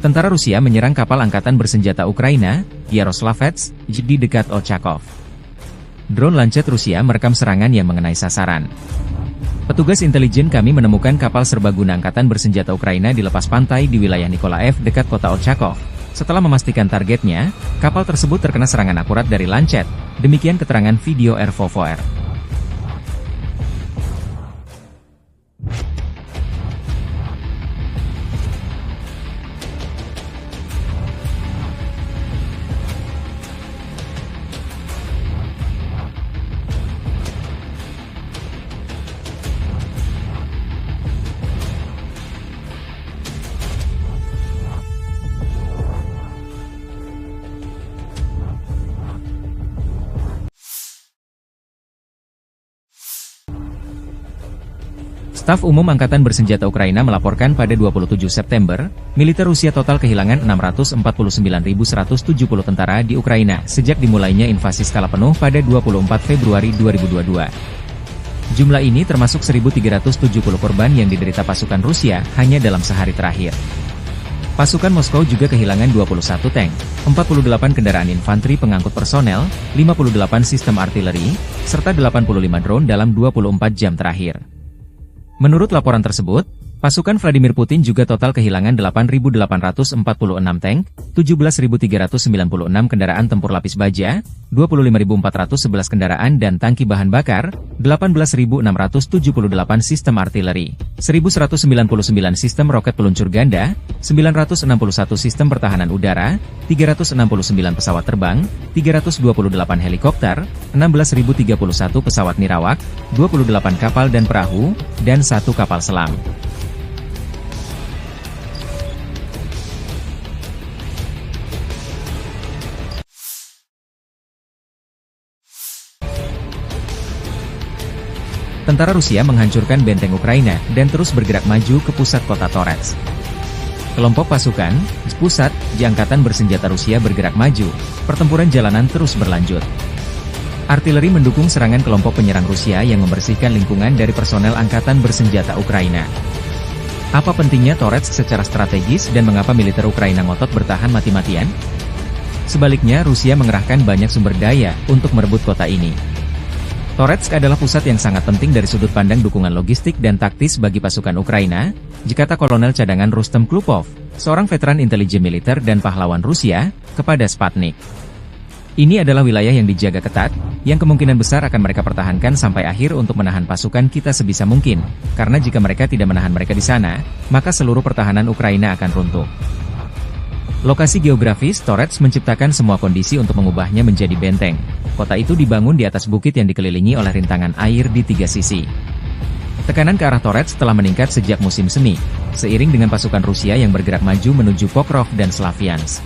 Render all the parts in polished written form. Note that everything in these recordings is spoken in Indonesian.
Tentara Rusia menyerang kapal angkatan bersenjata Ukraina, Yaroslavets, di dekat Ochakov. Drone Lancet Rusia merekam serangan yang mengenai sasaran. Petugas intelijen kami menemukan kapal serbaguna angkatan bersenjata Ukraina di lepas pantai di wilayah Nikolaev dekat kota Ochakov. Setelah memastikan targetnya, kapal tersebut terkena serangan akurat dari Lancet. Demikian keterangan video RVVR. Staf Umum Angkatan Bersenjata Ukraina melaporkan pada 27 September, militer Rusia total kehilangan 649.170 tentara di Ukraina sejak dimulainya invasi skala penuh pada 24 Februari 2022. Jumlah ini termasuk 1.370 korban yang diderita pasukan Rusia hanya dalam sehari terakhir. Pasukan Moskow juga kehilangan 21 tank, 48 kendaraan infanteri pengangkut personel, 58 sistem artileri, serta 85 drone dalam 24 jam terakhir. Menurut laporan tersebut, pasukan Vladimir Putin juga total kehilangan 8.846 tank, 17.396 kendaraan tempur lapis baja, 25.411 kendaraan dan tangki bahan bakar, 18.678 sistem artileri, 1.199 sistem roket peluncur ganda, 961 sistem pertahanan udara, 369 pesawat terbang, 328 helikopter, 16.031 pesawat nirawak, 28 kapal dan perahu, dan 1 kapal selam. Tentara Rusia menghancurkan benteng Ukraina dan terus bergerak maju ke pusat kota Torets. Kelompok pasukan pusat di Angkatan Bersenjata Rusia bergerak maju, pertempuran jalanan terus berlanjut. Artileri mendukung serangan kelompok penyerang Rusia yang membersihkan lingkungan dari personel Angkatan Bersenjata Ukraina. Apa pentingnya Torets secara strategis dan mengapa militer Ukraina ngotot bertahan mati-matian? Sebaliknya Rusia mengerahkan banyak sumber daya untuk merebut kota ini. Toretsk adalah pusat yang sangat penting dari sudut pandang dukungan logistik dan taktis bagi pasukan Ukraina, kata Kolonel Cadangan Rustem Klupov, seorang veteran intelijen militer dan pahlawan Rusia, kepada Sputnik. Ini adalah wilayah yang dijaga ketat, yang kemungkinan besar akan mereka pertahankan sampai akhir untuk menahan pasukan kita sebisa mungkin, karena jika mereka tidak menahan mereka di sana, maka seluruh pertahanan Ukraina akan runtuh. Lokasi geografis Torets menciptakan semua kondisi untuk mengubahnya menjadi benteng. Kota itu dibangun di atas bukit yang dikelilingi oleh rintangan air di 3 sisi. Tekanan ke arah Torets telah meningkat sejak musim semi, seiring dengan pasukan Rusia yang bergerak maju menuju Pokrov dan Slaviansk.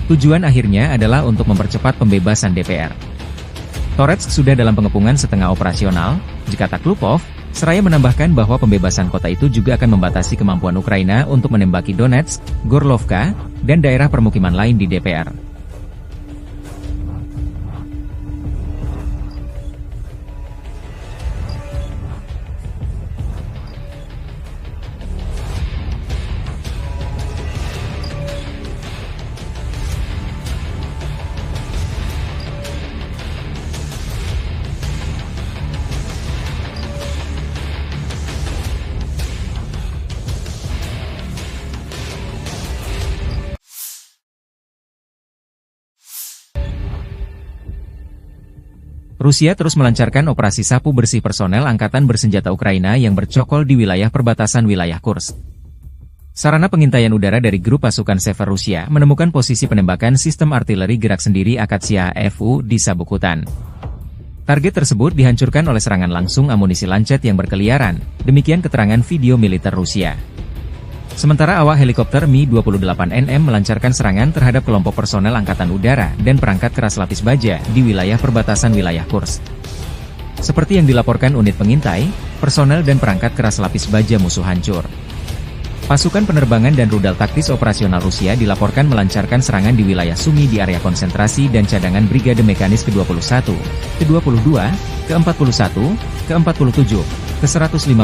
Tujuan akhirnya adalah untuk mempercepat pembebasan DPR. Torets sudah dalam pengepungan setengah operasional, kata Klupov, seraya menambahkan bahwa pembebasan kota itu juga akan membatasi kemampuan Ukraina untuk menembaki Donetsk, Gorlovka, dan daerah permukiman lain di DPR. Rusia terus melancarkan operasi sapu bersih personel Angkatan Bersenjata Ukraina yang bercokol di wilayah perbatasan wilayah Kursk. Sarana pengintaian udara dari grup pasukan Sever Rusia menemukan posisi penembakan sistem artileri gerak sendiri Akatsiya FU di sabuk hutan. Target tersebut dihancurkan oleh serangan langsung amunisi Lancet yang berkeliaran, demikian keterangan video militer Rusia. Sementara awak helikopter Mi-28NM melancarkan serangan terhadap kelompok personel Angkatan Udara dan perangkat keras lapis baja di wilayah perbatasan wilayah Kursk. Seperti yang dilaporkan unit pengintai, personel dan perangkat keras lapis baja musuh hancur. Pasukan penerbangan dan rudal taktis operasional Rusia dilaporkan melancarkan serangan di wilayah Sumy di area konsentrasi dan cadangan Brigade Mekanis ke-21, ke-22, ke-41, ke-47, ke-115,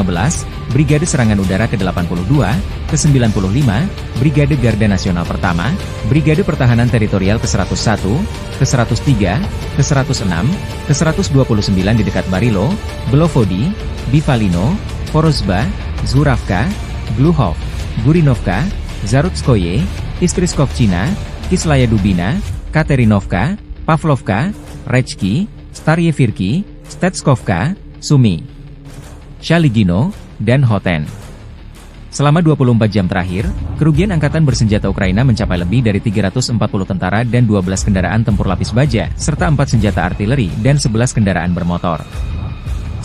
Brigade Serangan Udara ke-82, ke-95, Brigade Garda Nasional Pertama, Brigade Pertahanan Teritorial ke-101, ke-103, ke-106, ke-129 di dekat Barilo, Belovodi, Bivalino, Porozba, Zhuravka, Gluhov, Gurinovka, Zarutskoye, Iskriskovchina, Kislaya Dubina, Katerinovka, Pavlovka, Rechki, Staryevirki, Stetskovka, Sumi, Shaligino, dan Hoten. Selama 24 jam terakhir, kerugian Angkatan Bersenjata Ukraina mencapai lebih dari 340 tentara dan 12 kendaraan tempur lapis baja, serta 4 senjata artileri dan 11 kendaraan bermotor.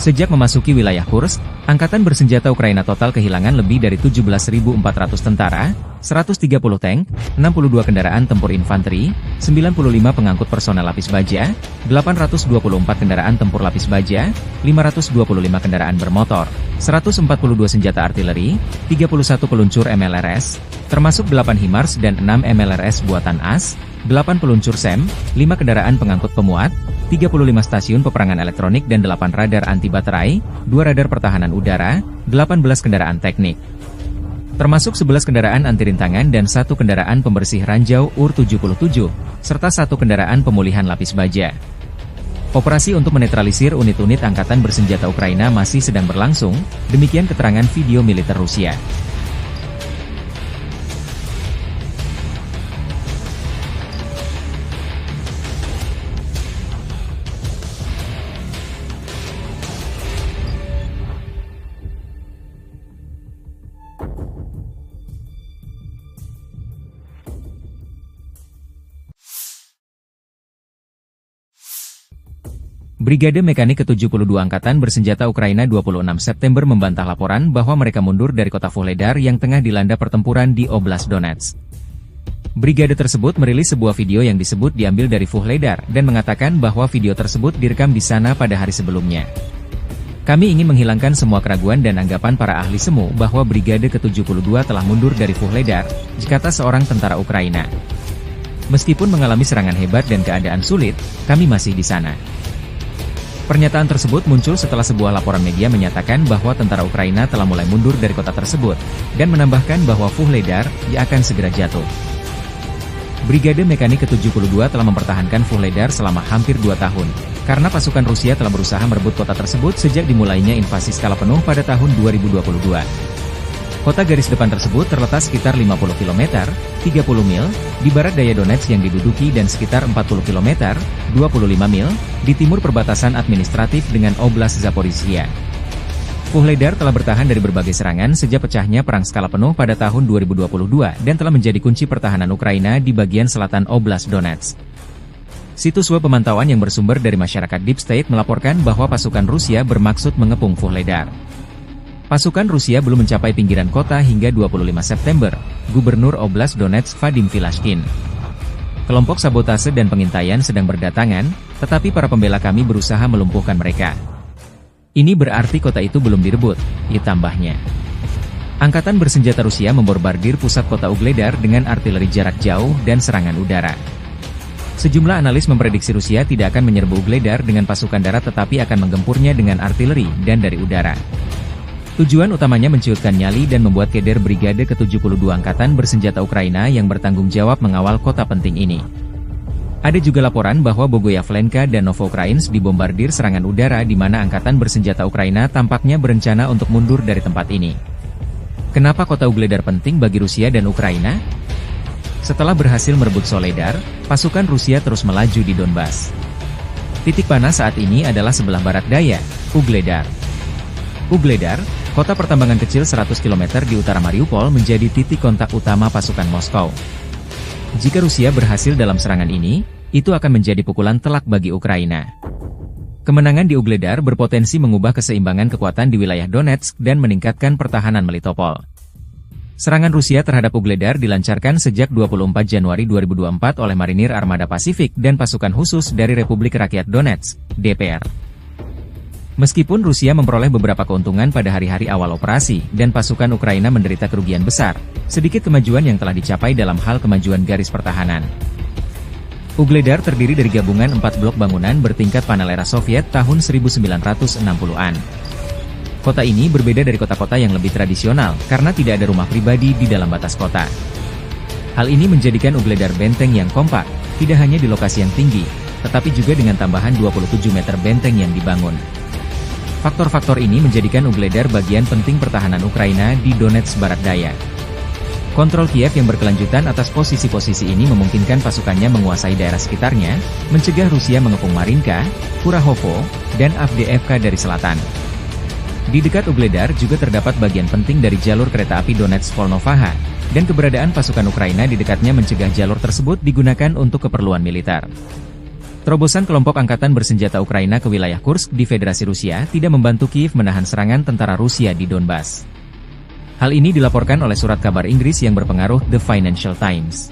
Sejak memasuki wilayah Kursk, Angkatan Bersenjata Ukraina total kehilangan lebih dari 17.400 tentara, 130 tank, 62 kendaraan tempur infanteri, 95 pengangkut personel lapis baja, 824 kendaraan tempur lapis baja, 525 kendaraan bermotor, 142 senjata artileri, 31 peluncur MLRS, termasuk 8 HIMARS dan 6 MLRS buatan AS, 8 peluncur SEM, 5 kendaraan pengangkut pemuat, 35 stasiun peperangan elektronik dan 8 radar anti baterai, 2 radar pertahanan udara, 18 kendaraan teknik. Termasuk 11 kendaraan anti rintangan dan 1 kendaraan pembersih ranjau UR-77, serta 1 kendaraan pemulihan lapis baja. Operasi untuk menetralisir unit-unit Angkatan Bersenjata Ukraina masih sedang berlangsung, demikian keterangan video militer Rusia. Brigade Mekanik ke-72 Angkatan Bersenjata Ukraina 26 September membantah laporan bahwa mereka mundur dari kota Vuhledar yang tengah dilanda pertempuran di Oblast Donetsk. Brigade tersebut merilis sebuah video yang disebut diambil dari Vuhledar dan mengatakan bahwa video tersebut direkam di sana pada hari sebelumnya. Kami ingin menghilangkan semua keraguan dan anggapan para ahli semu bahwa Brigade ke-72 telah mundur dari Vuhledar, kata seorang tentara Ukraina. Meskipun mengalami serangan hebat dan keadaan sulit, kami masih di sana. Pernyataan tersebut muncul setelah sebuah laporan media menyatakan bahwa tentara Ukraina telah mulai mundur dari kota tersebut, dan menambahkan bahwa Vuhledar akan segera jatuh. Brigade Mekanik ke-72 telah mempertahankan Vuhledar selama hampir 2 tahun, karena pasukan Rusia telah berusaha merebut kota tersebut sejak dimulainya invasi skala penuh pada tahun 2022. Kota garis depan tersebut terletak sekitar 50 km, 30 mil, di barat daya Donetsk yang diduduki dan sekitar 40 km, 25 mil, di timur perbatasan administratif dengan Oblast Zaporizhia. Vuhledar telah bertahan dari berbagai serangan sejak pecahnya perang skala penuh pada tahun 2022 dan telah menjadi kunci pertahanan Ukraina di bagian selatan Oblast Donetsk. Situs web pemantauan yang bersumber dari masyarakat Deep State melaporkan bahwa pasukan Rusia bermaksud mengepung Vuhledar. Pasukan Rusia belum mencapai pinggiran kota hingga 25 September, Gubernur Oblast Donetsk Vadim Vilashkin. Kelompok sabotase dan pengintaian sedang berdatangan, tetapi para pembela kami berusaha melumpuhkan mereka. Ini berarti kota itu belum direbut, tambahnya. Angkatan Bersenjata Rusia membombardir pusat kota Ugledar dengan artileri jarak jauh dan serangan udara. Sejumlah analis memprediksi Rusia tidak akan menyerbu Ugledar dengan pasukan darat tetapi akan menggempurnya dengan artileri dan dari udara. Tujuan utamanya menciutkan nyali dan membuat keder Brigade ke-72 Angkatan Bersenjata Ukraina yang bertanggung jawab mengawal kota penting ini. Ada juga laporan bahwa Bogoyavlenka dan Novoukrainsk dibombardir serangan udara di mana Angkatan Bersenjata Ukraina tampaknya berencana untuk mundur dari tempat ini. Kenapa kota Ugledar penting bagi Rusia dan Ukraina? Setelah berhasil merebut Soledar, pasukan Rusia terus melaju di Donbas. Titik panas saat ini adalah sebelah barat daya, Ugledar. Ugledar, kota pertambangan kecil 100 km di utara Mariupol menjadi titik kontak utama pasukan Moskow. Jika Rusia berhasil dalam serangan ini, itu akan menjadi pukulan telak bagi Ukraina. Kemenangan di Ugledar berpotensi mengubah keseimbangan kekuatan di wilayah Donetsk dan meningkatkan pertahanan Melitopol. Serangan Rusia terhadap Ugledar dilancarkan sejak 24 Januari 2024 oleh Marinir Armada Pasifik dan pasukan khusus dari Republik Rakyat Donetsk, DPR. Meskipun Rusia memperoleh beberapa keuntungan pada hari-hari awal operasi, dan pasukan Ukraina menderita kerugian besar, sedikit kemajuan yang telah dicapai dalam hal kemajuan garis pertahanan. Ugledar terdiri dari gabungan 4 blok bangunan bertingkat panel era Soviet tahun 1960-an. Kota ini berbeda dari kota-kota yang lebih tradisional, karena tidak ada rumah pribadi di dalam batas kota. Hal ini menjadikan Ugledar benteng yang kompak, tidak hanya di lokasi yang tinggi, tetapi juga dengan tambahan 27 meter benteng yang dibangun. Faktor-faktor ini menjadikan Ugledar bagian penting pertahanan Ukraina di Donetsk Barat Daya. Kontrol Kiev yang berkelanjutan atas posisi-posisi ini memungkinkan pasukannya menguasai daerah sekitarnya, mencegah Rusia mengepung Marinka, Kurahovo, dan Avdiivka dari selatan. Di dekat Ugledar juga terdapat bagian penting dari jalur kereta api Donetsk-Volnovaha, dan keberadaan pasukan Ukraina di dekatnya mencegah jalur tersebut digunakan untuk keperluan militer. Terobosan kelompok angkatan bersenjata Ukraina ke wilayah Kursk di Federasi Rusia tidak membantu Kiev menahan serangan tentara Rusia di Donbas. Hal ini dilaporkan oleh surat kabar Inggris yang berpengaruh The Financial Times.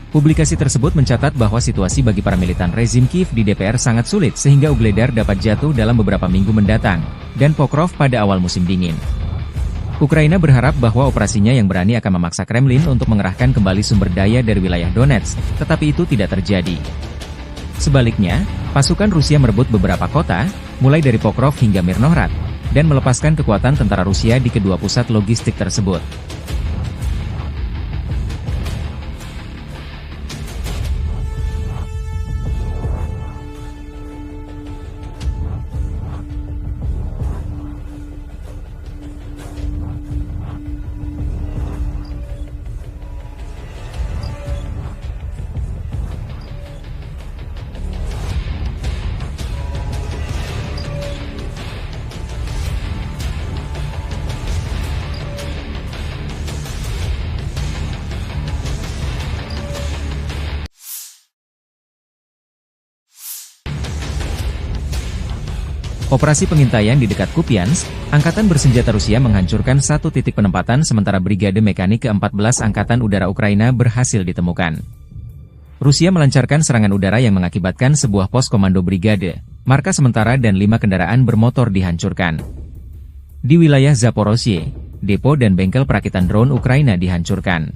Publikasi tersebut mencatat bahwa situasi bagi para militan rezim Kiev di DPR sangat sulit sehingga Ugledar dapat jatuh dalam beberapa minggu mendatang, dan Pokrov pada awal musim dingin. Ukraina berharap bahwa operasinya yang berani akan memaksa Kremlin untuk mengerahkan kembali sumber daya dari wilayah Donetsk, tetapi itu tidak terjadi. Sebaliknya, pasukan Rusia merebut beberapa kota, mulai dari Pokrov hingga Mirnohrad, dan melepaskan kekuatan tentara Rusia di kedua pusat logistik tersebut. Operasi pengintaian di dekat Kupiansk, Angkatan Bersenjata Rusia menghancurkan satu titik penempatan sementara Brigade Mekanik ke-14 Angkatan Udara Ukraina berhasil ditemukan. Rusia melancarkan serangan udara yang mengakibatkan sebuah pos komando brigade, markas sementara dan 5 kendaraan bermotor dihancurkan. Di wilayah Zaporozhye, depo dan bengkel perakitan drone Ukraina dihancurkan.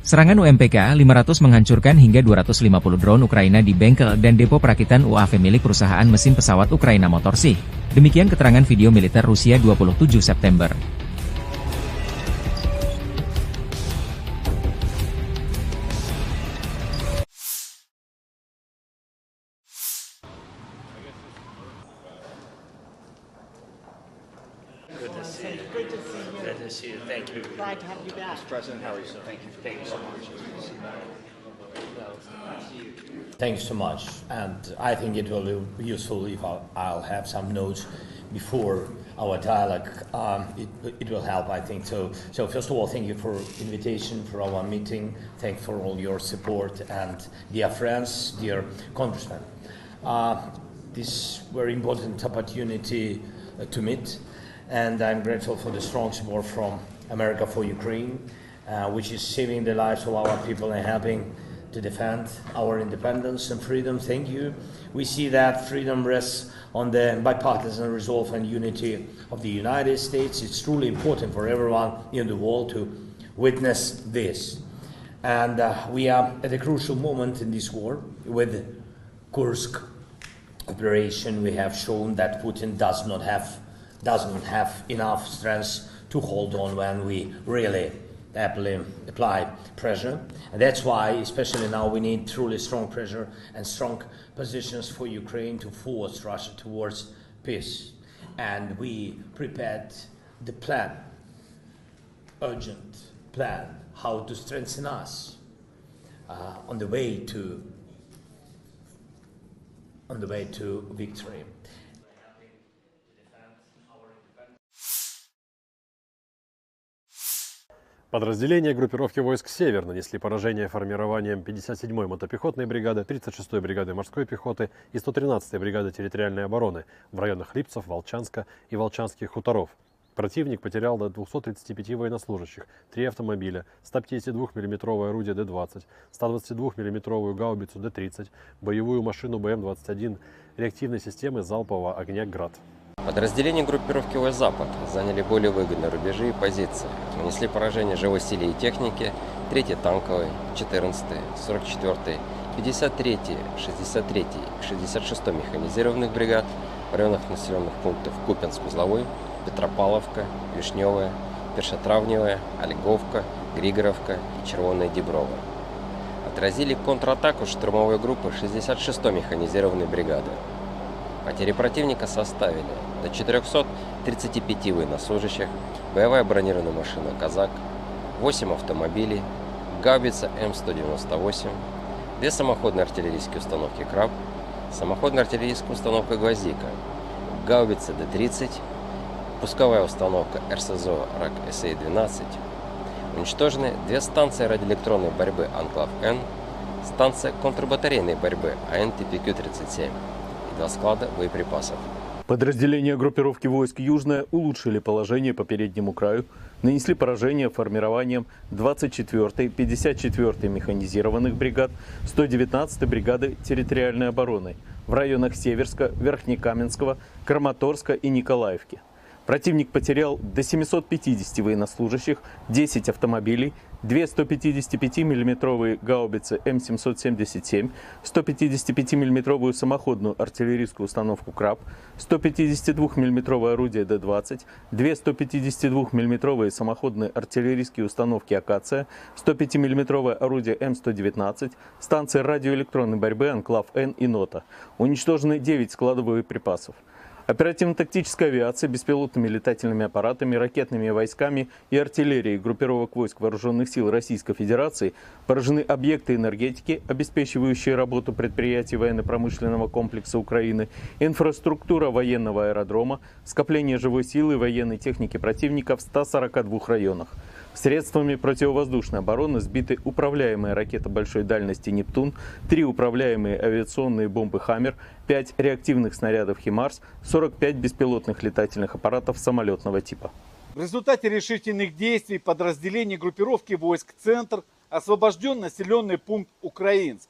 Serangan UMPK-500 menghancurkan hingga 250 drone Ukraina di bengkel dan depo perakitan UAV milik perusahaan mesin pesawat Ukraina Motorsych. Demikian keterangan video militer Rusia 27 September. Good to see you. Good to see you. Thank you. Glad to have you back. Mr. President, how are you, sir? Thank you. Thank you so much. Thanks so much, and I think it will be useful if I'll have some notes before our dialogue. It will help, I think. So first of all, thank you for invitation for our meeting. Thanks for all your support, and dear friends, dear congressmen. This very important opportunity to meet, and I'm grateful for the strong support from America for Ukraine, which is saving the lives of our people and helping to defend our independence and freedom. Thank you. We see that freedom rests on the bipartisan resolve and unity of the United States. It's truly important for everyone in the world to witness this. And we are at a crucial moment in this war. With Kursk operation, we have shown that Putin doesn't have enough strength to hold on when we really apply pressure. And that's why, especially now, we need truly strong pressure and strong positions for Ukraine to force Russia towards peace. And we prepared the plan, urgent plan, how to strengthen us on the way to victory. Подразделения группировки войск «Север» нанесли поражение формированиям 57-й мотопехотной бригады, 36-й бригады морской пехоты и 113-й бригады территориальной обороны в районах Липцев, Волчанска и Волчанских хуторов. Противник потерял до 235 военнослужащих, 3 автомобиля, 152 мм орудие Д-20, 122 мм гаубицу Д-30, боевую машину БМ-21, реактивной системы залпового огня «Град». Подразделения группировки войск «Запад» заняли более выгодные рубежи и позиции, нанесли поражение живой силе и технике 3-й танковой, 14-й, 44-й, 53-й, 63-й, 66-й механизированных бригад, в районах населенных пунктов Купянск-Узловой, Петропавловка, Вишневая, Першотравневая, Ольговка, Григоровка и Червоная Деброва. Отразили контратаку штурмовой группы 66-й механизированной бригады. Потери противника составили до 435 военнослужащих, боевая бронированная машина «Казак», 8 автомобилей, гаубица М198, 2 самоходные артиллерийские установки «Краб», самоходная артиллерийская установка «Гвоздика», гаубица Д-30, пусковая установка РСЗО РАК-СА-12. Уничтожены 2 станции радиоэлектронной борьбы «Анклав-Н», станция контрбатарейной борьбы АН-ТПК-37 и 2 склада боеприпасов. Подразделения группировки войск «Южная» улучшили положение по переднему краю, нанесли поражение формированием 24-й, 54-й механизированных бригад, 119-й бригады территориальной обороны в районах Северска, Верхнекаменского, Краматорска и Николаевки. Противник потерял до 750 военнослужащих, 10 автомобилей, 2 155 мм гаубицы М777, 155 мм самоходную артиллерийскую установку «Краб», 152 мм орудие Д-20, 2 152 мм самоходные артиллерийские установки «Акация», 105 мм орудие М119, станции радиоэлектронной борьбы «Анклав-Н» и «Нота». Уничтожены 9 складов боеприпасов. Оперативно-тактическая авиация, беспилотными летательными аппаратами, ракетными войсками и артиллерией группировок войск Вооруженных сил Российской Федерации поражены объекты энергетики, обеспечивающие работу предприятий военно-промышленного комплекса Украины, инфраструктура военного аэродрома, скопление живой силы и военной техники противника в 142 районах. Средствами противовоздушной обороны сбиты управляемые ракеты большой дальности «Нептун», 3 управляемые авиационные бомбы «Хаммер», 5 реактивных снарядов «Химарс», 45 беспилотных летательных аппаратов самолетного типа. В результате решительных действий подразделений группировки войск «Центр» освобожден населенный пункт Украинск.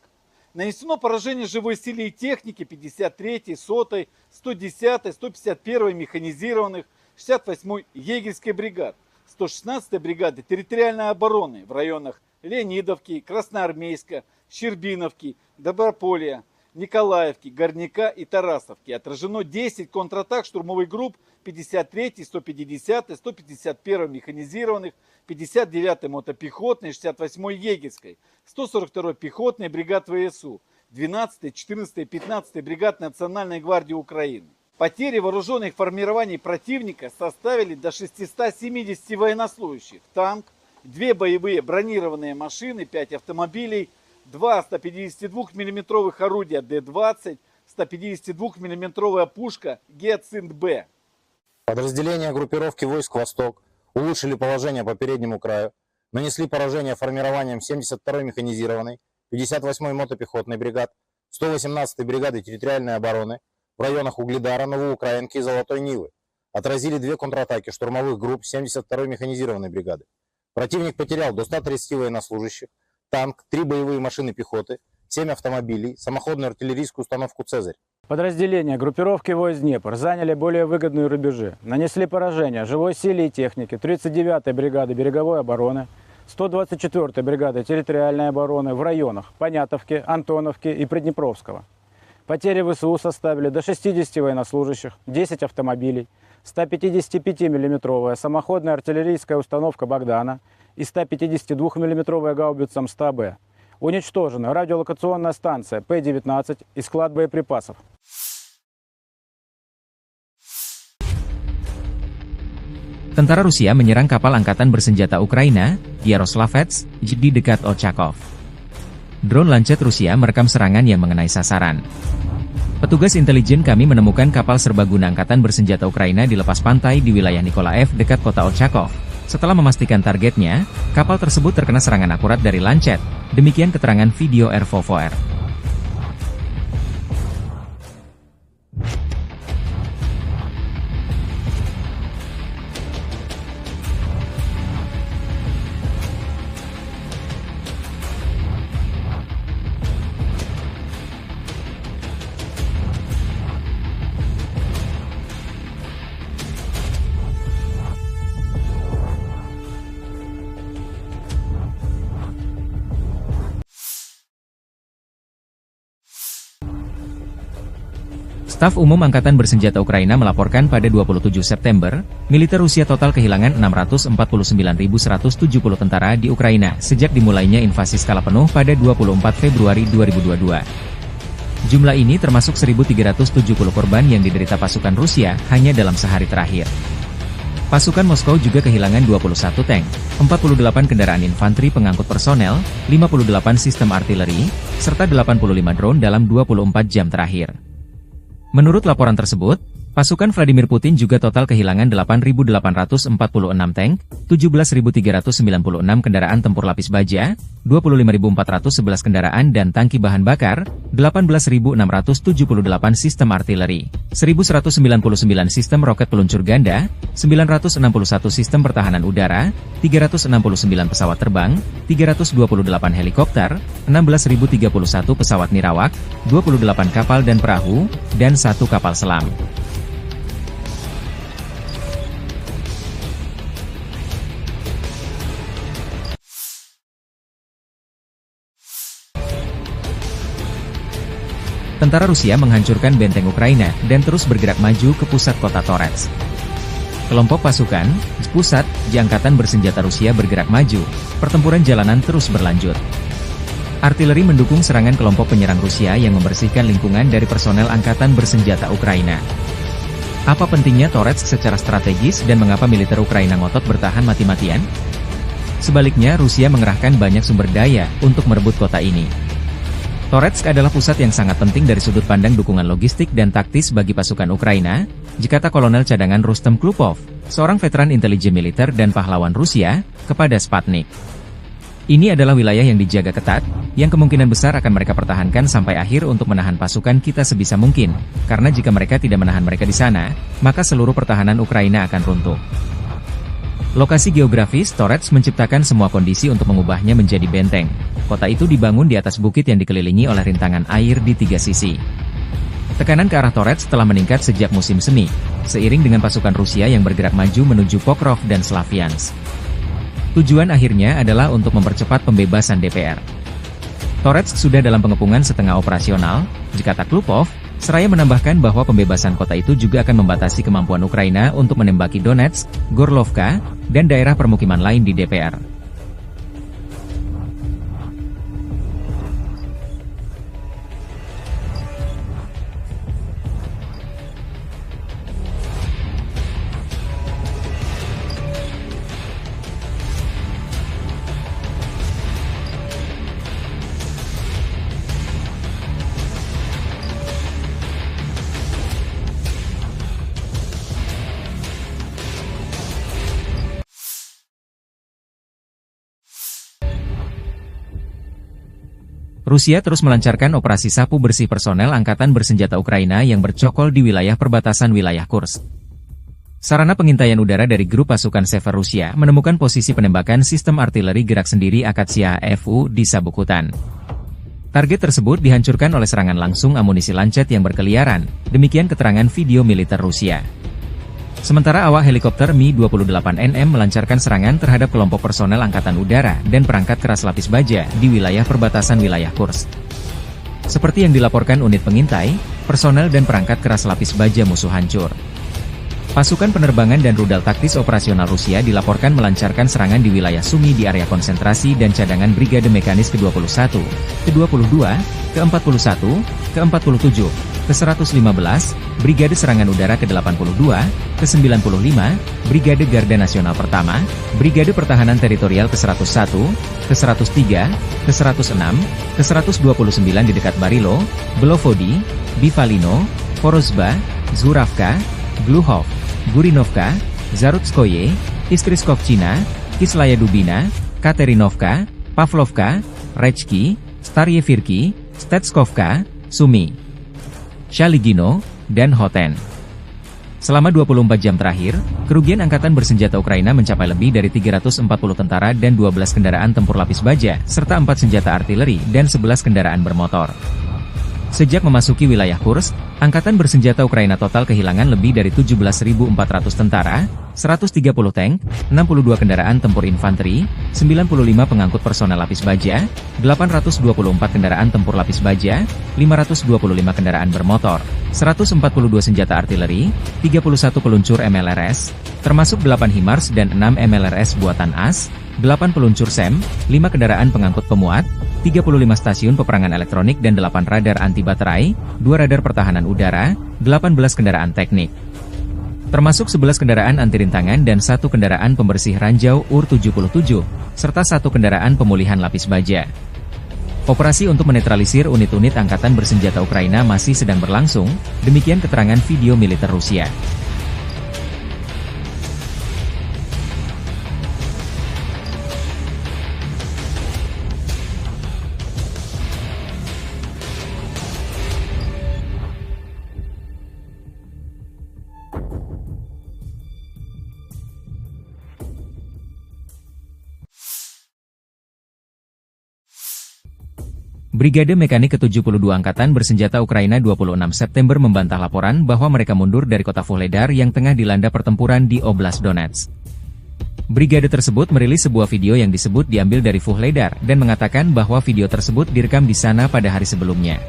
Нанесено поражение живой силе и технике 53-й, 100-й, 110-й, 151-й механизированных, 68-й егерской бригад, 116-й бригады территориальной обороны в районах Леонидовки, Красноармейска, Щербиновки, Доброполья, Николаевки, Горняка и Тарасовки. Отражено 10 контратак штурмовых групп 53-й, 150-й, 151-й механизированных, 59-й мотопехотной, 68-й егерской, 142-й пехотной бригад ВСУ, 12-й, 14-й, 15-й бригад Национальной гвардии Украины. Потери вооруженных формирований противника составили до 670 военнослужащих, танк, 2 боевые бронированные машины, 5 автомобилей, 2 152 мм орудия Д-20, 152 мм пушка Гиацинт-Б. Подразделения группировки войск «Восток» улучшили положение по переднему краю, нанесли поражение формированием 72-й механизированной, 58-й мотопехотной бригад, 118-й бригады территориальной обороны в районах Угледара, Новоукраинки и Золотой Нивы. Отразили 2 контратаки штурмовых групп 72-й механизированной бригады. Противник потерял до 130 военнослужащих, танк, 3 боевые машины пехоты, 7 автомобилей, самоходную артиллерийскую установку «Цезарь». Подразделения группировки войск «Днепр» заняли более выгодные рубежи, нанесли поражение живой силе и технике 39-й бригады береговой обороны, 124-й бригады территориальной обороны в районах Понятовки, Антоновки и Приднепровского. Потери ВСУ составили до 60 военнослужащих, 10 автомобилей, 155 мм самоходная артиллерийская установка «Богдана» и 152 мм гаубица М100Б. Уничтожена радиолокационная станция П-19 и склад боеприпасов. Tentara Rusia menyerang kapal angkatan bersenjata Ukraina, Yaroslavets, di dekat Ochakov. Drone Lancet Rusia merekam serangan yang mengenai sasaran. Petugas intelijen kami menemukan kapal serbaguna angkatan bersenjata Ukraina di lepas pantai di wilayah Nikolaev dekat kota Ochakov. Setelah memastikan targetnya, kapal tersebut terkena serangan akurat dari Lancet. Demikian keterangan video RVVR. Staf Umum Angkatan Bersenjata Ukraina melaporkan pada 27 September, militer Rusia total kehilangan 649.170 tentara di Ukraina sejak dimulainya invasi skala penuh pada 24 Februari 2022. Jumlah ini termasuk 1.370 korban yang diderita pasukan Rusia hanya dalam sehari terakhir. Pasukan Moskow juga kehilangan 21 tank, 48 kendaraan infanteri pengangkut personel, 58 sistem artileri, serta 85 drone dalam 24 jam terakhir. Menurut laporan tersebut, pasukan Vladimir Putin juga total kehilangan 8.846 tank, 17.396 kendaraan tempur lapis baja, 25.411 kendaraan dan tangki bahan bakar, 18.678 sistem artileri, 1.199 sistem roket peluncur ganda, 961 sistem pertahanan udara, 369 pesawat terbang, 328 helikopter, 16.031 pesawat nirawak, 28 kapal dan perahu, dan 1 kapal selam. Tentara Rusia menghancurkan benteng Ukraina dan terus bergerak maju ke pusat kota Torets. Kelompok pasukan Spusat di Angkatan Bersenjata Rusia bergerak maju, pertempuran jalanan terus berlanjut. Artileri mendukung serangan kelompok penyerang Rusia yang membersihkan lingkungan dari personel Angkatan Bersenjata Ukraina. Apa pentingnya Torets secara strategis dan mengapa militer Ukraina ngotot bertahan mati-matian? Sebaliknya, Rusia mengerahkan banyak sumber daya untuk merebut kota ini. Toretsk adalah pusat yang sangat penting dari sudut pandang dukungan logistik dan taktis bagi pasukan Ukraina, dikata Kolonel Cadangan Rustem Klupov, seorang veteran intelijen militer dan pahlawan Rusia, kepada Sputnik. Ini adalah wilayah yang dijaga ketat, yang kemungkinan besar akan mereka pertahankan sampai akhir untuk menahan pasukan kita sebisa mungkin, karena jika mereka tidak menahan mereka di sana, maka seluruh pertahanan Ukraina akan runtuh. Lokasi geografis Torets menciptakan semua kondisi untuk mengubahnya menjadi benteng. Kota itu dibangun di atas bukit yang dikelilingi oleh rintangan air di 3 sisi. Tekanan ke arah Torets telah meningkat sejak musim semi, seiring dengan pasukan Rusia yang bergerak maju menuju Pokrov dan Slaviansk. Tujuan akhirnya adalah untuk mempercepat pembebasan DPR. Torets sudah dalam pengepungan setengah operasional, dikata Klupov, seraya menambahkan bahwa pembebasan kota itu juga akan membatasi kemampuan Ukraina untuk menembaki Donetsk, Gorlovka, dan daerah permukiman lain di DPR. Rusia terus melancarkan operasi sapu bersih personel Angkatan Bersenjata Ukraina yang bercokol di wilayah perbatasan wilayah Kursk. Sarana pengintaian udara dari grup pasukan Sever Rusia menemukan posisi penembakan sistem artileri gerak sendiri Akatsiya FU di sabuk hutan. Target tersebut dihancurkan oleh serangan langsung amunisi lancet yang berkeliaran, demikian keterangan video militer Rusia. Sementara awak helikopter Mi-28NM melancarkan serangan terhadap kelompok personel Angkatan Udara dan perangkat keras lapis baja di wilayah perbatasan wilayah Kursk. Seperti yang dilaporkan unit pengintai, personel dan perangkat keras lapis baja musuh hancur. Pasukan penerbangan dan rudal taktis operasional Rusia dilaporkan melancarkan serangan di wilayah Sumy di area konsentrasi dan cadangan Brigade Mekanis ke-21, ke-22, ke-41, ke-47, ke-115, Brigade Serangan Udara ke-82, ke-95, Brigade Garda Nasional Pertama, Brigade Pertahanan Teritorial ke-101, ke-103, ke-106, ke-129 di dekat Barilo, Belovodi, Bivalino, Vorozhba, Zhuravka, Gluhov, Gurinovka, Zarutskoye, Iskriskovchina, Kislaya Dubina, Katerinovka, Pavlovka, Rechki, Staryevirki, Stetskovka, Sumy, Shaligino, dan Hoten. Selama 24 jam terakhir, kerugian Angkatan Bersenjata Ukraina mencapai lebih dari 340 tentara dan 12 kendaraan tempur lapis baja, serta 4 senjata artileri dan 11 kendaraan bermotor. Sejak memasuki wilayah Kursk, Angkatan Bersenjata Ukraina total kehilangan lebih dari 17.400 tentara, 130 tank, 62 kendaraan tempur infanteri, 95 pengangkut personel lapis baja, 824 kendaraan tempur lapis baja, 525 kendaraan bermotor, 142 senjata artileri, 31 peluncur MLRS, termasuk 8 HIMARS dan 6 MLRS buatan AS, 8 peluncur SEM, 5 kendaraan pengangkut pemuat, 35 stasiun peperangan elektronik dan 8 radar anti baterai, 2 radar pertahanan udara, 18 kendaraan teknik. Termasuk 11 kendaraan anti rintangan dan 1 kendaraan pembersih ranjau UR-77, serta 1 kendaraan pemulihan lapis baja. Operasi untuk menetralisir unit-unit Angkatan Bersenjata Ukraina masih sedang berlangsung, demikian keterangan video militer Rusia. Brigade Mekanik ke-72 Angkatan Bersenjata Ukraina 26 September membantah laporan bahwa mereka mundur dari kota Vuhledar yang tengah dilanda pertempuran di Oblast Donetsk. Brigade tersebut merilis sebuah video yang disebut diambil dari Vuhledar dan mengatakan bahwa video tersebut direkam di sana pada hari sebelumnya.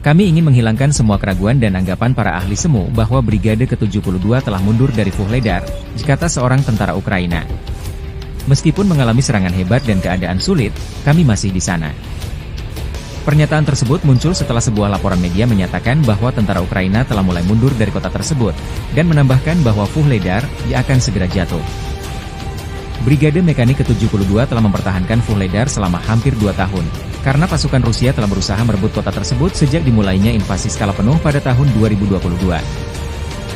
Kami ingin menghilangkan semua keraguan dan anggapan para ahli semu bahwa Brigade ke-72 telah mundur dari Vuhledar, kata seorang tentara Ukraina. Meskipun mengalami serangan hebat dan keadaan sulit, kami masih di sana. Pernyataan tersebut muncul setelah sebuah laporan media menyatakan bahwa tentara Ukraina telah mulai mundur dari kota tersebut, dan menambahkan bahwa Vuhledar akan segera jatuh. Brigade Mekanik ke-72 telah mempertahankan Vuhledar selama hampir 2 tahun, karena pasukan Rusia telah berusaha merebut kota tersebut sejak dimulainya invasi skala penuh pada tahun 2022.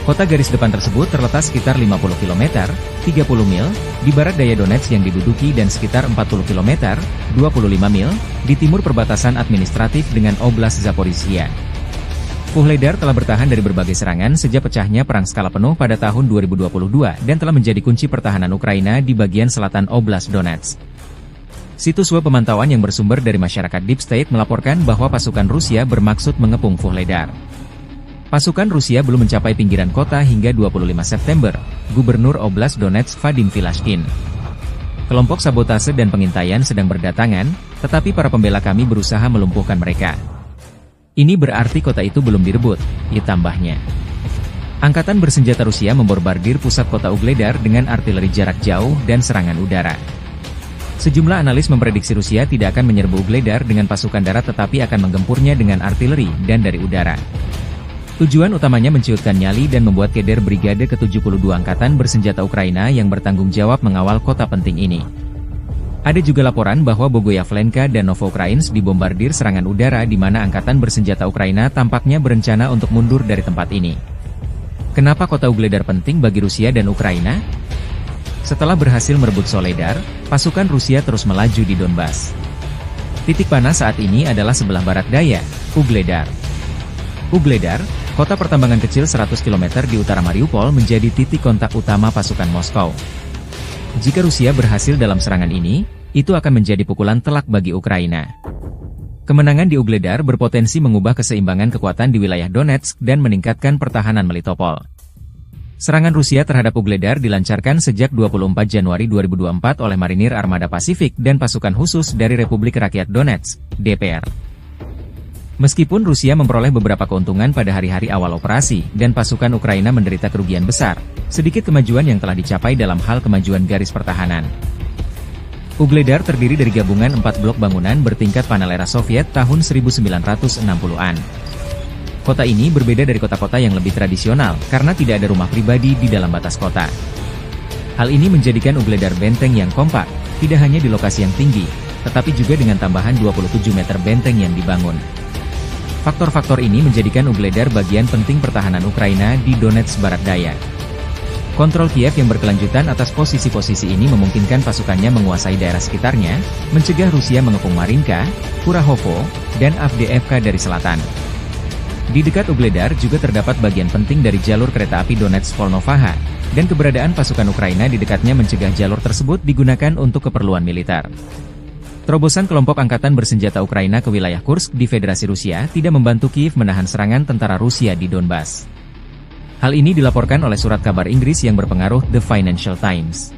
Kota garis depan tersebut terletak sekitar 50 km, 30 mil, di barat daya Donetsk yang diduduki dan sekitar 40 km, 25 mil, di timur perbatasan administratif dengan Oblast Zaporizhia. Vuhledar telah bertahan dari berbagai serangan sejak pecahnya perang skala penuh pada tahun 2022 dan telah menjadi kunci pertahanan Ukraina di bagian selatan Oblast Donetsk. Situs web pemantauan yang bersumber dari masyarakat Deep State melaporkan bahwa pasukan Rusia bermaksud mengepung Vuhledar. Pasukan Rusia belum mencapai pinggiran kota hingga 25 September, Gubernur Oblast Donetsk Vadim Filashkin. Kelompok sabotase dan pengintaian sedang berdatangan, tetapi para pembela kami berusaha melumpuhkan mereka. Ini berarti kota itu belum direbut, ditambahnya. Angkatan Bersenjata Rusia membombardir pusat kota Vuhledar dengan artileri jarak jauh dan serangan udara. Sejumlah analis memprediksi Rusia tidak akan menyerbu Vuhledar dengan pasukan darat tetapi akan menggempurnya dengan artileri dan dari udara. Tujuan utamanya menciutkan nyali dan membuat keder Brigade ke-72 Angkatan Bersenjata Ukraina yang bertanggung jawab mengawal kota penting ini. Ada juga laporan bahwa Bogoyavlenka dan Novoukrainsk dibombardir serangan udara di mana Angkatan Bersenjata Ukraina tampaknya berencana untuk mundur dari tempat ini. Kenapa kota Vuhledar penting bagi Rusia dan Ukraina? Setelah berhasil merebut Soledar, pasukan Rusia terus melaju di Donbas. Titik panas saat ini adalah sebelah barat daya, Vuhledar. Vuhledar, kota pertambangan kecil 100 km di utara Mariupol menjadi titik kontak utama pasukan Moskow. Jika Rusia berhasil dalam serangan ini, itu akan menjadi pukulan telak bagi Ukraina. Kemenangan di Vuhledar berpotensi mengubah keseimbangan kekuatan di wilayah Donetsk dan meningkatkan pertahanan Melitopol. Serangan Rusia terhadap Vuhledar dilancarkan sejak 24 Januari 2024 oleh Marinir Armada Pasifik dan pasukan khusus dari Republik Rakyat Donetsk, DPR. Meskipun Rusia memperoleh beberapa keuntungan pada hari-hari awal operasi, dan pasukan Ukraina menderita kerugian besar, sedikit kemajuan yang telah dicapai dalam hal kemajuan garis pertahanan. Vuhledar terdiri dari gabungan 4 blok bangunan bertingkat panel era Soviet tahun 1960-an. Kota ini berbeda dari kota-kota yang lebih tradisional, karena tidak ada rumah pribadi di dalam batas kota. Hal ini menjadikan Vuhledar benteng yang kompak, tidak hanya di lokasi yang tinggi, tetapi juga dengan tambahan 27 meter benteng yang dibangun. Faktor-faktor ini menjadikan Vuhledar bagian penting pertahanan Ukraina di Donetsk Barat Daya. Kontrol Kiev yang berkelanjutan atas posisi-posisi ini memungkinkan pasukannya menguasai daerah sekitarnya, mencegah Rusia mengepung Marinka, Kurahovo, dan Avdiivka dari selatan. Di dekat Vuhledar juga terdapat bagian penting dari jalur kereta api Donetsk-Volnovaha, dan keberadaan pasukan Ukraina di dekatnya mencegah jalur tersebut digunakan untuk keperluan militer. Terobosan kelompok angkatan bersenjata Ukraina ke wilayah Kursk di Federasi Rusia tidak membantu Kiev menahan serangan tentara Rusia di Donbas. Hal ini dilaporkan oleh surat kabar Inggris yang berpengaruh The Financial Times.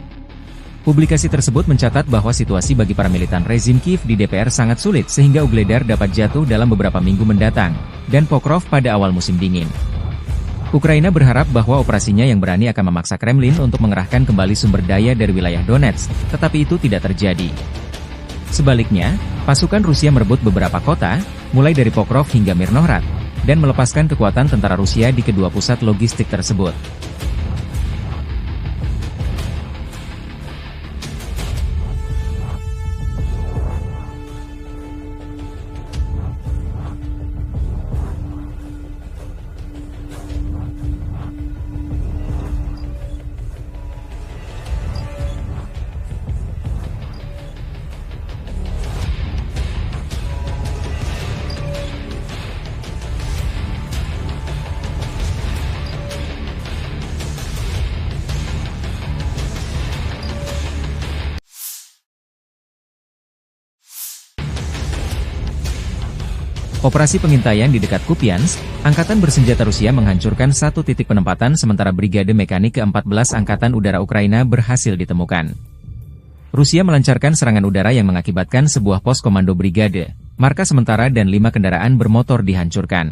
Publikasi tersebut mencatat bahwa situasi bagi para militan rezim Kiev di DPR sangat sulit sehingga Ugledar dapat jatuh dalam beberapa minggu mendatang, dan Pokrov pada awal musim dingin. Ukraina berharap bahwa operasinya yang berani akan memaksa Kremlin untuk mengerahkan kembali sumber daya dari wilayah Donetsk, tetapi itu tidak terjadi. Sebaliknya, pasukan Rusia merebut beberapa kota, mulai dari Pokrov hingga Mirnohrad, dan melepaskan kekuatan tentara Rusia di kedua pusat logistik tersebut. Operasi pengintaian di dekat Kupiansk, Angkatan Bersenjata Rusia menghancurkan satu titik penempatan sementara Brigade Mekanik ke-14 Angkatan Udara Ukraina berhasil ditemukan. Rusia melancarkan serangan udara yang mengakibatkan sebuah pos komando brigade, markas sementara dan 5 kendaraan bermotor dihancurkan.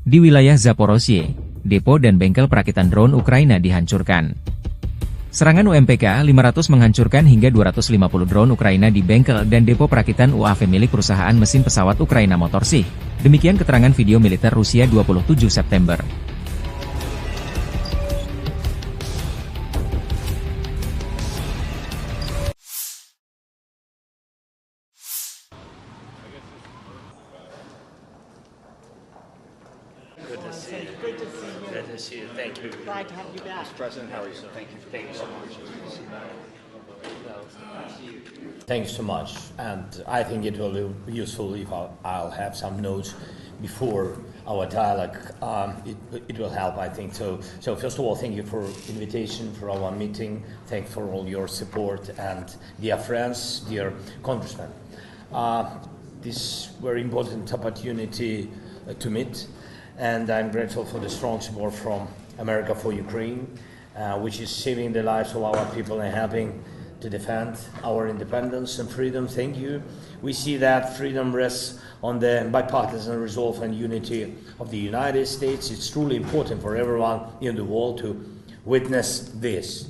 Di wilayah Zaporozhye, depo dan bengkel perakitan drone Ukraina dihancurkan. Serangan UMPK-500 menghancurkan hingga 250 drone Ukraina di bengkel dan depo perakitan UAV milik perusahaan mesin pesawat Ukraina Motorsych. Demikian keterangan video militer Rusia 27 September. Good to see you. Good to see you. Thank you. Glad to have you back. Mr. President, how are you? So thank you so much. Thank you so much, and I think it will be useful if I'll have some notes before our dialogue. It will help, I think. So first of all, thank you for invitation for our meeting. Thanks for all your support, and dear friends, dear congressmen. This very important opportunity to meet, and I'm grateful for the strong support from America for Ukraine, which is saving the lives of our people and helping to defend our independence and freedom. Thank you. We see that freedom rests on the bipartisan resolve and unity of the United States. It's truly important for everyone in the world to witness this.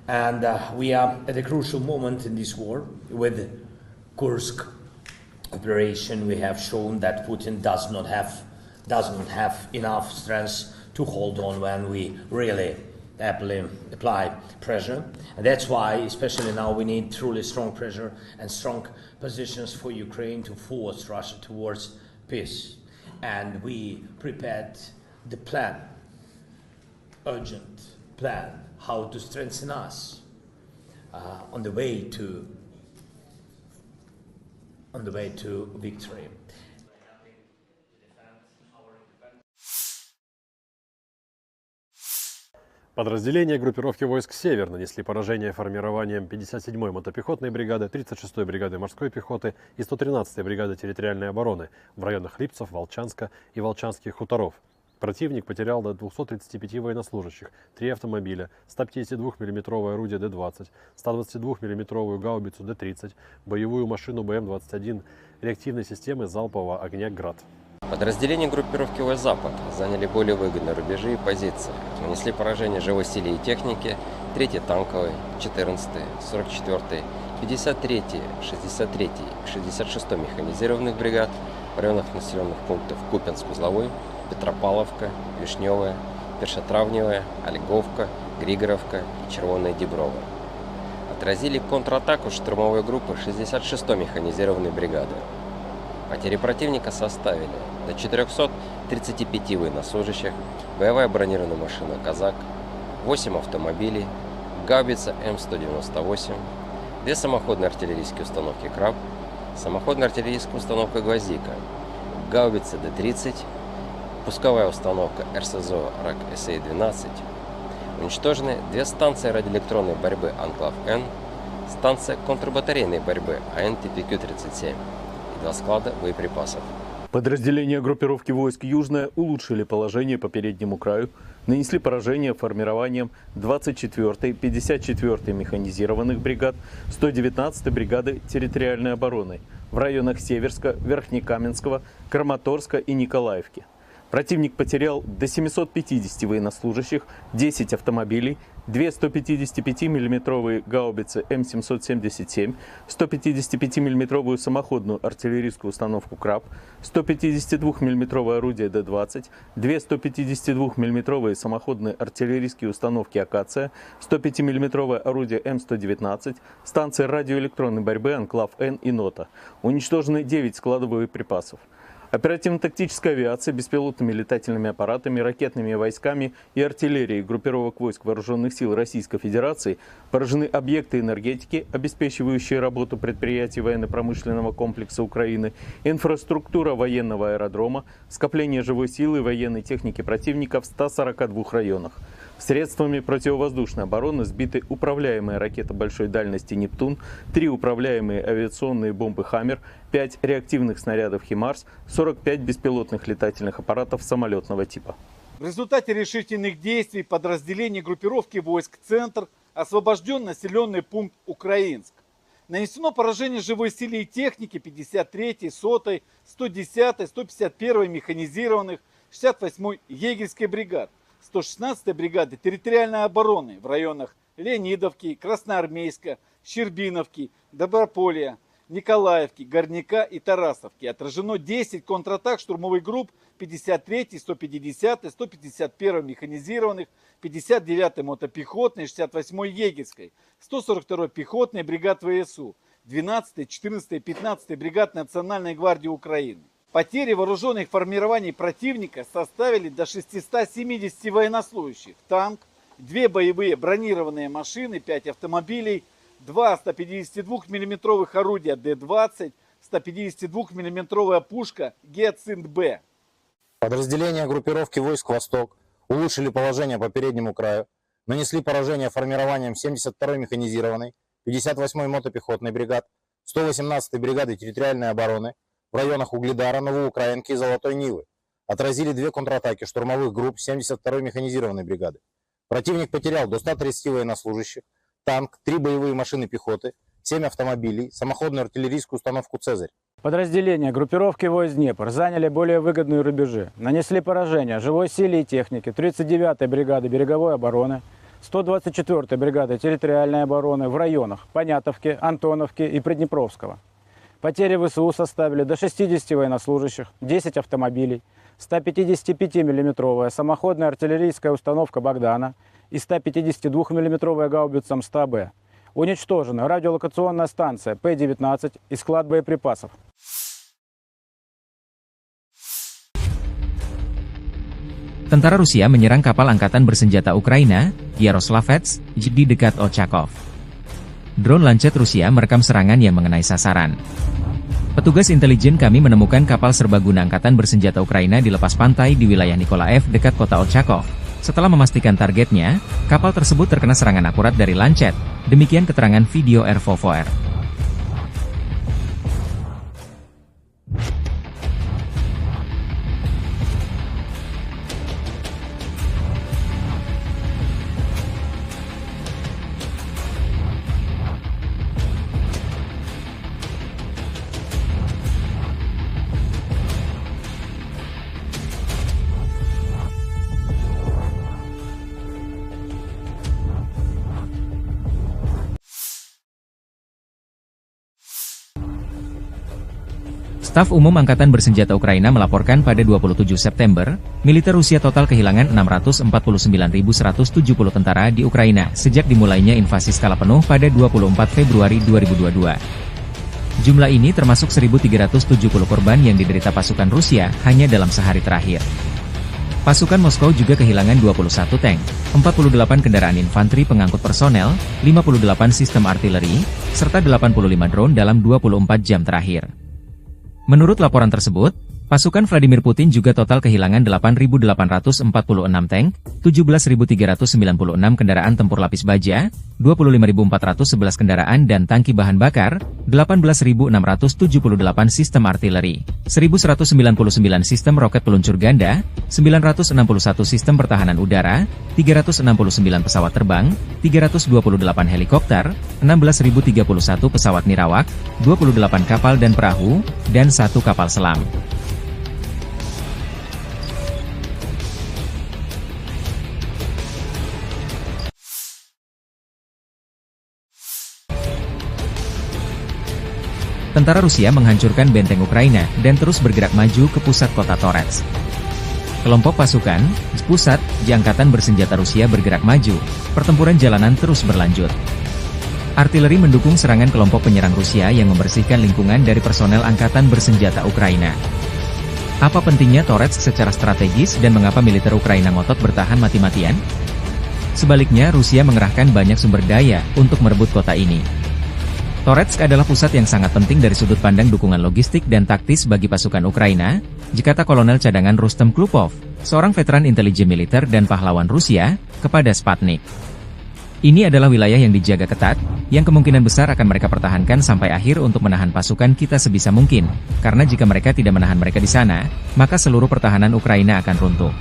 And we are at a crucial moment in this war. With Kursk operation, we have shown that Putin does not have enough strength to hold on when we really apply pressure. And that's why, especially now, we need truly strong pressure and strong positions for Ukraine to force Russia towards peace. And we prepared the plan, urgent plan, how to strengthen us on the way to victory. Подразделения группировки войск «Север» нанесли поражение формированием 57-й мотопехотной бригады, 36-й бригады морской пехоты и 113-й бригады территориальной обороны в районах Липцев, Волчанска и Волчанских хуторов. Противник потерял до 235 военнослужащих, 3 автомобиля, 152 мм орудие Д-20, 122 мм гаубицу Д-30, боевую машину БМ-21, реактивной системы залпового огня «Град». Подразделения группировки войск «Запад» заняли более выгодные рубежи и позиции, нанесли поражение живой силе и технике 3-й танковой, 14-й, 44-й, 53-й, 63-й и 66-й механизированных бригад в районах населенных пунктов Купянск-Узловой, Петропавловка, Вишневая, Першотравневая, Ольговка, Григоровка и Червоная Деброва. Отразили контратаку штурмовой группы 66-й механизированной бригады. Потери противника составили до 435 военнослужащих, боевая бронированная машина «Казак», 8 автомобилей, гаубица М198, 2 самоходные артиллерийские установки «Краб», самоходная артиллерийская установка «Гвоздика», гаубица Д-30, пусковая установка РСЗО РАК СА-12. Уничтожены 2 станции радиоэлектронной борьбы «Анклав-Н», станция контрбатарейной борьбы АНТПК-37 и 2 склада боеприпасов. Подразделения группировки войск «Южная» улучшили положение по переднему краю, нанесли поражение формированием 24-й, 54-й механизированных бригад, 119-й бригады территориальной обороны в районах Северска, Верхнекаменского, Краматорска и Николаевки. Противник потерял до 750 военнослужащих, 10 автомобилей, 2 155 мм гаубицы М777, 155 мм самоходную артиллерийскую установку «Краб», 152 мм орудие Д-20, 2 152 мм самоходные артиллерийские установки «Акация», 105 мм орудие М119, станции радиоэлектронной борьбы «Анклав-Н» и «Нота». Уничтожены 9 складов боеприпасов. Оперативно-тактическая авиация, беспилотными летательными аппаратами, ракетными войсками и артиллерией группировок войск Вооруженных сил Российской Федерации поражены объекты энергетики, обеспечивающие работу предприятий военно-промышленного комплекса Украины, инфраструктура военного аэродрома, скопление живой силы и военной техники противника в 142 районах. Средствами противовоздушной обороны сбиты управляемые ракеты большой дальности «Нептун», 3 управляемые авиационные бомбы «Хаммер», 5 реактивных снарядов «Химарс», 45 беспилотных летательных аппаратов самолетного типа. В результате решительных действий подразделений группировки войск «Центр» освобожден населенный пункт Украинск. Нанесено поражение живой силе и технике 53-й, 100-й, 110-й, 151-й механизированных, 68-й егерской бригад, 116-й бригады территориальной обороны в районах Леонидовки, Красноармейска, Щербиновки, Доброполья, Николаевки, Горняка и Тарасовки. Отражено 10 контратак штурмовых групп 53-й, 150-й, 151-й механизированных, 59-й мотопехотной, 68-й егерской, 142-й пехотной бригад ВСУ, 12-й, 14-й, 15-й бригад Национальной гвардии Украины. Потери вооруженных формирований противника составили до 670 военнослужащих, танк, 2 боевые бронированные машины, 5 автомобилей, 2 152 мм орудия Д-20, 152 мм пушка Гиацинт-Б. Подразделения группировки войск «Восток» улучшили положение по переднему краю, нанесли поражение формированием 72-й механизированной, 58-й мотопехотной бригад, 118-й бригады территориальной обороны в районах Угледара, Новоукраинки и Золотой Нивы. Отразили 2 контратаки штурмовых групп 72-й механизированной бригады. Противник потерял до 130 военнослужащих, танк, 3 боевые машины пехоты, 7 автомобилей, самоходную артиллерийскую установку «Цезарь». Подразделения группировки войск «Днепр» заняли более выгодные рубежи, нанесли поражение живой силе и технике 39-й бригады береговой обороны, 124-й бригады территориальной обороны в районах Понятовки, Антоновки и Приднепровского. Потери ВСУ составили до 60 военнослужащих, 10 автомобилей, 155 мм самоходная артиллерийская установка «Богдана» и 152 мм гаубица М100Б. Уничтожена радиолокационная станция П-19 и склад боеприпасов. Tentara Rusia menyerang kapal angkatan bersenjata Ukraina, Yaroslavets, di dekat Ochakov. Drone Lancet Rusia merekam serangan yang mengenai sasaran. Petugas intelijen kami menemukan kapal serbaguna angkatan bersenjata Ukraina di lepas pantai di wilayah Nikolaev dekat kota Ochakov. Setelah memastikan targetnya, kapal tersebut terkena serangan akurat dari Lancet. Demikian keterangan video RVVR. Staf Umum Angkatan Bersenjata Ukraina melaporkan pada 27 September, militer Rusia total kehilangan 649.170 tentara di Ukraina sejak dimulainya invasi skala penuh pada 24 Februari 2022. Jumlah ini termasuk 1.370 korban yang diderita pasukan Rusia hanya dalam sehari terakhir. Pasukan Moskow juga kehilangan 21 tank, 48 kendaraan infanteri pengangkut personel, 58 sistem artileri, serta 85 drone dalam 24 jam terakhir. Menurut laporan tersebut, Pasukan Vladimir Putin juga total kehilangan 8.846 tank, 17.396 kendaraan tempur lapis baja, 25.411 kendaraan dan tangki bahan bakar, 18.678 sistem artileri, 1.199 sistem roket peluncur ganda, 961 sistem pertahanan udara, 369 pesawat terbang, 328 helikopter, 16.031 pesawat nirawak, 28 kapal dan perahu, dan 1 kapal selam. Tentara Rusia menghancurkan benteng Ukraina dan terus bergerak maju ke pusat kota Torets. Kelompok pasukan, Spusat, Angkatan Bersenjata Rusia bergerak maju, pertempuran jalanan terus berlanjut. Artileri mendukung serangan kelompok penyerang Rusia yang membersihkan lingkungan dari personel Angkatan Bersenjata Ukraina. Apa pentingnya Torets secara strategis dan mengapa militer Ukraina ngotot bertahan mati-matian? Sebaliknya Rusia mengerahkan banyak sumber daya untuk merebut kota ini. Torets adalah pusat yang sangat penting dari sudut pandang dukungan logistik dan taktis bagi pasukan Ukraina, dikata Kolonel Cadangan Rustem Klupov, seorang veteran intelijen militer dan pahlawan Rusia, kepada Sputnik. Ini adalah wilayah yang dijaga ketat, yang kemungkinan besar akan mereka pertahankan sampai akhir untuk menahan pasukan kita sebisa mungkin, karena jika mereka tidak menahan mereka di sana, maka seluruh pertahanan Ukraina akan runtuh.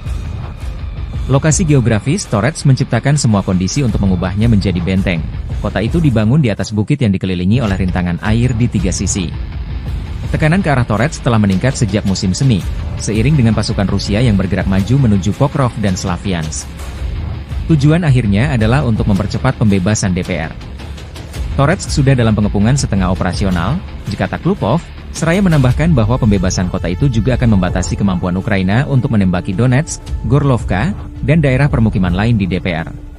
Lokasi geografis Torets menciptakan semua kondisi untuk mengubahnya menjadi benteng. Kota itu dibangun di atas bukit yang dikelilingi oleh rintangan air di 3 sisi. Tekanan ke arah Torets telah meningkat sejak musim semi, seiring dengan pasukan Rusia yang bergerak maju menuju Pokrov dan Slaviansk. Tujuan akhirnya adalah untuk mempercepat pembebasan DPR. Torets sudah dalam pengepungan setengah operasional, kata Klupov, seraya menambahkan bahwa pembebasan kota itu juga akan membatasi kemampuan Ukraina untuk menembaki Donetsk, Gorlovka, dan daerah permukiman lain di DPR.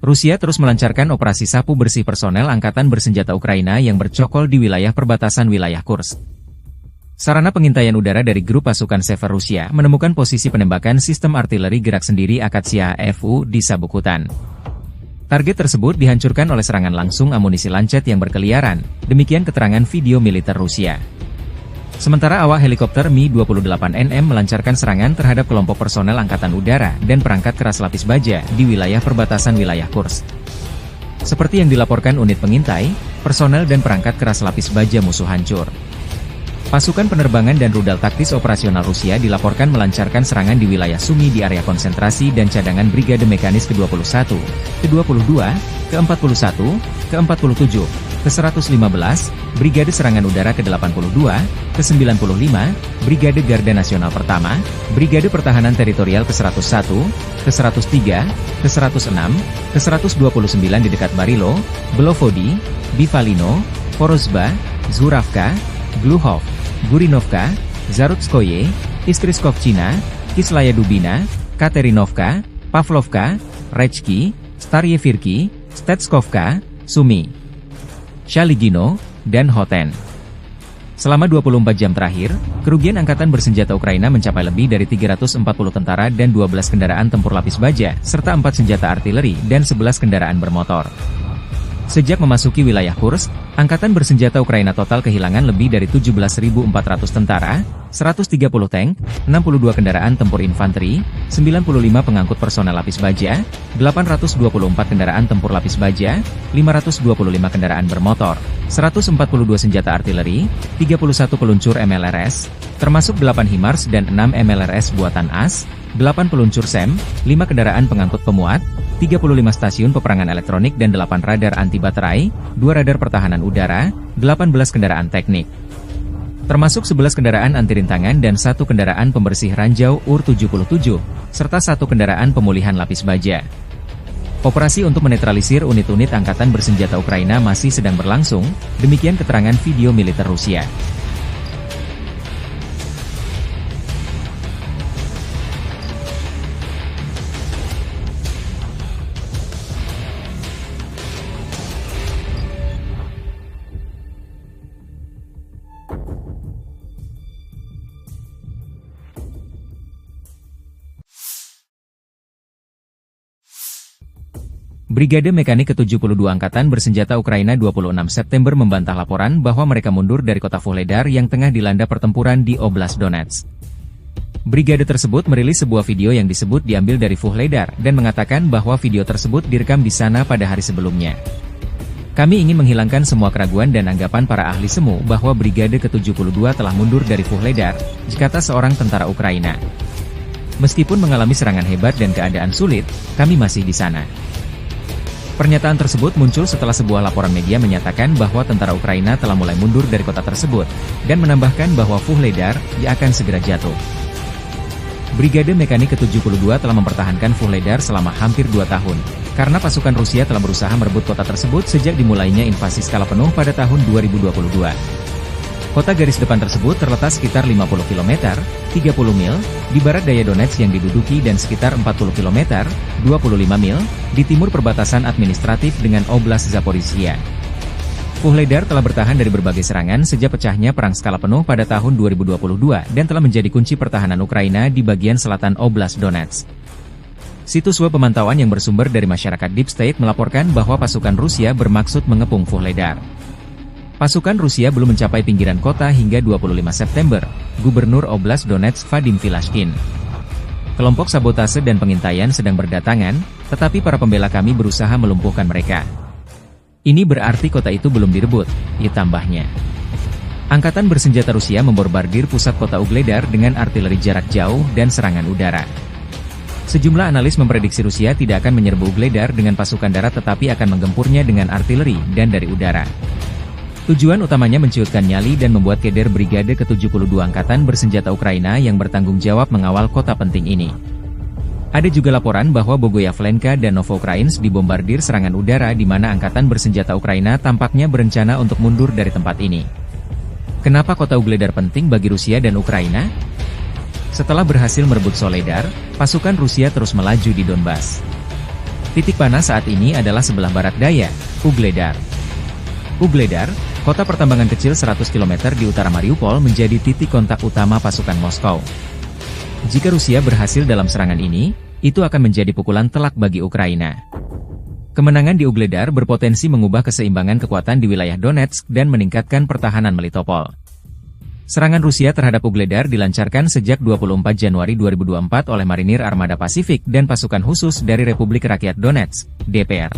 Rusia terus melancarkan operasi sapu bersih personel Angkatan Bersenjata Ukraina yang bercokol di wilayah perbatasan wilayah Kursk. Sarana pengintaian udara dari grup pasukan Sever Rusia menemukan posisi penembakan sistem artileri gerak sendiri Akatsiya FU di sabuk hutan. Target tersebut dihancurkan oleh serangan langsung amunisi lancet yang berkeliaran, demikian keterangan video militer Rusia. Sementara awak helikopter Mi-28NM melancarkan serangan terhadap kelompok personel Angkatan Udara dan perangkat keras lapis baja di wilayah perbatasan wilayah Kursk. Seperti yang dilaporkan unit pengintai, personel dan perangkat keras lapis baja musuh hancur. Pasukan penerbangan dan rudal taktis operasional Rusia dilaporkan melancarkan serangan di wilayah Sumy di area konsentrasi dan cadangan Brigade Mekanis ke-21, ke-22, ke-41, ke-47, ke-115, Brigade Serangan Udara ke-82, ke-95, Brigade Garda Nasional Pertama, Brigade Pertahanan Teritorial ke-101, ke-103, ke-106, ke-129 di dekat Barilo, Belovodi, Bivalino, Porozba, Zuravka, Gluhov, Gurinovka, Zarutskoye, Istriskovchina, Kislaya Dubina, Katerinovka, Pavlovka, Rechki, Staryevirki, Stetskovka, Sumy, Shaligino, dan Hoten. Selama 24 jam terakhir, kerugian Angkatan Bersenjata Ukraina mencapai lebih dari 340 tentara dan 12 kendaraan tempur lapis baja, serta 4 senjata artileri dan 11 kendaraan bermotor. Sejak memasuki wilayah Kursk, Angkatan Bersenjata Ukraina total kehilangan lebih dari 17.400 tentara, 130 tank, 62 kendaraan tempur infanteri, 95 pengangkut personel lapis baja, 824 kendaraan tempur lapis baja, 525 kendaraan bermotor, 142 senjata artileri, 31 peluncur MLRS, termasuk 8 HIMARS dan 6 MLRS buatan AS, 8 peluncur SEM, 5 kendaraan pengangkut pemuat, 35 stasiun peperangan elektronik dan 8 radar anti baterai, 2 radar pertahanan udara, 18 kendaraan teknik. Termasuk 11 kendaraan anti rintangan dan 1 kendaraan pembersih ranjau UR-77, serta 1 kendaraan pemulihan lapis baja. Operasi untuk menetralisir unit-unit angkatan bersenjata Ukraina masih sedang berlangsung, demikian keterangan video militer Rusia. Brigade Mekanik ke-72 Angkatan Bersenjata Ukraina 26 September membantah laporan bahwa mereka mundur dari kota Vuhledar yang tengah dilanda pertempuran di Oblast Donetsk. Brigade tersebut merilis sebuah video yang disebut diambil dari Vuhledar dan mengatakan bahwa video tersebut direkam di sana pada hari sebelumnya. Kami ingin menghilangkan semua keraguan dan anggapan para ahli semu bahwa Brigade ke-72 telah mundur dari Vuhledar, kata seorang tentara Ukraina. Meskipun mengalami serangan hebat dan keadaan sulit, kami masih di sana. Pernyataan tersebut muncul setelah sebuah laporan media menyatakan bahwa tentara Ukraina telah mulai mundur dari kota tersebut, dan menambahkan bahwa Vuhledar akan segera jatuh. Brigade Mekanik ke-72 telah mempertahankan Vuhledar selama hampir 2 tahun, karena pasukan Rusia telah berusaha merebut kota tersebut sejak dimulainya invasi skala penuh pada tahun 2022. Kota garis depan tersebut terletak sekitar 50 km, 30 mil, di barat daya Donetsk yang diduduki dan sekitar 40 km, 25 mil, di timur perbatasan administratif dengan Oblast Zaporizhia. Vuhledar telah bertahan dari berbagai serangan sejak pecahnya perang skala penuh pada tahun 2022 dan telah menjadi kunci pertahanan Ukraina di bagian selatan Oblast Donetsk. Situs web pemantauan yang bersumber dari masyarakat Deep State melaporkan bahwa pasukan Rusia bermaksud mengepung Vuhledar. Pasukan Rusia belum mencapai pinggiran kota hingga 25 September, Gubernur Oblast Donetsk Vadim Filashkin. Kelompok sabotase dan pengintaian sedang berdatangan, tetapi para pembela kami berusaha melumpuhkan mereka. Ini berarti kota itu belum direbut, ditambahnya. Angkatan bersenjata Rusia memborbardir pusat kota Vuhledar dengan artileri jarak jauh dan serangan udara. Sejumlah analis memprediksi Rusia tidak akan menyerbu Vuhledar dengan pasukan darat tetapi akan menggempurnya dengan artileri dan dari udara. Tujuan utamanya menciutkan nyali dan membuat keder Brigade ke-72 Angkatan Bersenjata Ukraina yang bertanggung jawab mengawal kota penting ini. Ada juga laporan bahwa Bogoyavlenka dan Novoukrainsk dibombardir serangan udara di mana Angkatan Bersenjata Ukraina tampaknya berencana untuk mundur dari tempat ini. Kenapa kota Vuhledar penting bagi Rusia dan Ukraina? Setelah berhasil merebut Soledar, pasukan Rusia terus melaju di Donbas. Titik panas saat ini adalah sebelah barat daya, Vuhledar. Vuhledar, kota pertambangan kecil 100 km di utara Mariupol menjadi titik kontak utama pasukan Moskow. Jika Rusia berhasil dalam serangan ini, itu akan menjadi pukulan telak bagi Ukraina. Kemenangan di Vuhledar berpotensi mengubah keseimbangan kekuatan di wilayah Donetsk dan meningkatkan pertahanan Melitopol. Serangan Rusia terhadap Vuhledar dilancarkan sejak 24 Januari 2024 oleh Marinir Armada Pasifik dan pasukan khusus dari Republik Rakyat Donetsk, DPR.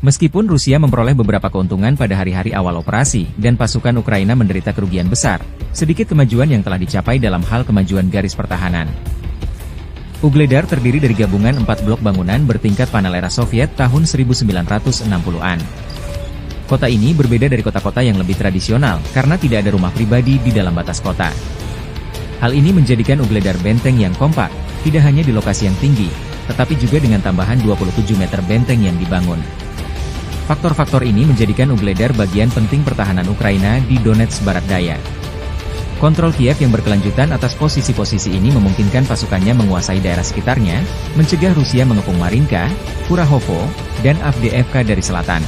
Meskipun Rusia memperoleh beberapa keuntungan pada hari-hari awal operasi, dan pasukan Ukraina menderita kerugian besar, sedikit kemajuan yang telah dicapai dalam hal kemajuan garis pertahanan. Vuhledar terdiri dari gabungan 4 blok bangunan bertingkat panel era Soviet tahun 1960-an. Kota ini berbeda dari kota-kota yang lebih tradisional, karena tidak ada rumah pribadi di dalam batas kota. Hal ini menjadikan Vuhledar benteng yang kompak, tidak hanya di lokasi yang tinggi, tetapi juga dengan tambahan 27 meter benteng yang dibangun. Faktor-faktor ini menjadikan Vuhledar bagian penting pertahanan Ukraina di Donetsk Barat Daya. Kontrol Kiev yang berkelanjutan atas posisi-posisi ini memungkinkan pasukannya menguasai daerah sekitarnya, mencegah Rusia mengepung Marinka, Kurahovo, dan Avdiivka dari selatan.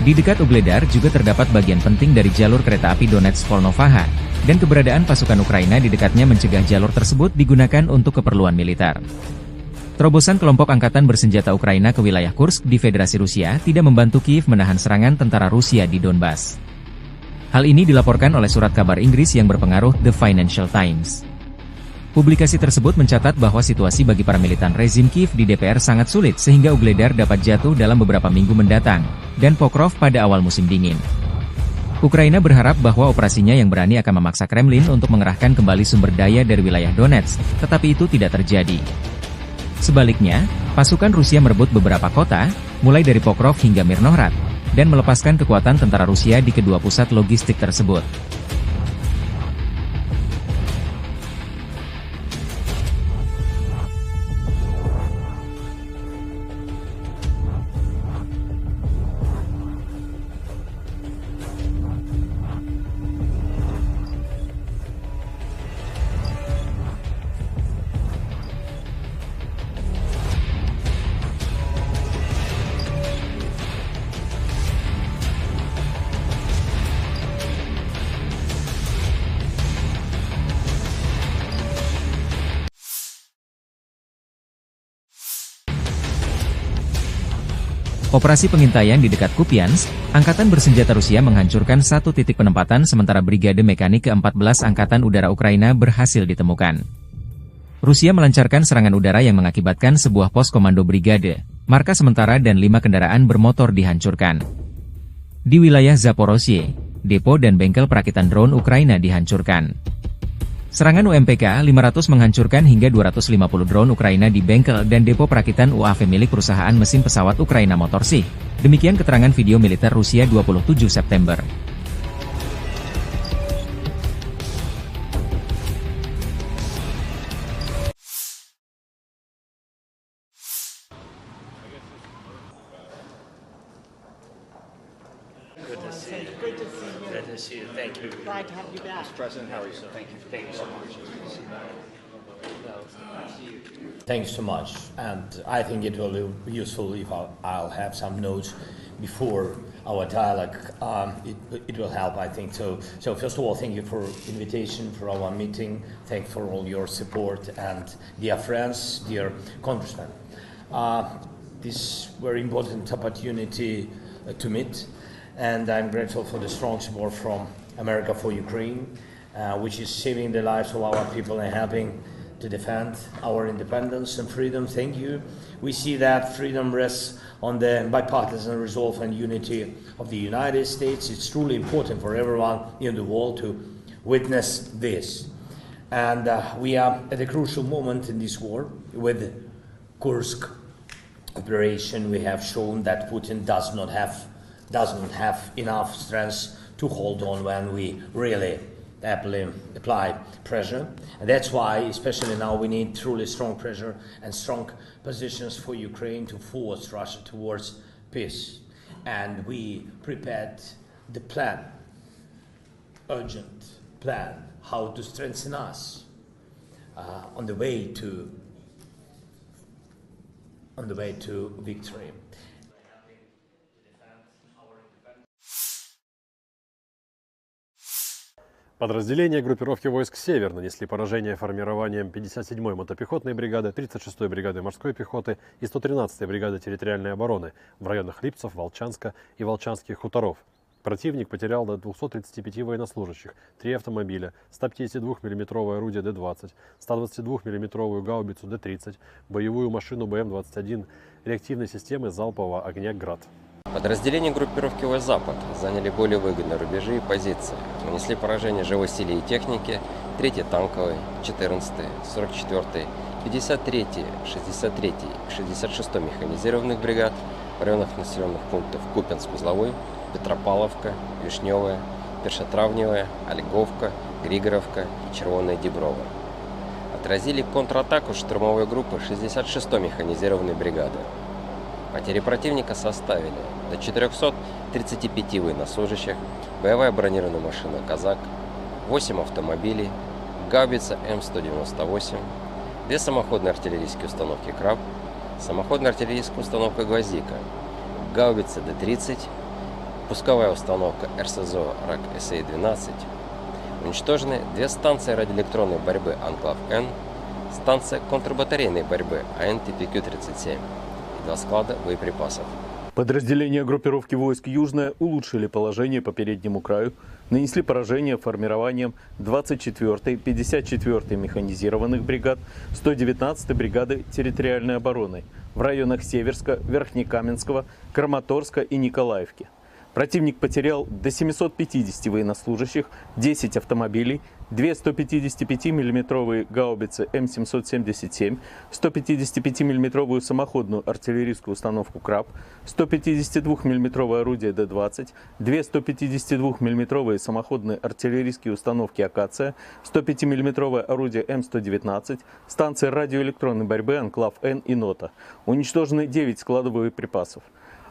Di dekat Vuhledar juga terdapat bagian penting dari jalur kereta api Donetsk-Volnovaha, dan keberadaan pasukan Ukraina di dekatnya mencegah jalur tersebut digunakan untuk keperluan militer. Terobosan kelompok angkatan bersenjata Ukraina ke wilayah Kursk di Federasi Rusia tidak membantu Kiev menahan serangan tentara Rusia di Donbas. Hal ini dilaporkan oleh surat kabar Inggris yang berpengaruh The Financial Times. Publikasi tersebut mencatat bahwa situasi bagi para militan rezim Kiev di DPR sangat sulit sehingga Vuhledar dapat jatuh dalam beberapa minggu mendatang, dan Pokrov pada awal musim dingin. Ukraina berharap bahwa operasinya yang berani akan memaksa Kremlin untuk mengerahkan kembali sumber daya dari wilayah Donetsk, tetapi itu tidak terjadi. Sebaliknya, pasukan Rusia merebut beberapa kota, mulai dari Pokrov hingga Mirnohrad, dan melepaskan kekuatan tentara Rusia di kedua pusat logistik tersebut. Operasi pengintaian di dekat Kupiansk, Angkatan Bersenjata Rusia menghancurkan satu titik penempatan sementara Brigade Mekanik ke-14 Angkatan Udara Ukraina berhasil ditemukan. Rusia melancarkan serangan udara yang mengakibatkan sebuah pos komando brigade, markas sementara dan 5 kendaraan bermotor dihancurkan. Di wilayah Zaporozhye, depo dan bengkel perakitan drone Ukraina dihancurkan. Serangan UMPK-500 menghancurkan hingga 250 drone Ukraina di bengkel dan depo perakitan UAV milik perusahaan mesin pesawat Ukraina Motorsy. Demikian keterangan video militer Rusia 27 September. Good to see you. Good to see you. Good to see you. Thank you. Glad to have you back. Mr. President, how are you? So thank you so much. Thanks so much, and I think it will be useful if I'll have some notes before our dialogue. It will help, I think. So first of all, thank you for invitation for our meeting. Thanks for all your support, and dear friends, dear congressmen. This very important opportunity to meet, and I'm grateful for the strong support from America for Ukraine, which is saving the lives of our people and helping to defend our independence and freedom. Thank you. We see that freedom rests on the bipartisan resolve and unity of the United States. It's truly important for everyone in the world to witness this. And we are at a crucial moment in this war. With Kursk operation, we have shown that Putin doesn't have enough strength to hold on when we really apply pressure. And that's why, especially now, we need truly strong pressure and strong positions for Ukraine to force Russia towards peace. And we prepared the plan, urgent plan, how to strengthen us on the way to victory. Подразделения группировки войск «Север» нанесли поражение формированием 57-й мотопехотной бригады, 36-й бригады морской пехоты и 113-й бригады территориальной обороны в районах Липцев, Волчанска и Волчанских хуторов. Противник потерял до 235 военнослужащих, 3 автомобиля, 152 мм орудие Д-20, 122 мм гаубицу Д-30, боевую машину БМ-21, реактивной системы залпового огня «Град». Подразделения группировки войск «Запад» заняли более выгодные рубежи и позиции, нанесли поражение живой силе и технике 3-й танковой, 14-й, 44-й, 53-й, 63-й и 66-й механизированных бригад в районах населенных пунктов Купянск-Узловой, Петропавловка, Вишневая, Першотравневая, Ольговка, Григоровка и Червоная Деброва. Отразили контратаку штурмовой группы 66-й механизированной бригады. Потери противника составили до 435 военнослужащих, боевая бронированная машина «Казак», 8 автомобилей, гаубица М198, 2 самоходные артиллерийские установки «Краб», самоходная артиллерийская установка «Гвоздика», гаубица Д-30, пусковая установка РСЗО РАК-СА-12. Уничтожены 2 станции радиоэлектронной борьбы «Анклав-Н», станция контрбатарейной борьбы АН-ТПК-37 и 2 склада боеприпасов. Подразделения группировки войск «Южная» улучшили положение по переднему краю, нанесли поражение формированием 24-й, 54-й механизированных бригад, 119-й бригады территориальной обороны в районах Северска, Верхнекаменского, Краматорска и Николаевки. Противник потерял до 750 военнослужащих, 10 автомобилей, 2 155 мм гаубицы М777, 155 мм самоходную артиллерийскую установку «Краб», 152 мм орудие Д-20, 2 152 мм самоходные артиллерийские установки «Акация», 105 мм орудие М119, станции радиоэлектронной борьбы «Анклав-Н» и «Нота». Уничтожены 9 складов боеприпасов.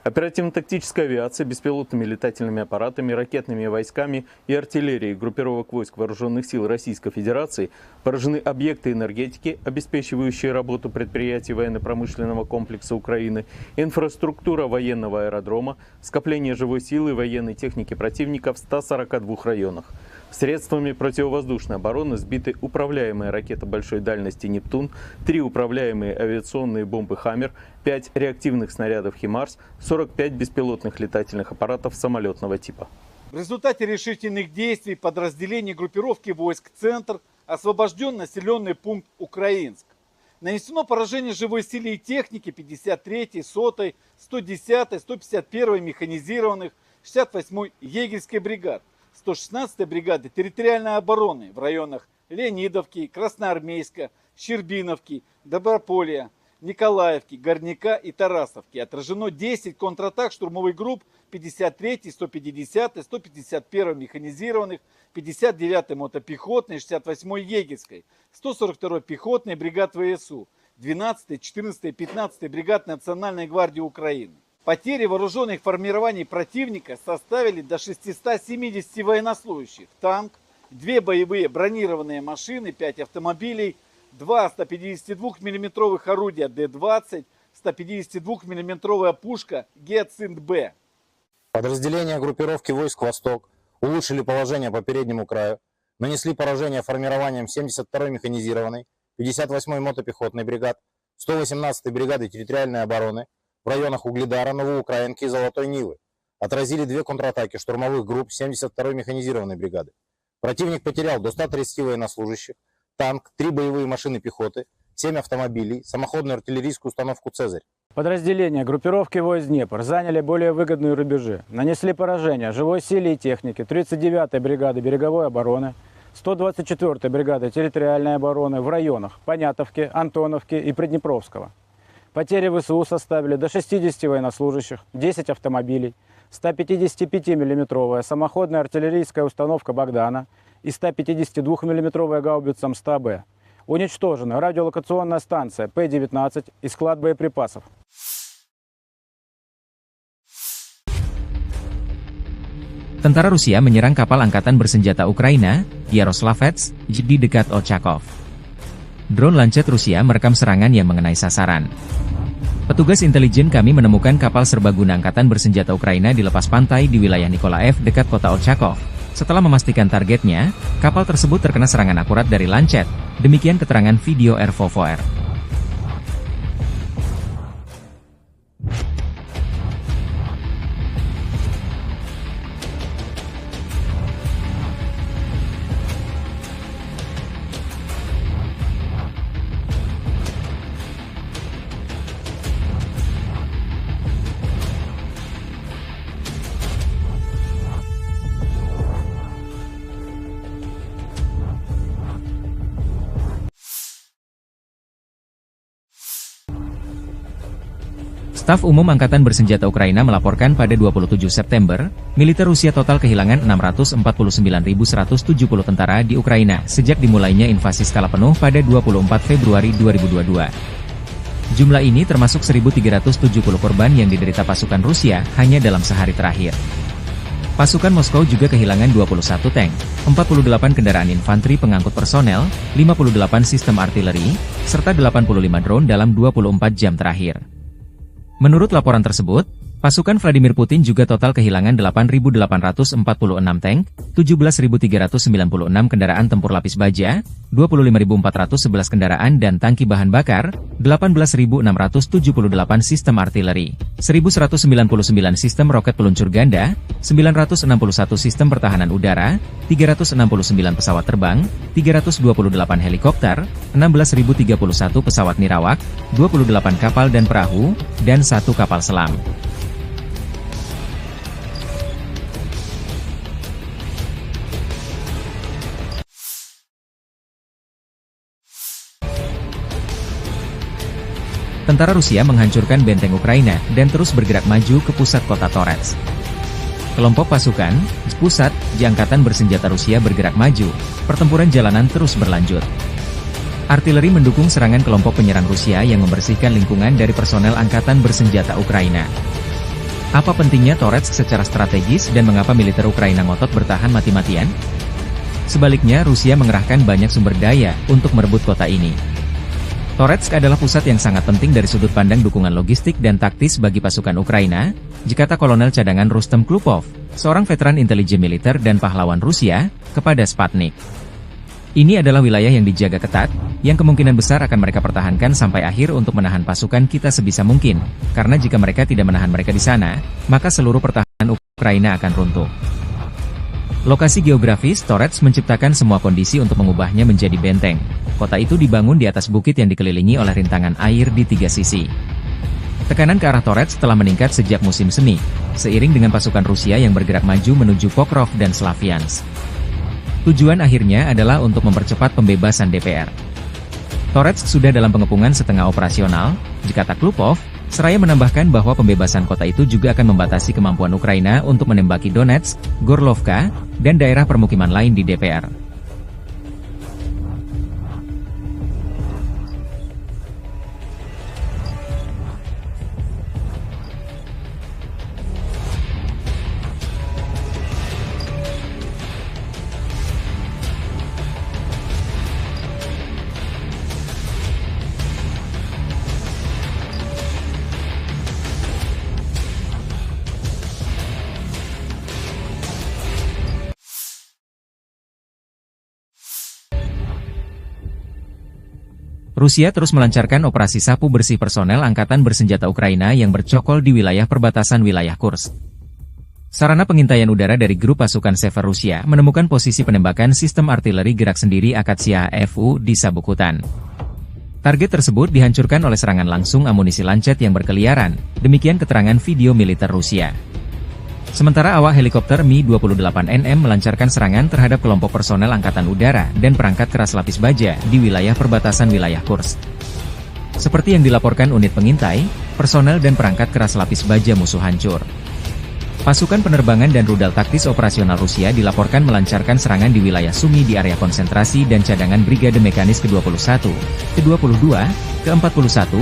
Оперативно-тактическая авиация, беспилотными летательными аппаратами, ракетными войсками и артиллерией группировок войск Вооруженных сил Российской Федерации поражены объекты энергетики, обеспечивающие работу предприятий военно-промышленного комплекса Украины, инфраструктура военного аэродрома, скопление живой силы и военной техники противника в 142 районах. Средствами противовоздушной обороны сбиты управляемая ракета большой дальности «Нептун», 3 управляемые авиационные бомбы «Хаммер», 5 реактивных снарядов «Химарс», 45 беспилотных летательных аппаратов самолетного типа. В результате решительных действий подразделений группировки войск «Центр» освобожден населенный пункт Украинск. Нанесено поражение живой силе и технике 53-й, 100-й, 110-й, 151-й механизированных, 68-й егерской бригад, 116-й бригады территориальной обороны в районах Леонидовки, Красноармейска, Щербиновки, Доброполья, Николаевки, Горняка и Тарасовки. Отражено 10 контратак штурмовых групп 53-й, 150-й, 151-й механизированных, 59-й мотопехотной, 68-й егерской, 142-й пехотной бригад ВСУ, 12-й, 14-й, 15-й бригад Национальной гвардии Украины. Потери вооруженных формирований противника составили до 670 военнослужащих, танк, 2 боевые бронированные машины, 5 автомобилей, 2 152 мм орудия Д-20, 152 мм пушка Гиацинт-Б. Подразделения группировки войск «Восток» улучшили положение по переднему краю, нанесли поражение формированием 72-й механизированной, 58-й мотопехотной бригад, 118-й бригады территориальной обороны в районах Угледара, Новоукраинки и Золотой Нивы. Отразили 2 контратаки штурмовых групп 72-й механизированной бригады. Противник потерял до 130 военнослужащих, танк, 3 боевые машины пехоты, 7 автомобилей, самоходную артиллерийскую установку «Цезарь». Подразделения группировки войск «Днепр» заняли более выгодные рубежи, нанесли поражение живой силе и технике 39-й бригады береговой обороны, 124-й бригады территориальной обороны в районах Понятовки, Антоновки и Приднепровского. Потери ВСУ составили до 60 военнослужащих, 10 автомобилей, 155-мм самоходная артиллерийская установка «Богдана» и 152-мм гаубица МСТА-Б. Уничтожена радиолокационная станция П-19 и склад боеприпасов. Tentara Rusia menyerang kapal angkatan bersenjata Ukraina, Yaroslavets, di dekat Ochakov. Drone Lancet Rusia merekam serangan yang mengenai sasaran. Petugas intelijen kami menemukan kapal serbaguna angkatan bersenjata Ukraina di lepas pantai di wilayah Nikolaev dekat kota Ochakov. Setelah memastikan targetnya, kapal tersebut terkena serangan akurat dari Lancet. Demikian keterangan video RVVR. Staf Umum Angkatan Bersenjata Ukraina melaporkan pada 27 September, militer Rusia total kehilangan 649.170 tentara di Ukraina sejak dimulainya invasi skala penuh pada 24 Februari 2022. Jumlah ini termasuk 1.370 korban yang diderita pasukan Rusia hanya dalam sehari terakhir. Pasukan Moskow juga kehilangan 21 tank, 48 kendaraan infanteri pengangkut personel, 58 sistem artileri, serta 85 drone dalam 24 jam terakhir. Menurut laporan tersebut, pasukan Vladimir Putin juga total kehilangan 8.846 tank, 17.396 kendaraan tempur lapis baja, 25.411 kendaraan dan tangki bahan bakar, 18.678 sistem artileri, 1.199 sistem roket peluncur ganda, 961 sistem pertahanan udara, 369 pesawat terbang, 328 helikopter, 16.031 pesawat nirawak, 28 kapal dan perahu, dan 1 kapal selam. Tentara Rusia menghancurkan benteng Ukraina dan terus bergerak maju ke pusat kota Torets. Kelompok pasukan, Spusat, di Angkatan Bersenjata Rusia bergerak maju, pertempuran jalanan terus berlanjut. Artileri mendukung serangan kelompok penyerang Rusia yang membersihkan lingkungan dari personel Angkatan Bersenjata Ukraina. Apa pentingnya Torets secara strategis dan mengapa militer Ukraina ngotot bertahan mati-matian? Sebaliknya Rusia mengerahkan banyak sumber daya untuk merebut kota ini. Toretsk adalah pusat yang sangat penting dari sudut pandang dukungan logistik dan taktis bagi pasukan Ukraina, kata Kolonel Cadangan Rustem Klupov, seorang veteran intelijen militer dan pahlawan Rusia, kepada Sputnik. Ini adalah wilayah yang dijaga ketat, yang kemungkinan besar akan mereka pertahankan sampai akhir untuk menahan pasukan kita sebisa mungkin, karena jika mereka tidak menahan mereka di sana, maka seluruh pertahanan Ukraina akan runtuh. Lokasi geografis Toretsk menciptakan semua kondisi untuk mengubahnya menjadi benteng. Kota itu dibangun di atas bukit yang dikelilingi oleh rintangan air di 3 sisi. Tekanan ke arah Toretsk telah meningkat sejak musim semi, seiring dengan pasukan Rusia yang bergerak maju menuju Pokrov dan Slaviansk. Tujuan akhirnya adalah untuk mempercepat pembebasan DPR. Toretsk sudah dalam pengepungan setengah operasional, kata Klupov, seraya menambahkan bahwa pembebasan kota itu juga akan membatasi kemampuan Ukraina untuk menembaki Donetsk, Gorlovka, dan daerah permukiman lain di DPR. Rusia terus melancarkan operasi sapu bersih personel Angkatan Bersenjata Ukraina yang bercokol di wilayah perbatasan wilayah Kursk. Sarana pengintaian udara dari grup pasukan Sever Rusia menemukan posisi penembakan sistem artileri gerak sendiri Akatsiya FU di sabuk hutan. Target tersebut dihancurkan oleh serangan langsung amunisi lancet yang berkeliaran, demikian keterangan video militer Rusia. Sementara awak helikopter Mi-28NM melancarkan serangan terhadap kelompok personel Angkatan Udara dan perangkat keras lapis baja di wilayah perbatasan wilayah Kursk. Seperti yang dilaporkan unit pengintai, personel dan perangkat keras lapis baja musuh hancur. Pasukan penerbangan dan rudal taktis operasional Rusia dilaporkan melancarkan serangan di wilayah Sumy di area konsentrasi dan cadangan Brigade Mekanis ke-21, ke-22, ke-41,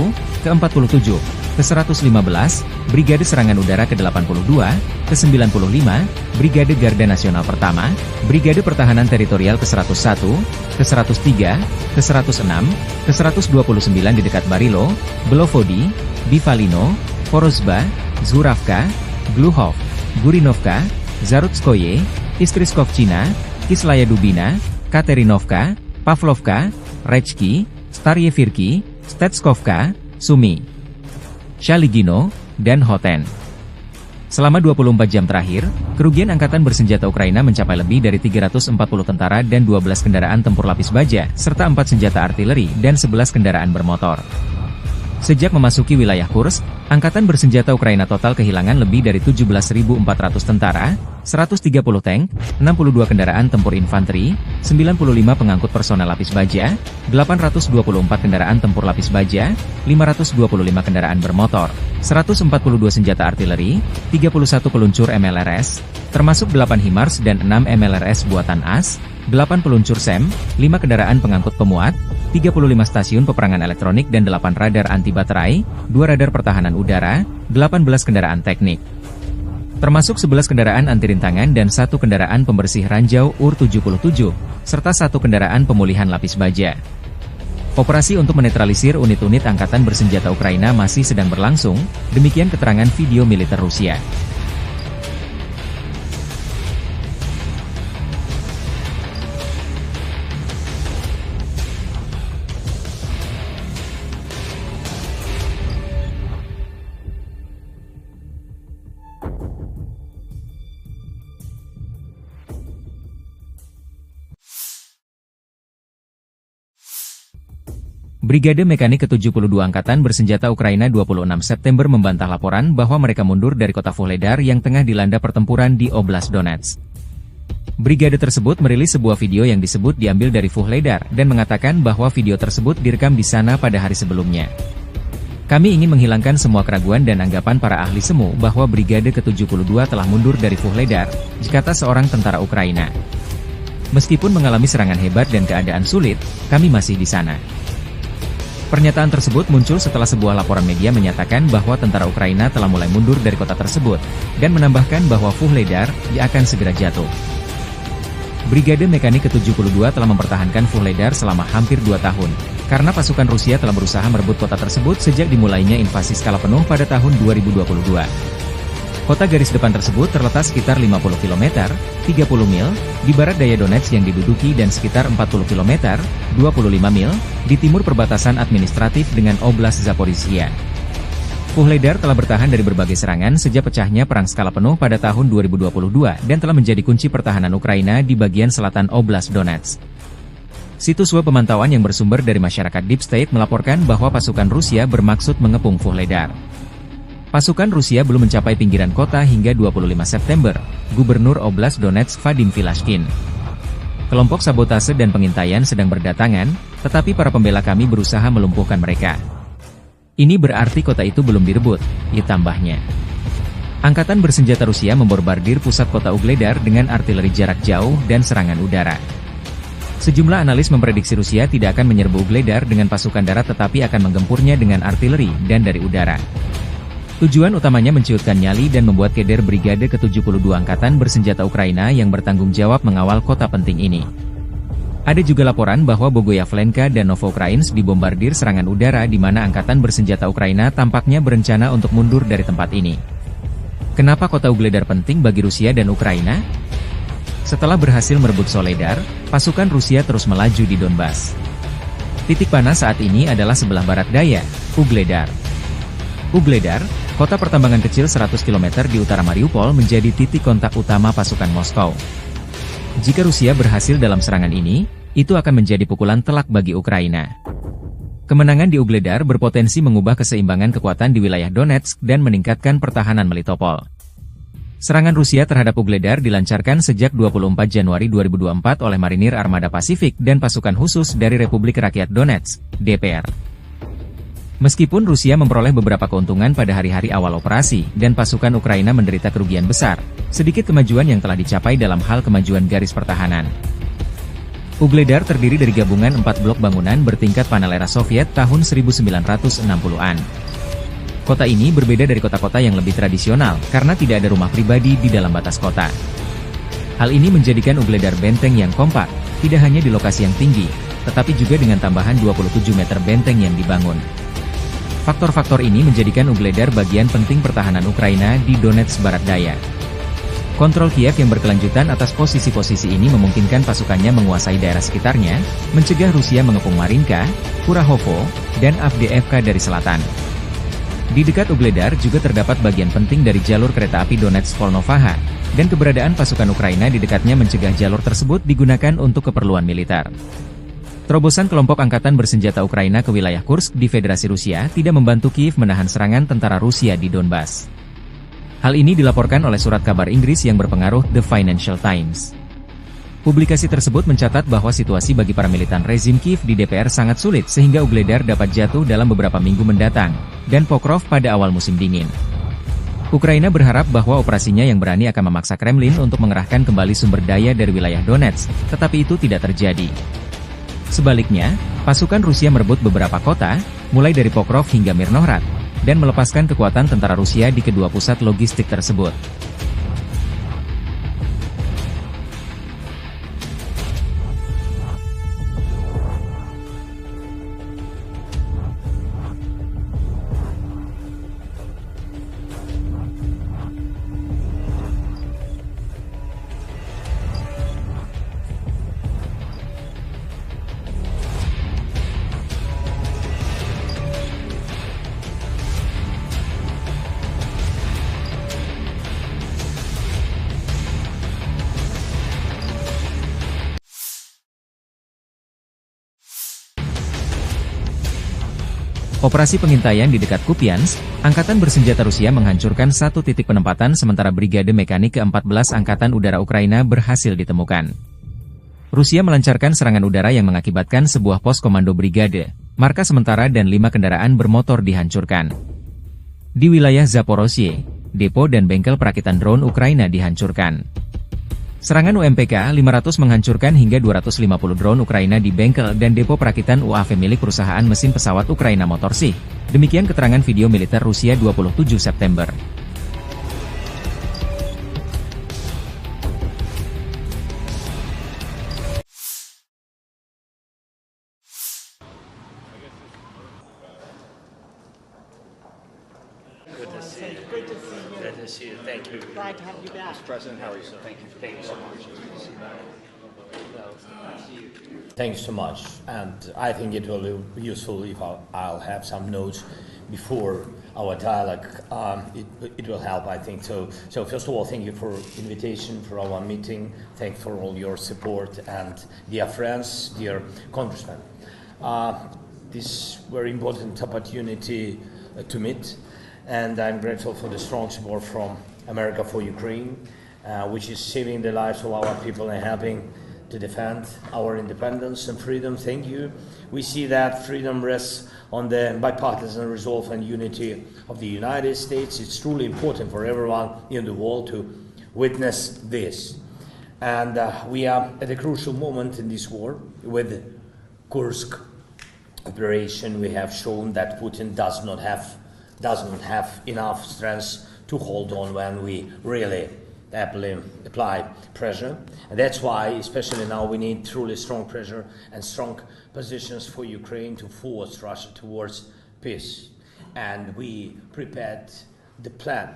ke-47, ke-115, Brigade Serangan Udara ke-82, ke-95, Brigade Garda Nasional Pertama, Brigade Pertahanan Teritorial ke-101, ke-103, ke-106, ke-129 di dekat Barilo, Belovodi, Bivalino, Porozba, Zhuravka, Gluhov, Gurinovka, Zarutskoye, Iskriskovchina, Kislaya Dubina, Katerinovka, Pavlovka, Rechki, Staryevirki, Stetskovka, Sumy, Shaligino, dan Hoten. Selama 24 jam terakhir, kerugian Angkatan Bersenjata Ukraina mencapai lebih dari 340 tentara dan 12 kendaraan tempur lapis baja, serta 4 senjata artileri dan 11 kendaraan bermotor. Sejak memasuki wilayah Kursk, Angkatan Bersenjata Ukraina total kehilangan lebih dari 17.400 tentara, 130 tank, 62 kendaraan tempur infanteri, 95 pengangkut personel lapis baja, 824 kendaraan tempur lapis baja, 525 kendaraan bermotor, 142 senjata artileri, 31 peluncur MLRS, termasuk 8 HIMARS dan 6 MLRS buatan AS, 8 peluncur SEM, 5 kendaraan pengangkut pemuat, 35 stasiun peperangan elektronik dan 8 radar anti baterai, 2 radar pertahanan udara, 18 kendaraan teknik. Termasuk 11 kendaraan anti rintangan dan 1 kendaraan pembersih ranjau UR-77, serta 1 kendaraan pemulihan lapis baja. Operasi untuk menetralisir unit-unit Angkatan Bersenjata Ukraina masih sedang berlangsung, demikian keterangan video militer Rusia. Brigade Mekanik ke-72 Angkatan Bersenjata Ukraina 26 September membantah laporan bahwa mereka mundur dari kota Vuhledar yang tengah dilanda pertempuran di Oblast Donetsk. Brigade tersebut merilis sebuah video yang disebut diambil dari Vuhledar dan mengatakan bahwa video tersebut direkam di sana pada hari sebelumnya. Kami ingin menghilangkan semua keraguan dan anggapan para ahli semu bahwa Brigade ke-72 telah mundur dari Vuhledar, kata seorang tentara Ukraina. Meskipun mengalami serangan hebat dan keadaan sulit, kami masih di sana. Pernyataan tersebut muncul setelah sebuah laporan media menyatakan bahwa tentara Ukraina telah mulai mundur dari kota tersebut, dan menambahkan bahwa Vuhledar akan segera jatuh. Brigade Mekanik ke-72 telah mempertahankan Vuhledar selama hampir 2 tahun. karena pasukan Rusia telah berusaha merebut kota tersebut sejak dimulainya invasi skala penuh pada tahun 2022. Kota garis depan tersebut terletak sekitar 50 km, 30 mil, di barat daya Donetsk yang diduduki dan sekitar 40 km, 25 mil, di timur perbatasan administratif dengan Oblast Zaporizhia. Vuhledar telah bertahan dari berbagai serangan sejak pecahnya perang skala penuh pada tahun 2022 dan telah menjadi kunci pertahanan Ukraina di bagian selatan Oblast Donetsk. Situs web pemantauan yang bersumber dari masyarakat Deep State melaporkan bahwa pasukan Rusia bermaksud mengepung Vuhledar. Pasukan Rusia belum mencapai pinggiran kota hingga 25 September, Gubernur Oblast Donetsk Vadim Filashkin. Kelompok sabotase dan pengintaian sedang berdatangan, tetapi para pembela kami berusaha melumpuhkan mereka. Ini berarti kota itu belum direbut, ditambahnya. Angkatan bersenjata Rusia memborbardir pusat kota Ugledar dengan artileri jarak jauh dan serangan udara. Sejumlah analis memprediksi Rusia tidak akan menyerbu Ugledar dengan pasukan darat tetapi akan menggempurnya dengan artileri dan dari udara. Tujuan utamanya menciutkan nyali dan membuat keder Brigade ke-72 Angkatan Bersenjata Ukraina yang bertanggung jawab mengawal kota penting ini. Ada juga laporan bahwa Bogoyavlenka dan Novoukrainsk dibombardir serangan udara di mana Angkatan Bersenjata Ukraina tampaknya berencana untuk mundur dari tempat ini. Kenapa kota Ugledar penting bagi Rusia dan Ukraina? Setelah berhasil merebut Soledar, pasukan Rusia terus melaju di Donbas. Titik panas saat ini adalah sebelah barat daya, Ugledar. Ugledar, kota pertambangan kecil 100 km di utara Mariupol menjadi titik kontak utama pasukan Moskow. Jika Rusia berhasil dalam serangan ini, itu akan menjadi pukulan telak bagi Ukraina. Kemenangan di Ugledar berpotensi mengubah keseimbangan kekuatan di wilayah Donetsk dan meningkatkan pertahanan Melitopol. Serangan Rusia terhadap Ugledar dilancarkan sejak 24 Januari 2024 oleh Marinir Armada Pasifik dan pasukan khusus dari Republik Rakyat Donetsk, DPR. Meskipun Rusia memperoleh beberapa keuntungan pada hari-hari awal operasi, dan pasukan Ukraina menderita kerugian besar, sedikit kemajuan yang telah dicapai dalam hal kemajuan garis pertahanan. Ugledar terdiri dari gabungan 4 blok bangunan bertingkat panel era Soviet tahun 1960-an. Kota ini berbeda dari kota-kota yang lebih tradisional, karena tidak ada rumah pribadi di dalam batas kota. Hal ini menjadikan Ugledar benteng yang kompak, tidak hanya di lokasi yang tinggi, tetapi juga dengan tambahan 27 meter benteng yang dibangun. Faktor-faktor ini menjadikan Ugledar bagian penting pertahanan Ukraina di Donetsk Barat Daya. Kontrol Kiev yang berkelanjutan atas posisi-posisi ini memungkinkan pasukannya menguasai daerah sekitarnya, mencegah Rusia mengepung Marinka, Kurahovo, dan Avdiivka dari selatan. Di dekat Ugledar juga terdapat bagian penting dari jalur kereta api Donetsk-Volnovaha, dan keberadaan pasukan Ukraina di dekatnya mencegah jalur tersebut digunakan untuk keperluan militer. Terobosan kelompok angkatan bersenjata Ukraina ke wilayah Kursk di Federasi Rusia tidak membantu Kiev menahan serangan tentara Rusia di Donbas. Hal ini dilaporkan oleh surat kabar Inggris yang berpengaruh The Financial Times. Publikasi tersebut mencatat bahwa situasi bagi para militan rezim Kiev di DPR sangat sulit sehingga Ugledar dapat jatuh dalam beberapa minggu mendatang, dan Pokrov pada awal musim dingin. Ukraina berharap bahwa operasinya yang berani akan memaksa Kremlin untuk mengerahkan kembali sumber daya dari wilayah Donetsk, tetapi itu tidak terjadi. Sebaliknya, pasukan Rusia merebut beberapa kota, mulai dari Pokrov hingga Mirnohrad, dan melepaskan kekuatan tentara Rusia di kedua pusat logistik tersebut. Operasi pengintaian di dekat Kupiansk, Angkatan Bersenjata Rusia menghancurkan satu titik penempatan sementara Brigade Mekanik ke-14 Angkatan Udara Ukraina berhasil ditemukan. Rusia melancarkan serangan udara yang mengakibatkan sebuah pos komando brigade, markas sementara dan 5 kendaraan bermotor dihancurkan. Di wilayah Zaporozhye, depo dan bengkel perakitan drone Ukraina dihancurkan. Serangan UMPK-500 menghancurkan hingga 250 drone Ukraina di bengkel dan depo perakitan UAV milik perusahaan mesin pesawat Ukraina Motorsi. Demikian keterangan video militer Rusia 27 September. Good to see you. Good to see you. Thank you. Glad to have you back. President, how are you? So thank you so much. Thank you so much. And I think it will be useful if I'll have some notes before our dialogue. It will help, I think. So first of all, thank you for invitation for our meeting. Thanks for all your support. And dear friends, dear congressmen, this very important opportunity to meet. And I'm grateful for the strong support from America for Ukraine, which is saving the lives of our people and helping to defend our independence and freedom. Thank you. We see that freedom rests on the bipartisan resolve and unity of the United States. It's truly important for everyone in the world to witness this. And we are at a crucial moment in this war. With Kursk operation, we have shown that Putin does not have enough strength to hold on when we really apply pressure. And that's why, especially now, we need truly strong pressure and strong positions for Ukraine to force Russia towards peace. And we prepared the plan,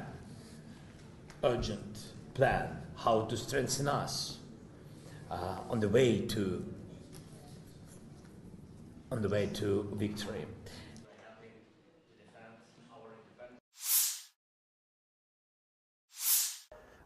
urgent plan, how to strengthen us on the way to victory.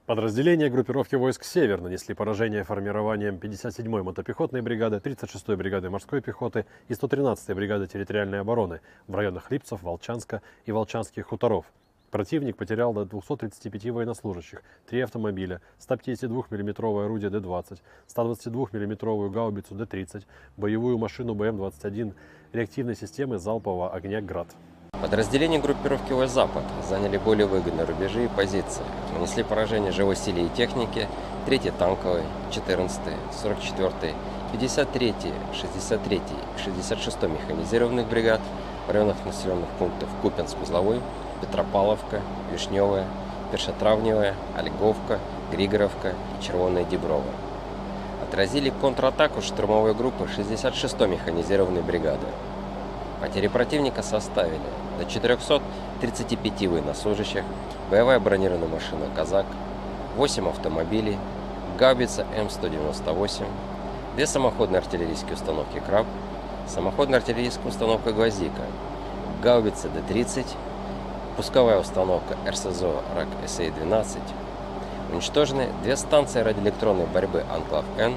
Подразделения группировки войск «Север» нанесли поражение формированием 57-й мотопехотной бригады, 36-й бригады морской пехоты и 113-й бригады территориальной обороны в районах Липцев, Волчанска и Волчанских хуторов. Противник потерял до 235 военнослужащих, 3 автомобиля, 152 мм орудие Д-20, 122 мм гаубицу Д-30, боевую машину БМ-21, реактивной системы залпового огня «Град». Подразделения группировки войск «Запад» заняли более выгодные рубежи и позиции, нанесли поражение живой силе и технике 3-й танковой, 14-й, 44-й, 53-й, 63-й и 66-й механизированных бригад в районах населенных пунктов Купянск-Узловой, Петропавловка, Вишневая, Першотравневая, Ольговка, Григоровка и Червоная Деброва. Отразили контратаку штурмовой группы 66-й механизированной бригады. Потери противника составили до 435 военнослужащих, боевая бронированная машина «Казак», 8 автомобилей, гаубица М198, 2 самоходные артиллерийские установки «Краб», самоходная артиллерийская установка «Гвоздика», гаубица Д-30, пусковая установка РСЗО РАК-СА-12. Уничтожены 2 станции радиоэлектронной борьбы «Анклав-Н»,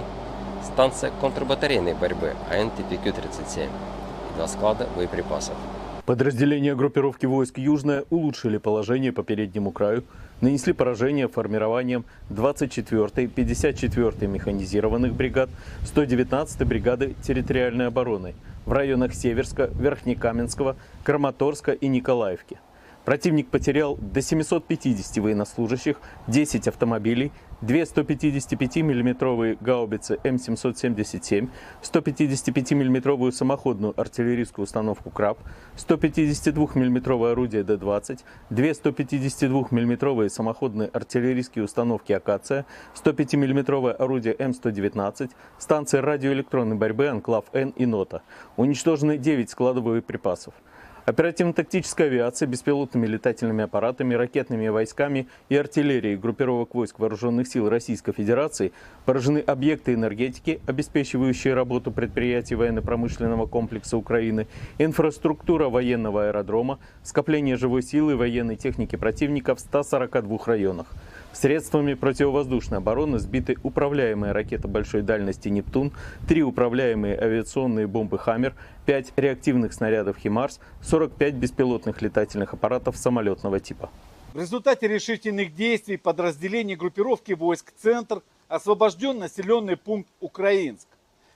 станция контрбатарейной борьбы АН-ТПК-37 и 2 склада боеприпасов. Подразделения группировки войск «Южная» улучшили положение по переднему краю, нанесли поражение формированием 24-й, 54-й механизированных бригад, 119-й бригады территориальной обороны в районах Северска, Верхнекаменского, Краматорска и Николаевки. Противник потерял до 750 военнослужащих, 10 автомобилей, 2 155 мм гаубицы М777, 155 мм самоходную артиллерийскую установку «Краб», 152 мм орудие Д-20, 2 152 мм самоходные артиллерийские установки «Акация», 105 мм орудие М119, станции радиоэлектронной борьбы «Анклав-Н» и «Нота». Уничтожены 9 складов боеприпасов. Оперативно-тактическая авиация, беспилотными летательными аппаратами, ракетными войсками и артиллерией группировок войск Вооруженных сил Российской Федерации поражены объекты энергетики, обеспечивающие работу предприятий военно-промышленного комплекса Украины, инфраструктура военного аэродрома, скопление живой силы и военной техники противника в 142 районах. Средствами противовоздушной обороны сбиты управляемая ракета большой дальности «Нептун», 3 управляемые авиационные бомбы «Хаммер», 5 реактивных снарядов «Химарс», 45 беспилотных летательных аппаратов самолетного типа. В результате решительных действий подразделений группировки войск «Центр» освобожден населенный пункт Украинск.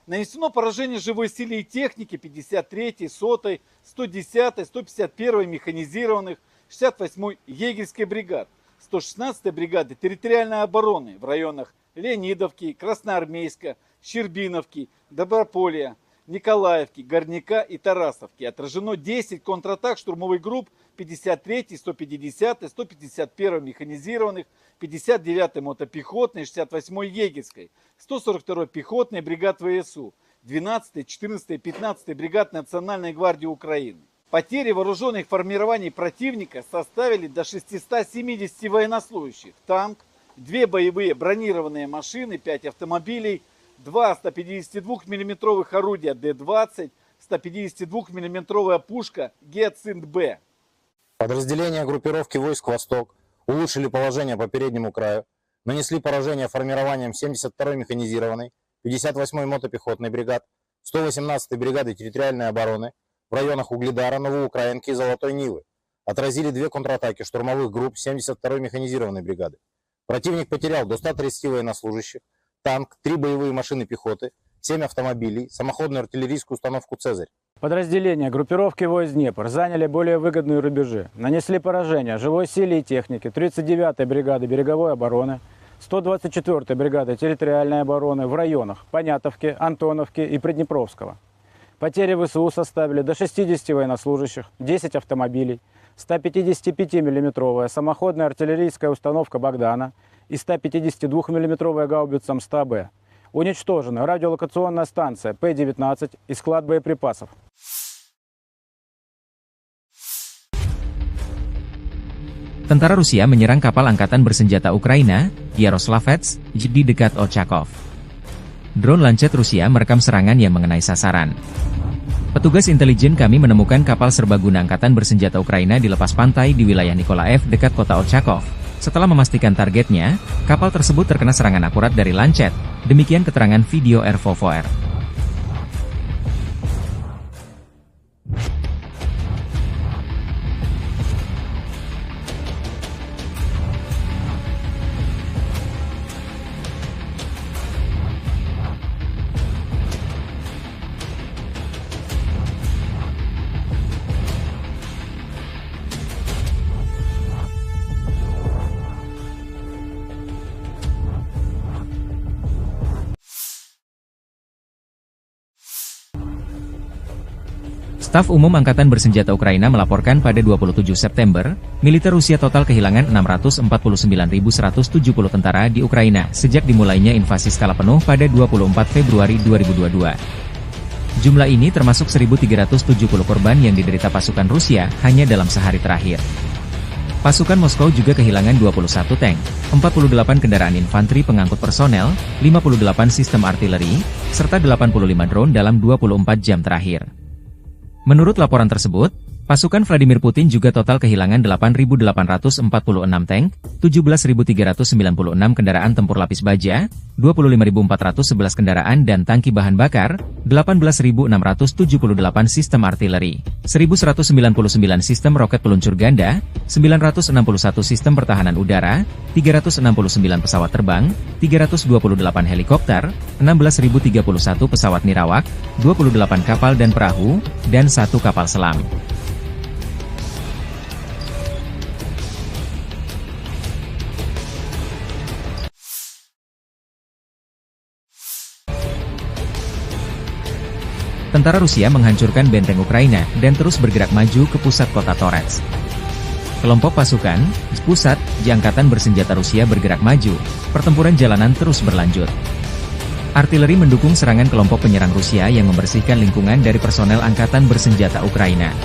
Нанесено поражение живой силе и технике 53-й, 100-й, 110-й, 151-й механизированных, 68-й егерской бригад, 116-й бригады территориальной обороны в районах Леонидовки, Красноармейска, Щербиновки, Доброполья, Николаевки, Горняка и Тарасовки. Отражено 10 контратак штурмовых групп 53-й, 150-й, 151-й механизированных, 59-й мотопехотной, 68-й егерской, 142-й пехотной бригад ВСУ, 12-й, 14-й, 15-й бригад Национальной гвардии Украины. Потери вооруженных формирований противника составили до 670 военнослужащих, танк, 2 боевые бронированные машины, 5 автомобилей, 2 152 мм орудия Д-20, 152 мм пушка Гиацинт-Б. Подразделения группировки войск «Восток» улучшили положение по переднему краю, нанесли поражение формированием 72-й механизированной, 58-й мотопехотной бригад, 118-й бригады территориальной обороны в районах Угледара, Новоукраинки и Золотой Нивы. Отразили 2 контратаки штурмовых групп 72-й механизированной бригады. Противник потерял до 130 военнослужащих, танк, 3 боевые машины пехоты, 7 автомобилей, самоходную артиллерийскую установку «Цезарь». Подразделения группировки войск «Днепр» заняли более выгодные рубежи, нанесли поражение живой силе и технике 39-й бригады береговой обороны, 124-й бригады территориальной обороны в районах Понятовки, Антоновки и Приднепровского. Потери ВСУ составили до 60 военнослужащих, 10 автомобилей, 155 мм самоходная артиллерийская установка «Богдана» и 152 мм гаубица МСТА-Б. Уничтожена радиолокационная станция П-19 и склад боеприпасов. Tentara Rusia menyerang kapal angkatan bersenjata Ukraina, Yaroslavets, di dekat Ochakov. Drone Lancet Rusia merekam serangan yang mengenai sasaran. Petugas intelijen kami menemukan kapal serbaguna angkatan bersenjata Ukraina di lepas pantai di wilayah Nikolaev dekat kota Ochakov. Setelah memastikan targetnya, kapal tersebut terkena serangan akurat dari Lancet. Demikian keterangan video RVVR. Staf Umum Angkatan Bersenjata Ukraina melaporkan pada 27 September, militer Rusia total kehilangan 649.170 tentara di Ukraina sejak dimulainya invasi skala penuh pada 24 Februari 2022. Jumlah ini termasuk 1.370 korban yang diderita pasukan Rusia hanya dalam sehari terakhir. Pasukan Moskow juga kehilangan 21 tank, 48 kendaraan infanteri pengangkut personel, 58 sistem artileri, serta 85 drone dalam 24 jam terakhir. Menurut laporan tersebut, pasukan Vladimir Putin juga total kehilangan 8.846 tank, 17.396 kendaraan tempur lapis baja, 25.411 kendaraan dan tangki bahan bakar, 18.678 sistem artileri, 1.199 sistem roket peluncur ganda, 961 sistem pertahanan udara, 369 pesawat terbang, 328 helikopter, 16.031 pesawat nirawak, 28 kapal dan perahu, dan 1 kapal selam. Tentara Rusia menghancurkan benteng Ukraina dan terus bergerak maju ke pusat kota Torets. Kelompok pasukan, pusat, angkatan bersenjata Rusia bergerak maju, pertempuran jalanan terus berlanjut. Artileri mendukung serangan kelompok penyerang Rusia yang membersihkan lingkungan dari personel angkatan bersenjata Ukraina.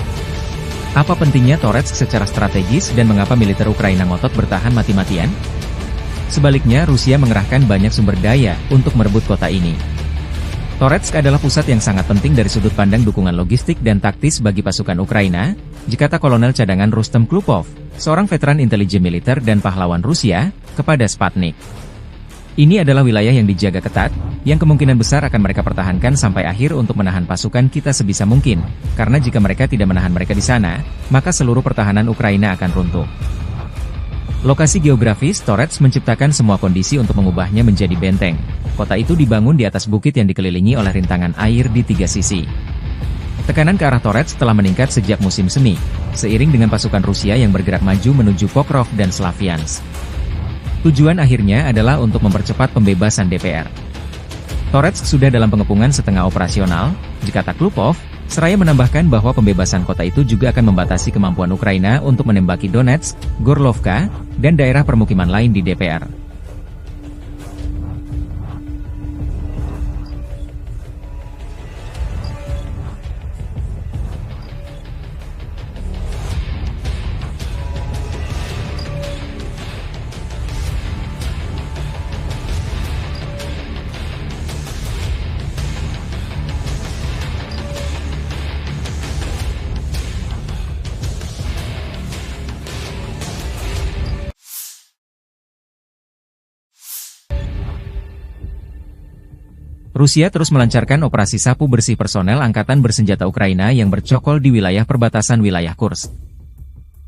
Apa pentingnya Torets secara strategis dan mengapa militer Ukraina ngotot bertahan mati-matian? Sebaliknya Rusia mengerahkan banyak sumber daya untuk merebut kota ini. Toretsk adalah pusat yang sangat penting dari sudut pandang dukungan logistik dan taktis bagi pasukan Ukraina, dikata Kolonel Cadangan Rustem Klupov, seorang veteran intelijen militer dan pahlawan Rusia, kepada Sputnik. Ini adalah wilayah yang dijaga ketat, yang kemungkinan besar akan mereka pertahankan sampai akhir untuk menahan pasukan kita sebisa mungkin, karena jika mereka tidak menahan mereka di sana, maka seluruh pertahanan Ukraina akan runtuh. Lokasi geografis Torets menciptakan semua kondisi untuk mengubahnya menjadi benteng. Kota itu dibangun di atas bukit yang dikelilingi oleh rintangan air di 3 sisi. Tekanan ke arah Torets telah meningkat sejak musim semi, seiring dengan pasukan Rusia yang bergerak maju menuju Pokrov dan Slaviansk. Tujuan akhirnya adalah untuk mempercepat pembebasan DPR. Torets sudah dalam pengepungan setengah operasional, dikata Klupov, seraya menambahkan bahwa pembebasan kota itu juga akan membatasi kemampuan Ukraina untuk menembaki Donetsk, Gorlovka, dan daerah permukiman lain di DPR. Rusia terus melancarkan operasi sapu bersih personel angkatan bersenjata Ukraina yang bercokol di wilayah perbatasan wilayah Kursk.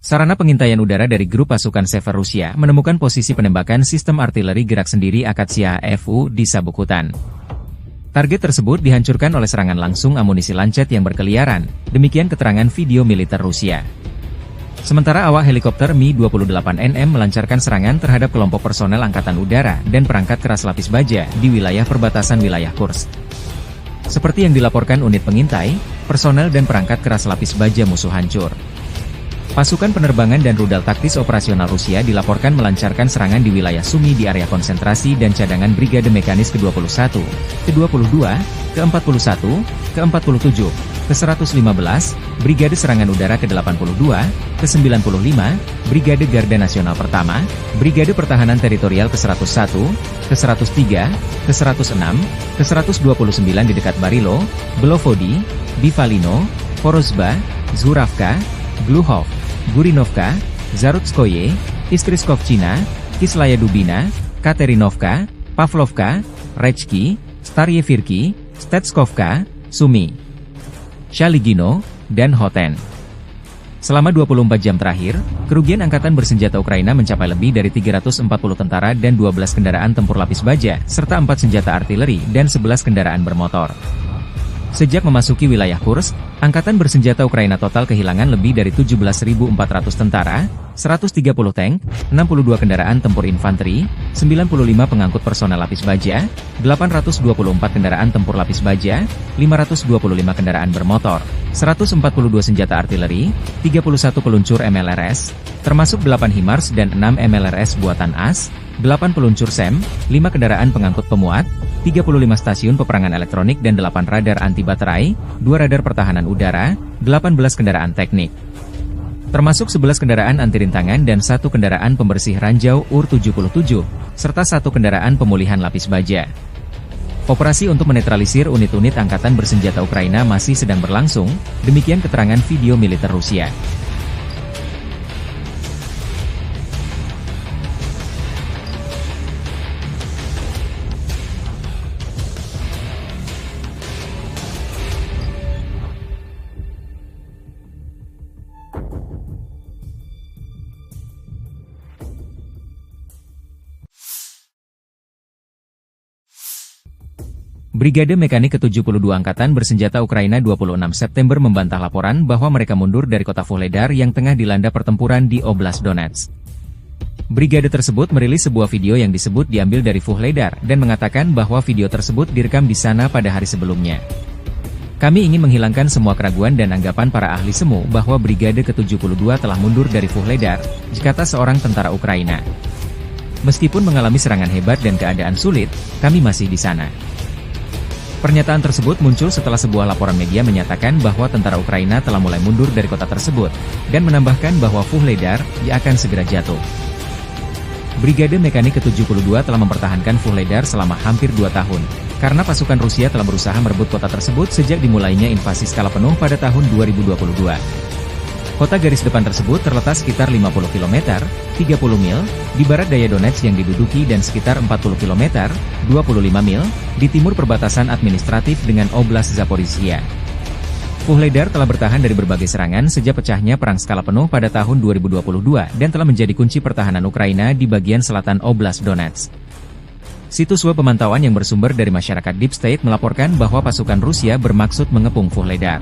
Sarana pengintaian udara dari grup pasukan Sever Rusia menemukan posisi penembakan sistem artileri gerak sendiri Akatsiya FU di sabuk hutan. Target tersebut dihancurkan oleh serangan langsung amunisi lancet yang berkeliaran, demikian keterangan video militer Rusia. Sementara awak helikopter Mi-28NM melancarkan serangan terhadap kelompok personel Angkatan Udara dan perangkat keras lapis baja di wilayah perbatasan wilayah Kursk. Seperti yang dilaporkan unit pengintai, personel dan perangkat keras lapis baja musuh hancur. Pasukan penerbangan dan rudal taktis operasional Rusia dilaporkan melancarkan serangan di wilayah Sumy di area konsentrasi dan cadangan Brigade Mekanis ke-21, ke-22, ke-41, ke-47, ke-115, Brigade Serangan Udara ke-82, ke-95, Brigade Garda Nasional Pertama, Brigade Pertahanan Teritorial ke-101, ke-103, ke-106, ke-129 di dekat Barilo, Belovodi, Bivalino, Porozba, Zhuravka, Gluhov, Gurinovka, Zarutskoye, Istriskovchina, Kislaya Dubina, Katerinovka, Pavlovka, Rechki, Staryevirki, Stetskovka, Sumy, Shaligino, dan Hoten. Selama 24 jam terakhir, kerugian angkatan bersenjata Ukraina mencapai lebih dari 340 tentara dan 12 kendaraan tempur lapis baja, serta 4 senjata artileri dan 11 kendaraan bermotor. Sejak memasuki wilayah Kursk, angkatan bersenjata Ukraina total kehilangan lebih dari 17.400 tentara, 130 tank, 62 kendaraan tempur infanteri, 95 pengangkut personel lapis baja, 824 kendaraan tempur lapis baja, 525 kendaraan bermotor, 142 senjata artileri, 31 peluncur MLRS, termasuk 8 HIMARS dan 6 MLRS buatan AS, 8 peluncur SEM, 5 kendaraan pengangkut pemuat, 35 stasiun peperangan elektronik dan 8 radar anti baterai, 2 radar pertahanan udara, 18 kendaraan teknik. Termasuk 11 kendaraan anti rintangan dan 1 kendaraan pembersih ranjau UR-77, serta 1 kendaraan pemulihan lapis baja. Operasi untuk menetralisir unit-unit angkatan bersenjata Ukraina masih sedang berlangsung, demikian keterangan video militer Rusia. Brigade Mekanik ke-72 Angkatan Bersenjata Ukraina 26 September membantah laporan bahwa mereka mundur dari kota Vuhledar yang tengah dilanda pertempuran di Oblast Donetsk. Brigade tersebut merilis sebuah video yang disebut diambil dari Vuhledar dan mengatakan bahwa video tersebut direkam di sana pada hari sebelumnya. Kami ingin menghilangkan semua keraguan dan anggapan para ahli semu bahwa Brigade ke-72 telah mundur dari Vuhledar, kata seorang tentara Ukraina. Meskipun mengalami serangan hebat dan keadaan sulit, kami masih di sana. Pernyataan tersebut muncul setelah sebuah laporan media menyatakan bahwa tentara Ukraina telah mulai mundur dari kota tersebut, dan menambahkan bahwa Vuhledar akan segera jatuh. Brigade Mekanik ke-72 telah mempertahankan Vuhledar selama hampir 2 tahun, karena pasukan Rusia telah berusaha merebut kota tersebut sejak dimulainya invasi skala penuh pada tahun 2022. Kota garis depan tersebut terletak sekitar 50 km, 30 mil, di barat daya Donetsk yang diduduki dan sekitar 40 km, 25 mil, di timur perbatasan administratif dengan Oblast Zaporizhia. Vuhledar telah bertahan dari berbagai serangan sejak pecahnya perang skala penuh pada tahun 2022 dan telah menjadi kunci pertahanan Ukraina di bagian selatan Oblast Donetsk. Situs web pemantauan yang bersumber dari masyarakat Deep State melaporkan bahwa pasukan Rusia bermaksud mengepung Vuhledar.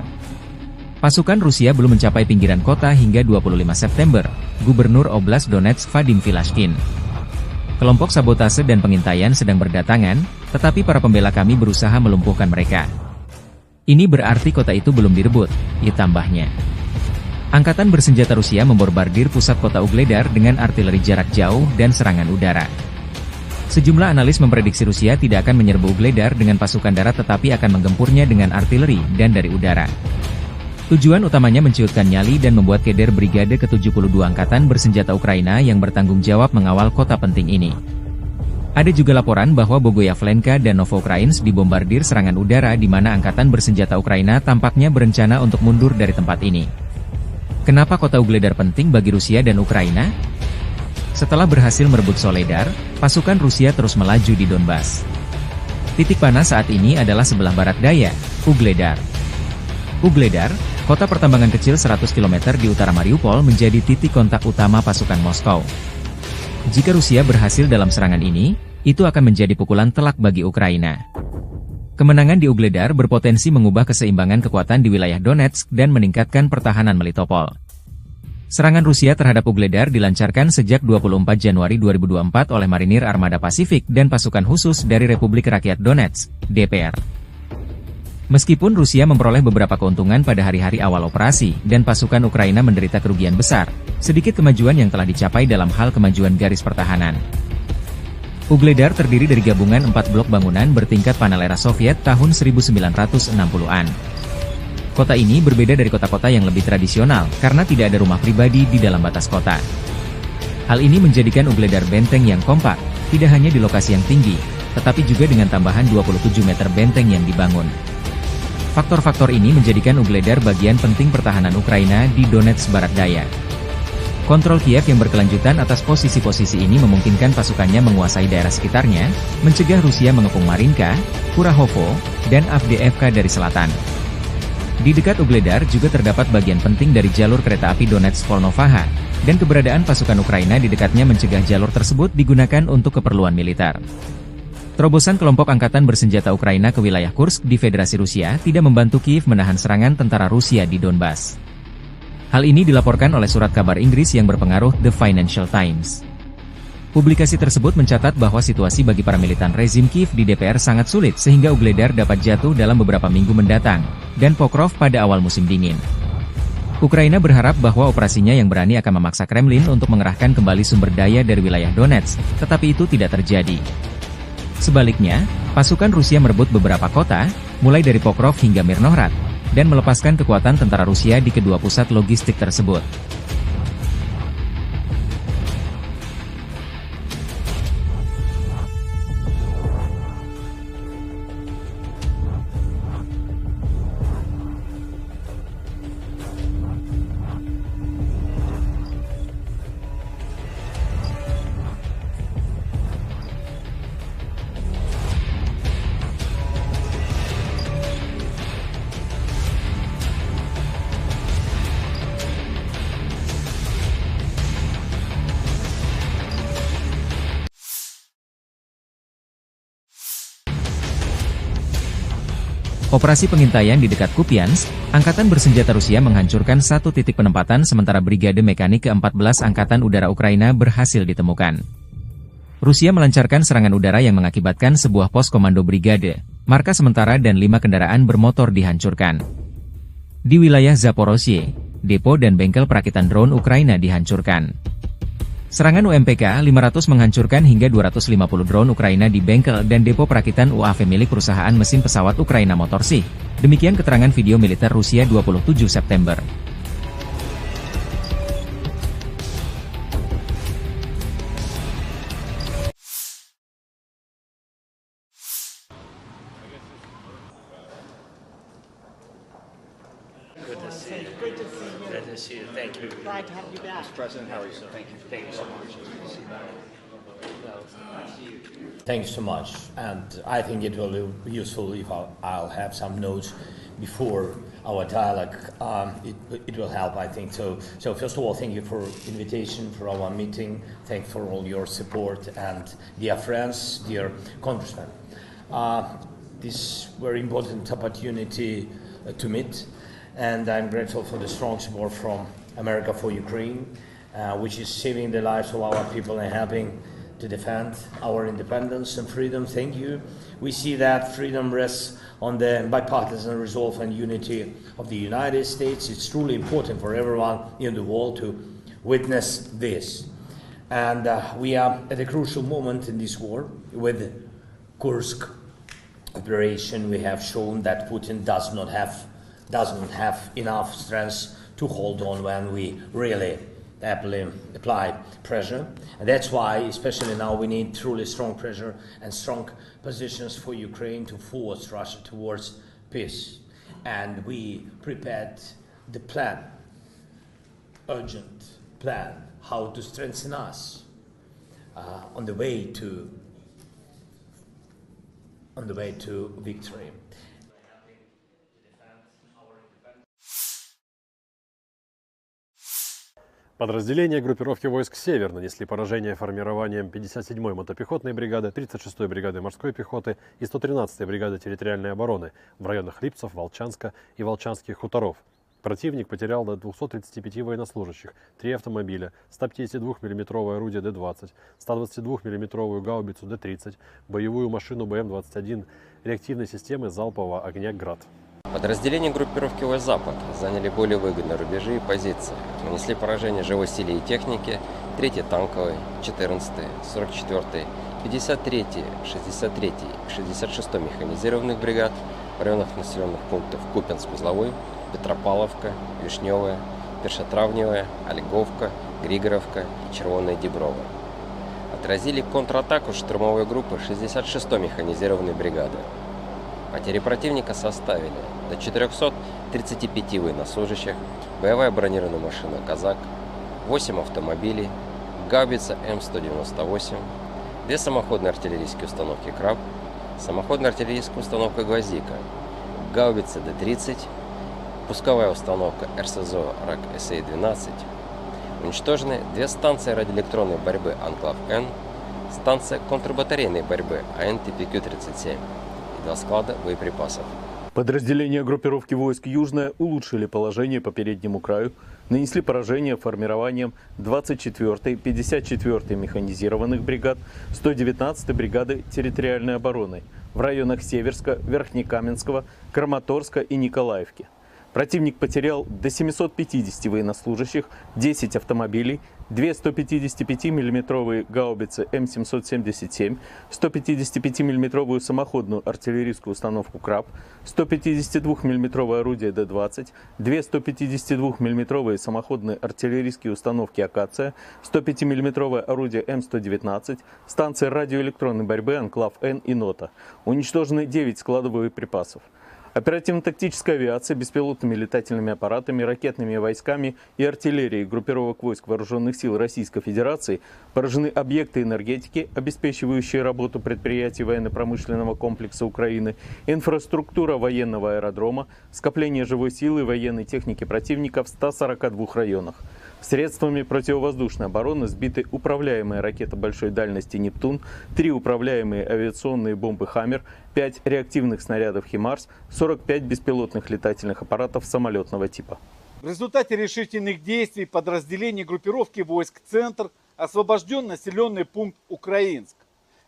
Pasukan Rusia belum mencapai pinggiran kota hingga 25 September, Gubernur Oblast Donetsk Vadim Filashkin. Kelompok sabotase dan pengintaian sedang berdatangan, tetapi para pembela kami berusaha melumpuhkan mereka. Ini berarti kota itu belum direbut, ditambahnya. Angkatan bersenjata Rusia membombardir pusat kota Ugledar dengan artileri jarak jauh dan serangan udara. Sejumlah analis memprediksi Rusia tidak akan menyerbu Ugledar dengan pasukan darat tetapi akan menggempurnya dengan artileri dan dari udara. Tujuan utamanya menciutkan nyali dan membuat keder Brigade ke-72 Angkatan Bersenjata Ukraina yang bertanggung jawab mengawal kota penting ini. Ada juga laporan bahwa Bogoyavlenka dan Novoukrainsk dibombardir serangan udara di mana Angkatan Bersenjata Ukraina tampaknya berencana untuk mundur dari tempat ini. Kenapa kota Ugledar penting bagi Rusia dan Ukraina? Setelah berhasil merebut Soledar, pasukan Rusia terus melaju di Donbas. Titik panas saat ini adalah sebelah barat daya, Ugledar. Ugledar, kota pertambangan kecil 100 km di utara Mariupol menjadi titik kontak utama pasukan Moskow. Jika Rusia berhasil dalam serangan ini, itu akan menjadi pukulan telak bagi Ukraina. Kemenangan di Ugledar berpotensi mengubah keseimbangan kekuatan di wilayah Donetsk dan meningkatkan pertahanan Melitopol. Serangan Rusia terhadap Ugledar dilancarkan sejak 24 Januari 2024 oleh Marinir Armada Pasifik dan pasukan khusus dari Republik Rakyat Donetsk, DPR. Meskipun Rusia memperoleh beberapa keuntungan pada hari-hari awal operasi dan pasukan Ukraina menderita kerugian besar, sedikit kemajuan yang telah dicapai dalam hal kemajuan garis pertahanan. Ugledar terdiri dari gabungan 4 blok bangunan bertingkat panel era Soviet tahun 1960-an. Kota ini berbeda dari kota-kota yang lebih tradisional karena tidak ada rumah pribadi di dalam batas kota. Hal ini menjadikan Ugledar benteng yang kompak, tidak hanya di lokasi yang tinggi, tetapi juga dengan tambahan 27 meter benteng yang dibangun. Faktor-faktor ini menjadikan Ugledar bagian penting pertahanan Ukraina di Donetsk Barat Daya. Kontrol Kiev yang berkelanjutan atas posisi-posisi ini memungkinkan pasukannya menguasai daerah sekitarnya, mencegah Rusia mengepung Marinka, Kurahovo, dan Avdiivka dari selatan. Di dekat Ugledar juga terdapat bagian penting dari jalur kereta api Donetsk-Volnovaha, dan keberadaan pasukan Ukraina di dekatnya mencegah jalur tersebut digunakan untuk keperluan militer. Terobosan kelompok angkatan bersenjata Ukraina ke wilayah Kursk di Federasi Rusia tidak membantu Kiev menahan serangan tentara Rusia di Donbas. Hal ini dilaporkan oleh surat kabar Inggris yang berpengaruh The Financial Times. Publikasi tersebut mencatat bahwa situasi bagi para militan rezim Kiev di DPR sangat sulit sehingga Ugledar dapat jatuh dalam beberapa minggu mendatang, dan Pokrov pada awal musim dingin. Ukraina berharap bahwa operasinya yang berani akan memaksa Kremlin untuk mengerahkan kembali sumber daya dari wilayah Donetsk, tetapi itu tidak terjadi. Sebaliknya, pasukan Rusia merebut beberapa kota, mulai dari Pokrov hingga Mirnohrad, dan melepaskan kekuatan tentara Rusia di kedua pusat logistik tersebut. Operasi pengintaian di dekat Kupiansk, Angkatan Bersenjata Rusia menghancurkan satu titik penempatan sementara Brigade Mekanik ke-14 Angkatan Udara Ukraina berhasil ditemukan. Rusia melancarkan serangan udara yang mengakibatkan sebuah pos komando brigade, markas sementara dan 5 kendaraan bermotor dihancurkan. Di wilayah Zaporozhye, depo dan bengkel perakitan drone Ukraina dihancurkan. Serangan UMPK-500 menghancurkan hingga 250 drone Ukraina di bengkel dan depo perakitan UAV milik perusahaan mesin pesawat Ukraina Motorsych. Demikian keterangan video militer Rusia 27 September. Good to see you. Good to see you. Thank you. Glad to have you back. Mr. President, how are you? So thank you so much. Thanks so much, and I think it will be useful if I'll have some notes before our dialogue. It will help, I think. So first of all, thank you for invitation for our meeting. Thanks for all your support, and dear friends, dear congressmen. This very important opportunity to meet, and I'm grateful for the strong support from America for Ukraine, which is saving the lives of our people and helping to defend our independence and freedom. Thank you. We see that freedom rests on the bipartisan resolve and unity of the United States. It's truly important for everyone in the world to witness this. And we are at a crucial moment in this war. With Kursk operation, we have shown that Putin doesn't have enough strength to hold on when we really apply pressure. And that's why, especially now, we need truly strong pressure and strong positions for Ukraine to force Russia towards peace. And we prepared the plan, urgent plan, how to strengthen us on the way to on the way to victory. Подразделения группировки войск «Север» нанесли поражение формированием 57-й мотопехотной бригады, 36-й бригады морской пехоты и 113-й бригады территориальной обороны в районах Липцев, Волчанска и Волчанских хуторов. Противник потерял до 235 военнослужащих, 3 автомобиля, 152 мм орудие Д-20, 122 мм гаубицу Д-30, боевую машину БМ-21, реактивной системы залпового огня «Град». Подразделения группировки войск «Запад» заняли более выгодные рубежи и позиции, нанесли поражение живой силе и технике 3-й танковой, 14-й, 44-й, 53-й, 63-й и 66-й механизированных бригад в районах населенных пунктов Купянск-Узловой, Петропавловка, Вишневая, Першотравневая, Ольговка, Григоровка и Червоная Деброва. Отразили контратаку штурмовой группы 66-й механизированной бригады. Потери противника составили до 435 военнослужащих, боевая бронированная машина «Казак», 8 автомобилей, гаубица М198, 2 самоходные артиллерийские установки «Краб», самоходная артиллерийская установка «Гвоздика», гаубица Д-30, пусковая установка РСЗО РАК-СА-12. Уничтожены 2 станции радиоэлектронной борьбы «Анклав-Н», станция контрбатарейной борьбы АН-ТПК-37 и 2 склада боеприпасов. Подразделения группировки войск «Южная» улучшили положение по переднему краю, нанесли поражение формированием 24-й, 54-й механизированных бригад, 119-й бригады территориальной обороны в районах Северска, Верхнекаменского, Краматорска и Николаевки. Противник потерял до 750 военнослужащих, 10 автомобилей, 2 155 мм гаубицы М777, 155 мм самоходную артиллерийскую установку «Краб», 152 мм орудие Д-20, 2 152 мм самоходные артиллерийские установки «Акация», 105 мм орудие М119, станции радиоэлектронной борьбы «Анклав-Н» и «Нота». Уничтожены 9 складов боеприпасов. Оперативно-тактическая авиация, беспилотными летательными аппаратами, ракетными войсками и артиллерией группировок войск Вооруженных сил Российской Федерации поражены объекты энергетики, обеспечивающие работу предприятий военно-промышленного комплекса Украины, инфраструктура военного аэродрома, скопление живой силы и военной техники противника в 142 районах. Средствами противовоздушной обороны сбиты управляемая ракета большой дальности «Нептун», 3 управляемые авиационные бомбы «Хаммер», 5 реактивных снарядов «Химарс», 45 беспилотных летательных аппаратов самолетного типа. В результате решительных действий подразделений группировки войск «Центр» освобожден населенный пункт Украинск.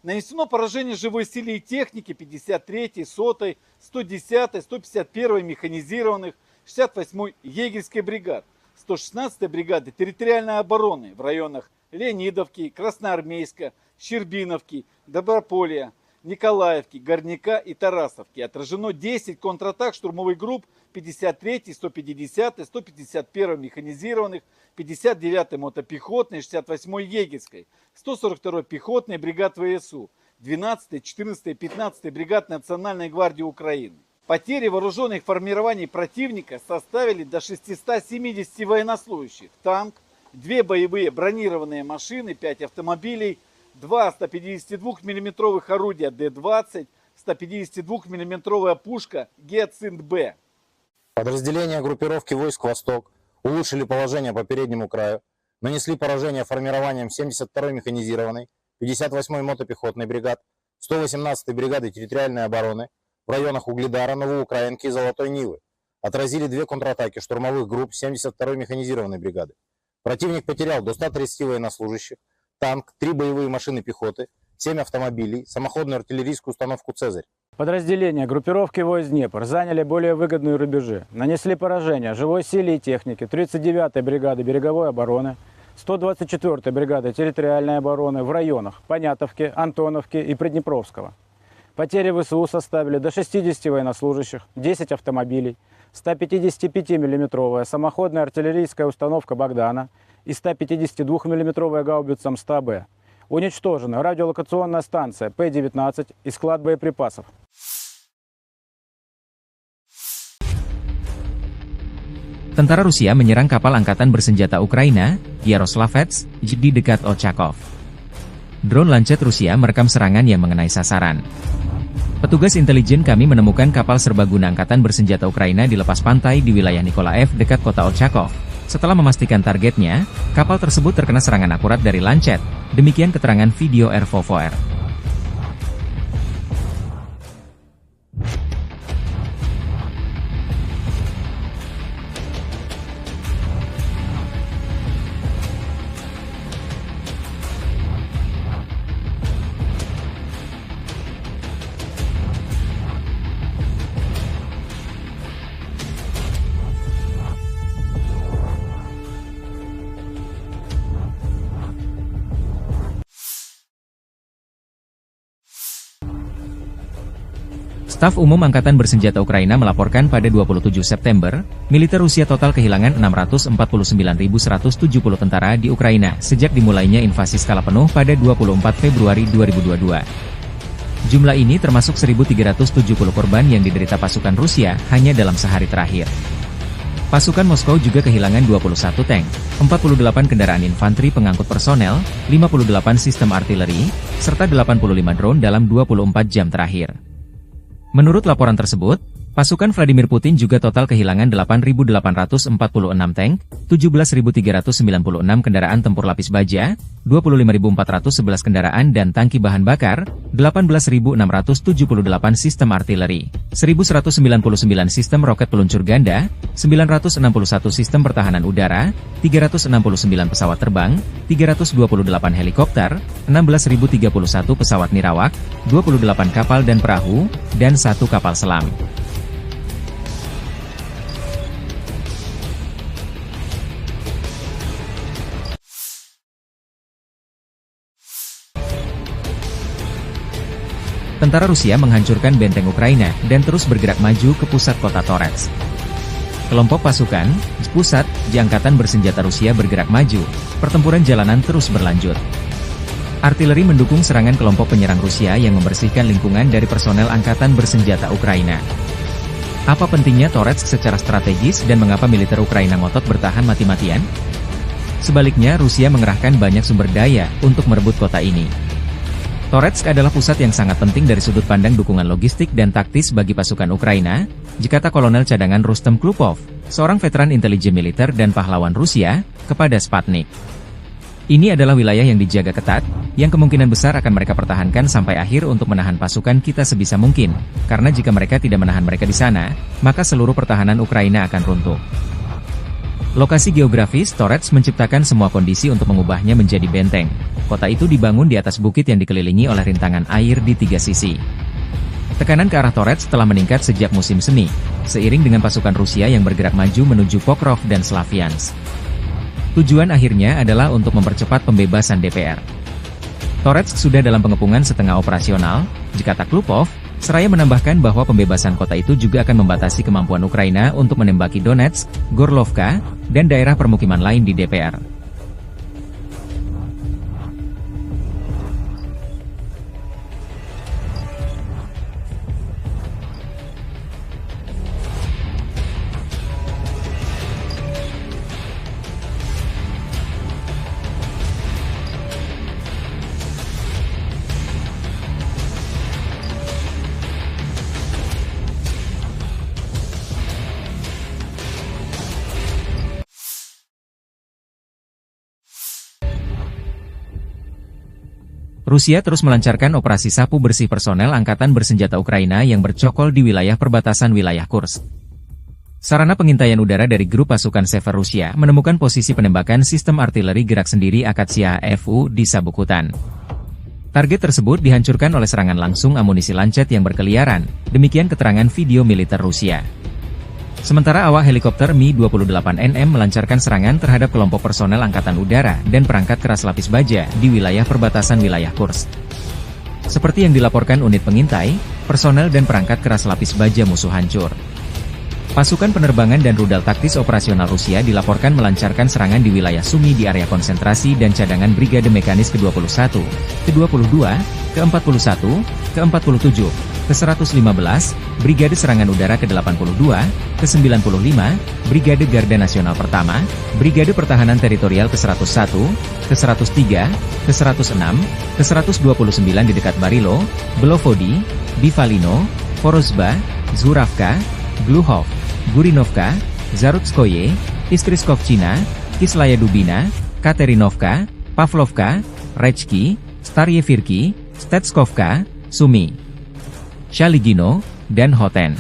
Нанесено поражение живой силе и технике 53-й, 100-й, 110-й, 151-й механизированных, 68-й егерской бригад, 116-й бригады территориальной обороны в районах Леонидовки, Красноармейска, Щербиновки, Доброполья, Николаевки, Горняка и Тарасовки. Отражено 10 контратак штурмовых групп 53-й, 150-й, 151-й механизированных, 59-й мотопехотной, 68-й егерской, 142-й пехотной бригад ВСУ, 12-й, 14-й, 15-й бригад Национальной гвардии Украины. Потери вооруженных формирований противника составили до 670 военнослужащих, танк, 2 боевые бронированные машины, 5 автомобилей, 2 152 мм орудия Д-20, 152 мм пушка Гиацинт-Б. Подразделения группировки войск «Восток» улучшили положение по переднему краю, нанесли поражение формированием 72-й механизированной, 58-й мотопехотной бригад, 118-й бригады территориальной обороны в районах Угледара, Новоукраинки и Золотой Нивы. Отразили 2 контратаки штурмовых групп 72-й механизированной бригады. Противник потерял до 130 военнослужащих, танк, 3 боевые машины пехоты, 7 автомобилей, самоходную артиллерийскую установку «Цезарь». Подразделения группировки войск «Днепр» заняли более выгодные рубежи, нанесли поражение живой силе и технике 39-й бригады береговой обороны, 124-й бригады территориальной обороны в районах Понятовки, Антоновки и Приднепровского. Потери ВСУ составили до 60 военнослужащих, 10 автомобилей, 155 мм самоходная артиллерийская установка «Богдана» и 152 мм гаубица М100Б. Уничтожена радиолокационная станция П-19 и склад боеприпасов. Tentara Rusia menyerang kapal angkatan bersenjata Ukraina, Yaroslavets, di dekat Ochakov. Drone Lancet Rusia merekam serangan yang mengenai sasaran. Petugas intelijen kami menemukan kapal serbaguna angkatan bersenjata Ukraina di lepas pantai di wilayah Nikolaev dekat kota Ochakov. Setelah memastikan targetnya, kapal tersebut terkena serangan akurat dari Lancet. Demikian keterangan video RVVR. Staf Umum Angkatan Bersenjata Ukraina melaporkan pada 27 September, militer Rusia total kehilangan 649.170 tentara di Ukraina sejak dimulainya invasi skala penuh pada 24 Februari 2022. Jumlah ini termasuk 1.370 korban yang diderita pasukan Rusia hanya dalam sehari terakhir. Pasukan Moskow juga kehilangan 21 tank, 48 kendaraan infanteri pengangkut personel, 58 sistem artileri, serta 85 drone dalam 24 jam terakhir. Menurut laporan tersebut, pasukan Vladimir Putin juga total kehilangan 8.846 tank, 17.396 kendaraan tempur lapis baja, 25.411 kendaraan dan tangki bahan bakar, 18.678 sistem artileri, 1.199 sistem roket peluncur ganda, 961 sistem pertahanan udara, 369 pesawat terbang, 328 helikopter, 16.031 pesawat nirawak, 28 kapal dan perahu, dan 1 kapal selam. Tentara Rusia menghancurkan benteng Ukraina dan terus bergerak maju ke pusat kota Torets. Kelompok pasukan, Spusat, di Angkatan Bersenjata Rusia bergerak maju, pertempuran jalanan terus berlanjut. Artileri mendukung serangan kelompok penyerang Rusia yang membersihkan lingkungan dari personel Angkatan Bersenjata Ukraina. Apa pentingnya Torets secara strategis dan mengapa militer Ukraina ngotot bertahan mati-matian? Sebaliknya Rusia mengerahkan banyak sumber daya untuk merebut kota ini. Toretsk adalah pusat yang sangat penting dari sudut pandang dukungan logistik dan taktis bagi pasukan Ukraina, dikata Kolonel Cadangan Rustem Klupov, seorang veteran intelijen militer dan pahlawan Rusia, kepada Sputnik. Ini adalah wilayah yang dijaga ketat, yang kemungkinan besar akan mereka pertahankan sampai akhir untuk menahan pasukan kita sebisa mungkin, karena jika mereka tidak menahan mereka di sana, maka seluruh pertahanan Ukraina akan runtuh. Lokasi geografis Torets menciptakan semua kondisi untuk mengubahnya menjadi benteng. Kota itu dibangun di atas bukit yang dikelilingi oleh rintangan air di 3 sisi. Tekanan ke arah Torets telah meningkat sejak musim semi, seiring dengan pasukan Rusia yang bergerak maju menuju Pokrov dan Slaviansk. Tujuan akhirnya adalah untuk mempercepat pembebasan DPR. Torets sudah dalam pengepungan setengah operasional, kata Klupov, seraya menambahkan bahwa pembebasan kota itu juga akan membatasi kemampuan Ukraina untuk menembaki Donetsk, Gorlovka, dan daerah permukiman lain di DPR. Rusia terus melancarkan operasi sapu bersih personel Angkatan Bersenjata Ukraina yang bercokol di wilayah perbatasan wilayah Kursk. Sarana pengintaian udara dari grup pasukan Sever Rusia menemukan posisi penembakan sistem artileri gerak sendiri Akatsia FU di sabuk hutan. Target tersebut dihancurkan oleh serangan langsung amunisi Lancet yang berkeliaran, demikian keterangan video militer Rusia. Sementara awak helikopter Mi-28NM melancarkan serangan terhadap kelompok personel Angkatan Udara dan perangkat keras lapis baja di wilayah perbatasan wilayah Kursk. Seperti yang dilaporkan unit pengintai, personel dan perangkat keras lapis baja musuh hancur. Pasukan penerbangan dan rudal taktis operasional Rusia dilaporkan melancarkan serangan di wilayah Sumy di area konsentrasi dan cadangan Brigade Mekanis ke-21, ke-22, ke-41, ke-47, ke-115, Brigade Serangan Udara ke-82, ke-95, Brigade Garda Nasional Pertama, Brigade Pertahanan Teritorial ke-101, ke-103, ke-106, ke-129 di dekat Barilo, Belovodi, Bivalino, Vorozhba, Zhuravka, Gluhov, Gurinovka, Zarutskoye, Istriskovchina, Kislaya Dubina, Katerinovka, Pavlovka, Rechki, Staryevirki, Stetskovka, Sumi, Shaligino, dan Hoten.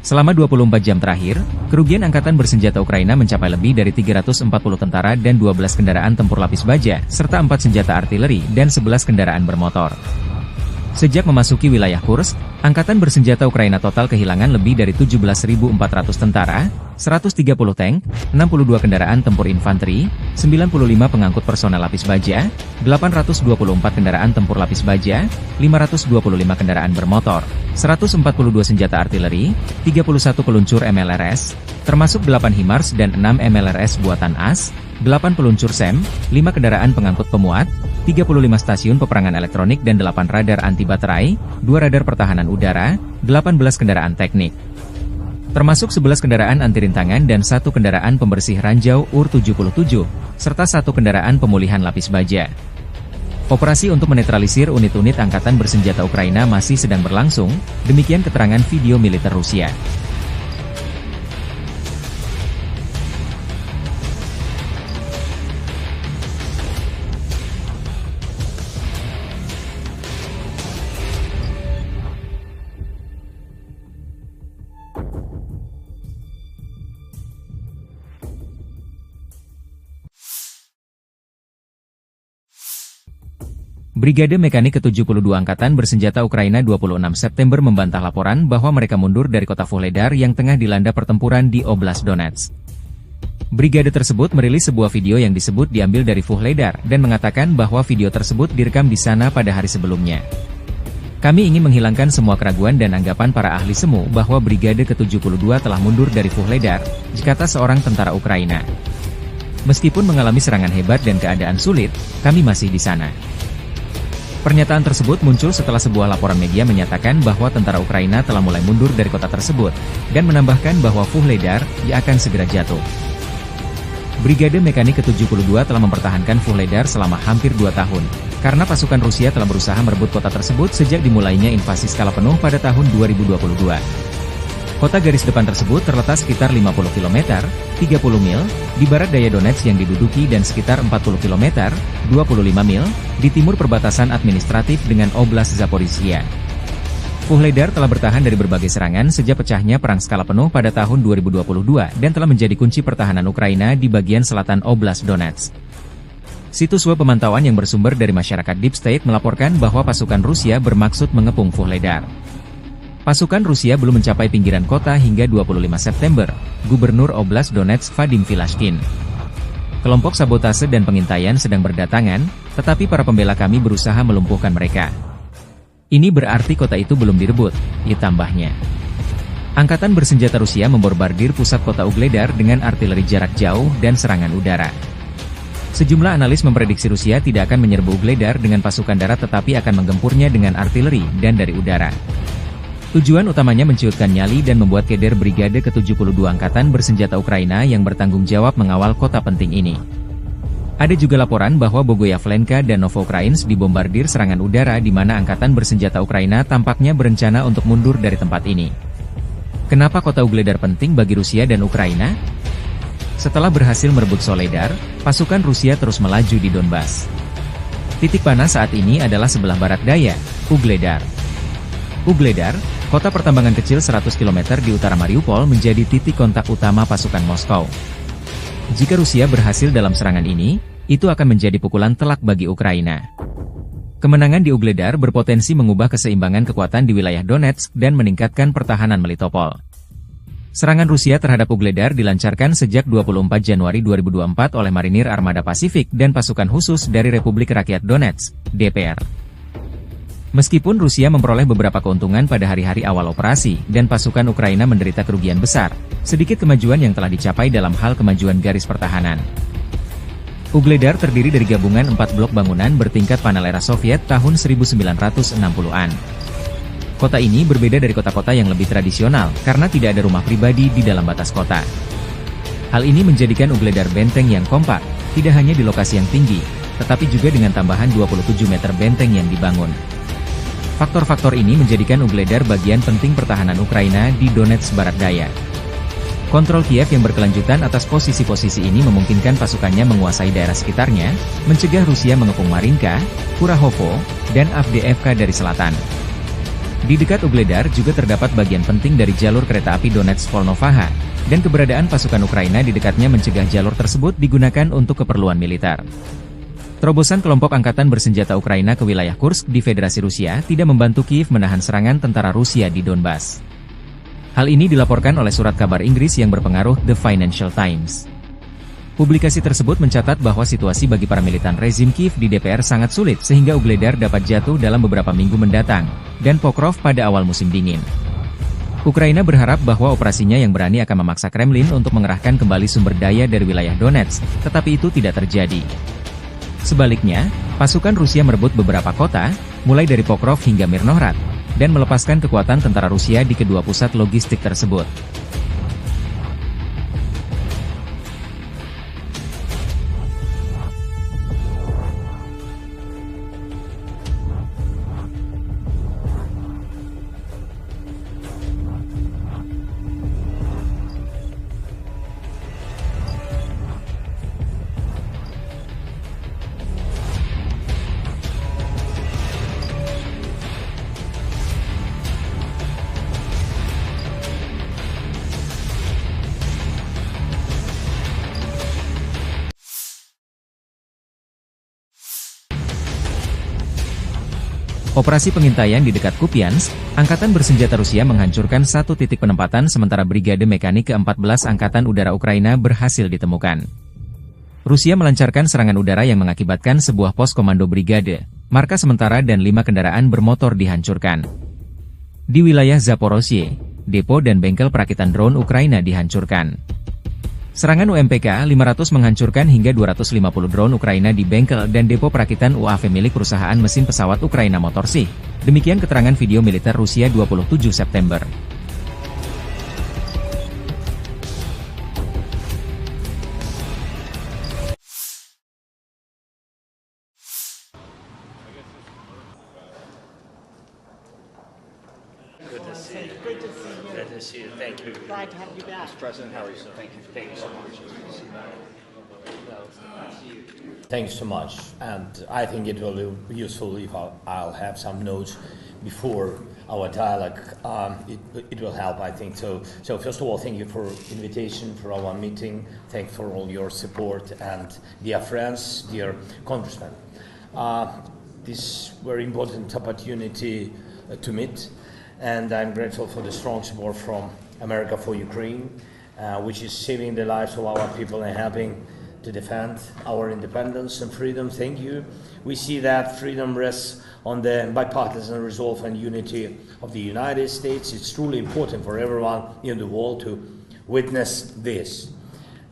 Selama 24 jam terakhir, kerugian Angkatan Bersenjata Ukraina mencapai lebih dari 340 tentara dan 12 kendaraan tempur lapis baja, serta 4 senjata artileri dan 11 kendaraan bermotor. Sejak memasuki wilayah Kursk, Angkatan Bersenjata Ukraina total kehilangan lebih dari 17.400 tentara, 130 tank, 62 kendaraan tempur infanteri, 95 pengangkut personel lapis baja, 824 kendaraan tempur lapis baja, 525 kendaraan bermotor, 142 senjata artileri, 31 peluncur MLRS, termasuk 8 HIMARS dan 6 MLRS buatan AS, 8 peluncur SEM, 5 kendaraan pengangkut pemuat, 35 stasiun peperangan elektronik dan 8 radar anti baterai, 2 radar pertahanan udara, 18 kendaraan teknik. Termasuk 11 kendaraan anti rintangan dan 1 kendaraan pembersih ranjau UR-77, serta 1 kendaraan pemulihan lapis baja. Operasi untuk menetralisir unit-unit Angkatan Bersenjata Ukraina masih sedang berlangsung, demikian keterangan video militer Rusia. Brigade Mekanik ke-72 Angkatan Bersenjata Ukraina 26 September membantah laporan bahwa mereka mundur dari kota Vuhledar yang tengah dilanda pertempuran di Oblast Donetsk. Brigade tersebut merilis sebuah video yang disebut diambil dari Vuhledar dan mengatakan bahwa video tersebut direkam di sana pada hari sebelumnya. Kami ingin menghilangkan semua keraguan dan anggapan para ahli semu bahwa Brigade ke-72 telah mundur dari Vuhledar, kata seorang tentara Ukraina. Meskipun mengalami serangan hebat dan keadaan sulit, kami masih di sana. Pernyataan tersebut muncul setelah sebuah laporan media menyatakan bahwa tentara Ukraina telah mulai mundur dari kota tersebut, dan menambahkan bahwa Vuhledar akan segera jatuh. Brigade Mekanik ke-72 telah mempertahankan Vuhledar selama hampir 2 tahun, karena pasukan Rusia telah berusaha merebut kota tersebut sejak dimulainya invasi skala penuh pada tahun 2022. Kota garis depan tersebut terletak sekitar 50 km, 30 mil, di barat daya Donetsk yang diduduki dan sekitar 40 km, 25 mil, di timur perbatasan administratif dengan Oblast Zaporizhia. Vuhledar telah bertahan dari berbagai serangan sejak pecahnya perang skala penuh pada tahun 2022 dan telah menjadi kunci pertahanan Ukraina di bagian selatan Oblast Donetsk. Situs web pemantauan yang bersumber dari masyarakat Deep State melaporkan bahwa pasukan Rusia bermaksud mengepung Vuhledar. Pasukan Rusia belum mencapai pinggiran kota hingga 25 September, Gubernur Oblast Donetsk Vadim Vilashkin. Kelompok sabotase dan pengintaian sedang berdatangan, tetapi para pembela kami berusaha melumpuhkan mereka. Ini berarti kota itu belum direbut, ditambahnya. Angkatan Bersenjata Rusia membombardir pusat kota Ugledar dengan artileri jarak jauh dan serangan udara. Sejumlah analis memprediksi Rusia tidak akan menyerbu Ugledar dengan pasukan darat tetapi akan menggempurnya dengan artileri dan dari udara. Tujuan utamanya menciutkan nyali dan membuat keder Brigade ke-72 Angkatan Bersenjata Ukraina yang bertanggung jawab mengawal kota penting ini. Ada juga laporan bahwa Bogoyavlenka dan Novoukrainsk dibombardir serangan udara di mana Angkatan Bersenjata Ukraina tampaknya berencana untuk mundur dari tempat ini. Kenapa kota Ugledar penting bagi Rusia dan Ukraina? Setelah berhasil merebut Soledar, pasukan Rusia terus melaju di Donbas. Titik panas saat ini adalah sebelah barat daya, Ugledar. Ugledar, kota pertambangan kecil 100 km di utara Mariupol menjadi titik kontak utama pasukan Moskow. Jika Rusia berhasil dalam serangan ini, itu akan menjadi pukulan telak bagi Ukraina. Kemenangan di Ugledar berpotensi mengubah keseimbangan kekuatan di wilayah Donetsk dan meningkatkan pertahanan Melitopol. Serangan Rusia terhadap Ugledar dilancarkan sejak 24 Januari 2024 oleh Marinir Armada Pasifik dan pasukan khusus dari Republik Rakyat Donetsk, DPR. Meskipun Rusia memperoleh beberapa keuntungan pada hari-hari awal operasi, dan pasukan Ukraina menderita kerugian besar, sedikit kemajuan yang telah dicapai dalam hal kemajuan garis pertahanan. Ugledar terdiri dari gabungan 4 blok bangunan bertingkat panel era Soviet tahun 1960-an. Kota ini berbeda dari kota-kota yang lebih tradisional, karena tidak ada rumah pribadi di dalam batas kota. Hal ini menjadikan Ugledar benteng yang kompak, tidak hanya di lokasi yang tinggi, tetapi juga dengan tambahan 27 meter benteng yang dibangun. Faktor-faktor ini menjadikan Ugledar bagian penting pertahanan Ukraina di Donetsk Barat Daya. Kontrol Kiev yang berkelanjutan atas posisi-posisi ini memungkinkan pasukannya menguasai daerah sekitarnya, mencegah Rusia mengepung Marinka, Kurahovo, dan Avdiivka dari selatan. Di dekat Ugledar juga terdapat bagian penting dari jalur kereta api Donetsk-Volnovaha, dan keberadaan pasukan Ukraina di dekatnya mencegah jalur tersebut digunakan untuk keperluan militer. Terobosan kelompok angkatan bersenjata Ukraina ke wilayah Kursk di Federasi Rusia tidak membantu Kiev menahan serangan tentara Rusia di Donbas. Hal ini dilaporkan oleh surat kabar Inggris yang berpengaruh The Financial Times. Publikasi tersebut mencatat bahwa situasi bagi paramilitan rezim Kiev di DPR sangat sulit sehingga Ugledar dapat jatuh dalam beberapa minggu mendatang, dan Pokrov pada awal musim dingin. Ukraina berharap bahwa operasinya yang berani akan memaksa Kremlin untuk mengerahkan kembali sumber daya dari wilayah Donetsk, tetapi itu tidak terjadi. Sebaliknya, pasukan Rusia merebut beberapa kota, mulai dari Pokrov hingga Mirnohrad, dan melepaskan kekuatan tentara Rusia di kedua pusat logistik tersebut. Operasi pengintaian di dekat Kupiansk, Angkatan Bersenjata Rusia menghancurkan satu titik penempatan sementara Brigade Mekanik ke-14 Angkatan Udara Ukraina berhasil ditemukan. Rusia melancarkan serangan udara yang mengakibatkan sebuah pos komando brigade, markas sementara dan 5 kendaraan bermotor dihancurkan. Di wilayah Zaporozhye, depo dan bengkel perakitan drone Ukraina dihancurkan. Serangan UMPK-500 menghancurkan hingga 250 drone Ukraina di bengkel dan depo perakitan UAV milik perusahaan mesin pesawat Ukraina Motorsi. Demikian keterangan video militer Rusia 27 September. Good to see you. Good to see you. Thank you. Glad to have you back. Mr. President, how are you? So thank you so much. Thanks so much, and I think it will be useful if I'll have some notes before our dialogue. It will help, I think. So first of all, thank you for invitation for our meeting. Thanks for all your support, and dear friends, dear congressmen. This very important opportunity to meet, and I'm grateful for the strong support from America for Ukraine, which is saving the lives of our people and helping to defend our independence and freedom. Thank you. We see that freedom rests on the bipartisan resolve and unity of the United States. It's truly important for everyone in the world to witness this.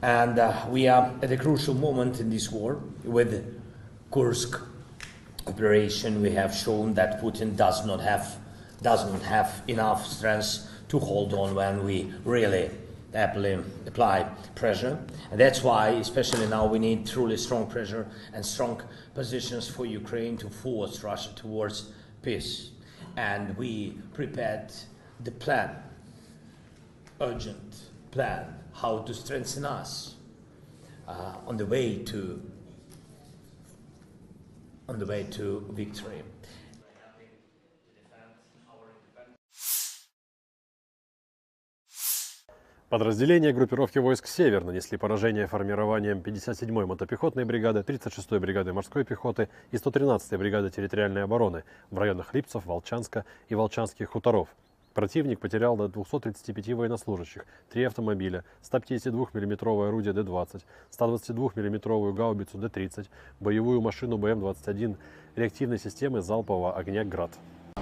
And we are at a crucial moment in this war. With Kursk operation, we have shown that Putin doesn't have enough strength to hold on when we really apply pressure. And that's why, especially now, we need truly strong pressure and strong positions for Ukraine to force Russia towards peace. And we prepared the plan, urgent plan, how to strengthen us on the way to victory. Подразделения группировки войск «Север» нанесли поражение формированием 57-й мотопехотной бригады, 36-й бригады морской пехоты и 113-й бригады территориальной обороны в районах Липцев, Волчанска и Волчанских хуторов. Противник потерял до 235 военнослужащих, 3 автомобиля, 152 мм орудие Д-20, 122 мм гаубицу Д-30, боевую машину БМ-21, реактивной системы залпового огня «Град».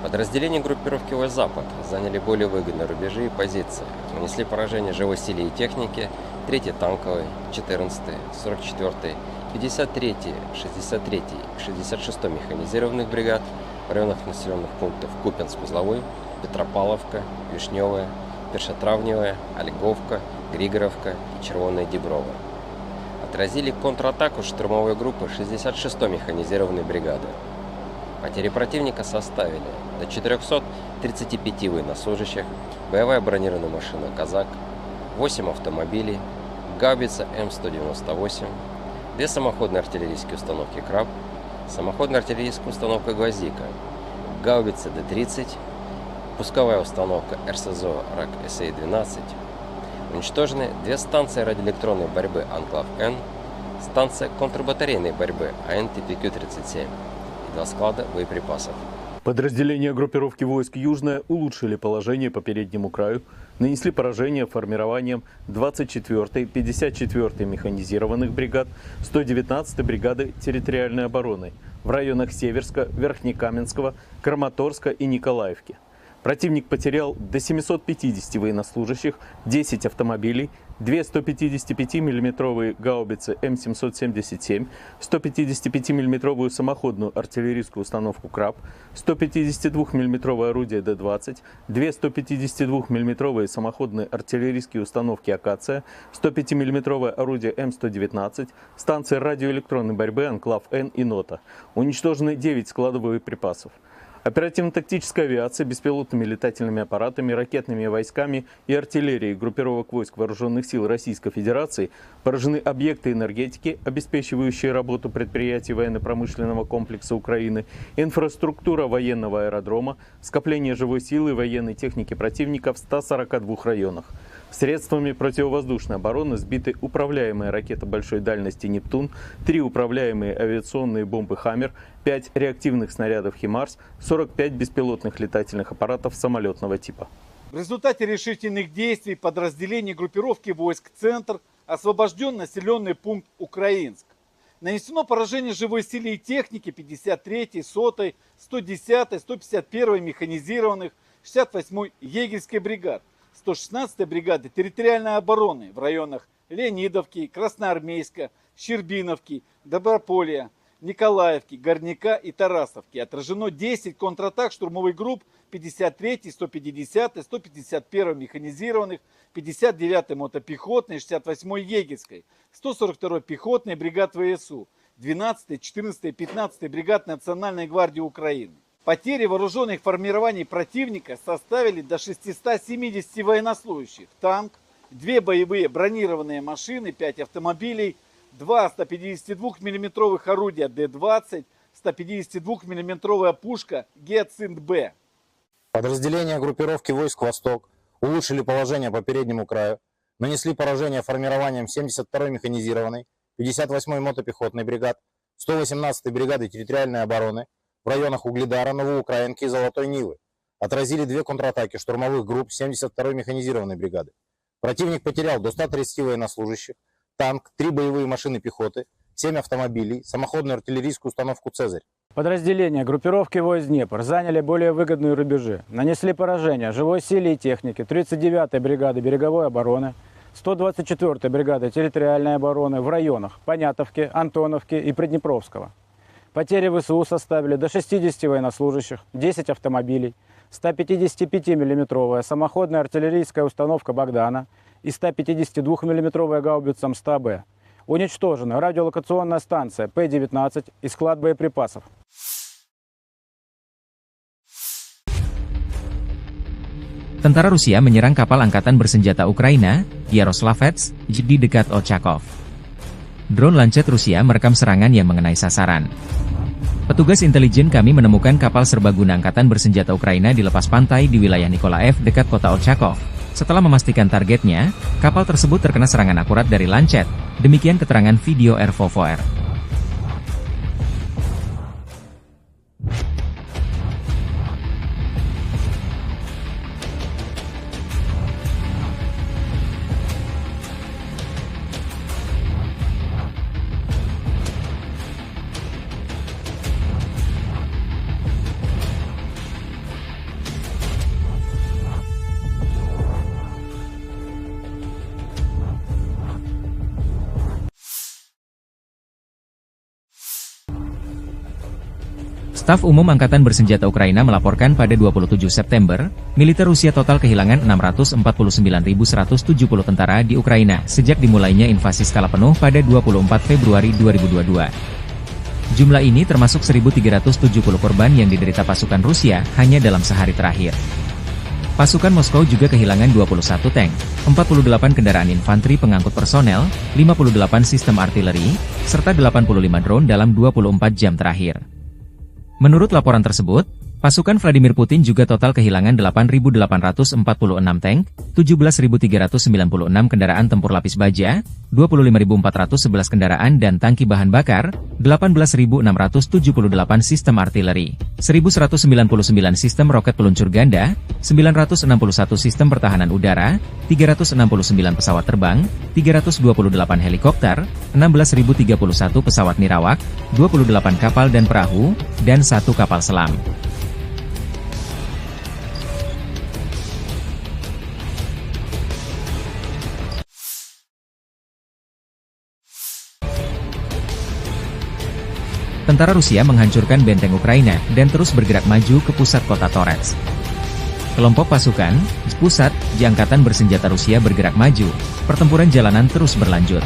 Подразделения группировки войск «Запад» заняли более выгодные рубежи и позиции, нанесли поражение живой силе и технике 3-й танковой, 14-й, 44-й, 53-й, 63-й и 66-й механизированных бригад в районах населенных пунктов Купянск-Узловой, Петропавловка, Вишневая, Першотравневая, Ольговка, Григоровка и Червоная Діброва. Отразили контратаку штурмовой группы 66-й механизированной бригады. Потери противника составили до 435 военнослужащих, боевая бронированная машина «Казак», 8 автомобилей, гаубица М198, 2 самоходные артиллерийские установки «Краб», самоходная артиллерийская установка «Гвоздика», гаубица Д-30, пусковая установка РСЗО РАК-СА-12. Уничтожены 2 станции радиоэлектронной борьбы «Анклав-Н», станция контрбатарейной борьбы АН-ТПК-37 и 2 склада боеприпасов. Подразделения группировки войск «Южная» улучшили положение по переднему краю, нанесли поражение формированием 24-й, 54-й механизированных бригад, 119-й бригады территориальной обороны в районах Северска, Верхнекаменского, Краматорска и Николаевки. Противник потерял до 750 военнослужащих, 10 автомобилей, 2 155 мм гаубицы М777, 155 мм самоходную артиллерийскую установку «Краб», 152 мм орудие Д-20, 2 152 мм самоходные артиллерийские установки «Акация», 105 мм орудие М119, станции радиоэлектронной борьбы «Анклав-Н» и «Нота». Уничтожены 9 складов боеприпасов. Оперативно-тактическая авиация, беспилотными летательными аппаратами, ракетными войсками и артиллерией группировок войск Вооруженных сил Российской Федерации поражены объекты энергетики, обеспечивающие работу предприятий военно-промышленного комплекса Украины, инфраструктура военного аэродрома, скопление живой силы и военной техники противника в 142 районах. Средствами противовоздушной обороны сбиты управляемые ракеты большой дальности «Нептун», 3 управляемые авиационные бомбы «Хаммер», 5 реактивных снарядов «Химарс», 45 беспилотных летательных аппаратов самолетного типа. В результате решительных действий подразделений группировки войск «Центр» освобожден населенный пункт Украинск. Нанесено поражение живой силе и технике 53-й, 100-й, 110-й, 151-й механизированных, 68-й егерской бригад, 116-й бригады территориальной обороны в районах Леонидовки, Красноармейска, Щербиновки, Доброполья, Николаевки, Горняка и Тарасовки. Отражено 10 контратак штурмовых групп 53-й, 150-й, 151-й механизированных, 59-й мотопехотной, 68-й егерской, 142-й пехотной бригад ВСУ, 12-й, 14-й, 15-й бригад Национальной гвардии Украины. Потери вооруженных формирований противника составили до 670 военнослужащих, танк, 2 боевые бронированные машины, 5 автомобилей, 2 152 мм орудия Д-20, 152 мм пушка Гиацинт-Б. Подразделения группировки войск «Восток» улучшили положение по переднему краю, нанесли поражение формированием 72-й механизированной, 58-й мотопехотной бригад, 118-й бригады территориальной обороны в районах Угледара, Новоукраинки и Золотой Нивы. Отразили 2 контратаки штурмовых групп 72-й механизированной бригады. Противник потерял до 130 военнослужащих, танк, 3 боевые машины пехоты, 7 автомобилей, самоходную артиллерийскую установку «Цезарь». Подразделения группировки войск «Днепр» заняли более выгодные рубежи, нанесли поражение живой силе и технике 39-й бригады береговой обороны, 124-й бригады территориальной обороны в районах Понятовки, Антоновки и Приднепровского. Потери ВСУ составили до 60 военнослужащих, 10 автомобилей, 155 мм самоходная артиллерийская установка «Богдана» и 152 мм гаубица М100Б. Уничтожена радиолокационная станция П-19 и склад боеприпасов. Tentara Rusia menyerang kapal angkatan bersenjata Ukraina, Yaroslavets, di dekat Ochakov. Drone Lancet Rusia merekam serangan yang mengenai sasaran. Petugas intelijen kami menemukan kapal serbaguna angkatan bersenjata Ukraina di lepas pantai di wilayah Nikolaev dekat kota Ochakov. Setelah memastikan targetnya, kapal tersebut terkena serangan akurat dari Lancet. Demikian keterangan video R4. Staf Umum Angkatan Bersenjata Ukraina melaporkan pada 27 September, militer Rusia total kehilangan 649.170 tentara di Ukraina sejak dimulainya invasi skala penuh pada 24 Februari 2022. Jumlah ini termasuk 1.370 korban yang diderita pasukan Rusia hanya dalam sehari terakhir. Pasukan Moskow juga kehilangan 21 tank, 48 kendaraan infanteri pengangkut personel, 58 sistem artileri, serta 85 drone dalam 24 jam terakhir. Menurut laporan tersebut, pasukan Vladimir Putin juga total kehilangan 8.846 tank, 17.396 kendaraan tempur lapis baja, 25.411 kendaraan dan tangki bahan bakar, 18.678 sistem artileri, 1.199 sistem roket peluncur ganda, 961 sistem pertahanan udara, 369 pesawat terbang, 328 helikopter, 16.031 pesawat nirawak, 28 kapal dan perahu, dan 1 kapal selam. Tentara Rusia menghancurkan benteng Ukraina dan terus bergerak maju ke pusat kota Torets. Kelompok pasukan, Spusat, di Angkatan Bersenjata Rusia bergerak maju, pertempuran jalanan terus berlanjut.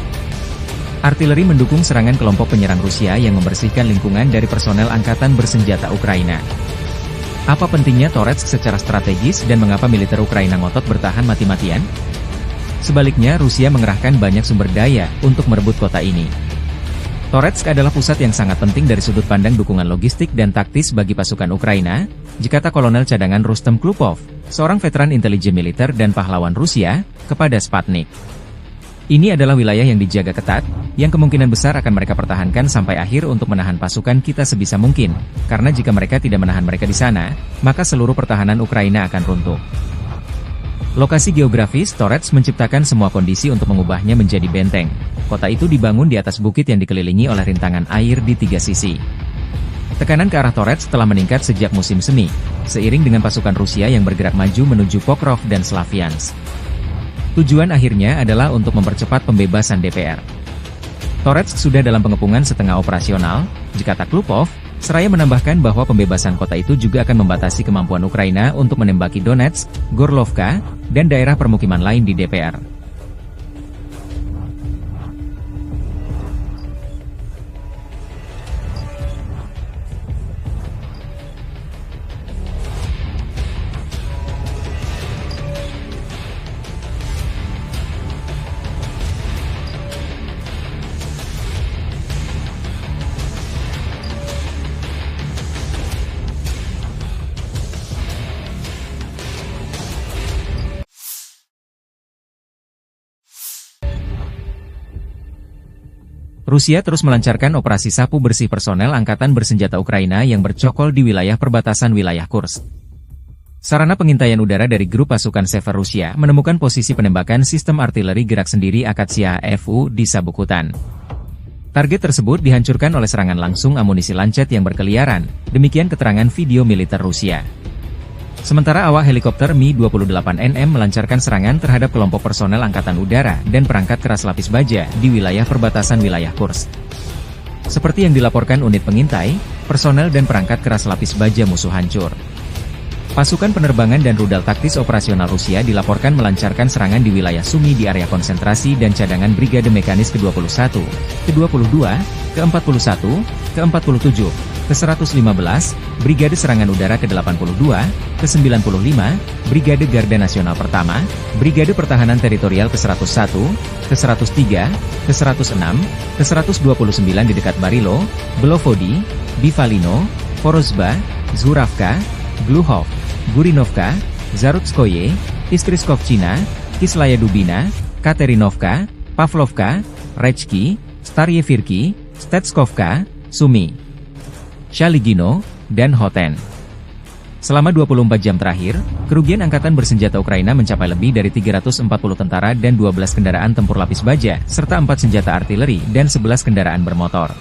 Artileri mendukung serangan kelompok penyerang Rusia yang membersihkan lingkungan dari personel Angkatan Bersenjata Ukraina. Apa pentingnya Torets secara strategis dan mengapa militer Ukraina ngotot bertahan mati-matian? Sebaliknya Rusia mengerahkan banyak sumber daya untuk merebut kota ini. Toretsk adalah pusat yang sangat penting dari sudut pandang dukungan logistik dan taktis bagi pasukan Ukraina, dikata Kolonel Cadangan Rustem Klupov, seorang veteran intelijen militer dan pahlawan Rusia, kepada Sputnik. Ini adalah wilayah yang dijaga ketat, yang kemungkinan besar akan mereka pertahankan sampai akhir untuk menahan pasukan kita sebisa mungkin, karena jika mereka tidak menahan mereka di sana, maka seluruh pertahanan Ukraina akan runtuh. Lokasi geografis Torets menciptakan semua kondisi untuk mengubahnya menjadi benteng. Kota itu dibangun di atas bukit yang dikelilingi oleh rintangan air di 3 sisi. Tekanan ke arah Torets telah meningkat sejak musim semi, seiring dengan pasukan Rusia yang bergerak maju menuju Pokrov dan Slaviansk. Tujuan akhirnya adalah untuk mempercepat pembebasan DPR. Torets sudah dalam pengepungan setengah operasional, dikata Klupov, seraya menambahkan bahwa pembebasan kota itu juga akan membatasi kemampuan Ukraina untuk menembaki Donetsk, Gorlovka, dan daerah permukiman lain di DPR. Rusia terus melancarkan operasi sapu bersih personel Angkatan Bersenjata Ukraina yang bercokol di wilayah perbatasan wilayah Kursk. Sarana pengintaian udara dari grup pasukan Sever Rusia menemukan posisi penembakan sistem artileri gerak sendiri Akatsiya FU di sabuk hutan. Target tersebut dihancurkan oleh serangan langsung amunisi lancet yang berkeliaran, demikian keterangan video militer Rusia. Sementara awak helikopter Mi-28NM melancarkan serangan terhadap kelompok personel Angkatan Udara dan perangkat keras lapis baja di wilayah perbatasan wilayah Kursk. Seperti yang dilaporkan unit pengintai, personel dan perangkat keras lapis baja musuh hancur. Pasukan penerbangan dan rudal taktis operasional Rusia dilaporkan melancarkan serangan di wilayah Sumy di area konsentrasi dan cadangan Brigade Mekanis ke-21, ke-22, ke-41, ke-47, ke-115, Brigade Serangan Udara ke-82, ke-95, Brigade Garda Nasional Pertama, Brigade Pertahanan Teritorial ke-101, ke-103, ke-106, ke-129 di dekat Barilo, Belovodi, Bivalino, Porozba, Zhuravka, Gluhov, Gurinovka, Zarutskoye, Istriskovchina, Kislaya Dubina, Katerinovka, Pavlovka, Rechki, Staryevirki, Stetskovka, Sumy, Shaligino, dan Hoten. Selama 24 jam terakhir, kerugian Angkatan Bersenjata Ukraina mencapai lebih dari 340 tentara dan 12 kendaraan tempur lapis baja, serta 4 senjata artileri dan 11 kendaraan bermotor.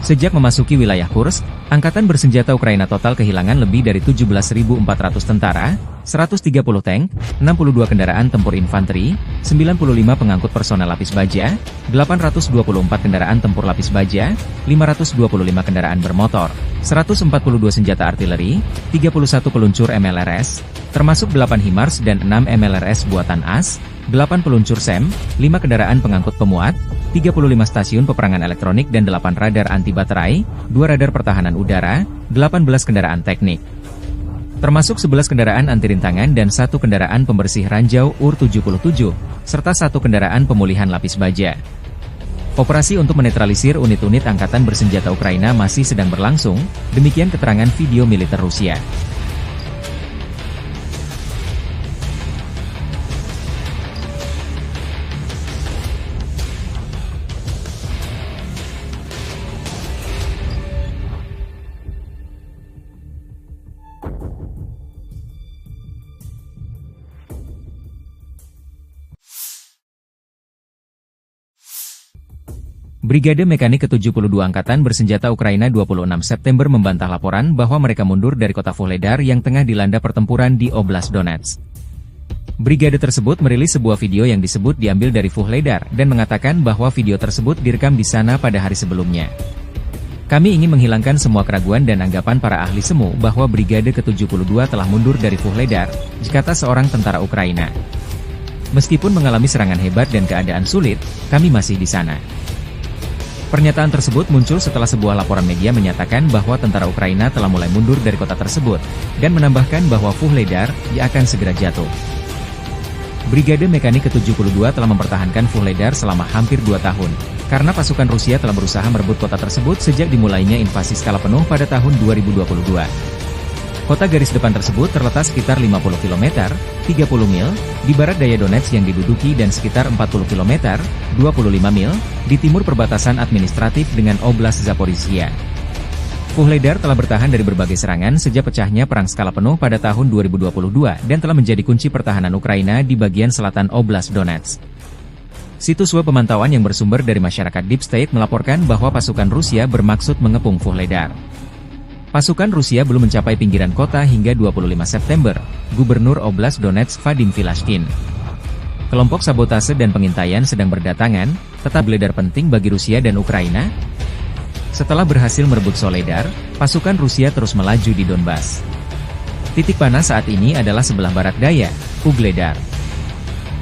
Sejak memasuki wilayah Kursk, Angkatan Bersenjata Ukraina total kehilangan lebih dari 17.400 tentara, 130 tank, 62 kendaraan tempur infanteri, 95 pengangkut personel lapis baja, 824 kendaraan tempur lapis baja, 525 kendaraan bermotor, 142 senjata artileri, 31 peluncur MLRS, termasuk 8 HIMARS dan 6 MLRS buatan AS, 8 peluncur SEM, 5 kendaraan pengangkut pemuat, 35 stasiun peperangan elektronik dan 8 radar anti baterai, 2 radar pertahanan udara, 18 kendaraan teknik. Termasuk 11 kendaraan anti rintangan dan 1 kendaraan pembersih ranjau UR-77, serta 1 kendaraan pemulihan lapis baja. Operasi untuk menetralisir unit-unit angkatan bersenjata Ukraina masih sedang berlangsung, demikian keterangan video militer Rusia. Brigade Mekanik ke-72 Angkatan Bersenjata Ukraina 26 September membantah laporan bahwa mereka mundur dari kota Vuhledar yang tengah dilanda pertempuran di Oblast Donetsk. Brigade tersebut merilis sebuah video yang disebut diambil dari Vuhledar dan mengatakan bahwa video tersebut direkam di sana pada hari sebelumnya. Kami ingin menghilangkan semua keraguan dan anggapan para ahli semu bahwa Brigade ke-72 telah mundur dari Vuhledar, kata seorang tentara Ukraina. Meskipun mengalami serangan hebat dan keadaan sulit, kami masih di sana. Pernyataan tersebut muncul setelah sebuah laporan media menyatakan bahwa tentara Ukraina telah mulai mundur dari kota tersebut, dan menambahkan bahwa Vuhledar akan segera jatuh. Brigade Mekanik ke-72 telah mempertahankan Vuhledar selama hampir 2 tahun, karena pasukan Rusia telah berusaha merebut kota tersebut sejak dimulainya invasi skala penuh pada tahun 2022. Kota garis depan tersebut terletak sekitar 50 km, 30 mil, di barat daya Donetsk yang diduduki dan sekitar 40 km, 25 mil, di timur perbatasan administratif dengan Oblast Zaporizhia. Vuhledar telah bertahan dari berbagai serangan sejak pecahnya perang skala penuh pada tahun 2022 dan telah menjadi kunci pertahanan Ukraina di bagian selatan Oblast Donetsk. Situs web pemantauan yang bersumber dari masyarakat Deep State melaporkan bahwa pasukan Rusia bermaksud mengepung Vuhledar. Pasukan Rusia belum mencapai pinggiran kota hingga 25 September, Gubernur Oblast Donetsk Vadim Filashkin. Kelompok sabotase dan pengintaian sedang berdatangan, tetap Vuhledar penting bagi Rusia dan Ukraina. Setelah berhasil merebut Soledar, pasukan Rusia terus melaju di Donbas. Titik panas saat ini adalah sebelah barat daya, Vuhledar.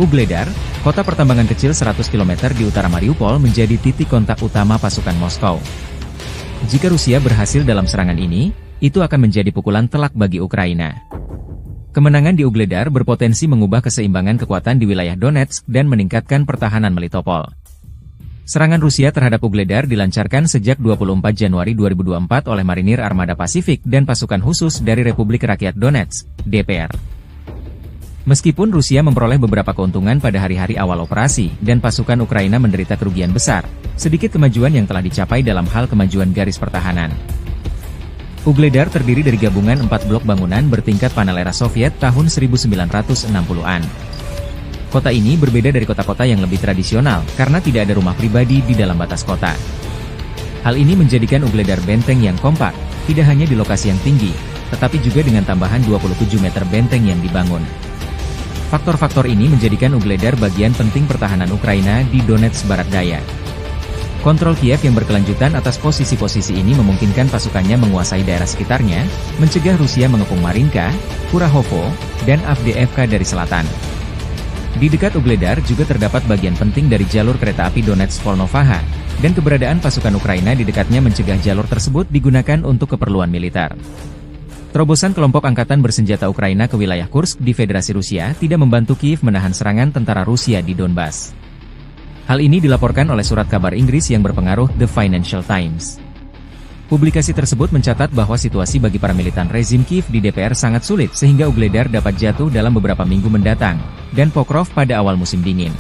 Vuhledar, kota pertambangan kecil 100 km di utara Mariupol menjadi titik kontak utama pasukan Moskow. Jika Rusia berhasil dalam serangan ini, itu akan menjadi pukulan telak bagi Ukraina. Kemenangan di Vuhledar berpotensi mengubah keseimbangan kekuatan di wilayah Donetsk dan meningkatkan pertahanan Melitopol. Serangan Rusia terhadap Vuhledar dilancarkan sejak 24 Januari 2024 oleh Marinir Armada Pasifik dan pasukan khusus dari Republik Rakyat Donetsk, DPR. Meskipun Rusia memperoleh beberapa keuntungan pada hari-hari awal operasi dan pasukan Ukraina menderita kerugian besar, sedikit kemajuan yang telah dicapai dalam hal kemajuan garis pertahanan. Vuhledar terdiri dari gabungan 4 blok bangunan bertingkat panel era Soviet tahun 1960-an. Kota ini berbeda dari kota-kota yang lebih tradisional karena tidak ada rumah pribadi di dalam batas kota. Hal ini menjadikan Vuhledar benteng yang kompak, tidak hanya di lokasi yang tinggi, tetapi juga dengan tambahan 27 meter benteng yang dibangun. Faktor-faktor ini menjadikan Vuhledar bagian penting pertahanan Ukraina di Donetsk barat daya. Kontrol Kiev yang berkelanjutan atas posisi-posisi ini memungkinkan pasukannya menguasai daerah sekitarnya, mencegah Rusia mengepung Marinka, Kurahovo, dan Avdiivka dari selatan. Di dekat Vuhledar juga terdapat bagian penting dari jalur kereta api Donetsk-Volnovaha, dan keberadaan pasukan Ukraina di dekatnya mencegah jalur tersebut digunakan untuk keperluan militer. Terobosan kelompok angkatan bersenjata Ukraina ke wilayah Kursk di Federasi Rusia tidak membantu Kiev menahan serangan tentara Rusia di Donbas. Hal ini dilaporkan oleh surat kabar Inggris yang berpengaruh The Financial Times. Publikasi tersebut mencatat bahwa situasi bagi para militan rezim Kiev di DPR sangat sulit sehingga Vuhledar dapat jatuh dalam beberapa minggu mendatang, dan Pokrov pada awal musim dingin.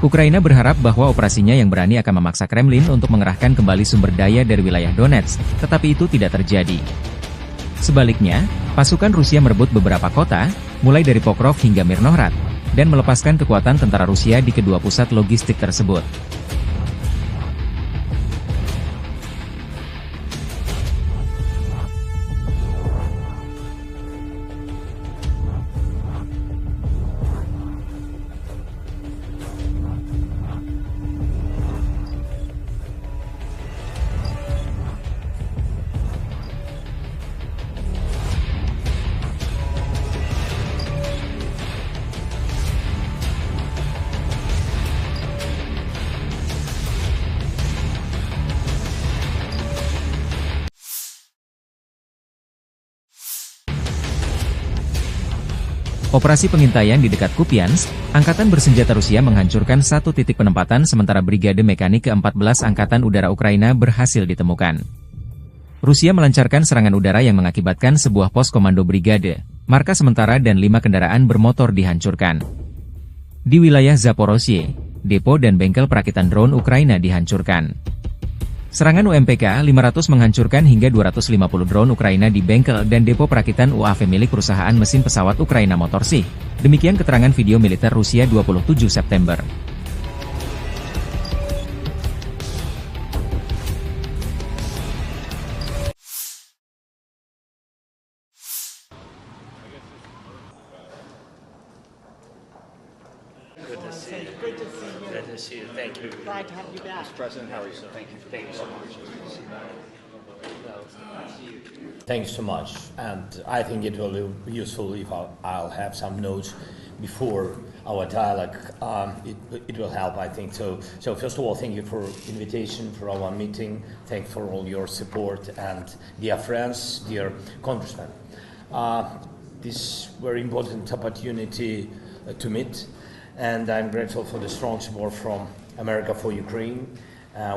Ukraina berharap bahwa operasinya yang berani akan memaksa Kremlin untuk mengerahkan kembali sumber daya dari wilayah Donetsk, tetapi itu tidak terjadi. Sebaliknya, pasukan Rusia merebut beberapa kota, mulai dari Pokrov hingga Mirnohrad, dan melepaskan kekuatan tentara Rusia di kedua pusat logistik tersebut. Operasi pengintaian di dekat Kupiansk, Angkatan Bersenjata Rusia menghancurkan satu titik penempatan sementara Brigade Mekanik ke-14 Angkatan Udara Ukraina berhasil ditemukan. Rusia melancarkan serangan udara yang mengakibatkan sebuah pos komando brigade, markas sementara dan 5 kendaraan bermotor dihancurkan. Di wilayah Zaporozhye, depo dan bengkel perakitan drone Ukraina dihancurkan. Serangan UMPK-500 menghancurkan hingga 250 drone Ukraina di bengkel dan depo perakitan UAV milik perusahaan mesin pesawat Ukraina Motorsi. Demikian keterangan video militer Rusia 27 September. Good to see you. Good to see you. Thank you. Glad to have you back. President Harry, so thank you so much. Thanks so much, and I think it will be useful if I'll have some notes before our dialogue. It will help, I think. So first of all, thank you for invitation for our meeting. Thanks for all your support, and dear friends, dear congressmen. This very important opportunity to meet, and I'm grateful for the strong support from America for Ukraine,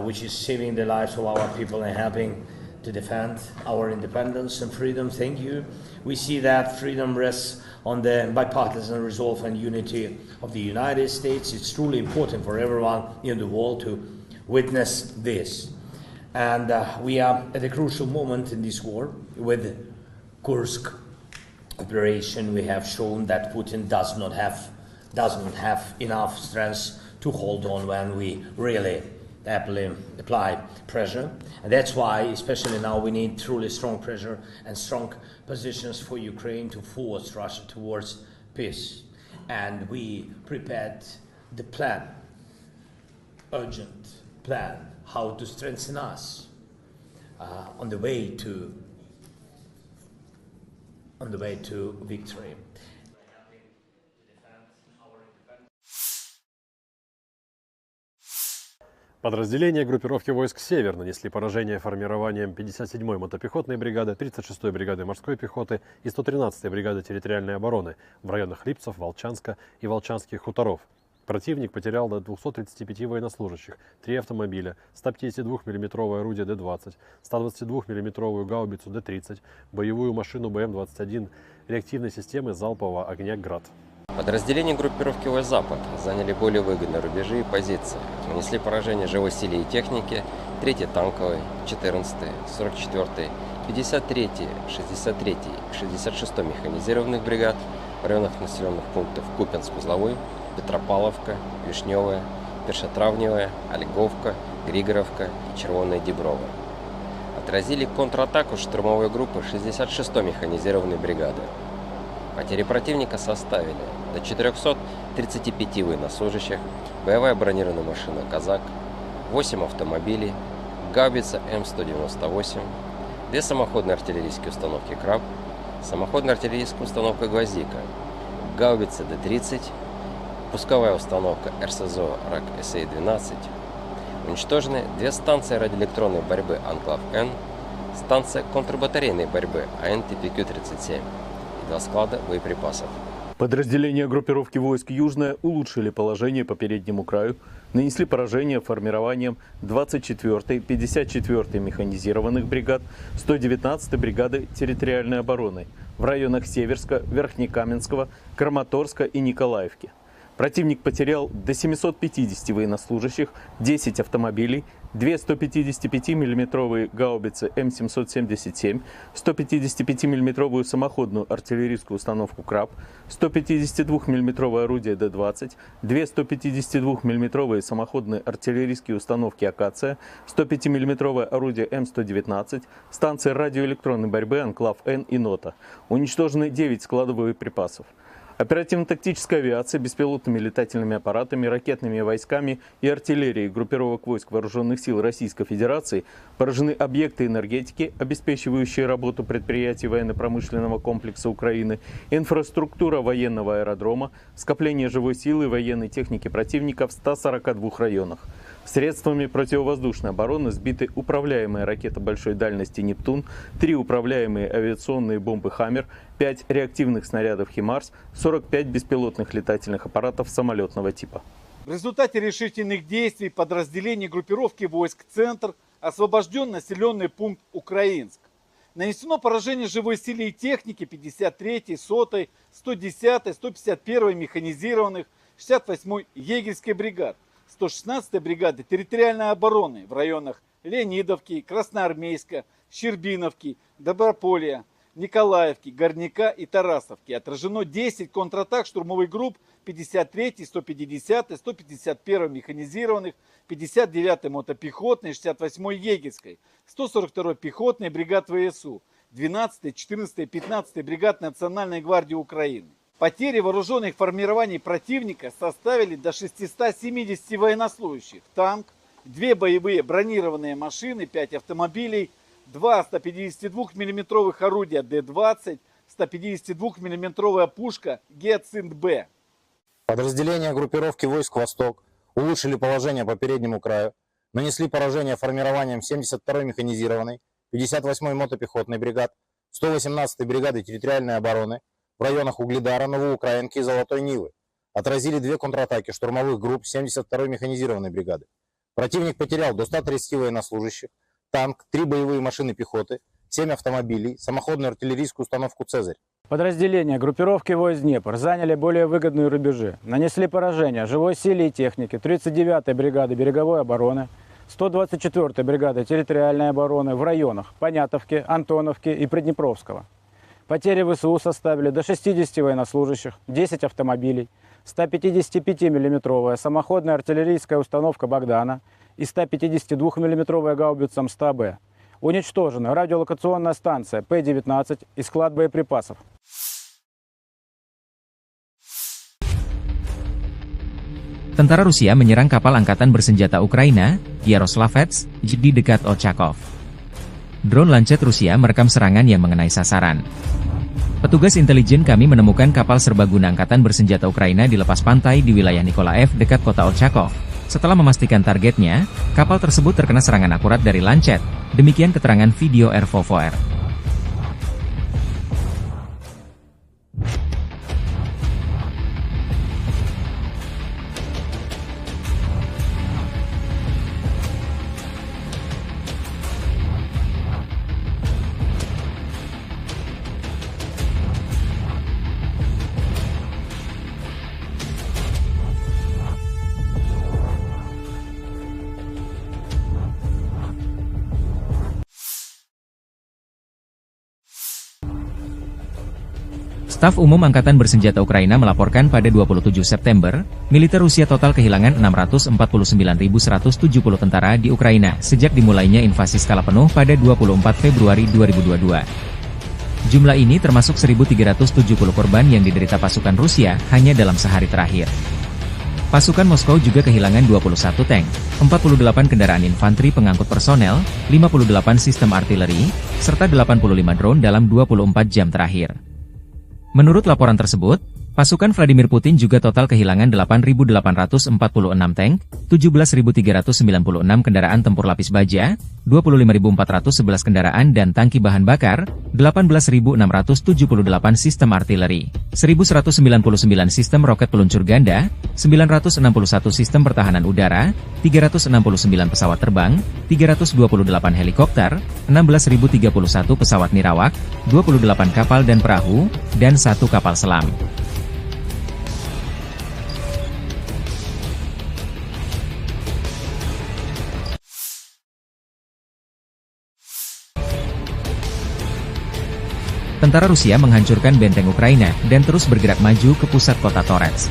which is saving the lives of our people and helping to defend our independence and freedom. Thank you. We see that freedom rests on the bipartisan resolve and unity of the United States. It's truly important for everyone in the world to witness this. And we are at a crucial moment in this war. With Kursk operation, we have shown that Putin doesn't have enough strength to hold on when we really apply pressure. And that's why, especially now, we need truly strong pressure and strong positions for Ukraine to force Russia towards peace. And we prepared the plan, urgent plan, how to strengthen us on the way to victory. Подразделения группировки войск «Север» нанесли поражение формированиям 57-й мотопехотной бригады, 36-й бригады морской пехоты и 113-й бригады территориальной обороны в районах Липцев, Волчанска и Волчанских хуторов. Противник потерял до 235 военнослужащих, 3 автомобиля, 152 мм орудие Д-20, 122 мм гаубицу Д-30, боевую машину БМ-21, реактивной системы залпового огня «Град». Подразделения группировки войск «Запад» заняли более выгодные рубежи и позиции, нанесли поражение живой силе и технике 3-й танковой, 14-й, 44-й, 53-й, 63-й и 66-й механизированных бригад в районах населенных пунктов Купянск-Узловой, Петропавловка, Вишневая, Першотравневая, Ольговка, Григоровка и Червоная Деброва. Отразили контратаку штурмовой группы 66-й механизированной бригады. Потери противника составили до 435 военнослужащих, боевая бронированная машина «Казак», 8 автомобилей, гаубица М198, 2 самоходные артиллерийские установки «Краб», самоходная артиллерийская установка «Гвоздика», гаубица Д-30, пусковая установка РСЗО РАК-СА-12. Уничтожены 2 станции радиоэлектронной борьбы «Анклав-Н», станция контрбатарейной борьбы АН-ТПК-37 и 2 склада боеприпасов. Подразделения группировки войск «Южная» улучшили положение по переднему краю, нанесли поражение формированием 24-й, 54-й механизированных бригад, 119-й бригады территориальной обороны в районах Северска, Верхнекаменского, Краматорска и Николаевки. Противник потерял до 750 военнослужащих, 10 автомобилей, 2 155 мм гаубицы М777, 155 мм самоходную артиллерийскую установку «Краб», 152 мм орудие Д-20, 2 152 мм самоходные артиллерийские установки «Акация», 105 мм орудие М119, станции радиоэлектронной борьбы «Анклав-Н» и «Нота». Уничтожены 9 складов боеприпасов. Оперативно-тактическая авиация, беспилотными летательными аппаратами, ракетными войсками и артиллерией группировок войск Вооруженных сил Российской Федерации поражены объекты энергетики, обеспечивающие работу предприятий военно-промышленного комплекса Украины, инфраструктура военного аэродрома, скопление живой силы и военной техники противника в 142 районах. Средствами противовоздушной обороны сбиты управляемые ракеты большой дальности «Нептун», 3 управляемые авиационные бомбы «Хаммер», 5 реактивных снарядов «Химарс», 45 беспилотных летательных аппаратов самолетного типа. В результате решительных действий подразделений группировки войск «Центр» освобожден населенный пункт Украинск. Нанесено поражение живой силе и технике 53-й, 100-й, 110-й, 151-й механизированных, 68-й егерской бригад, 116-й бригады территориальной обороны в районах Леонидовки, Красноармейска, Щербиновки, Доброполья, Николаевки, Горняка и Тарасовки. Отражено 10 контратак штурмовых групп 53-й, 150-й, 151-й механизированных, 59-й мотопехотной, 68-й егерской, 142-й пехотной бригад ВСУ, 12-й, 14-й, 15-й бригад Национальной гвардии Украины. Потери вооруженных формирований противника составили до 670 военнослужащих, танк, 2 боевые бронированные машины, 5 автомобилей, 2 152 мм орудия Д-20, 152 мм пушка Гиацинт-Б. Подразделения группировки войск «Восток» улучшили положение по переднему краю, нанесли поражение формированием 72-й механизированной, 58-й мотопехотной бригад, 118-й бригады территориальной обороны в районах Угледара, Новоукраинки и Золотой Нивы. Отразили 2 контратаки штурмовых групп 72-й механизированной бригады. Противник потерял до 130 военнослужащих, танк, 3 боевые машины пехоты, 7 автомобилей, самоходную артиллерийскую установку «Цезарь». Подразделения группировки войск «Днепр» заняли более выгодные рубежи, нанесли поражение живой силе и технике 39-й бригады береговой обороны, 124-й бригады территориальной обороны в районах Понятовки, Антоновки и Приднепровского. Потери ВСУ составили до 60 военнослужащих, 10 автомобилей, 155 мм самоходная артиллерийская установка «Богдана» и 152 мм гаубица МСТА-Б. Уничтожена радиолокационная станция П-19 и склад боеприпасов. Tentara Rusia menyerang kapal angkatan bersenjata Ukraina, Yaroslavets, di dekat Ochakov. Drone Lancet Rusia merekam serangan yang mengenai sasaran. Petugas intelijen kami menemukan kapal serbaguna angkatan bersenjata Ukraina di lepas pantai di wilayah Nikolaev dekat kota Ochakov. Setelah memastikan targetnya, kapal tersebut terkena serangan akurat dari Lancet. Demikian keterangan video RVVR. Staf Umum Angkatan Bersenjata Ukraina melaporkan pada 27 September, militer Rusia total kehilangan 649.170 tentara di Ukraina sejak dimulainya invasi skala penuh pada 24 Februari 2022. Jumlah ini termasuk 1.370 korban yang diderita pasukan Rusia hanya dalam sehari terakhir. Pasukan Moskow juga kehilangan 21 tank, 48 kendaraan infanteri pengangkut personel, 58 sistem artileri, serta 85 drone dalam 24 jam terakhir. Menurut laporan tersebut, pasukan Vladimir Putin juga total kehilangan 8.846 tank, 17.396 kendaraan tempur lapis baja, 25.411 kendaraan dan tangki bahan bakar, 18.678 sistem artileri, 1.199 sistem roket peluncur ganda, 961 sistem pertahanan udara, 369 pesawat terbang, 328 helikopter, 16.031 pesawat nirawak, 28 kapal dan perahu, dan 1 kapal selam. Tentara Rusia menghancurkan benteng Ukraina dan terus bergerak maju ke pusat kota Torets.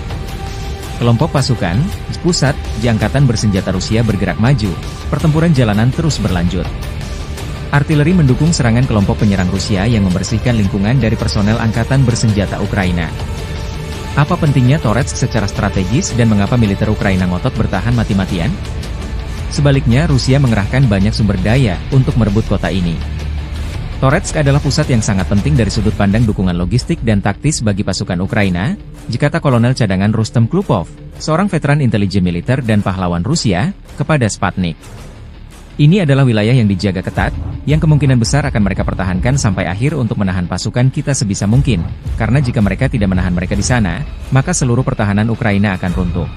Kelompok pasukan pusat di Angkatan Bersenjata Rusia bergerak maju, pertempuran jalanan terus berlanjut. Artileri mendukung serangan kelompok penyerang Rusia yang membersihkan lingkungan dari personel Angkatan Bersenjata Ukraina. Apa pentingnya Torets secara strategis dan mengapa militer Ukraina ngotot bertahan mati-matian? Sebaliknya Rusia mengerahkan banyak sumber daya untuk merebut kota ini. Toretsk adalah pusat yang sangat penting dari sudut pandang dukungan logistik dan taktis bagi pasukan Ukraina, kata Kolonel Cadangan Rustem Klupov, seorang veteran intelijen militer dan pahlawan Rusia, kepada Sputnik. Ini adalah wilayah yang dijaga ketat, yang kemungkinan besar akan mereka pertahankan sampai akhir untuk menahan pasukan kita sebisa mungkin, karena jika mereka tidak menahan mereka di sana, maka seluruh pertahanan Ukraina akan runtuh.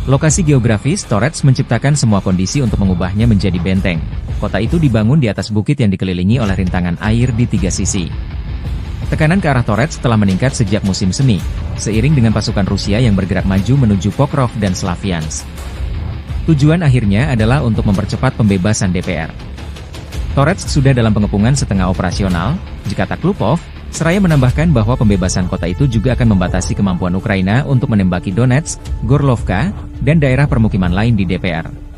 Lokasi geografis Toretsk menciptakan semua kondisi untuk mengubahnya menjadi benteng. Kota itu dibangun di atas bukit yang dikelilingi oleh rintangan air di 3 sisi. Tekanan ke arah Toretsk telah meningkat sejak musim semi, seiring dengan pasukan Rusia yang bergerak maju menuju Pokrov dan Slaviansk. Tujuan akhirnya adalah untuk mempercepat pembebasan DPR. Toretsk sudah dalam pengepungan setengah operasional, kata Klupov, seraya menambahkan bahwa pembebasan kota itu juga akan membatasi kemampuan Ukraina untuk menembaki Donetsk, Gorlovka, dan daerah permukiman lain di DPR.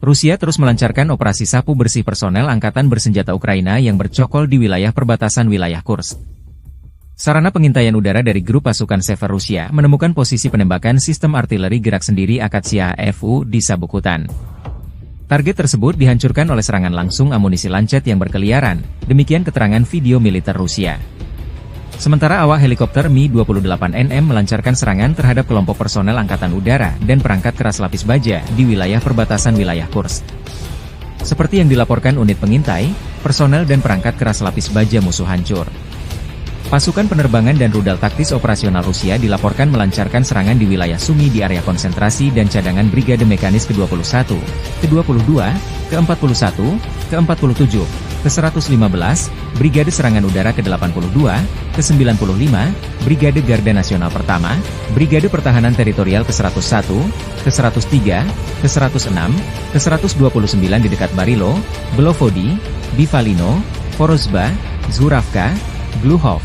Rusia terus melancarkan operasi sapu bersih personel Angkatan Bersenjata Ukraina yang bercokol di wilayah perbatasan wilayah Kursk. Sarana pengintaian udara dari grup pasukan Sever Rusia menemukan posisi penembakan sistem artileri gerak sendiri Akatsiya FU di sabuk hutan. Target tersebut dihancurkan oleh serangan langsung amunisi lancet yang berkeliaran, demikian keterangan video militer Rusia. Sementara awak helikopter Mi-28NM melancarkan serangan terhadap kelompok personel Angkatan Udara dan perangkat keras lapis baja di wilayah perbatasan wilayah Kursk. Seperti yang dilaporkan unit pengintai, personel dan perangkat keras lapis baja musuh hancur. Pasukan penerbangan dan rudal taktis operasional Rusia dilaporkan melancarkan serangan di wilayah Sumy di area konsentrasi dan cadangan Brigade Mekanis ke-21, ke-22, ke-41, ke-47, ke-115, Brigade Serangan Udara ke-82, ke-95, Brigade Garda Nasional Pertama, Brigade Pertahanan Teritorial ke-101, ke-103, ke-106, ke-129 di dekat Barilo, Belovodi, Bivalino, Vorozhba, Zhuravka, Gluhov,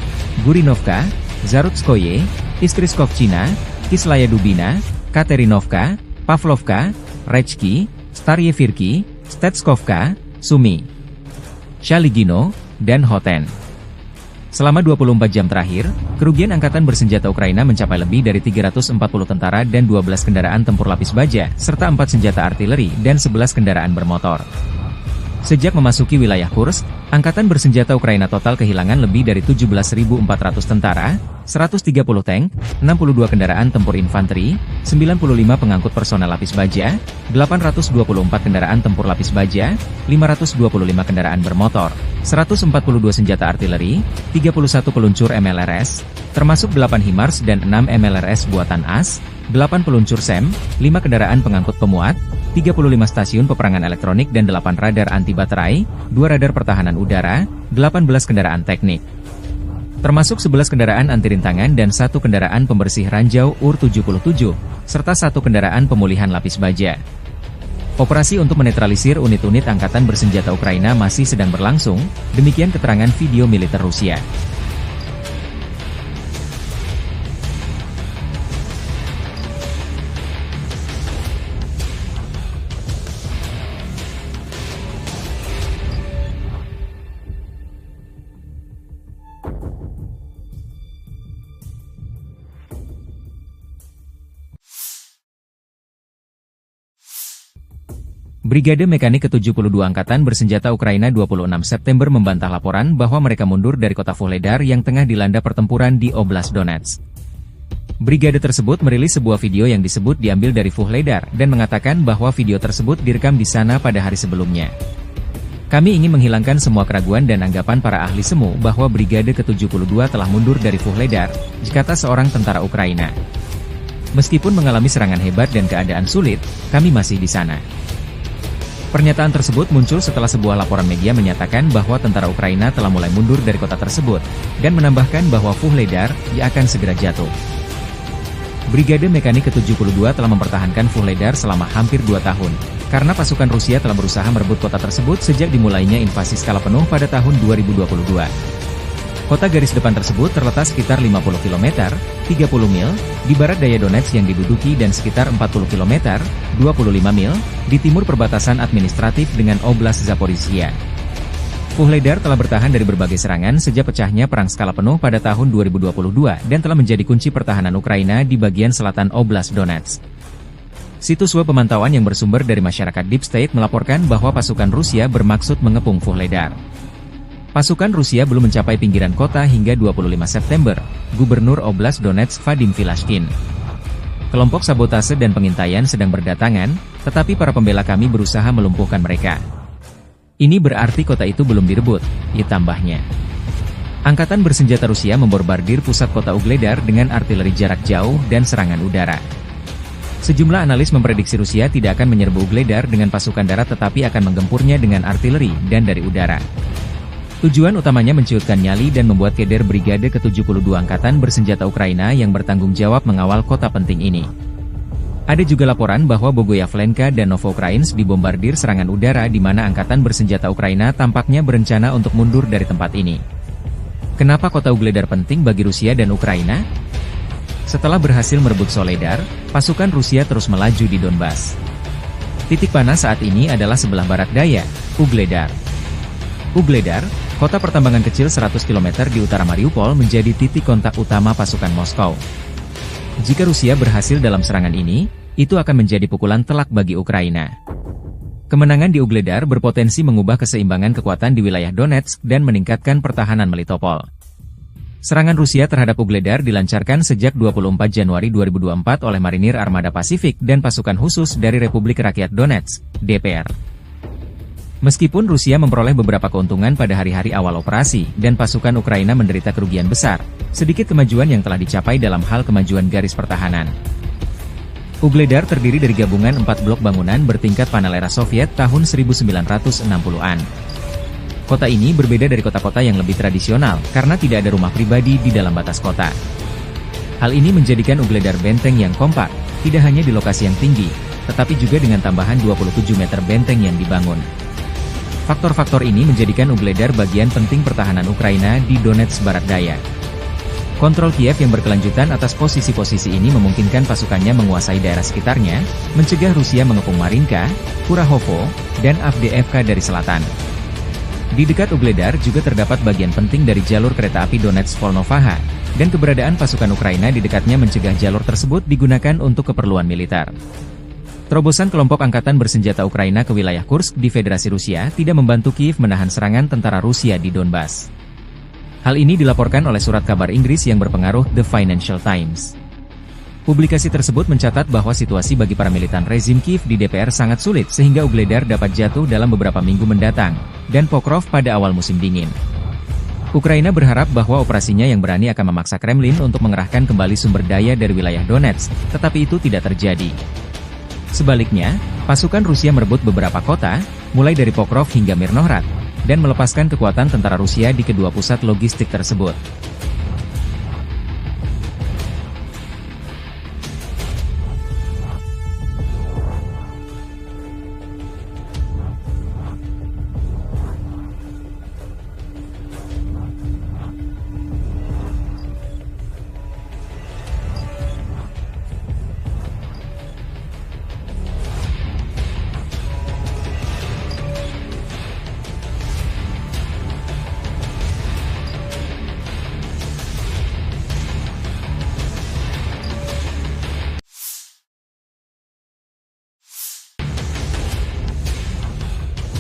Gurinovka, Zarutskoye, Iskriskovchina, Kislaya Dubina, Katerinovka, Pavlovka, Rechki, Staryevirki, Stetskovka, Sumy, Shaligino, dan Hoten. Selama 24 jam terakhir, kerugian Angkatan Bersenjata Ukraina mencapai lebih dari 340 tentara dan 12 kendaraan tempur lapis baja, serta 4 senjata artileri dan 11 kendaraan bermotor. Sejak memasuki wilayah Kursk, Angkatan Bersenjata Ukraina total kehilangan lebih dari 17.400 tentara, 130 tank, 62 kendaraan tempur infanteri, 95 pengangkut personel lapis baja, 824 kendaraan tempur lapis baja, 525 kendaraan bermotor, 142 senjata artileri, 31 peluncur MLRS, termasuk 8 HIMARS dan 6 MLRS buatan AS, 8 peluncur SEM, 5 kendaraan pengangkut pemuat, 35 stasiun peperangan elektronik dan 8 radar anti baterai, 2 radar pertahanan udara, 18 kendaraan teknik. Termasuk 11 kendaraan anti rintangan dan 1 kendaraan pembersih ranjau UR-77, serta 1 kendaraan pemulihan lapis baja. Operasi untuk menetralisir unit-unit Angkatan Bersenjata Ukraina masih sedang berlangsung, demikian keterangan video militer Rusia. Brigade Mekanik ke-72 Angkatan Bersenjata Ukraina 26 September membantah laporan bahwa mereka mundur dari kota Vuhledar yang tengah dilanda pertempuran di Oblast Donetsk. Brigade tersebut merilis sebuah video yang disebut diambil dari Vuhledar dan mengatakan bahwa video tersebut direkam di sana pada hari sebelumnya. Kami ingin menghilangkan semua keraguan dan anggapan para ahli semu bahwa Brigade ke-72 telah mundur dari Vuhledar, kata seorang tentara Ukraina. Meskipun mengalami serangan hebat dan keadaan sulit, kami masih di sana. Pernyataan tersebut muncul setelah sebuah laporan media menyatakan bahwa tentara Ukraina telah mulai mundur dari kota tersebut, dan menambahkan bahwa Vuhledar akan segera jatuh. Brigade Mekanik ke-72 telah mempertahankan Vuhledar selama hampir 2 tahun. karena pasukan Rusia telah berusaha merebut kota tersebut sejak dimulainya invasi skala penuh pada tahun 2022. Kota garis depan tersebut terletak sekitar 50 km, 30 mil, di barat daya Donetsk yang diduduki dan sekitar 40 km, 25 mil, di timur perbatasan administratif dengan Oblast Zaporizhia. Vuhledar telah bertahan dari berbagai serangan sejak pecahnya perang skala penuh pada tahun 2022 dan telah menjadi kunci pertahanan Ukraina di bagian selatan Oblast Donetsk. Situs web pemantauan yang bersumber dari masyarakat Deep State melaporkan bahwa pasukan Rusia bermaksud mengepung Vuhledar. Pasukan Rusia belum mencapai pinggiran kota hingga 25 September, Gubernur Oblast Donetsk Vadim Filashkin. Kelompok sabotase dan pengintaian sedang berdatangan, tetapi para pembela kami berusaha melumpuhkan mereka. Ini berarti kota itu belum direbut, tambahnya. Angkatan bersenjata Rusia membombardir pusat kota Ugledar dengan artileri jarak jauh dan serangan udara. Sejumlah analis memprediksi Rusia tidak akan menyerbu Ugledar dengan pasukan darat tetapi akan menggempurnya dengan artileri dan dari udara. Tujuan utamanya menciutkan nyali dan membuat keder Brigade ke-72 Angkatan Bersenjata Ukraina yang bertanggung jawab mengawal kota penting ini. Ada juga laporan bahwa Bogoyavlenka dan Novoukrainsk dibombardir serangan udara di mana Angkatan Bersenjata Ukraina tampaknya berencana untuk mundur dari tempat ini. Kenapa kota Ugledar penting bagi Rusia dan Ukraina? Setelah berhasil merebut Soledar, pasukan Rusia terus melaju di Donbas. Titik panas saat ini adalah sebelah barat daya, Ugledar. Ugledar, kota pertambangan kecil 100 km di utara Mariupol menjadi titik kontak utama pasukan Moskow. Jika Rusia berhasil dalam serangan ini, itu akan menjadi pukulan telak bagi Ukraina. Kemenangan di Ugledar berpotensi mengubah keseimbangan kekuatan di wilayah Donetsk dan meningkatkan pertahanan Melitopol. Serangan Rusia terhadap Ugledar dilancarkan sejak 24 Januari 2024 oleh Marinir Armada Pasifik dan pasukan khusus dari Republik Rakyat Donetsk, DPR. Meskipun Rusia memperoleh beberapa keuntungan pada hari-hari awal operasi, dan pasukan Ukraina menderita kerugian besar, sedikit kemajuan yang telah dicapai dalam hal kemajuan garis pertahanan. Ugledar terdiri dari gabungan 4 blok bangunan bertingkat panel era Soviet tahun 1960-an. Kota ini berbeda dari kota-kota yang lebih tradisional, karena tidak ada rumah pribadi di dalam batas kota. Hal ini menjadikan Ugledar benteng yang kompak, tidak hanya di lokasi yang tinggi, tetapi juga dengan tambahan 27 meter benteng yang dibangun. Faktor-faktor ini menjadikan Ugledar bagian penting pertahanan Ukraina di Donetsk Barat Daya. Kontrol Kiev yang berkelanjutan atas posisi-posisi ini memungkinkan pasukannya menguasai daerah sekitarnya, mencegah Rusia mengepung Marinka, Kurahovo, dan Avdiivka dari selatan. Di dekat Ugledar juga terdapat bagian penting dari jalur kereta api Donetsk-Volnovaha, dan keberadaan pasukan Ukraina di dekatnya mencegah jalur tersebut digunakan untuk keperluan militer. Terobosan kelompok angkatan bersenjata Ukraina ke wilayah Kursk di Federasi Rusia tidak membantu Kiev menahan serangan tentara Rusia di Donbas. Hal ini dilaporkan oleh surat kabar Inggris yang berpengaruh The Financial Times. Publikasi tersebut mencatat bahwa situasi bagi para militan rezim Kiev di DPR sangat sulit sehingga Ugledar dapat jatuh dalam beberapa minggu mendatang, dan Pokrov pada awal musim dingin. Ukraina berharap bahwa operasinya yang berani akan memaksa Kremlin untuk mengerahkan kembali sumber daya dari wilayah Donetsk, tetapi itu tidak terjadi. Sebaliknya, pasukan Rusia merebut beberapa kota, mulai dari Pokrov hingga Mirnohrad, dan melepaskan kekuatan tentara Rusia di kedua pusat logistik tersebut.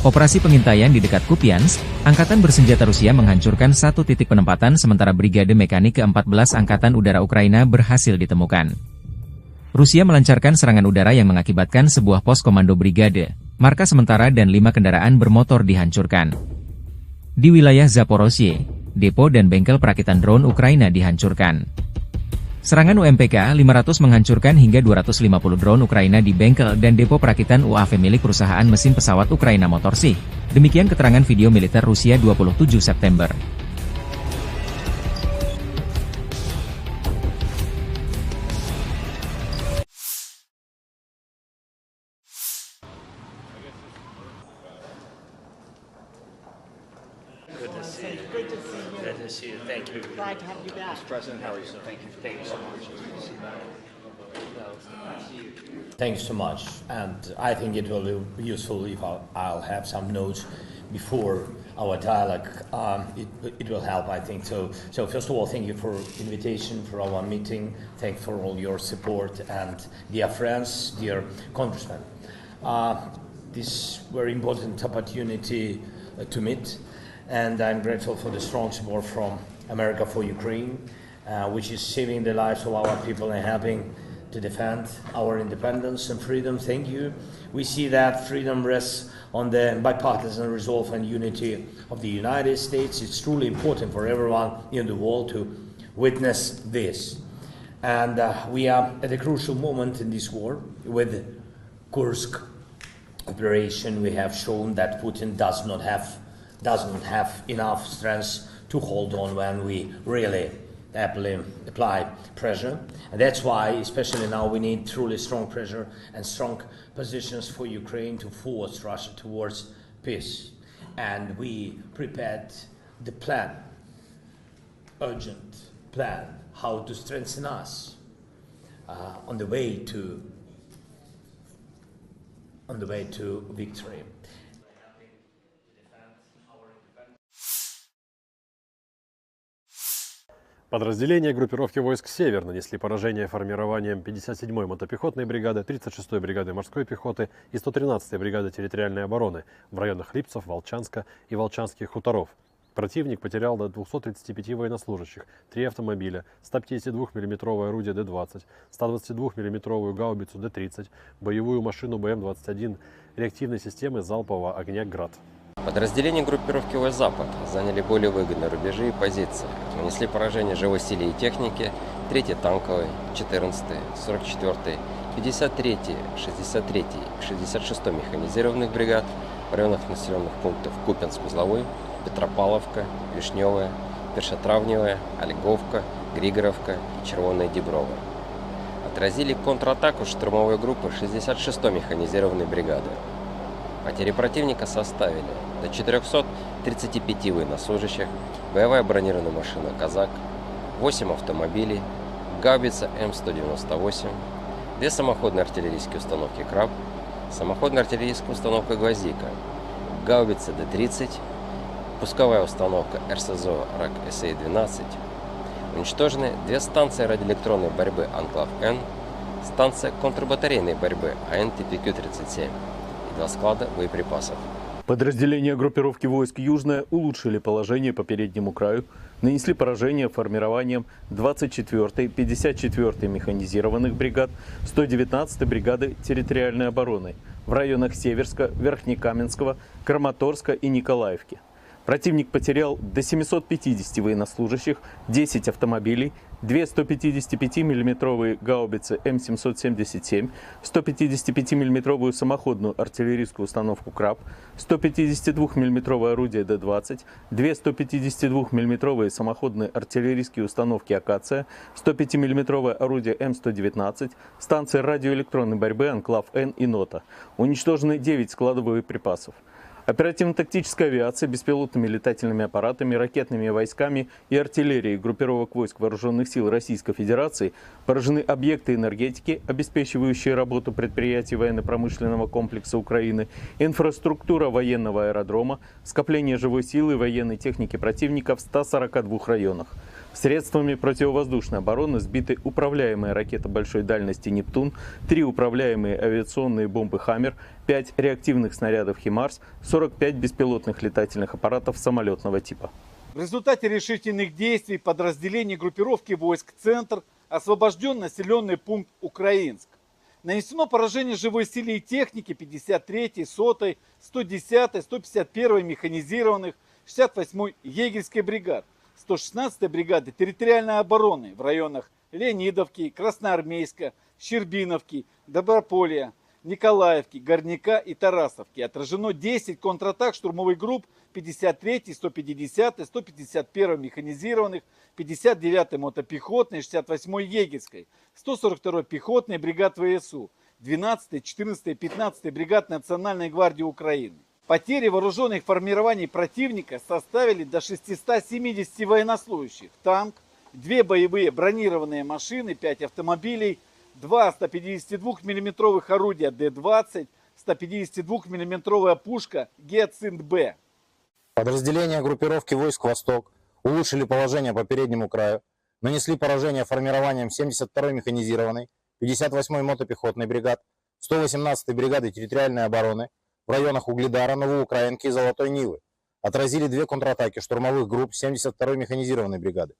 Operasi pengintaian di dekat Kupiansk, Angkatan Bersenjata Rusia menghancurkan satu titik penempatan sementara Brigade Mekanik ke-14 Angkatan Udara Ukraina berhasil ditemukan. Rusia melancarkan serangan udara yang mengakibatkan sebuah pos komando brigade, markas sementara dan 5 kendaraan bermotor dihancurkan. Di wilayah Zaporozhye, depo dan bengkel perakitan drone Ukraina dihancurkan. Serangan UMPK-500 menghancurkan hingga 250 drone Ukraina di bengkel dan depo perakitan UAV milik perusahaan mesin pesawat Ukraina Motorsi. Demikian keterangan video militer Rusia 27 September. Good to see you. Good to see you. Good to see you. Thank you. Glad to have you back. President, how are you? Thank you. Thank you so much. Thanks so much, and I think it will be useful if I'll have some notes before our dialogue. It will help, I think. So first of all, thank you for invitation for our meeting. Thanks for all your support, and dear friends, dear congressmen. This very important opportunity to meet, and I'm grateful for the strong support from America for Ukraine, which is saving the lives of our people and helping to defend our independence and freedom. Thank you. We see that freedom rests on the bipartisan resolve and unity of the United States. It's truly important for everyone in the world to witness this. And we are at a crucial moment in this war. With Kursk operation, we have shown that Putin does not have enough strength to hold on when we really apply pressure. And that's why, especially now, we need truly strong pressure and strong positions for Ukraine to force Russia towards peace. And we prepared the plan, urgent plan, how to strengthen us on the way to victory. Подразделения группировки войск «Север» нанесли поражение формированиям 57-й мотопехотной бригады, 36-й бригады морской пехоты и 113-й бригады территориальной обороны в районах Липцев, Волчанска и Волчанских хуторов. Противник потерял до 235 военнослужащих, 3 автомобиля, 152 мм орудие Д-20, 122 мм гаубицу Д-30, боевую машину БМ-21 реактивной системы залпового огня «Град». Подразделения группировки войск «Запад» заняли более выгодные рубежи и позиции, нанесли поражение живой силе и технике 3-й танковой, 14-й, 44-й, 53-й, 63-й и 66-й механизированных бригад в районах населенных пунктов Купянск-Узловой, Петропавловка, Вишневая, Першотравневая, Ольговка, Григоровка и Червоная Деброва. Отразили контратаку штурмовой группы 66-й механизированной бригады. Потери противника составили до 435 военнослужащих, боевая бронированная машина «Казак», 8 автомобилей, гаубица М198, 2 самоходные артиллерийские установки «Краб», самоходная артиллерийская установка «Гвоздика», гаубица Д-30, пусковая установка РСЗО РАК-СА-12. Уничтожены 2 станции радиоэлектронной борьбы «Анклав-Н», станция контрбатарейной борьбы АН-ТПК-37 и 2 склада боеприпасов. Подразделения группировки войск «Южная» улучшили положение по переднему краю, нанесли поражение формированием 24-й, 54-й механизированных бригад, 119-й бригады территориальной обороны в районах Северска, Верхнекаменского, Краматорска и Николаевки. Противник потерял до 750 военнослужащих, 10 автомобилей, 2 155 мм гаубицы М777, 155 мм самоходную артиллерийскую установку «Краб», 152 мм орудие Д-20, 2 152 мм самоходные артиллерийские установки «Акация», 105 мм орудие М119, станции радиоэлектронной борьбы «Анклав-Н» и «Нота». Уничтожены 9 складов боеприпасов. Оперативно-тактическая авиация, беспилотными летательными аппаратами, ракетными войсками и артиллерией группировок войск Вооруженных сил Российской Федерации поражены объекты энергетики, обеспечивающие работу предприятий военно-промышленного комплекса Украины, инфраструктура военного аэродрома, скопление живой силы и военной техники противника в 142 районах. Средствами противовоздушной обороны сбиты управляемые ракеты большой дальности «Нептун», 3 управляемые авиационные бомбы «Хаммер», 5 реактивных снарядов «Химарс», 45 беспилотных летательных аппаратов самолетного типа. В результате решительных действий подразделений группировки войск «Центр» освобожден населенный пункт Украинск. Нанесено поражение живой силе и технике 53-й, 100-й, 110-й, 151-й механизированных, 68-й егерской бригад, 116-й бригады территориальной обороны в районах Леонидовки, Красноармейска, Щербиновки, Доброполья, Николаевки, Горняка и Тарасовки. Отражено 10 контратак штурмовых групп 53-й, 150-й, 151-й механизированных, 59-й мотопехотной, 68-й егерской, 142-й пехотной бригад ВСУ, 12-й, 14-й, 15-й бригад Национальной гвардии Украины. Потери вооруженных формирований противника составили до 670 военнослужащих, танк, 2 боевые бронированные машины, 5 автомобилей, 2 152 мм орудия Д-20, 152 мм пушка Гиацинт-Б. Подразделения группировки войск «Восток» улучшили положение по переднему краю, нанесли поражение формированием 72-й механизированной, 58-й мотопехотной бригад, 118-й бригады территориальной обороны в районах Угледара, Новоукраинки и Золотой Нивы. Отразили 2 контратаки штурмовых групп 72-й механизированной бригады.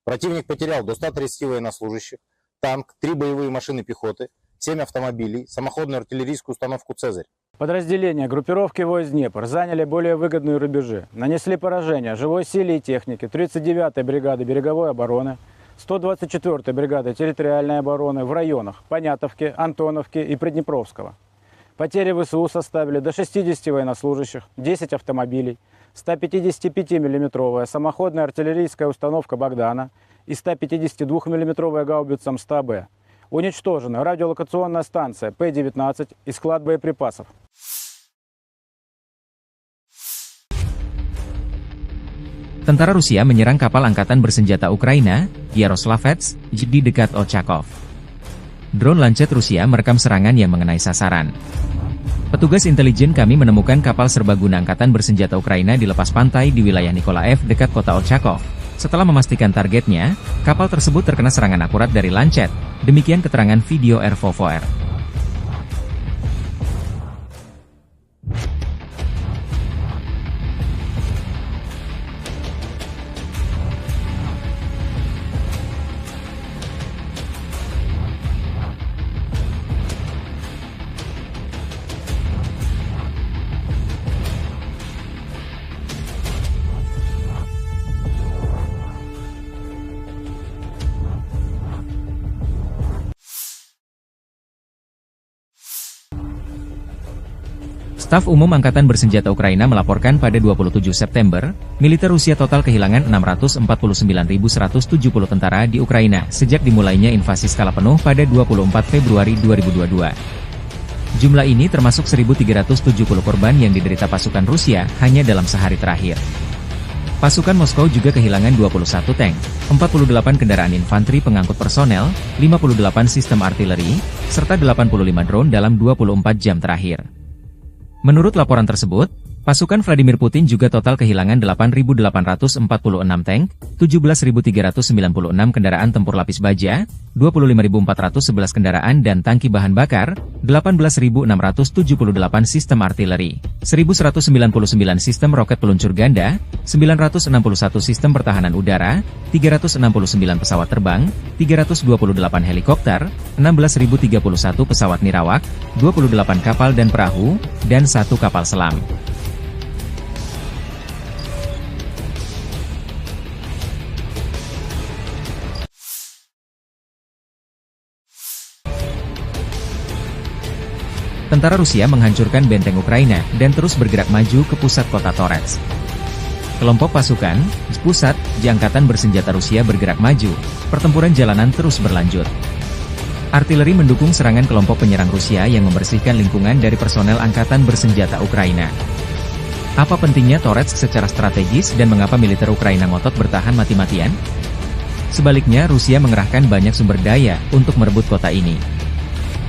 Противник потерял до 130 военнослужащих, танк, 3 боевые машины пехоты, 7 автомобилей, самоходную артиллерийскую установку «Цезарь». Подразделения группировки войск «Днепр» заняли более выгодные рубежи, нанесли поражение живой силе и технике 39-й бригады береговой обороны, 124-й бригады территориальной обороны в районах Понятовки, Антоновки и Приднепровского. Потери ВСУ составили до 60 военнослужащих, 10 автомобилей, 155 мм самоходная артиллерийская установка «Богдана» и 152 мм гаубица МСТА-Б. Уничтожена радиолокационная станция П-19 и склад боеприпасов. Tentara Rusia menyerang kapal angkatan bersenjata Ukraina, Yaroslavets, di dekat Ochakov. Drone Lancet Rusia merekam serangan yang mengenai sasaran. Petugas intelijen kami menemukan kapal serbaguna angkatan bersenjata Ukraina di lepas pantai di wilayah Nikolaev dekat kota Ochakov. Setelah memastikan targetnya, kapal tersebut terkena serangan akurat dari Lancet. Demikian keterangan video RVVR. Staf Umum Angkatan Bersenjata Ukraina melaporkan pada 27 September, militer Rusia total kehilangan 649.170 tentara di Ukraina sejak dimulainya invasi skala penuh pada 24 Februari 2022. Jumlah ini termasuk 1.370 korban yang diderita pasukan Rusia hanya dalam sehari terakhir. Pasukan Moskow juga kehilangan 21 tank, 48 kendaraan infanteri pengangkut personel, 58 sistem artileri, serta 85 drone dalam 24 jam terakhir. Menurut laporan tersebut, pasukan Vladimir Putin juga total kehilangan 8.846 tank, 17.396 kendaraan tempur lapis baja, 25.411 kendaraan dan tangki bahan bakar, 18.678 sistem artileri, 1.199 sistem roket peluncur ganda, 961 sistem pertahanan udara, 369 pesawat terbang, 328 helikopter, 16.031 pesawat nirawak, 28 kapal dan perahu, dan 1 kapal selam. Tentara Rusia menghancurkan benteng Ukraina dan terus bergerak maju ke pusat kota Torets. Kelompok pasukan pusat di Angkatan Bersenjata Rusia bergerak maju, pertempuran jalanan terus berlanjut. Artileri mendukung serangan kelompok penyerang Rusia yang membersihkan lingkungan dari personel Angkatan Bersenjata Ukraina. Apa pentingnya Torets secara strategis dan mengapa militer Ukraina ngotot bertahan mati-matian? Sebaliknya Rusia mengerahkan banyak sumber daya untuk merebut kota ini.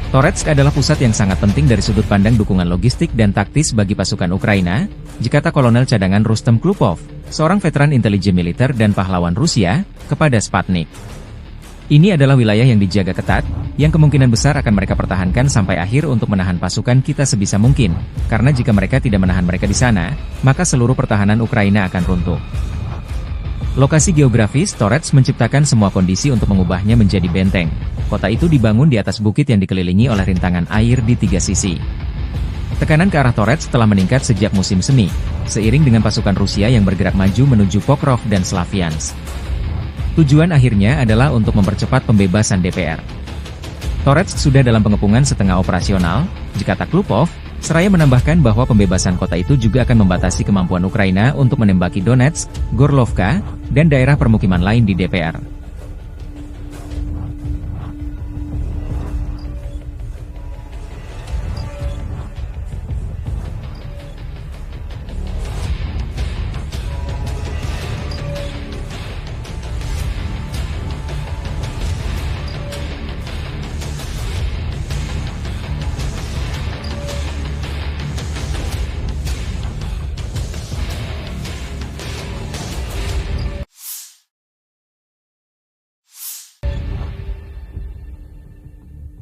Toretsk adalah pusat yang sangat penting dari sudut pandang dukungan logistik dan taktis bagi pasukan Ukraina, kata Kolonel Cadangan Rustem Klupov, seorang veteran intelijen militer dan pahlawan Rusia, kepada Sputnik. Ini adalah wilayah yang dijaga ketat, yang kemungkinan besar akan mereka pertahankan sampai akhir untuk menahan pasukan kita sebisa mungkin, karena jika mereka tidak menahan mereka di sana, maka seluruh pertahanan Ukraina akan runtuh. Lokasi geografis Torets menciptakan semua kondisi untuk mengubahnya menjadi benteng. Kota itu dibangun di atas bukit yang dikelilingi oleh rintangan air di 3 sisi. Tekanan ke arah Torets telah meningkat sejak musim semi, seiring dengan pasukan Rusia yang bergerak maju menuju Pokrov dan Slaviansk. Tujuan akhirnya adalah untuk mempercepat pembebasan DPR. Torets sudah dalam pengepungan setengah operasional, kata Klupov, seraya menambahkan bahwa pembebasan kota itu juga akan membatasi kemampuan Ukraina untuk menembaki Donetsk, Gorlovka, dan daerah permukiman lain di DPR.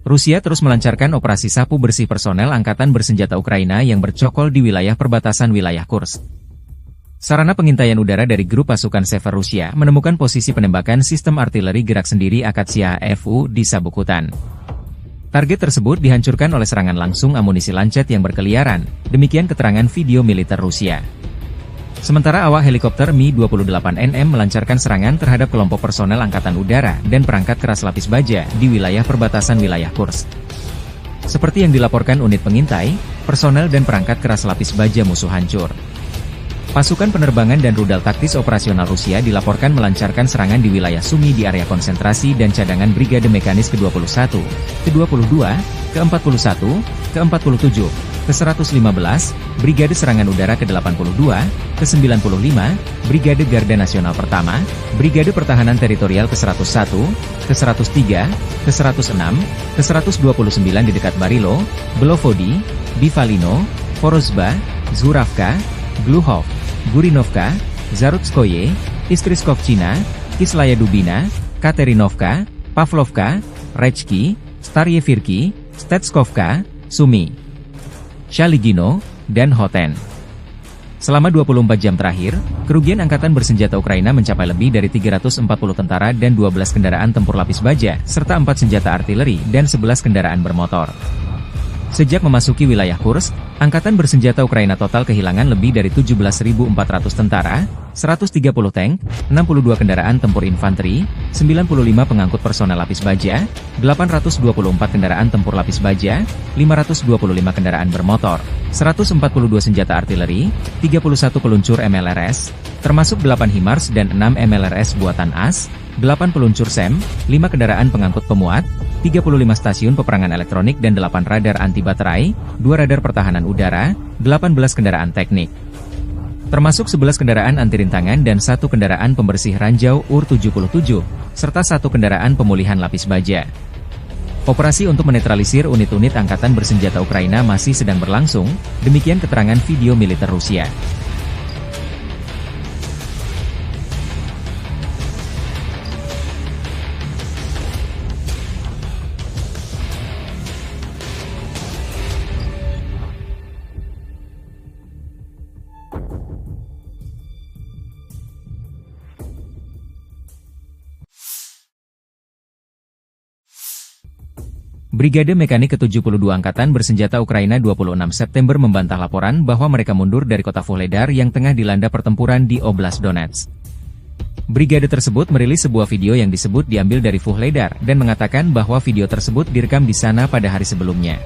Rusia terus melancarkan operasi sapu bersih personel angkatan bersenjata Ukraina yang bercokol di wilayah perbatasan wilayah Kursk. Sarana pengintaian udara dari grup pasukan Sever Rusia menemukan posisi penembakan sistem artileri gerak sendiri Akatsiya FU di sabuk hutan. Target tersebut dihancurkan oleh serangan langsung amunisi lancet yang berkeliaran, demikian keterangan video militer Rusia. Sementara awak helikopter Mi-28NM melancarkan serangan terhadap kelompok personel Angkatan Udara dan perangkat keras lapis baja di wilayah perbatasan wilayah Kursk. Seperti yang dilaporkan unit pengintai, personel dan perangkat keras lapis baja musuh hancur. Pasukan penerbangan dan rudal taktis operasional Rusia dilaporkan melancarkan serangan di wilayah Sumy di area konsentrasi dan cadangan Brigade Mekanis ke-21, ke-22, ke-41, ke-47, ke-115, Brigade Serangan Udara ke-82, ke-95, Brigade Garda Nasional Pertama, Brigade Pertahanan Teritorial ke-101, ke-103, ke-106, ke-129 di dekat Barilo, Belovodi, Bivalino, Vorozhba, Zhuravka, Gluhov, Gurinovka, Zarutskoye, Iskriskovchina, Kislaya Dubina, Katerinovka, Pavlovka, Rechki, Staryevirki, Stetskovka, Sumy, Shaligino, dan Hoten. Selama 24 jam terakhir, kerugian angkatan bersenjata Ukraina mencapai lebih dari 340 tentara dan 12 kendaraan tempur lapis baja, serta 4 senjata artileri dan 11 kendaraan bermotor. Sejak memasuki wilayah Kursk, angkatan bersenjata Ukraina total kehilangan lebih dari 17.400 tentara, 130 tank, 62 kendaraan tempur infanteri, 95 pengangkut personel lapis baja, 824 kendaraan tempur lapis baja, 525 kendaraan bermotor, 142 senjata artileri, 31 peluncur MLRS, termasuk 8 HIMARS dan 6 MLRS buatan AS, 8 peluncur SEM, 5 kendaraan pengangkut pemuat, 35 stasiun peperangan elektronik dan 8 radar anti baterai, 2 radar pertahanan udara, 18 kendaraan teknik. Termasuk 11 kendaraan anti rintangan dan 1 kendaraan pembersih ranjau UR-77, serta 1 kendaraan pemulihan lapis baja. Operasi untuk menetralisir unit-unit angkatan bersenjata Ukraina masih sedang berlangsung, demikian keterangan video militer Rusia. Brigade Mekanik ke-72 Angkatan Bersenjata Ukraina 26 September membantah laporan bahwa mereka mundur dari kota Vuhledar yang tengah dilanda pertempuran di Oblast Donetsk. Brigade tersebut merilis sebuah video yang disebut diambil dari Vuhledar dan mengatakan bahwa video tersebut direkam di sana pada hari sebelumnya.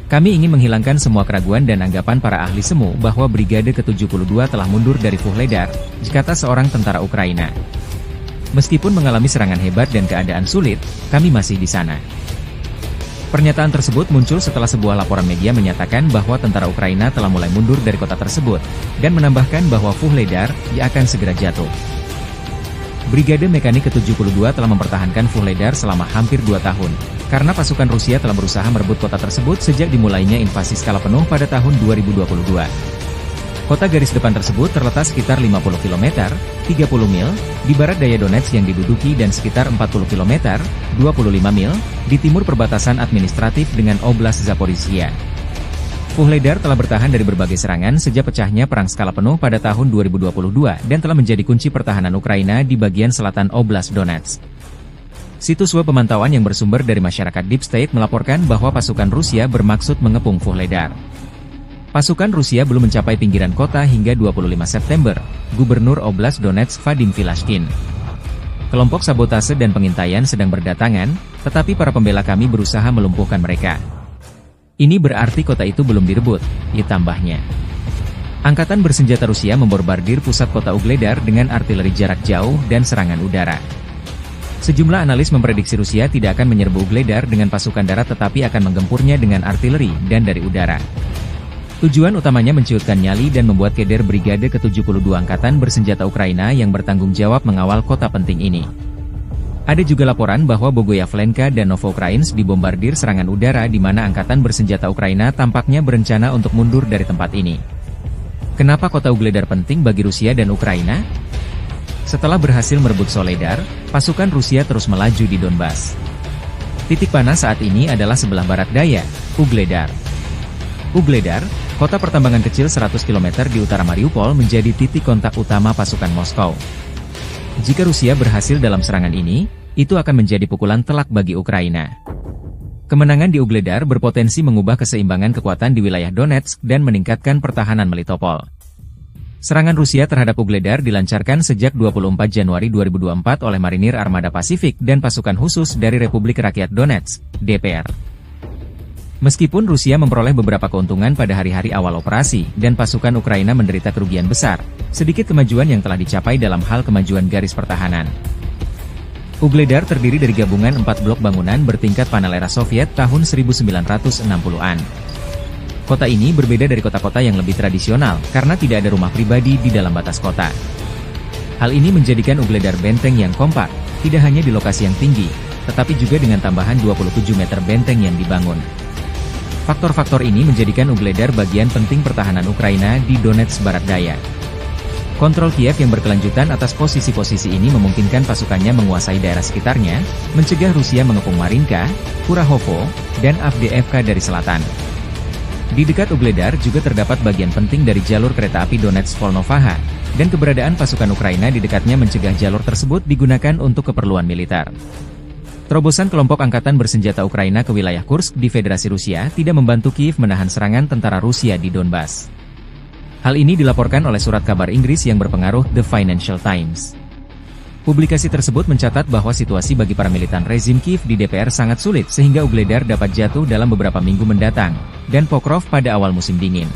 Kami ingin menghilangkan semua keraguan dan anggapan para ahli semu bahwa Brigade ke-72 telah mundur dari Vuhledar, kata seorang tentara Ukraina. Meskipun mengalami serangan hebat dan keadaan sulit, kami masih di sana. Pernyataan tersebut muncul setelah sebuah laporan media menyatakan bahwa tentara Ukraina telah mulai mundur dari kota tersebut, dan menambahkan bahwa Vuhledar akan segera jatuh. Brigade Mekanik ke-72 telah mempertahankan Vuhledar selama hampir 2 tahun, karena pasukan Rusia telah berusaha merebut kota tersebut sejak dimulainya invasi skala penuh pada tahun 2022. Kota garis depan tersebut terletak sekitar 50 km, 30 mil, di barat daya Donetsk yang diduduki dan sekitar 40 km, 25 mil, di timur perbatasan administratif dengan Oblast Zaporizhia. Vuhledar telah bertahan dari berbagai serangan sejak pecahnya perang skala penuh pada tahun 2022 dan telah menjadi kunci pertahanan Ukraina di bagian selatan Oblast Donetsk. Situs web pemantauan yang bersumber dari masyarakat Deep State melaporkan bahwa pasukan Rusia bermaksud mengepung Vuhledar. Pasukan Rusia belum mencapai pinggiran kota hingga 25 September, Gubernur Oblast Donetsk Vadim Vilashkin. Kelompok sabotase dan pengintaian sedang berdatangan, tetapi para pembela kami berusaha melumpuhkan mereka. Ini berarti kota itu belum direbut, ditambahnya. Angkatan bersenjata Rusia membombardir pusat kota Vuhledar dengan artileri jarak jauh dan serangan udara. Sejumlah analis memprediksi Rusia tidak akan menyerbu Vuhledar dengan pasukan darat tetapi akan menggempurnya dengan artileri dan dari udara. Tujuan utamanya menciutkan nyali dan membuat keder Brigade ke-72 Angkatan Bersenjata Ukraina yang bertanggung jawab mengawal kota penting ini. Ada juga laporan bahwa Bogoyavlenka dan Novoukrainsk dibombardir serangan udara di mana Angkatan Bersenjata Ukraina tampaknya berencana untuk mundur dari tempat ini. Kenapa kota Vuhledar penting bagi Rusia dan Ukraina? Setelah berhasil merebut Soledar, pasukan Rusia terus melaju di Donbas. Titik panas saat ini adalah sebelah barat daya, Ugledar. Ugledar, kota pertambangan kecil 100 km di utara Mariupol menjadi titik kontak utama pasukan Moskow. Jika Rusia berhasil dalam serangan ini, itu akan menjadi pukulan telak bagi Ukraina. Kemenangan di Ugledar berpotensi mengubah keseimbangan kekuatan di wilayah Donetsk dan meningkatkan pertahanan Melitopol. Serangan Rusia terhadap Ugledar dilancarkan sejak 24 Januari 2024 oleh Marinir Armada Pasifik dan pasukan khusus dari Republik Rakyat Donetsk, DPR. Meskipun Rusia memperoleh beberapa keuntungan pada hari-hari awal operasi dan pasukan Ukraina menderita kerugian besar, sedikit kemajuan yang telah dicapai dalam hal kemajuan garis pertahanan. Ugledar terdiri dari gabungan 4 blok bangunan bertingkat panel era Soviet tahun 1960-an. Kota ini berbeda dari kota-kota yang lebih tradisional karena tidak ada rumah pribadi di dalam batas kota. Hal ini menjadikan Ugledar benteng yang kompak, tidak hanya di lokasi yang tinggi, tetapi juga dengan tambahan 27 meter benteng yang dibangun. Faktor-faktor ini menjadikan Ugledar bagian penting pertahanan Ukraina di Donetsk Barat Daya. Kontrol Kiev yang berkelanjutan atas posisi-posisi ini memungkinkan pasukannya menguasai daerah sekitarnya, mencegah Rusia mengepung Marinka, Kurahovo, dan Avdiivka dari selatan. Di dekat Ugledar juga terdapat bagian penting dari jalur kereta api Donetsk-Volnovaha, dan keberadaan pasukan Ukraina di dekatnya mencegah jalur tersebut digunakan untuk keperluan militer. Terobosan kelompok angkatan bersenjata Ukraina ke wilayah Kursk di Federasi Rusia tidak membantu Kiev menahan serangan tentara Rusia di Donbas. Hal ini dilaporkan oleh surat kabar Inggris yang berpengaruh The Financial Times. Publikasi tersebut mencatat bahwa situasi bagi para militan rezim Kiev di DPR sangat sulit sehingga Ugledar dapat jatuh dalam beberapa minggu mendatang, dan Pokrov pada awal musim dingin.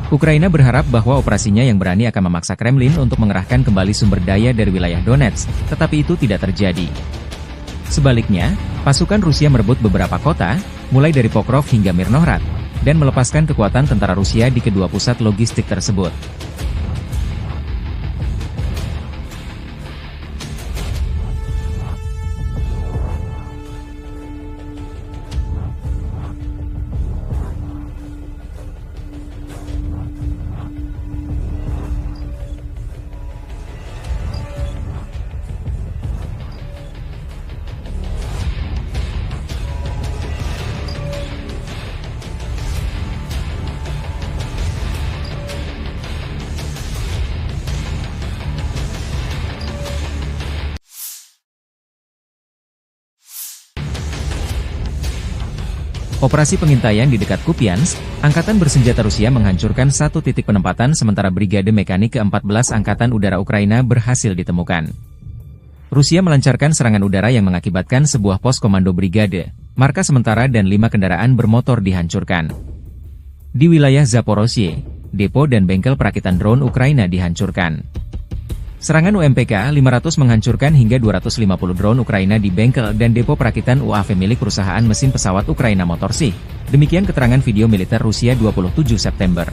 Ukraina berharap bahwa operasinya yang berani akan memaksa Kremlin untuk mengerahkan kembali sumber daya dari wilayah Donetsk, tetapi itu tidak terjadi. Sebaliknya, pasukan Rusia merebut beberapa kota, mulai dari Pokrov hingga Mirnohrad, dan melepaskan kekuatan tentara Rusia di kedua pusat logistik tersebut. Operasi pengintaian di dekat Kupiansk, Angkatan Bersenjata Rusia menghancurkan satu titik penempatan sementara Brigade Mekanik ke-14 Angkatan Udara Ukraina berhasil ditemukan. Rusia melancarkan serangan udara yang mengakibatkan sebuah pos komando brigade, markas sementara dan 5 kendaraan bermotor dihancurkan. Di wilayah Zaporozhye, depo dan bengkel perakitan drone Ukraina dihancurkan. Serangan UMPK-500 menghancurkan hingga 250 drone Ukraina di bengkel dan depo perakitan UAV milik perusahaan mesin pesawat Ukraina Motorsi. Demikian keterangan video militer Rusia 27 September.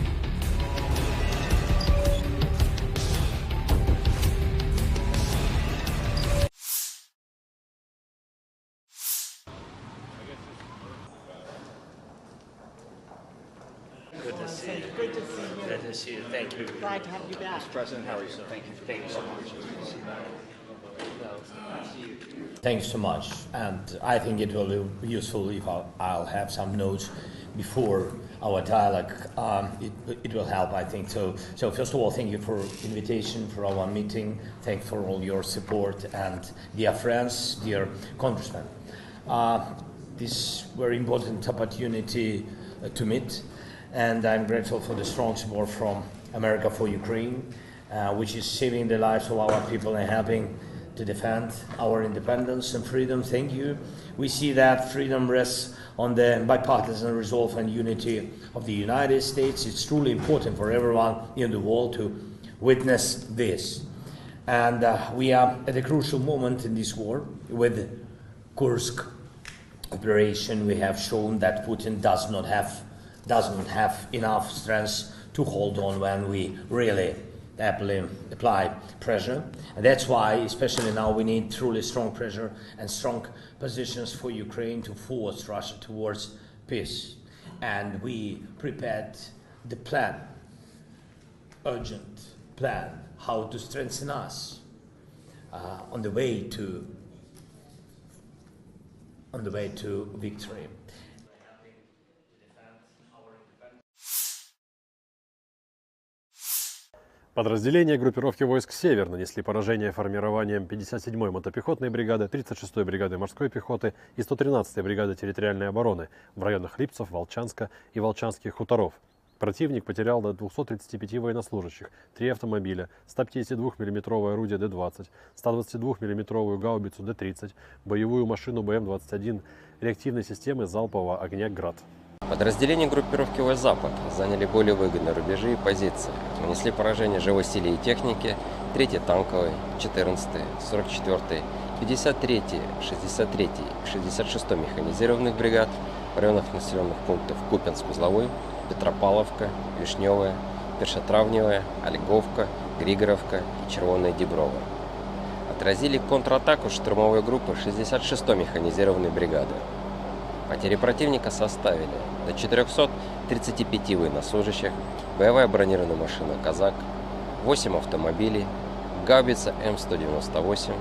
Good to see you. Good to see you. Thank you. Glad to have you back. Mr. President, how are you? Thank you so much. Thanks so much. And I think it will be useful if I'll have some notes before our dialogue. It will help, I think. So first of all, thank you for invitation for our meeting. Thanks for all your support. And dear friends, dear congressmen, this very important opportunity to meet. And I'm grateful for the strong support from America for Ukraine, which is saving the lives of our people and helping to defend our independence and freedom. Thank you. We see that freedom rests on the bipartisan resolve and unity of the United States. It's truly important for everyone in the world to witness this. And we are at a crucial moment in this war. With Kursk operation, we have shown that Putin doesn't have enough strength to hold on when we really apply pressure. And that's why, especially now, we need truly strong pressure and strong positions for Ukraine to force Russia towards peace. And we prepared the plan, urgent plan, how to strengthen us on the way to on the way to victory. Подразделения группировки войск «Север» нанесли поражение формированиям 57-й мотопехотной бригады, 36-й бригады морской пехоты и 113-й бригады территориальной обороны в районах Липцев, Волчанска и Волчанских хуторов. Противник потерял до 235 военнослужащих, 3 автомобиля, 152 мм орудие Д-20, 122 мм гаубицу Д-30, боевую машину БМ-21, реактивной системы залпового огня «Град». Подразделения группировки войск «Запад» заняли более выгодные рубежи и позиции, нанесли поражение живой силе и технике 3-й танковой, 14-й, 44-й, 53-й, 63-й и 66-й механизированных бригад в районах населенных пунктов Купянск-Узловой, Петропавловка, Вишневая, Першотравневая, Ольговка, Григоровка и Червоная Деброва. Отразили контратаку штурмовой группы 66-й механизированной бригады. Потери противника составили до 435 военнослужащих, боевая бронированная машина «Казак», 8 автомобилей, гаубица М198,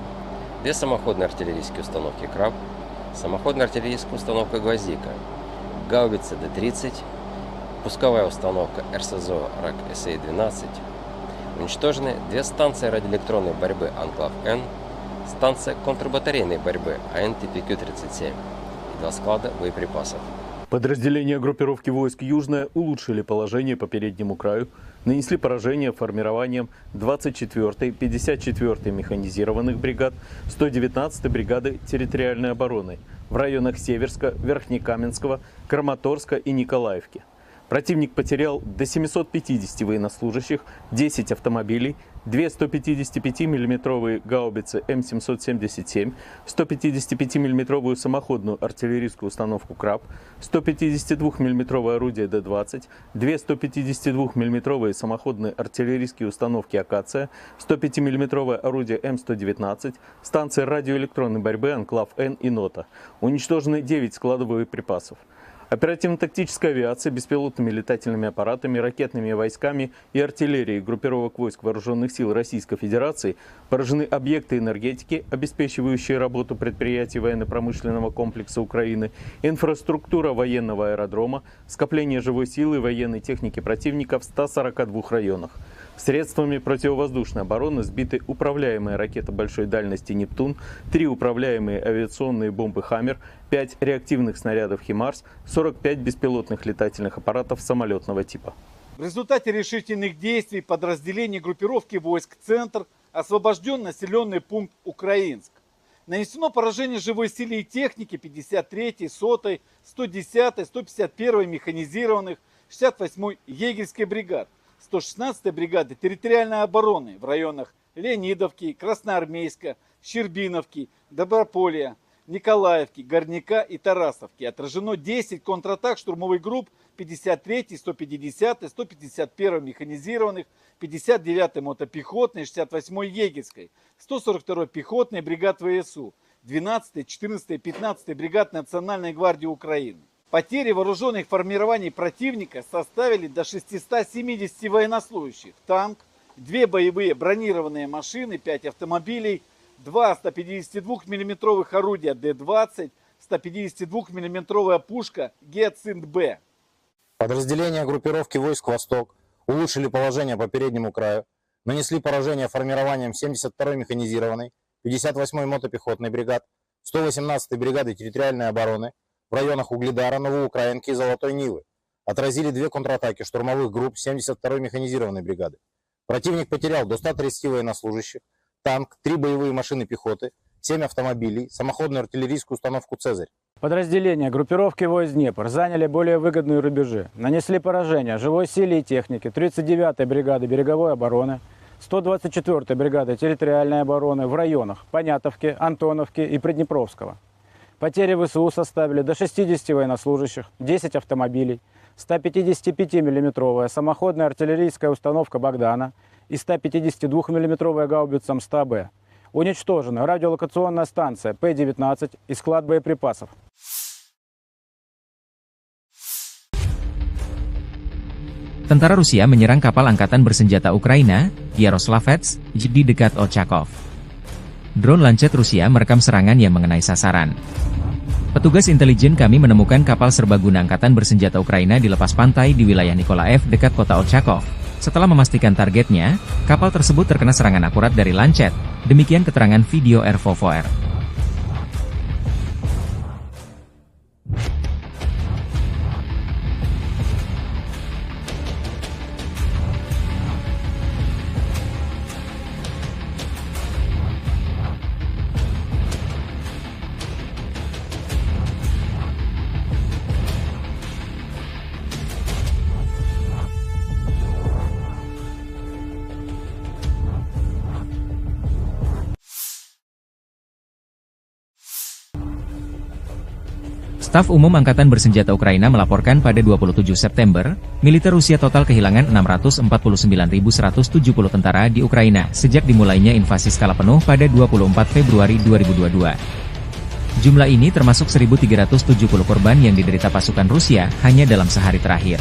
2 самоходные артиллерийские установки «Краб», самоходная артиллерийская установка «Гвоздика», гаубица Д-30, пусковая установка РСЗО РАК-СА-12. Уничтожены 2 станции радиоэлектронной борьбы «Анклав-Н», станция контрбатарейной борьбы АН-ТПК-37 и 2 склада боеприпасов. Подразделения группировки войск «Южная» улучшили положение по переднему краю, нанесли поражение формированием 24-й, 54-й механизированных бригад, 119-й бригады территориальной обороны в районах Северска, Верхнекаменского, Краматорска и Николаевки. Противник потерял до 750 военнослужащих, 10 автомобилей, 2 155 мм гаубицы М777, 155 мм самоходную артиллерийскую установку «Краб», 152 мм орудие Д-20, 2 152 мм самоходные артиллерийские установки «Акация», 105 мм орудие М119, станция радиоэлектронной борьбы «Анклав-Н» и «Нота». Уничтожены 9 складов боеприпасов. Оперативно-тактическая авиация, беспилотными летательными аппаратами, ракетными войсками и артиллерией группировок войск Вооруженных сил Российской Федерации поражены объекты энергетики, обеспечивающие работу предприятий военно-промышленного комплекса Украины, инфраструктура военного аэродрома, скопление живой силы и военной техники противника в 142 районах. Средствами противовоздушной обороны сбиты управляемая ракета большой дальности «Нептун», 3 управляемые авиационные бомбы «Хаммер», 5 реактивных снарядов «Химарс», 45 беспилотных летательных аппаратов самолетного типа. В результате решительных действий подразделений группировки войск «Центр» освобожден населенный пункт Украинск. Нанесено поражение живой силе и технике 53-й, 100-й, 110-й, 151-й механизированных, 68-й егерской бригад, 116-й бригады территориальной обороны в районах Леонидовки, Красноармейска, Щербиновки, Доброполья, Николаевки, Горняка и Тарасовки. Отражено 10 контратак штурмовых групп 53-й, 150-й, 151-й механизированных, 59-й мотопехотной, 68-й егерской, 142-й пехотной бригад ВСУ, 12-й, 14-й, 15-й бригад Национальной гвардии Украины. Потери вооруженных формирований противника составили до 670 военнослужащих, танк, 2 боевые бронированные машины, 5 автомобилей, 2 152 мм орудия Д-20, 152 мм пушка Гиацинт-Б. Подразделения группировки войск «Восток» улучшили положение по переднему краю, нанесли поражение формированиям 72-й механизированной, 58-й мотопехотной бригад, 118-й бригады территориальной обороны в районах Угледара, Новоукраинки и Золотой Нивы. Отразили 2 контратаки штурмовых групп 72-й механизированной бригады. Противник потерял до 130 военнослужащих, танк, 3 боевые машины пехоты, 7 автомобилей, самоходную артиллерийскую установку «Цезарь». Подразделения группировки войск «Днепр» заняли более выгодные рубежи, нанесли поражение живой силе и технике 39-й бригады береговой обороны, 124-й бригады территориальной обороны в районах Понятовки, Антоновки и Приднепровского. Потери ВСУ составили до 60 военнослужащих, 10 автомобилей, 155 мм самоходная артиллерийская установка «Богдана» и 152 мм гаубица М100Б. Уничтожена радиолокационная станция П-19 и склад боеприпасов. Tentara Rusia menyerang kapal angkatan bersenjata Ukraina, Yaroslavets, di dekat Ochakov. Drone Lancet Rusia merekam serangan yang mengenai sasaran. Petugas intelijen kami menemukan kapal serbaguna angkatan bersenjata Ukraina di lepas pantai di wilayah Nikolaev dekat kota Ochakov. Setelah memastikan targetnya, kapal tersebut terkena serangan akurat dari Lancet. Demikian keterangan video RVVR. Staf Umum Angkatan Bersenjata Ukraina melaporkan pada 27 September, militer Rusia total kehilangan 649.170 tentara di Ukraina sejak dimulainya invasi skala penuh pada 24 Februari 2022. Jumlah ini termasuk 1.370 korban yang diderita pasukan Rusia hanya dalam sehari terakhir.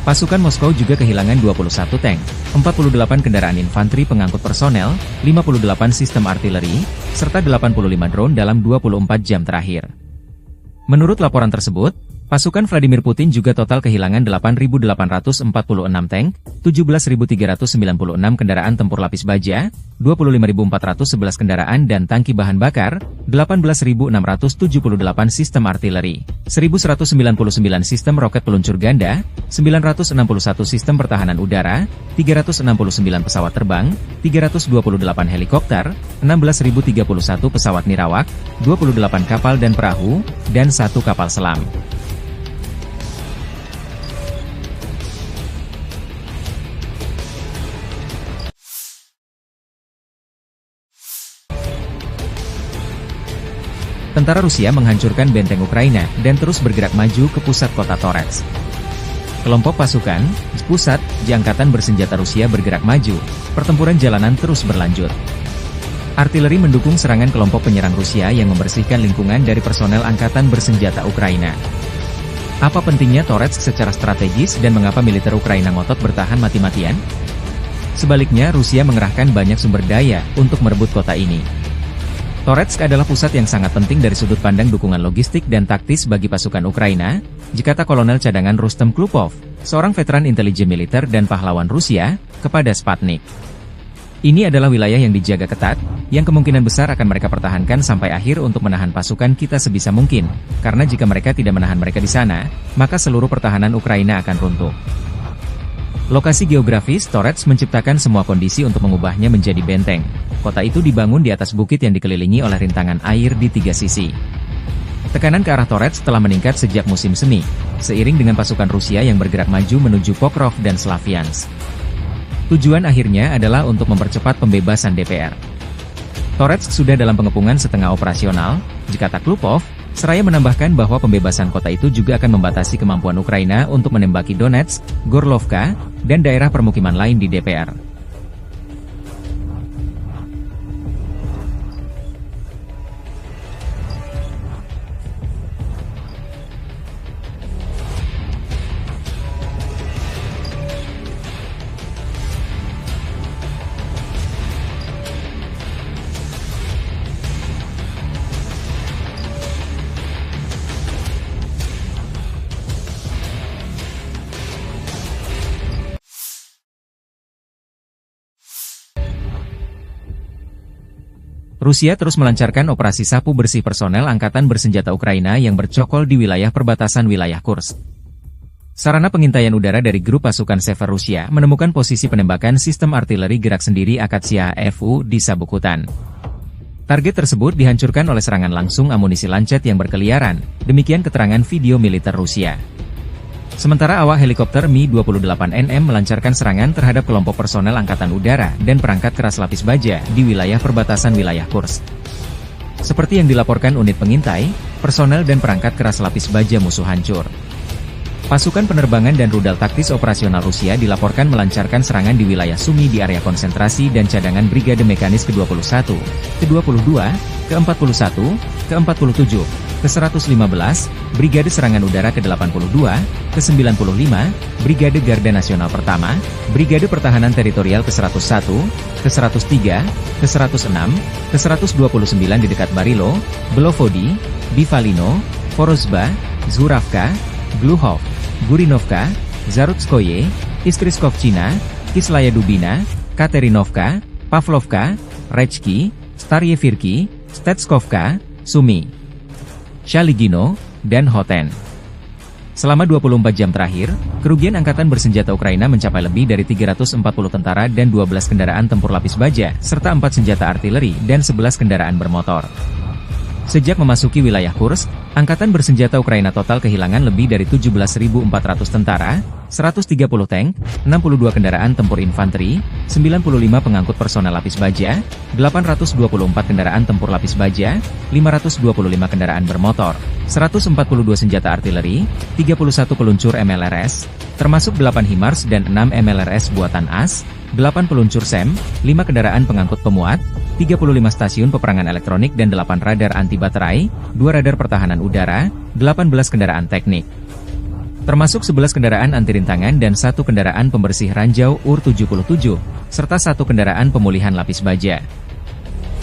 Pasukan Moskow juga kehilangan 21 tank, 48 kendaraan infanteri pengangkut personel, 58 sistem artileri, serta 85 drone dalam 24 jam terakhir. Menurut laporan tersebut, pasukan Vladimir Putin juga total kehilangan 8.846 tank, 17.396 kendaraan tempur lapis baja, 25.411 kendaraan dan tangki bahan bakar, 18.678 sistem artileri, 1.199 sistem roket peluncur ganda, 961 sistem pertahanan udara, 369 pesawat terbang, 328 helikopter, 16.031 pesawat nirawak, 28 kapal dan perahu, dan 1 kapal selam. Tentara Rusia menghancurkan benteng Ukraina dan terus bergerak maju ke pusat kota Torets. Kelompok pasukan, Spusat, Angkatan Bersenjata Rusia bergerak maju, pertempuran jalanan terus berlanjut. Artileri mendukung serangan kelompok penyerang Rusia yang membersihkan lingkungan dari personel Angkatan Bersenjata Ukraina. Apa pentingnya Torets secara strategis dan mengapa militer Ukraina ngotot bertahan mati-matian? Sebaliknya Rusia mengerahkan banyak sumber daya untuk merebut kota ini. Toretsk adalah pusat yang sangat penting dari sudut pandang dukungan logistik dan taktis bagi pasukan Ukraina, kata Kolonel Cadangan Rustem Klupov, seorang veteran intelijen militer dan pahlawan Rusia, kepada Sputnik. Ini adalah wilayah yang dijaga ketat, yang kemungkinan besar akan mereka pertahankan sampai akhir untuk menahan pasukan kita sebisa mungkin, karena jika mereka tidak menahan mereka di sana, maka seluruh pertahanan Ukraina akan runtuh. Lokasi geografis Torets menciptakan semua kondisi untuk mengubahnya menjadi benteng. Kota itu dibangun di atas bukit yang dikelilingi oleh rintangan air di 3 sisi. Tekanan ke arah Torets telah meningkat sejak musim semi, seiring dengan pasukan Rusia yang bergerak maju menuju Pokrov dan Slaviansk. Tujuan akhirnya adalah untuk mempercepat pembebasan DPR. Torets sudah dalam pengepungan setengah operasional, kata Klupov, seraya menambahkan bahwa pembebasan kota itu juga akan membatasi kemampuan Ukraina untuk menembaki Donetsk, Gorlovka, dan daerah permukiman lain di DPR. Rusia terus melancarkan operasi sapu bersih personel Angkatan Bersenjata Ukraina yang bercokol di wilayah perbatasan wilayah Kursk. Sarana pengintaian udara dari grup pasukan Sever Rusia menemukan posisi penembakan sistem artileri gerak sendiri Akatsiya FU di sabuk hutan. Target tersebut dihancurkan oleh serangan langsung amunisi Lancet yang berkeliaran, demikian keterangan video militer Rusia. Sementara awak helikopter Mi-28NM melancarkan serangan terhadap kelompok personel Angkatan Udara dan perangkat keras lapis baja di wilayah perbatasan wilayah Kursk. Seperti yang dilaporkan unit pengintai, personel dan perangkat keras lapis baja musuh hancur. Pasukan penerbangan dan rudal taktis operasional Rusia dilaporkan melancarkan serangan di wilayah Sumy di area konsentrasi dan cadangan Brigade Mekanis ke-21, ke-22, ke-41, ke-47, ke-115, Brigade Serangan Udara ke-82, ke-95, Brigade Garda Nasional Pertama, Brigade Pertahanan Teritorial ke-101, ke-103, ke-106, ke-129 di dekat Barilo, Belovodi, Bivalino, Vorozhba, Zhuravka, Gluhov, Gurinovka, Zarutskoye, Istriskovchina, Kislaya Dubina, Katerinovka, Pavlovka, Rechki, Staryevirki, Stetskovka, Sumi, Shaligino, dan Hoten. Selama 24 jam terakhir, kerugian Angkatan Bersenjata Ukraina mencapai lebih dari 340 tentara dan 12 kendaraan tempur lapis baja, serta 4 senjata artileri dan 11 kendaraan bermotor. Sejak memasuki wilayah Kursk, Angkatan Bersenjata Ukraina total kehilangan lebih dari 17.400 tentara, 130 tank, 62 kendaraan tempur infanteri, 95 pengangkut personel lapis baja, 824 kendaraan tempur lapis baja, 525 kendaraan bermotor, 142 senjata artileri, 31 peluncur MLRS, termasuk 8 HIMARS dan 6 MLRS buatan AS, 8 peluncur SEM, 5 kendaraan pengangkut pemuat, 35 stasiun peperangan elektronik dan 8 radar anti baterai, 2 radar pertahanan udara, 18 kendaraan teknik. Termasuk 11 kendaraan anti rintangan dan 1 kendaraan pembersih ranjau UR-77, serta 1 kendaraan pemulihan lapis baja.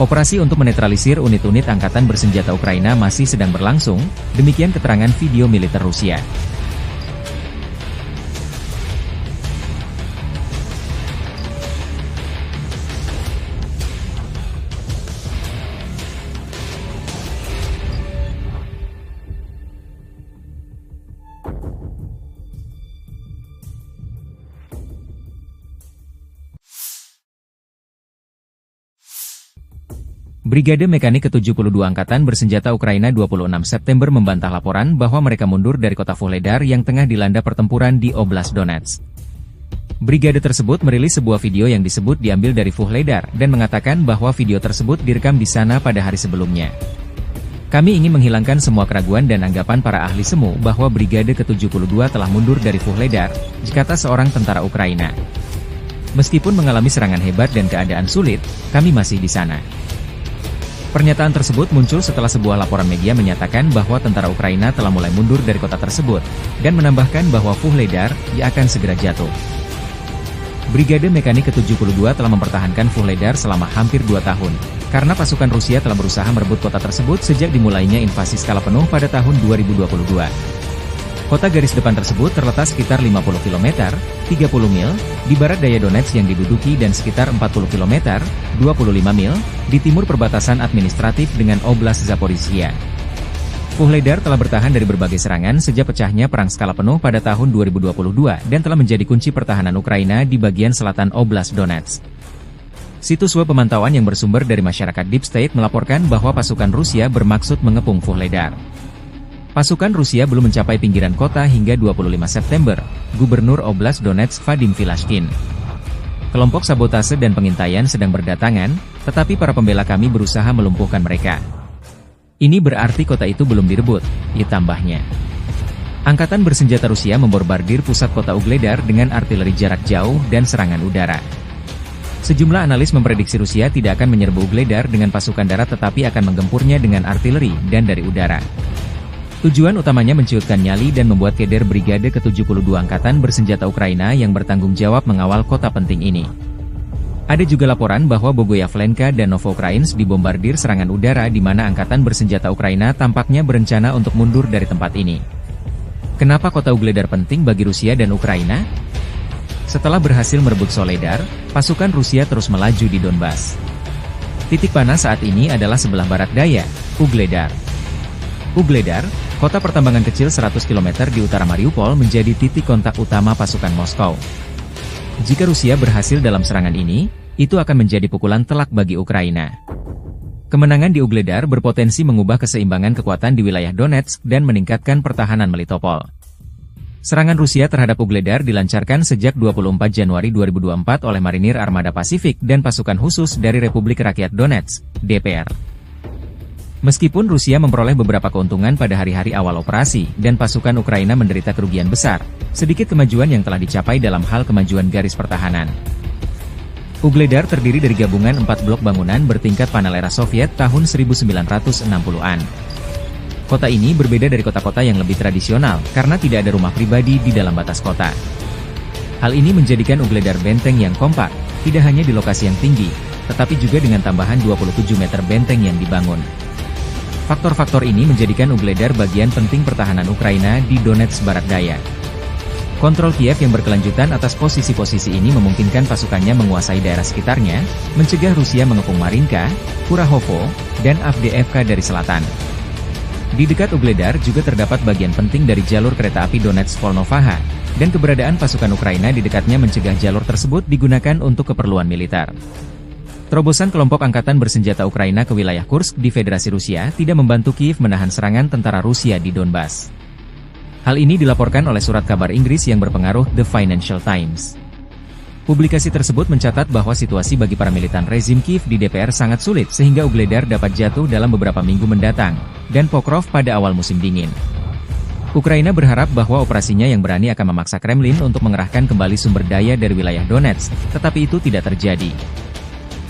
Operasi untuk menetralisir unit-unit Angkatan Bersenjata Ukraina masih sedang berlangsung, demikian keterangan video militer Rusia. Brigade Mekanik ke-72 Angkatan Bersenjata Ukraina 26 September membantah laporan bahwa mereka mundur dari kota Vuhledar yang tengah dilanda pertempuran di Oblast Donetsk. Brigade tersebut merilis sebuah video yang disebut diambil dari Vuhledar dan mengatakan bahwa video tersebut direkam di sana pada hari sebelumnya. Kami ingin menghilangkan semua keraguan dan anggapan para ahli semu bahwa Brigade ke-72 telah mundur dari Vuhledar, kata seorang tentara Ukraina. Meskipun mengalami serangan hebat dan keadaan sulit, kami masih di sana. Pernyataan tersebut muncul setelah sebuah laporan media menyatakan bahwa tentara Ukraina telah mulai mundur dari kota tersebut, dan menambahkan bahwa Vuhledar akan segera jatuh. Brigade Mekanik ke-72 telah mempertahankan Vuhledar selama hampir 2 tahun, karena pasukan Rusia telah berusaha merebut kota tersebut sejak dimulainya invasi skala penuh pada tahun 2022. Kota garis depan tersebut terletak sekitar 50 km, 30 mil, di barat daya Donetsk yang diduduki dan sekitar 40 km, 25 mil, di timur perbatasan administratif dengan Oblast Zaporizhia. Vuhledar telah bertahan dari berbagai serangan sejak pecahnya perang skala penuh pada tahun 2022 dan telah menjadi kunci pertahanan Ukraina di bagian selatan Oblast Donetsk. Situs web pemantauan yang bersumber dari masyarakat Deep State melaporkan bahwa pasukan Rusia bermaksud mengepung Vuhledar. Pasukan Rusia belum mencapai pinggiran kota hingga 25 September, Gubernur Oblast Donetsk Vadim Vilashkin. Kelompok sabotase dan pengintaian sedang berdatangan, tetapi para pembela kami berusaha melumpuhkan mereka. Ini berarti kota itu belum direbut, ditambahnya. Angkatan Bersenjata Rusia membombardir pusat kota Ugledar dengan artileri jarak jauh dan serangan udara. Sejumlah analis memprediksi Rusia tidak akan menyerbu Ugledar dengan pasukan darat tetapi akan menggempurnya dengan artileri dan dari udara. Tujuan utamanya menciutkan nyali dan membuat keder Brigade ke-72 Angkatan Bersenjata Ukraina yang bertanggung jawab mengawal kota penting ini. Ada juga laporan bahwa Bogoyavlenka dan Novoukrainsk dibombardir serangan udara di mana Angkatan Bersenjata Ukraina tampaknya berencana untuk mundur dari tempat ini. Kenapa kota Ugledar penting bagi Rusia dan Ukraina? Setelah berhasil merebut Soledar, pasukan Rusia terus melaju di Donbas. Titik panas saat ini adalah sebelah barat daya, Ugledar. Ugledar, kota pertambangan kecil 100 km di utara Mariupol menjadi titik kontak utama pasukan Moskow. Jika Rusia berhasil dalam serangan ini, itu akan menjadi pukulan telak bagi Ukraina. Kemenangan di Ugledar berpotensi mengubah keseimbangan kekuatan di wilayah Donetsk dan meningkatkan pertahanan Melitopol. Serangan Rusia terhadap Ugledar dilancarkan sejak 24 Januari 2024 oleh Marinir Armada Pasifik dan pasukan khusus dari Republik Rakyat Donetsk, DPR. Meskipun Rusia memperoleh beberapa keuntungan pada hari-hari awal operasi, dan pasukan Ukraina menderita kerugian besar, sedikit kemajuan yang telah dicapai dalam hal kemajuan garis pertahanan. Ugledar terdiri dari gabungan 4 blok bangunan bertingkat panel era Soviet tahun 1960-an. Kota ini berbeda dari kota-kota yang lebih tradisional, karena tidak ada rumah pribadi di dalam batas kota. Hal ini menjadikan Ugledar benteng yang kompak, tidak hanya di lokasi yang tinggi, tetapi juga dengan tambahan 27 meter benteng yang dibangun. Faktor-faktor ini menjadikan Ugledar bagian penting pertahanan Ukraina di Donetsk Barat Daya. Kontrol Kiev yang berkelanjutan atas posisi-posisi ini memungkinkan pasukannya menguasai daerah sekitarnya, mencegah Rusia mengepung Marinka, Kurahovo, dan Avdiivka dari selatan. Di dekat Ugledar juga terdapat bagian penting dari jalur kereta api Donetsk-Volnovaha, dan keberadaan pasukan Ukraina di dekatnya mencegah jalur tersebut digunakan untuk keperluan militer. Terobosan kelompok angkatan bersenjata Ukraina ke wilayah Kursk di Federasi Rusia tidak membantu Kiev menahan serangan tentara Rusia di Donbas. Hal ini dilaporkan oleh surat kabar Inggris yang berpengaruh The Financial Times. Publikasi tersebut mencatat bahwa situasi bagi para militan rezim Kiev di DPR sangat sulit sehingga Ugledar dapat jatuh dalam beberapa minggu mendatang, dan Pokrov pada awal musim dingin. Ukraina berharap bahwa operasinya yang berani akan memaksa Kremlin untuk mengerahkan kembali sumber daya dari wilayah Donetsk, tetapi itu tidak terjadi.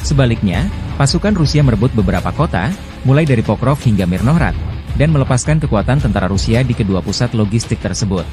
Sebaliknya, pasukan Rusia merebut beberapa kota, mulai dari Pokrov hingga Mirnohrad, dan melepaskan kekuatan tentara Rusia di kedua pusat logistik tersebut.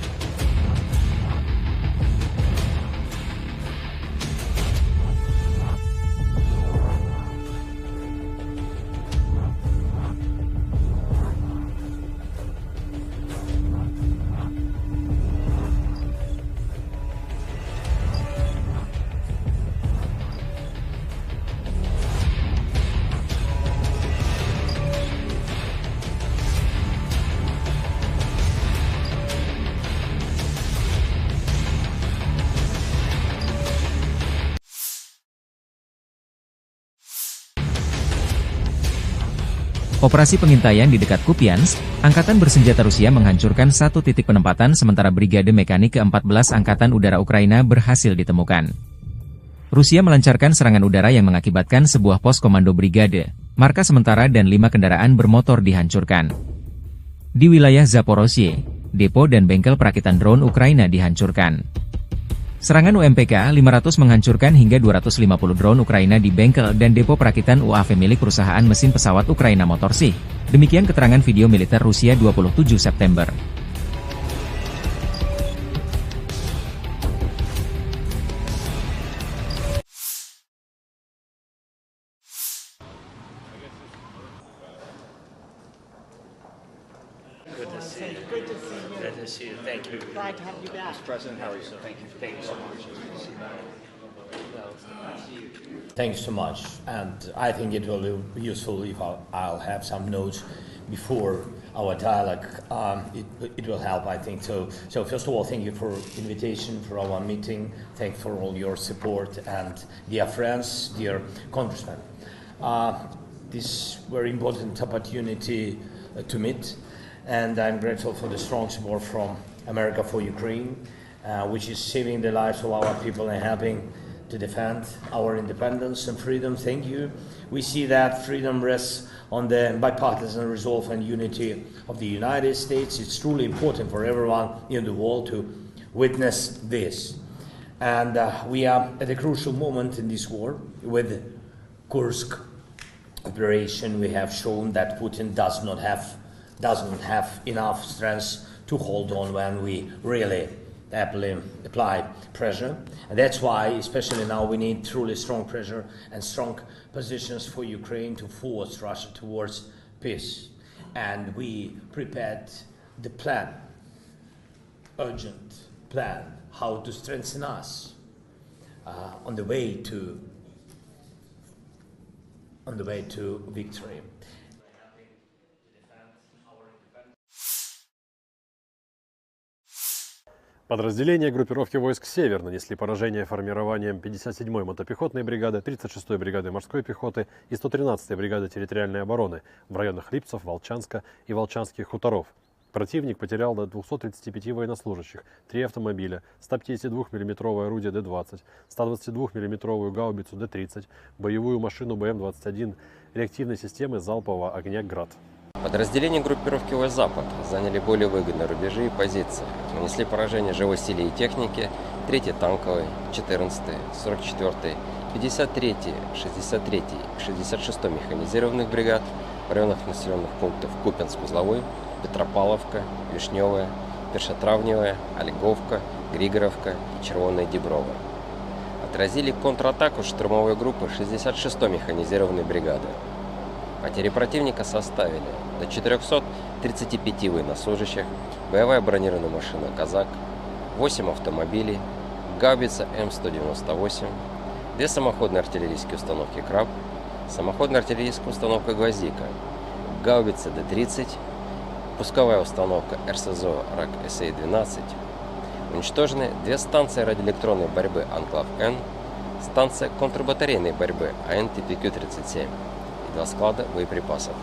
Operasi pengintaian di dekat Kupiansk, Angkatan Bersenjata Rusia menghancurkan satu titik penempatan sementara Brigade Mekanik ke-14 Angkatan Udara Ukraina berhasil ditemukan. Rusia melancarkan serangan udara yang mengakibatkan sebuah pos komando brigade, marka sementara dan 5 kendaraan bermotor dihancurkan. Di wilayah Zaporozhye, depo dan bengkel perakitan drone Ukraina dihancurkan. Serangan UMPK-500 menghancurkan hingga 250 drone Ukraina di bengkel dan depo perakitan UAV milik perusahaan mesin pesawat Ukraina Motorsy. Demikian keterangan video militer Rusia 27 September. Good to see you. Good to see you. Thank you. Glad to have you back. Mr. President, how are you? So thank you so much. Thanks so much, and I think it will be useful if I'll have some notes before our dialogue. It will help, I think. So first of all, thank you for invitation for our meeting. Thanks for all your support, and dear friends, dear congressmen. This very important opportunity to meet, and I'm grateful for the strong support from America for Ukraine, which is saving the lives of our people and helping to defend our independence and freedom. Thank you. We see that freedom rests on the bipartisan resolve and unity of the United States. It's truly important for everyone in the world to witness this. And we are at a crucial moment in this war. With Kursk operation, we have shown that Putin doesn't have enough strength to hold on when we really apply pressure. And that's why, especially now, we need truly strong pressure and strong positions for Ukraine to force Russia towards peace. And we prepared the plan, urgent plan, how to strengthen us on the way to victory. Подразделения группировки войск «Север» нанесли поражение формированием 57-й мотопехотной бригады, 36-й бригады морской пехоты и 113-й бригады территориальной обороны в районах Липцев, Волчанска и Волчанских хуторов. Противник потерял до 235 военнослужащих, 3 автомобиля, 152 мм орудие Д-20, 122 мм гаубицу Д-30, боевую машину БМ-21, реактивной системы залпового огня «Град». Подразделения группировки войск «Запад» заняли более выгодные рубежи и позиции, нанесли поражение живой силе и технике 3-й танковой, 14-й, 44-й, 53-й, 63-й и 66-й механизированных бригад в районах населенных пунктов Купянск-Узловой, Петропавловка, Вишневая, Першотравневая, Ольговка, Григоровка и Червоная Діброва. Отразили контратаку штурмовой группы 66-й механизированной бригады. Потери противника составили до 435 военнослужащих, боевая бронированная машина «Казак», 8 автомобилей, гаубица М198, 2 самоходные артиллерийские установки «Краб», самоходная артиллерийская установка «Гвоздика», гаубица Д-30, пусковая установка РСЗО РАК-СА-12. Уничтожены 2 станции радиоэлектронной борьбы «Анклав-Н», станция контрбатарейной борьбы АН-ТПК-37 и 2 склада боеприпасов.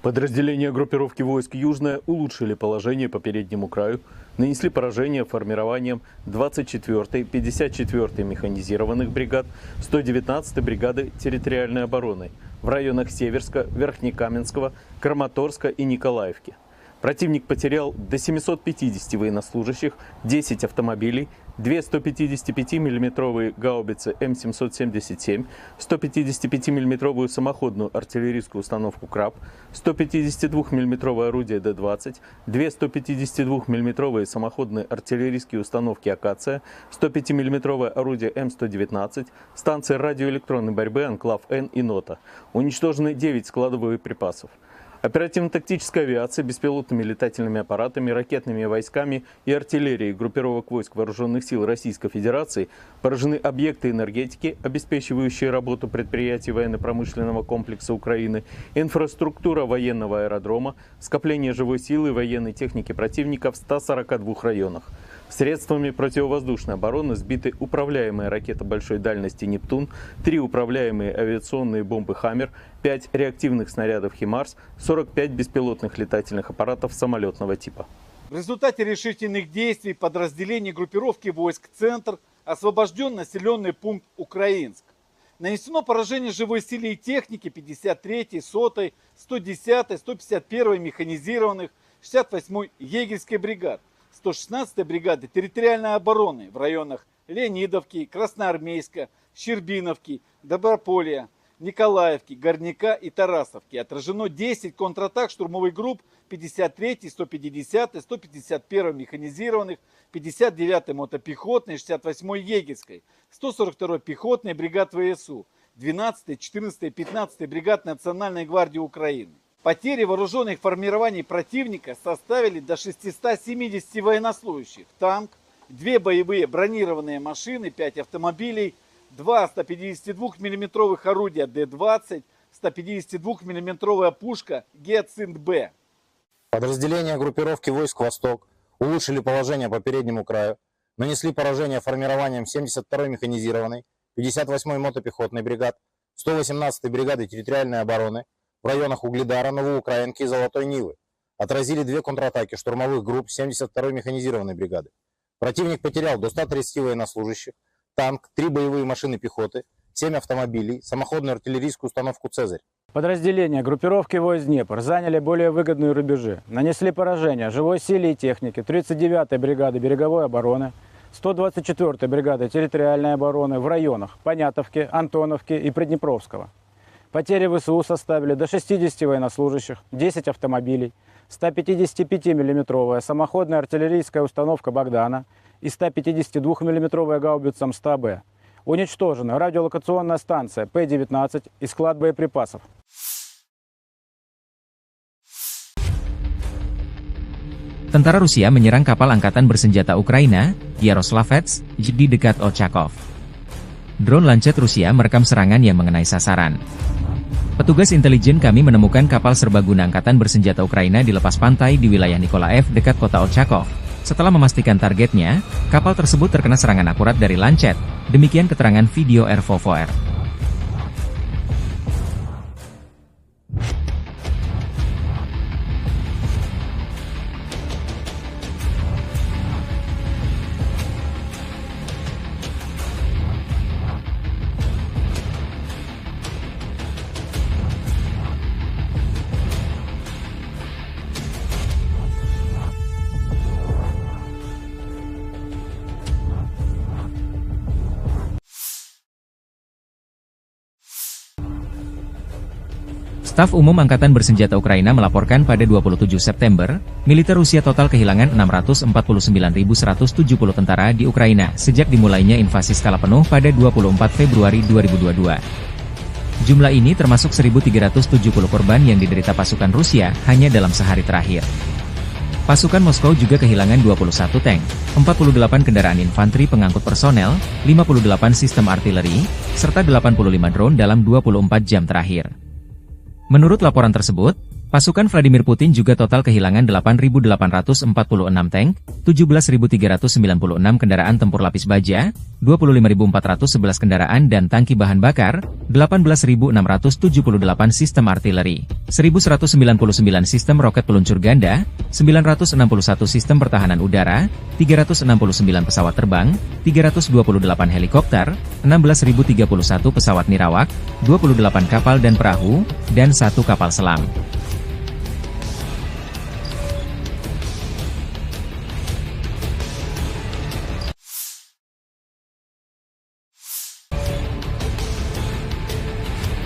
Подразделения группировки войск «Южная» улучшили положение по переднему краю, нанесли поражение формированием 24-й, 54-й механизированных бригад, 119-й бригады территориальной обороны в районах Северска, Верхнекаменского, Краматорска и Николаевки. Противник потерял до 750 военнослужащих, 10 автомобилей, 2 155 мм гаубицы М777, 155 мм самоходную артиллерийскую установку «Краб», 152 мм орудие Д-20, 2 152 мм самоходные артиллерийские установки «Акация», 105 мм орудие М119, станции радиоэлектронной борьбы «Анклав-Н» и «Нота». Уничтожены 9 складов боеприпасов. Оперативно-тактическая авиация, беспилотными летательными аппаратами, ракетными войсками и артиллерией группировок войск Вооруженных сил Российской Федерации поражены объекты энергетики, обеспечивающие работу предприятий военно-промышленного комплекса Украины, инфраструктура военного аэродрома, скопление живой силы и военной техники противника в 142 районах. Средствами противовоздушной обороны сбиты управляемые ракеты большой дальности «Нептун», 3 управляемые авиационные бомбы «Хаммер», 5 реактивных снарядов «Химарс», 45 беспилотных летательных аппаратов самолетного типа. В результате решительных действий подразделений группировки войск «Центр» освобожден населенный пункт Украинск. Нанесено поражение живой силе и технике 53-й, 100-й, 110-й, 151-й механизированных, 68-й егерской бригад, 116-й бригады территориальной обороны в районах Леонидовки, Красноармейска, Щербиновки, Доброполья, Николаевки, Горняка и Тарасовки. Отражено 10 контратак штурмовых групп 53-й, 150-й, 151-й механизированных, 59-й мотопехотной, 68-й егерской, 142-й пехотной бригад ВСУ, 12-й, 14-й, 15-й бригад Национальной гвардии Украины. Потери вооруженных формирований противника составили до 670 военнослужащих, танк, 2 боевые бронированные машины, 5 автомобилей, 2 152 мм орудия Д-20, 152 мм пушка Гиацинт-Б. Подразделения группировки войск «Восток» улучшили положение по переднему краю, нанесли поражение формированием 72-й механизированной, 58-й мотопехотной бригад, 118-й бригады территориальной обороны в районах Угледара, Новоукраинки и Золотой Нивы. Отразили 2 контратаки штурмовых групп 72-й механизированной бригады. Противник потерял до 130 военнослужащих, танк, 3 боевые машины пехоты, 7 автомобилей, самоходную артиллерийскую установку «Цезарь». Подразделения группировки войск «Днепр» заняли более выгодные рубежи, нанесли поражение живой силе и технике 39-й бригады береговой обороны, 124-й бригады территориальной обороны в районах Понятовки, Антоновки и Приднепровского. Потери ВСУ составили до 60 военнослужащих, 10 автомобилей, 155 мм самоходная артиллерийская установка «Богдана» и 152 мм гаубица М100Б. Уничтожена радиолокационная станция П-19 и склад боеприпасов. Tentara Rusia menyerang kapal angkatan bersenjata Ukraina, Yaroslavets, di dekat Ochakov. Drone Lancet Rusia merekam serangan yang mengenai sasaran. Petugas intelijen kami menemukan kapal serbaguna angkatan bersenjata Ukraina di lepas pantai di wilayah Nikolaev dekat kota Ochakov. Setelah memastikan targetnya, kapal tersebut terkena serangan akurat dari Lancet. Demikian keterangan video RVVR. Staf Umum Angkatan Bersenjata Ukraina melaporkan pada 27 September, militer Rusia total kehilangan 649.170 tentara di Ukraina sejak dimulainya invasi skala penuh pada 24 Februari 2022. Jumlah ini termasuk 1.370 korban yang diderita pasukan Rusia hanya dalam sehari terakhir. Pasukan Moskow juga kehilangan 21 tank, 48 kendaraan infanteri pengangkut personel, 58 sistem artileri, serta 85 drone dalam 24 jam terakhir. Menurut laporan tersebut, pasukan Vladimir Putin juga total kehilangan 8.846 tank, 17.396 kendaraan tempur lapis baja, 25.411 kendaraan dan tangki bahan bakar, 18.678 sistem artileri, 1.199 sistem roket peluncur ganda, 961 sistem pertahanan udara, 369 pesawat terbang, 328 helikopter, 16.031 pesawat nirawak, 28 kapal dan perahu, dan 1 kapal selam.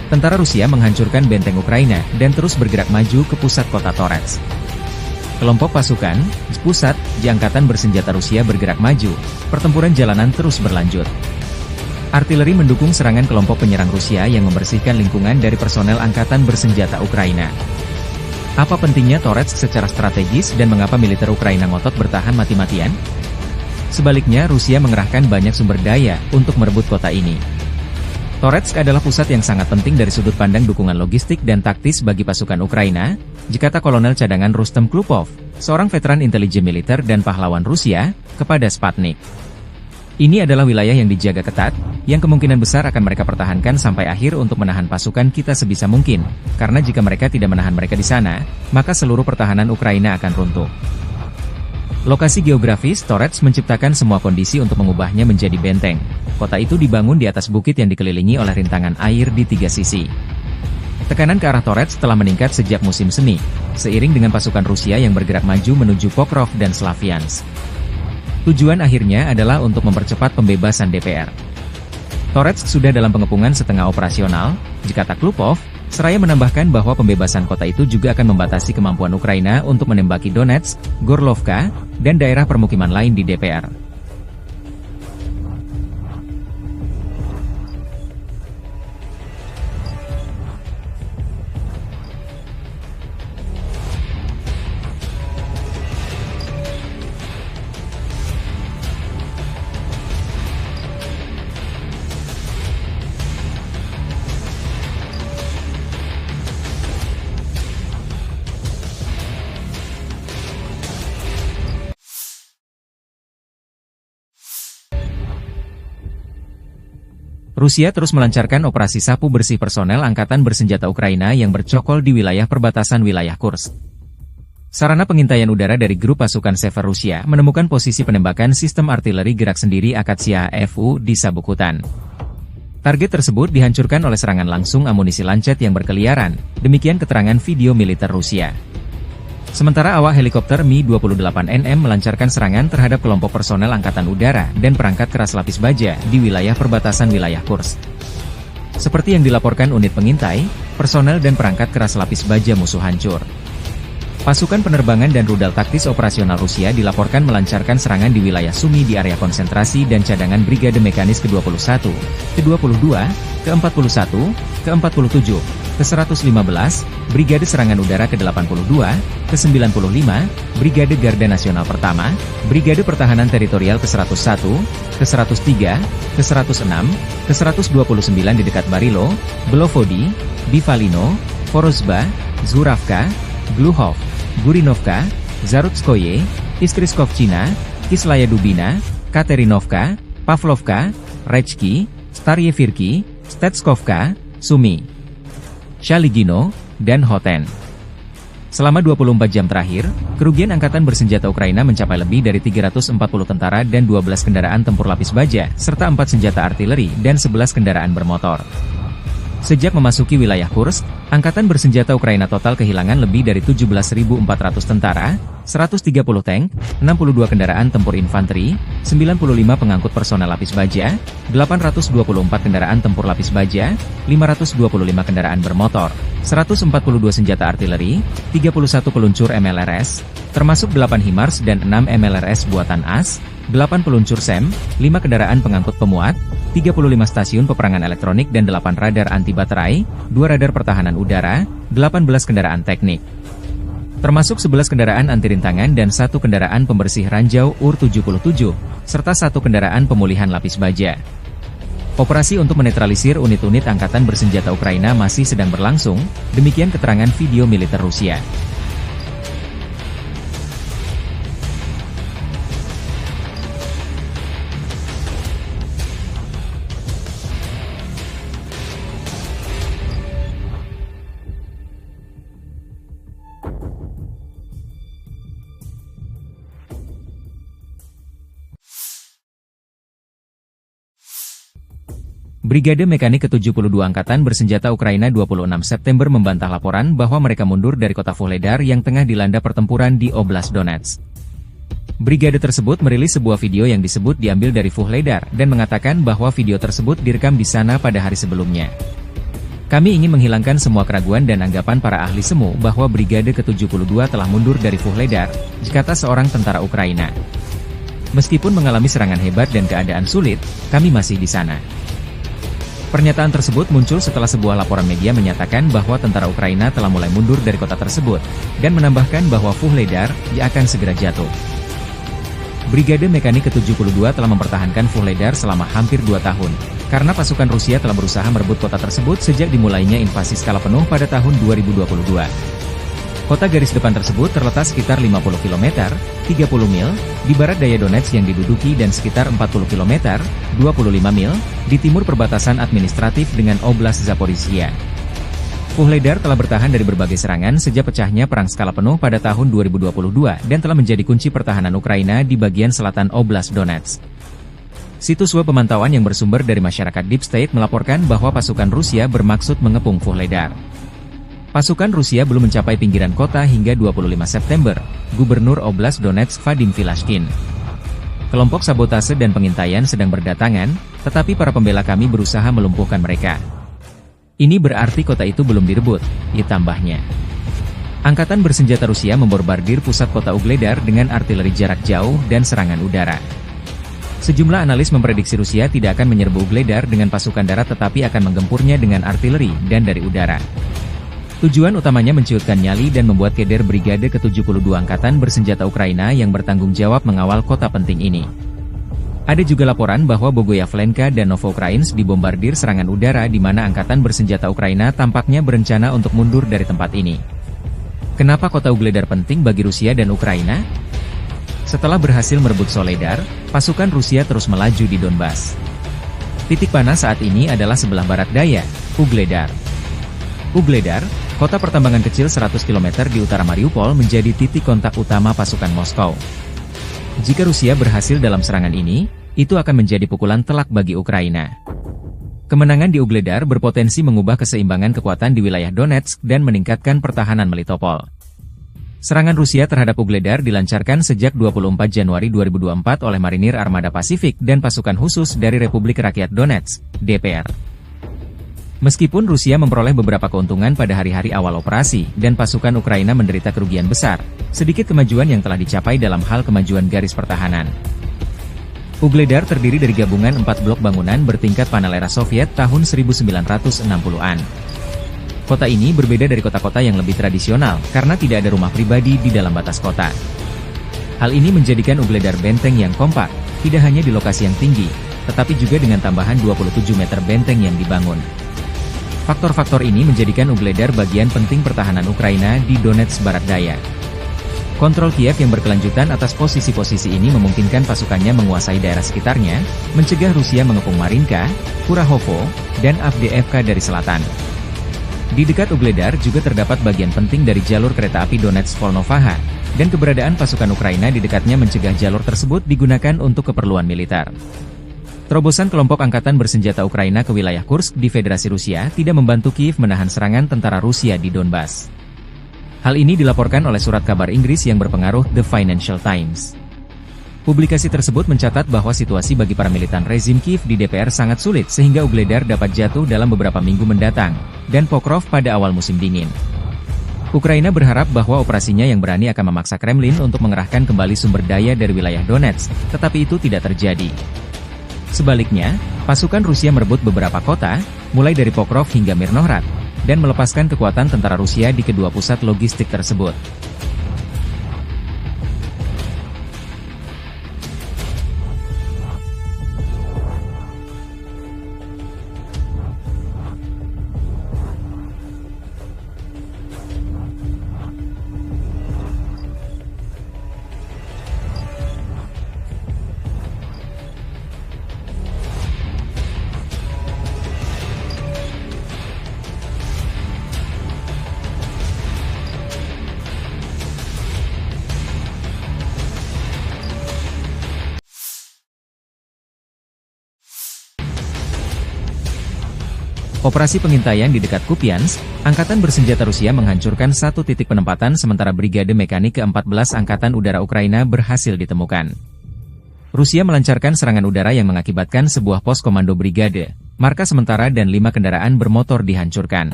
Tentara Rusia menghancurkan benteng Ukraina dan terus bergerak maju ke pusat kota Torets. Kelompok pasukan, Spusat, di Angkatan Bersenjata Rusia bergerak maju, pertempuran jalanan terus berlanjut. Artileri mendukung serangan kelompok penyerang Rusia yang membersihkan lingkungan dari personel Angkatan Bersenjata Ukraina. Apa pentingnya Torets secara strategis dan mengapa militer Ukraina ngotot bertahan mati-matian? Sebaliknya Rusia mengerahkan banyak sumber daya untuk merebut kota ini. Toretsk adalah pusat yang sangat penting dari sudut pandang dukungan logistik dan taktis bagi pasukan Ukraina, dikata Kolonel Cadangan Rustem Klupov, seorang veteran intelijen militer dan pahlawan Rusia, kepada Sputnik. Ini adalah wilayah yang dijaga ketat, yang kemungkinan besar akan mereka pertahankan sampai akhir untuk menahan pasukan kita sebisa mungkin, karena jika mereka tidak menahan mereka di sana, maka seluruh pertahanan Ukraina akan runtuh. Lokasi geografis Torets menciptakan semua kondisi untuk mengubahnya menjadi benteng. Kota itu dibangun di atas bukit yang dikelilingi oleh rintangan air di 3 sisi. Tekanan ke arah Torets telah meningkat sejak musim semi, seiring dengan pasukan Rusia yang bergerak maju menuju Pokrov dan Slaviansk. Tujuan akhirnya adalah untuk mempercepat pembebasan DPR. Torets sudah dalam pengepungan setengah operasional, dikata Klupov, seraya menambahkan bahwa pembebasan kota itu juga akan membatasi kemampuan Ukraina untuk menembaki Donetsk, Gorlovka, dan daerah permukiman lain di DPR. Rusia terus melancarkan operasi sapu bersih personel Angkatan Bersenjata Ukraina yang bercokol di wilayah perbatasan wilayah Kursk. Sarana pengintaian udara dari grup pasukan Sever Rusia menemukan posisi penembakan sistem artileri gerak sendiri Akatsiya FU di sabuk hutan. Target tersebut dihancurkan oleh serangan langsung amunisi lancet yang berkeliaran, demikian keterangan video militer Rusia. Sementara awak helikopter Mi-28NM melancarkan serangan terhadap kelompok personel Angkatan Udara dan perangkat keras lapis baja di wilayah perbatasan wilayah Kursk. Seperti yang dilaporkan unit pengintai, personel dan perangkat keras lapis baja musuh hancur. Pasukan penerbangan dan rudal taktis operasional Rusia dilaporkan melancarkan serangan di wilayah Sumy di area konsentrasi dan cadangan Brigade Mekanis ke-21, ke-22, ke-41, ke-47, ke-115, Brigade Serangan Udara ke-82, ke-95, Brigade Garda Nasional Pertama, Brigade Pertahanan Teritorial ke-101, ke-103, ke-106, ke-129 di dekat Barilo, Belovodi, Bivalino, Vorozhba, Zhuravka, Gluhov, Gurinovka, Zarutskoye, Iskriskovchina, Kislaya Dubina, Katerinovka, Pavlovka, Rechki, Staryevirki, Stetskovka, Sumy, Shaligino, dan Hoten. Selama 24 jam terakhir, kerugian Angkatan Bersenjata Ukraina mencapai lebih dari 340 tentara dan 12 kendaraan tempur lapis baja, serta 4 senjata artileri dan 11 kendaraan bermotor. Sejak memasuki wilayah Kursk, Angkatan Bersenjata Ukraina total kehilangan lebih dari 17.400 tentara, 130 tank, 62 kendaraan tempur infanteri, 95 pengangkut personel lapis baja, 824 kendaraan tempur lapis baja, 525 kendaraan bermotor, 142 senjata artileri, 31 peluncur MLRS, termasuk 8 HIMARS dan 6 MLRS buatan AS, 8 peluncur SEM, 5 kendaraan pengangkut pemuat, 35 stasiun peperangan elektronik dan 8 radar anti baterai, 2 radar pertahanan udara, 18 kendaraan teknik. Termasuk 11 kendaraan anti rintangan dan 1 kendaraan pembersih ranjau UR-77, serta 1 kendaraan pemulihan lapis baja. Operasi untuk menetralisir unit-unit Angkatan Bersenjata Ukraina masih sedang berlangsung, demikian keterangan video militer Rusia. Brigade Mekanik ke-72 Angkatan Bersenjata Ukraina 26 September membantah laporan bahwa mereka mundur dari kota Vuhledar yang tengah dilanda pertempuran di Oblast Donetsk. Brigade tersebut merilis sebuah video yang disebut diambil dari Vuhledar dan mengatakan bahwa video tersebut direkam di sana pada hari sebelumnya. Kami ingin menghilangkan semua keraguan dan anggapan para ahli semu bahwa Brigade ke-72 telah mundur dari Vuhledar, kata seorang tentara Ukraina. Meskipun mengalami serangan hebat dan keadaan sulit, kami masih di sana. Pernyataan tersebut muncul setelah sebuah laporan media menyatakan bahwa tentara Ukraina telah mulai mundur dari kota tersebut, dan menambahkan bahwa Vuhledar akan segera jatuh. Brigade Mekanik ke-72 telah mempertahankan Vuhledar selama hampir 2 tahun, karena pasukan Rusia telah berusaha merebut kota tersebut sejak dimulainya invasi skala penuh pada tahun 2022. Kota garis depan tersebut terletak sekitar 50 km, 30 mil, di barat daya Donetsk yang diduduki dan sekitar 40 km, 25 mil, di timur perbatasan administratif dengan Oblast Zaporizhia. Vuhledar telah bertahan dari berbagai serangan sejak pecahnya perang skala penuh pada tahun 2022 dan telah menjadi kunci pertahanan Ukraina di bagian selatan Oblast Donetsk. Situs web pemantauan yang bersumber dari masyarakat Deep State melaporkan bahwa pasukan Rusia bermaksud mengepung Vuhledar. Pasukan Rusia belum mencapai pinggiran kota hingga 25 September, Gubernur Oblast Donetsk Vadim Filashkin. Kelompok sabotase dan pengintaian sedang berdatangan, tetapi para pembela kami berusaha melumpuhkan mereka. Ini berarti kota itu belum direbut, ditambahnya. Angkatan Bersenjata Rusia memborbardir pusat kota Ugledar dengan artileri jarak jauh dan serangan udara. Sejumlah analis memprediksi Rusia tidak akan menyerbu Ugledar dengan pasukan darat tetapi akan menggempurnya dengan artileri dan dari udara. Tujuan utamanya menciutkan nyali dan membuat keder Brigade ke-72 Angkatan Bersenjata Ukraina yang bertanggung jawab mengawal kota penting ini. Ada juga laporan bahwa Bogoyavlenka dan Novoukrainsk dibombardir serangan udara di mana Angkatan Bersenjata Ukraina tampaknya berencana untuk mundur dari tempat ini. Kenapa kota Ugledar penting bagi Rusia dan Ukraina? Setelah berhasil merebut Soledar, pasukan Rusia terus melaju di Donbas. Titik panas saat ini adalah sebelah barat daya, Ugledar. Ugledar, kota pertambangan kecil 100 km di utara Mariupol menjadi titik kontak utama pasukan Moskow. Jika Rusia berhasil dalam serangan ini, itu akan menjadi pukulan telak bagi Ukraina. Kemenangan di Ugledar berpotensi mengubah keseimbangan kekuatan di wilayah Donetsk dan meningkatkan pertahanan Melitopol. Serangan Rusia terhadap Ugledar dilancarkan sejak 24 Januari 2024 oleh Marinir Armada Pasifik dan pasukan khusus dari Republik Rakyat Donetsk, DPR. Meskipun Rusia memperoleh beberapa keuntungan pada hari-hari awal operasi, dan pasukan Ukraina menderita kerugian besar, sedikit kemajuan yang telah dicapai dalam hal kemajuan garis pertahanan. Ugledar terdiri dari gabungan 4 blok bangunan bertingkat panel era Soviet tahun 1960-an. Kota ini berbeda dari kota-kota yang lebih tradisional, karena tidak ada rumah pribadi di dalam batas kota. Hal ini menjadikan Ugledar benteng yang kompak, tidak hanya di lokasi yang tinggi, tetapi juga dengan tambahan 27 meter benteng yang dibangun. Faktor-faktor ini menjadikan Ugledar bagian penting pertahanan Ukraina di Donetsk Barat Daya. Kontrol Kiev yang berkelanjutan atas posisi-posisi ini memungkinkan pasukannya menguasai daerah sekitarnya, mencegah Rusia mengepung Marinka, Kurahovo, dan Avdiivka dari selatan. Di dekat Ugledar juga terdapat bagian penting dari jalur kereta api Donetsk-Volnovaha, dan keberadaan pasukan Ukraina di dekatnya mencegah jalur tersebut digunakan untuk keperluan militer. Terobosan kelompok angkatan bersenjata Ukraina ke wilayah Kursk di Federasi Rusia tidak membantu Kiev menahan serangan tentara Rusia di Donbas. Hal ini dilaporkan oleh surat kabar Inggris yang berpengaruh The Financial Times. Publikasi tersebut mencatat bahwa situasi bagi para militan rezim Kiev di DPR sangat sulit sehingga Ugledar dapat jatuh dalam beberapa minggu mendatang, dan Pokrov pada awal musim dingin. Ukraina berharap bahwa operasinya yang berani akan memaksa Kremlin untuk mengerahkan kembali sumber daya dari wilayah Donetsk, tetapi itu tidak terjadi. Sebaliknya, pasukan Rusia merebut beberapa kota, mulai dari Pokrov hingga Mirnohrad, dan melepaskan kekuatan tentara Rusia di kedua pusat logistik tersebut. Operasi pengintaian di dekat Kupiansk, Angkatan Bersenjata Rusia menghancurkan satu titik penempatan sementara Brigade Mekanik ke-14 Angkatan Udara Ukraina berhasil ditemukan. Rusia melancarkan serangan udara yang mengakibatkan sebuah pos komando brigade, markas sementara dan 5 kendaraan bermotor dihancurkan.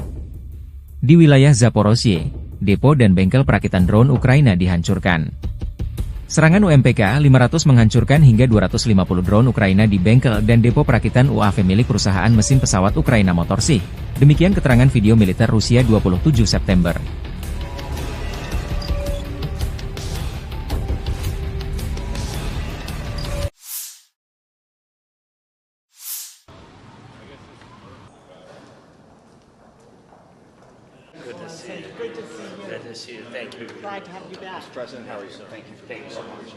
Di wilayah Zaporozhye, depo dan bengkel perakitan drone Ukraina dihancurkan. Serangan UMPK-500 menghancurkan hingga 250 drone Ukraina di bengkel dan depo perakitan UAV milik perusahaan mesin pesawat Ukraina Motorsy. Demikian keterangan video militer Rusia 27 September. Good to see you. Good to see you. Thank you. Glad to have you back. President, how are you? So thank you so much.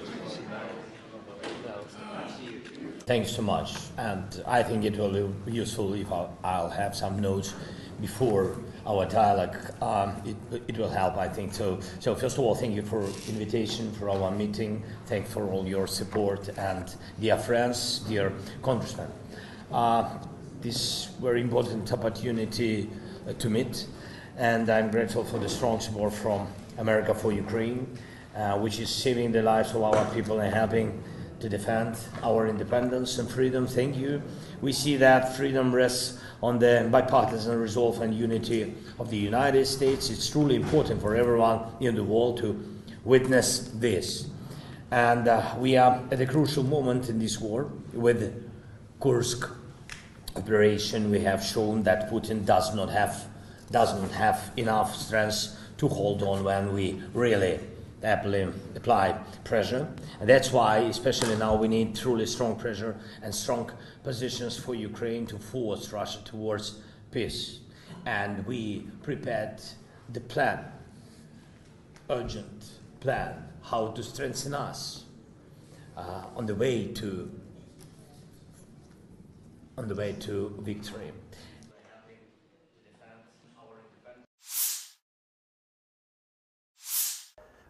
Thanks so much, and I think it will be useful if I'll have some notes before our dialogue. It will help, I think. So first of all, thank you for invitation for our meeting. Thanks for all your support, and dear friends, dear congressmen. This very important opportunity to meet, and I'm grateful for the strong support from America for Ukraine, which is saving the lives of our people and helping to defend our independence and freedom. Thank you. We see that freedom rests on the bipartisan resolve and unity of the United States. It's truly important for everyone in the world to witness this. And we are at a crucial moment in this war. With Kursk operation, we have shown that Putin doesn't have enough strength to hold on when we really apply pressure. And that's why, especially now, we need truly strong pressure and strong positions for Ukraine to force Russia towards peace. And we prepared the plan, urgent plan, how to strengthen us on the way to victory.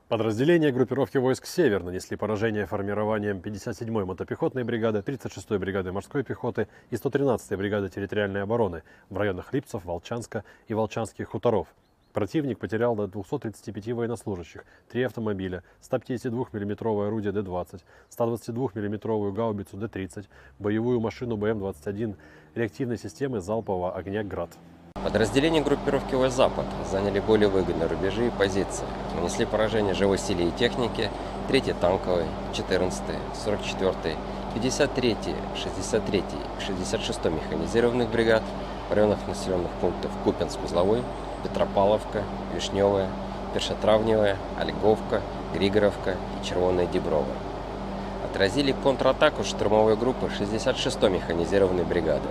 Подразделения группировки войск «Север» нанесли поражение формированием 57-й мотопехотной бригады, 36-й бригады морской пехоты и 113-й бригады территориальной обороны в районах Липцев, Волчанска и Волчанских хуторов. Противник потерял до 235 военнослужащих, 3 автомобиля, 152 мм орудие Д-20, 122 мм гаубицу Д-30, боевую машину БМ-21, реактивной системы залпового огня «Град». Подразделения группировки войск «Запад» заняли более выгодные рубежи и позиции, нанесли поражение живой силе и технике 3-й танковой, 14-й, 44-й, 53-й, 63-й и 66-й механизированных бригад в районах населенных пунктов Купянск-Узловой, Петропавловка, Вишневая, Першотравневая, Ольговка, Григоровка и Червоная Деброва. Отразили контратаку штурмовой группы 66-й механизированной бригады.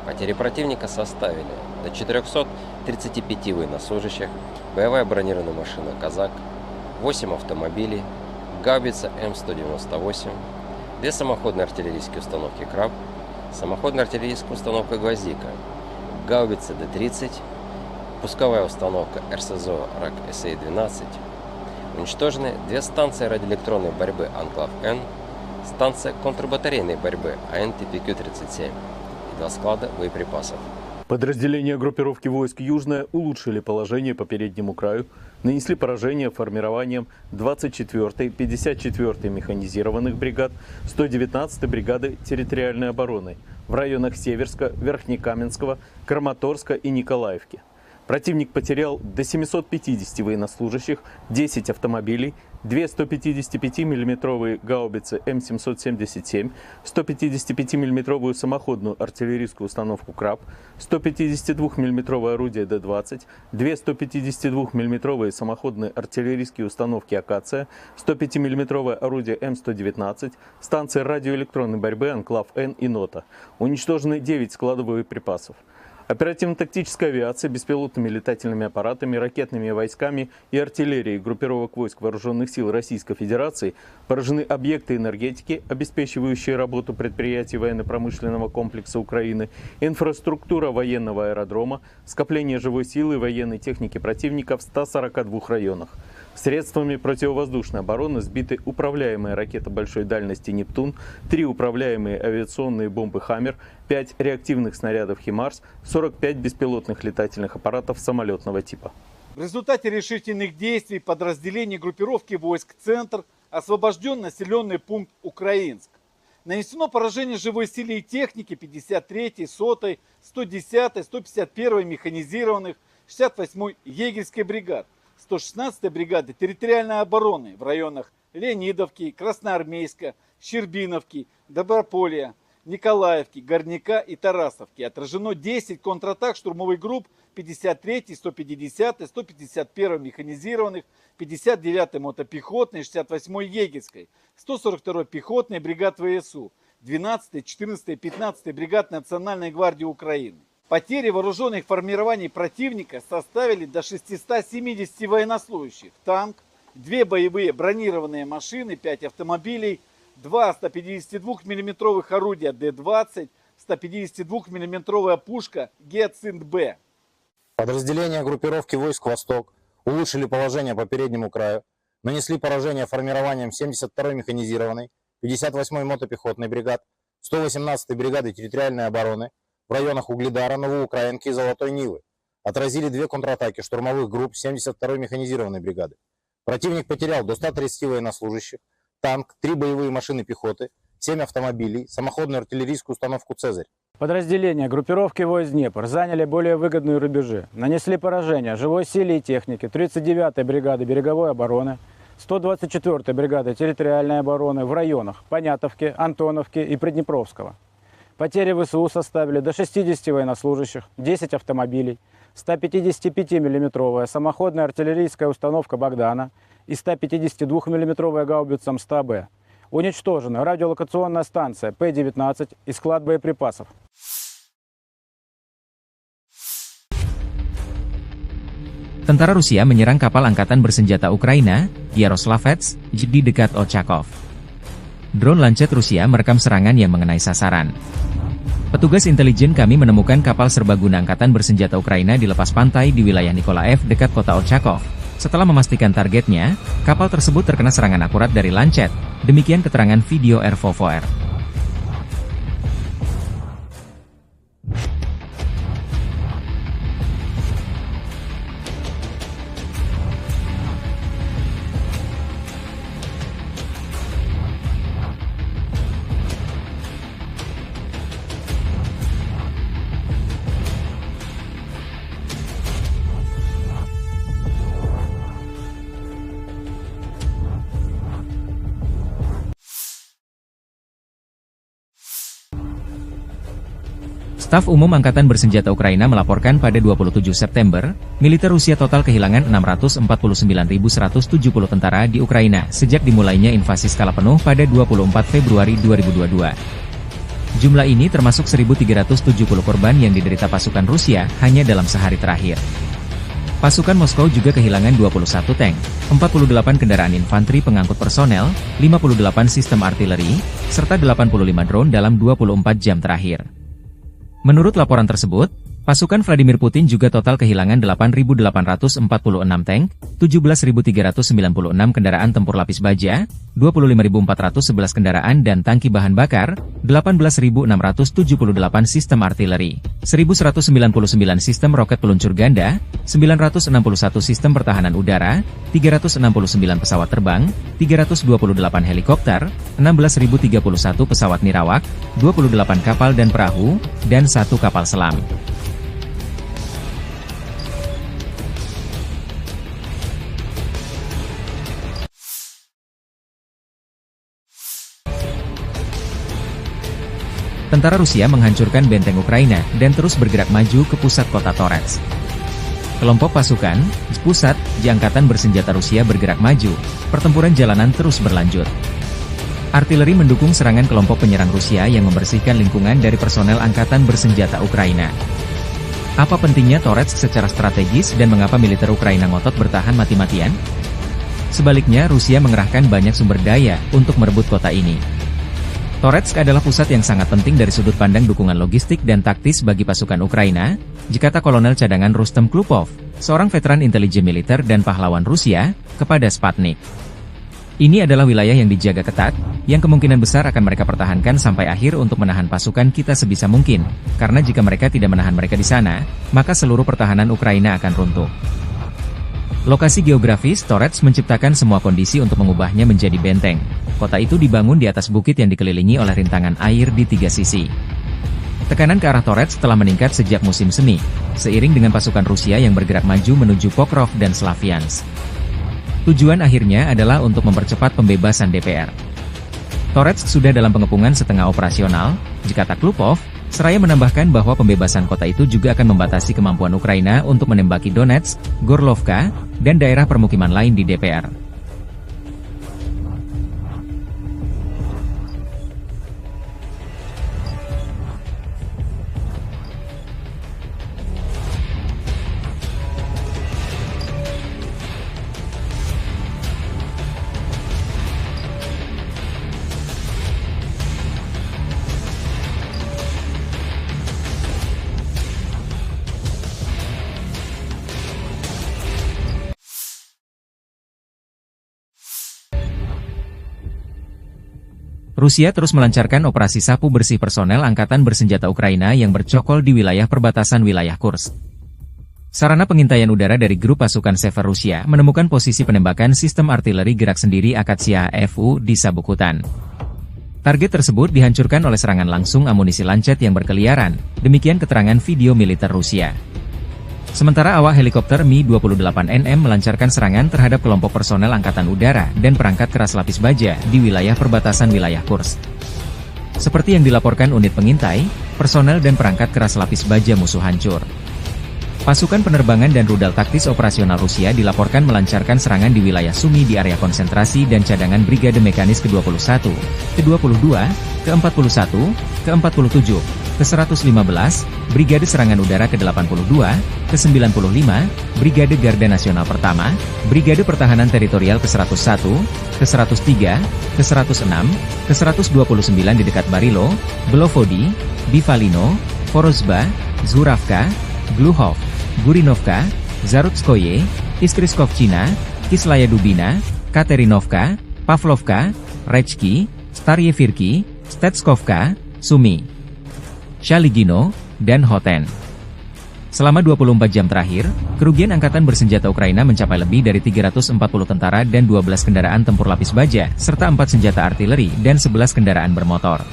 Потери противника составили до 435 военнослужащих, боевая бронированная машина «Казак», 8 автомобилей, гаубица М198, 2 самоходные артиллерийские установки «Краб», самоходная артиллерийская установка «Гвоздика», гаубица Д-30, пусковая установка РСЗО РАК СА-12. Уничтожены 2 станции радиоэлектронной борьбы «Анклав-Н», станция контрбатарейной борьбы АНТПК-37 и 2 склада боеприпасов. Подразделения группировки войск «Южная» улучшили положение по переднему краю, нанесли поражение формированием 24-й, 54-й механизированных бригад, 119-й бригады территориальной обороны в районах Северска, Верхнекаменского, Краматорска и Николаевки. Противник потерял до 750 военнослужащих, 10 автомобилей, 2 155 мм гаубицы М777, 155 мм самоходную артиллерийскую установку «Краб», 152 мм орудие Д-20, 2 152 мм самоходные артиллерийские установки «Акация», 105 мм орудие М119, станции радиоэлектронной борьбы «Анклав-Н» и «Нота». Уничтожены 9 складов боеприпасов. Оперативно-тактическая авиация, беспилотными летательными аппаратами, ракетными войсками и артиллерией группировок войск Вооруженных сил Российской Федерации поражены объекты энергетики, обеспечивающие работу предприятий военно-промышленного комплекса Украины, инфраструктура военного аэродрома, скопление живой силы и военной техники противника в 142 районах. Средствами противовоздушной обороны сбиты управляемые ракеты большой дальности «Нептун», 3 управляемые авиационные бомбы «Хаммер», 5 реактивных снарядов «Химарс», 45 беспилотных летательных аппаратов самолетного типа. В результате решительных действий подразделений группировки войск «Центр» освобожден населенный пункт Украинск. Нанесено поражение живой силе и технике 53-й, 100-й, 110-й, 151-й механизированных, 68-й егерской бригад, 116-й бригады территориальной обороны в районах Леонидовки, Красноармейска, Щербиновки, Доброполья, Николаевки, Горняка и Тарасовки. Отражено 10 контратак штурмовых групп 53-й, 150-й, 151-й механизированных, 59-й мотопехотной, 68-й егерской, 142-й пехотной бригад ВСУ, 12-й, 14-й, 15-й бригад Национальной гвардии Украины. Потери вооруженных формирований противника составили до 670 военнослужащих, танк, 2 боевые бронированные машины, 5 автомобилей, 2 152 мм орудия Д-20, 152 мм пушка Гиацинт-Б. Подразделения группировки войск «Восток» улучшили положение по переднему краю, нанесли поражение формированием 72-й механизированной, 58-й мотопехотной бригад, 118-й бригады территориальной обороны в районах Угледара, Новоукраинки и Золотой Нивы. Отразили 2 контратаки штурмовых групп 72-й механизированной бригады. Противник потерял до 130 военнослужащих, танк, 3 боевые машины пехоты, 7 автомобилей, самоходную артиллерийскую установку «Цезарь». Подразделения группировки войск «Днепр» заняли более выгодные рубежи, нанесли поражение живой силе и технике 39-й бригады береговой обороны, 124-й бригады территориальной обороны в районах Понятовки, Антоновки и Приднепровского. Потери ВСУ составили до 60 военнослужащих, 10 автомобилей, 155 мм самоходная артиллерийская установка «Богдана» и 152 мм гаубица М100Б. Уничтожена радиолокационная станция П-19 и склад боеприпасов. Tentara Rusia menyerang kapal angkatan bersenjata Ukraina, Yaroslavets, di dekat Ochakov. Drone Lancet Rusia merekam serangan yang mengenai sasaran. Petugas intelijen kami menemukan kapal serbaguna angkatan bersenjata Ukraina di lepas pantai di wilayah Nikolaev dekat kota Ochakov. Setelah memastikan targetnya, kapal tersebut terkena serangan akurat dari Lancet. Demikian keterangan video RVVR. Staf Umum Angkatan Bersenjata Ukraina melaporkan pada 27 September, militer Rusia total kehilangan 649.170 tentara di Ukraina sejak dimulainya invasi skala penuh pada 24 Februari 2022. Jumlah ini termasuk 1.370 korban yang diderita pasukan Rusia hanya dalam sehari terakhir. Pasukan Moskow juga kehilangan 21 tank, 48 kendaraan infanteri pengangkut personel, 58 sistem artileri, serta 85 drone dalam 24 jam terakhir. Menurut laporan tersebut, Pasukan Vladimir Putin juga total kehilangan 8.846 tank, 17.396 kendaraan tempur lapis baja, 25.411 kendaraan dan tangki bahan bakar, 18.678 sistem artileri, 1.199 sistem roket peluncur ganda, 961 sistem pertahanan udara, 369 pesawat terbang, 328 helikopter, 16.031 pesawat nirawak, 28 kapal dan perahu, dan 1 kapal selam. Tentara Rusia menghancurkan benteng Ukraina dan terus bergerak maju ke pusat kota Torets. Kelompok pasukan, Spusat, Angkatan Bersenjata Rusia bergerak maju, pertempuran jalanan terus berlanjut. Artileri mendukung serangan kelompok penyerang Rusia yang membersihkan lingkungan dari personel Angkatan Bersenjata Ukraina. Apa pentingnya Torets secara strategis dan mengapa militer Ukraina ngotot bertahan mati-matian? Sebaliknya Rusia mengerahkan banyak sumber daya untuk merebut kota ini. Toretsk adalah pusat yang sangat penting dari sudut pandang dukungan logistik dan taktis bagi pasukan Ukraina, dikata Kolonel Cadangan Rustem Klupov, seorang veteran intelijen militer dan pahlawan Rusia, kepada Sputnik. Ini adalah wilayah yang dijaga ketat, yang kemungkinan besar akan mereka pertahankan sampai akhir untuk menahan pasukan kita sebisa mungkin, karena jika mereka tidak menahan mereka di sana, maka seluruh pertahanan Ukraina akan runtuh. Lokasi geografis Torets menciptakan semua kondisi untuk mengubahnya menjadi benteng. Kota itu dibangun di atas bukit yang dikelilingi oleh rintangan air di 3 sisi. Tekanan ke arah Torets telah meningkat sejak musim semi, seiring dengan pasukan Rusia yang bergerak maju menuju Pokrov dan Slaviansk. Tujuan akhirnya adalah untuk mempercepat pembebasan DPR. Torets sudah dalam pengepungan setengah operasional, dikata Klupov, seraya menambahkan bahwa pembebasan kota itu juga akan membatasi kemampuan Ukraina untuk menembaki Donetsk, Gorlovka, dan daerah permukiman lain di DPR. Rusia terus melancarkan operasi sapu bersih personel Angkatan Bersenjata Ukraina yang bercokol di wilayah perbatasan wilayah Kursk. Sarana pengintaian udara dari grup pasukan Sever Rusia menemukan posisi penembakan sistem artileri gerak sendiri Akatsiya FU di sabuk hutan. Target tersebut dihancurkan oleh serangan langsung amunisi lancet yang berkeliaran, demikian keterangan video militer Rusia. Sementara awak helikopter Mi-28NM melancarkan serangan terhadap kelompok personel Angkatan Udara dan perangkat keras lapis baja di wilayah perbatasan wilayah Kursk. Seperti yang dilaporkan unit pengintai, personel dan perangkat keras lapis baja musuh hancur. Pasukan penerbangan dan rudal taktis operasional Rusia dilaporkan melancarkan serangan di wilayah Sumy di area konsentrasi dan cadangan Brigade Mekanis ke-21, ke-22, ke-41, ke-47, ke-115, Brigade Serangan Udara ke-82, ke-95, Brigade Garda Nasional Pertama, Brigade Pertahanan Teritorial ke-101, ke-103, ke-106, ke-129 di dekat Barilo, Belovodi, Bivalino, Vorozhba, Zhuravka, Gluhov, Gurinovka, Zarutskoye, Iskriskovchina, Kislaya Dubina, Katerinovka, Pavlovka, Rechki, Staryevirki, Stetskovka, Sumy, Shaligino, dan Hoten. Selama 24 jam terakhir, kerugian Angkatan Bersenjata Ukraina mencapai lebih dari 340 tentara dan 12 kendaraan tempur lapis baja, serta 4 senjata artileri dan 11 kendaraan bermotor.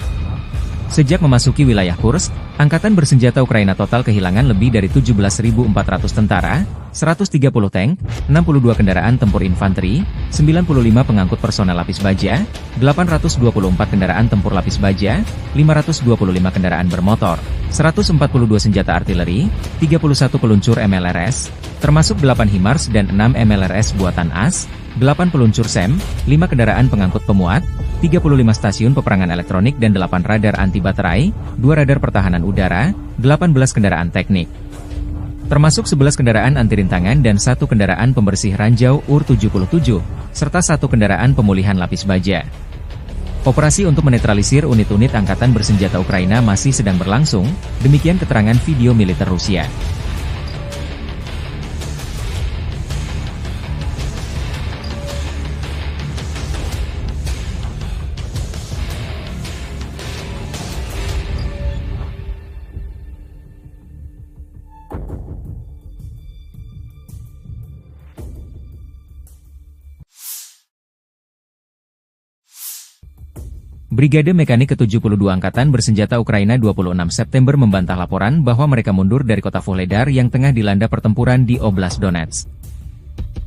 Sejak memasuki wilayah Kursk, Angkatan Bersenjata Ukraina total kehilangan lebih dari 17.400 tentara, 130 tank, 62 kendaraan tempur infanteri, 95 pengangkut personel lapis baja, 824 kendaraan tempur lapis baja, 525 kendaraan bermotor, 142 senjata artileri, 31 peluncur MLRS, termasuk 8 HIMARS dan 6 MLRS buatan AS, 8 peluncur SEM, 5 kendaraan pengangkut pemuat, 35 stasiun peperangan elektronik dan 8 radar anti baterai, 2 radar pertahanan udara, 18 kendaraan teknik. Termasuk 11 kendaraan anti rintangan dan 1 kendaraan pembersih ranjau UR-77, serta 1 kendaraan pemulihan lapis baja. Operasi untuk menetralisir unit-unit angkatan bersenjata Ukraina masih sedang berlangsung, demikian keterangan video militer Rusia. Brigade Mekanik ke-72 Angkatan Bersenjata Ukraina 26 September membantah laporan bahwa mereka mundur dari kota Vuhledar yang tengah dilanda pertempuran di Oblast Donetsk.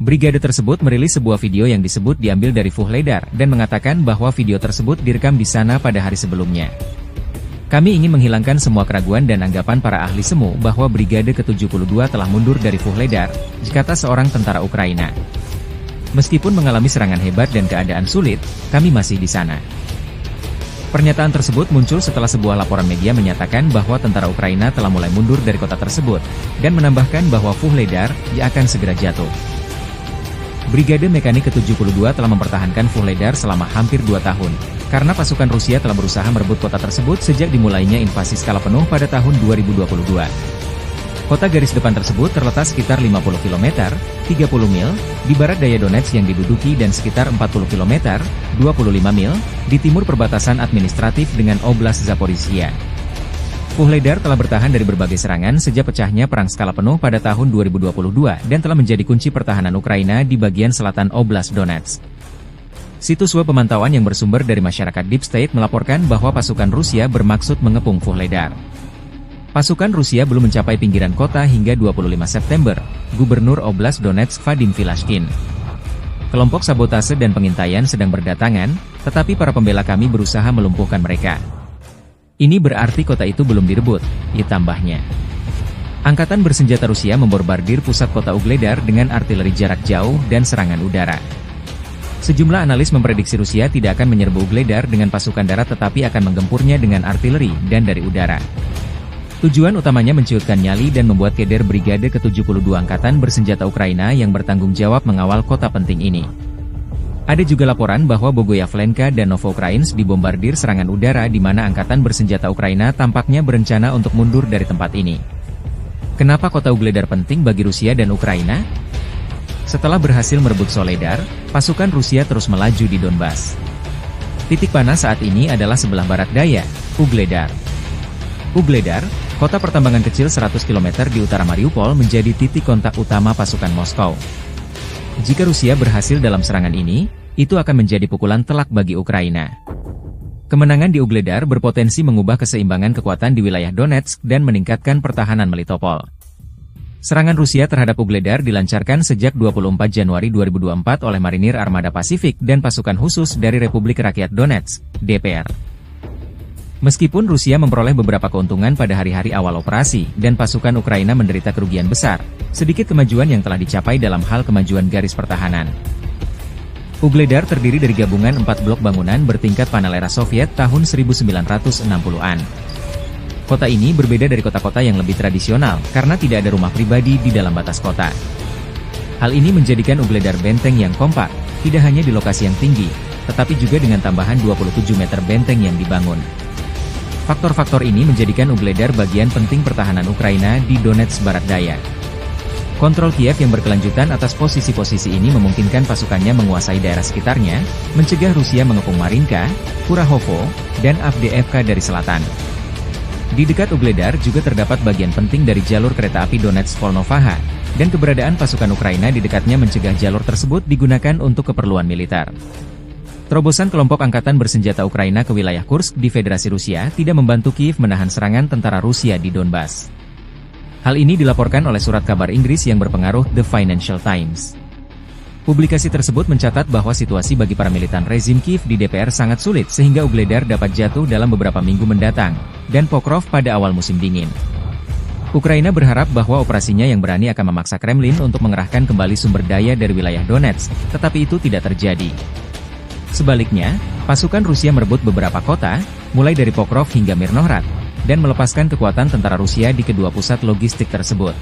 Brigade tersebut merilis sebuah video yang disebut diambil dari Vuhledar dan mengatakan bahwa video tersebut direkam di sana pada hari sebelumnya. Kami ingin menghilangkan semua keraguan dan anggapan para ahli semu bahwa Brigade ke-72 telah mundur dari Vuhledar, kata seorang tentara Ukraina. Meskipun mengalami serangan hebat dan keadaan sulit, kami masih di sana. Pernyataan tersebut muncul setelah sebuah laporan media menyatakan bahwa tentara Ukraina telah mulai mundur dari kota tersebut, dan menambahkan bahwa Vuhledar akan segera jatuh. Brigade Mekanik ke-72 telah mempertahankan Vuhledar selama hampir 2 tahun, karena pasukan Rusia telah berusaha merebut kota tersebut sejak dimulainya invasi skala penuh pada tahun 2022. Kota garis depan tersebut terletak sekitar 50 km, 30 mil, di barat daya Donetsk yang diduduki dan sekitar 40 km, 25 mil, di timur perbatasan administratif dengan Oblast Zaporizhia. Vuhledar telah bertahan dari berbagai serangan sejak pecahnya perang skala penuh pada tahun 2022 dan telah menjadi kunci pertahanan Ukraina di bagian selatan Oblast Donetsk. Situs web pemantauan yang bersumber dari masyarakat Deep State melaporkan bahwa pasukan Rusia bermaksud mengepung Vuhledar. Pasukan Rusia belum mencapai pinggiran kota hingga 25 September, Gubernur Oblast Donetsk Vadim Filashkin. Kelompok sabotase dan pengintaian sedang berdatangan, tetapi para pembela kami berusaha melumpuhkan mereka. Ini berarti kota itu belum direbut, tambahnya. Angkatan bersenjata Rusia memborbardir pusat kota Vuhledar dengan artileri jarak jauh dan serangan udara. Sejumlah analis memprediksi Rusia tidak akan menyerbu Vuhledar dengan pasukan darat tetapi akan menggempurnya dengan artileri dan dari udara. Tujuan utamanya menciutkan nyali dan membuat keder Brigade ke-72 Angkatan Bersenjata Ukraina yang bertanggung jawab mengawal kota penting ini. Ada juga laporan bahwa Bogoyavlenka dan Novoukrainsk dibombardir serangan udara di mana Angkatan Bersenjata Ukraina tampaknya berencana untuk mundur dari tempat ini. Kenapa kota Vuhledar penting bagi Rusia dan Ukraina? Setelah berhasil merebut Soledar, pasukan Rusia terus melaju di Donbas. Titik panas saat ini adalah sebelah barat daya, Vuhledar. Vuhledar, kota pertambangan kecil 100 km di utara Mariupol menjadi titik kontak utama pasukan Moskow. Jika Rusia berhasil dalam serangan ini, itu akan menjadi pukulan telak bagi Ukraina. Kemenangan di Vuhledar berpotensi mengubah keseimbangan kekuatan di wilayah Donetsk dan meningkatkan pertahanan Melitopol. Serangan Rusia terhadap Vuhledar dilancarkan sejak 24 Januari 2024 oleh Marinir Armada Pasifik dan pasukan khusus dari Republik Rakyat Donetsk, DPR. Meskipun Rusia memperoleh beberapa keuntungan pada hari-hari awal operasi, dan pasukan Ukraina menderita kerugian besar, sedikit kemajuan yang telah dicapai dalam hal kemajuan garis pertahanan. Vuhledar terdiri dari gabungan 4 blok bangunan bertingkat panel era Soviet tahun 1960-an. Kota ini berbeda dari kota-kota yang lebih tradisional, karena tidak ada rumah pribadi di dalam batas kota. Hal ini menjadikan Vuhledar benteng yang kompak, tidak hanya di lokasi yang tinggi, tetapi juga dengan tambahan 27 meter benteng yang dibangun. Faktor-faktor ini menjadikan Vuhledar bagian penting pertahanan Ukraina di Donetsk Barat Daya. Kontrol Kiev yang berkelanjutan atas posisi-posisi ini memungkinkan pasukannya menguasai daerah sekitarnya, mencegah Rusia mengepung Marinka, Kurahovo, dan Avdiivka dari selatan. Di dekat Vuhledar juga terdapat bagian penting dari jalur kereta api Donetsk-Volnovaha, dan keberadaan pasukan Ukraina di dekatnya mencegah jalur tersebut digunakan untuk keperluan militer. Terobosan kelompok angkatan bersenjata Ukraina ke wilayah Kursk di Federasi Rusia tidak membantu Kiev menahan serangan tentara Rusia di Donbas. Hal ini dilaporkan oleh surat kabar Inggris yang berpengaruh The Financial Times. Publikasi tersebut mencatat bahwa situasi bagi para militan rezim Kiev di DPR sangat sulit sehingga Vuhledar dapat jatuh dalam beberapa minggu mendatang, dan Pokrov pada awal musim dingin. Ukraina berharap bahwa operasinya yang berani akan memaksa Kremlin untuk mengerahkan kembali sumber daya dari wilayah Donetsk, tetapi itu tidak terjadi. Sebaliknya, pasukan Rusia merebut beberapa kota, mulai dari Pokrov hingga Mirnohrad, dan melepaskan kekuatan tentara Rusia di kedua pusat logistik tersebut.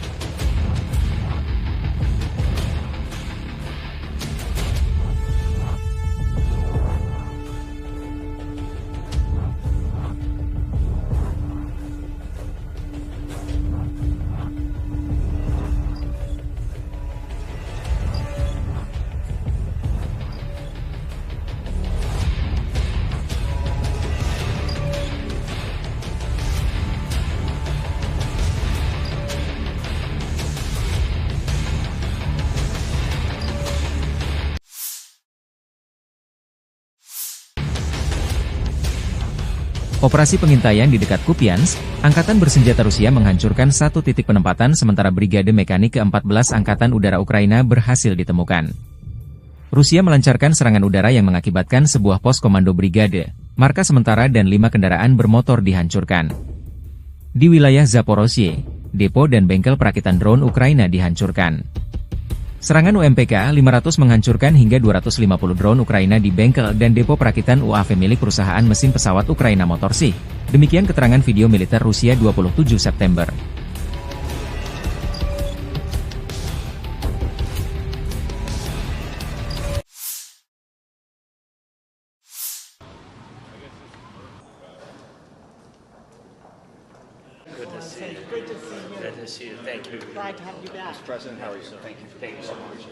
Operasi pengintaian di dekat Kupiansk, Angkatan Bersenjata Rusia menghancurkan satu titik penempatan sementara Brigade Mekanik ke-14 Angkatan Udara Ukraina berhasil ditemukan. Rusia melancarkan serangan udara yang mengakibatkan sebuah pos komando brigade, markas sementara dan 5 kendaraan bermotor dihancurkan. Di wilayah Zaporozhye, depo dan bengkel perakitan drone Ukraina dihancurkan. Serangan UMPK 500 menghancurkan hingga 250 drone Ukraina di bengkel dan depo perakitan UAV milik perusahaan mesin pesawat Ukraina Motorsi. Demikian keterangan video militer Rusia 27 September. Good to see you. Good to see you. Thank you. Glad to have you back. Mr. President, how are you? So thank you so much.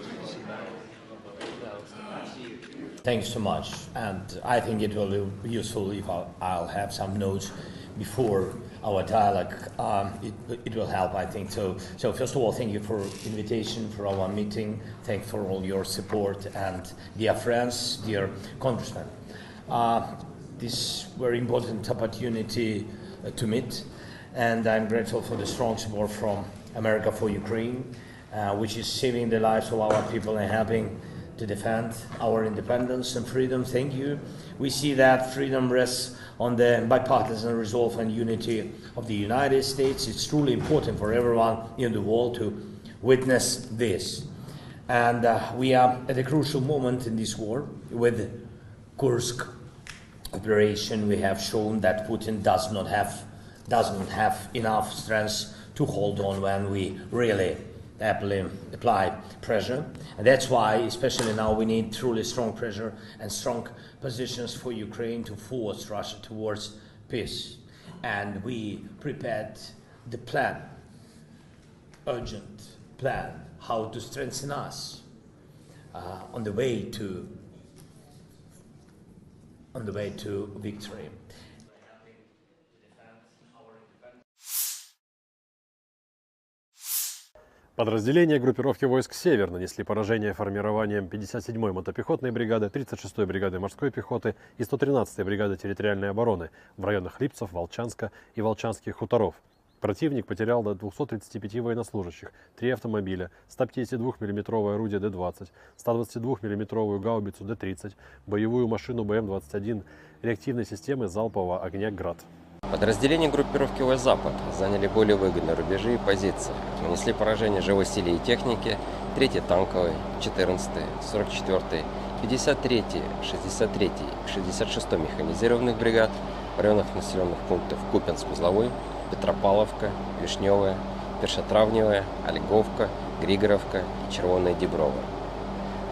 Thanks so much, and I think it will be useful if I'll have some notes before our dialogue. It will help, I think. So first of all, thank you for invitation for our meeting. Thanks for all your support, and dear friends, dear congressmen. This very important opportunity to meet, and I'm grateful for the strong support from America for Ukraine, which is saving the lives of our people and helping to defend our independence and freedom. Thank you. We see that freedom rests on the bipartisan resolve and unity of the United States. It's truly important for everyone in the world to witness this. And we are at a crucial moment in this war. With Kursk operation, we have shown that Putin doesn't have enough strength to hold on when we really apply pressure. And that's why, especially now, we need truly strong pressure and strong positions for Ukraine to force Russia towards peace. And we prepared the plan, urgent plan, how to strengthen us on the way to victory. Подразделения группировки войск «Север» нанесли поражение формированием 57-й мотопехотной бригады, 36-й бригады морской пехоты и 113-й бригады территориальной обороны в районах Липцев, Волчанска и Волчанских хуторов. Противник потерял до 235 военнослужащих, 3 автомобиля, 152 мм орудие Д-20, 122 мм гаубицу Д-30, боевую машину БМ-21, реактивной системы залпового огня «Град». Подразделения группировки ВойСК «Запад» заняли более выгодные рубежи и позиции, нанесли поражение живой силе и технике 3-й танковой, 14-й, 44-й, 53-й, 63-й, 66-й механизированных бригад в районах населенных пунктов Купянск-Узловой, Петропавловка, Вишневая, Першотравневая, Ольговка, Григоровка и Червоная Деброва.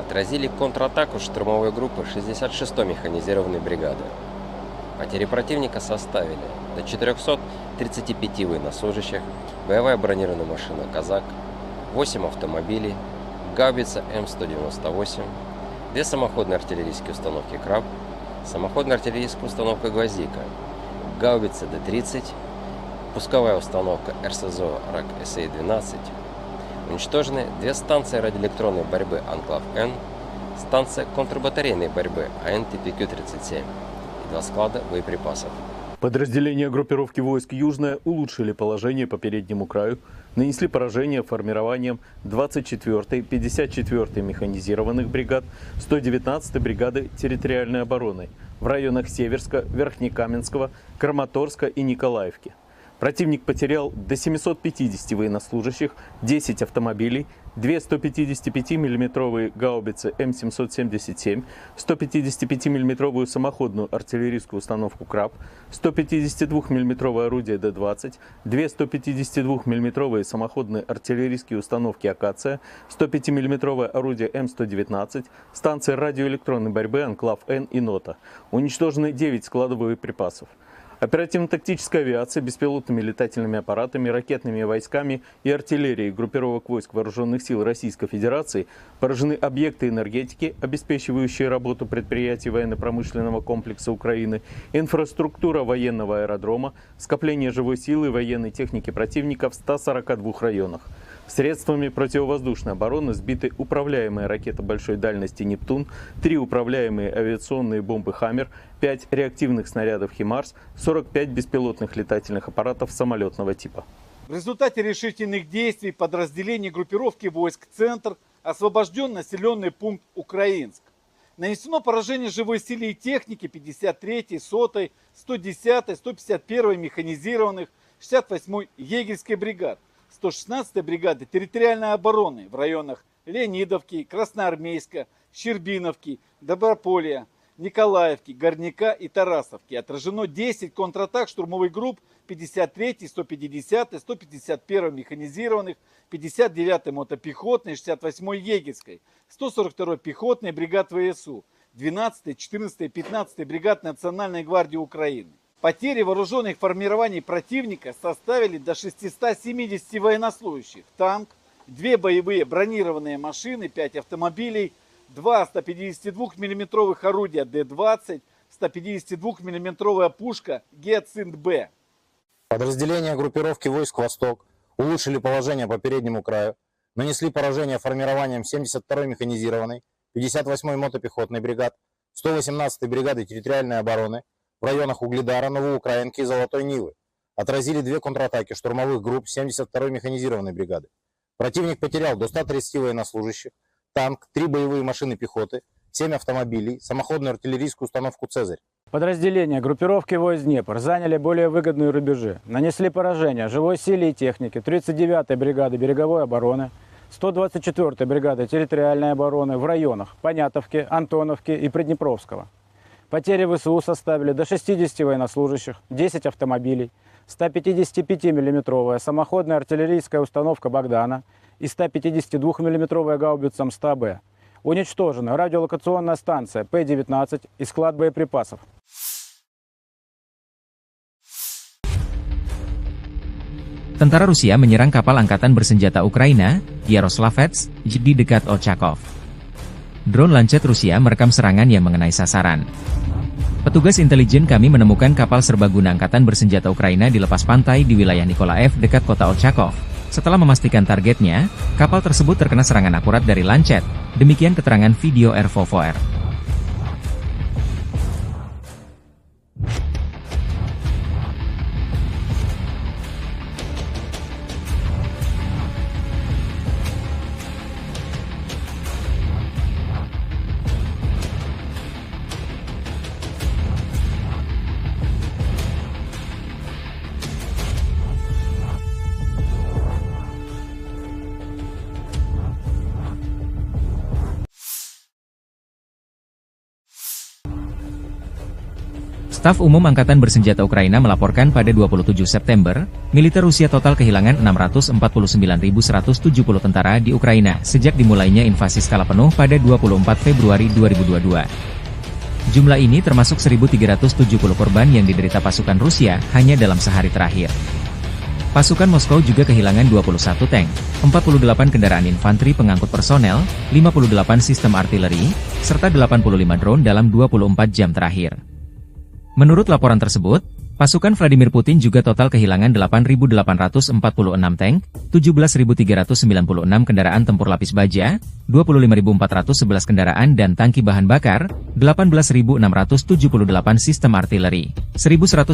Отразили контратаку штурмовой группы 66-й механизированной бригады. Потери противника составили до 435 военнослужащих, боевая бронированная машина «Казак», 8 автомобилей, гаубица М198, 2 самоходные артиллерийские установки «Краб», самоходная артиллерийская установка «Гвоздика», гаубица Д-30, пусковая установка РСЗО РАК-СА-12. Уничтожены 2 станции радиоэлектронной борьбы «Анклав-Н», станция контрбатарейной борьбы АН-ТПК-37 и 2 склада боеприпасов. Подразделения группировки войск «Южная» улучшили положение по переднему краю, нанесли поражение формированием 24-й, 54-й механизированных бригад, 119-й бригады территориальной обороны в районах Северска, Верхнекаменского, Краматорска и Николаевки. Противник потерял до 750 военнослужащих, 10 автомобилей, 2 155 мм гаубицы М777, 155 мм самоходную артиллерийскую установку «Краб», 152 мм орудие Д-20, 2 152 мм самоходные артиллерийские установки «Акация», 105 мм орудие М119, станции радиоэлектронной борьбы «Анклав-Н» и «Нота». Уничтожены 9 складов боеприпасов. Оперативно-тактическая авиация, беспилотными летательными аппаратами, ракетными войсками и артиллерией группировок войск Вооруженных сил Российской Федерации поражены объекты энергетики, обеспечивающие работу предприятий военно-промышленного комплекса Украины, инфраструктура военного аэродрома, скопление живой силы и военной техники противника в 142 районах. Средствами противовоздушной обороны сбиты управляемая ракета большой дальности «Нептун», 3 управляемые авиационные бомбы «Хаммер», 5 реактивных снарядов «Химарс», 45 беспилотных летательных аппаратов самолетного типа. В результате решительных действий подразделений группировки войск «Центр» освобожден населенный пункт Украинск. Нанесено поражение живой силе и технике 53-й, 100-й, 110-й, 151-й механизированных, 68-й егерской бригад, 116-й бригады территориальной обороны в районах Леонидовки, Красноармейска, Щербиновки, Доброполья, Николаевки, Горняка и Тарасовки. Отражено 10 контратак штурмовых групп 53-й, 150-й, 151-й механизированных, 59-й мотопехотной, 68-й егерской, 142-й пехотной бригад ВСУ, 12-й, 14-й, 15-й бригад Национальной гвардии Украины. Потери вооруженных формирований противника составили до 670 военнослужащих, танк, 2 боевые бронированные машины, 5 автомобилей, 2 152 мм орудия Д-20, 152 мм пушка Гиацинт-Б. Подразделения группировки войск «Восток» улучшили положение по переднему краю, нанесли поражение формированием 72-й механизированной, 58-й мотопехотной бригад, 118-й бригады территориальной обороны в районах Угледара, Новоукраинки и Золотой Нивы. Отразили 2 контратаки штурмовых групп 72-й механизированной бригады. Противник потерял до 130 военнослужащих, танк, 3 боевые машины пехоты, 7 автомобилей, самоходную артиллерийскую установку «Цезарь». Подразделения группировки войск «Днепр» заняли более выгодные рубежи, нанесли поражение живой силе и технике 39-й бригады береговой обороны, 124-й бригады территориальной обороны в районах Понятовки, Антоновки и Приднепровского. Потери ВСУ составили до 60 военнослужащих, 10 автомобилей, 155-мм самоходная артиллерийская установка «Богдана» и 152-мм гаубица МСТА-Б. Уничтожена радиолокационная станция П-19 и склад боеприпасов. Tentara Rusia menyerang kapal angkatan bersenjata Ukraina, Yaroslavets, di dekat Ochakov. Drone Lancet Rusia merekam serangan yang mengenai sasaran. Petugas intelijen kami menemukan kapal serbaguna angkatan bersenjata Ukraina di lepas pantai di wilayah Nikolaev dekat kota Ochakov. Setelah memastikan targetnya, kapal tersebut terkena serangan akurat dari Lancet. Demikian keterangan video R4VR. Staf Umum Angkatan Bersenjata Ukraina melaporkan pada 27 September, militer Rusia total kehilangan 649.170 tentara di Ukraina sejak dimulainya invasi skala penuh pada 24 Februari 2022. Jumlah ini termasuk 1.370 korban yang diderita pasukan Rusia hanya dalam sehari terakhir. Pasukan Moskow juga kehilangan 21 tank, 48 kendaraan infanteri pengangkut personel, 58 sistem artileri, serta 85 drone dalam 24 jam terakhir. Menurut laporan tersebut, pasukan Vladimir Putin juga total kehilangan 8.846 tank, 17.396 kendaraan tempur lapis baja, 25.411 kendaraan dan tangki bahan bakar, 18.678 sistem artileri, 1.199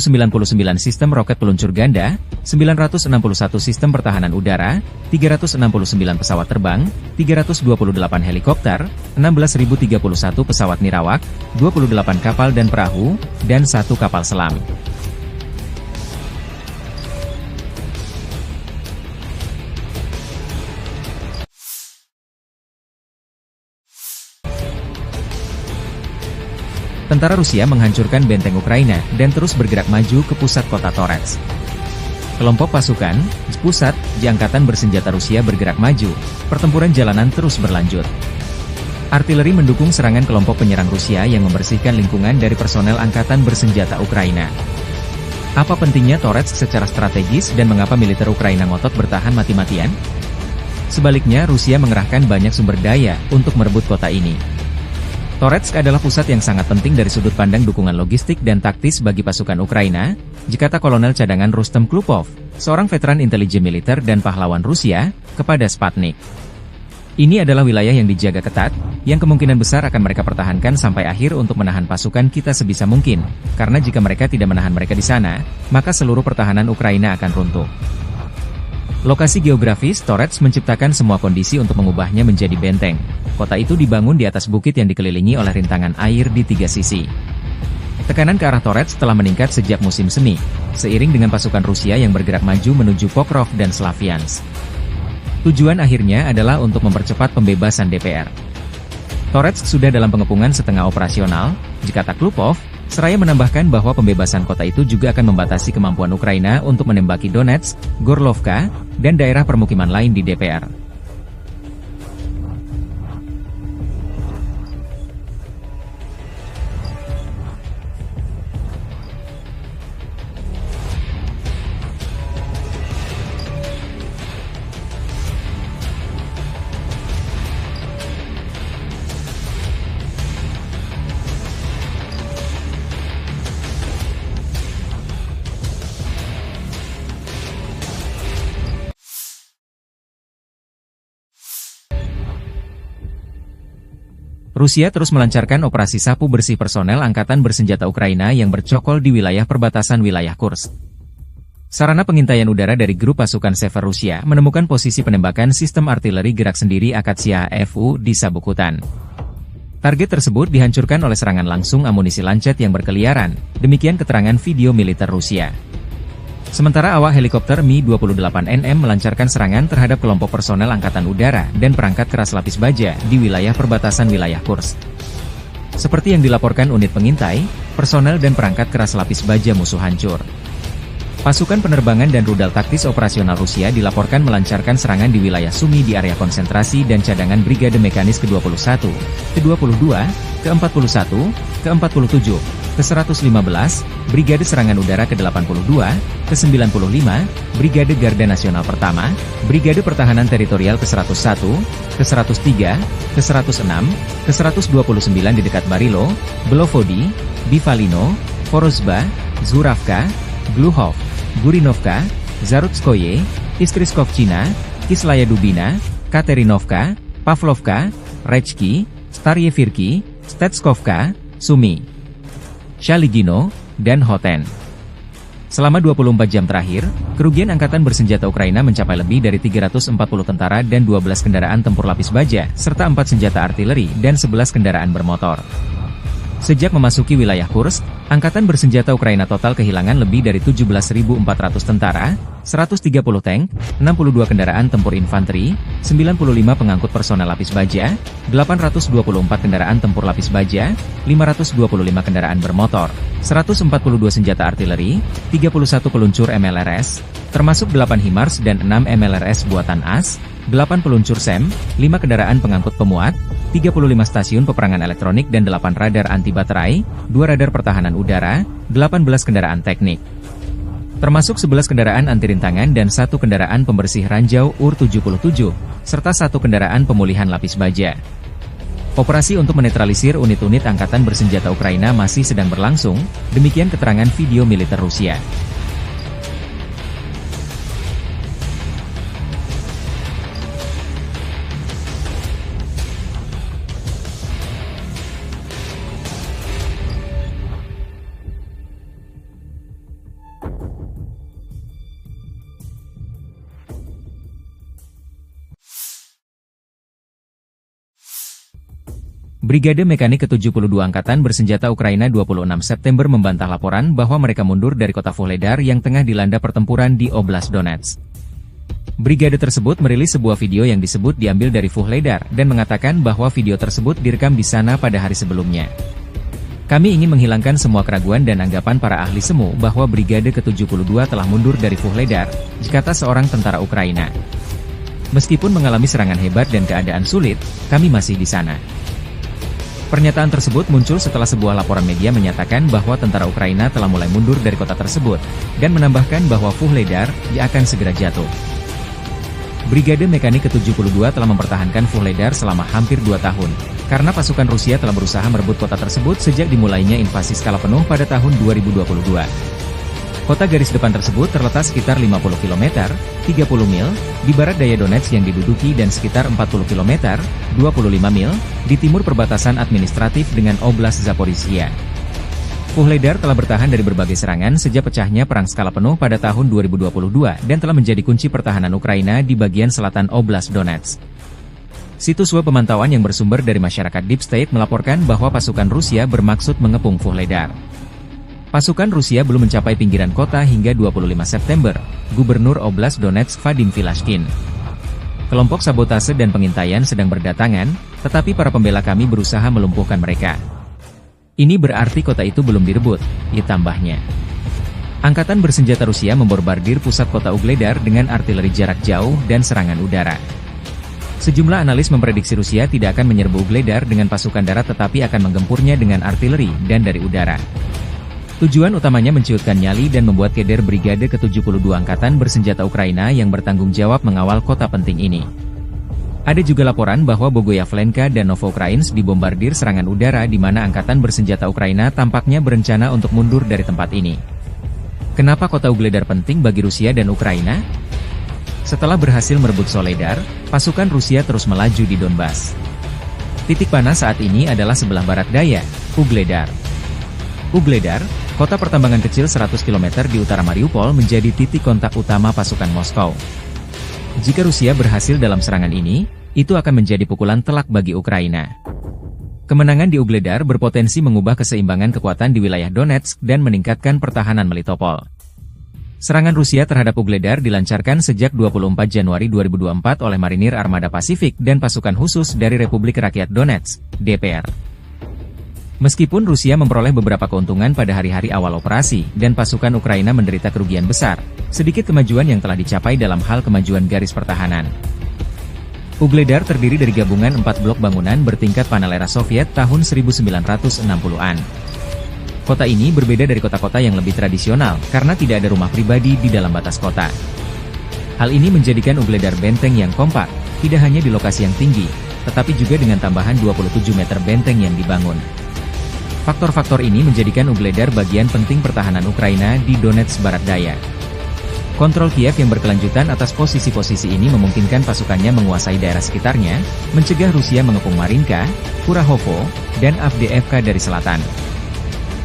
sistem roket peluncur ganda, 961 sistem pertahanan udara, 369 pesawat terbang, 328 helikopter, 16.031 pesawat nirawak, 28 kapal dan perahu, dan 1 kapal selam. Tentara Rusia menghancurkan benteng Ukraina dan terus bergerak maju ke pusat kota Torets. Kelompok pasukan, Spusat, di Angkatan Bersenjata Rusia bergerak maju, pertempuran jalanan terus berlanjut. Artileri mendukung serangan kelompok penyerang Rusia yang membersihkan lingkungan dari personel Angkatan Bersenjata Ukraina. Apa pentingnya Torets secara strategis dan mengapa militer Ukraina ngotot bertahan mati-matian? Sebaliknya Rusia mengerahkan banyak sumber daya untuk merebut kota ini. Toretsk adalah pusat yang sangat penting dari sudut pandang dukungan logistik dan taktis bagi pasukan Ukraina, kata Kolonel Cadangan Rustem Klupov, seorang veteran intelijen militer dan pahlawan Rusia, kepada Sputnik. Ini adalah wilayah yang dijaga ketat, yang kemungkinan besar akan mereka pertahankan sampai akhir untuk menahan pasukan kita sebisa mungkin, karena jika mereka tidak menahan mereka di sana, maka seluruh pertahanan Ukraina akan runtuh. Lokasi geografis Toretsk menciptakan semua kondisi untuk mengubahnya menjadi benteng. Kota itu dibangun di atas bukit yang dikelilingi oleh rintangan air di 3 sisi. Tekanan ke arah Toretsk telah meningkat sejak musim semi, seiring dengan pasukan Rusia yang bergerak maju menuju Pokrov dan Slaviansk. Tujuan akhirnya adalah untuk mempercepat pembebasan DPR. Toretsk sudah dalam pengepungan setengah operasional, kata Klupov, seraya menambahkan bahwa pembebasan kota itu juga akan membatasi kemampuan Ukraina untuk menembaki Donetsk, Gorlovka, dan daerah permukiman lain di DPR. Rusia terus melancarkan operasi sapu bersih personel angkatan bersenjata Ukraina yang bercokol di wilayah perbatasan wilayah Kursk. Sarana pengintaian udara dari grup pasukan Sever Rusia menemukan posisi penembakan sistem artileri gerak sendiri Akatsiya FU di sabuk hutan. Target tersebut dihancurkan oleh serangan langsung amunisi lancet yang berkeliaran, demikian keterangan video militer Rusia. Sementara awak helikopter Mi-28NM melancarkan serangan terhadap kelompok personel angkatan udara dan perangkat keras lapis baja di wilayah perbatasan wilayah Kursk. Seperti yang dilaporkan unit pengintai, personel dan perangkat keras lapis baja musuh hancur. Pasukan penerbangan dan rudal taktis operasional Rusia dilaporkan melancarkan serangan di wilayah Sumy di area konsentrasi dan cadangan Brigade Mekanis ke-21, ke-22, ke-41, ke-47, ke-115, Brigade Serangan Udara ke-82, ke-95, Brigade Garda Nasional Pertama, Brigade Pertahanan Teritorial ke-101, ke-103, ke-106, ke-129 di dekat Barilo, Belovodi, Bivalino, Porozba, Zuravka, Gluhov, Gurinovka, Zarutskoye, Iskriskovchina, Kislaya Dubina, Katerinovka, Pavlovka, Rechki, Staryevirki, Stetskovka, Sumy, Shaligino, dan Hoten. Selama 24 jam terakhir, kerugian angkatan bersenjata Ukraina mencapai lebih dari 340 tentara dan 12 kendaraan tempur lapis baja, serta 4 senjata artileri dan 11 kendaraan bermotor. Sejak memasuki wilayah Kursk, angkatan bersenjata Ukraina total kehilangan lebih dari 17.400 tentara, 130 tank, 62 kendaraan tempur infanteri, 95 pengangkut personel lapis baja, 824 kendaraan tempur lapis baja, 525 kendaraan bermotor, 142 senjata artileri, 31 peluncur MLRS, termasuk 8 HIMARS dan 6 MLRS buatan AS, 8 peluncur SEM, 5 kendaraan pengangkut pemuat, 35 stasiun peperangan elektronik dan 8 radar anti baterai, 2 radar pertahanan udara, 18 kendaraan teknik. Termasuk 11 kendaraan anti rintangan dan 1 kendaraan pembersih ranjau UR-77, serta 1 kendaraan pemulihan lapis baja. Operasi untuk menetralisir unit-unit angkatan bersenjata Ukraina masih sedang berlangsung, demikian keterangan video militer Rusia. Brigade Mekanik ke-72 Angkatan Bersenjata Ukraina 26 September membantah laporan bahwa mereka mundur dari kota Vuhledar yang tengah dilanda pertempuran di Oblast Donetsk. Brigade tersebut merilis sebuah video yang disebut diambil dari Vuhledar dan mengatakan bahwa video tersebut direkam di sana pada hari sebelumnya. Kami ingin menghilangkan semua keraguan dan anggapan para ahli semu bahwa Brigade ke-72 telah mundur dari Vuhledar, kata seorang tentara Ukraina. Meskipun mengalami serangan hebat dan keadaan sulit, kami masih di sana. Pernyataan tersebut muncul setelah sebuah laporan media menyatakan bahwa tentara Ukraina telah mulai mundur dari kota tersebut, dan menambahkan bahwa Vuhledar akan segera jatuh. Brigade Mekanik ke-72 telah mempertahankan Vuhledar selama hampir 2 tahun, karena pasukan Rusia telah berusaha merebut kota tersebut sejak dimulainya invasi skala penuh pada tahun 2022. Kota garis depan tersebut terletak sekitar 50 km, 30 mil, di barat daya Donetsk yang diduduki dan sekitar 40 km, 25 mil, di timur perbatasan administratif dengan Oblast Zaporizhia. Vuhledar telah bertahan dari berbagai serangan sejak pecahnya perang skala penuh pada tahun 2022 dan telah menjadi kunci pertahanan Ukraina di bagian selatan Oblast Donetsk. Situs web pemantauan yang bersumber dari masyarakat Deep State melaporkan bahwa pasukan Rusia bermaksud mengepung Vuhledar. Pasukan Rusia belum mencapai pinggiran kota hingga 25 September, Gubernur Oblast Donetsk Vadim Filashkin. Kelompok sabotase dan pengintaian sedang berdatangan, tetapi para pembela kami berusaha melumpuhkan mereka. Ini berarti kota itu belum direbut, tambahnya. Angkatan bersenjata Rusia membombardir pusat kota Ugledar dengan artileri jarak jauh dan serangan udara. Sejumlah analis memprediksi Rusia tidak akan menyerbu Ugledar dengan pasukan darat tetapi akan menggempurnya dengan artileri dan dari udara. Tujuan utamanya menciutkan nyali dan membuat keder Brigade ke-72 Angkatan Bersenjata Ukraina yang bertanggung jawab mengawal kota penting ini. Ada juga laporan bahwa Bogoyavlenka dan Novoukrainsk dibombardir serangan udara di mana Angkatan Bersenjata Ukraina tampaknya berencana untuk mundur dari tempat ini. Kenapa kota Ugledar penting bagi Rusia dan Ukraina? Setelah berhasil merebut Soledar, pasukan Rusia terus melaju di Donbas. Titik panas saat ini adalah sebelah barat daya, Ugledar. Ugledar, kota pertambangan kecil 100 km di utara Mariupol menjadi titik kontak utama pasukan Moskow. Jika Rusia berhasil dalam serangan ini, itu akan menjadi pukulan telak bagi Ukraina. Kemenangan di Ugledar berpotensi mengubah keseimbangan kekuatan di wilayah Donetsk dan meningkatkan pertahanan Melitopol. Serangan Rusia terhadap Ugledar dilancarkan sejak 24 Januari 2024 oleh Marinir Armada Pasifik dan pasukan khusus dari Republik Rakyat Donetsk, DPR. Meskipun Rusia memperoleh beberapa keuntungan pada hari-hari awal operasi, dan pasukan Ukraina menderita kerugian besar, sedikit kemajuan yang telah dicapai dalam hal kemajuan garis pertahanan. Ugledar terdiri dari gabungan 4 blok bangunan bertingkat panel era Soviet tahun 1960-an. Kota ini berbeda dari kota-kota yang lebih tradisional, karena tidak ada rumah pribadi di dalam batas kota. Hal ini menjadikan Ugledar benteng yang kompak, tidak hanya di lokasi yang tinggi, tetapi juga dengan tambahan 27 meter benteng yang dibangun. Faktor-faktor ini menjadikan Ugledar bagian penting pertahanan Ukraina di Donetsk Barat Daya. Kontrol Kiev yang berkelanjutan atas posisi-posisi ini memungkinkan pasukannya menguasai daerah sekitarnya, mencegah Rusia mengepung Marinka, Kurahovo, dan Avdiivka dari selatan.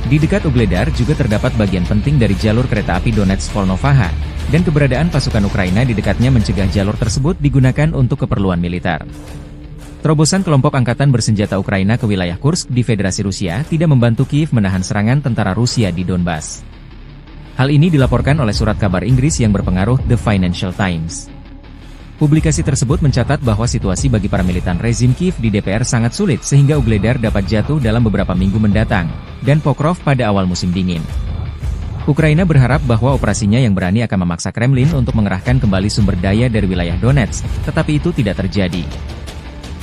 Di dekat Ugledar juga terdapat bagian penting dari jalur kereta api Donetsk-Volnovaha, dan keberadaan pasukan Ukraina di dekatnya mencegah jalur tersebut digunakan untuk keperluan militer. Terobosan kelompok angkatan bersenjata Ukraina ke wilayah Kursk di Federasi Rusia tidak membantu Kiev menahan serangan tentara Rusia di Donbas. Hal ini dilaporkan oleh surat kabar Inggris yang berpengaruh The Financial Times. Publikasi tersebut mencatat bahwa situasi bagi para militan rezim Kiev di DPR sangat sulit sehingga Ugledar dapat jatuh dalam beberapa minggu mendatang, dan Pokrov pada awal musim dingin. Ukraina berharap bahwa operasinya yang berani akan memaksa Kremlin untuk mengerahkan kembali sumber daya dari wilayah Donetsk, tetapi itu tidak terjadi.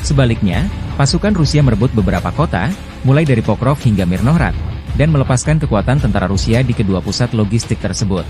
Sebaliknya, pasukan Rusia merebut beberapa kota, mulai dari Pokrov hingga Mirnohrad, dan melepaskan kekuatan tentara Rusia di kedua pusat logistik tersebut.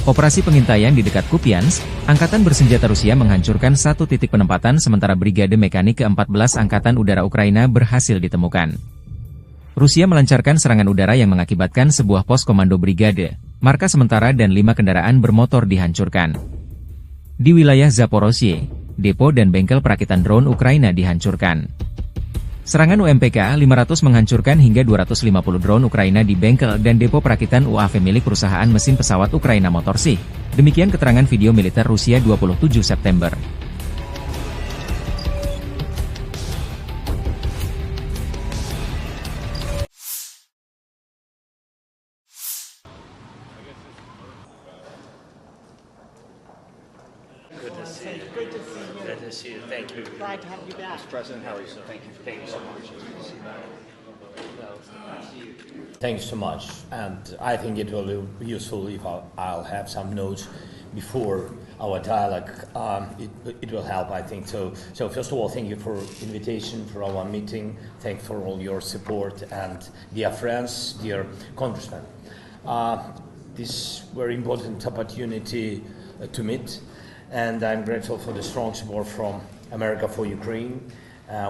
Operasi pengintaian di dekat Kupiansk, Angkatan Bersenjata Rusia menghancurkan satu titik penempatan sementara Brigade Mekanik ke-14 Angkatan Udara Ukraina berhasil ditemukan. Rusia melancarkan serangan udara yang mengakibatkan sebuah pos komando brigade, markas sementara dan 5 kendaraan bermotor dihancurkan. Di wilayah Zaporozhye, depo dan bengkel perakitan drone Ukraina dihancurkan. Serangan UMPK-500 menghancurkan hingga 250 drone Ukraina di bengkel dan depo perakitan UAV milik perusahaan mesin pesawat Ukraina Motorsych. Demikian keterangan video militer Rusia 27 September. Good to see you. Great to see you. Good to see you. Thank you. Glad to have you back. President, how are you? Thank you. Thank you so much. Thanks so much. And I think it will be useful if I'll have some notes before our dialogue. It will help, I think. So first of all, thank you for invitation for our meeting. Thank you for all your support. And dear friends, dear congressmen, this very important opportunity to meet. And I'm grateful for the strong support from America for Ukraine,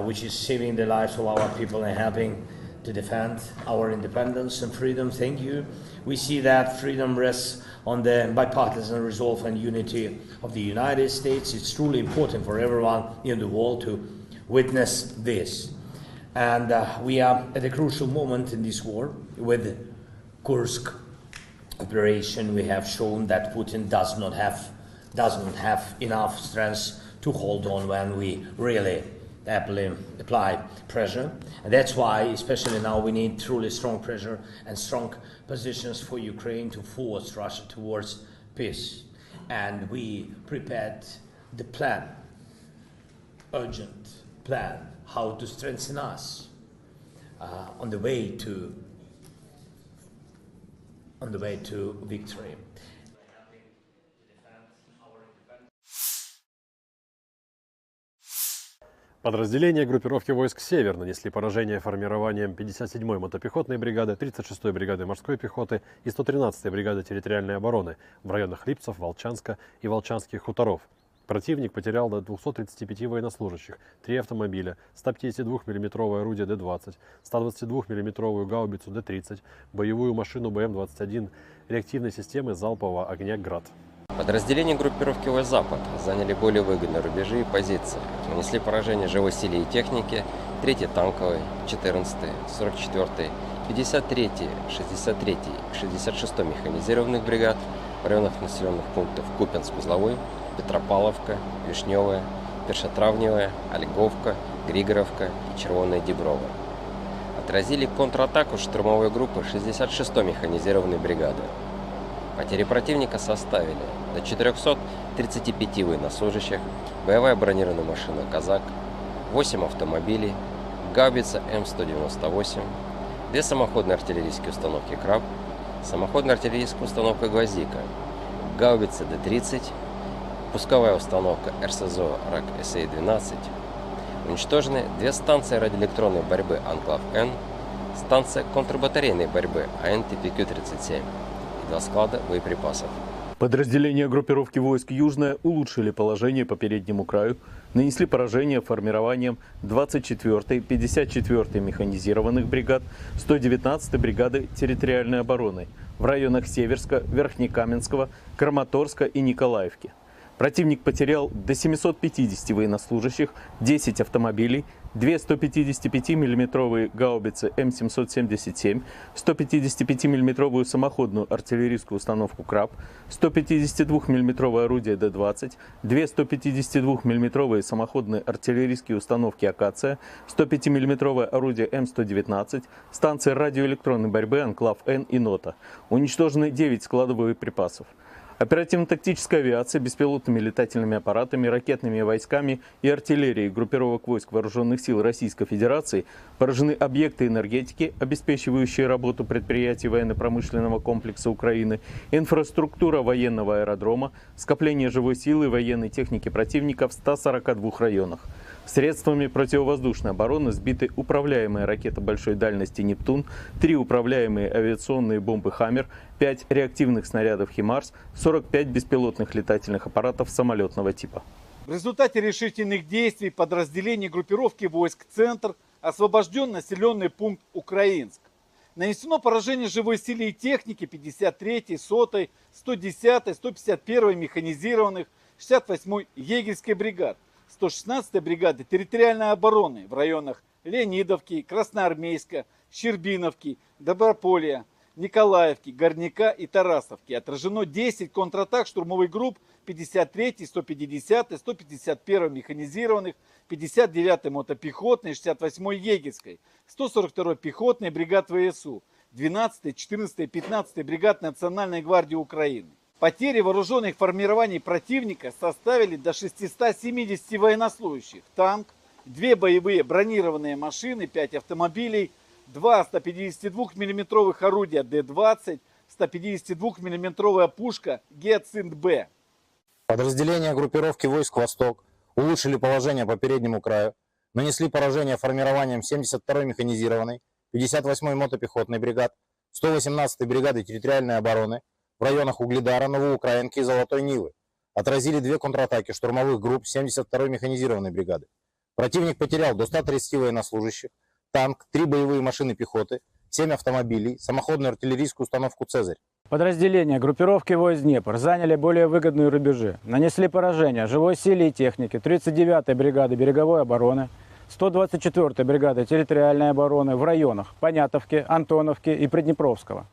which is saving the lives of our people and helping to defend our independence and freedom. Thank you. We see that freedom rests on the bipartisan resolve and unity of the United States. It's truly important for everyone in the world to witness this. And we are at a crucial moment in this war. With Kursk operation, we have shown that Putin does not have enough strength to hold on when we really apply pressure. And that's why, especially now, we need truly strong pressure and strong positions for Ukraine to force Russia towards peace. And we prepared the plan, urgent plan, how to strengthen us on the way to victory. Подразделения группировки войск «Север» нанесли поражение формированием 57-й мотопехотной бригады, 36-й бригады морской пехоты и 113-й бригады территориальной обороны в районах Липцев, Волчанска и Волчанских хуторов. Противник потерял до 235 военнослужащих, 3 автомобиля, 152 мм орудие Д-20, 122 мм гаубицу Д-30, боевую машину БМ-21, реактивной системы залпового огня «Град». Подразделения группировки войск «Запад» заняли более выгодные рубежи и позиции, нанесли поражение живой силе и технике 3-й танковой, 14-й, 44-й, 53-й, 63-й, 66-й механизированных бригад в районах населенных пунктов Купянск-Узловой, Петропавловка, Вишневая, Першотравневая, Ольговка, Григоровка и Червоная Деброва. Отразили контратаку штурмовой группы 66-й механизированной бригады. Потери противника составили до 435 военнослужащих, боевая бронированная машина «Казак», 8 автомобилей, гаубица М198, 2 самоходные артиллерийские установки «Краб», самоходная артиллерийская установка «Гвоздика», гаубица Д-30, пусковая установка РСЗО РАК-СА-12. Уничтожены 2 станции радиоэлектронной борьбы «Анклав-Н», станция контрбатарейной борьбы АН-ТПК-37. 2 склада боеприпасов. Подразделения группировки войск «Южная» улучшили положение по переднему краю, нанесли поражение формированием 24-й, 54-й механизированных бригад, 119-й бригады территориальной обороны в районах Северска, Верхнекаменского, Краматорска и Николаевки. Противник потерял до 750 военнослужащих, 10 автомобилей, 2 155 мм гаубицы М777, 155 мм самоходную артиллерийскую установку «Краб», 152 мм орудие Д-20, 2 152 мм самоходные артиллерийские установки «Акация», 105 мм орудие М119, станции радиоэлектронной борьбы «Анклав-Н» и «Нота». Уничтожены 9 складов боеприпасов. Оперативно-тактическая авиация, беспилотными летательными аппаратами, ракетными войсками и артиллерией группировок войск Вооруженных сил Российской Федерации поражены объекты энергетики, обеспечивающие работу предприятий военно-промышленного комплекса Украины, инфраструктура военного аэродрома, скопление живой силы и военной техники противника в 142 районах. Средствами противовоздушной обороны сбиты управляемые ракеты большой дальности «Нептун», 3 управляемые авиационные бомбы «Хаммер», 5 реактивных снарядов «Химарс», 45 беспилотных летательных аппаратов самолетного типа. В результате решительных действий подразделений группировки войск «Центр» освобожден населенный пункт Украинск. Нанесено поражение живой силе и технике 53-й, 100-й, 110-й, 151-й механизированных, 68-й егерской бригад, 116-й бригады территориальной обороны в районах Леонидовки, Красноармейска, Щербиновки, Доброполья, Николаевки, Горняка и Тарасовки. Отражено 10 контратак штурмовых групп 53-й, 150-й, 151-й механизированных, 59-й мотопехотной, 68-й егерской, 142-й пехотной бригад ВСУ, 12-й, 14-й, 15-й бригад Национальной гвардии Украины. Потери вооруженных формирований противника составили до 670 военнослужащих, танк, 2 боевые бронированные машины, 5 автомобилей, 2 152 мм орудия Д-20, 152 мм пушка Гиацинт-Б. Подразделения группировки войск «Восток» улучшили положение по переднему краю, нанесли поражение формированием 72-й механизированной, 58-й мотопехотной бригад, 118-й бригады территориальной обороны в районах Угледара, Новоукраинки и Золотой Нивы. Отразили 2 контратаки штурмовых групп 72-й механизированной бригады. Противник потерял до 130 военнослужащих, танк, 3 боевые машины пехоты, 7 автомобилей, самоходную артиллерийскую установку «Цезарь». Подразделения группировки войск «Днепр» заняли более выгодные рубежи, нанесли поражение живой силе и технике 39-й бригады береговой обороны, 124-й бригады территориальной обороны в районах Понятовки, Антоновки и Приднепровского.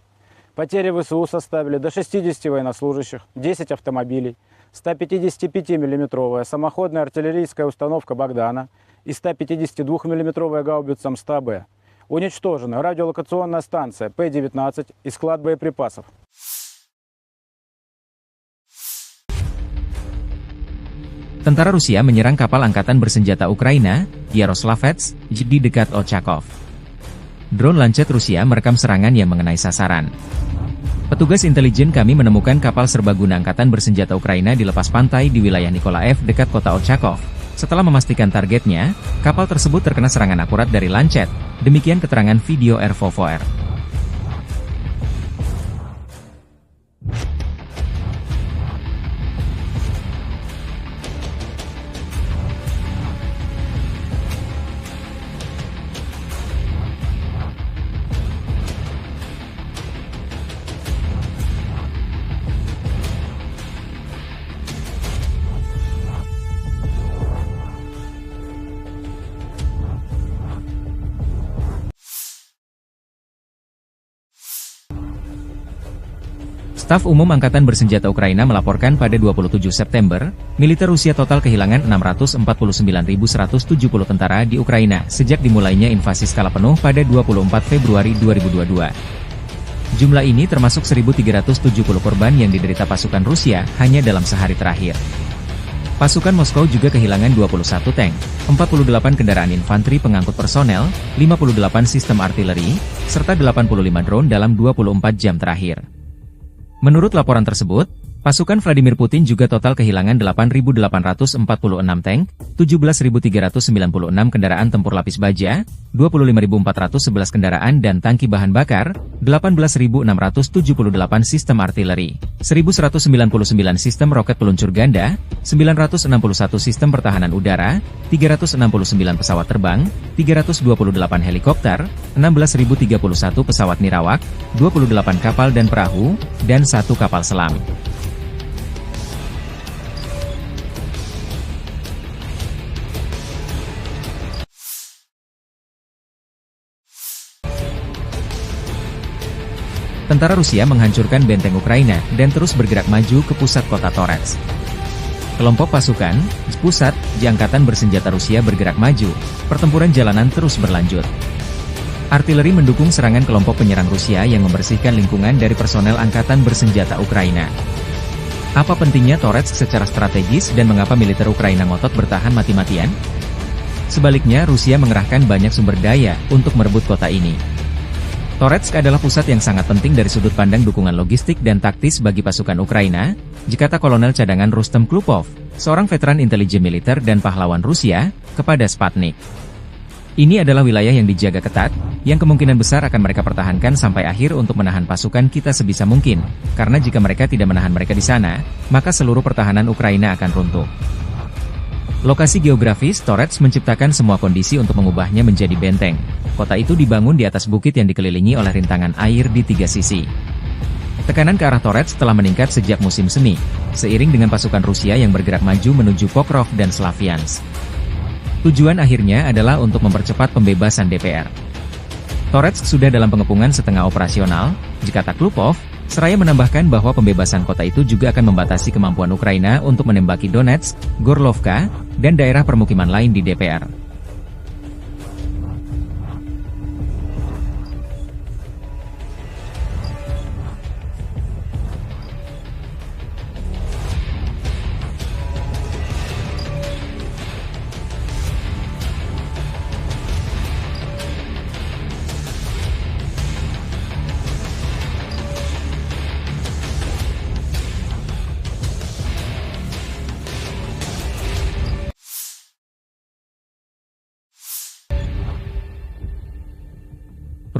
Потери ВСУ составили до 60 военнослужащих, 10 автомобилей, 155-мм самоходная артиллерийская установка «Богдана» и 152-мм гаубица МСТА-Б. Уничтожена радиолокационная станция П-19 и склад боеприпасов. Tentara Rusia menyerang kapal angkatan bersenjata Ukraina, Yaroslavets, di dekat Ochakov. Drone lancet Rusia merekam serangan yang mengenai sasaran. Petugas intelijen kami menemukan kapal serbaguna angkatan bersenjata Ukraina di lepas pantai di wilayah Nikolaev dekat kota Ochakov. Setelah memastikan targetnya, kapal tersebut terkena serangan akurat dari lancet. Demikian keterangan video RVVR. Staf Umum Angkatan Bersenjata Ukraina melaporkan pada 27 September, militer Rusia total kehilangan 649.170 tentara di Ukraina sejak dimulainya invasi skala penuh pada 24 Februari 2022. Jumlah ini termasuk 1.370 korban yang diderita pasukan Rusia hanya dalam sehari terakhir. Pasukan Moskow juga kehilangan 21 tank, 48 kendaraan infanteri pengangkut personel, 58 sistem artileri, serta 85 drone dalam 24 jam terakhir. Menurut laporan tersebut, pasukan Vladimir Putin juga total kehilangan 8.846 tank, 17.396 kendaraan tempur lapis baja, 25.411 kendaraan dan tangki bahan bakar, 18.678 sistem artileri, 1.199 sistem roket peluncur ganda, 961 sistem pertahanan udara, 369 pesawat terbang, 328 helikopter, 16.031 pesawat nirawak, 28 kapal dan perahu, dan 1 kapal selam. Tentara Rusia menghancurkan benteng Ukraina dan terus bergerak maju ke pusat kota Torets. Kelompok pasukan, Spusat, di Angkatan Bersenjata Rusia bergerak maju, pertempuran jalanan terus berlanjut. Artileri mendukung serangan kelompok penyerang Rusia yang membersihkan lingkungan dari personel Angkatan Bersenjata Ukraina. Apa pentingnya Torets secara strategis dan mengapa militer Ukraina ngotot bertahan mati-matian? Sebaliknya Rusia mengerahkan banyak sumber daya untuk merebut kota ini. Toretsk adalah pusat yang sangat penting dari sudut pandang dukungan logistik dan taktis bagi pasukan Ukraina, dikata Kolonel Cadangan Rustem Klupov, seorang veteran intelijen militer dan pahlawan Rusia, kepada Sputnik. Ini adalah wilayah yang dijaga ketat, yang kemungkinan besar akan mereka pertahankan sampai akhir untuk menahan pasukan kita sebisa mungkin, karena jika mereka tidak menahan mereka di sana, maka seluruh pertahanan Ukraina akan runtuh. Lokasi geografis Torets menciptakan semua kondisi untuk mengubahnya menjadi benteng. Kota itu dibangun di atas bukit yang dikelilingi oleh rintangan air di 3 sisi. Tekanan ke arah Torets telah meningkat sejak musim semi, seiring dengan pasukan Rusia yang bergerak maju menuju Pokrov dan Slaviansk. Tujuan akhirnya adalah untuk mempercepat pembebasan DPR. Toretsk sudah dalam pengepungan setengah operasional, dikata Klupov, seraya menambahkan bahwa pembebasan kota itu juga akan membatasi kemampuan Ukraina untuk menembaki Donetsk, Gorlovka, dan daerah permukiman lain di DPR.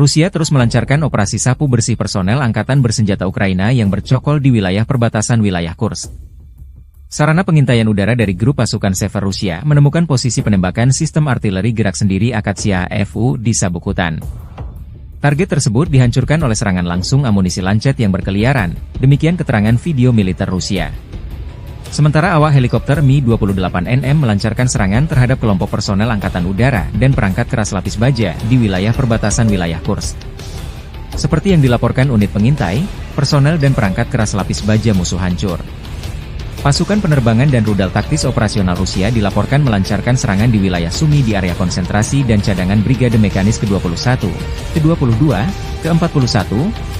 Rusia terus melancarkan operasi sapu bersih personel angkatan bersenjata Ukraina yang bercokol di wilayah perbatasan wilayah Kursk. Sarana pengintaian udara dari grup pasukan Sever Rusia menemukan posisi penembakan sistem artileri gerak sendiri Akatsiya FU di sabuk hutan. Target tersebut dihancurkan oleh serangan langsung amunisi lancet yang berkeliaran, demikian keterangan video militer Rusia. Sementara awak helikopter Mi-28NM melancarkan serangan terhadap kelompok personel angkatan udara dan perangkat keras lapis baja di wilayah perbatasan wilayah Kursk. Seperti yang dilaporkan unit pengintai, personel dan perangkat keras lapis baja musuh hancur. Pasukan penerbangan dan rudal taktis operasional Rusia dilaporkan melancarkan serangan di wilayah Sumy di area konsentrasi dan cadangan Brigade Mekanis ke-21, ke-22, ke-41,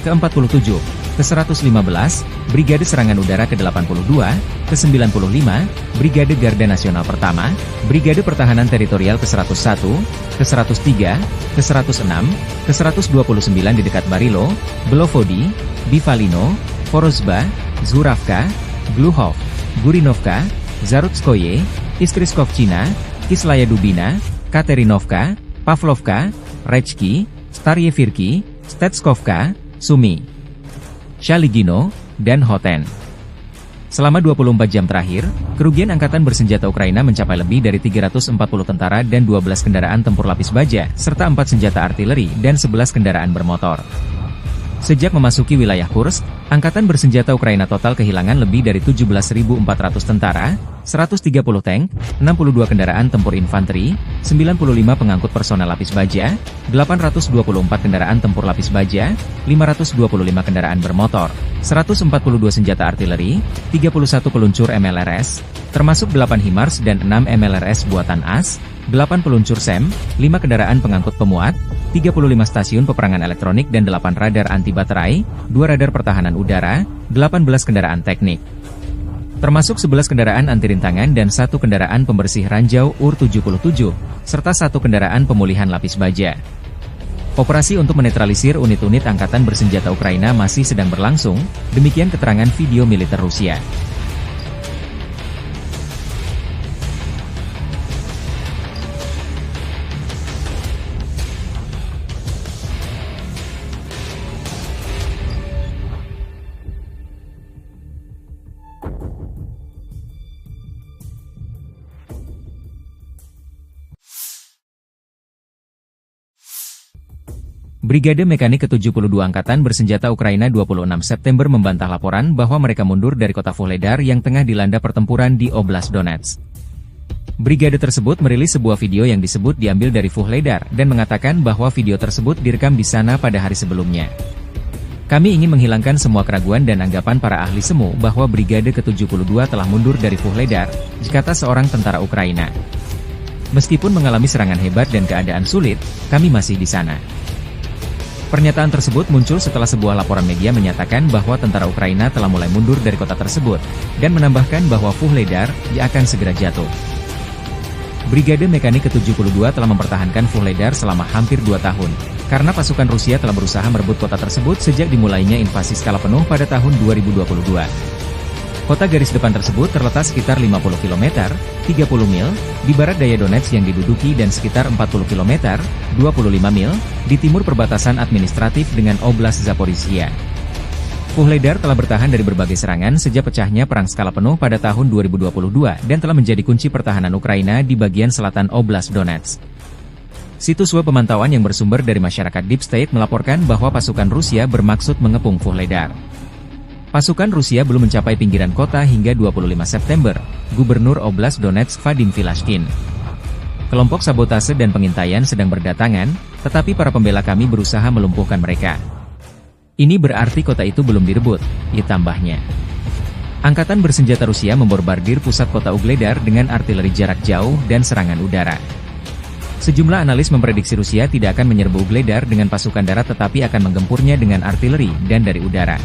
ke-47, ke-115, Brigade Serangan Udara ke-82, ke-95, Brigade Garda Nasional Pertama, Brigade Pertahanan Teritorial ke-101, ke-103, ke-106, ke-129 di dekat Barilo, Belovodi, Bivalino, Porozba, Zuravka, Gluhov, Gurinovka, Zarutskoye, Iskriskovchina, Kislaya Dubina, Katerinovka, Pavlovka, Rechki, Staryevirki, Stetskovka, Sumy, Shaligino, dan Hoten. Selama 24 jam terakhir, kerugian angkatan bersenjata Ukraina mencapai lebih dari 340 tentara dan 12 kendaraan tempur lapis baja, serta 4 senjata artileri dan 11 kendaraan bermotor. Sejak memasuki wilayah Kursk, angkatan bersenjata Ukraina total kehilangan lebih dari 17.400 tentara, 130 tank, 62 kendaraan tempur infanteri, 95 pengangkut personel lapis baja, 824 kendaraan tempur lapis baja, 525 kendaraan bermotor, 142 senjata artileri, 31 peluncur MLRS, termasuk 8 HIMARS dan 6 MLRS buatan AS, 8 peluncur SEM, 5 kendaraan pengangkut pemuat, 35 stasiun peperangan elektronik dan 8 radar anti baterai, 2 radar pertahanan udara, 18 kendaraan teknik. Termasuk 11 kendaraan anti rintangan dan 1 kendaraan pembersih ranjau UR-77, serta 1 kendaraan pemulihan lapis baja. Operasi untuk menetralisir unit-unit angkatan bersenjata Ukraina masih sedang berlangsung, demikian keterangan video militer Rusia. Brigade Mekanik ke-72 Angkatan Bersenjata Ukraina 26 September membantah laporan bahwa mereka mundur dari kota Vuhledar yang tengah dilanda pertempuran di Oblast Donetsk. Brigade tersebut merilis sebuah video yang disebut diambil dari Vuhledar dan mengatakan bahwa video tersebut direkam di sana pada hari sebelumnya. Kami ingin menghilangkan semua keraguan dan anggapan para ahli semu bahwa Brigade ke-72 telah mundur dari Vuhledar, kata seorang tentara Ukraina. Meskipun mengalami serangan hebat dan keadaan sulit, kami masih di sana. Pernyataan tersebut muncul setelah sebuah laporan media menyatakan bahwa tentara Ukraina telah mulai mundur dari kota tersebut, dan menambahkan bahwa Vuhledar akan segera jatuh. Brigade Mekanik ke-72 telah mempertahankan Vuhledar selama hampir 2 tahun, karena pasukan Rusia telah berusaha merebut kota tersebut sejak dimulainya invasi skala penuh pada tahun 2022. Kota garis depan tersebut terletak sekitar 50 km, 30 mil, di barat daya Donetsk yang diduduki dan sekitar 40 km, 25 mil, di timur perbatasan administratif dengan Oblast Zaporizhia. Vuhledar telah bertahan dari berbagai serangan sejak pecahnya perang skala penuh pada tahun 2022 dan telah menjadi kunci pertahanan Ukraina di bagian selatan Oblast Donetsk. Situs web pemantauan yang bersumber dari masyarakat Deep State melaporkan bahwa pasukan Rusia bermaksud mengepung Vuhledar. Pasukan Rusia belum mencapai pinggiran kota hingga 25 September, Gubernur Oblast Donetsk Vadim Vilashkin. Kelompok sabotase dan pengintaian sedang berdatangan, tetapi para pembela kami berusaha melumpuhkan mereka. Ini berarti kota itu belum direbut, tambahnya. Angkatan bersenjata Rusia membombardir pusat kota Vuhledar dengan artileri jarak jauh dan serangan udara. Sejumlah analis memprediksi Rusia tidak akan menyerbu Vuhledar dengan pasukan darat tetapi akan menggempurnya dengan artileri dan dari udara.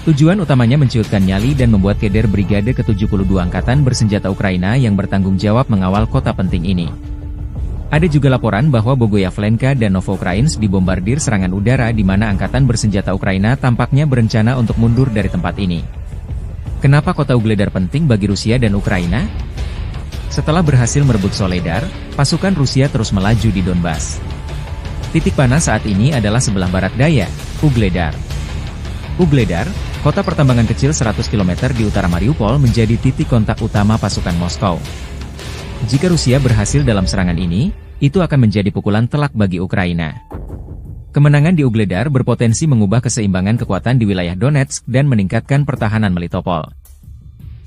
Tujuan utamanya menciutkan nyali dan membuat keder Brigade ke-72 Angkatan Bersenjata Ukraina yang bertanggung jawab mengawal kota penting ini. Ada juga laporan bahwa Bogoyavlenka dan Novoukrainsk dibombardir serangan udara di mana Angkatan Bersenjata Ukraina tampaknya berencana untuk mundur dari tempat ini. Kenapa kota Vuhledar penting bagi Rusia dan Ukraina? Setelah berhasil merebut Soledar, pasukan Rusia terus melaju di Donbas. Titik panas saat ini adalah sebelah barat daya, Ugledar. Ugledar, kota pertambangan kecil 100 km di utara Mariupol menjadi titik kontak utama pasukan Moskow. Jika Rusia berhasil dalam serangan ini, itu akan menjadi pukulan telak bagi Ukraina. Kemenangan di Ugledar berpotensi mengubah keseimbangan kekuatan di wilayah Donetsk dan meningkatkan pertahanan Melitopol.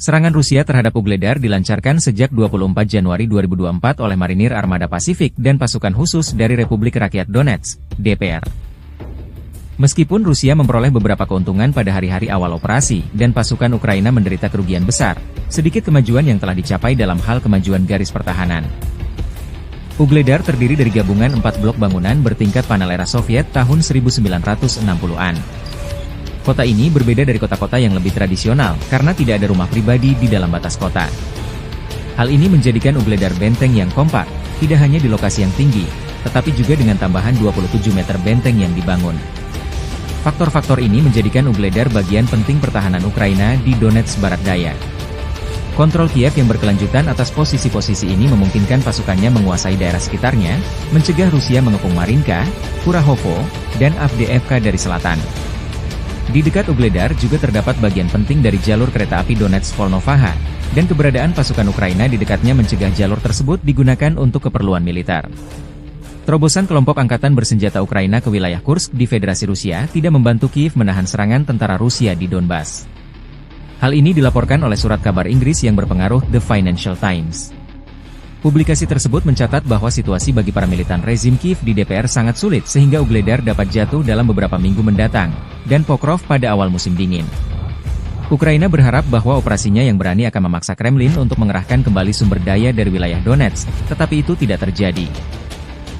Serangan Rusia terhadap Ugledar dilancarkan sejak 24 Januari 2024 oleh Marinir Armada Pasifik dan pasukan khusus dari Republik Rakyat Donetsk, DPR. Meskipun Rusia memperoleh beberapa keuntungan pada hari-hari awal operasi dan pasukan Ukraina menderita kerugian besar, sedikit kemajuan yang telah dicapai dalam hal kemajuan garis pertahanan. Ugledar terdiri dari gabungan 4 blok bangunan bertingkat panel era Soviet tahun 1960-an. Kota ini berbeda dari kota-kota yang lebih tradisional karena tidak ada rumah pribadi di dalam batas kota. Hal ini menjadikan Ugledar benteng yang kompak, tidak hanya di lokasi yang tinggi, tetapi juga dengan tambahan 27 meter benteng yang dibangun. Faktor-faktor ini menjadikan Ugledar bagian penting pertahanan Ukraina di Donetsk Barat Daya. Kontrol Kiev yang berkelanjutan atas posisi-posisi ini memungkinkan pasukannya menguasai daerah sekitarnya, mencegah Rusia mengepung Marinka, Kurahovo, dan Avdiivka dari selatan. Di dekat Ugledar juga terdapat bagian penting dari jalur kereta api Donetsk-Volnovaha, dan keberadaan pasukan Ukraina di dekatnya mencegah jalur tersebut digunakan untuk keperluan militer. Terobosan kelompok angkatan bersenjata Ukraina ke wilayah Kursk di Federasi Rusia tidak membantu Kiev menahan serangan tentara Rusia di Donbas. Hal ini dilaporkan oleh surat kabar Inggris yang berpengaruh The Financial Times. Publikasi tersebut mencatat bahwa situasi bagi para militan rezim Kiev di DPR sangat sulit sehingga Ugledar dapat jatuh dalam beberapa minggu mendatang, dan Pokrov pada awal musim dingin. Ukraina berharap bahwa operasinya yang berani akan memaksa Kremlin untuk mengerahkan kembali sumber daya dari wilayah Donetsk, tetapi itu tidak terjadi.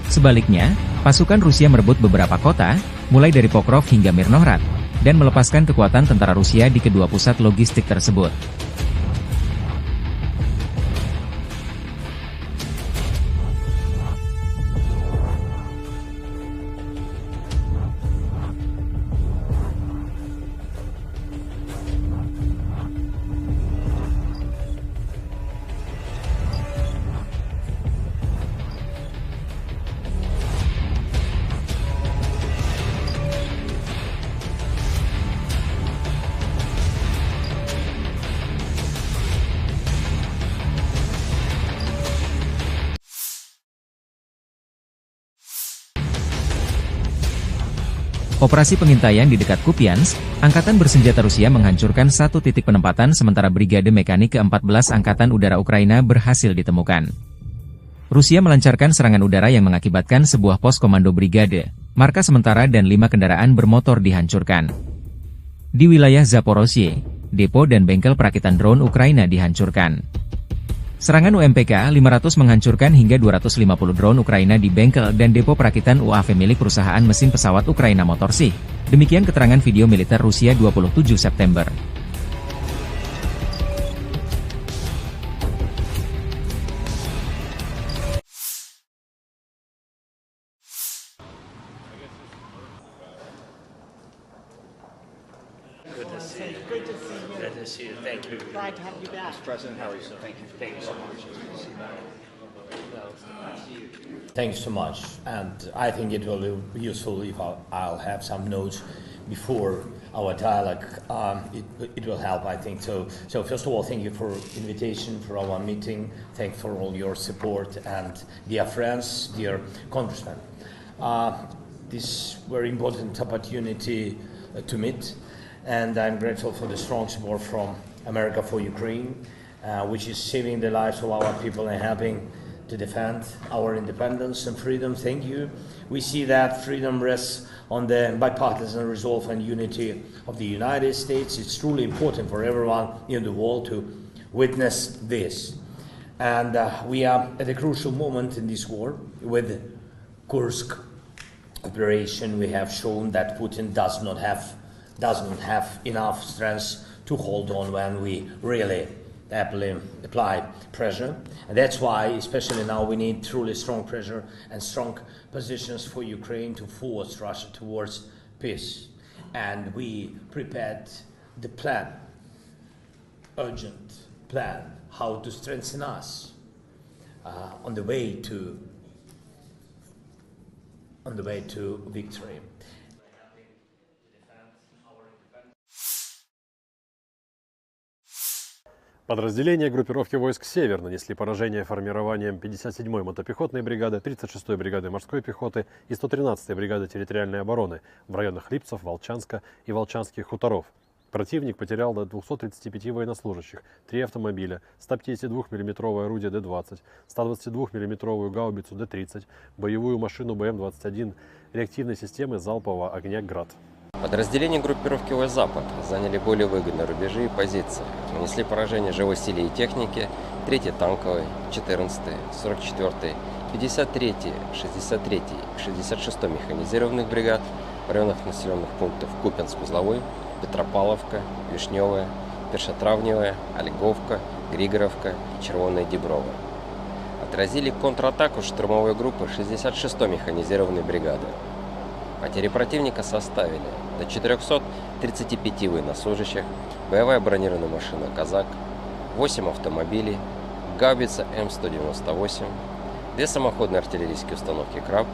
Sebaliknya, pasukan Rusia merebut beberapa kota, mulai dari Pokrov hingga Mirnohrad, dan melepaskan kekuatan tentara Rusia di kedua pusat logistik tersebut. Operasi pengintaian di dekat Kupiansk, Angkatan Bersenjata Rusia menghancurkan satu titik penempatan sementara Brigade Mekanik ke-14 Angkatan Udara Ukraina berhasil ditemukan. Rusia melancarkan serangan udara yang mengakibatkan sebuah pos komando brigade, markas sementara dan 5 kendaraan bermotor dihancurkan. Di wilayah Zaporozhye, depo dan bengkel perakitan drone Ukraina dihancurkan. Serangan UMPK-500 menghancurkan hingga 250 drone Ukraina di bengkel dan depo perakitan UAV milik perusahaan mesin pesawat Ukraina Motorsi. Demikian keterangan video militer Rusia 27 September. Good to see you. Thank you. Glad to have you back. President, how are you? Thank you so much. Thanks so much, and I think it will be useful if I'll have some notes before our dialogue. It will help, I think. So first of all, thank you for invitation for our meeting. Thanks for all your support, and dear friends, dear congressmen. This very important opportunity to meet, and I'm grateful for the strong support from America for Ukraine, which is saving the lives of our people and helping to defend our independence and freedom. Thank you. We see that freedom rests on the bipartisan resolve and unity of the United States. It's truly important for everyone in the world to witness this. And we are at a crucial moment in this war. With Kursk operation, we have shown that Putin does not have enough strength to hold on when we really apply pressure. And that's why, especially now, we need truly strong pressure and strong positions for Ukraine to force Russia towards peace. And we prepared the plan, urgent plan, how to strengthen us on the way to on the way to victory. Подразделения группировки войск «Север» нанесли поражение формированиям 57-й мотопехотной бригады, 36-й бригады морской пехоты и 113-й бригады территориальной обороны в районах Липцев, Волчанска и Волчанских хуторов. Противник потерял до 235 военнослужащих, 3 автомобиля, 152 мм орудие Д-20, 122 мм гаубицу Д-30, боевую машину БМ-21 реактивной системы залпового огня «Град». Подразделения группировки войск «Запад» заняли более выгодные рубежи и позиции, нанесли поражение живой силе и технике 3-й танковой, 14-й, 44-й, 53-й, 63-й и 66-й механизированных бригад в районах населенных пунктов Купянск-Узловой, Петропавловка, Вишневая, Першотравневая, Ольговка, Григоровка и Червоная Деброва. Отразили контратаку штурмовой группы 66-й механизированной бригады. Потери противника составили до 435 военнослужащих, боевая бронированная машина «Казак», 8 автомобилей, гаубица М198, 2 самоходные артиллерийские установки «Краб»,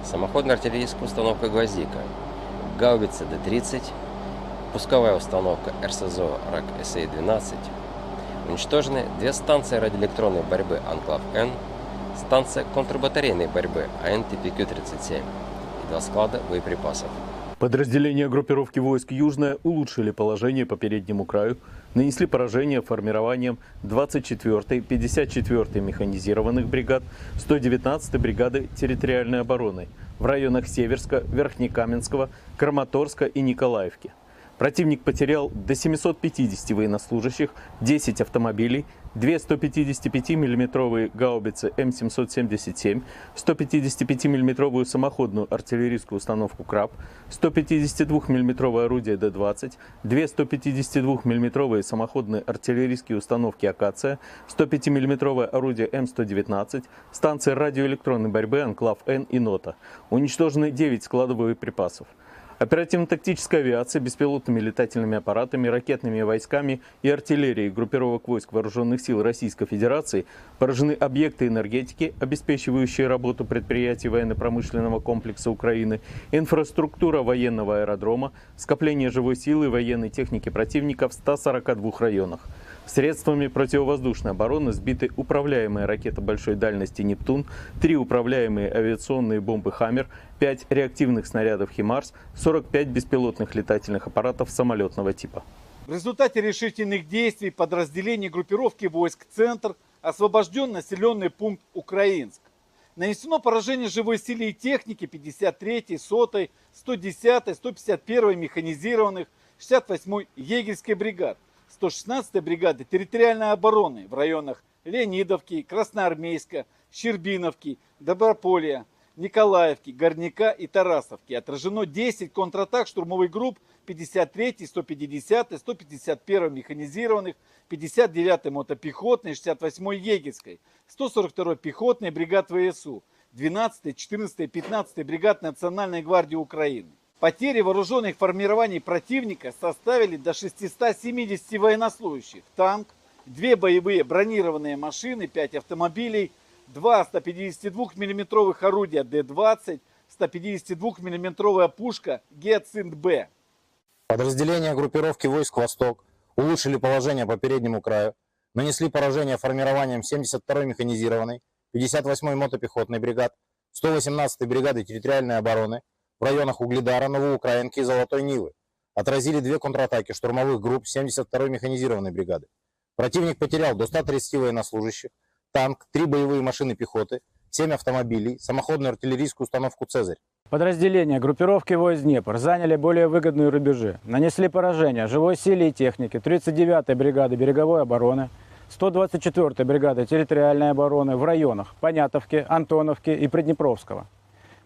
самоходная артиллерийская установка «Гвоздика», гаубица Д-30, пусковая установка РСЗО РАК-СА-12. Уничтожены 2 станции радиоэлектронной борьбы «Анклав-Н», станция контрбатарейной борьбы АН-ТПК-37 и 2 склада боеприпасов. Подразделения группировки войск «Южная» улучшили положение по переднему краю, нанесли поражение формированием 24-й, 54-й механизированных бригад, 119-й бригады территориальной обороны в районах Северска, Верхнекаменского, Краматорска и Николаевки. Противник потерял до 750 военнослужащих, 10 автомобилей, 2 155 мм гаубицы М777, 155 мм самоходную артиллерийскую установку «Краб», 152 мм орудие Д-20, 2 152 мм самоходные артиллерийские установки «Акация», 105 мм орудие М119, станции радиоэлектронной борьбы «Анклав-Н» и «Нота». Уничтожены 9 складов боеприпасов. Оперативно-тактическая авиация, беспилотными летательными аппаратами, ракетными войсками и артиллерией группировок войск Вооруженных сил Российской Федерации поражены объекты энергетики, обеспечивающие работу предприятий военно-промышленного комплекса Украины, инфраструктура военного аэродрома, скопление живой силы и военной техники противника в 142 районах. Средствами противовоздушной обороны сбиты управляемые ракеты большой дальности «Нептун», 3 управляемые авиационные бомбы «Хаммер», 5 реактивных снарядов «Химарс», 45 беспилотных летательных аппаратов самолетного типа. В результате решительных действий подразделений группировки войск «Центр» освобожден населенный пункт Украинск. Нанесено поражение живой силе и технике 53-й, 100-й, 110-й, 151-й механизированных, 68-й егерской бригад, 116-й бригады территориальной обороны в районах Леонидовки, Красноармейска, Щербиновки, Доброполья, Николаевки, Горняка и Тарасовки. Отражено 10 контратак штурмовых групп 53-й, 150-й, 151-й механизированных, 59-й мотопехотной, 68-й егерской, 142-й пехотной бригад ВСУ, 12-й, 14-й, 15-й бригад Национальной гвардии Украины. Потери вооруженных формирований противника составили до 670 военнослужащих, танк, 2 боевые бронированные машины, 5 автомобилей, 2 152 мм орудия Д-20, 152 мм пушка Гиацинт-Б. Подразделения группировки войск «Восток» улучшили положение по переднему краю, нанесли поражение формированиям 72-й механизированной, 58-й мотопехотной бригад, 118-й бригады территориальной обороны в районах Угледара, Новоукраинки и Золотой Нивы. Отразили 2 контратаки штурмовых групп 72-й механизированной бригады. Противник потерял до 130 военнослужащих, танк, 3 боевые машины пехоты, 7 автомобилей, самоходную артиллерийскую установку «Цезарь». Подразделения группировки войск «Днепр» заняли более выгодные рубежи, нанесли поражение живой силе и технике 39-й бригады береговой обороны, 124-й бригады территориальной обороны в районах Понятовки, Антоновки и Приднепровского.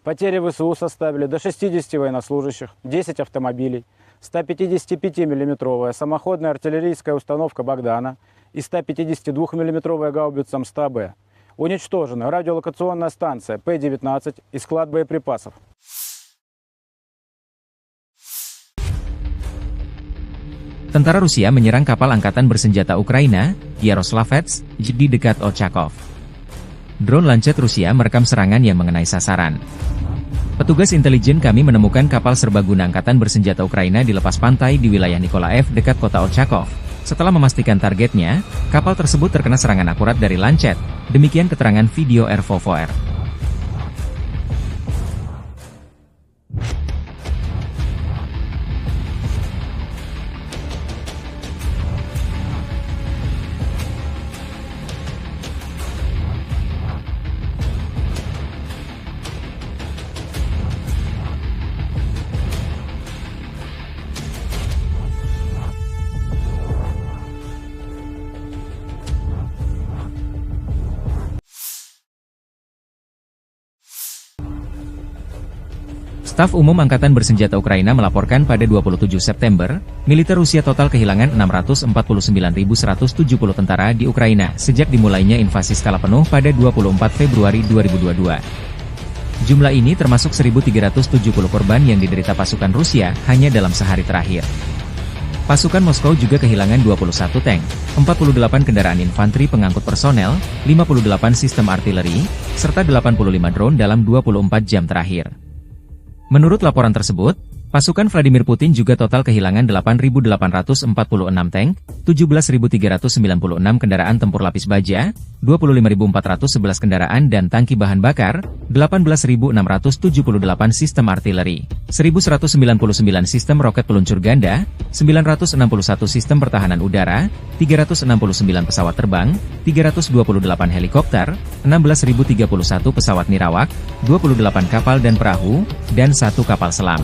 Потери ВСУ составили до 60 военнослужащих, 10 автомобилей, 155 мм самоходная артиллерийская установка «Богдана» и 152 мм гаубица М100Б. Уничтожена радиолокационная станция П-19 и склад боеприпасов. Tentara Rusia menyerang kapal angkatan bersenjata Ukraina, Yaroslavets, di dekat Ochakov. Drone Lancet Rusia merekam serangan yang mengenai sasaran. Petugas intelijen kami menemukan kapal serbaguna angkatan bersenjata Ukraina di lepas pantai di wilayah Nikolaev dekat kota Ochakov. Setelah memastikan targetnya, kapal tersebut terkena serangan akurat dari Lancet. Demikian keterangan video RVVR. Staf Umum Angkatan Bersenjata Ukraina melaporkan pada 27 September, militer Rusia total kehilangan 649.170 tentara di Ukraina sejak dimulainya invasi skala penuh pada 24 Februari 2022. Jumlah ini termasuk 1.370 korban yang diderita pasukan Rusia hanya dalam sehari terakhir. Pasukan Moskow juga kehilangan 21 tank, 48 kendaraan infanteri pengangkut personel, 58 sistem artileri, serta 85 drone dalam 24 jam terakhir. Menurut laporan tersebut, pasukan Vladimir Putin juga total kehilangan 8.846 tank, 17.396 kendaraan tempur lapis baja, 25.411 kendaraan dan tangki bahan bakar, 18.678 sistem artileri, 1.199 sistem roket peluncur ganda, 961 sistem pertahanan udara, 369 pesawat terbang, 328 helikopter, 16.031 pesawat nirawak, 28 kapal dan perahu, dan 1 kapal selam.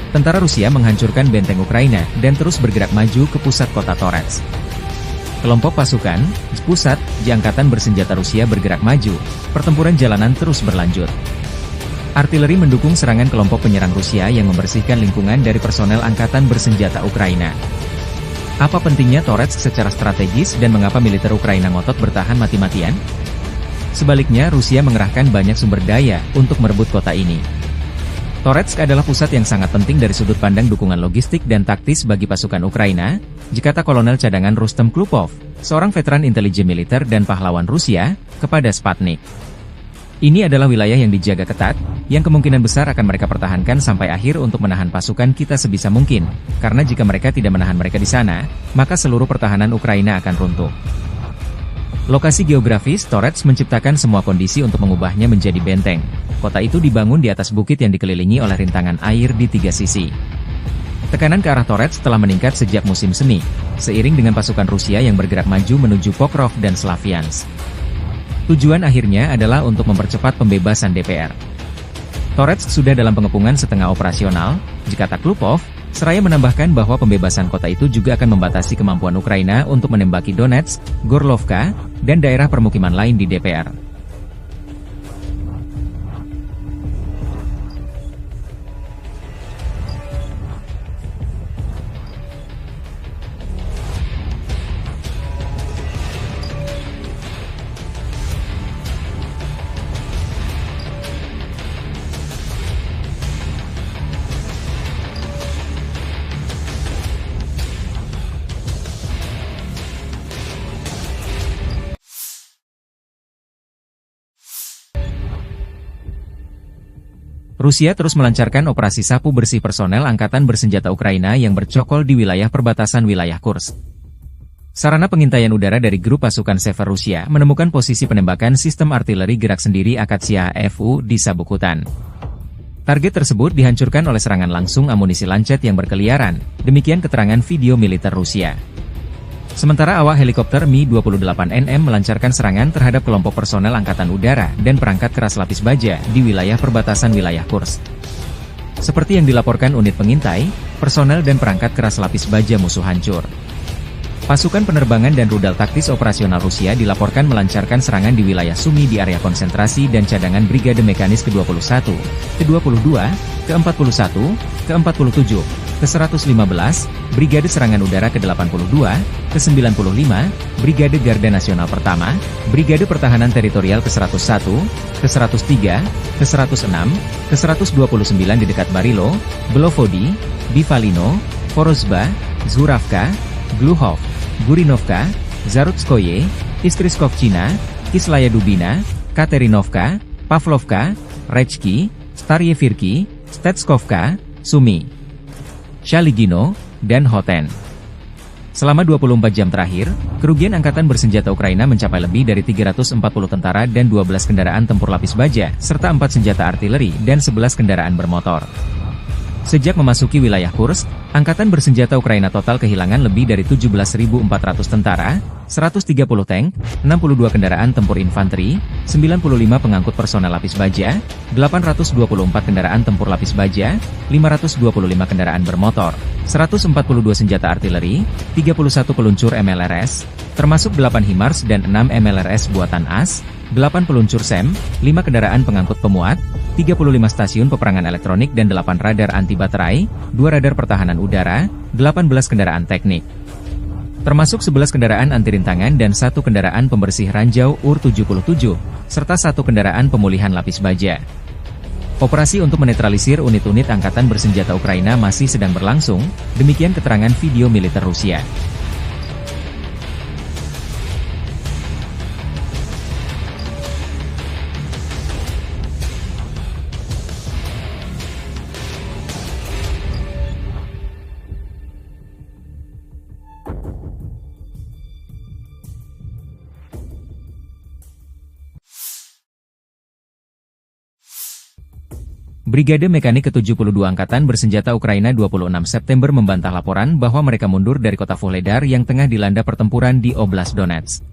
Tentara Rusia menghancurkan benteng Ukraina dan terus bergerak maju ke pusat kota Torets. Kelompok pasukan, Spusat, di Angkatan Bersenjata Rusia bergerak maju, pertempuran jalanan terus berlanjut. Artileri mendukung serangan kelompok penyerang Rusia yang membersihkan lingkungan dari personel Angkatan Bersenjata Ukraina. Apa pentingnya Torets secara strategis dan mengapa militer Ukraina ngotot bertahan mati-matian? Sebaliknya Rusia mengerahkan banyak sumber daya untuk merebut kota ini. Toretsk adalah pusat yang sangat penting dari sudut pandang dukungan logistik dan taktis bagi pasukan Ukraina, kata Kolonel Cadangan Rustem Klupov, seorang veteran intelijen militer dan pahlawan Rusia, kepada Sputnik. Ini adalah wilayah yang dijaga ketat, yang kemungkinan besar akan mereka pertahankan sampai akhir untuk menahan pasukan kita sebisa mungkin, karena jika mereka tidak menahan mereka di sana, maka seluruh pertahanan Ukraina akan runtuh. Lokasi geografis Torets menciptakan semua kondisi untuk mengubahnya menjadi benteng. Kota itu dibangun di atas bukit yang dikelilingi oleh rintangan air di 3 sisi. Tekanan ke arah Torets telah meningkat sejak musim semi, seiring dengan pasukan Rusia yang bergerak maju menuju Pokrov dan Slaviansk. Tujuan akhirnya adalah untuk mempercepat pembebasan DPR. Torets sudah dalam pengepungan setengah operasional, kata Klupov, seraya menambahkan bahwa pembebasan kota itu juga akan membatasi kemampuan Ukraina untuk menembaki Donetsk, Gorlovka, dan daerah permukiman lain di DPR. Rusia terus melancarkan operasi sapu bersih personel Angkatan Bersenjata Ukraina yang bercokol di wilayah perbatasan wilayah Kursk. Sarana pengintaian udara dari grup pasukan Sever Rusia menemukan posisi penembakan sistem artileri gerak sendiri Akatsia FU di Sabuk Hutan. Target tersebut dihancurkan oleh serangan langsung amunisi Lancet yang berkeliaran, demikian keterangan video militer Rusia. Sementara awak helikopter Mi-28NM melancarkan serangan terhadap kelompok personel Angkatan Udara dan perangkat keras lapis baja di wilayah perbatasan wilayah Kursk. Seperti yang dilaporkan unit pengintai, personel dan perangkat keras lapis baja musuh hancur. Pasukan penerbangan dan rudal taktis operasional Rusia dilaporkan melancarkan serangan di wilayah Sumy di area konsentrasi dan cadangan Brigade Mekanis ke-21, ke-22, ke-41, ke-47, ke-115, Brigade Serangan Udara ke-82, ke-95, Brigade Garda Nasional Pertama, Brigade Pertahanan Teritorial ke-101, ke-103, ke-106, ke-129 di dekat Barilo, Belovodi, Bivalino, Vorozhba, Zhuravka, Gluhov, Gurinovka, Zarutskoye, Iskriskovchina, Kislaya Dubina, Katerinovka, Pavlovka, Rechki, Staryevirki, Stetskovka, Sumi, Shaligino, dan Hoten. Selama 24 jam terakhir, kerugian Angkatan Bersenjata Ukraina mencapai lebih dari 340 tentara dan 12 kendaraan tempur lapis baja, serta 4 senjata artileri dan 11 kendaraan bermotor. Sejak memasuki wilayah Kursk, Angkatan Bersenjata Ukraina total kehilangan lebih dari 17.400 tentara, 130 tank, 62 kendaraan tempur infanteri, 95 pengangkut personel lapis baja, 824 kendaraan tempur lapis baja, 525 kendaraan bermotor, 142 senjata artileri, 31 peluncur MLRS, termasuk 8 HIMARS dan 6 MLRS buatan AS, 8 peluncur SEM, 5 kendaraan pengangkut pemuat, 35 stasiun peperangan elektronik dan 8 radar anti baterai, 2 radar pertahanan udara, 18 kendaraan teknik. Termasuk 11 kendaraan anti rintangan dan 1 kendaraan pembersih ranjau UR-77, serta 1 kendaraan pemulihan lapis baja. Operasi untuk menetralisir unit-unit Angkatan Bersenjata Ukraina masih sedang berlangsung, demikian keterangan video militer Rusia. Brigade Mekanik ke-72 Angkatan Bersenjata Ukraina 26 September membantah laporan bahwa mereka mundur dari kota Vuhledar yang tengah dilanda pertempuran di Oblast Donetsk.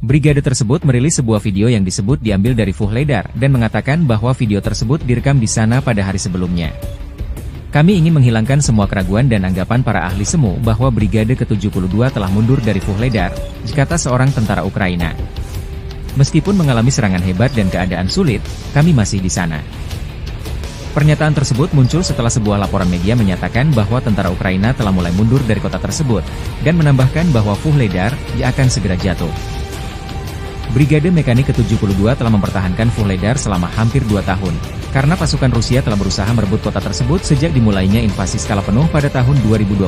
Brigade tersebut merilis sebuah video yang disebut diambil dari Vuhledar dan mengatakan bahwa video tersebut direkam di sana pada hari sebelumnya. Kami ingin menghilangkan semua keraguan dan anggapan para ahli semu bahwa Brigade ke-72 telah mundur dari Vuhledar, kata seorang tentara Ukraina. Meskipun mengalami serangan hebat dan keadaan sulit, kami masih di sana. Pernyataan tersebut muncul setelah sebuah laporan media menyatakan bahwa tentara Ukraina telah mulai mundur dari kota tersebut, dan menambahkan bahwa Vuhledar akan segera jatuh. Brigade Mekanik ke-72 telah mempertahankan Vuhledar selama hampir 2 tahun, karena pasukan Rusia telah berusaha merebut kota tersebut sejak dimulainya invasi skala penuh pada tahun 2022.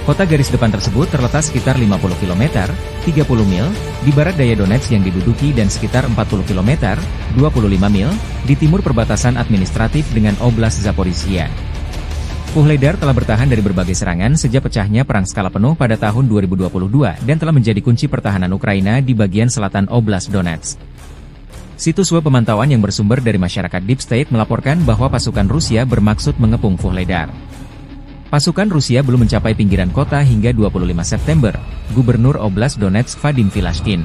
Kota garis depan tersebut terletak sekitar 50 km, 30 mil, di barat daya Donetsk yang diduduki dan sekitar 40 km, 25 mil, di timur perbatasan administratif dengan Oblast Zaporizhia. Vuhledar telah bertahan dari berbagai serangan sejak pecahnya perang skala penuh pada tahun 2022 dan telah menjadi kunci pertahanan Ukraina di bagian selatan Oblast Donetsk. Situs web pemantauan yang bersumber dari masyarakat Deep State melaporkan bahwa pasukan Rusia bermaksud mengepung Vuhledar. Pasukan Rusia belum mencapai pinggiran kota hingga 25 September, Gubernur Oblast Donetsk Vadim Filashkin.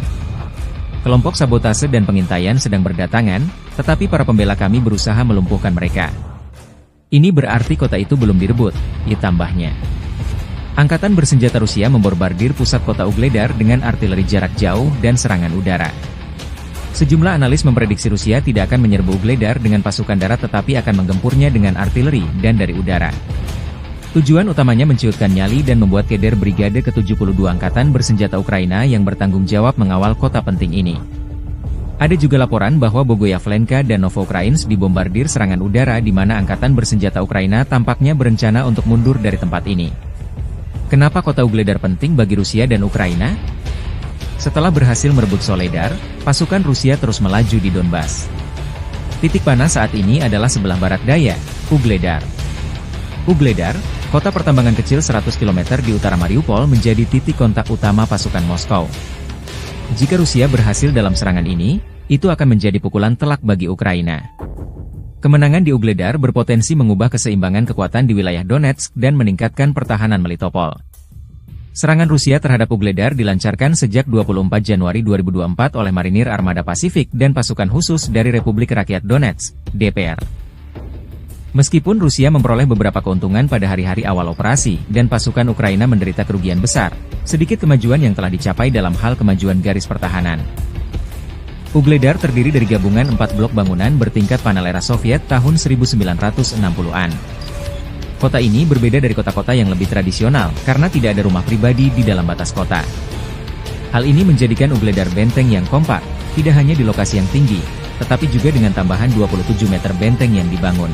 Kelompok sabotase dan pengintaian sedang berdatangan, tetapi para pembela kami berusaha melumpuhkan mereka. Ini berarti kota itu belum direbut, tambahnya. Angkatan Bersenjata Rusia membombardir pusat kota Vuhledar dengan artileri jarak jauh dan serangan udara. Sejumlah analis memprediksi Rusia tidak akan menyerbu Vuhledar dengan pasukan darat tetapi akan menggempurnya dengan artileri dan dari udara. Tujuan utamanya menciutkan nyali dan membuat keder Brigade ke-72 Angkatan Bersenjata Ukraina yang bertanggung jawab mengawal kota penting ini. Ada juga laporan bahwa Bogoyavlenka dan Novoukrainsk dibombardir serangan udara di mana Angkatan Bersenjata Ukraina tampaknya berencana untuk mundur dari tempat ini. Kenapa kota Vuhledar penting bagi Rusia dan Ukraina? Setelah berhasil merebut Soledar, pasukan Rusia terus melaju di Donbas. Titik panas saat ini adalah sebelah barat daya, Vuhledar. Vuhledar, kota pertambangan kecil 100 km di utara Mariupol menjadi titik kontak utama pasukan Moskow. Jika Rusia berhasil dalam serangan ini, itu akan menjadi pukulan telak bagi Ukraina. Kemenangan di Vuhledar berpotensi mengubah keseimbangan kekuatan di wilayah Donetsk dan meningkatkan pertahanan Melitopol. Serangan Rusia terhadap Vuhledar dilancarkan sejak 24 Januari 2024 oleh Marinir Armada Pasifik dan pasukan khusus dari Republik Rakyat Donetsk, DPR. Meskipun Rusia memperoleh beberapa keuntungan pada hari-hari awal operasi, dan pasukan Ukraina menderita kerugian besar, sedikit kemajuan yang telah dicapai dalam hal kemajuan garis pertahanan. Vuhledar terdiri dari gabungan 4 blok bangunan bertingkat panel era Soviet tahun 1960-an. Kota ini berbeda dari kota-kota yang lebih tradisional, karena tidak ada rumah pribadi di dalam batas kota. Hal ini menjadikan Vuhledar benteng yang kompak, tidak hanya di lokasi yang tinggi, tetapi juga dengan tambahan 27 meter benteng yang dibangun.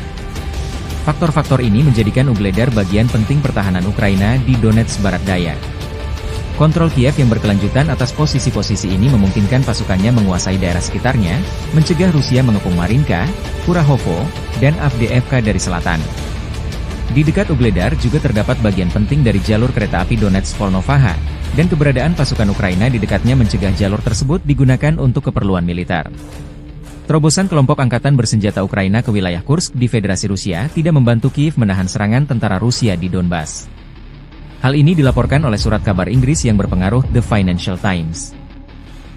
Faktor-faktor ini menjadikan Ugledar bagian penting pertahanan Ukraina di Donetsk Barat Daya. Kontrol Kiev yang berkelanjutan atas posisi-posisi ini memungkinkan pasukannya menguasai daerah sekitarnya, mencegah Rusia mengepung Marinka, Kurahovo, dan Avdiivka dari selatan. Di dekat Ugledar juga terdapat bagian penting dari jalur kereta api Donetsk-Volnovaha, dan keberadaan pasukan Ukraina di dekatnya mencegah jalur tersebut digunakan untuk keperluan militer. Terobosan kelompok angkatan bersenjata Ukraina ke wilayah Kursk di Federasi Rusia tidak membantu Kiev menahan serangan tentara Rusia di Donbas. Hal ini dilaporkan oleh surat kabar Inggris yang berpengaruh The Financial Times.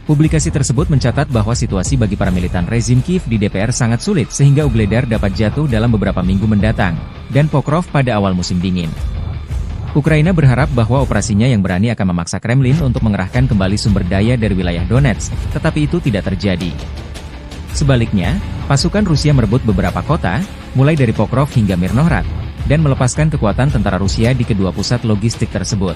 Publikasi tersebut mencatat bahwa situasi bagi para militan rezim Kiev di DPR sangat sulit sehingga Ugledar dapat jatuh dalam beberapa minggu mendatang, dan Pokrov pada awal musim dingin. Ukraina berharap bahwa operasinya yang berani akan memaksa Kremlin untuk mengerahkan kembali sumber daya dari wilayah Donetsk, tetapi itu tidak terjadi. Sebaliknya, pasukan Rusia merebut beberapa kota, mulai dari Pokrov hingga Mirnohrad, dan melepaskan kekuatan tentara Rusia di kedua pusat logistik tersebut.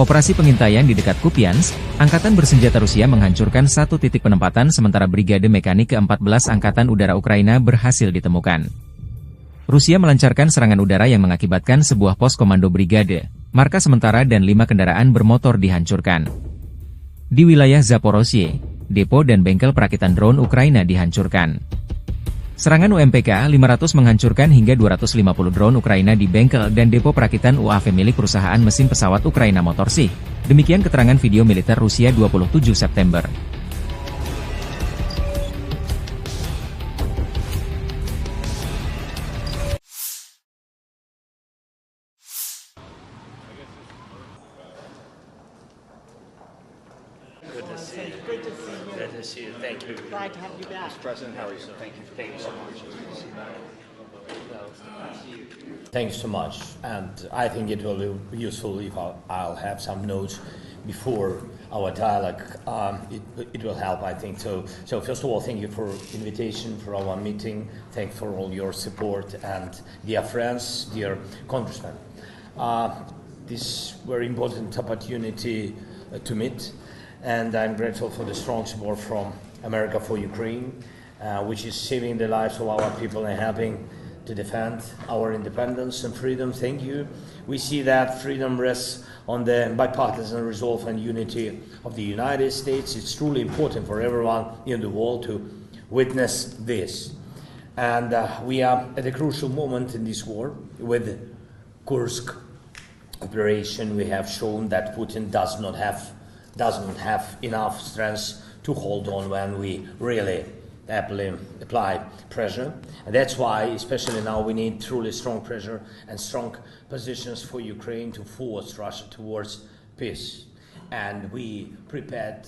Operasi pengintaian di dekat Kupiansk, Angkatan Bersenjata Rusia menghancurkan satu titik penempatan sementara Brigade Mekanik ke-14 Angkatan Udara Ukraina berhasil ditemukan. Rusia melancarkan serangan udara yang mengakibatkan sebuah pos komando brigade, markas sementara dan 5 kendaraan bermotor dihancurkan. Di wilayah Zaporozhye, depo dan bengkel perakitan drone Ukraina dihancurkan. Serangan UMPK-500 menghancurkan hingga 250 drone Ukraina di bengkel dan depo perakitan UAV milik perusahaan mesin pesawat Ukraina Motorsych. Demikian keterangan video militer Rusia 27 September. Good to see you. Thank you. Glad to have you back. President, how are you? Thank you so much. Thanks so much, and I think it will be useful if I'll have some notes before our dialogue. It will help, I think. So first of all, thank you for invitation for our meeting. Thanks for all your support, and dear friends, dear congressmen. This very important opportunity to meet, and I'm grateful for the strong support from America for Ukraine, which is saving the lives of our people and helping to defend our independence and freedom. Thank you. We see that freedom rests on the bipartisan resolve and unity of the United States. It's truly important for everyone in the world to witness this. And we are at a crucial moment in this war. With Kursk operation, we have shown that Putin does not have enough strength to hold on when we really apply pressure. And that's why, especially now, we need truly strong pressure and strong positions for Ukraine to force Russia towards peace. And we prepared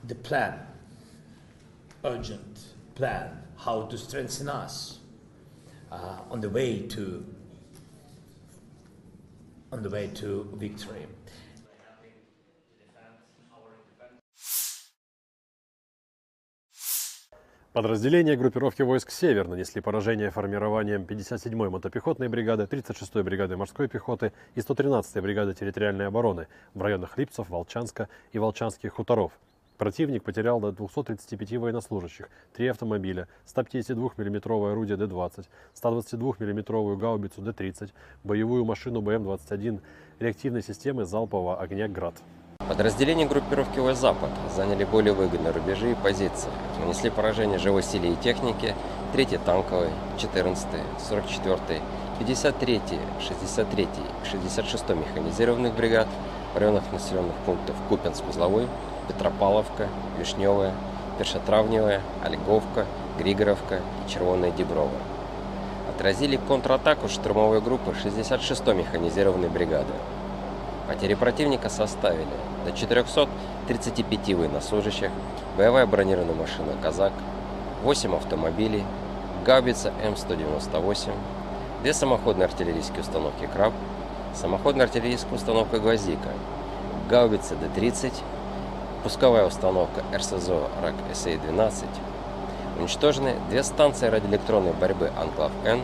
the plan, urgent plan, how to strengthen us on the way to victory. Подразделения группировки войск «Север» нанесли поражение формированиям 57-й мотопехотной бригады, 36-й бригады морской пехоты и 113-й бригады территориальной обороны в районах Липцев, Волчанска и Волчанских хуторов. Противник потерял до 235 военнослужащих, 3 автомобиля, 152 мм орудие Д-20, 122 мм гаубицу Д-30, боевую машину БМ-21, реактивной системы залпового огня «Град». Подразделения группировки войск «Запад» заняли более выгодные рубежи и позиции, нанесли поражение живой силе и технике 3-й танковой, 14-й, 44-й, 53-й, 63-й и 66-й механизированных бригад в районах населенных пунктов Купянск-Узловой, Петропавловка, Вишневая, Першотравневая, Ольговка, Григоровка и Червоная Деброва. Отразили контратаку штурмовой группы 66-й механизированной бригады. Потери противника составили до 435 военнослужащих, боевая бронированная машина «Казак», 8 автомобилей, гаубица М198, 2 самоходные артиллерийские установки «Краб», самоходная артиллерийская установка «Гвоздика», гаубица Д-30, пусковая установка РСЗО РАК-СА-12. Уничтожены 2 станции радиоэлектронной борьбы «Анклав-Н»,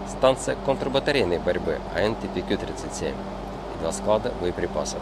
станция контрбатарейной борьбы АН-ТПК-37 и 2 склада боеприпасов.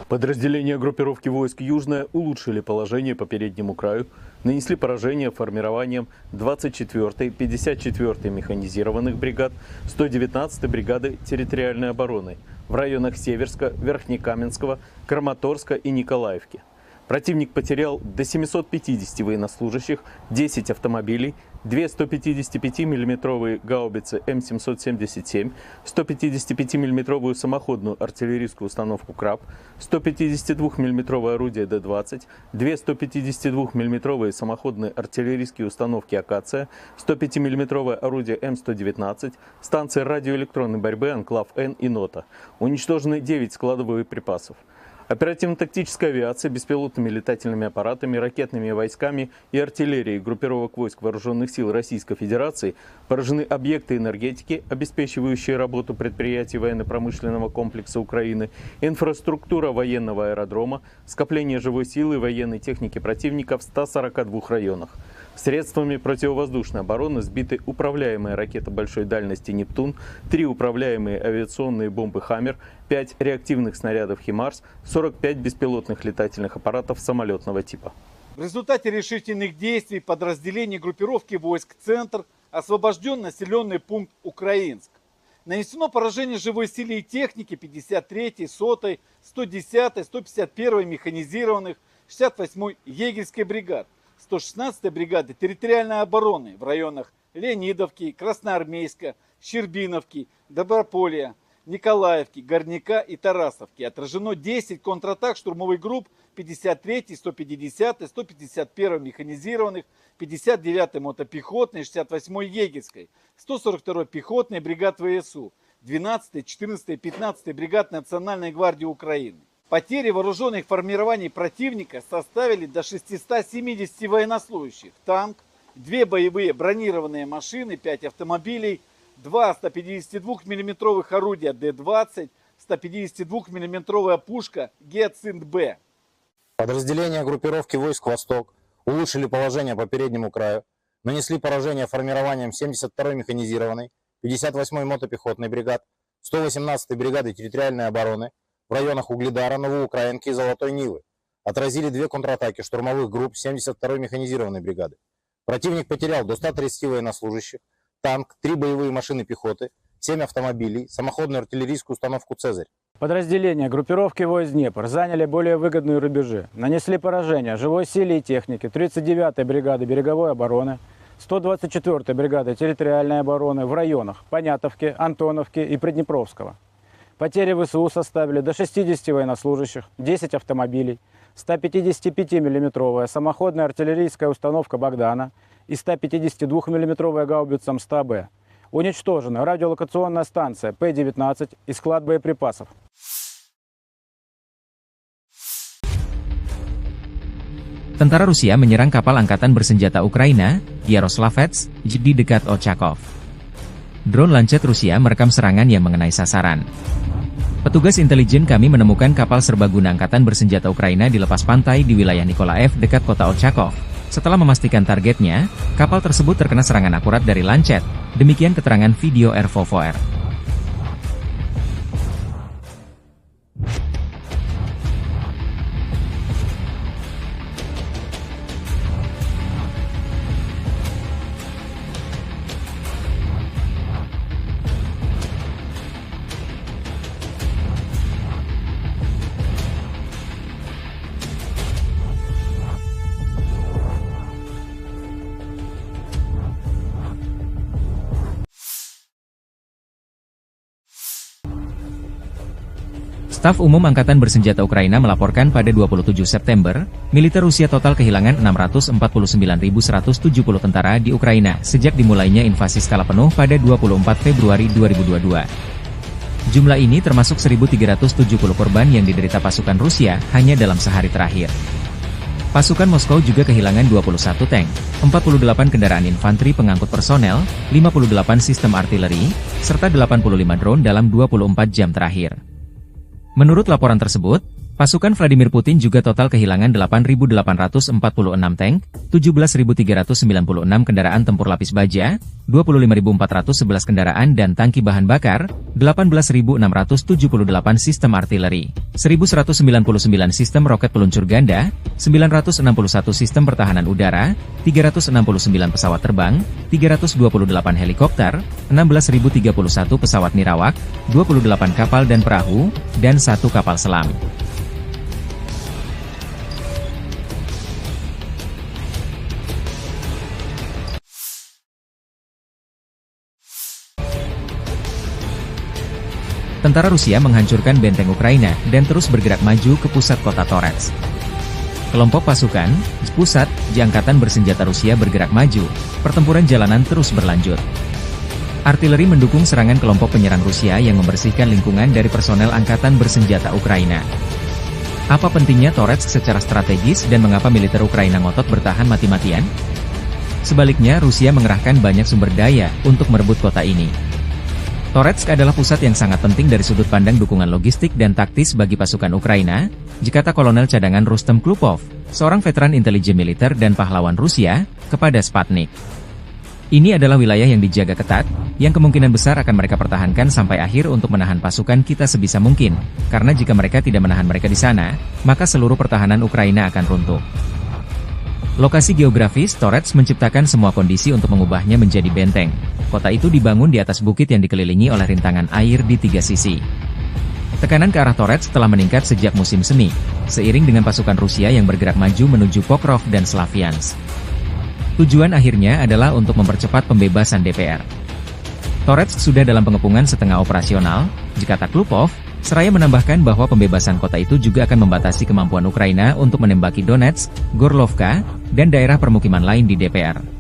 Подразделения группировки войск «Южная» улучшили положение по переднему краю, нанесли поражение формированием 24-й, 54-й механизированных бригад, 119-й бригады территориальной обороны в районах Северска, Верхнекаменского, Краматорска и Николаевки. Противник потерял до 750 военнослужащих, 10 автомобилей, 2 155 мм гаубицы М777, 155 мм самоходную артиллерийскую установку «Краб», 152 мм орудие Д-20, 2 152 мм самоходные артиллерийские установки «Акация», 105 мм орудие М119, станции радиоэлектронной борьбы «Анклав-Н» и «Нота». Уничтожены 9 складов боеприпасов. Оперативно-тактическая авиация, беспилотными летательными аппаратами, ракетными войсками и артиллерией группировок войск Вооруженных сил Российской Федерации поражены объекты энергетики, обеспечивающие работу предприятий военно-промышленного комплекса Украины, инфраструктура военного аэродрома, скопление живой силы и военной техники противника в 142 районах. Средствами противовоздушной обороны сбиты управляемые ракеты большой дальности «Нептун», 3 управляемые авиационные бомбы «Хаммер», 5 реактивных снарядов «Химарс», 45 беспилотных летательных аппаратов самолетного типа. В результате решительных действий подразделений группировки войск «Центр» освобожден населенный пункт Украинск. Нанесено поражение живой силе и технике 53-й, 100-й, 110-й, 151-й механизированных, 68-й егерской бригад, 116-й бригады территориальной обороны в районах Леонидовки, Красноармейска, Щербиновки, Доброполья, Николаевки, Горняка и Тарасовки. Отражено 10 контратак штурмовых групп 53-й, 150-й, 151-й механизированных, 59-й мотопехотной, 68-й егерской, 142-й пехотной бригад ВСУ, 12-й, 14-й, 15-й бригад Национальной гвардии Украины. Потери вооруженных формирований противника составили до 670 военнослужащих, танк, 2 боевые бронированные машины, 5 автомобилей, 2 152 мм орудия Д-20, 152 мм пушка Гиацинт-Б. Подразделения группировки войск «Восток» улучшили положение по переднему краю, нанесли поражение формированием 72-й механизированной, 58-й мотопехотной бригад, 118-й бригады территориальной обороны в районах Угледара, Новоукраинки и Золотой Нивы. Отразили 2 контратаки штурмовых групп 72-й механизированной бригады. Противник потерял до 130 военнослужащих, танк, 3 боевые машины пехоты, 7 автомобилей, самоходную артиллерийскую установку «Цезарь». Подразделения группировки войск «Днепр» заняли более выгодные рубежи, нанесли поражение живой силе и технике 39-й бригады береговой обороны, 124-й бригады территориальной обороны в районах Понятовки, Антоновки и Приднепровского. Потери ВСУ составили до 60 военнослужащих, 10 автомобилей, 155 мм самоходная артиллерийская установка «Богдана» и 152 мм гаубица М100Б. Уничтожена радиолокационная станция П-19 и склад боеприпасов. Tentara Rusia menyerang kapal angkatan bersenjata Ukraina, Yaroslavets, di dekat Ochakov. Drone Lancet Rusia merekam serangan yang mengenai sasaran. Petugas intelijen kami menemukan kapal serbaguna angkatan bersenjata Ukraina di lepas pantai di wilayah Nikolaev dekat kota Ochakov. Setelah memastikan targetnya, kapal tersebut terkena serangan akurat dari Lancet. Demikian keterangan video RVVR. Staf Umum Angkatan Bersenjata Ukraina melaporkan pada 27 September, militer Rusia total kehilangan 649.170 tentara di Ukraina sejak dimulainya invasi skala penuh pada 24 Februari 2022. Jumlah ini termasuk 1.370 korban yang diderita pasukan Rusia hanya dalam sehari terakhir. Pasukan Moskow juga kehilangan 21 tank, 48 kendaraan infanteri pengangkut personel, 58 sistem artileri, serta 85 drone dalam 24 jam terakhir. Menurut laporan tersebut, pasukan Vladimir Putin juga total kehilangan 8.846 tank, 17.396 kendaraan tempur lapis baja, 25.411 kendaraan dan tangki bahan bakar, 18.678 sistem artileri, 1.199 sistem roket peluncur ganda, 961 sistem pertahanan udara, 369 pesawat terbang, 328 helikopter, 16.031 pesawat nirawak, 28 kapal dan perahu, dan 1 kapal selam. Tentara Rusia menghancurkan benteng Ukraina dan terus bergerak maju ke pusat kota Torets. Kelompok pasukan Spusat di Angkatan Bersenjata Rusia bergerak maju, pertempuran jalanan terus berlanjut. Artileri mendukung serangan kelompok penyerang Rusia yang membersihkan lingkungan dari personel Angkatan Bersenjata Ukraina. Apa pentingnya Torets secara strategis dan mengapa militer Ukraina ngotot bertahan mati-matian? Sebaliknya, Rusia mengerahkan banyak sumber daya untuk merebut kota ini. Toretsk adalah pusat yang sangat penting dari sudut pandang dukungan logistik dan taktis bagi pasukan Ukraina, kata Kolonel Cadangan Rustem Klupov, seorang veteran intelijen militer dan pahlawan Rusia, kepada Sputnik. Ini adalah wilayah yang dijaga ketat, yang kemungkinan besar akan mereka pertahankan sampai akhir untuk menahan pasukan kita sebisa mungkin, karena jika mereka tidak menahan mereka di sana, maka seluruh pertahanan Ukraina akan runtuh. Lokasi geografis Torets menciptakan semua kondisi untuk mengubahnya menjadi benteng. Kota itu dibangun di atas bukit yang dikelilingi oleh rintangan air di 3 sisi. Tekanan ke arah Torets telah meningkat sejak musim semi, seiring dengan pasukan Rusia yang bergerak maju menuju Pokrov dan Slaviansk. Tujuan akhirnya adalah untuk mempercepat pembebasan DPR. Torets sudah dalam pengepungan setengah operasional, kata Klupov, seraya menambahkan bahwa pembebasan kota itu juga akan membatasi kemampuan Ukraina untuk menembaki Donetsk, Gorlovka, dan daerah permukiman lain di DPR.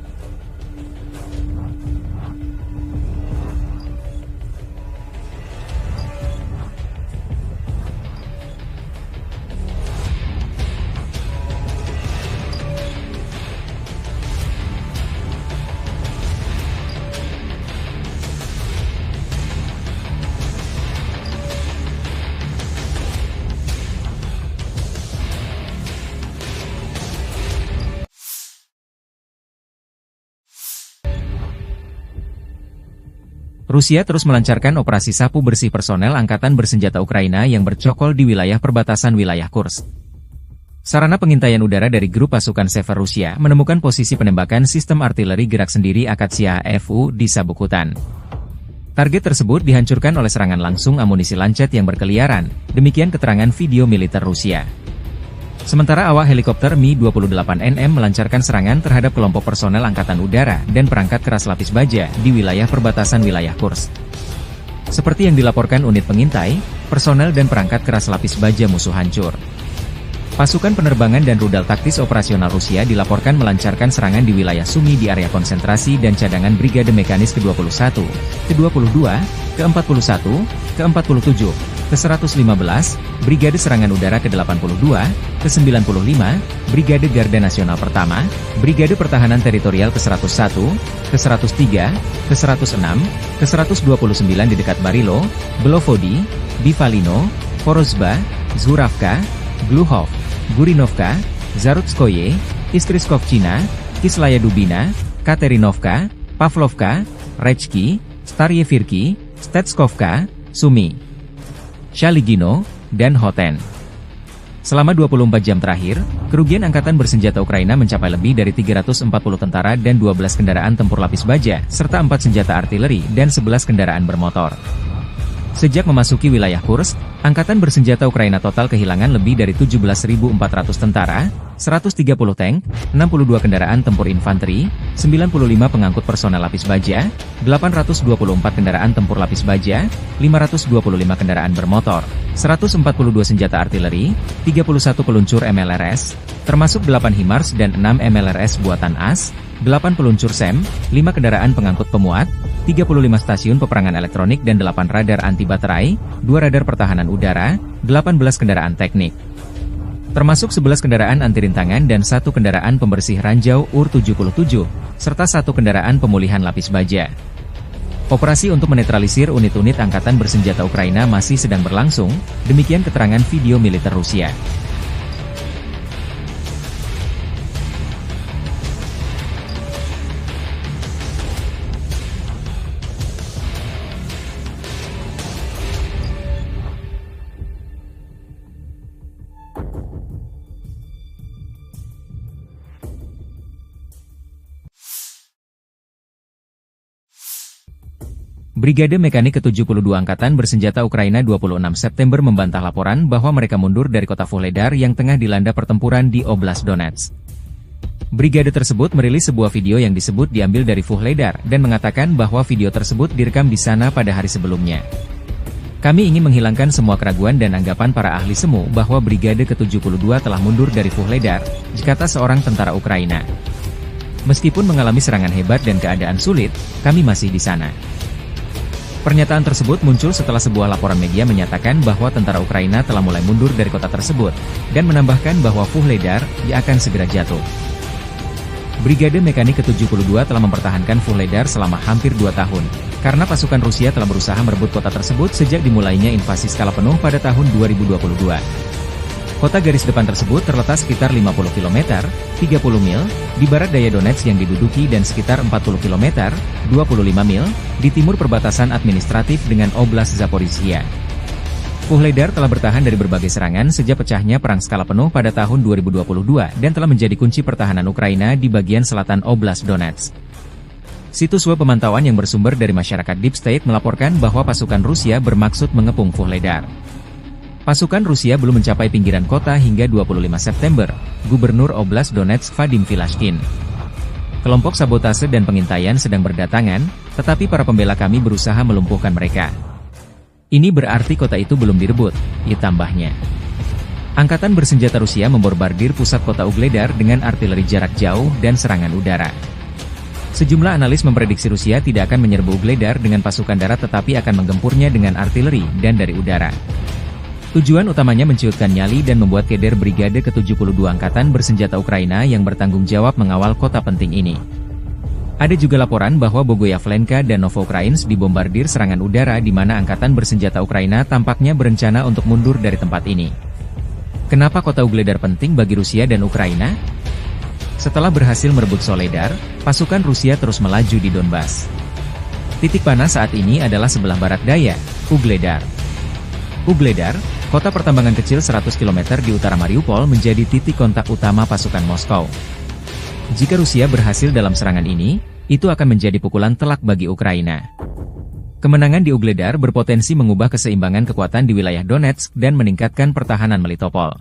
Rusia terus melancarkan operasi sapu bersih personel Angkatan Bersenjata Ukraina yang bercokol di wilayah perbatasan wilayah Kursk. Sarana pengintaian udara dari grup pasukan Sever Rusia menemukan posisi penembakan sistem artileri gerak sendiri Akatsiya FU di sabuk hutan. Target tersebut dihancurkan oleh serangan langsung amunisi lancet yang berkeliaran, demikian keterangan video militer Rusia. Sementara awak helikopter Mi-28NM melancarkan serangan terhadap kelompok personel Angkatan Udara dan perangkat keras lapis baja di wilayah perbatasan wilayah Kursk. Seperti yang dilaporkan unit pengintai, personel dan perangkat keras lapis baja musuh hancur. Pasukan penerbangan dan rudal taktis operasional Rusia dilaporkan melancarkan serangan di wilayah Sumy di area konsentrasi dan cadangan Brigade Mekanis ke-21, ke-22, ke-41, ke-47, ke-115, Brigade Serangan Udara ke-82, ke-95, Brigade Garda Nasional Pertama, Brigade Pertahanan Teritorial ke-101, ke-103, ke-106, ke-129 di dekat Barilo, Belovodi, Bivalino, Porozba, Zhuravka, Gluhov, Gurinovka, Zarutskoye, Istriskovchina, Kislaya Dubina, Katerinovka, Pavlovka, Rechki, Staryevirki, Stetskovka, Sumy, Shaligino, dan Hoten. Selama 24 jam terakhir, kerugian Angkatan Bersenjata Ukraina mencapai lebih dari 340 tentara dan 12 kendaraan tempur lapis baja, serta 4 senjata artileri dan 11 kendaraan bermotor. Sejak memasuki wilayah Kursk, Angkatan bersenjata Ukraina total kehilangan lebih dari 17.400 tentara, 130 tank, 62 kendaraan tempur infanteri, 95 pengangkut personel lapis baja, 824 kendaraan tempur lapis baja, 525 kendaraan bermotor, 142 senjata artileri, 31 peluncur MLRS, termasuk 8 HIMARS dan 6 MLRS buatan AS, 8 peluncur SEM, 5 kendaraan pengangkut pemuat, 35 stasiun peperangan elektronik dan 8 radar anti baterai, 2 radar pertahanan udara, 18 kendaraan teknik. Termasuk 11 kendaraan anti rintangan dan 1 kendaraan pembersih ranjau UR-77, serta 1 kendaraan pemulihan lapis baja. Operasi untuk menetralisir unit-unit angkatan bersenjata Ukraina masih sedang berlangsung, demikian keterangan video militer Rusia. Brigade Mekanik ke-72 Angkatan Bersenjata Ukraina 26 September membantah laporan bahwa mereka mundur dari kota Vuhledar yang tengah dilanda pertempuran di Oblast Donetsk. Brigade tersebut merilis sebuah video yang disebut diambil dari Vuhledar dan mengatakan bahwa video tersebut direkam di sana pada hari sebelumnya. Kami ingin menghilangkan semua keraguan dan anggapan para ahli semu bahwa Brigade ke-72 telah mundur dari Vuhledar, kata seorang tentara Ukraina. Meskipun mengalami serangan hebat dan keadaan sulit, kami masih di sana. Pernyataan tersebut muncul setelah sebuah laporan media menyatakan bahwa tentara Ukraina telah mulai mundur dari kota tersebut, dan menambahkan bahwa Vuhledar akan segera jatuh. Brigade Mekanik ke-72 telah mempertahankan Vuhledar selama hampir 2 tahun, karena pasukan Rusia telah berusaha merebut kota tersebut sejak dimulainya invasi skala penuh pada tahun 2022. Kota garis depan tersebut terletak sekitar 50 km, 30 mil, di barat daya Donetsk yang diduduki dan sekitar 40 km, 25 mil, di timur perbatasan administratif dengan Oblast Zaporizhia. Vuhledar telah bertahan dari berbagai serangan sejak pecahnya perang skala penuh pada tahun 2022 dan telah menjadi kunci pertahanan Ukraina di bagian selatan Oblast Donetsk. Situs web pemantauan yang bersumber dari masyarakat Deep State melaporkan bahwa pasukan Rusia bermaksud mengepung Vuhledar. Pasukan Rusia belum mencapai pinggiran kota hingga 25 September, Gubernur Oblast Donetsk Vadim Filashkin. Kelompok sabotase dan pengintaian sedang berdatangan, tetapi para pembela kami berusaha melumpuhkan mereka. Ini berarti kota itu belum direbut, tambahnya. Angkatan bersenjata Rusia membombardir pusat kota Vuhledar dengan artileri jarak jauh dan serangan udara. Sejumlah analis memprediksi Rusia tidak akan menyerbu Vuhledar dengan pasukan darat tetapi akan menggempurnya dengan artileri dan dari udara. Tujuan utamanya menciutkan nyali dan membuat keder Brigade ke-72 Angkatan Bersenjata Ukraina yang bertanggung jawab mengawal kota penting ini. Ada juga laporan bahwa Bogoyavlenka dan Novoukrainsk dibombardir serangan udara di mana Angkatan Bersenjata Ukraina tampaknya berencana untuk mundur dari tempat ini. Kenapa kota Vuhledar penting bagi Rusia dan Ukraina? Setelah berhasil merebut Soledar, pasukan Rusia terus melaju di Donbas. Titik panas saat ini adalah sebelah barat daya, Vuhledar. Vuhledar, kota pertambangan kecil 100 km di utara Mariupol menjadi titik kontak utama pasukan Moskow. Jika Rusia berhasil dalam serangan ini, itu akan menjadi pukulan telak bagi Ukraina. Kemenangan di Vuhledar berpotensi mengubah keseimbangan kekuatan di wilayah Donetsk dan meningkatkan pertahanan Melitopol.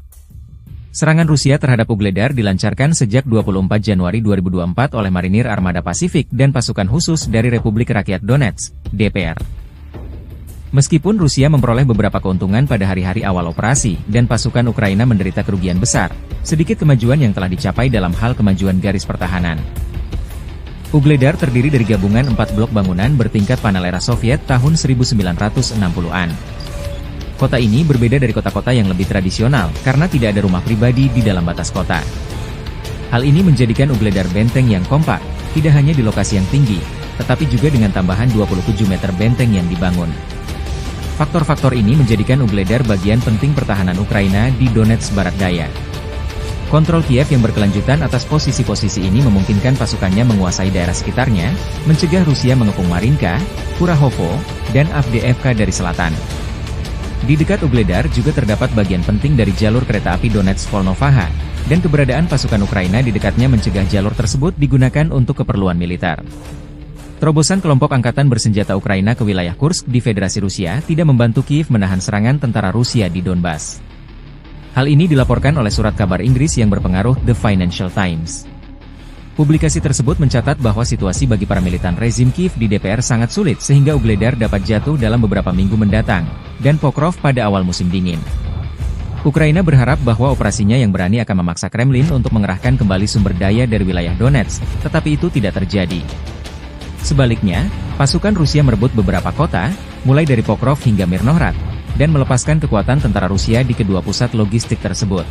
Serangan Rusia terhadap Vuhledar dilancarkan sejak 24 Januari 2024 oleh Marinir Armada Pasifik dan pasukan khusus dari Republik Rakyat Donetsk, DPR. Meskipun Rusia memperoleh beberapa keuntungan pada hari-hari awal operasi, dan pasukan Ukraina menderita kerugian besar, sedikit kemajuan yang telah dicapai dalam hal kemajuan garis pertahanan. Vuhledar terdiri dari gabungan 4 blok bangunan bertingkat panel era Soviet tahun 1960-an. Kota ini berbeda dari kota-kota yang lebih tradisional, karena tidak ada rumah pribadi di dalam batas kota. Hal ini menjadikan Vuhledar benteng yang kompak, tidak hanya di lokasi yang tinggi, tetapi juga dengan tambahan 27 meter benteng yang dibangun. Faktor-faktor ini menjadikan Vuhledar bagian penting pertahanan Ukraina di Donetsk Barat Daya. Kontrol Kiev yang berkelanjutan atas posisi-posisi ini memungkinkan pasukannya menguasai daerah sekitarnya, mencegah Rusia mengepung Marinka, Kurahovo, dan Avdiivka dari selatan. Di dekat Vuhledar juga terdapat bagian penting dari jalur kereta api Donetsk-Volnovaha, dan keberadaan pasukan Ukraina di dekatnya mencegah jalur tersebut digunakan untuk keperluan militer. Terobosan kelompok angkatan bersenjata Ukraina ke wilayah Kursk di Federasi Rusia tidak membantu Kiev menahan serangan tentara Rusia di Donbas. Hal ini dilaporkan oleh surat kabar Inggris yang berpengaruh The Financial Times. Publikasi tersebut mencatat bahwa situasi bagi para militan rezim Kiev di DPR sangat sulit sehingga Ugledar dapat jatuh dalam beberapa minggu mendatang, dan Pokrov pada awal musim dingin. Ukraina berharap bahwa operasinya yang berani akan memaksa Kremlin untuk mengerahkan kembali sumber daya dari wilayah Donetsk, tetapi itu tidak terjadi. Sebaliknya, pasukan Rusia merebut beberapa kota, mulai dari Pokrov hingga Mirnohrad, dan melepaskan kekuatan tentara Rusia di kedua pusat logistik tersebut.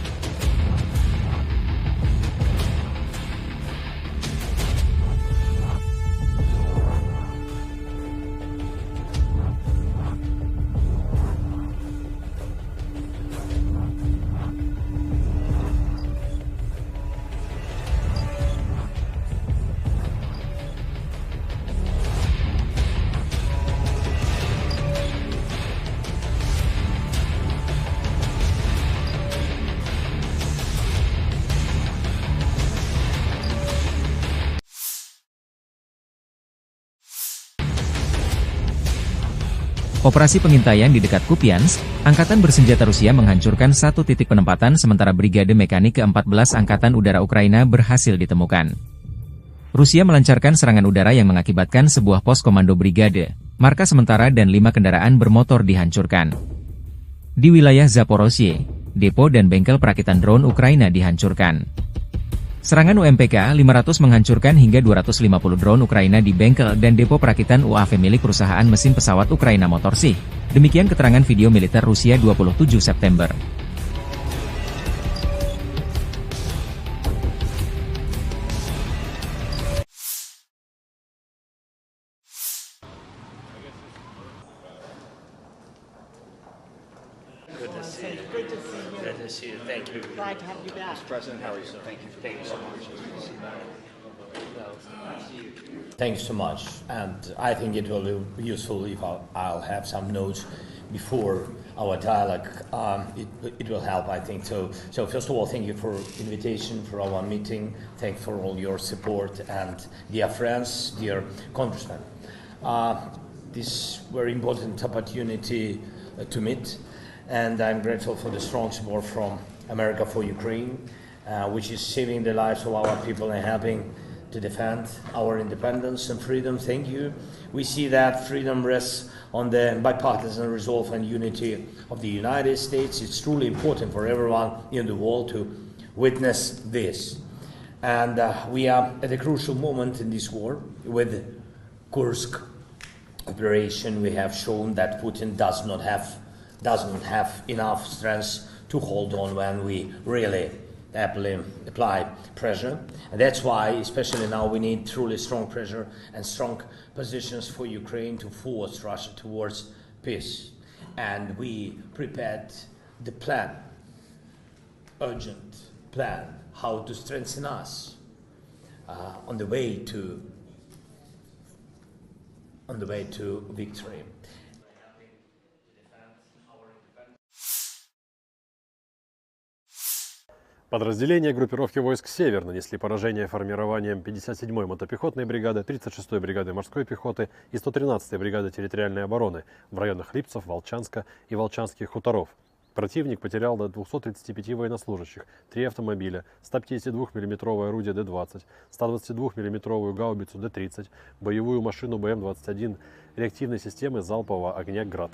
Operasi pengintaian di dekat Kupiansk, Angkatan Bersenjata Rusia menghancurkan satu titik penempatan sementara Brigade Mekanik ke-14 Angkatan Udara Ukraina berhasil ditemukan. Rusia melancarkan serangan udara yang mengakibatkan sebuah pos komando brigade, markas sementara dan 5 kendaraan bermotor dihancurkan. Di wilayah Zaporozhye, depo dan bengkel perakitan drone Ukraina dihancurkan. Serangan UMPK-500 menghancurkan hingga 250 drone Ukraina di bengkel dan depo perakitan UAV milik perusahaan mesin pesawat Ukraina Motorsi. Demikian keterangan video militer Rusia 27 September. Good to see you. Good to see you. Good to see you. Thank you. Glad to have you back. President, how are you? Thank you. Thank you so much. Thanks so much, and I think it will be useful if I'll have some notes before our dialogue. It will help, I think. So first of all, thank you for invitation for our meeting. Thanks for all your support, and dear friends, dear congressmen. This very important opportunity to meet, and I'm grateful for the strong support from America for Ukraine, which is saving the lives of our people and helping to defend our independence and freedom. Thank you. We see that freedom rests on the bipartisan resolve and unity of the United States. It's truly important for everyone in the world to witness this. And we are at a crucial moment in this war. With Kursk operation, we have shown that Putin doesn't have enough strength to hold on when we really apply pressure. And that's why, especially now, we need truly strong pressure and strong positions for Ukraine to force Russia towards peace. And we prepared the plan, urgent plan, how to strengthen us on the way to victory. Подразделения группировки войск «Север» нанесли поражение формированиям 57-й мотопехотной бригады, 36-й бригады морской пехоты и 113-й бригады территориальной обороны в районах Липцев, Волчанска и Волчанских хуторов. Противник потерял до 235 военнослужащих, 3 автомобиля, 152 мм орудие Д-20, 122 мм гаубицу Д-30, боевую машину БМ-21, реактивной системы залпового огня «Град».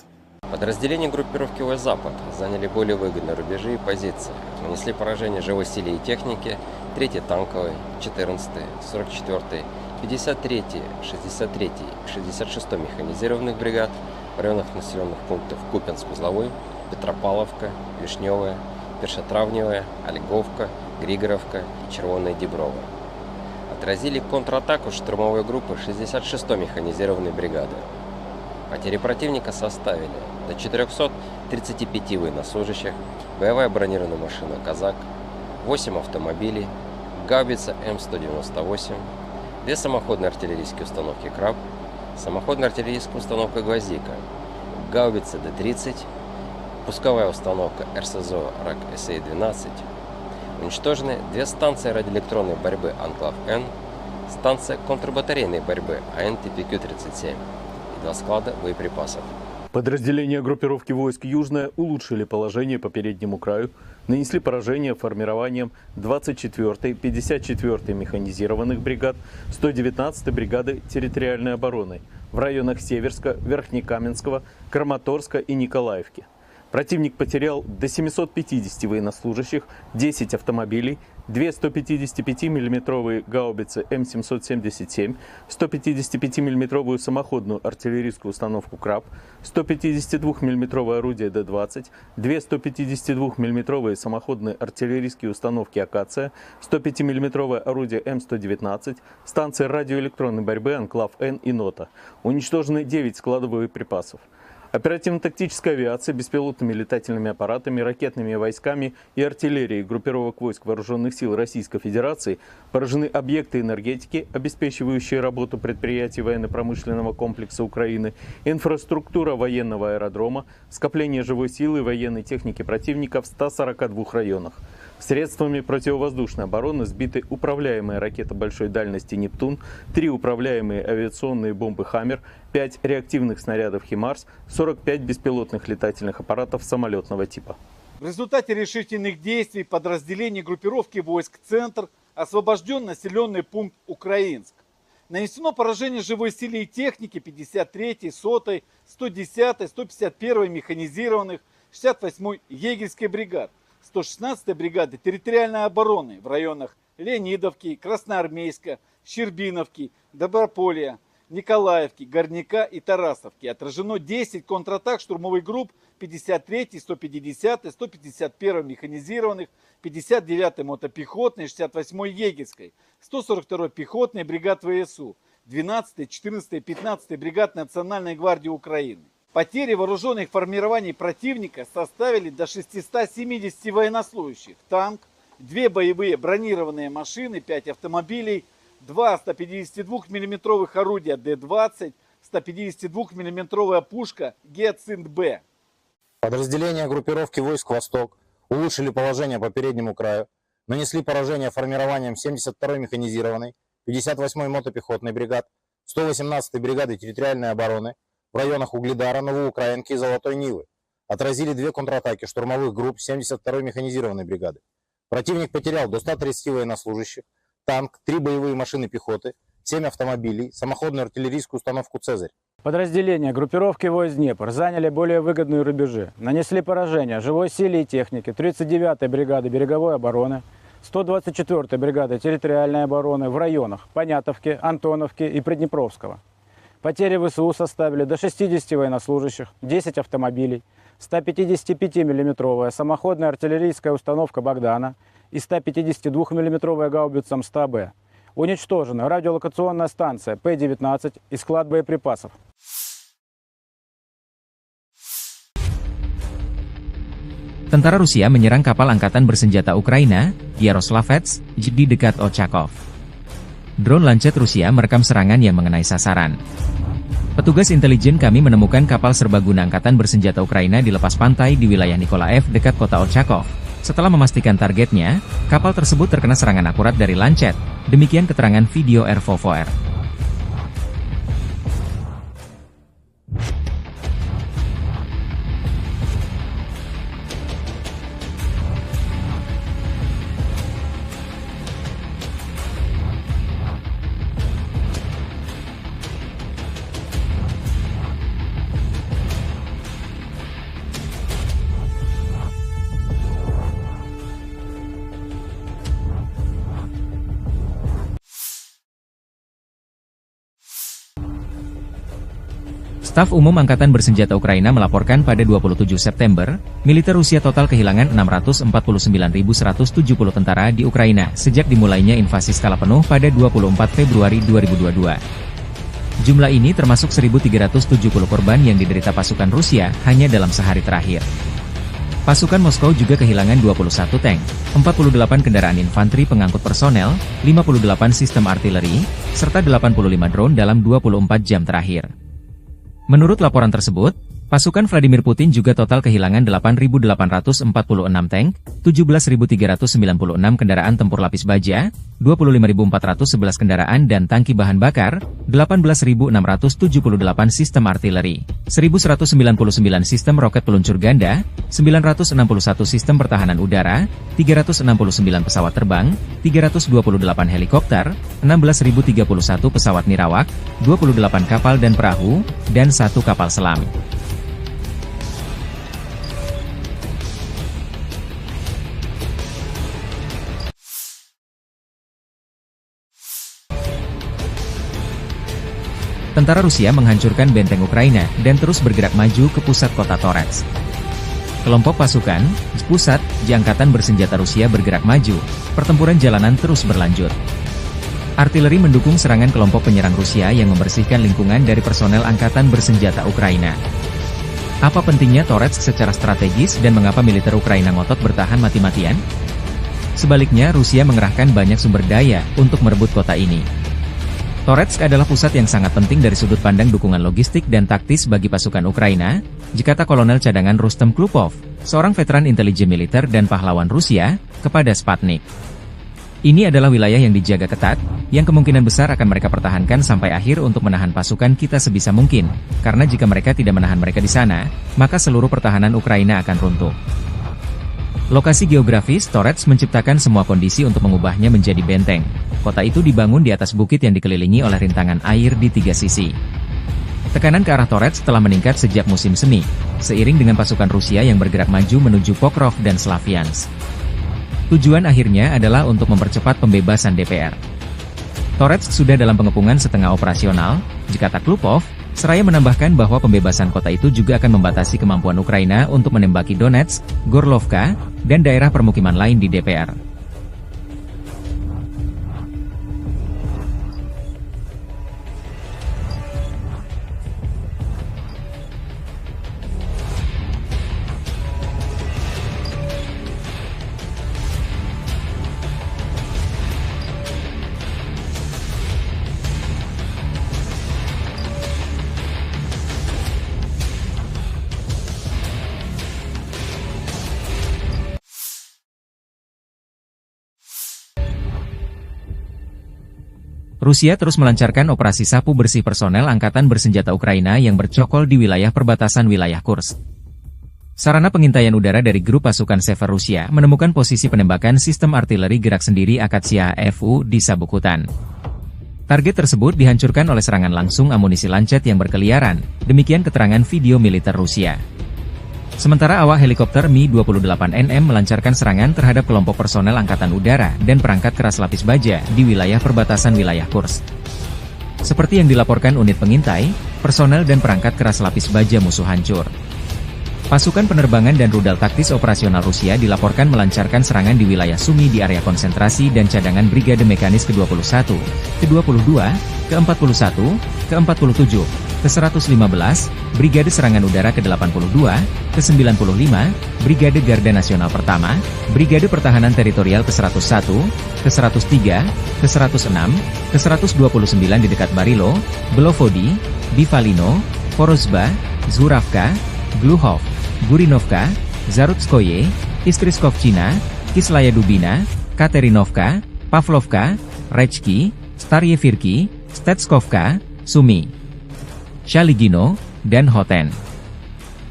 Подразделения группировки войск «Запад» заняли более выгодные рубежи и позиции, нанесли поражение живой силе и технике 3-й танковой, 14-й, 44-й, 53-й, 63-й и 66-й механизированных бригад в районах населенных пунктов Купянск-Узловой, Петропавловка, Вишневая, Першотравневая, Ольговка, Григоровка и Червоная Деброва. Отразили контратаку штурмовой группы 66-й механизированной бригады. Потери противника составили до 435 военнослужащих, боевая бронированная машина «Казак», 8 автомобилей, гаубица М198, 2 самоходные артиллерийские установки «Краб», самоходная артиллерийская установка «Гвоздика», гаубица Д-30, пусковая установка РСЗО РАК-СА-12. Уничтожены 2 станции радиоэлектронной борьбы «Анклав-Н», станция контрбатарейной борьбы АНТПК-37 и 2 склада боеприпасов. Подразделения группировки войск «Южная» улучшили положение по переднему краю, нанесли поражение формированием 24-й, 54-й механизированных бригад, 119-й бригады территориальной обороны в районах Северска, Верхнекаменского, Краматорска и Николаевки. Противник потерял до 750 военнослужащих, 10 автомобилей, 2 155 мм гаубицы М777, 155 мм самоходную артиллерийскую установку «Краб», 152 мм орудие Д-20, 2 152 мм самоходные артиллерийские установки «Акация», 105 мм орудие М119, станции радиоэлектронной борьбы «Анклав-Н» и «Нота». Уничтожены 9 складов боеприпасов. Оперативно-тактическая авиация, беспилотными летательными аппаратами, ракетными войсками и артиллерией группировок войск Вооруженных сил Российской Федерации поражены объекты энергетики, обеспечивающие работу предприятий военно-промышленного комплекса Украины, инфраструктура военного аэродрома, скопление живой силы и военной техники противника в 142 районах. Средствами противовоздушной обороны сбиты управляемые ракеты большой дальности «Нептун», 3 управляемые авиационные бомбы «Хаммер», 5 реактивных снарядов «Химарс», 45 беспилотных летательных аппаратов самолетного типа. В результате решительных действий подразделений группировки войск «Центр» освобожден населенный пункт Украинск. Нанесено поражение живой силе и технике 53-й, 100-й, 110-й, 151-й механизированных, 68-й егерской бригад, 116-й бригады территориальной обороны в районах Леонидовки, Красноармейска, Щербиновки, Доброполья, Николаевки, Горняка и Тарасовки. Отражено 10 контратак штурмовых групп 53-й, 150-й, 151-й механизированных, 59-й мотопехотной, 68-й егерской, 142-й пехотной бригад ВСУ, 12-й, 14-й, 15-й бригад Национальной гвардии Украины. Потери вооруженных формирований противника составили до 670 военнослужащих, танк, 2 боевые бронированные машины, 5 автомобилей, 2 152 мм орудия Д-20, 152 мм пушка Гиацинт-Б. Подразделения группировки войск «Восток» улучшили положение по переднему краю, нанесли поражение формированием 72-й механизированной, 58-й мотопехотной бригад, 118-й бригады территориальной обороны в районах Угледара, Новоукраинки и Золотой Нивы. Отразили 2 контратаки штурмовых групп 72-й механизированной бригады. Противник потерял до 130 военнослужащих, танк, 3 боевые машины пехоты, 7 автомобилей, самоходную артиллерийскую установку «Цезарь». Подразделения группировки войск «Днепр» заняли более выгодные рубежи, нанесли поражение живой силе и технике 39-й бригады береговой обороны, 124-й бригады территориальной обороны в районах Понятовки, Антоновки и Приднепровского. Потери ВСУ составили до 60 военнослужащих, 10 автомобилей, 155 мм самоходная артиллерийская установка «Богдана» и 152 мм гаубица М100Б. Уничтожена радиолокационная станция П-19 и склад боеприпасов. Tentara Rusia menyerang kapal angkatan bersenjata Ukraina, Yaroslavets, di dekat Ochakov. Drone Lancet Rusia merekam serangan yang mengenai sasaran. Petugas intelijen kami menemukan kapal serbaguna angkatan bersenjata Ukraina di lepas pantai di wilayah Nikolaev dekat kota Ochakov. Setelah memastikan targetnya, kapal tersebut terkena serangan akurat dari Lancet. Demikian keterangan video RVVR. Staf Umum Angkatan Bersenjata Ukraina melaporkan pada 27 September, militer Rusia total kehilangan 649.170 tentara di Ukraina sejak dimulainya invasi skala penuh pada 24 Februari 2022. Jumlah ini termasuk 1.370 korban yang diderita pasukan Rusia hanya dalam sehari terakhir. Pasukan Moskow juga kehilangan 21 tank, 48 kendaraan infanteri pengangkut personel, 58 sistem artileri, serta 85 drone dalam 24 jam terakhir. Menurut laporan tersebut, Pasukan Vladimir Putin juga total kehilangan 8.846 tank, 17.396 kendaraan tempur lapis baja, 25.411 kendaraan dan tangki bahan bakar, 18.678 sistem artileri, 1.199 sistem roket peluncur ganda, 961 sistem pertahanan udara, 369 pesawat terbang, 328 helikopter, 16.031 pesawat nirawak, 28 kapal dan perahu, dan 1 kapal selam. Tentara Rusia menghancurkan benteng Ukraina dan terus bergerak maju ke pusat kota Torets. Kelompok pasukan pusat Angkatan Bersenjata Rusia bergerak maju, pertempuran jalanan terus berlanjut. Artileri mendukung serangan kelompok penyerang Rusia yang membersihkan lingkungan dari personel Angkatan Bersenjata Ukraina. Apa pentingnya Torets secara strategis dan mengapa militer Ukraina ngotot bertahan mati-matian? Sebaliknya, Rusia mengerahkan banyak sumber daya untuk merebut kota ini. Toretsk adalah pusat yang sangat penting dari sudut pandang dukungan logistik dan taktis bagi pasukan Ukraina, kata Kolonel Cadangan Rustem Klupov, seorang veteran intelijen militer dan pahlawan Rusia, kepada Sputnik. Ini adalah wilayah yang dijaga ketat, yang kemungkinan besar akan mereka pertahankan sampai akhir untuk menahan pasukan kita sebisa mungkin, karena jika mereka tidak menahan mereka di sana, maka seluruh pertahanan Ukraina akan runtuh. Lokasi geografis Torets menciptakan semua kondisi untuk mengubahnya menjadi benteng. Kota itu dibangun di atas bukit yang dikelilingi oleh rintangan air di 3 sisi. Tekanan ke arah Torets telah meningkat sejak musim semi, seiring dengan pasukan Rusia yang bergerak maju menuju Pokrov dan Slaviansk. Tujuan akhirnya adalah untuk mempercepat pembebasan DPR. Torets sudah dalam pengepungan setengah operasional, kata Klupov, seraya menambahkan bahwa pembebasan kota itu juga akan membatasi kemampuan Ukraina untuk menembaki Donetsk, Gorlovka, dan daerah permukiman lain di DPR. Rusia terus melancarkan operasi sapu bersih personel Angkatan Bersenjata Ukraina yang bercokol di wilayah perbatasan wilayah Kursk. Sarana pengintaian udara dari grup pasukan Sever Rusia menemukan posisi penembakan sistem artileri gerak sendiri Akatsiya FU di sabuk hutan. Target tersebut dihancurkan oleh serangan langsung amunisi lancet yang berkeliaran, demikian keterangan video militer Rusia. Sementara awak helikopter Mi-28NM melancarkan serangan terhadap kelompok personel Angkatan Udara dan perangkat keras lapis baja di wilayah perbatasan wilayah Kursk. Seperti yang dilaporkan unit pengintai, personel dan perangkat keras lapis baja musuh hancur. Pasukan penerbangan dan rudal taktis operasional Rusia dilaporkan melancarkan serangan di wilayah Sumy di area konsentrasi dan cadangan Brigade Mekanis ke-21, ke-22, ke-41, ke-47, ke-115, Brigade Serangan Udara ke-82, ke-95, Brigade Garda Nasional Pertama, Brigade Pertahanan Teritorial ke-101, ke-103, ke-106, ke-129 di dekat Barilo, Belovodi, Bivalino, Porozba, Zhuravka, Gluhov, Gurinovka, Zarutskoye, Istriskovchina, Kislaya Dubina, Katerinovka, Pavlovka, Rechki, Staryevirki, Stetskovka, Sumy, Shaligino, dan Hoten.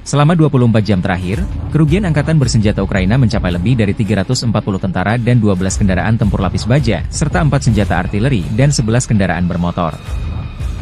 Selama 24 jam terakhir, kerugian Angkatan Bersenjata Ukraina mencapai lebih dari 340 tentara dan 12 kendaraan tempur lapis baja, serta 4 senjata artileri dan 11 kendaraan bermotor.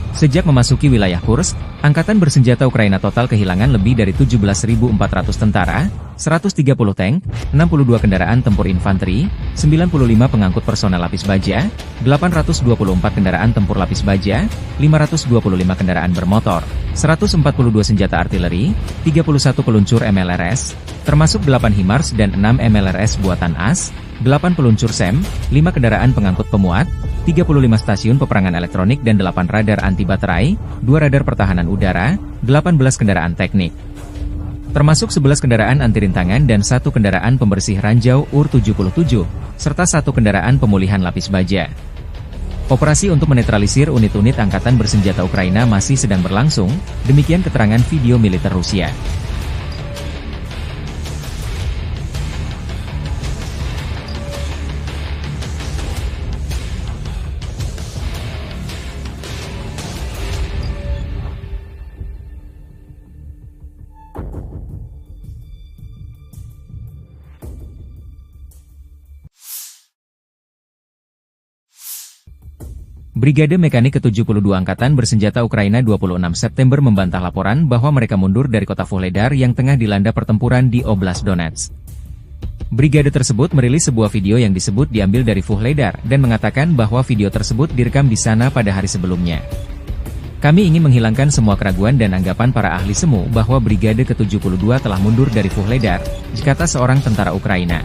Sejak memasuki wilayah Kursk, Angkatan Bersenjata Ukraina total kehilangan lebih dari 17.400 tentara, 130 tank, 62 kendaraan tempur infanteri, 95 pengangkut personel lapis baja, 824 kendaraan tempur lapis baja, 525 kendaraan bermotor, 142 senjata artileri, 31 peluncur MLRS, termasuk 8 HIMARS dan 6 MLRS buatan AS, 8 peluncur SEM, 5 kendaraan pengangkut pemuat, 35 stasiun peperangan elektronik dan 8 radar anti baterai, 2 radar pertahanan udara, 18 kendaraan teknik. Termasuk 11 kendaraan anti rintangan dan 1 kendaraan pembersih ranjau UR-77, serta 1 kendaraan pemulihan lapis baja. Operasi untuk menetralisir unit-unit angkatan bersenjata Ukraina masih sedang berlangsung, demikian keterangan video militer Rusia. Brigade Mekanik ke-72 Angkatan Bersenjata Ukraina 26 September membantah laporan bahwa mereka mundur dari kota Vuhledar yang tengah dilanda pertempuran di Oblast Donetsk. Brigade tersebut merilis sebuah video yang disebut diambil dari Vuhledar dan mengatakan bahwa video tersebut direkam di sana pada hari sebelumnya. Kami ingin menghilangkan semua keraguan dan anggapan para ahli semu bahwa Brigade ke-72 telah mundur dari Vuhledar, kata seorang tentara Ukraina.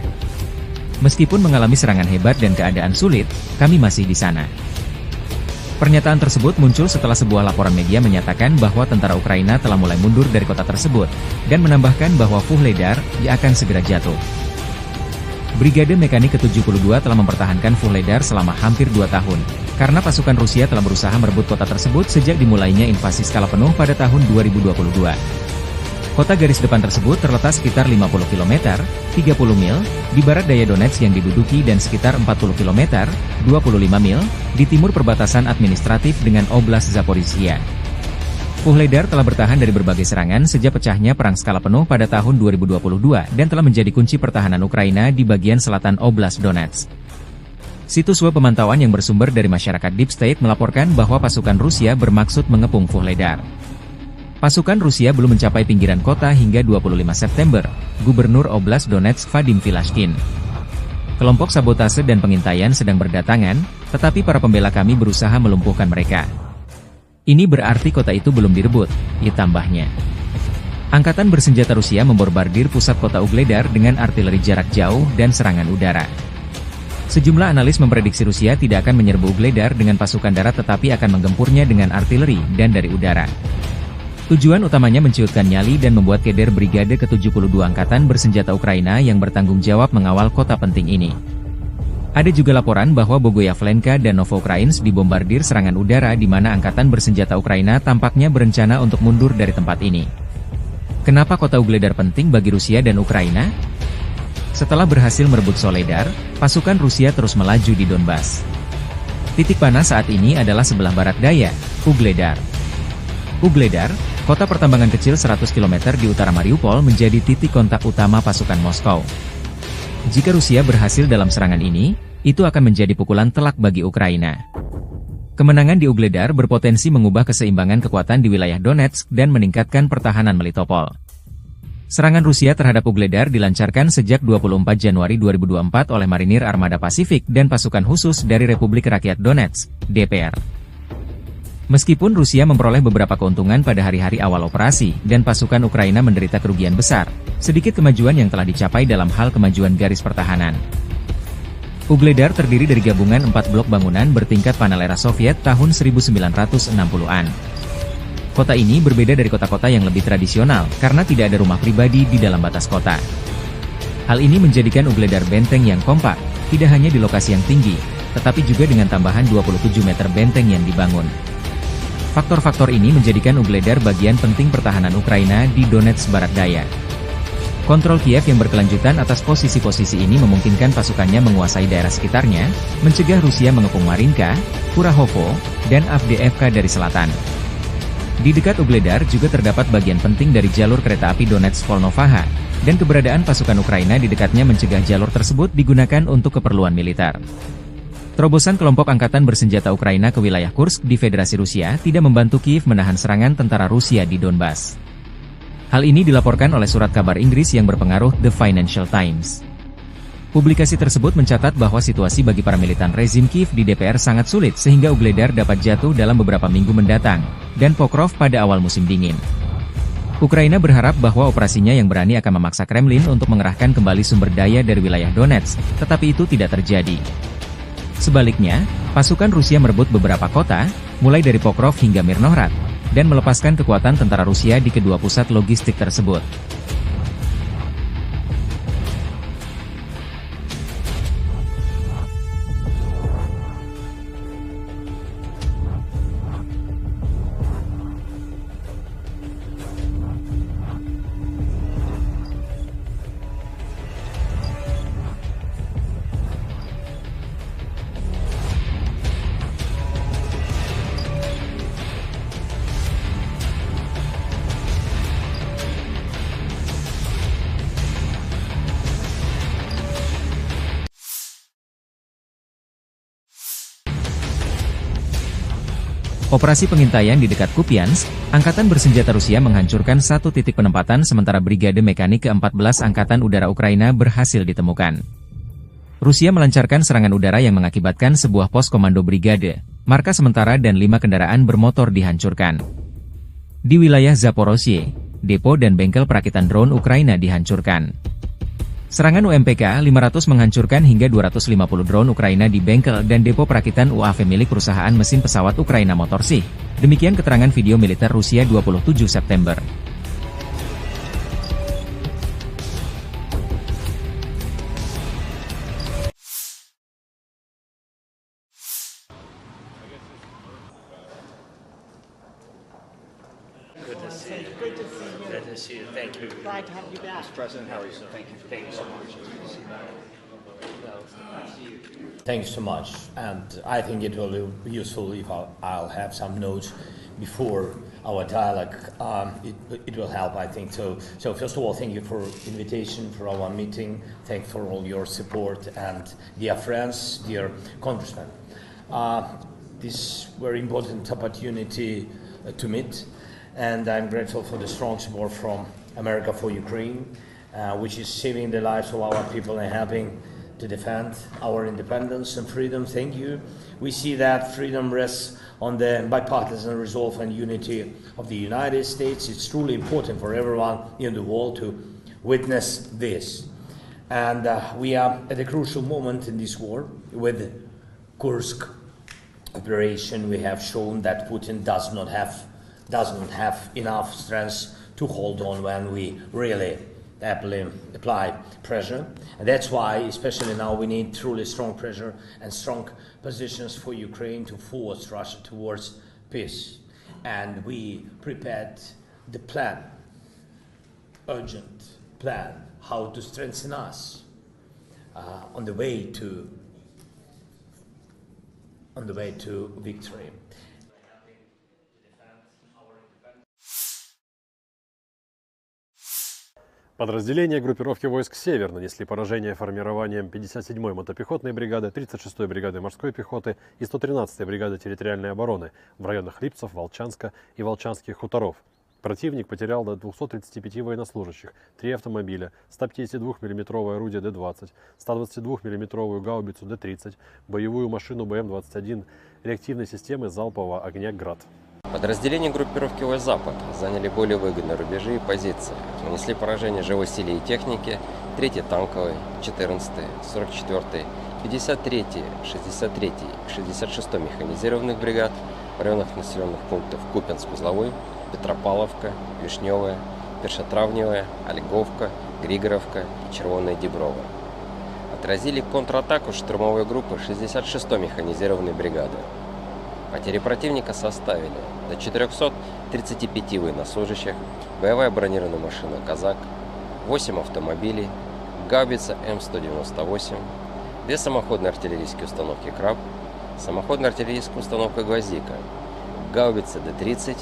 Meskipun mengalami serangan hebat dan keadaan sulit, kami masih di sana. Pernyataan tersebut muncul setelah sebuah laporan media menyatakan bahwa tentara Ukraina telah mulai mundur dari kota tersebut, dan menambahkan bahwa Vuhledar akan segera jatuh. Brigade Mekanik ke-72 telah mempertahankan Vuhledar selama hampir 2 tahun, karena pasukan Rusia telah berusaha merebut kota tersebut sejak dimulainya invasi skala penuh pada tahun 2022. Kota garis depan tersebut terletak sekitar 50 km, 30 mil, di barat daya Donetsk yang diduduki dan sekitar 40 km, 25 mil, di timur perbatasan administratif dengan Oblast Zaporizhia. Vuhledar telah bertahan dari berbagai serangan sejak pecahnya perang skala penuh pada tahun 2022 dan telah menjadi kunci pertahanan Ukraina di bagian selatan Oblast Donetsk. Situs web pemantauan yang bersumber dari masyarakat Deep State melaporkan bahwa pasukan Rusia bermaksud mengepung Vuhledar. Pasukan Rusia belum mencapai pinggiran kota hingga 25 September, Gubernur Oblast Donetsk Vadim Filashkin. Kelompok sabotase dan pengintaian sedang berdatangan, tetapi para pembela kami berusaha melumpuhkan mereka. Ini berarti kota itu belum direbut, tambahnya. Angkatan bersenjata Rusia membombardir pusat kota Vuhledar dengan artileri jarak jauh dan serangan udara. Sejumlah analis memprediksi Rusia tidak akan menyerbu Vuhledar dengan pasukan darat tetapi akan menggempurnya dengan artileri dan dari udara. Tujuan utamanya menciutkan nyali dan membuat keder Brigade ke-72 Angkatan Bersenjata Ukraina yang bertanggung jawab mengawal kota penting ini. Ada juga laporan bahwa Bogoyavlenka dan Novoukrainsk dibombardir serangan udara di mana Angkatan Bersenjata Ukraina tampaknya berencana untuk mundur dari tempat ini. Kenapa kota Vuhledar penting bagi Rusia dan Ukraina? Setelah berhasil merebut Soledar, pasukan Rusia terus melaju di Donbas. Titik panas saat ini adalah sebelah barat daya, Vuhledar. Vuhledar, kota pertambangan kecil 100 km di utara Mariupol menjadi titik kontak utama pasukan Moskow. Jika Rusia berhasil dalam serangan ini, itu akan menjadi pukulan telak bagi Ukraina. Kemenangan di Vuhledar berpotensi mengubah keseimbangan kekuatan di wilayah Donetsk dan meningkatkan pertahanan Melitopol. Serangan Rusia terhadap Vuhledar dilancarkan sejak 24 Januari 2024 oleh Marinir Armada Pasifik dan pasukan khusus dari Republik Rakyat Donetsk, DPR. Meskipun Rusia memperoleh beberapa keuntungan pada hari-hari awal operasi, dan pasukan Ukraina menderita kerugian besar, sedikit kemajuan yang telah dicapai dalam hal kemajuan garis pertahanan. Vuhledar terdiri dari gabungan 4 blok bangunan bertingkat panel era Soviet tahun 1960-an. Kota ini berbeda dari kota-kota yang lebih tradisional, karena tidak ada rumah pribadi di dalam batas kota. Hal ini menjadikan Vuhledar benteng yang kompak, tidak hanya di lokasi yang tinggi, tetapi juga dengan tambahan 27 meter benteng yang dibangun. Faktor-faktor ini menjadikan Vuhledar bagian penting pertahanan Ukraina di Donetsk Barat Daya. Kontrol Kiev yang berkelanjutan atas posisi-posisi ini memungkinkan pasukannya menguasai daerah sekitarnya, mencegah Rusia mengepung Marinka, Kurahovo, dan Avdiivka dari selatan. Di dekat Vuhledar juga terdapat bagian penting dari jalur kereta api Donetsk-Volnovaha, dan keberadaan pasukan Ukraina di dekatnya mencegah jalur tersebut digunakan untuk keperluan militer. Terobosan kelompok angkatan bersenjata Ukraina ke wilayah Kursk di Federasi Rusia tidak membantu Kiev menahan serangan tentara Rusia di Donbas. Hal ini dilaporkan oleh surat kabar Inggris yang berpengaruh The Financial Times. Publikasi tersebut mencatat bahwa situasi bagi para militan rezim Kiev di DPR sangat sulit sehingga Vuhledar dapat jatuh dalam beberapa minggu mendatang, dan Pokrov pada awal musim dingin. Ukraina berharap bahwa operasinya yang berani akan memaksa Kremlin untuk mengerahkan kembali sumber daya dari wilayah Donetsk, tetapi itu tidak terjadi. Sebaliknya, pasukan Rusia merebut beberapa kota, mulai dari Pokrov hingga Mirnohrad, dan melepaskan kekuatan tentara Rusia di kedua pusat logistik tersebut. Operasi pengintaian di dekat Kupiansk, Angkatan Bersenjata Rusia menghancurkan satu titik penempatan sementara Brigade Mekanik ke-14 Angkatan Udara Ukraina berhasil ditemukan. Rusia melancarkan serangan udara yang mengakibatkan sebuah pos komando brigade, markas sementara dan 5 kendaraan bermotor dihancurkan. Di wilayah Zaporozhye, depo dan bengkel perakitan drone Ukraina dihancurkan. Serangan UMPK-500 menghancurkan hingga 250 drone Ukraina di bengkel dan depo perakitan UAV milik perusahaan mesin pesawat Ukraina Motorsyh. Demikian keterangan video militer Rusia 27 September. Good to see you. Good to see you. Thank you. Glad to have you back. President, how are you? Thank you so much. Thank you so much. And I think it will be useful if I'll have some notes before our dialogue. It will help, I think. So first of all, thank you for invitation for our meeting. Thanks for all your support. And dear friends, dear congressmen, this very important opportunity to meet. And I'm grateful for the strong support from America for Ukraine, which is saving the lives of our people and helping to defend our independence and freedom. Thank you. We see that freedom rests on the bipartisan resolve and unity of the United States. It's truly important for everyone in the world to witness this. And we are at a crucial moment in this war. With Kursk operation, we have shown that Putin doesn't have enough strength to hold on when we really apply pressure. And that's why, especially now, we need truly strong pressure and strong positions for Ukraine to force Russia towards peace. And we prepared the plan, urgent plan, how to strengthen us on the way to victory. Подразделения группировки войск «Север» нанесли поражение формированием 57-й мотопехотной бригады, 36-й бригады морской пехоты и 113-й бригады территориальной обороны в районах Липцев, Волчанска и Волчанских хуторов. Противник потерял до 235 военнослужащих, 3 автомобиля, 152 мм орудие Д-20, 122 мм гаубицу Д-30, боевую машину БМ-21, реактивной системы залпового огня «Град». Подразделения группировки войск «Запад» заняли более выгодные рубежи и позиции, нанесли поражение живой силе и технике 3-й танковой, 14-й, 44-й, 53-й, 63-й и 66-й механизированных бригад в районах населенных пунктов Купянск-Узловой, Петропавловка, Вишневая, Першотравневая, Ольговка, Григоровка и Червоная Деброва. Отразили контратаку штурмовой группы 66-й механизированной бригады. Потери противника составили до 435 военнослужащих, боевая бронированная машина «Казак», 8 автомобилей, гаубица М198, 2 самоходные артиллерийские установки «Краб», самоходная артиллерийская установка «Гвоздика», гаубица Д-30,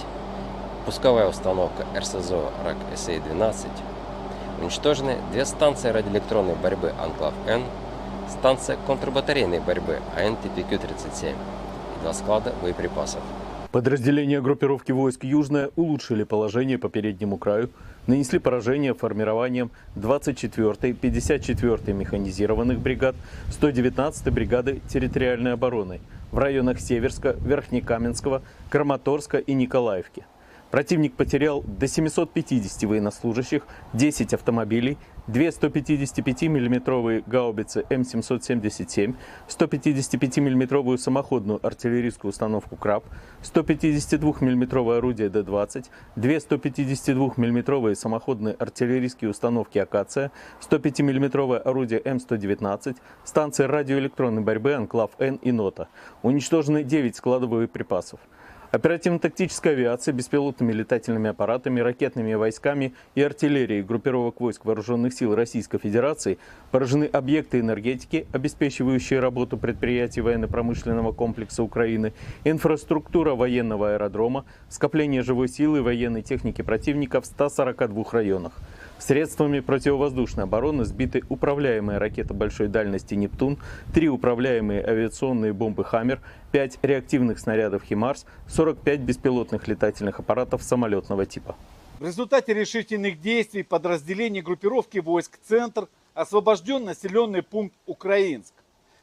пусковая установка РСЗО РАК-СА-12. Уничтожены 2 станции радиоэлектронной борьбы «Анклав-Н», станция контрбатарейной борьбы АН-ТПК-37 и 2 склада боеприпасов. Подразделения группировки войск «Южная» улучшили положение по переднему краю, нанесли поражение формированием 24-й, 54-й механизированных бригад, 119-й бригады территориальной обороны в районах Северска, Верхнекаменского, Краматорска и Николаевки. Противник потерял до 750 военнослужащих, 10 автомобилей, 2 155 мм гаубицы М777, 155 мм самоходную артиллерийскую установку «Краб», 152 мм орудие Д-20, 2 152 мм самоходные артиллерийские установки «Акация», 105 мм орудие М119, станции радиоэлектронной борьбы «Анклав-Н» и «Нота». Уничтожены 9 складов боеприпасов. Оперативно-тактическая авиация, беспилотными летательными аппаратами, ракетными войсками и артиллерией группировок войск Вооруженных сил Российской Федерации поражены объекты энергетики, обеспечивающие работу предприятий военно-промышленного комплекса Украины, инфраструктура военного аэродрома, скопление живой силы и военной техники противника в 142 районах. Средствами противовоздушной обороны сбиты управляемые ракеты большой дальности «Нептун», 3 управляемые авиационные бомбы «Хаммер», 5 реактивных снарядов «Химарс», 45 беспилотных летательных аппаратов самолетного типа. В результате решительных действий подразделений группировки войск «Центр» освобожден населенный пункт Украинск.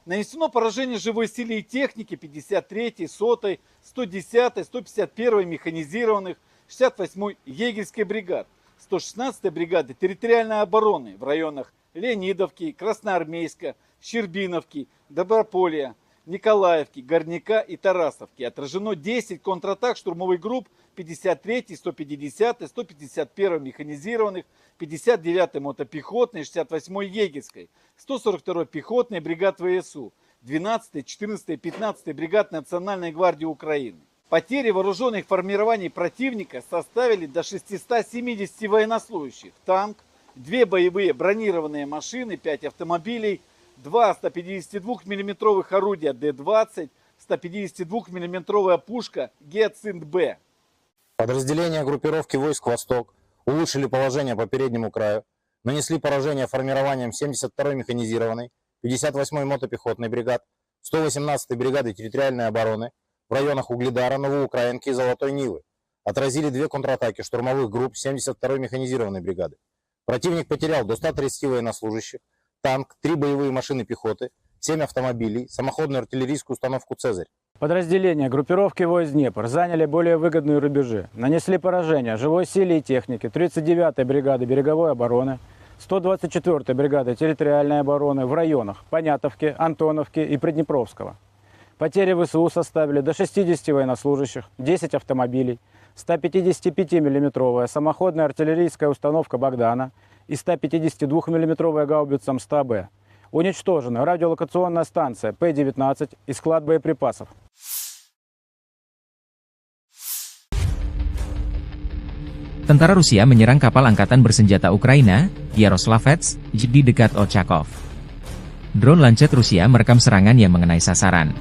Нанесено поражение живой силе и технике 53-й, 100-й, 110-й, 151-й механизированных, 68-й егерской бригад, 116-й бригады территориальной обороны в районах Леонидовки, Красноармейска, Щербиновки, Доброполья, Николаевки, Горняка и Тарасовки. Отражено 10 контратак штурмовых групп 53-й, 150-й, 151-й механизированных, 59-й мотопехотной, 68-й егерской, 142-й пехотной бригад ВСУ, 12-й, 14-й, 15-й бригад Национальной гвардии Украины. Потери вооруженных формирований противника составили до 670 военнослужащих, танк, 2 боевые бронированные машины, 5 автомобилей, 2 152 мм орудия Д-20, 152 мм пушка Гиацинт-Б. Подразделения группировки войск «Восток» улучшили положение по переднему краю, нанесли поражение формированием 72-й механизированной, 58-й мотопехотной бригад, 118-й бригады территориальной обороны в районах Угледара, Новоукраинки и Золотой Нивы. Отразили 2 контратаки штурмовых групп 72-й механизированной бригады. Противник потерял до 130 военнослужащих, танк, 3 боевые машины пехоты, 7 автомобилей, самоходную артиллерийскую установку «Цезарь». Подразделения группировки войск «Днепр» заняли более выгодные рубежи, нанесли поражение живой силе и технике 39-й бригады береговой обороны, 124-й бригады территориальной обороны в районах Понятовки, Антоновки и Приднепровского. Потери ВСУ составили до 60 военнослужащих, 10 автомобилей, 155 мм самоходная артиллерийская установка «Богдана» и 152 мм гаубица МСТА-Б. Уничтожена радиолокационная станция П-19 и склад боеприпасов. Tentara Rusia menyerang kapal angkatan bersenjata Ukraina, Yaroslavets, di dekat Ochakov. Drone Lancet Rusia merekam serangan yang mengenai sasaran.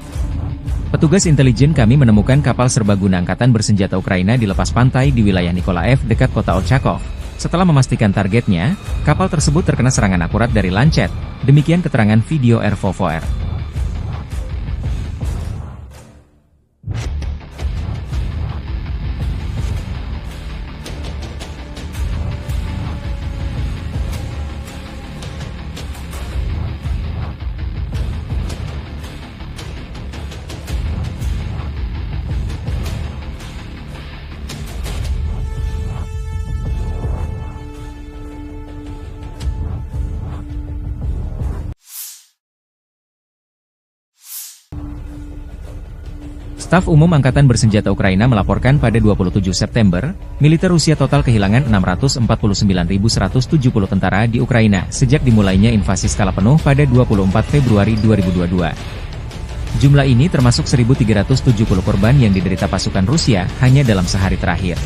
Petugas intelijen kami menemukan kapal serbaguna angkatan bersenjata Ukraina di lepas pantai di wilayah Nikolaev dekat kota Ochakov. Setelah memastikan targetnya, kapal tersebut terkena serangan akurat dari Lancet. Demikian keterangan video RVVR. Staf Umum Angkatan Bersenjata Ukraina melaporkan pada 27 September, militer Rusia total kehilangan 649.170 tentara di Ukraina sejak dimulainya invasi skala penuh pada 24 Februari 2022. Jumlah ini termasuk 1.370 korban yang diderita pasukan Rusia hanya dalam sehari terakhir.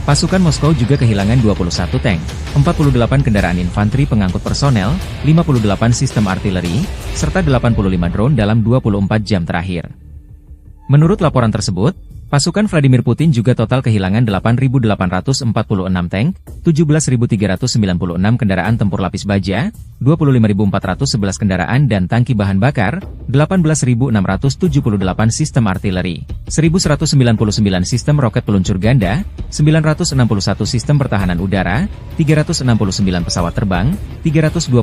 Pasukan Moskow juga kehilangan 21 tank, 48 kendaraan infanteri pengangkut personel, 58 sistem artileri, serta 85 drone dalam 24 jam terakhir. Menurut laporan tersebut, pasukan Vladimir Putin juga total kehilangan 8.846 tank, 17.396 kendaraan tempur lapis baja, 25.411 kendaraan dan tangki bahan bakar, 18.678 sistem artileri, 1.199 sistem roket peluncur ganda, 961 sistem pertahanan udara, 369 pesawat terbang, 328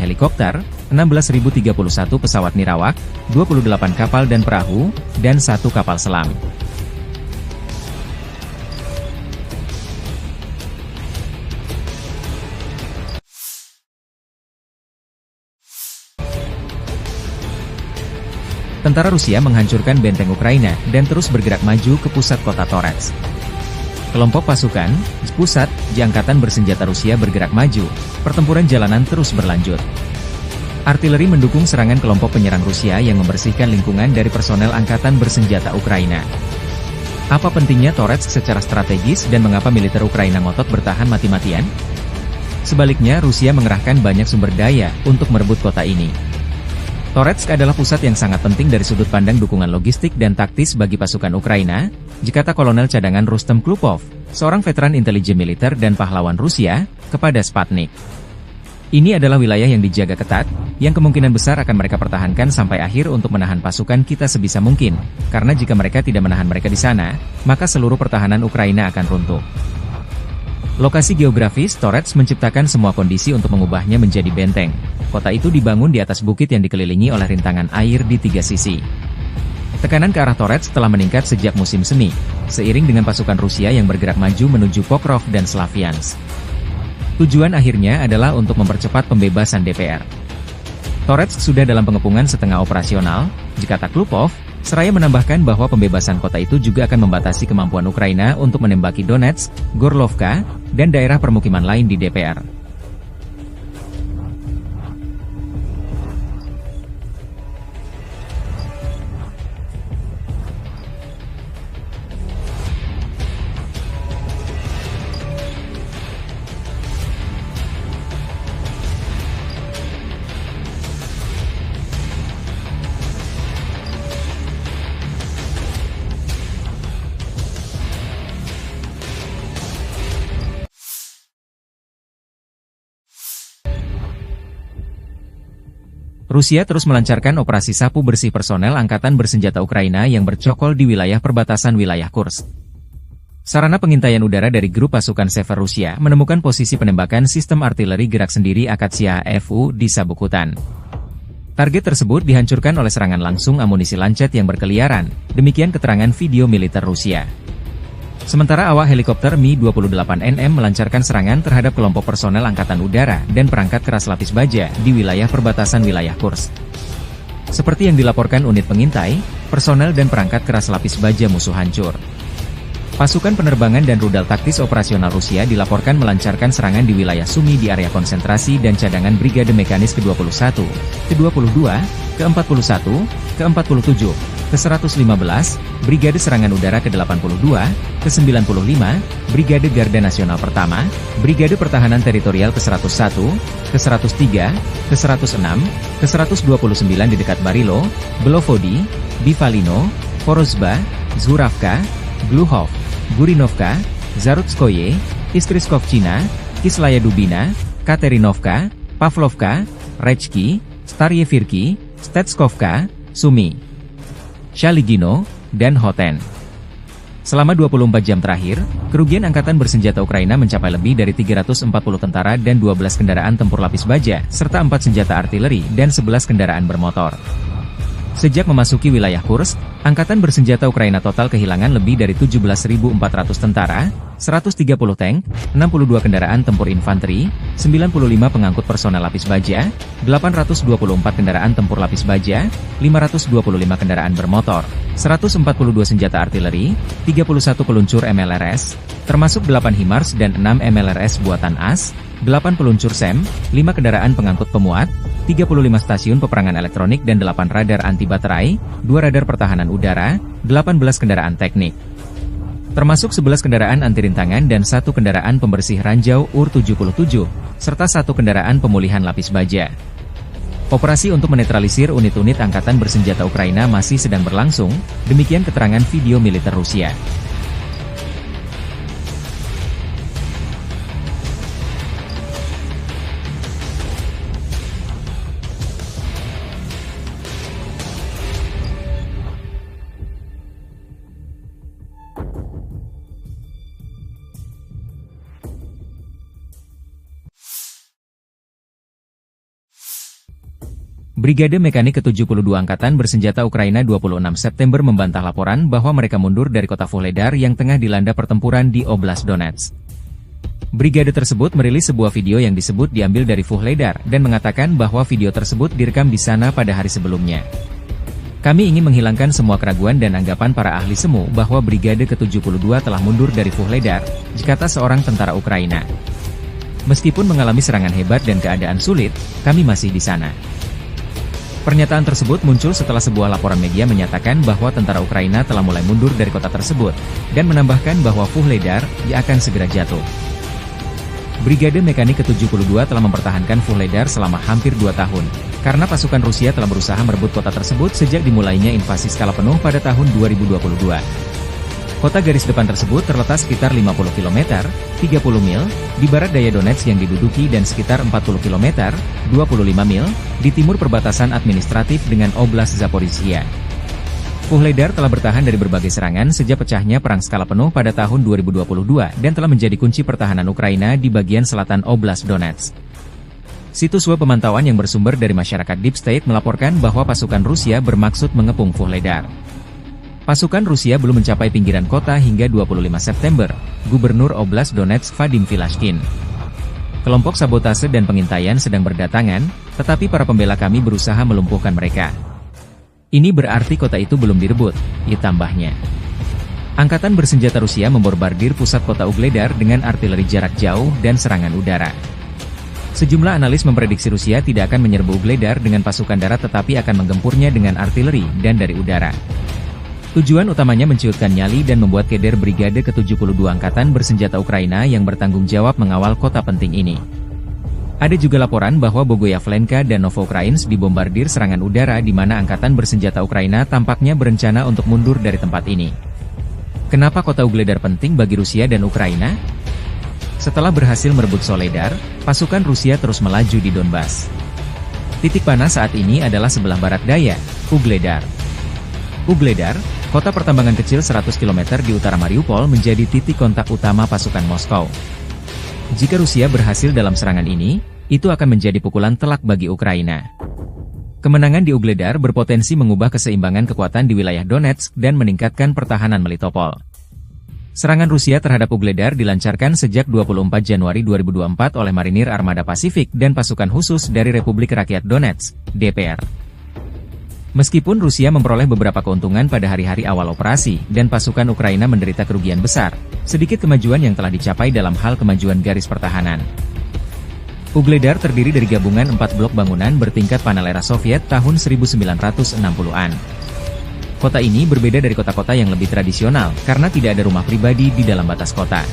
helikopter, 16.031 pesawat nirawak, 28 kapal dan perahu, dan 1 kapal selam. Tentara Rusia menghancurkan benteng Ukraina dan terus bergerak maju ke pusat kota Torets. Kelompok pasukan pusat di Angkatan Bersenjata Rusia bergerak maju, pertempuran jalanan terus berlanjut. Artileri mendukung serangan kelompok penyerang Rusia yang membersihkan lingkungan dari personel Angkatan Bersenjata Ukraina. Apa pentingnya Torets secara strategis dan mengapa militer Ukraina ngotot bertahan mati-matian? Sebaliknya Rusia mengerahkan banyak sumber daya untuk merebut kota ini. Toretsk adalah pusat yang sangat penting dari sudut pandang dukungan logistik dan taktis bagi pasukan Ukraina, kata Kolonel Cadangan Rustem Klupov, seorang veteran intelijen militer dan pahlawan Rusia, kepada Sputnik. Ini adalah wilayah yang dijaga ketat, yang kemungkinan besar akan mereka pertahankan sampai akhir untuk menahan pasukan kita sebisa mungkin, karena jika mereka tidak menahan mereka di sana, maka seluruh pertahanan Ukraina akan runtuh. Lokasi geografis Toretsk menciptakan semua kondisi untuk mengubahnya menjadi benteng. Kota itu dibangun di atas bukit yang dikelilingi oleh rintangan air di 3 sisi. Tekanan ke arah Toretsk telah meningkat sejak musim semi, seiring dengan pasukan Rusia yang bergerak maju menuju Pokrov dan Slaviansk. Tujuan akhirnya adalah untuk mempercepat pembebasan DPR. Toretsk sudah dalam pengepungan setengah operasional, kata Klupov, seraya menambahkan bahwa pembebasan kota itu juga akan membatasi kemampuan Ukraina untuk menembaki Donetsk, Gorlovka, dan daerah permukiman lain di DPR. Rusia terus melancarkan operasi sapu bersih personel Angkatan Bersenjata Ukraina yang bercokol di wilayah perbatasan wilayah Kursk. Sarana pengintaian udara dari grup pasukan Sever Rusia menemukan posisi penembakan sistem artileri gerak sendiri Akatsiya FU di sabuk hutan. Target tersebut dihancurkan oleh serangan langsung amunisi lancet yang berkeliaran, demikian keterangan video militer Rusia. Sementara awak helikopter Mi-28NM melancarkan serangan terhadap kelompok personel Angkatan Udara dan perangkat keras lapis baja di wilayah perbatasan wilayah Kursk. Seperti yang dilaporkan unit pengintai, personel dan perangkat keras lapis baja musuh hancur. Pasukan penerbangan dan rudal taktis operasional Rusia dilaporkan melancarkan serangan di wilayah Sumy di area konsentrasi dan cadangan Brigade Mekanis ke-21, ke-22, ke-41, ke-47, ke-115, Brigade Serangan Udara ke-82, ke-95, Brigade Garda Nasional Pertama, Brigade Pertahanan Teritorial ke-101, ke-103, ke-106, ke-129 di dekat Barilo, Belovodi, Bivalino, Porozba, Zhuravka, Gluhov, Gurinovka, Zarutskoye, Istriskovchina, Kislaya Dubina, Katerinovka, Pavlovka, Rechki, Staryevirki, Stetskovka, Sumy, Shaligino, dan Hoten. Selama 24 jam terakhir, kerugian Angkatan Bersenjata Ukraina mencapai lebih dari 340 tentara dan 12 kendaraan tempur lapis baja, serta 4 senjata artileri dan 11 kendaraan bermotor. Sejak memasuki wilayah Kursk, Angkatan Bersenjata Ukraina total kehilangan lebih dari 17.400 tentara, 130 tank, 62 kendaraan tempur infanteri, 95 pengangkut personel lapis baja, 824 kendaraan tempur lapis baja, 525 kendaraan bermotor, 142 senjata artileri, 31 peluncur MLRS, termasuk 8 HIMARS dan 6 MLRS buatan AS, 8 peluncur SEM, 5 kendaraan pengangkut pemuat, 35 stasiun peperangan elektronik dan 8 radar anti baterai, 2 radar pertahanan udara, 18 kendaraan teknik. Termasuk 11 kendaraan anti rintangan dan 1 kendaraan pembersih ranjau UR-77, serta 1 kendaraan pemulihan lapis baja. Operasi untuk menetralisir unit-unit Angkatan Bersenjata Ukraina masih sedang berlangsung, demikian keterangan video militer Rusia. Brigade Mekanik ke-72 Angkatan Bersenjata Ukraina 26 September membantah laporan bahwa mereka mundur dari kota Vuhledar yang tengah dilanda pertempuran di Oblast Donetsk. Brigade tersebut merilis sebuah video yang disebut diambil dari Vuhledar dan mengatakan bahwa video tersebut direkam di sana pada hari sebelumnya. Kami ingin menghilangkan semua keraguan dan anggapan para ahli semu bahwa Brigade ke-72 telah mundur dari Vuhledar, kata seorang tentara Ukraina. Meskipun mengalami serangan hebat dan keadaan sulit, kami masih di sana. Pernyataan tersebut muncul setelah sebuah laporan media menyatakan bahwa tentara Ukraina telah mulai mundur dari kota tersebut, dan menambahkan bahwa Vuhledar akan segera jatuh. Brigade Mekanik ke-72 telah mempertahankan Vuhledar selama hampir 2 tahun, karena pasukan Rusia telah berusaha merebut kota tersebut sejak dimulainya invasi skala penuh pada tahun 2022. Kota garis depan tersebut terletak sekitar 50 km, 30 mil, di barat daya Donetsk yang diduduki dan sekitar 40 km, 25 mil, di timur perbatasan administratif dengan Oblast Zaporizhia. Vuhledar telah bertahan dari berbagai serangan sejak pecahnya perang skala penuh pada tahun 2022 dan telah menjadi kunci pertahanan Ukraina di bagian selatan Oblast Donetsk. Situs web pemantauan yang bersumber dari masyarakat Deep State melaporkan bahwa pasukan Rusia bermaksud mengepung Vuhledar. Pasukan Rusia belum mencapai pinggiran kota hingga 25 September, Gubernur Oblast Donetsk Vadim Filashkin. Kelompok sabotase dan pengintaian sedang berdatangan, tetapi para pembela kami berusaha melumpuhkan mereka. Ini berarti kota itu belum direbut, ditambahnya. Angkatan bersenjata Rusia memborbardir pusat kota Ugledar dengan artileri jarak jauh dan serangan udara. Sejumlah analis memprediksi Rusia tidak akan menyerbu Ugledar dengan pasukan darat tetapi akan menggempurnya dengan artileri dan dari udara. Tujuan utamanya menciutkan nyali dan membuat keder Brigade ke-72 Angkatan bersenjata Ukraina yang bertanggung jawab mengawal kota penting ini. Ada juga laporan bahwa Bogoyavlenka dan Novoukrainsk dibombardir serangan udara di mana Angkatan bersenjata Ukraina tampaknya berencana untuk mundur dari tempat ini. Kenapa kota Ugledar penting bagi Rusia dan Ukraina? Setelah berhasil merebut Soledar, pasukan Rusia terus melaju di Donbas. Titik panas saat ini adalah sebelah barat daya, Ugledar. Ugledar, kota pertambangan kecil 100 km di utara Mariupol menjadi titik kontak utama pasukan Moskow. Jika Rusia berhasil dalam serangan ini, itu akan menjadi pukulan telak bagi Ukraina. Kemenangan di Ugledar berpotensi mengubah keseimbangan kekuatan di wilayah Donetsk dan meningkatkan pertahanan Melitopol. Serangan Rusia terhadap Ugledar dilancarkan sejak 24 Januari 2024 oleh Marinir Armada Pasifik dan pasukan khusus dari Republik Rakyat Donetsk, DPR. Meskipun Rusia memperoleh beberapa keuntungan pada hari-hari awal operasi dan pasukan Ukraina menderita kerugian besar, sedikit kemajuan yang telah dicapai dalam hal kemajuan garis pertahanan. Ugledar terdiri dari gabungan 4 blok bangunan bertingkat panel era Soviet tahun 1960-an. Kota ini berbeda dari kota-kota yang lebih tradisional karena tidak ada rumah pribadi di dalam batas kota.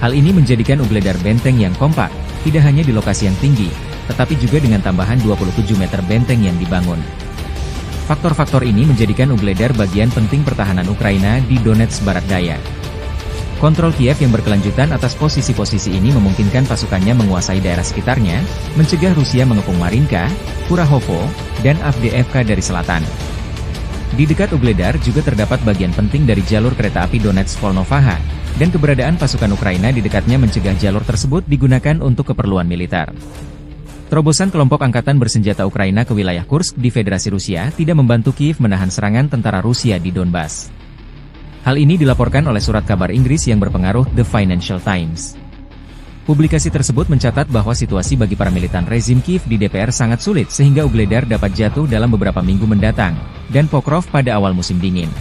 Hal ini menjadikan Ugledar benteng yang kompak, tidak hanya di lokasi yang tinggi, tetapi juga dengan tambahan 27 meter benteng yang dibangun. Faktor-faktor ini menjadikan Ugledar bagian penting pertahanan Ukraina di Donetsk Barat Daya. Kontrol Kiev yang berkelanjutan atas posisi-posisi ini memungkinkan pasukannya menguasai daerah sekitarnya, mencegah Rusia mengepung Marinka, Kurahovo, dan Avdiivka dari selatan. Di dekat Ugledar juga terdapat bagian penting dari jalur kereta api Donetsk-Volnovaha, dan keberadaan pasukan Ukraina di dekatnya mencegah jalur tersebut digunakan untuk keperluan militer. Terobosan kelompok angkatan bersenjata Ukraina ke wilayah Kursk di Federasi Rusia tidak membantu Kiev menahan serangan tentara Rusia di Donbas. Hal ini dilaporkan oleh surat kabar Inggris yang berpengaruh The Financial Times. Publikasi tersebut mencatat bahwa situasi bagi para militan rezim Kiev di DPR sangat sulit sehingga Ugledar dapat jatuh dalam beberapa minggu mendatang, dan Pokrov pada awal musim dingin.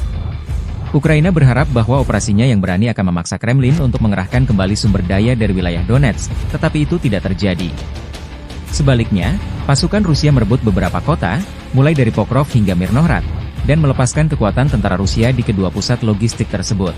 Ukraina berharap bahwa operasinya yang berani akan memaksa Kremlin untuk mengerahkan kembali sumber daya dari wilayah Donetsk, tetapi itu tidak terjadi. Sebaliknya, pasukan Rusia merebut beberapa kota, mulai dari Pokrov hingga Mirnohrad, dan melepaskan kekuatan tentara Rusia di kedua pusat logistik tersebut.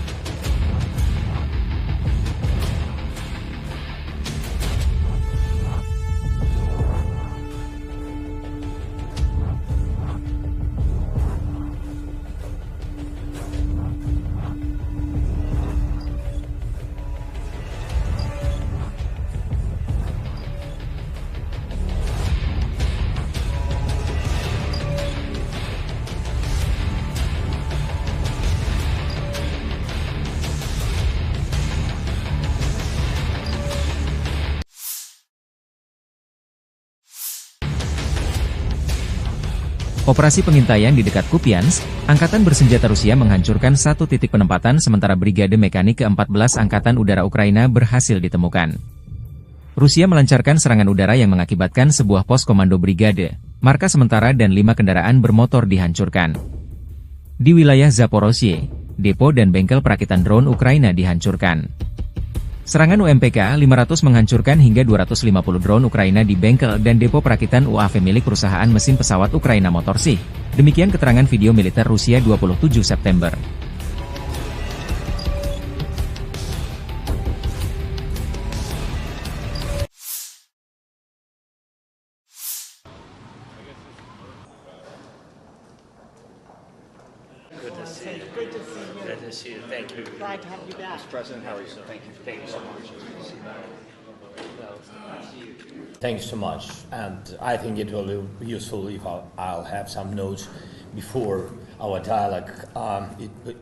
Operasi pengintaian di dekat Kupiansk, Angkatan Bersenjata Rusia menghancurkan satu titik penempatan sementara Brigade Mekanik ke-14 Angkatan Udara Ukraina berhasil ditemukan. Rusia melancarkan serangan udara yang mengakibatkan sebuah pos komando brigade, marka sementara dan 5 kendaraan bermotor dihancurkan. Di wilayah Zaporozhye, depo dan bengkel perakitan drone Ukraina dihancurkan. Serangan UMPK-500 menghancurkan hingga 250 drone Ukraina di bengkel dan depo perakitan UAV milik perusahaan mesin pesawat Ukraina Motorsych. Demikian keterangan video militer Rusia 27 September. to see you. Thank you. Glad to have you back. Mr. President, how are you? So thank you so much. Thanks so much. And I think it will be useful if I'll have some notes before our dialogue.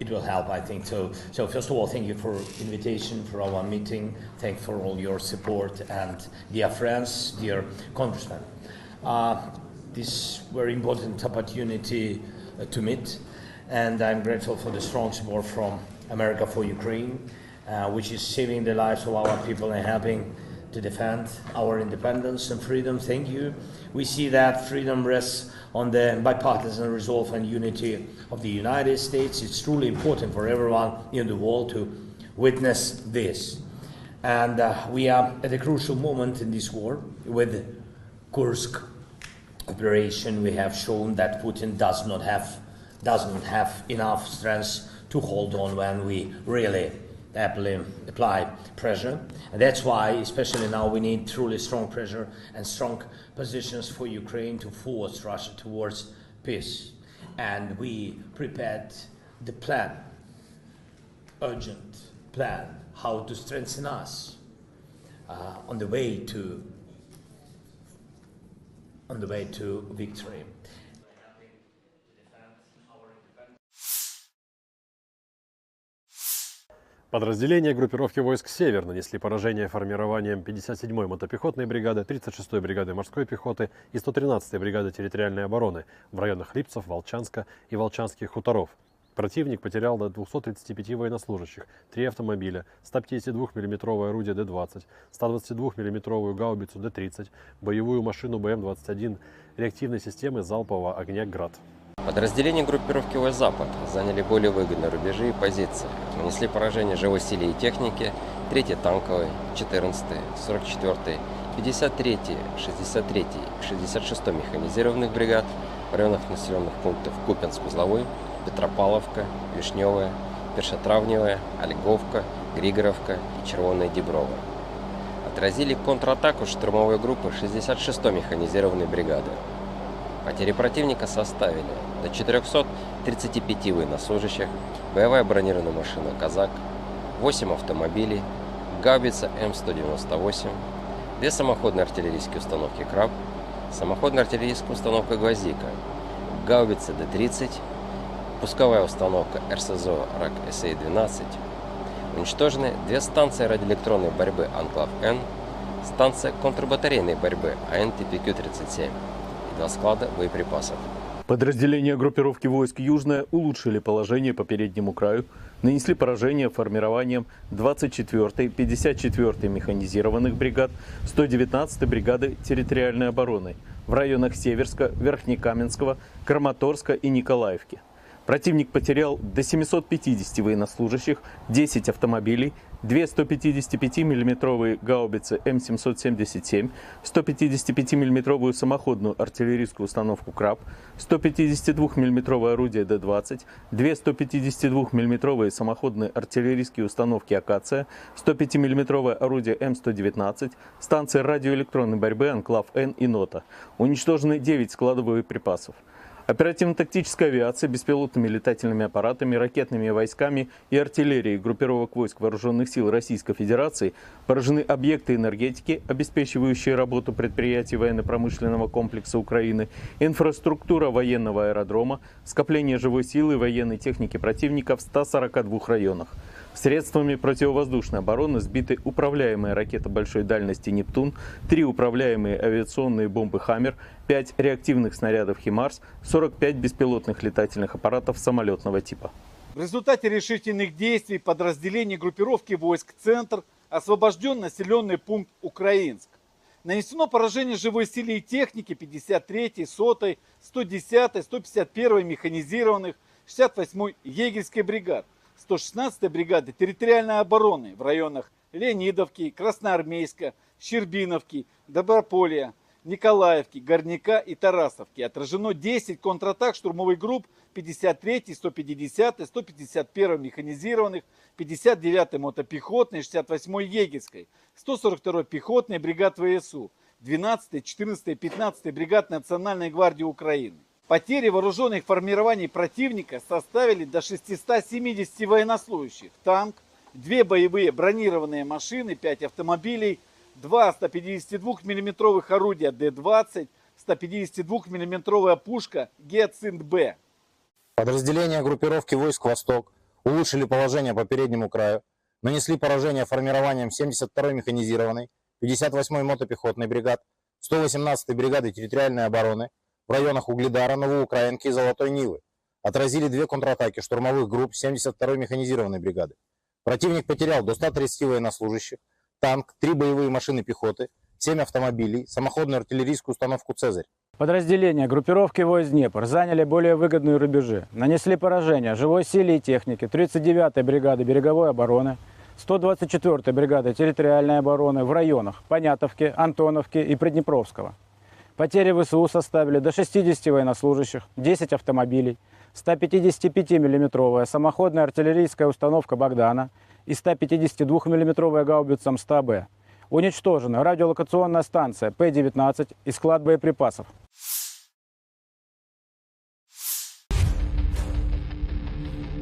It will help, I think. So first of all, thank you for invitation for our meeting. Thank you for all your support. And dear friends, dear congressmen, this very important opportunity to meet. And I'm grateful for the strong support from America for Ukraine, which is saving the lives of our people and helping to defend our independence and freedom. Thank you. We see that freedom rests on the bipartisan resolve and unity of the United States. It's truly important for everyone in the world to witness this. And we are at a crucial moment in this war. With Kursk operation, we have shown that Putin doesn't have enough strength to hold on when we really apply pressure. And that's why, especially now, we need truly strong pressure and strong positions for Ukraine to force Russia towards peace. And we prepared the plan, urgent plan, how to strengthen us on the way to victory. Подразделения группировки войск «Север» нанесли поражение формированием 57-й мотопехотной бригады, 36-й бригады морской пехоты и 113-й бригады территориальной обороны в районах Липцев, Волчанска и Волчанских хуторов. Противник потерял до 235 военнослужащих, 3 автомобиля, 152 мм орудие Д-20, 122 мм гаубицу Д-30, боевую машину БМ-21, реактивной системы залпового огня «Град». Подразделения группировки войск «Запад» заняли более выгодные рубежи и позиции, нанесли поражение живой силе и технике 3-й танковой, 14-й, 44-й, 53-й, 63-й и 66-й механизированных бригад в районах населенных пунктов Купянск-Узловой, Петропавловка, Вишневая, Першотравневая, Ольговка, Григоровка и Червоная Деброва. Отразили контратаку штурмовой группы 66-й механизированной бригады. Потери противника составили до 435 военнослужащих, боевая бронированная машина «Казак», 8 автомобилей, гаубица М198, 2 самоходные артиллерийские установки «Краб», самоходная артиллерийская установка «Гвоздика», гаубица Д-30, пусковая установка РСЗО РАК-СА-12. Уничтожены 2 станции радиоэлектронной борьбы «Анклав-Н», станция контрбатарейной борьбы АН-ТПК-37 и 2 склада боеприпасов. Подразделения группировки войск «Южная» улучшили положение по переднему краю, нанесли поражение формированием 24-й, 54-й механизированных бригад, 119-й бригады территориальной обороны в районах Северска, Верхнекаменского, Краматорска и Николаевки. Противник потерял до 750 военнослужащих, 10 автомобилей, 2 155 мм гаубицы М777, 155 мм самоходную артиллерийскую установку «Краб», 152 мм орудие Д-20, 2 152 мм самоходные артиллерийские установки «Акация», 105 мм орудие М119, станции радиоэлектронной борьбы «Анклав-Н» и «Нота». Уничтожены 9 складов боеприпасов. Оперативно-тактическая авиация, беспилотными летательными аппаратами, ракетными войсками и артиллерией группировок войск Вооруженных сил Российской Федерации поражены объекты энергетики, обеспечивающие работу предприятий военно-промышленного комплекса Украины, инфраструктура военного аэродрома, скопление живой силы и военной техники противника в 142 районах. Средствами противовоздушной обороны сбиты управляемые ракеты большой дальности «Нептун», 3 управляемые авиационные бомбы «Хаммер», 5 реактивных снарядов «Химарс», 45 беспилотных летательных аппаратов самолетного типа. В результате решительных действий подразделений группировки войск «Центр» освобожден населенный пункт Украинск. Нанесено поражение живой силе и технике 53-й, 100-й, 110-й, 151-й механизированных, 68-й егерской бригад, 116-й бригады территориальной обороны в районах Леонидовки, Красноармейска, Щербиновки, Доброполья, Николаевки, Горняка и Тарасовки. Отражено 10 контратак штурмовых групп 53-й, 150-й, 151-й механизированных, 59-й мотопехотной, 68-й егерской, 142-й пехотной бригад ВСУ, 12-й, 14-й, 15-й бригад Национальной гвардии Украины. Потери вооруженных формирований противника составили до 670 военнослужащих, танк, 2 боевые бронированные машины, 5 автомобилей, 2 152 мм орудия Д-20, 152 мм пушка Гиацинт-Б. Подразделения группировки войск «Восток» улучшили положение по переднему краю, нанесли поражение формированием 72-й механизированной, 58-й мотопехотной бригад, 118-й бригады территориальной обороны в районах Угледара, Новоукраинки и Золотой Нивы. Отразили 2 контратаки штурмовых групп 72-й механизированной бригады. Противник потерял до 130 военнослужащих, танк, 3 боевые машины пехоты, 7 автомобилей, самоходную артиллерийскую установку «Цезарь». Подразделения группировки войск «Днепр» заняли более выгодные рубежи, нанесли поражение живой силе и технике 39-й бригады береговой обороны, 124-й бригады территориальной обороны в районах Понятовки, Антоновки и Приднепровского. Потери ВСУ составили до 60 военнослужащих, 10 автомобилей, 155-мм самоходная артиллерийская установка «Богдана» и 152-мм гаубица МСТА-Б. Уничтожена радиолокационная станция П-19 и склад боеприпасов.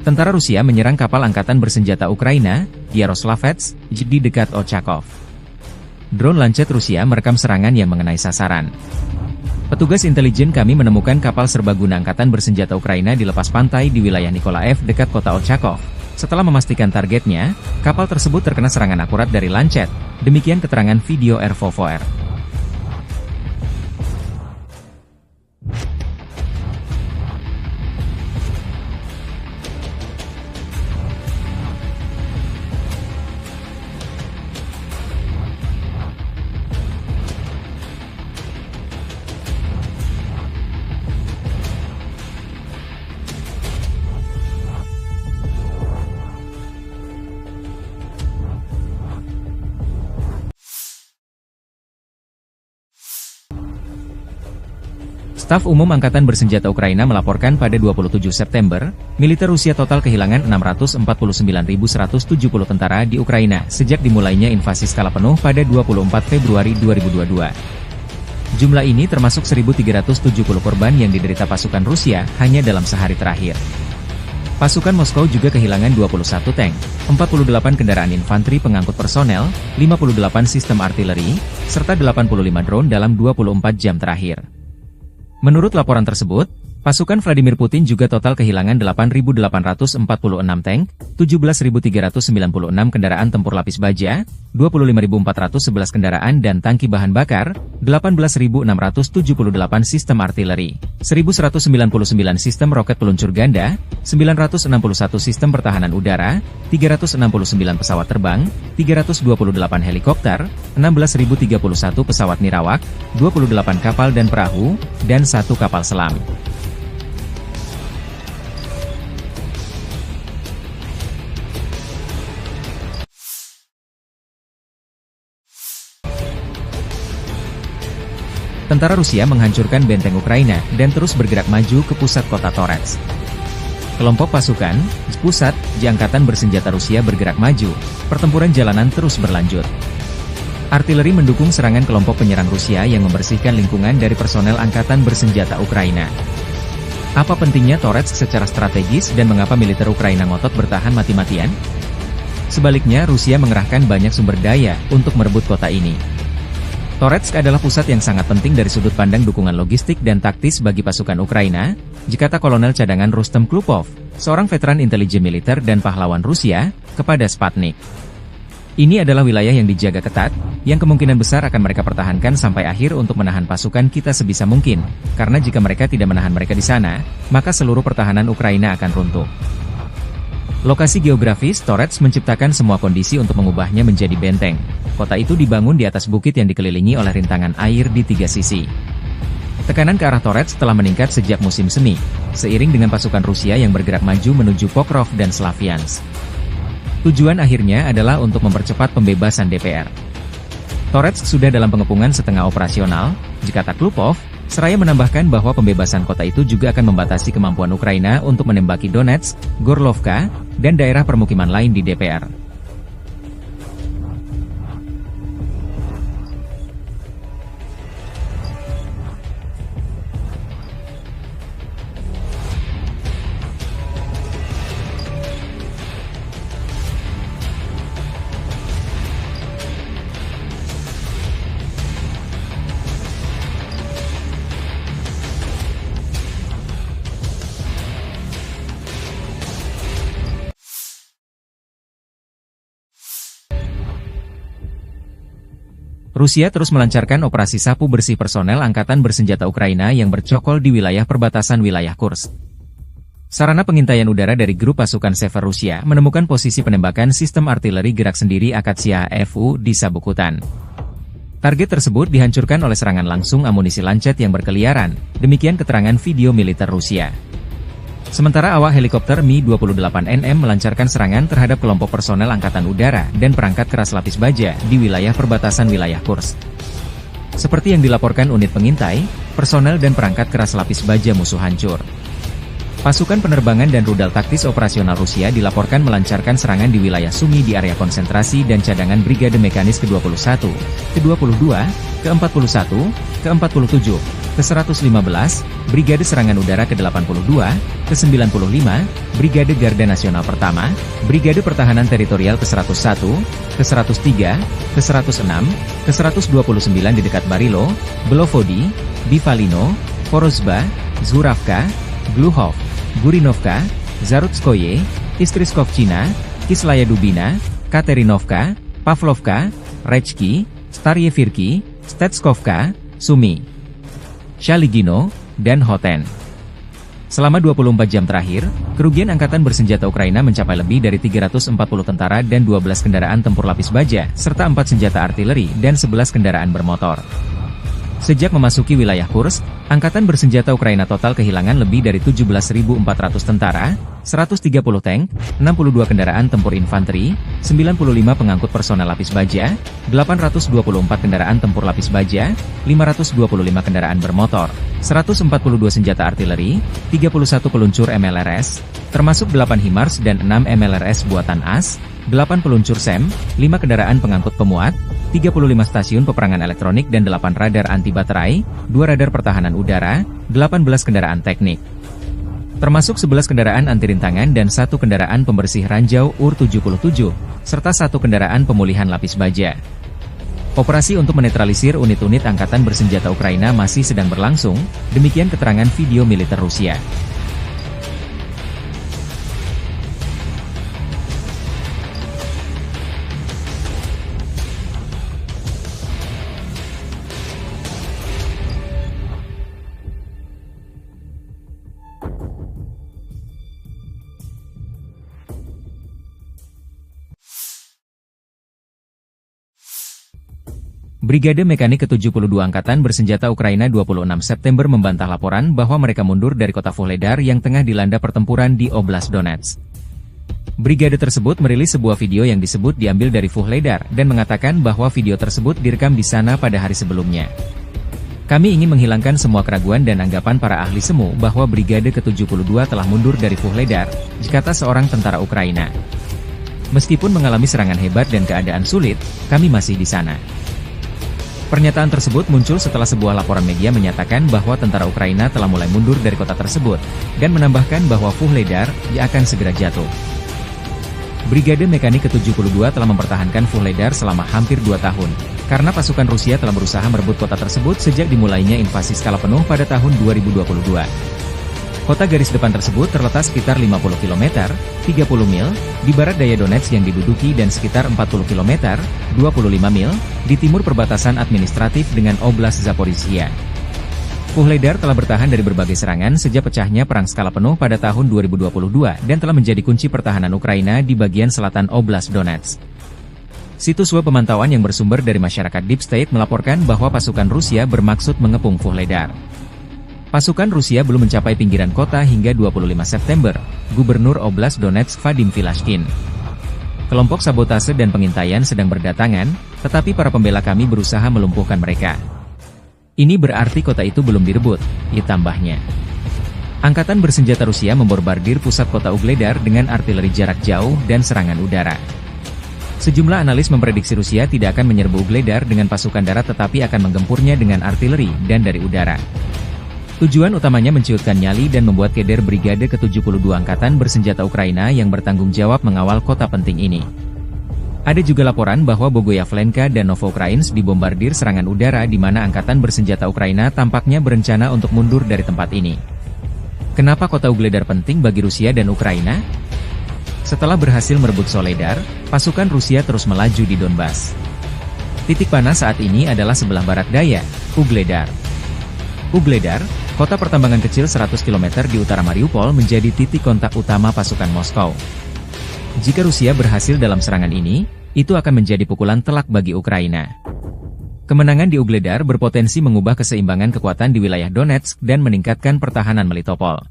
Tentara Rusia menyerang kapal angkatan bersenjata Ukraina, Yaroslavets, di dekat Ochakov. Drone Lancet Rusia merekam serangan yang mengenai sasaran. Petugas intelijen kami menemukan kapal serbaguna angkatan bersenjata Ukraina di lepas pantai di wilayah Nikolaev dekat kota Ochakov. Setelah memastikan targetnya, kapal tersebut terkena serangan akurat dari Lancet. Demikian keterangan video RVVR. Staf Umum Angkatan Bersenjata Ukraina melaporkan pada 27 September, militer Rusia total kehilangan 649.170 tentara di Ukraina sejak dimulainya invasi skala penuh pada 24 Februari 2022. Jumlah ini termasuk 1.370 korban yang diderita pasukan Rusia hanya dalam sehari terakhir. Pasukan Moskow juga kehilangan 21 tank, 48 kendaraan infanteri pengangkut personel, 58 sistem artileri, serta 85 drone dalam 24 jam terakhir. Menurut laporan tersebut, pasukan Vladimir Putin juga total kehilangan 8.846 tank, 17.396 kendaraan tempur lapis baja, 25.411 kendaraan dan tangki bahan bakar, 18.678 sistem artileri, 1.199 sistem roket peluncur ganda, 961 sistem pertahanan udara, 369 pesawat terbang, 328 helikopter, 16.031 pesawat nirawak, 28 kapal dan perahu, dan 1 kapal selam. Tentara Rusia menghancurkan benteng Ukraina dan terus bergerak maju ke pusat kota Torets. Kelompok pasukan, Spusat, di Angkatan Bersenjata Rusia bergerak maju, pertempuran jalanan terus berlanjut. Artileri mendukung serangan kelompok penyerang Rusia yang membersihkan lingkungan dari personel Angkatan Bersenjata Ukraina. Apa pentingnya Torets secara strategis dan mengapa militer Ukraina ngotot bertahan mati-matian? Sebaliknya Rusia mengerahkan banyak sumber daya untuk merebut kota ini. Torets adalah pusat yang sangat penting dari sudut pandang dukungan logistik dan taktis bagi pasukan Ukraina, dikata Kolonel Cadangan Rustem Klupov, seorang veteran intelijen militer dan pahlawan Rusia, kepada Sputnik. Ini adalah wilayah yang dijaga ketat, yang kemungkinan besar akan mereka pertahankan sampai akhir untuk menahan pasukan kita sebisa mungkin, karena jika mereka tidak menahan mereka di sana, maka seluruh pertahanan Ukraina akan runtuh. Lokasi geografis Torets menciptakan semua kondisi untuk mengubahnya menjadi benteng. Kota itu dibangun di atas bukit yang dikelilingi oleh rintangan air di 3 sisi. Tekanan ke arah Torets telah meningkat sejak musim semi, seiring dengan pasukan Rusia yang bergerak maju menuju Pokrov dan Slaviansk. Tujuan akhirnya adalah untuk mempercepat pembebasan DPR. Torets sudah dalam pengepungan setengah operasional, dikata Klupov, seraya menambahkan bahwa pembebasan kota itu juga akan membatasi kemampuan Ukraina untuk menembaki Donetsk, Gorlovka, dan daerah permukiman lain di DPR. Rusia terus melancarkan operasi sapu bersih personel Angkatan Bersenjata Ukraina yang bercokol di wilayah perbatasan wilayah Kursk. Sarana pengintaian udara dari grup pasukan Sever Rusia menemukan posisi penembakan sistem artileri gerak sendiri Akatsiya FU di sabuk hutan. Target tersebut dihancurkan oleh serangan langsung amunisi lancet yang berkeliaran, demikian keterangan video militer Rusia. Sementara awak helikopter Mi-28NM melancarkan serangan terhadap kelompok personel Angkatan Udara dan perangkat keras lapis baja di wilayah perbatasan wilayah Kursk. Seperti yang dilaporkan unit pengintai, personel dan perangkat keras lapis baja musuh hancur. Pasukan penerbangan dan rudal taktis operasional Rusia dilaporkan melancarkan serangan di wilayah Sumy di area konsentrasi dan cadangan Brigade Mekanis ke-21, ke-22, ke-41, ke-47, ke-115, Brigade Serangan Udara ke-82, ke-95, Brigade Garda Nasional Pertama, Brigade Pertahanan Teritorial ke-101, ke-103, ke-106, ke-129 di dekat Barilo, Belovodi, Bivalino, Porozba, Zhuravka, Gluhov, Gurinovka, Zarutskoye, Istriskovchina, Kislaya Dubina, Katerinovka, Pavlovka, Rechki, Staryevirki, Stetskovka, Sumy, Shaligino, dan Hoten. Selama 24 jam terakhir, kerugian Angkatan Bersenjata Ukraina mencapai lebih dari 340 tentara dan 12 kendaraan tempur lapis baja, serta 4 senjata artileri dan 11 kendaraan bermotor. Sejak memasuki wilayah Kursk, Angkatan Bersenjata Ukraina total kehilangan lebih dari 17.400 tentara, 130 tank, 62 kendaraan tempur infanteri, 95 pengangkut personel lapis baja, 824 kendaraan tempur lapis baja, 525 kendaraan bermotor, 142 senjata artileri, 31 peluncur MLRS, termasuk 8 HIMARS dan 6 MLRS buatan AS, 8 peluncur SEM, 5 kendaraan pengangkut pemuat, 35 stasiun peperangan elektronik dan 8 radar anti baterai, 2 radar pertahanan udara, 18 kendaraan teknik. Termasuk 11 kendaraan anti rintangan dan 1 kendaraan pembersih ranjau UR-77, serta 1 kendaraan pemulihan lapis baja. Operasi untuk menetralisir unit-unit Angkatan Bersenjata Ukraina masih sedang berlangsung, demikian keterangan video militer Rusia. Brigade Mekanik ke-72 Angkatan Bersenjata Ukraina 26 September membantah laporan bahwa mereka mundur dari kota Vuhledar yang tengah dilanda pertempuran di Oblast Donetsk. Brigade tersebut merilis sebuah video yang disebut diambil dari Vuhledar dan mengatakan bahwa video tersebut direkam di sana pada hari sebelumnya. Kami ingin menghilangkan semua keraguan dan anggapan para ahli semu bahwa Brigade ke-72 telah mundur dari Vuhledar, kata seorang tentara Ukraina. Meskipun mengalami serangan hebat dan keadaan sulit, kami masih di sana. Pernyataan tersebut muncul setelah sebuah laporan media menyatakan bahwa tentara Ukraina telah mulai mundur dari kota tersebut, dan menambahkan bahwa Vuhledar akan segera jatuh. Brigade Mekanik ke-72 telah mempertahankan Vuhledar selama hampir 2 tahun, karena pasukan Rusia telah berusaha merebut kota tersebut sejak dimulainya invasi skala penuh pada tahun 2022. Kota garis depan tersebut terletak sekitar 50 km, 30 mil, di barat daya Donetsk yang diduduki dan sekitar 40 km, 25 mil, di timur perbatasan administratif dengan Oblast Zaporizhia. Vuhledar telah bertahan dari berbagai serangan sejak pecahnya perang skala penuh pada tahun 2022 dan telah menjadi kunci pertahanan Ukraina di bagian selatan Oblast Donetsk. Situs web pemantauan yang bersumber dari masyarakat Deep State melaporkan bahwa pasukan Rusia bermaksud mengepung Vuhledar. Pasukan Rusia belum mencapai pinggiran kota hingga 25 September, Gubernur Oblast Donetsk Vadim Filashkin. Kelompok sabotase dan pengintaian sedang berdatangan, tetapi para pembela kami berusaha melumpuhkan mereka. Ini berarti kota itu belum direbut, tambahnya. Angkatan Bersenjata Rusia membombardir pusat kota Vuhledar dengan artileri jarak jauh dan serangan udara. Sejumlah analis memprediksi Rusia tidak akan menyerbu Vuhledar dengan pasukan darat tetapi akan menggempurnya dengan artileri dan dari udara. Tujuan utamanya menciutkan nyali dan membuat keder Brigade ke-72 Angkatan Bersenjata Ukraina yang bertanggung jawab mengawal kota penting ini. Ada juga laporan bahwa Bogoyavlenka dan Novoukrainsk dibombardir serangan udara di mana Angkatan Bersenjata Ukraina tampaknya berencana untuk mundur dari tempat ini. Kenapa kota Vuhledar penting bagi Rusia dan Ukraina? Setelah berhasil merebut Soledar, pasukan Rusia terus melaju di Donbas. Titik panas saat ini adalah sebelah barat daya, Ugledar. Ugledar, kota pertambangan kecil 100 km di utara Mariupol menjadi titik kontak utama pasukan Moskow. Jika Rusia berhasil dalam serangan ini, itu akan menjadi pukulan telak bagi Ukraina. Kemenangan di Ugledar berpotensi mengubah keseimbangan kekuatan di wilayah Donetsk dan meningkatkan pertahanan Melitopol.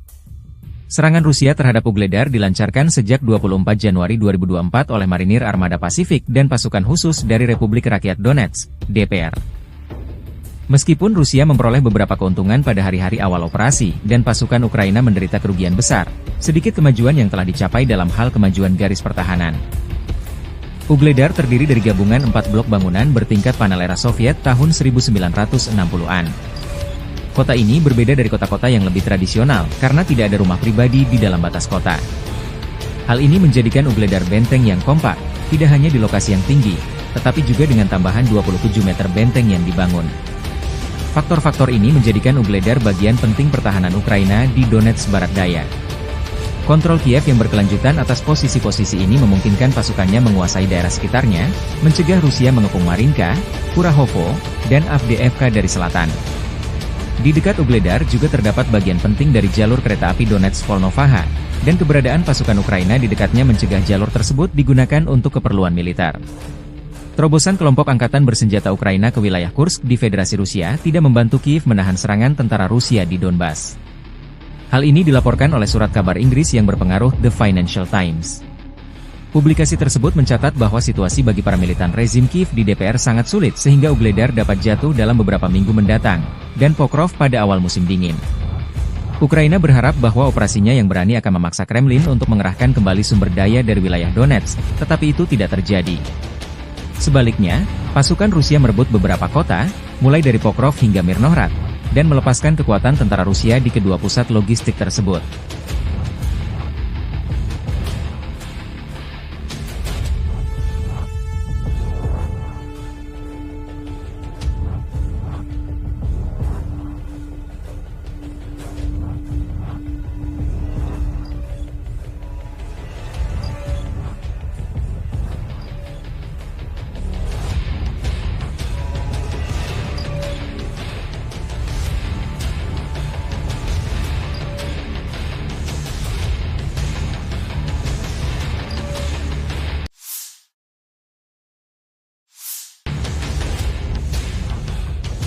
Serangan Rusia terhadap Ugledar dilancarkan sejak 24 Januari 2024 oleh Marinir Armada Pasifik dan pasukan khusus dari Republik Rakyat Donetsk, DPR. Meskipun Rusia memperoleh beberapa keuntungan pada hari-hari awal operasi dan pasukan Ukraina menderita kerugian besar, sedikit kemajuan yang telah dicapai dalam hal kemajuan garis pertahanan. Ugledar terdiri dari gabungan 4 blok bangunan bertingkat panel era Soviet tahun 1960-an. Kota ini berbeda dari kota-kota yang lebih tradisional karena tidak ada rumah pribadi di dalam batas kota. Hal ini menjadikan Ugledar benteng yang kompak, tidak hanya di lokasi yang tinggi, tetapi juga dengan tambahan 27 meter benteng yang dibangun. Faktor-faktor ini menjadikan Ugledar bagian penting pertahanan Ukraina di Donetsk Barat Daya. Kontrol Kiev yang berkelanjutan atas posisi-posisi ini memungkinkan pasukannya menguasai daerah sekitarnya, mencegah Rusia mengepung Marinka, Kurahovo, dan Avdiivka dari selatan. Di dekat Ugledar juga terdapat bagian penting dari jalur kereta api Donetsk-Volnovaha, dan keberadaan pasukan Ukraina di dekatnya mencegah jalur tersebut digunakan untuk keperluan militer. Terobosan kelompok angkatan bersenjata Ukraina ke wilayah Kursk di Federasi Rusia tidak membantu Kiev menahan serangan tentara Rusia di Donbas. Hal ini dilaporkan oleh surat kabar Inggris yang berpengaruh The Financial Times. Publikasi tersebut mencatat bahwa situasi bagi para militan rezim Kiev di DPR sangat sulit sehingga Ugledar dapat jatuh dalam beberapa minggu mendatang, dan Pokrov pada awal musim dingin. Ukraina berharap bahwa operasinya yang berani akan memaksa Kremlin untuk mengerahkan kembali sumber daya dari wilayah Donetsk, tetapi itu tidak terjadi. Sebaliknya, pasukan Rusia merebut beberapa kota, mulai dari Pokrov hingga Mirnohrad, dan melepaskan kekuatan tentara Rusia di kedua pusat logistik tersebut.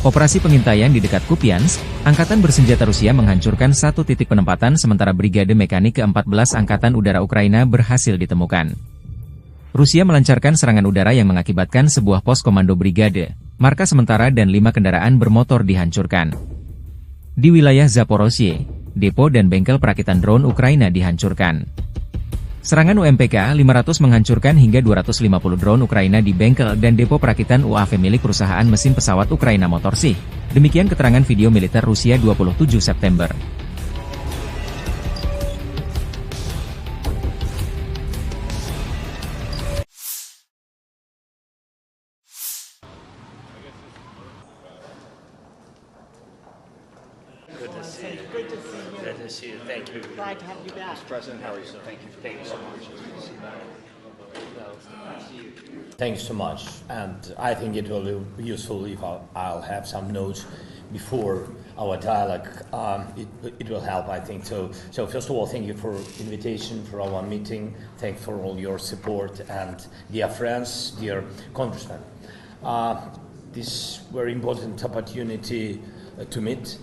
Operasi pengintaian di dekat Kupiansk, Angkatan Bersenjata Rusia menghancurkan satu titik penempatan sementara Brigade Mekanik ke-14 Angkatan Udara Ukraina berhasil ditemukan. Rusia melancarkan serangan udara yang mengakibatkan sebuah pos komando brigade, markas sementara dan 5 kendaraan bermotor dihancurkan. Di wilayah Zaporozhye, depo dan bengkel perakitan drone Ukraina dihancurkan. Serangan UMPK 500 menghancurkan hingga 250 drone Ukraina di bengkel dan depo perakitan UAV milik perusahaan mesin pesawat Ukraina Motorsych. Demikian keterangan video militer Rusia 27 September. Good to see you. Good to see you. Thank you. Glad to have you back. Mr. President, how are you? So thank you so much. Thanks so much, and I think it will be useful if I'll have some notes before our dialogue. It will help, I think. So first of all, thank you for invitation for our meeting. Thanks for all your support, and dear friends, dear congressmen. This very important opportunity to meet,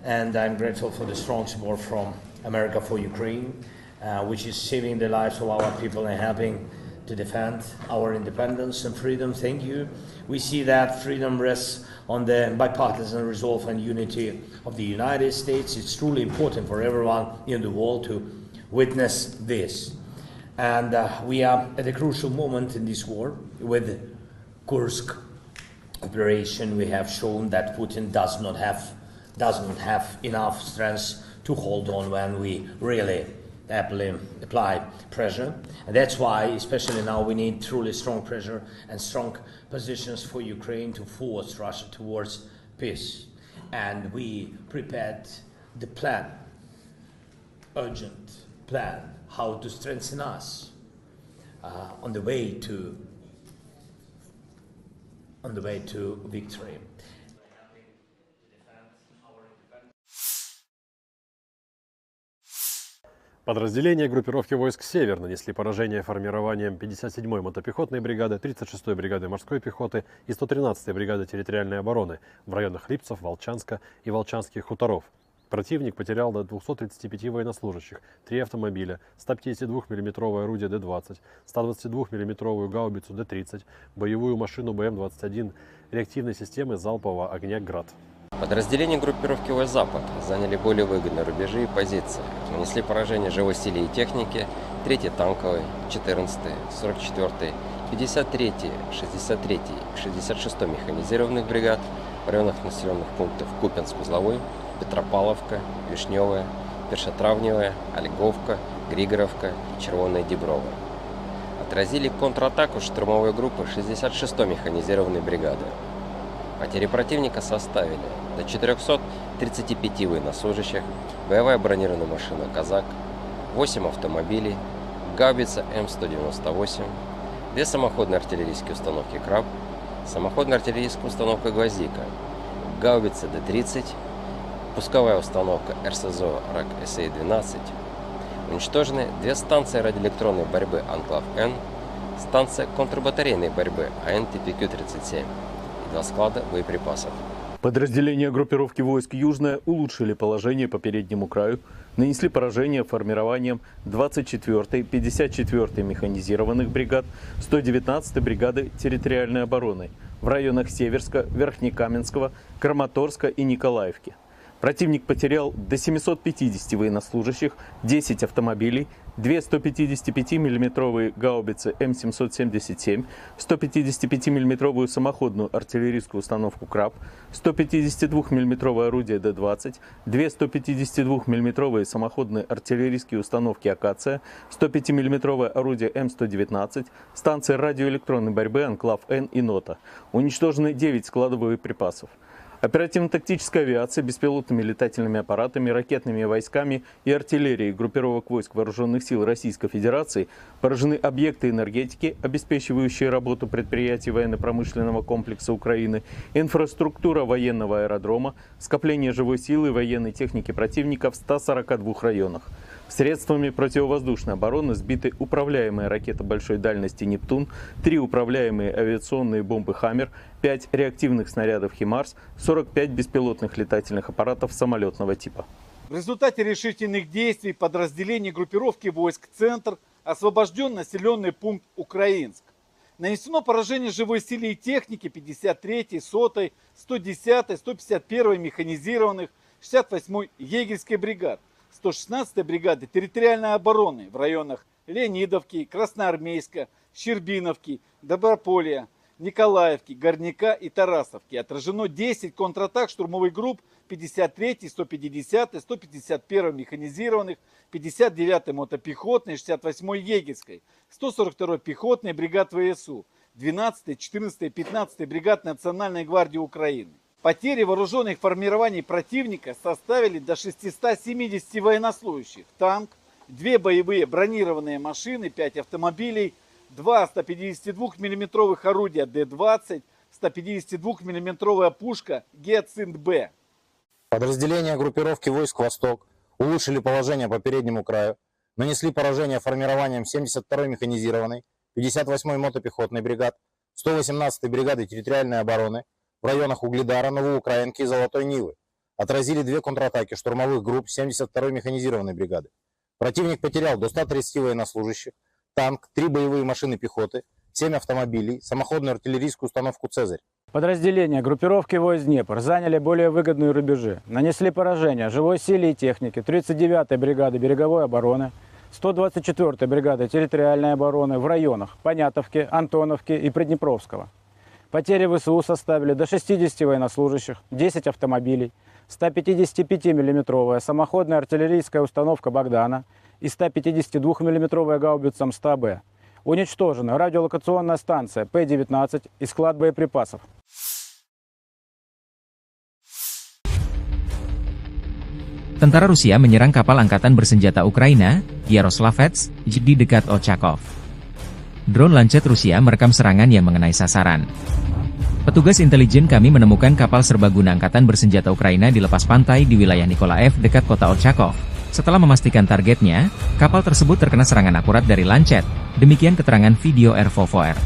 and I'm grateful for the strong support from America for Ukraine, which is saving the lives of our people and helping to defend our independence and freedom. Thank you. We see that freedom rests on the bipartisan resolve and unity of the United States. It's truly important for everyone in the world to witness this. And we are at a crucial moment in this war. With Kursk operation, we have shown that Putin doesn't have enough strength to hold on when we really apply pressure. And that's why, especially now, we need truly strong pressure and strong positions for Ukraine to force Russia towards peace. And we prepared the plan, urgent plan, how to strengthen us on the way on the way to victory. Подразделения группировки войск «Север» нанесли поражение формированием 57-й мотопехотной бригады, 36-й бригады морской пехоты и 113-й бригады территориальной обороны в районах Липцев, Волчанска и Волчанских хуторов. Противник потерял до 235 военнослужащих, 3 автомобиля, 152 мм орудие Д-20, 122 мм гаубицу Д-30, боевую машину БМ-21, реактивной системы залпового огня «Град». Подразделения группировки войск «Запад» заняли более выгодные рубежи и позиции, нанесли поражение живой силе и технике 3-й танковой, 14-й, 44-й, 53-й, 63-й и 66-й механизированных бригад в районах населенных пунктов Купянск-Узловой, Петропавловка, Вишневая, Першотравневая, Ольговка, Григоровка и Червоная Деброва. Отразили контратаку штурмовой группы 66-й механизированной бригады. Потери противника составили до 435 военнослужащих, боевая бронированная машина «Казак», 8 автомобилей, гаубица М198, 2 самоходные артиллерийские установки «Краб», самоходная артиллерийская установка «Гвоздика», гаубица Д-30, пусковая установка РСЗО РАК-СА-12. Уничтожены 2 станции радиоэлектронной борьбы «Анклав-Н», станция контрбатарейной борьбы АН-ТПК-37 и 2 склада боеприпасов. Подразделения группировки войск «Южная» улучшили положение по переднему краю, нанесли поражение формированием 24-й, 54-й механизированных бригад, 119-й бригады территориальной обороны в районах Северска, Верхнекаменского, Краматорска и Николаевки. Противник потерял до 750 военнослужащих, 10 автомобилей, 2 155 мм гаубицы М777, 155 мм самоходную артиллерийскую установку «Краб», 152 мм орудие Д-20, 2 152 мм самоходные артиллерийские установки «Акация», 105 мм орудие М119, станции радиоэлектронной борьбы «Анклав-Н» и «Нота». Уничтожены 9 складов боеприпасов. Оперативно-тактическая авиация, беспилотными летательными аппаратами, ракетными войсками и артиллерией группировок войск Вооруженных сил Российской Федерации поражены объекты энергетики, обеспечивающие работу предприятий военно-промышленного комплекса Украины, инфраструктура военного аэродрома, скопление живой силы и военной техники противника в 142 районах. Средствами противовоздушной обороны сбиты управляемые ракеты большой дальности «Нептун», 3 управляемые авиационные бомбы «Хаммер», 5 реактивных снарядов «Химарс», 45 беспилотных летательных аппаратов самолетного типа. В результате решительных действий подразделений группировки войск «Центр» освобожден населенный пункт Украинск. Нанесено поражение живой силе и технике 53-й, 100-й, 110-й, 151-й механизированных, 68-й егерской бригад, 116-й бригады территориальной обороны в районах Леонидовки, Красноармейска, Щербиновки, Доброполья, Николаевки, Горняка и Тарасовки. Отражено 10 контратак штурмовых групп 53-й, 150-й, 151-й механизированных, 59-й мотопехотной, 68-й егерской, 142-й пехотной бригад ВСУ, 12-й, 14-й, 15-й бригад Национальной гвардии Украины. Потери вооруженных формирований противника составили до 670 военнослужащих, танк, 2 боевые бронированные машины, 5 автомобилей, 2 152 мм орудия Д-20, 152 мм пушка Гиацинт-Б. Подразделения группировки войск «Восток» улучшили положение по переднему краю, нанесли поражение формированием 72-й механизированной, 58-й мотопехотной бригад, 118-й бригады территориальной обороны в районах Угледара, Новоукраинки и Золотой Нивы. Отразили 2 контратаки штурмовых групп 72-й механизированной бригады. Противник потерял до 130 военнослужащих, танк, 3 боевые машины пехоты, 7 автомобилей, самоходную артиллерийскую установку «Цезарь». Подразделения группировки войск «Днепр» заняли более выгодные рубежи, нанесли поражение живой силе и технике 39-й бригады береговой обороны, 124-й бригады территориальной обороны в районах Понятовки, Антоновки и Приднепровского. Потери ВСУ составили до 60 военнослужащих, 10 автомобилей, 155-мм самоходная артиллерийская установка «Богдана» и 152-мм гаубица М100Б. Уничтожена радиолокационная станция П-19 и склад боеприпасов. Tentara Rusia menyerang kapal angkatan bersenjata Ukraina, Yaroslavets, di dekat Ochakov. Drone Lancet Rusia merekam serangan yang mengenai sasaran. Petugas intelijen kami menemukan kapal serbaguna angkatan bersenjata Ukraina di lepas pantai di wilayah Nikolaev dekat kota Ochakov. Setelah memastikan targetnya, kapal tersebut terkena serangan akurat dari Lancet. Demikian keterangan video RVVR.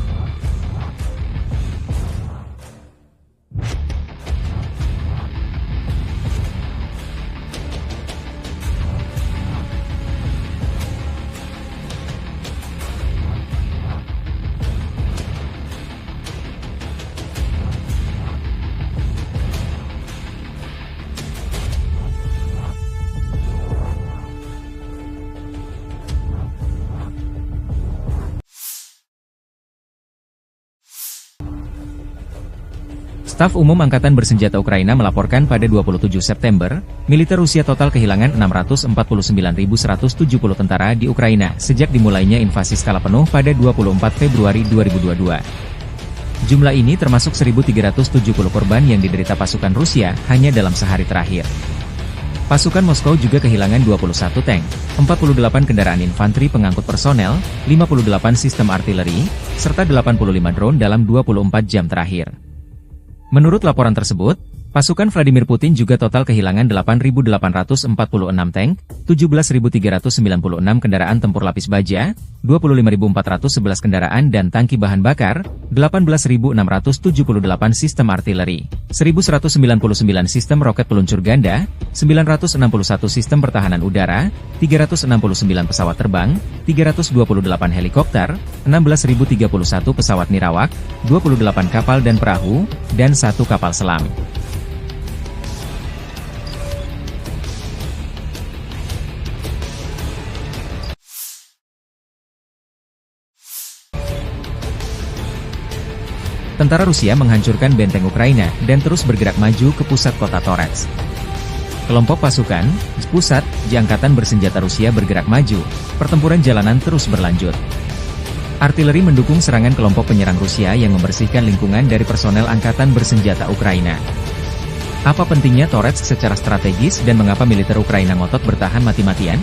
Staf Umum Angkatan Bersenjata Ukraina melaporkan pada 27 September, militer Rusia total kehilangan 649.170 tentara di Ukraina sejak dimulainya invasi skala penuh pada 24 Februari 2022. Jumlah ini termasuk 1.370 korban yang diderita pasukan Rusia hanya dalam sehari terakhir. Pasukan Moskow juga kehilangan 21 tank, 48 kendaraan infanteri pengangkut personel, 58 sistem artileri, serta 85 drone dalam 24 jam terakhir. Menurut laporan tersebut, pasukan Vladimir Putin juga total kehilangan 8.846 tank, 17.396 kendaraan tempur lapis baja, 25.411 kendaraan dan tangki bahan bakar, 18.678 sistem artileri, 1.199 sistem roket peluncur ganda, 961 sistem pertahanan udara, 369 pesawat terbang, 328 helikopter, 16.031 pesawat nirawak, 28 kapal dan perahu, dan 1 kapal selam. Tentara Rusia menghancurkan benteng Ukraina dan terus bergerak maju ke pusat kota Torets. Kelompok pasukan, Spusat, di Angkatan Bersenjata Rusia bergerak maju, pertempuran jalanan terus berlanjut. Artileri mendukung serangan kelompok penyerang Rusia yang membersihkan lingkungan dari personel Angkatan Bersenjata Ukraina. Apa pentingnya Torets secara strategis dan mengapa militer Ukraina ngotot bertahan mati-matian?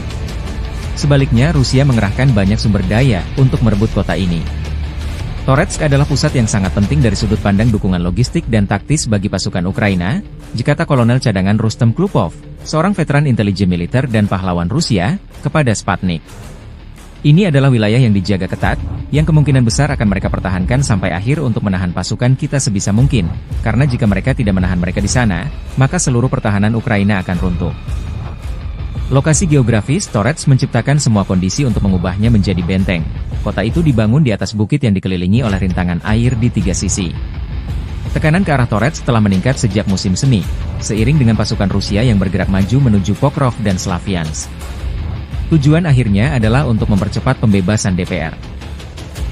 Sebaliknya Rusia mengerahkan banyak sumber daya untuk merebut kota ini. Toretsk adalah pusat yang sangat penting dari sudut pandang dukungan logistik dan taktis bagi pasukan Ukraina, dikata Kolonel Cadangan Rustem Klupov, seorang veteran intelijen militer dan pahlawan Rusia, kepada Sputnik. Ini adalah wilayah yang dijaga ketat, yang kemungkinan besar akan mereka pertahankan sampai akhir untuk menahan pasukan kita sebisa mungkin, karena jika mereka tidak menahan mereka di sana, maka seluruh pertahanan Ukraina akan runtuh. Lokasi geografis Torets menciptakan semua kondisi untuk mengubahnya menjadi benteng. Kota itu dibangun di atas bukit yang dikelilingi oleh rintangan air di 3 sisi. Tekanan ke arah Torets telah meningkat sejak musim semi, seiring dengan pasukan Rusia yang bergerak maju menuju Pokrov dan Slaviansk. Tujuan akhirnya adalah untuk mempercepat pembebasan DPR.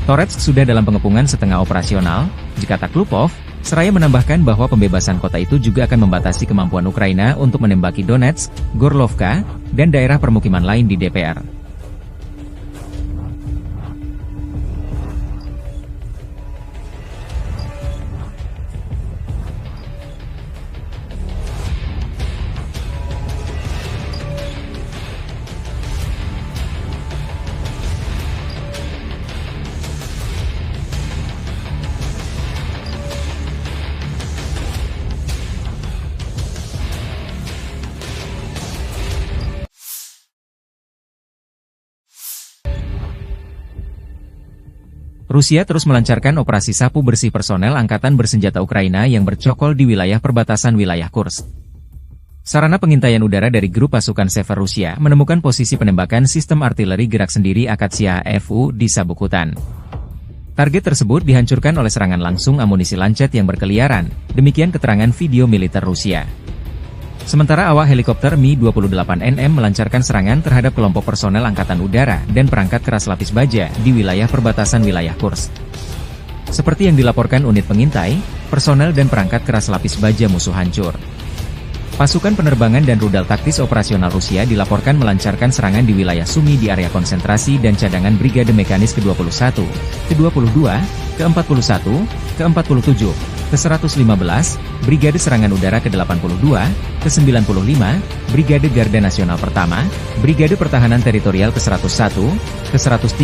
Torets sudah dalam pengepungan setengah operasional, dikata Klupov, seraya menambahkan bahwa pembebasan kota itu juga akan membatasi kemampuan Ukraina untuk menembaki Donetsk, Gorlovka, dan daerah permukiman lain di DPR. Rusia terus melancarkan operasi sapu bersih personel Angkatan Bersenjata Ukraina yang bercokol di wilayah perbatasan wilayah Kursk. Sarana pengintaian udara dari grup pasukan Sever Rusia menemukan posisi penembakan sistem artileri gerak sendiri Akatsia FU di sabuk hutan. Target tersebut dihancurkan oleh serangan langsung amunisi Lancet yang berkeliaran, demikian keterangan video militer Rusia. Sementara awak helikopter Mi-28NM melancarkan serangan terhadap kelompok personel Angkatan Udara dan perangkat keras lapis baja di wilayah perbatasan wilayah Kursk. Seperti yang dilaporkan unit pengintai, personel dan perangkat keras lapis baja musuh hancur. Pasukan penerbangan dan rudal taktis operasional Rusia dilaporkan melancarkan serangan di wilayah Sumy di area konsentrasi dan cadangan Brigade Mekanis ke-21, ke-22, ke-41, ke-47, ke-115, Brigade Serangan Udara ke-82, ke-95, Brigade Garda Nasional Pertama, Brigade Pertahanan Teritorial ke-101, ke-103,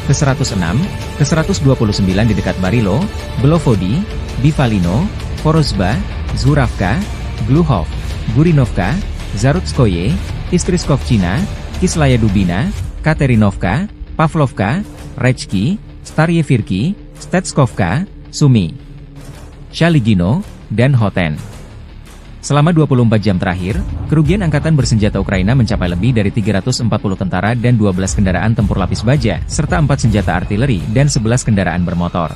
ke-106, ke-129 di dekat Barilo, Belovodi, Bivalino, Porozba, Zuravka, Gluhov, Gurinovka, Zarutskoye, Istriskovchina, Kislaya Dubina, Katerinovka, Pavlovka, Rechki, Staryevirki, Stetskovka, Sumi, Shaligino, dan Hoten. Selama 24 jam terakhir, kerugian Angkatan Bersenjata Ukraina mencapai lebih dari 340 tentara dan 12 kendaraan tempur lapis baja, serta 4 senjata artileri dan 11 kendaraan bermotor.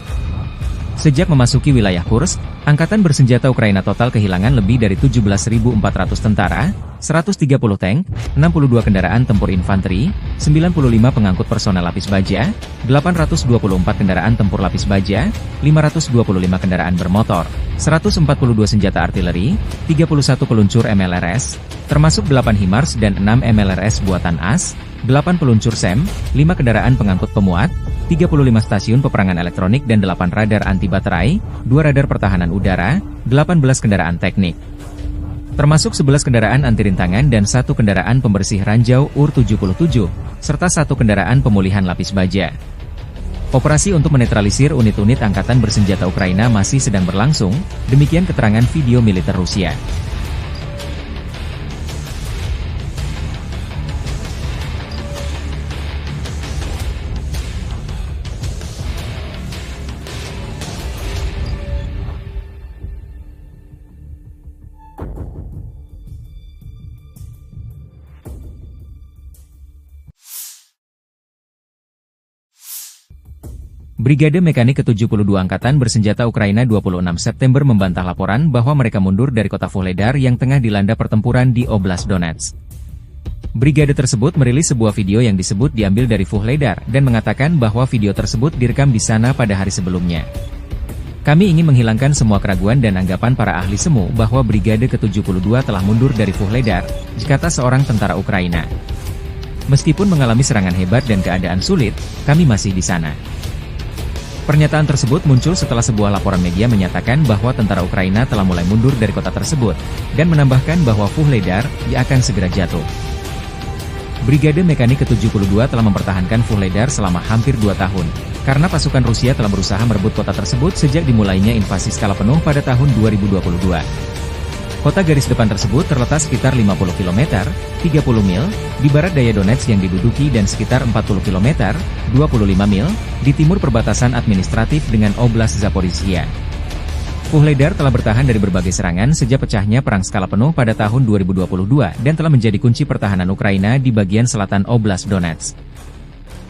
Sejak memasuki wilayah Kursk, Angkatan Bersenjata Ukraina total kehilangan lebih dari 17.400 tentara, 130 tank, 62 kendaraan tempur infanteri, 95 pengangkut personel lapis baja, 824 kendaraan tempur lapis baja, 525 kendaraan bermotor, 142 senjata artileri, 31 peluncur MLRS, termasuk 8 HIMARS dan 6 MLRS buatan AS, 8 peluncur SEM, 5 kendaraan pengangkut pemuat, 35 stasiun peperangan elektronik dan 8 radar anti baterai, 2 radar pertahanan udara, 18 kendaraan teknik. Termasuk 11 kendaraan anti rintangan dan 1 kendaraan pembersih ranjau UR-77, serta 1 kendaraan pemulihan lapis baja. Operasi untuk menetralisir unit-unit Angkatan Bersenjata Ukraina masih sedang berlangsung, demikian keterangan video militer Rusia. Brigade Mekanik ke-72 Angkatan Bersenjata Ukraina 26 September membantah laporan bahwa mereka mundur dari kota Vuhledar yang tengah dilanda pertempuran di Oblast Donetsk. Brigade tersebut merilis sebuah video yang disebut diambil dari Vuhledar dan mengatakan bahwa video tersebut direkam di sana pada hari sebelumnya. Kami ingin menghilangkan semua keraguan dan anggapan para ahli semu bahwa Brigade ke-72 telah mundur dari Vuhledar, kata seorang tentara Ukraina. Meskipun mengalami serangan hebat dan keadaan sulit, kami masih di sana. Pernyataan tersebut muncul setelah sebuah laporan media menyatakan bahwa tentara Ukraina telah mulai mundur dari kota tersebut, dan menambahkan bahwa Vuhledar akan segera jatuh. Brigade Mekanik ke-72 telah mempertahankan Vuhledar selama hampir 2 tahun, karena pasukan Rusia telah berusaha merebut kota tersebut sejak dimulainya invasi skala penuh pada tahun 2022. Kota garis depan tersebut terletak sekitar 50 km, 30 mil, di barat daya Donetsk yang diduduki dan sekitar 40 km, 25 mil, di timur perbatasan administratif dengan Oblast Zaporizhia. Vuhledar telah bertahan dari berbagai serangan sejak pecahnya perang skala penuh pada tahun 2022 dan telah menjadi kunci pertahanan Ukraina di bagian selatan Oblast Donetsk.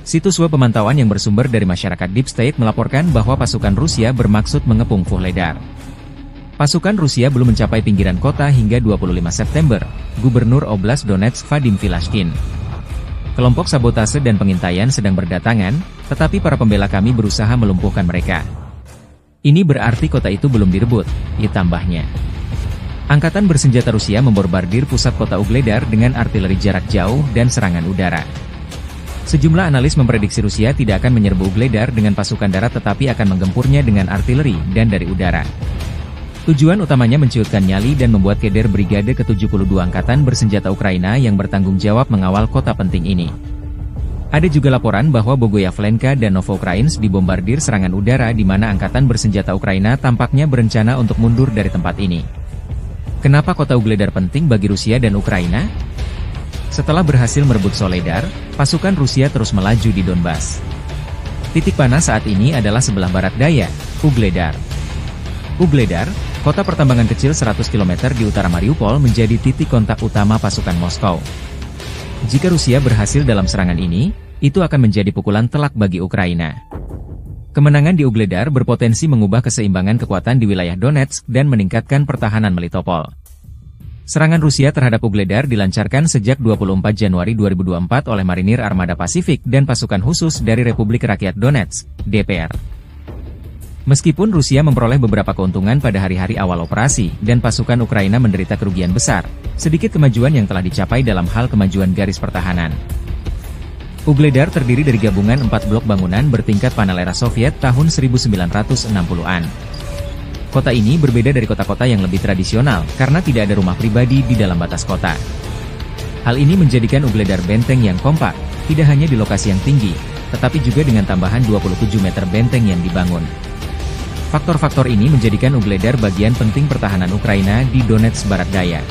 Situs web pemantauan yang bersumber dari masyarakat Deep State melaporkan bahwa pasukan Rusia bermaksud mengepung Vuhledar. Pasukan Rusia belum mencapai pinggiran kota hingga 25 September, Gubernur Oblast Donetsk Vadim Filashkin. Kelompok sabotase dan pengintaian sedang berdatangan, tetapi para pembela kami berusaha melumpuhkan mereka. Ini berarti kota itu belum direbut, tambahnya. Angkatan Bersenjata Rusia membombardir pusat kota Vuhledar dengan artileri jarak jauh dan serangan udara. Sejumlah analis memprediksi Rusia tidak akan menyerbu Vuhledar dengan pasukan darat tetapi akan menggempurnya dengan artileri dan dari udara. Tujuan utamanya menciutkan nyali dan membuat keder Brigade ke-72 Angkatan Bersenjata Ukraina yang bertanggung jawab mengawal kota penting ini. Ada juga laporan bahwa Bogoyavlenka dan Novoukrainsk dibombardir serangan udara di mana Angkatan Bersenjata Ukraina tampaknya berencana untuk mundur dari tempat ini. Kenapa kota Vuhledar penting bagi Rusia dan Ukraina? Setelah berhasil merebut Soledar, pasukan Rusia terus melaju di Donbas. Titik panas saat ini adalah sebelah barat daya, Vuhledar. Vuhledar, kota pertambangan kecil 100 km di utara Mariupol menjadi titik kontak utama pasukan Moskow. Jika Rusia berhasil dalam serangan ini, itu akan menjadi pukulan telak bagi Ukraina. Kemenangan di Vuhledar berpotensi mengubah keseimbangan kekuatan di wilayah Donetsk dan meningkatkan pertahanan Melitopol. Serangan Rusia terhadap Vuhledar dilancarkan sejak 24 Januari 2024 oleh Marinir Armada Pasifik dan pasukan khusus dari Republik Rakyat Donetsk, DPR. Meskipun Rusia memperoleh beberapa keuntungan pada hari-hari awal operasi, dan pasukan Ukraina menderita kerugian besar, sedikit kemajuan yang telah dicapai dalam hal kemajuan garis pertahanan. Vuhledar terdiri dari gabungan 4 blok bangunan bertingkat panel era Soviet tahun 1960-an. Kota ini berbeda dari kota-kota yang lebih tradisional, karena tidak ada rumah pribadi di dalam batas kota. Hal ini menjadikan Ugledar benteng yang kompak, tidak hanya di lokasi yang tinggi, tetapi juga dengan tambahan 27 meter benteng yang dibangun. Faktor-faktor ini menjadikan Ugledar bagian penting pertahanan Ukraina di Donetsk Barat Daya.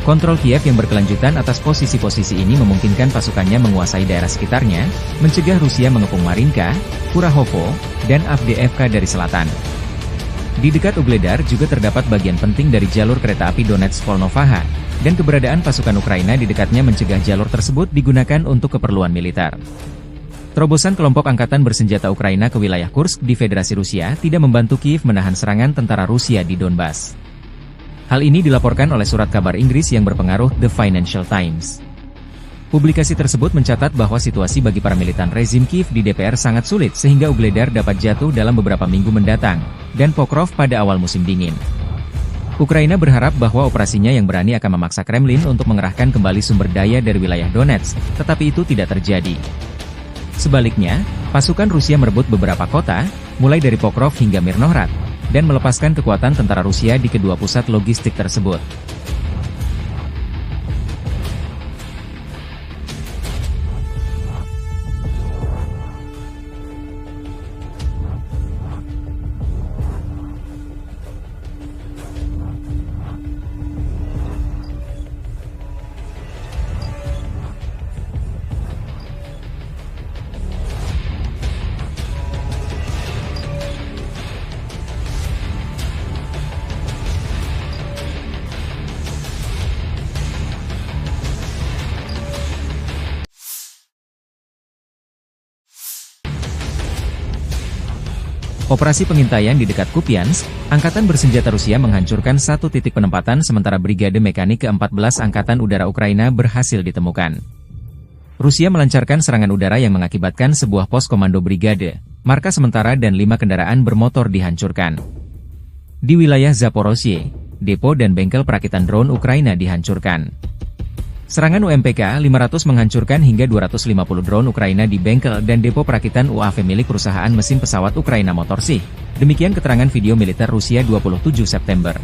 Kontrol Kiev yang berkelanjutan atas posisi-posisi ini memungkinkan pasukannya menguasai daerah sekitarnya, mencegah Rusia mengepung Marinka, Kurahovo, dan Avdiivka dari selatan. Di dekat Ugledar juga terdapat bagian penting dari jalur kereta api Donetsk-Volnovaha, dan keberadaan pasukan Ukraina di dekatnya mencegah jalur tersebut digunakan untuk keperluan militer. Terobosan kelompok angkatan bersenjata Ukraina ke wilayah Kursk di Federasi Rusia tidak membantu Kiev menahan serangan tentara Rusia di Donbas. Hal ini dilaporkan oleh surat kabar Inggris yang berpengaruh The Financial Times. Publikasi tersebut mencatat bahwa situasi bagi para militan rezim Kiev di DPR sangat sulit sehingga Ugledar dapat jatuh dalam beberapa minggu mendatang, dan Pokrov pada awal musim dingin. Ukraina berharap bahwa operasinya yang berani akan memaksa Kremlin untuk mengerahkan kembali sumber daya dari wilayah Donetsk, tetapi itu tidak terjadi. Sebaliknya, pasukan Rusia merebut beberapa kota, mulai dari Pokrov hingga Mirnohrad, dan melepaskan kekuatan tentara Rusia di kedua pusat logistik tersebut. Operasi pengintaian di dekat Kupiansk, Angkatan Bersenjata Rusia menghancurkan satu titik penempatan sementara Brigade Mekanik ke-14 Angkatan Udara Ukraina berhasil ditemukan. Rusia melancarkan serangan udara yang mengakibatkan sebuah pos komando brigade, markas sementara dan 5 kendaraan bermotor dihancurkan. Di wilayah Zaporozhye, depo dan bengkel perakitan drone Ukraina dihancurkan. Serangan UMPK 500 menghancurkan hingga 250 drone Ukraina di bengkel dan depo perakitan UAV milik perusahaan mesin pesawat Ukraina Motorsych. Demikian keterangan video militer Rusia 27 September.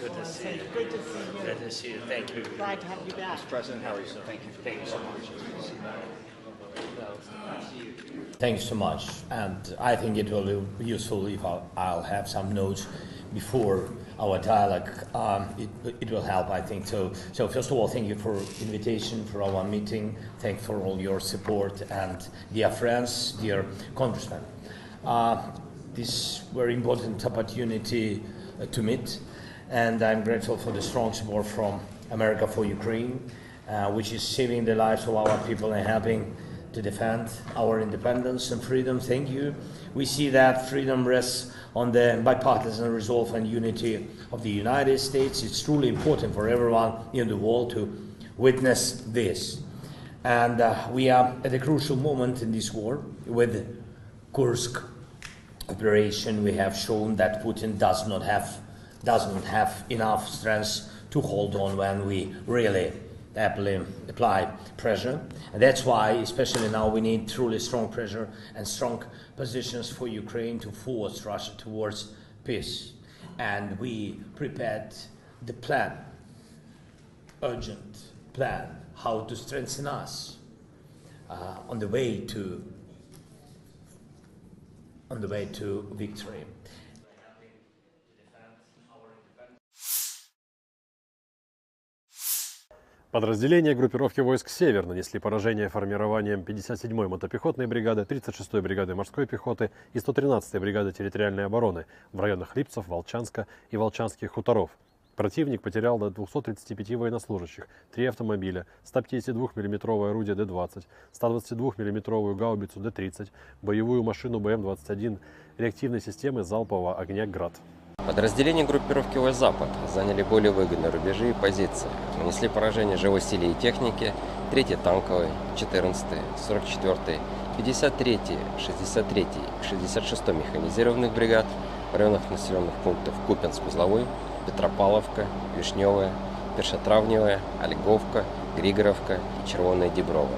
Good to see you. Good to see you. Thank you. Glad to have you back. Mr. President, how are you, sir? Thank you. Thank you so much. Thanks so much, and I think it will be useful if I'll have some notes before our dialogue. It will help, I think. So first of all, thank you for invitation for our meeting. Thank you for all your support, and dear friends, dear congressmen. This very important opportunity to meet, and I'm grateful for the strong support from America for Ukraine, which is saving the lives of our people and helping to defend our independence and freedom. Thank you. We see that freedom rests on the bipartisan resolve and unity of the United States. It's truly important for everyone in the world to witness this. And we are at a crucial moment in this war. With Kursk operation, we have shown that Putin does not have enough strength to hold on when we really apply pressure. And that's why, especially now, we need truly strong pressure and strong positions for Ukraine to force Russia towards peace. And we prepared the plan, urgent plan, how to strengthen us on the way to victory. Подразделения группировки войск «Север» нанесли поражение формированием 57-й мотопехотной бригады, 36-й бригады морской пехоты и 113-й бригады территориальной обороны в районах Липцев, Волчанска и Волчанских хуторов. Противник потерял до 235 военнослужащих, 3 автомобиля, 152 мм орудие Д-20, 122 мм гаубицу Д-30, боевую машину БМ-21, реактивной системы залпового огня «Град». Подразделения группировки войск «Запад» заняли более выгодные рубежи и позиции, нанесли поражение живой силе и технике 3-й танковой, 14-й, 44-й, 53-й, 63-й, 66-й механизированных бригад в районах населенных пунктов Купянск-Узловой, Петропавловка, Вишневая, Першотравневая, Ольговка, Григоровка и Червоная Деброва.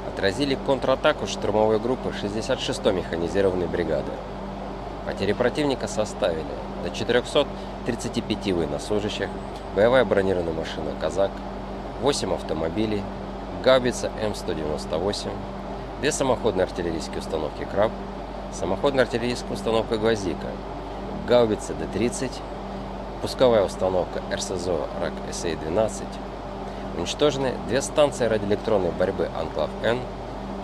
Отразили контратаку штурмовой группы 66-й механизированной бригады. Потери противника составили до 435 военнослужащих, боевая бронированная машина «Казак», 8 автомобилей, гаубица М198, 2 самоходные артиллерийские установки «Краб», самоходная артиллерийская установка «Гвоздика», гаубица Д-30, пусковая установка РСЗО РАК-СА-12. Уничтожены 2 станции радиоэлектронной борьбы «Анклав-Н»,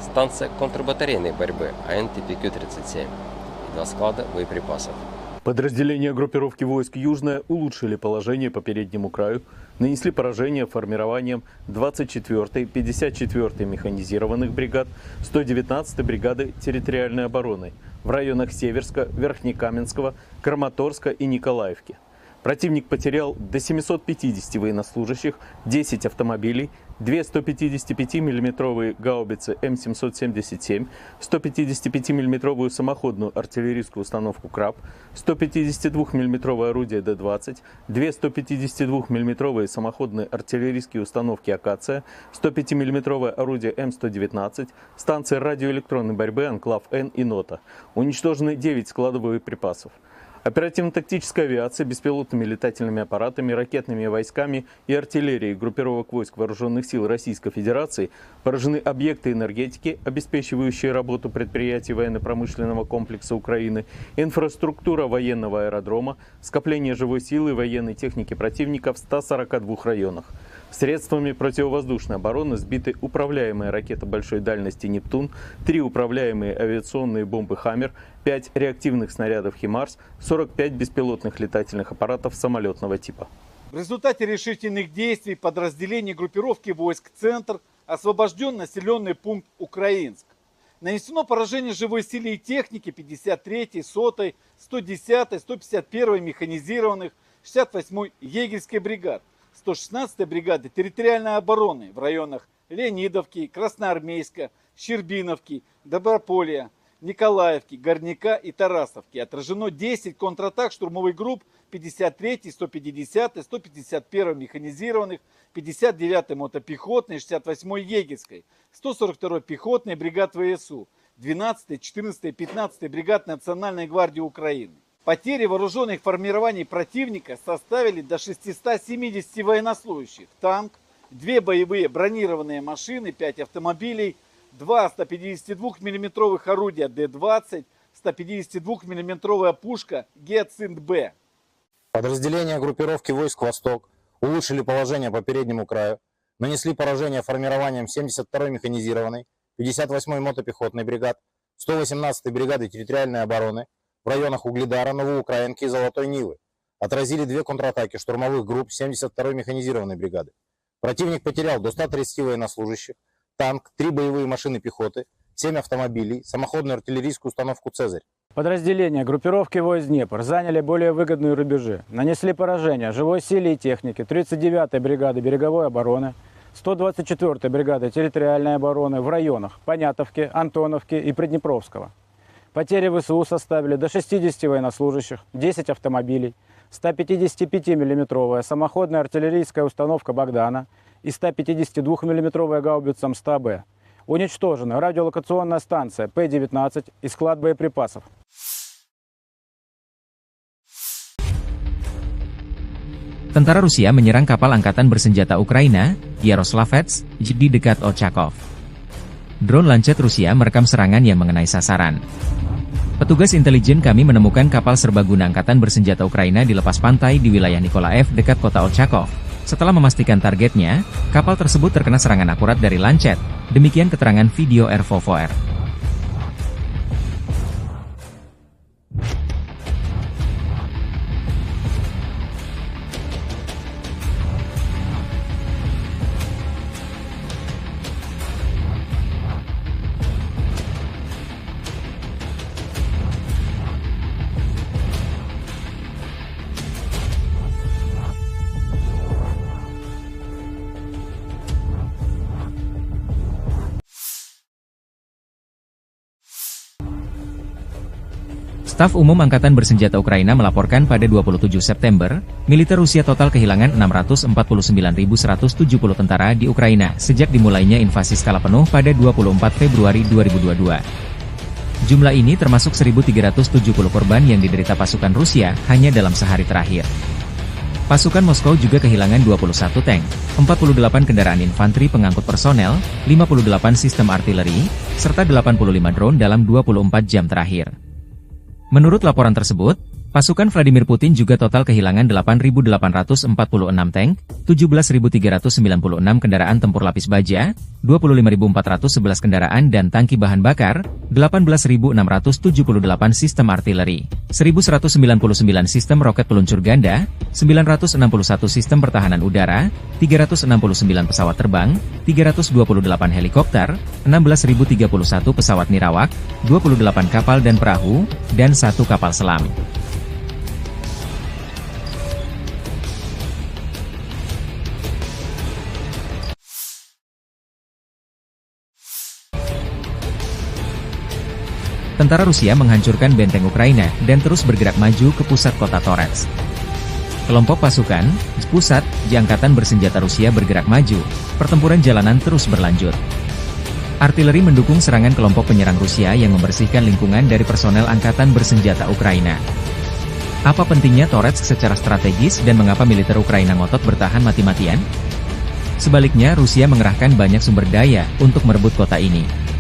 станция контрбатарейной борьбы АН-ТПК-37 и 2 склада боеприпасов. Подразделения группировки войск «Южная» улучшили положение по переднему краю, нанесли поражение формированием 24-й, 54-й механизированных бригад, 119-й бригады территориальной обороны в районах Северска, Верхнекаменского, Краматорска и Николаевки. Противник потерял до 750 военнослужащих, 10 автомобилей, 2 155 мм гаубицы М777, 155 мм самоходную артиллерийскую установку «Краб», 152 мм орудие Д-20, 2 152 мм самоходные артиллерийские установки «Акация», 105 мм орудие М119, станции радиоэлектронной борьбы «Анклав-Н» и «Нота». Уничтожены 9 складов боеприпасов. Оперативно-тактическая авиация, беспилотными летательными аппаратами, ракетными войсками и артиллерией группировок войск Вооруженных сил Российской Федерации поражены объекты энергетики, обеспечивающие работу предприятий военно-промышленного комплекса Украины, инфраструктура военного аэродрома, скопление живой силы и военной техники противника в 142 районах. Средствами противовоздушной обороны сбиты управляемые ракеты большой дальности «Нептун», 3 управляемые авиационные бомбы «Хаммер», 5 реактивных снарядов «Химарс», 45 беспилотных летательных аппаратов самолетного типа. В результате решительных действий подразделений группировки войск «Центр» освобожден населенный пункт Украинск. Нанесено поражение живой силе и технике 53-й, 100-й, 110-й, 151-й механизированных, 68-й егерской бригад, 116-й бригады территориальной обороны в районах Леонидовки, Красноармейска, Щербиновки, Доброполья, Николаевки, Горняка и Тарасовки. Отражено 10 контратак штурмовых групп 53-й, 150-й, 151-й механизированных, 59-й мотопехотной, 68-й егерской, 142-й пехотной бригад ВСУ, 12-й, 14-й, 15-й бригад Национальной гвардии Украины. Потери вооруженных формирований противника составили до 670 военнослужащих, танк, 2 боевые бронированные машины, 5 автомобилей, 2 152 мм орудия Д-20, 152 мм пушка Гиацинт-Б. Подразделения группировки войск «Восток» улучшили положение по переднему краю, нанесли поражение формированием 72-й механизированной, 58-й мотопехотной бригад, 118-й бригады территориальной обороны в районах Угледара, Новоукраинки и Золотой Нивы. Отразили 2 контратаки штурмовых групп 72-й механизированной бригады. Противник потерял до 130 военнослужащих, танк, 3 боевые машины пехоты, 7 автомобилей, самоходную артиллерийскую установку «Цезарь». Подразделения группировки войск «Днепр» заняли более выгодные рубежи, нанесли поражение живой силе и технике 39-й бригады береговой обороны, 124-й бригады территориальной обороны в районах Понятовки, Антоновки и Приднепровского. Потери ВСУ составили до 60 военнослужащих, 10 автомобилей, 155 мм самоходная артиллерийская установка «Богдана» и 152 мм гаубица М100Б. Уничтожена радиолокационная станция П-19 и склад боеприпасов. Tentara Rusia menyerang kapal angkatan bersenjata Ukraina, Yaroslavets, di dekat Ochakov. Drone Lancet Rusia merekam serangan yang mengenai sasaran. Petugas intelijen kami menemukan kapal serbaguna angkatan bersenjata Ukraina di lepas pantai di wilayah Nikolaev dekat kota Ochakov. Setelah memastikan targetnya, kapal tersebut terkena serangan akurat dari Lancet. Demikian keterangan video R4VR. Staf Umum Angkatan Bersenjata Ukraina melaporkan pada 27 September, militer Rusia total kehilangan 649.170 tentara di Ukraina sejak dimulainya invasi skala penuh pada 24 Februari 2022. Jumlah ini termasuk 1.370 korban yang diderita pasukan Rusia hanya dalam sehari terakhir. Pasukan Moskow juga kehilangan 21 tank, 48 kendaraan infanteri pengangkut personel, 58 sistem artileri, serta 85 drone dalam 24 jam terakhir. Menurut laporan tersebut, pasukan Vladimir Putin juga total kehilangan 8.846 tank, 17.396 kendaraan tempur lapis baja, 25.411 kendaraan dan tangki bahan bakar, 18.678 sistem artileri, 1.199 sistem roket peluncur ganda, 961 sistem pertahanan udara, 369 pesawat terbang, 328 helikopter, 16.031 pesawat nirawak, 28 kapal dan perahu, dan 1 kapal selam. Tentara Rusia menghancurkan benteng Ukraina dan terus bergerak maju ke pusat kota Torets. Kelompok pasukan, Spusat, di Angkatan Bersenjata Rusia bergerak maju, pertempuran jalanan terus berlanjut. Artileri mendukung serangan kelompok penyerang Rusia yang membersihkan lingkungan dari personel Angkatan Bersenjata Ukraina. Apa pentingnya Torets secara strategis dan mengapa militer Ukraina ngotot bertahan mati-matian? Sebaliknya Rusia mengerahkan banyak sumber daya untuk merebut kota ini.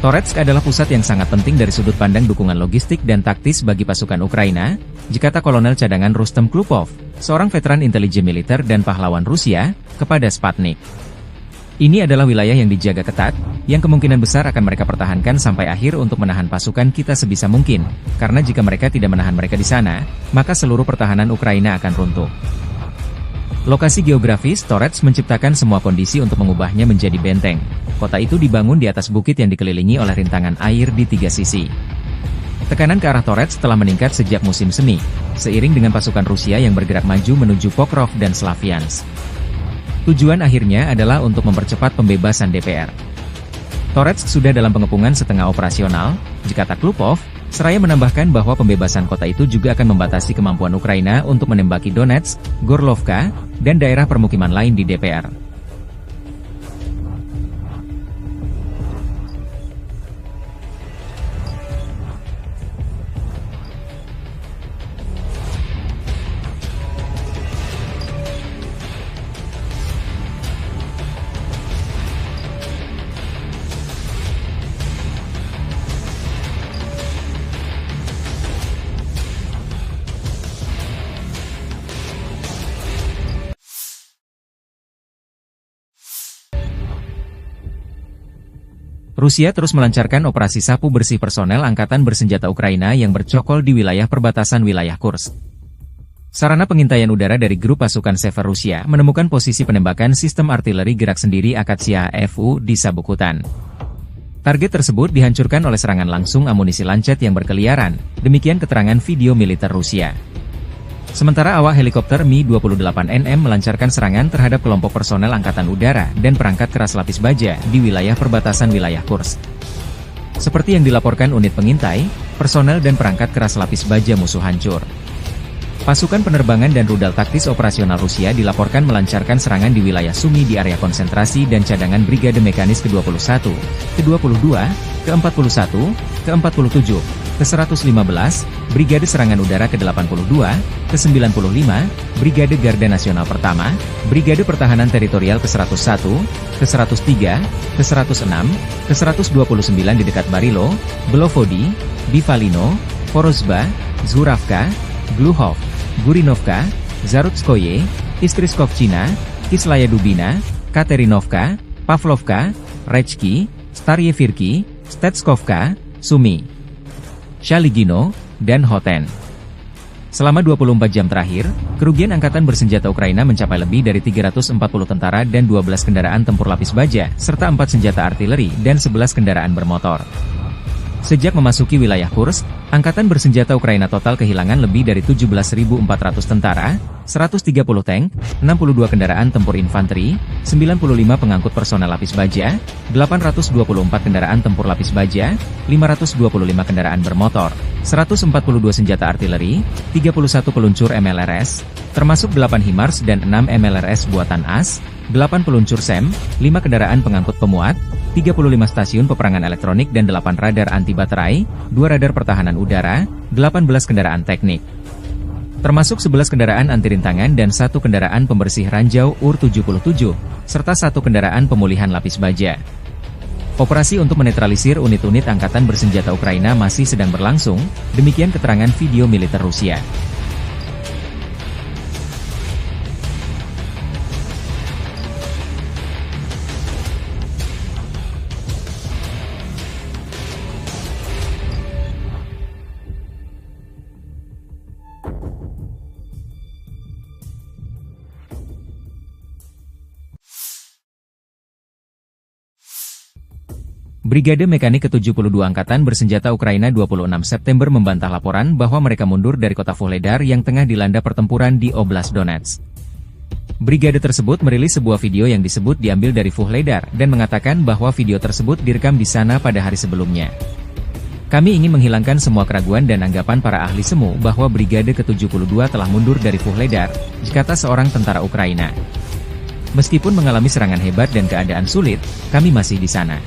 Toretsk adalah pusat yang sangat penting dari sudut pandang dukungan logistik dan taktis bagi pasukan Ukraina, dikata Kolonel Cadangan Rustem Klupov, seorang veteran intelijen militer dan pahlawan Rusia, kepada Sputnik. Ini adalah wilayah yang dijaga ketat, yang kemungkinan besar akan mereka pertahankan sampai akhir untuk menahan pasukan kita sebisa mungkin, karena jika mereka tidak menahan mereka di sana, maka seluruh pertahanan Ukraina akan runtuh. Lokasi geografis Torets menciptakan semua kondisi untuk mengubahnya menjadi benteng. Kota itu dibangun di atas bukit yang dikelilingi oleh rintangan air di 3 sisi. Tekanan ke arah Torets telah meningkat sejak musim semi, seiring dengan pasukan Rusia yang bergerak maju menuju Pokrov dan Slaviansk. Tujuan akhirnya adalah untuk mempercepat pembebasan DPR. Torets sudah dalam pengepungan setengah operasional, dikata Klupov, seraya menambahkan bahwa pembebasan kota itu juga akan membatasi kemampuan Ukraina untuk menembaki Donetsk, Gorlovka, dan daerah permukiman lain di DPR. Rusia terus melancarkan operasi sapu bersih personel Angkatan Bersenjata Ukraina yang bercokol di wilayah perbatasan wilayah Kursk. Sarana pengintaian udara dari grup pasukan Sever Rusia menemukan posisi penembakan sistem artileri gerak sendiri Akatsiya FU di Sabuk Hutan. Target tersebut dihancurkan oleh serangan langsung amunisi lancet yang berkeliaran, demikian keterangan video militer Rusia. Sementara awak helikopter Mi-28NM melancarkan serangan terhadap kelompok personel Angkatan Udara dan perangkat keras lapis baja di wilayah perbatasan wilayah Kursk. Seperti yang dilaporkan unit pengintai, personel dan perangkat keras lapis baja musuh hancur. Pasukan penerbangan dan rudal taktis operasional Rusia dilaporkan melancarkan serangan di wilayah Sumy di area konsentrasi dan cadangan Brigade Mekanis ke-21, ke-22, ke-41, ke-47, ke-115, Brigade Serangan Udara ke-82, ke-95, Brigade Garda Nasional Pertama, Brigade Pertahanan Teritorial ke-101, ke-103, ke-106, ke-129 di dekat Barilo, Belovodi, Bivalino, Porozba, Zhuravka, Gluhov, Gurinovka, Zarutskoye, Istriskovchina, Kislaya Dubina, Katerinovka, Pavlovka, Rechki, Staryevirki, Stetskovka, Sumy, Shaligino, dan Hoten. Selama 24 jam terakhir, kerugian Angkatan Bersenjata Ukraina mencapai lebih dari 340 tentara dan 12 kendaraan tempur lapis baja, serta 4 senjata artileri dan 11 kendaraan bermotor. Sejak memasuki wilayah Kursk, Angkatan Bersenjata Ukraina total kehilangan lebih dari 17.400 tentara, 130 tank, 62 kendaraan tempur infanteri, 95 pengangkut personel lapis baja, 824 kendaraan tempur lapis baja, 525 kendaraan bermotor, 142 senjata artileri, 31 peluncur MLRS, termasuk 8 HIMARS dan 6 MLRS buatan AS, 8 peluncur SEM, 5 kendaraan pengangkut pemuat, 35 stasiun peperangan elektronik dan 8 radar anti baterai, 2 radar pertahanan udara, 18 kendaraan teknik. Termasuk 11 kendaraan anti rintangan dan 1 kendaraan pembersih ranjau UR-77, serta 1 kendaraan pemulihan lapis baja. Operasi untuk menetralisir unit-unit Angkatan Bersenjata Ukraina masih sedang berlangsung, demikian keterangan video militer Rusia. Brigade Mekanik ke-72 Angkatan Bersenjata Ukraina 26 September membantah laporan bahwa mereka mundur dari kota Vuhledar yang tengah dilanda pertempuran di Oblast Donetsk. Brigade tersebut merilis sebuah video yang disebut diambil dari Vuhledar dan mengatakan bahwa video tersebut direkam di sana pada hari sebelumnya. Kami ingin menghilangkan semua keraguan dan anggapan para ahli semu bahwa Brigade ke-72 telah mundur dari Vuhledar, kata seorang tentara Ukraina. Meskipun mengalami serangan hebat dan keadaan sulit, kami masih di sana.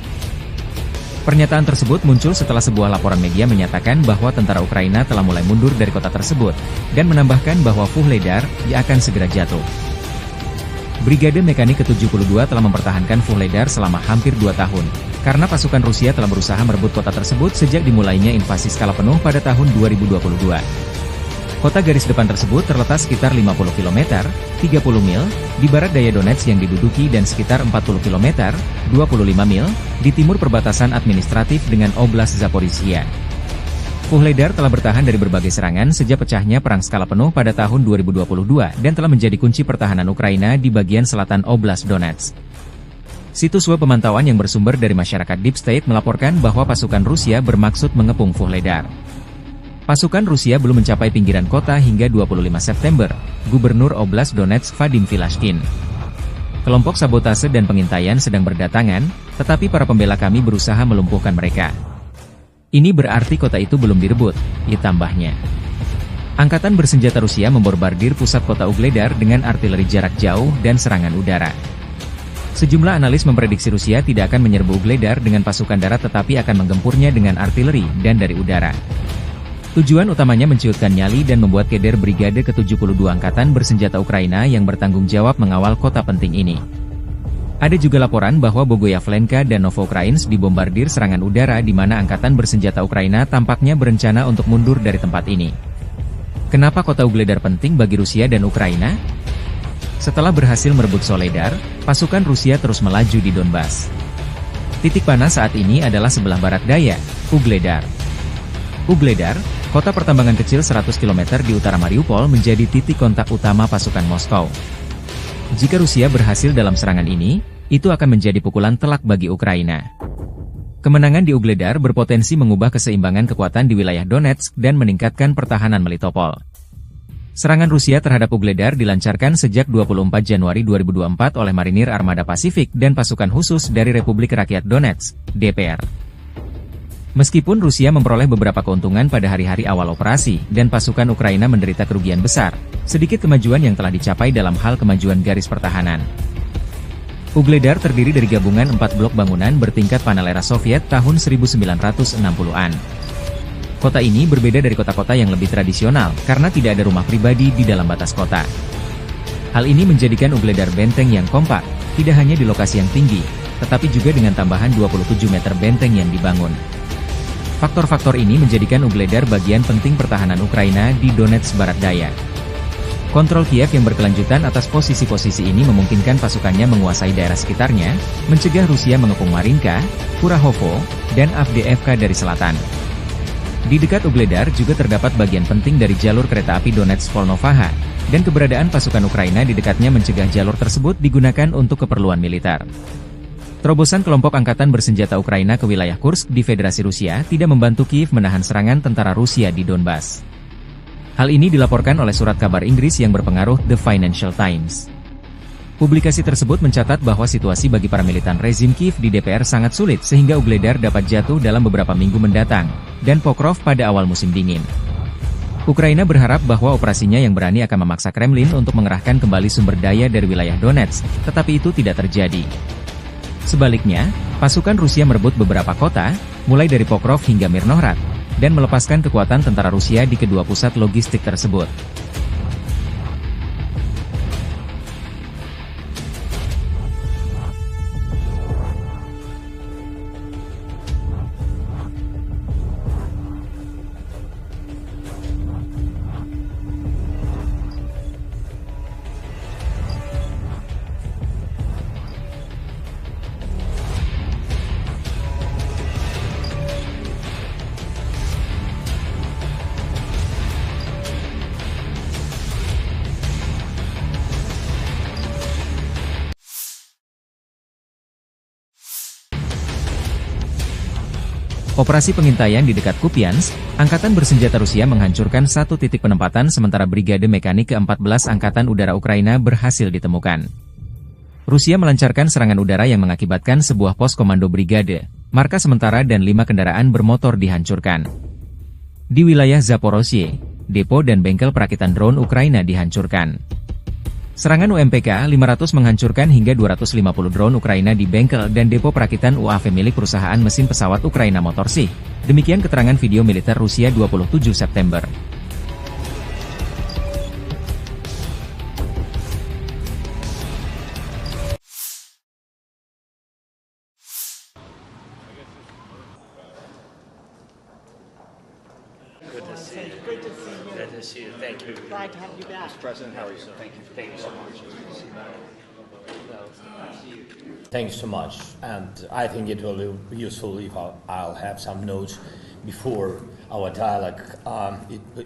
Pernyataan tersebut muncul setelah sebuah laporan media menyatakan bahwa tentara Ukraina telah mulai mundur dari kota tersebut, dan menambahkan bahwa Vuhledar akan segera jatuh. Brigade Mekanik ke-72 telah mempertahankan Vuhledar selama hampir 2 tahun, karena pasukan Rusia telah berusaha merebut kota tersebut sejak dimulainya invasi skala penuh pada tahun 2022. Kota garis depan tersebut terletak sekitar 50 km, 30 mil, di barat daya Donetsk yang diduduki dan sekitar 40 km, 25 mil, di timur perbatasan administratif dengan Oblast Zaporizhia. Vuhledar telah bertahan dari berbagai serangan sejak pecahnya perang skala penuh pada tahun 2022 dan telah menjadi kunci pertahanan Ukraina di bagian selatan Oblast Donetsk. Situs web pemantauan yang bersumber dari masyarakat Deep State melaporkan bahwa pasukan Rusia bermaksud mengepung Vuhledar. Pasukan Rusia belum mencapai pinggiran kota hingga 25 September, Gubernur Oblast Donetsk Vadim Filashkin. Kelompok sabotase dan pengintaian sedang berdatangan, tetapi para pembela kami berusaha melumpuhkan mereka. Ini berarti kota itu belum direbut, tambahnya. Angkatan Bersenjata Rusia membombardir pusat kota Vuhledar dengan artileri jarak jauh dan serangan udara. Sejumlah analis memprediksi Rusia tidak akan menyerbu Vuhledar dengan pasukan darat tetapi akan menggempurnya dengan artileri dan dari udara. Tujuan utamanya menciutkan nyali dan membuat keder Brigade ke-72 Angkatan Bersenjata Ukraina yang bertanggung jawab mengawal kota penting ini. Ada juga laporan bahwa Bogoyavlenka dan Novoukrainsk dibombardir serangan udara di mana Angkatan Bersenjata Ukraina tampaknya berencana untuk mundur dari tempat ini. Kenapa kota Vuhledar penting bagi Rusia dan Ukraina? Setelah berhasil merebut Soledar, pasukan Rusia terus melaju di Donbas. Titik panas saat ini adalah sebelah barat daya, Vuhledar. Vuhledar, kota pertambangan kecil 100 km di utara Mariupol menjadi titik kontak utama pasukan Moskow. Jika Rusia berhasil dalam serangan ini, itu akan menjadi pukulan telak bagi Ukraina. Kemenangan di Vuhledar berpotensi mengubah keseimbangan kekuatan di wilayah Donetsk dan meningkatkan pertahanan Melitopol. Serangan Rusia terhadap Vuhledar dilancarkan sejak 24 Januari 2024 oleh Marinir Armada Pasifik dan pasukan khusus dari Republik Rakyat Donetsk, DPR. Meskipun Rusia memperoleh beberapa keuntungan pada hari-hari awal operasi, dan pasukan Ukraina menderita kerugian besar, sedikit kemajuan yang telah dicapai dalam hal kemajuan garis pertahanan. Vuhledar terdiri dari gabungan 4 blok bangunan bertingkat panel era Soviet tahun 1960-an. Kota ini berbeda dari kota-kota yang lebih tradisional, karena tidak ada rumah pribadi di dalam batas kota. Hal ini menjadikan Vuhledar benteng yang kompak, tidak hanya di lokasi yang tinggi, tetapi juga dengan tambahan 27 meter benteng yang dibangun. Faktor-faktor ini menjadikan Vuhledar bagian penting pertahanan Ukraina di Donetsk Barat Daya. Kontrol Kiev yang berkelanjutan atas posisi-posisi ini memungkinkan pasukannya menguasai daerah sekitarnya, mencegah Rusia mengepung Marinka, Kurahovo, dan Avdiivka dari selatan. Di dekat Vuhledar juga terdapat bagian penting dari jalur kereta api Donetsk-Volnovaha, dan keberadaan pasukan Ukraina di dekatnya mencegah jalur tersebut digunakan untuk keperluan militer. Terobosan kelompok angkatan bersenjata Ukraina ke wilayah Kursk di Federasi Rusia tidak membantu Kiev menahan serangan tentara Rusia di Donbas. Hal ini dilaporkan oleh surat kabar Inggris yang berpengaruh The Financial Times. Publikasi tersebut mencatat bahwa situasi bagi para militan rezim Kiev di DPR sangat sulit sehingga Ugledar dapat jatuh dalam beberapa minggu mendatang, dan Pokrov pada awal musim dingin. Ukraina berharap bahwa operasinya yang berani akan memaksa Kremlin untuk mengerahkan kembali sumber daya dari wilayah Donetsk, tetapi itu tidak terjadi. Sebaliknya, pasukan Rusia merebut beberapa kota, mulai dari Pokrov hingga Mirnohrad, dan melepaskan kekuatan tentara Rusia di kedua pusat logistik tersebut. Operasi pengintaian di dekat Kupiansk, Angkatan Bersenjata Rusia menghancurkan satu titik penempatan sementara Brigade Mekanik ke-14 Angkatan Udara Ukraina berhasil ditemukan. Rusia melancarkan serangan udara yang mengakibatkan sebuah pos komando brigade, markas sementara dan 5 kendaraan bermotor dihancurkan. Di wilayah Zaporozhye, depo dan bengkel perakitan drone Ukraina dihancurkan. Serangan UMPK-500 menghancurkan hingga 250 drone Ukraina di bengkel dan depo perakitan UAV milik perusahaan mesin pesawat Ukraina Motorsych. Demikian keterangan video militer Rusia 27 September. Good to see you. Good to see you. Good to see you. Thank you. Glad to have you back. Mr. President, how are you, sir? Thank you. Thank you so much. Thanks so much. And I think it will be useful if I'll have some notes before our dialogue.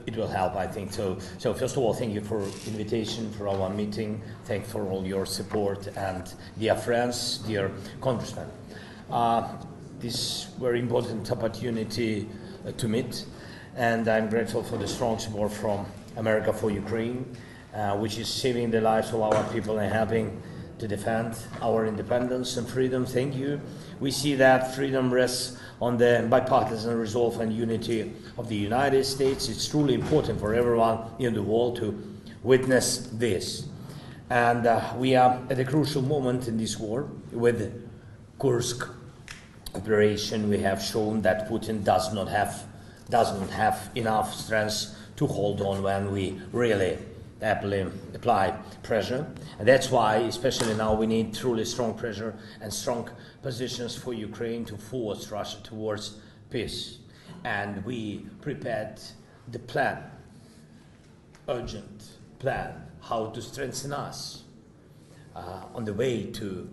It will help, I think. So first of all, thank you for invitation for our meeting. Thanks for all your support. And dear friends, dear congressmen, this very important opportunity to meet. And I'm grateful for the strong support from America for Ukraine, which is saving the lives of our people and helping to defend our independence and freedom. Thank you. We see that freedom rests on the bipartisan resolve and unity of the United States. It's truly important for everyone in the world to witness this. And we are at a crucial moment in this war. With Kursk operation, we have shown that Putin does not have enough strength to hold on when we really apply pressure. And that's why, especially now, we need truly strong pressure and strong positions for Ukraine to force Russia towards peace. And we prepared the plan, urgent plan, how to strengthen us on the way to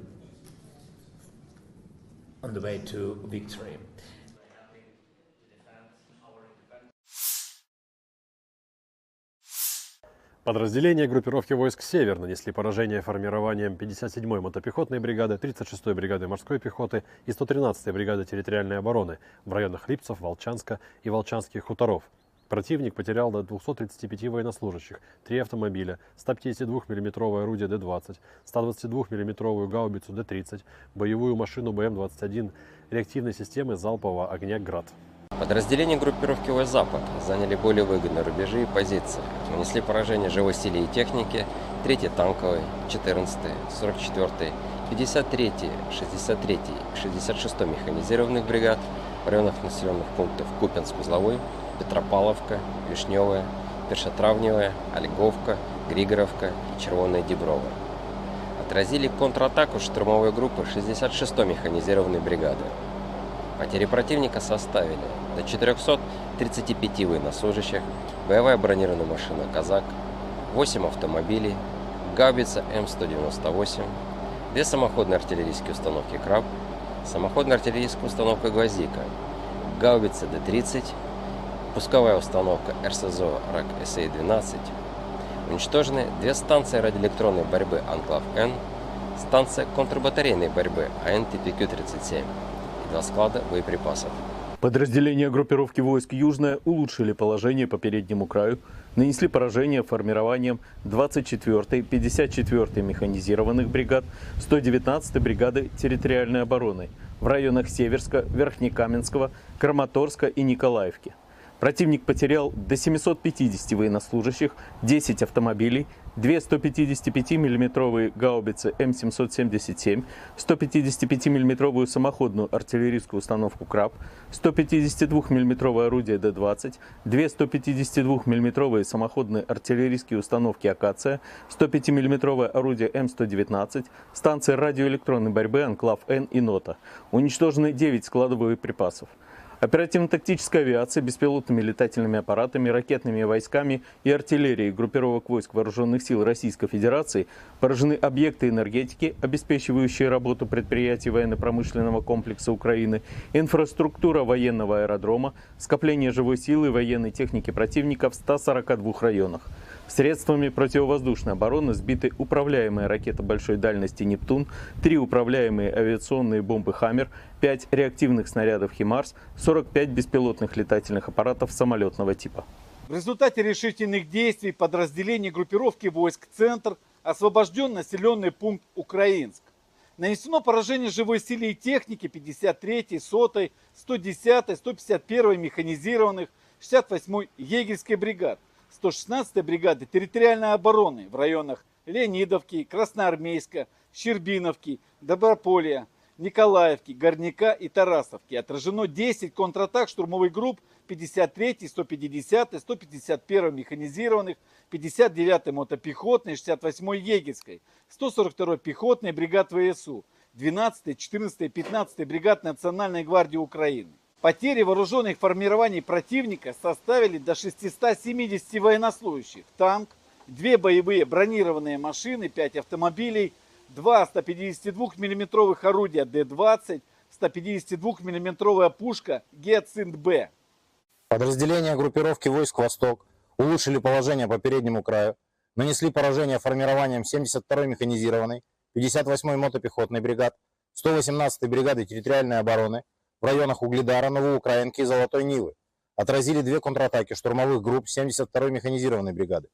victory. Подразделения группировки войск «Север» нанесли поражение формированиям 57-й мотопехотной бригады, 36-й бригады морской пехоты и 113-й бригады территориальной обороны в районах Липцев, Волчанска и Волчанских хуторов. Противник потерял до 235 военнослужащих, 3 автомобиля, 152 мм орудие Д-20, 122 мм гаубицу Д-30, боевую машину БМ-21, реактивной системы залпового огня «Град». Подразделения группировки войск «Запад» заняли более выгодные рубежи и позиции, нанесли поражение живой силе и технике 3-й танковой, 14-й, 44-й, 53-й, 63-й, 66-й механизированных бригад в районах населенных пунктов Купянск-Узловой, Петропавловка, Вишневая, Першотравневая, Ольговка, Григоровка и Червоная Деброва. Отразили контратаку штурмовой группы 66-й механизированной бригады. Потери противника составили до 435 военнослужащих, боевая бронированная машина «Казак», 8 автомобилей, гаубица М198, 2 самоходные артиллерийские установки «Краб», самоходная артиллерийская установка «Гвоздика», гаубица Д-30, пусковая установка РСЗО РАК СА-12, уничтожены 2 станции радиоэлектронной борьбы «Анклав-Н», станция контрбатарейной борьбы АНТПК-37 и 2 склада боеприпасов. Подразделения группировки войск «Южная» улучшили положение по переднему краю, нанесли поражение формированием 24-й, 54-й механизированных бригад, 119-й бригады территориальной обороны в районах Северска, Верхнекаменского, Краматорска и Николаевки. Противник потерял до 750 военнослужащих, 10 автомобилей, 2 155 мм гаубицы М777, 155 мм самоходную артиллерийскую установку «Краб», 152 мм орудие Д-20, 2 152 мм самоходные артиллерийские установки «Акация», 105 мм орудие М119, станции радиоэлектронной борьбы «Анклав-Н» и «Нота». Уничтожены 9 складов боеприпасов. Оперативно-тактической авиацией, беспилотными летательными аппаратами, ракетными войсками и артиллерией группировок войск Вооруженных сил Российской Федерации поражены объекты энергетики, обеспечивающие работу предприятий военно-промышленного комплекса Украины, инфраструктура военного аэродрома, скопление живой силы и военной техники противника в 142 районах. Средствами противовоздушной обороны сбиты управляемые ракеты большой дальности «Нептун», 3 управляемые авиационные бомбы «Хаммер», 5 реактивных снарядов «Химарс», 45 беспилотных летательных аппаратов самолетного типа. В результате решительных действий подразделений группировки войск «Центр» освобожден населенный пункт Украинск. Нанесено поражение живой силе и технике 53-й, 100-й, 110-й, 151-й механизированных, 68-й егерской бригад, 116-й бригады территориальной обороны в районах Леонидовки, Красноармейска, Щербиновки, Доброполья, Николаевки, Горняка и Тарасовки. Отражено 10 контратак штурмовых групп 53-й, 150-й, 151-й механизированных, 59-й мотопехотной, 68-й егерской, 142-й пехотной бригад ВСУ, 12-й, 14-й, 15-й бригад Национальной гвардии Украины. Потери вооруженных формирований противника составили до 670 военнослужащих, танк, 2 боевые бронированные машины, 5 автомобилей, 2 152 мм орудия Д-20, 152 мм пушка Гиацинт-Б. Подразделения группировки войск «Восток» улучшили положение по переднему краю, нанесли поражение формированием 72-й механизированной, 58-й мотопехотной бригад, 118-й бригады территориальной обороны в районах Угледара, Новоукраинки и Золотой Нивы. Отразили 2 контратаки штурмовых групп 72-й механизированной бригады.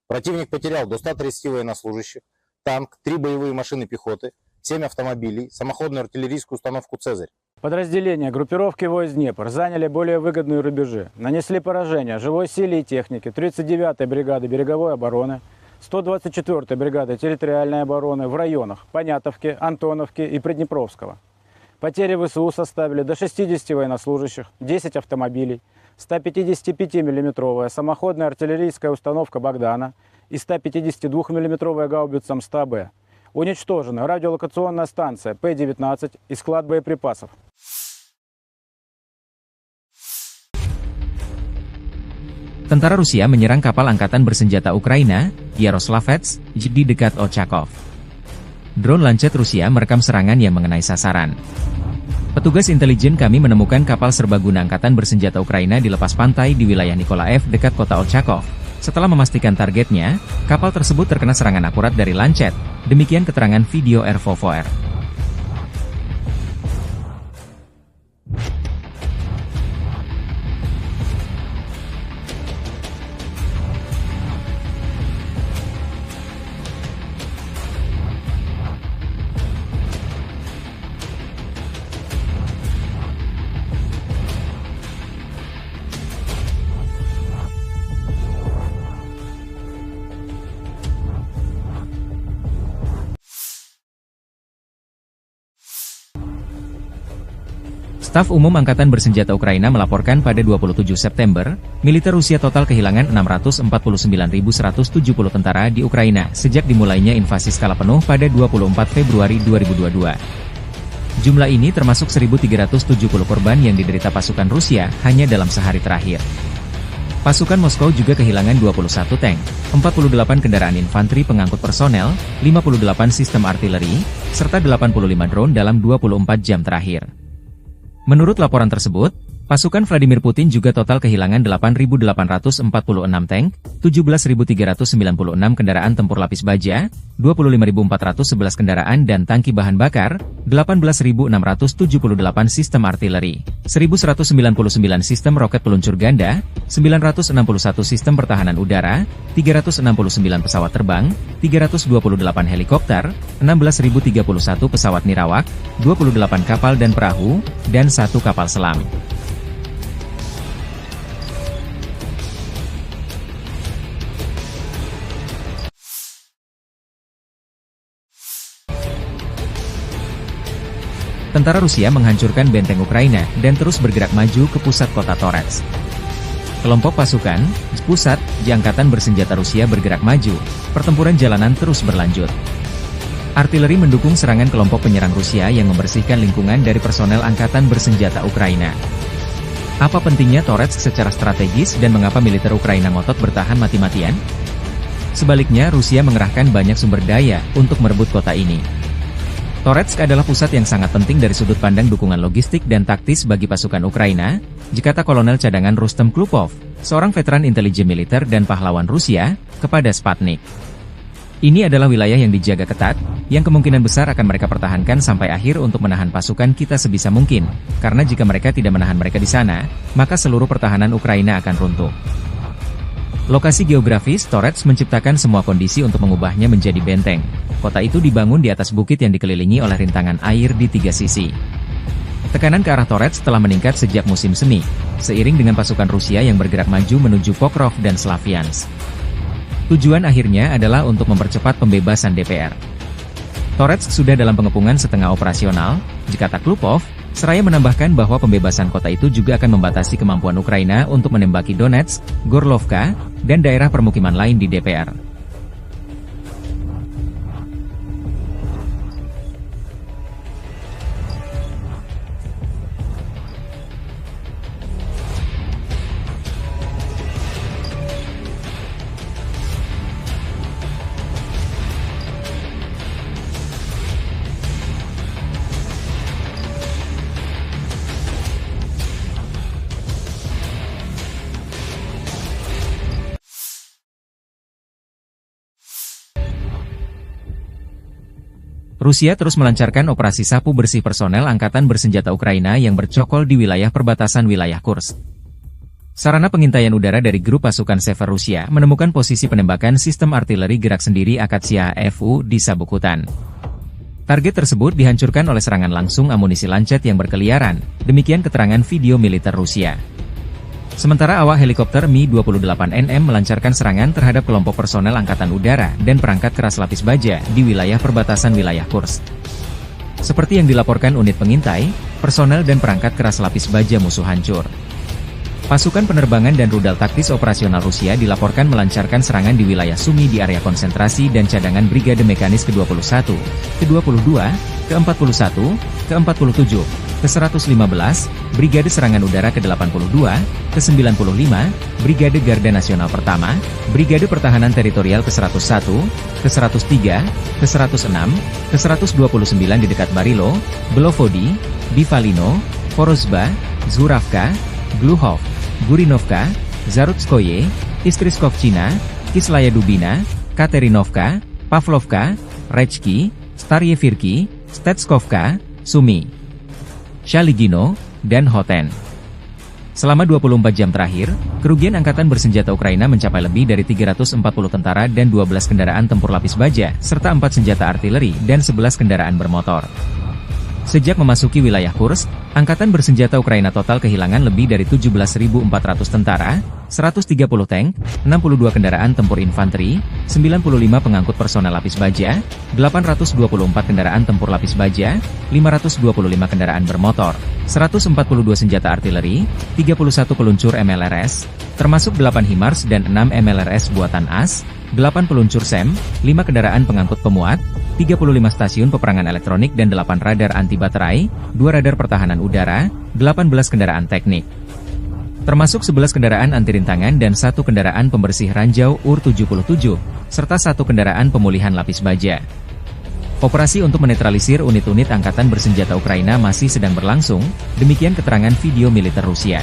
Противник потерял до 130 военнослужащих, танк, 3 боевые машины пехоты, 7 автомобилей, самоходную артиллерийскую установку «Цезарь». Подразделения группировки войск «Днепр» заняли более выгодные рубежи, нанесли поражение живой силе и технике 39-й бригады береговой обороны, 124-й бригады территориальной обороны в районах Понятовки, Антоновки и Приднепровского. Потери ВСУ составили до 60 военнослужащих, 10 автомобилей, 155 мм самоходная артиллерийская установка «Богдана» и 152 мм гаубица М100Б. Уничтожена радиолокационная станция П-19 и склад боеприпасов. Tentara Rusia menyerang kapal angkatan bersenjata Ukraina, Yaroslavets, di dekat Ochakov. Drone lancet Rusia merekam serangan yang mengenai sasaran. Petugas intelijen kami menemukan kapal serbaguna angkatan bersenjata Ukraina di lepas pantai di wilayah Nikolaev dekat kota Ochakov. Setelah memastikan targetnya, kapal tersebut terkena serangan akurat dari lancet. Demikian keterangan video RVVR. Staf Umum Angkatan Bersenjata Ukraina melaporkan pada 27 September, militer Rusia total kehilangan 649.170 tentara di Ukraina sejak dimulainya invasi skala penuh pada 24 Februari 2022. Jumlah ini termasuk 1.370 korban yang diderita pasukan Rusia hanya dalam sehari terakhir. Pasukan Moskow juga kehilangan 21 tank, 48 kendaraan infanteri pengangkut personel, 58 sistem artileri, serta 85 drone dalam 24 jam terakhir. Menurut laporan tersebut, Pasukan Vladimir Putin juga total kehilangan 8.846 tank, 17.396 kendaraan tempur lapis baja, 25.411 kendaraan dan tangki bahan bakar, 18.678 sistem artileri, 1.199 sistem roket peluncur ganda, 961 sistem pertahanan udara, 369 pesawat terbang, 328 helikopter, 16.031 pesawat nirawak, 28 kapal dan perahu, dan 1 kapal selam. Tentara Rusia menghancurkan benteng Ukraina dan terus bergerak maju ke pusat kota Torets. Kelompok pasukan, Spusat, Angkatan Bersenjata Rusia bergerak maju, pertempuran jalanan terus berlanjut. Artileri mendukung serangan kelompok penyerang Rusia yang membersihkan lingkungan dari personel Angkatan Bersenjata Ukraina. Apa pentingnya Torets secara strategis dan mengapa militer Ukraina ngotot bertahan mati-matian? Sebaliknya Rusia mengerahkan banyak sumber daya untuk merebut kota ini. Toretsk adalah pusat yang sangat penting dari sudut pandang dukungan logistik dan taktis bagi pasukan Ukraina, dikata Kolonel Cadangan Rustem Klupov, seorang veteran intelijen militer dan pahlawan Rusia, kepada Sputnik. Ini adalah wilayah yang dijaga ketat, yang kemungkinan besar akan mereka pertahankan sampai akhir untuk menahan pasukan kita sebisa mungkin, karena jika mereka tidak menahan mereka di sana, maka seluruh pertahanan Ukraina akan runtuh. Lokasi geografis Torets menciptakan semua kondisi untuk mengubahnya menjadi benteng. Kota itu dibangun di atas bukit yang dikelilingi oleh rintangan air di 3 sisi. Tekanan ke arah Torets telah meningkat sejak musim semi, seiring dengan pasukan Rusia yang bergerak maju menuju Pokrov dan Slaviansk. Tujuan akhirnya adalah untuk mempercepat pembebasan DPR. Torets sudah dalam pengepungan setengah operasional, dikata Klupov, seraya menambahkan bahwa pembebasan kota itu juga akan membatasi kemampuan Ukraina untuk menembaki Donetsk, Gorlovka, dan daerah permukiman lain di DPR. Rusia terus melancarkan operasi sapu bersih personel Angkatan Bersenjata Ukraina yang bercokol di wilayah perbatasan wilayah Kursk. Sarana pengintaian udara dari grup pasukan Sever Rusia menemukan posisi penembakan sistem artileri gerak sendiri Akatsiya FU di sabuk hutan. Target tersebut dihancurkan oleh serangan langsung amunisi lancet yang berkeliaran, demikian keterangan video militer Rusia. Sementara awak helikopter Mi-28NM melancarkan serangan terhadap kelompok personel Angkatan Udara dan perangkat keras lapis baja di wilayah perbatasan wilayah Kursk. Seperti yang dilaporkan unit pengintai, personel dan perangkat keras lapis baja musuh hancur. Pasukan penerbangan dan rudal taktis operasional Rusia dilaporkan melancarkan serangan di wilayah Sumy di area konsentrasi dan cadangan Brigade Mekanis ke-21, ke-22, ke-41, ke-47, ke-115, Brigade Serangan Udara ke-82, ke-95, Brigade Garda Nasional Pertama, Brigade Pertahanan Teritorial ke-101, ke-103, ke-106, ke-129 di dekat Barilo, Belovodi, Bivalino, Porozba, Zuravka, Gluhov, Gurinovka, Zarutskoye, Istriskovchina, Kislaya Dubina, Katerinovka, Pavlovka, Rechki, Staryevirki, Stetskovka, Sumy, Shaligino, dan Hoten. Selama 24 jam terakhir, kerugian Angkatan Bersenjata Ukraina mencapai lebih dari 340 tentara dan 12 kendaraan tempur lapis baja, serta 4 senjata artileri dan 11 kendaraan bermotor. Sejak memasuki wilayah Kursk, Angkatan Bersenjata Ukraina total kehilangan lebih dari 17.400 tentara, 130 tank, 62 kendaraan tempur infanteri, 95 pengangkut personel lapis baja, 824 kendaraan tempur lapis baja, 525 kendaraan bermotor, 142 senjata artileri, 31 peluncur MLRS, termasuk 8 HIMARS dan 6 MLRS buatan AS, 8 peluncur SEM, 5 kendaraan pengangkut pemuat, 35 stasiun peperangan elektronik dan 8 radar anti baterai, 2 radar pertahanan udara, 18 kendaraan teknik. Termasuk 11 kendaraan anti rintangan dan 1 kendaraan pembersih ranjau UR-77, serta 1 kendaraan pemulihan lapis baja. Operasi untuk menetralisir unit-unit angkatan bersenjata Ukraina masih sedang berlangsung, demikian keterangan video militer Rusia.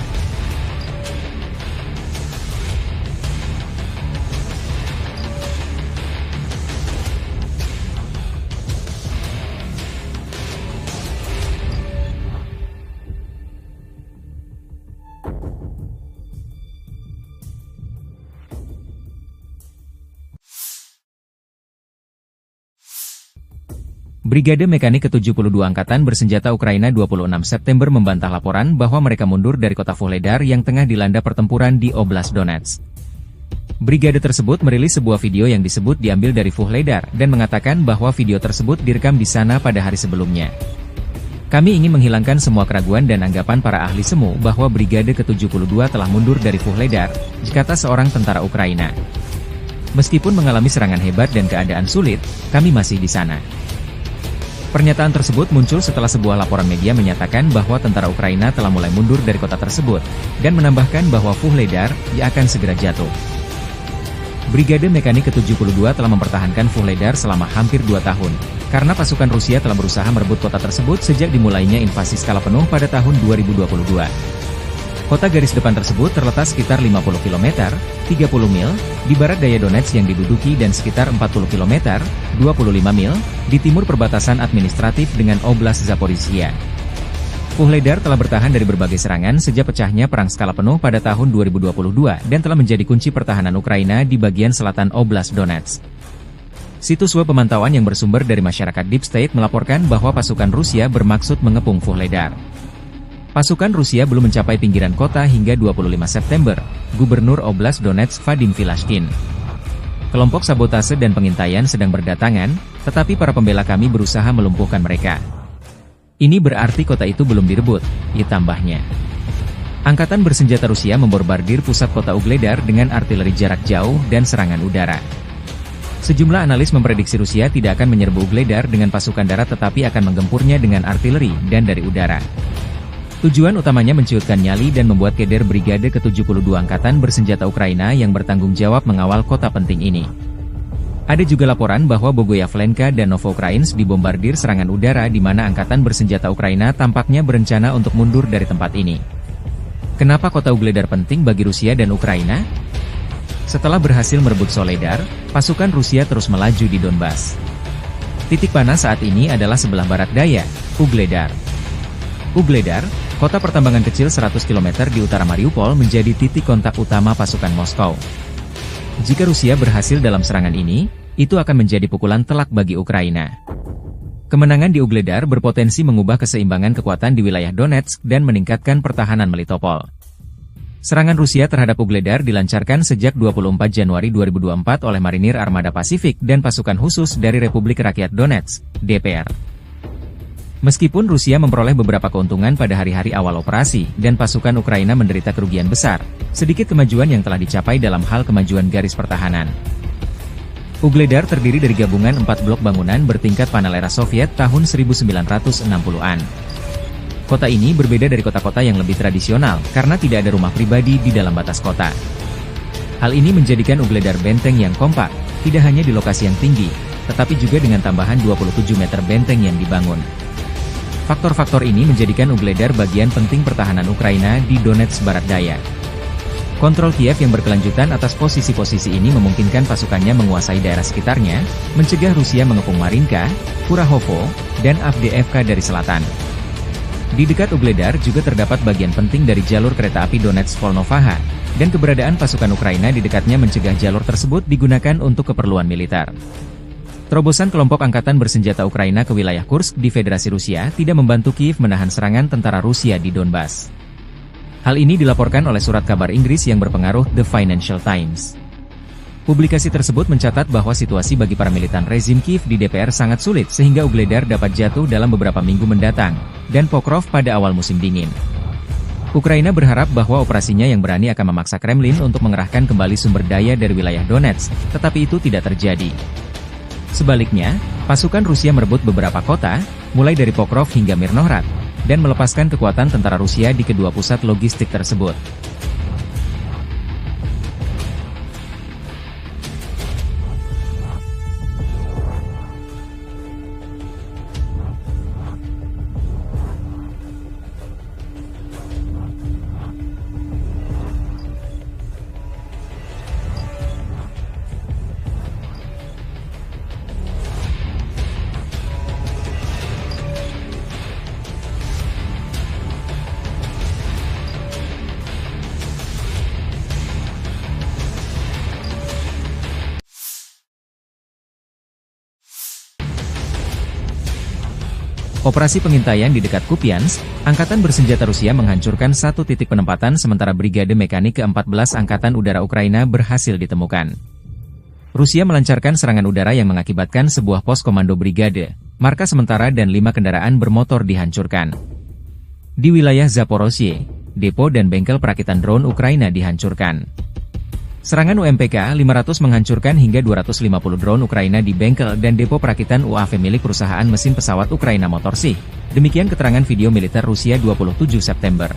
Brigade Mekanik ke-72 Angkatan Bersenjata Ukraina 26 September membantah laporan bahwa mereka mundur dari kota Vuhledar yang tengah dilanda pertempuran di Oblast Donetsk. Brigade tersebut merilis sebuah video yang disebut diambil dari Vuhledar dan mengatakan bahwa video tersebut direkam di sana pada hari sebelumnya. Kami ingin menghilangkan semua keraguan dan anggapan para ahli semu bahwa Brigade ke-72 telah mundur dari Vuhledar, kata seorang tentara Ukraina. Meskipun mengalami serangan hebat dan keadaan sulit, kami masih di sana. Pernyataan tersebut muncul setelah sebuah laporan media menyatakan bahwa tentara Ukraina telah mulai mundur dari kota tersebut, dan menambahkan bahwa Vuhledar akan segera jatuh. Brigade Mekanik ke-72 telah mempertahankan Vuhledar selama hampir 2 tahun, karena pasukan Rusia telah berusaha merebut kota tersebut sejak dimulainya invasi skala penuh pada tahun 2022. Kota garis depan tersebut terletak sekitar 50 km, 30 mil, di barat daya Donetsk yang diduduki dan sekitar 40 km, 25 mil, di timur perbatasan administratif dengan Oblast Zaporizhia. Vuhledar telah bertahan dari berbagai serangan sejak pecahnya perang skala penuh pada tahun 2022 dan telah menjadi kunci pertahanan Ukraina di bagian selatan Oblast Donetsk. Situs web pemantauan yang bersumber dari masyarakat Deep State melaporkan bahwa pasukan Rusia bermaksud mengepung Vuhledar. Pasukan Rusia belum mencapai pinggiran kota hingga 25 September, Gubernur Oblast Donetsk Vadim Filashkin. Kelompok sabotase dan pengintaian sedang berdatangan, tetapi para pembela kami berusaha melumpuhkan mereka. Ini berarti kota itu belum direbut, tambahnya. Angkatan bersenjata Rusia membombardir pusat kota Vuhledar dengan artileri jarak jauh dan serangan udara. Sejumlah analis memprediksi Rusia tidak akan menyerbu Vuhledar dengan pasukan darat tetapi akan menggempurnya dengan artileri dan dari udara. Tujuan utamanya menciutkan nyali dan membuat keder Brigade ke-72 Angkatan Bersenjata Ukraina yang bertanggung jawab mengawal kota penting ini. Ada juga laporan bahwa Bogoyavlenka dan Novoukrainsk dibombardir serangan udara di mana Angkatan Bersenjata Ukraina tampaknya berencana untuk mundur dari tempat ini. Kenapa kota Vuhledar penting bagi Rusia dan Ukraina? Setelah berhasil merebut Soledar, pasukan Rusia terus melaju di Donbas. Titik panas saat ini adalah sebelah barat daya, Vuhledar. Vuhledar, kota pertambangan kecil 100 km di utara Mariupol menjadi titik kontak utama pasukan Moskow. Jika Rusia berhasil dalam serangan ini, itu akan menjadi pukulan telak bagi Ukraina. Kemenangan di Vuhledar berpotensi mengubah keseimbangan kekuatan di wilayah Donetsk dan meningkatkan pertahanan Melitopol. Serangan Rusia terhadap Vuhledar dilancarkan sejak 24 Januari 2024 oleh Marinir Armada Pasifik dan pasukan khusus dari Republik Rakyat Donetsk, DPR. Meskipun Rusia memperoleh beberapa keuntungan pada hari-hari awal operasi, dan pasukan Ukraina menderita kerugian besar, sedikit kemajuan yang telah dicapai dalam hal kemajuan garis pertahanan. Vuhledar terdiri dari gabungan 4 blok bangunan bertingkat panel era Soviet tahun 1960-an. Kota ini berbeda dari kota-kota yang lebih tradisional, karena tidak ada rumah pribadi di dalam batas kota. Hal ini menjadikan Vuhledar benteng yang kompak, tidak hanya di lokasi yang tinggi, tetapi juga dengan tambahan 27 meter benteng yang dibangun. Faktor-faktor ini menjadikan Vuhledar bagian penting pertahanan Ukraina di Donetsk barat daya. Kontrol Kiev yang berkelanjutan atas posisi-posisi ini memungkinkan pasukannya menguasai daerah sekitarnya, mencegah Rusia mengepung Marinka, Kurahovo, dan Avdiivka dari selatan. Di dekat Vuhledar juga terdapat bagian penting dari jalur kereta api Donetsk-Volnovaha, dan keberadaan pasukan Ukraina di dekatnya mencegah jalur tersebut digunakan untuk keperluan militer. Terobosan kelompok angkatan bersenjata Ukraina ke wilayah Kursk di Federasi Rusia tidak membantu Kiev menahan serangan tentara Rusia di Donbas. Hal ini dilaporkan oleh surat kabar Inggris yang berpengaruh The Financial Times. Publikasi tersebut mencatat bahwa situasi bagi para militan rezim Kiev di DPR sangat sulit sehingga Vuhledar dapat jatuh dalam beberapa minggu mendatang, dan Pokrov pada awal musim dingin. Ukraina berharap bahwa operasinya yang berani akan memaksa Kremlin untuk mengerahkan kembali sumber daya dari wilayah Donetsk, tetapi itu tidak terjadi. Sebaliknya, pasukan Rusia merebut beberapa kota, mulai dari Pokrov hingga Mirnohrad, dan melepaskan kekuatan tentara Rusia di kedua pusat logistik tersebut. Operasi pengintaian di dekat Kupiansk, Angkatan Bersenjata Rusia menghancurkan satu titik penempatan sementara Brigade Mekanik ke-14 Angkatan Udara Ukraina berhasil ditemukan. Rusia melancarkan serangan udara yang mengakibatkan sebuah pos komando brigade, markas sementara dan 5 kendaraan bermotor dihancurkan. Di wilayah Zaporozhye, depo dan bengkel perakitan drone Ukraina dihancurkan. Serangan UMPK-500 menghancurkan hingga 250 drone Ukraina di bengkel dan depo perakitan UAV milik perusahaan mesin pesawat Ukraina Motorsych. Demikian keterangan video militer Rusia 27 September.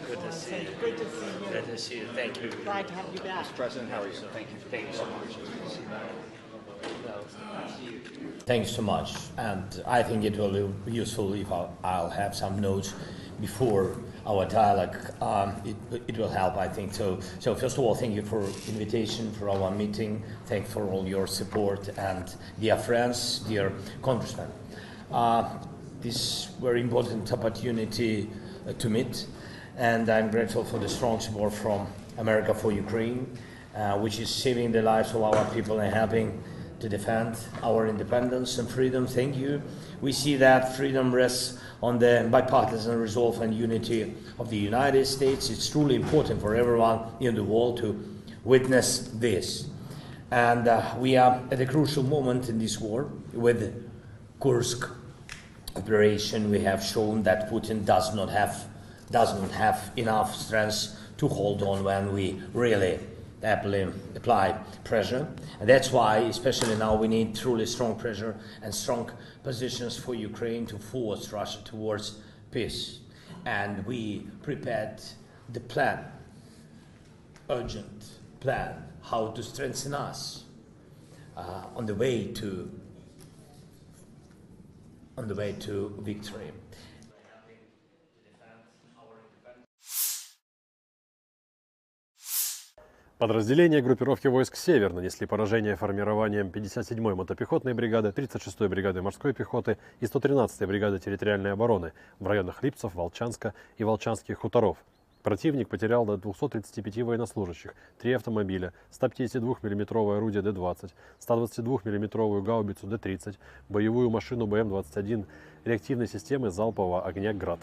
Good to see you. Good to see you. Thank you. Glad to have you back. President, how are you? Thank you. Thank you so much. Thanks so much, and I think it will be useful if I'll have some notes before our dialogue. It will help, I think. So first of all, thank you for invitation for our meeting. Thanks for all your support, and dear friends, dear congressmen. This very important opportunity to meet, and I'm grateful for the strong support from America for Ukraine, which is saving the lives of our people and helping to defend our independence and freedom. Thank you. We see that freedom rests on the bipartisan resolve and unity of the United States. It's truly important for everyone in the world to witness this. And we are at a crucial moment in this war. With Kursk operation, we have shown that Putin does not have enough strength to hold on when we really apply pressure. And that's why, especially now, we need truly strong pressure and strong positions for Ukraine to force Russia towards peace. And we prepared the plan, urgent plan, how to strengthen us on the way to victory. Подразделения группировки войск «Север» нанесли поражение формированием 57-й мотопехотной бригады, 36-й бригады морской пехоты и 113-й бригады территориальной обороны в районах Липцев, Волчанска и Волчанских хуторов. Противник потерял до 235 военнослужащих, 3 автомобиля, 152 мм орудие Д-20, 122 мм гаубицу Д-30, боевую машину БМ-21, реактивной системы залпового огня «Град».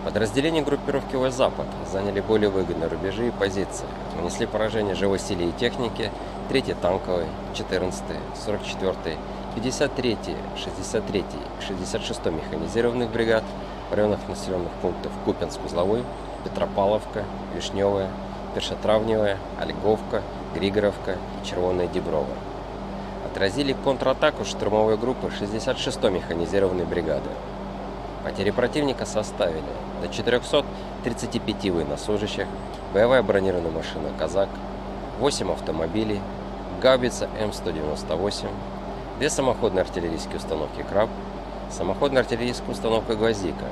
Подразделения группировки войск «Запад» заняли более выгодные рубежи и позиции, нанесли поражение живой силе и технике 3-й танковой, 14-й, 44-й, 53-й, 63-й, 66-й механизированных бригад в районах населенных пунктов Купянск-Узловой, Петропавловка, Вишневая, Першотравневая, Ольговка, Григоровка и Червоная Деброва. Отразили контратаку штурмовой группы 66-й механизированной бригады. Потери противника составили до 435 военнослужащих, боевая бронированная машина «Казак», 8 автомобилей, гаубица М198, 2 самоходные артиллерийские установки «Краб», самоходная артиллерийская установка «Гвоздика»,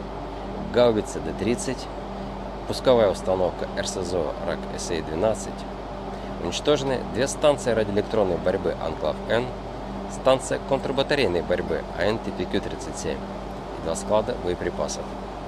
гаубица Д-30, пусковая установка РСЗО РАК-СА-12. Уничтожены 2 станции радиоэлектронной борьбы «Анклав-Н», станция контрбатарейной борьбы АН-ТПК-37. 2 склада боеприпасов.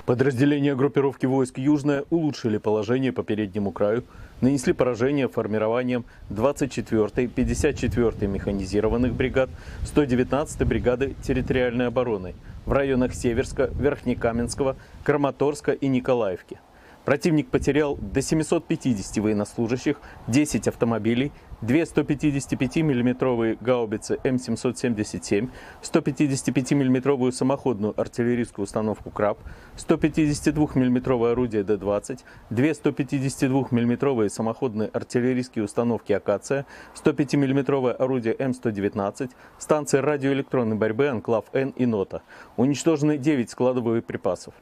Подразделения группировки войск «Южная» улучшили положение по переднему краю, нанесли поражение формированием 24-й, 54-й механизированных бригад, 119-й бригады территориальной обороны в районах Северска, Верхнекаменского, Краматорска и Николаевки. Противник потерял до 750 военнослужащих, 10 автомобилей, 2 155 мм гаубицы М777, 155 мм самоходную артиллерийскую установку «Краб», 152 мм орудие Д-20, 2 152 мм самоходные артиллерийские установки «Акация», 105 мм орудие М119, станции радиоэлектронной борьбы «Анклав-Н» и «Нота». Уничтожены 9 складов боеприпасов.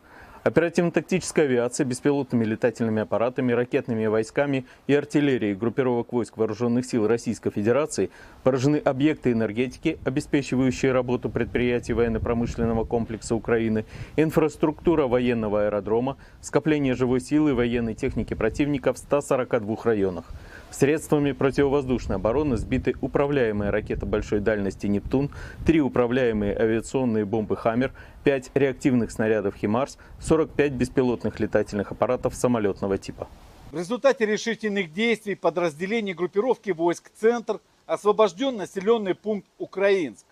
Оперативно-тактическая авиация, беспилотными летательными аппаратами, ракетными войсками и артиллерией группировок войск Вооруженных сил Российской Федерации поражены объекты энергетики, обеспечивающие работу предприятий военно-промышленного комплекса Украины, инфраструктура военного аэродрома, скопление живой силы и военной техники противника в 142 районах. Средствами противовоздушной обороны сбиты управляемая ракета большой дальности «Нептун», 3 управляемые авиационные бомбы «Хаммер», 5 реактивных снарядов «Химарс», 45 беспилотных летательных аппаратов самолетного типа. В результате решительных действий подразделений группировки войск «Центр» освобожден населенный пункт Украинск.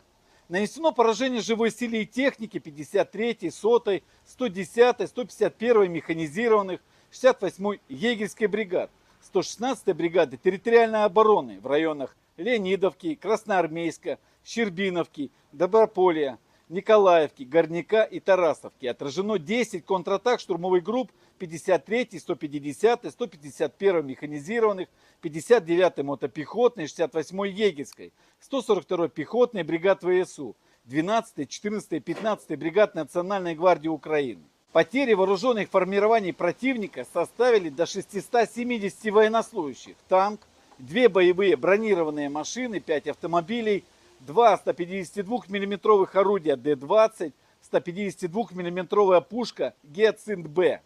Нанесено поражение живой силе и технике 53-й, 100-й, 110-й, 151-й механизированных, 68-й егерской бригад, 116-й бригады территориальной обороны в районах Леонидовки, Красноармейска, Щербиновки, Доброполья, Николаевки, Горняка и Тарасовки. Отражено 10 контратак штурмовых групп 53-й, 150-й, 151-й механизированных, 59-й мотопехотной, 68-й егерской, 142-й пехотной бригад ВСУ, 12-й, 14-й, 15-й бригад Национальной гвардии Украины. Потери вооруженных формирований противника составили до 670 военнослужащих, танк, 2 боевые бронированные машины, 5 автомобилей, 2 152 мм орудия Д-20, 152 мм пушка Гиацинт-Б.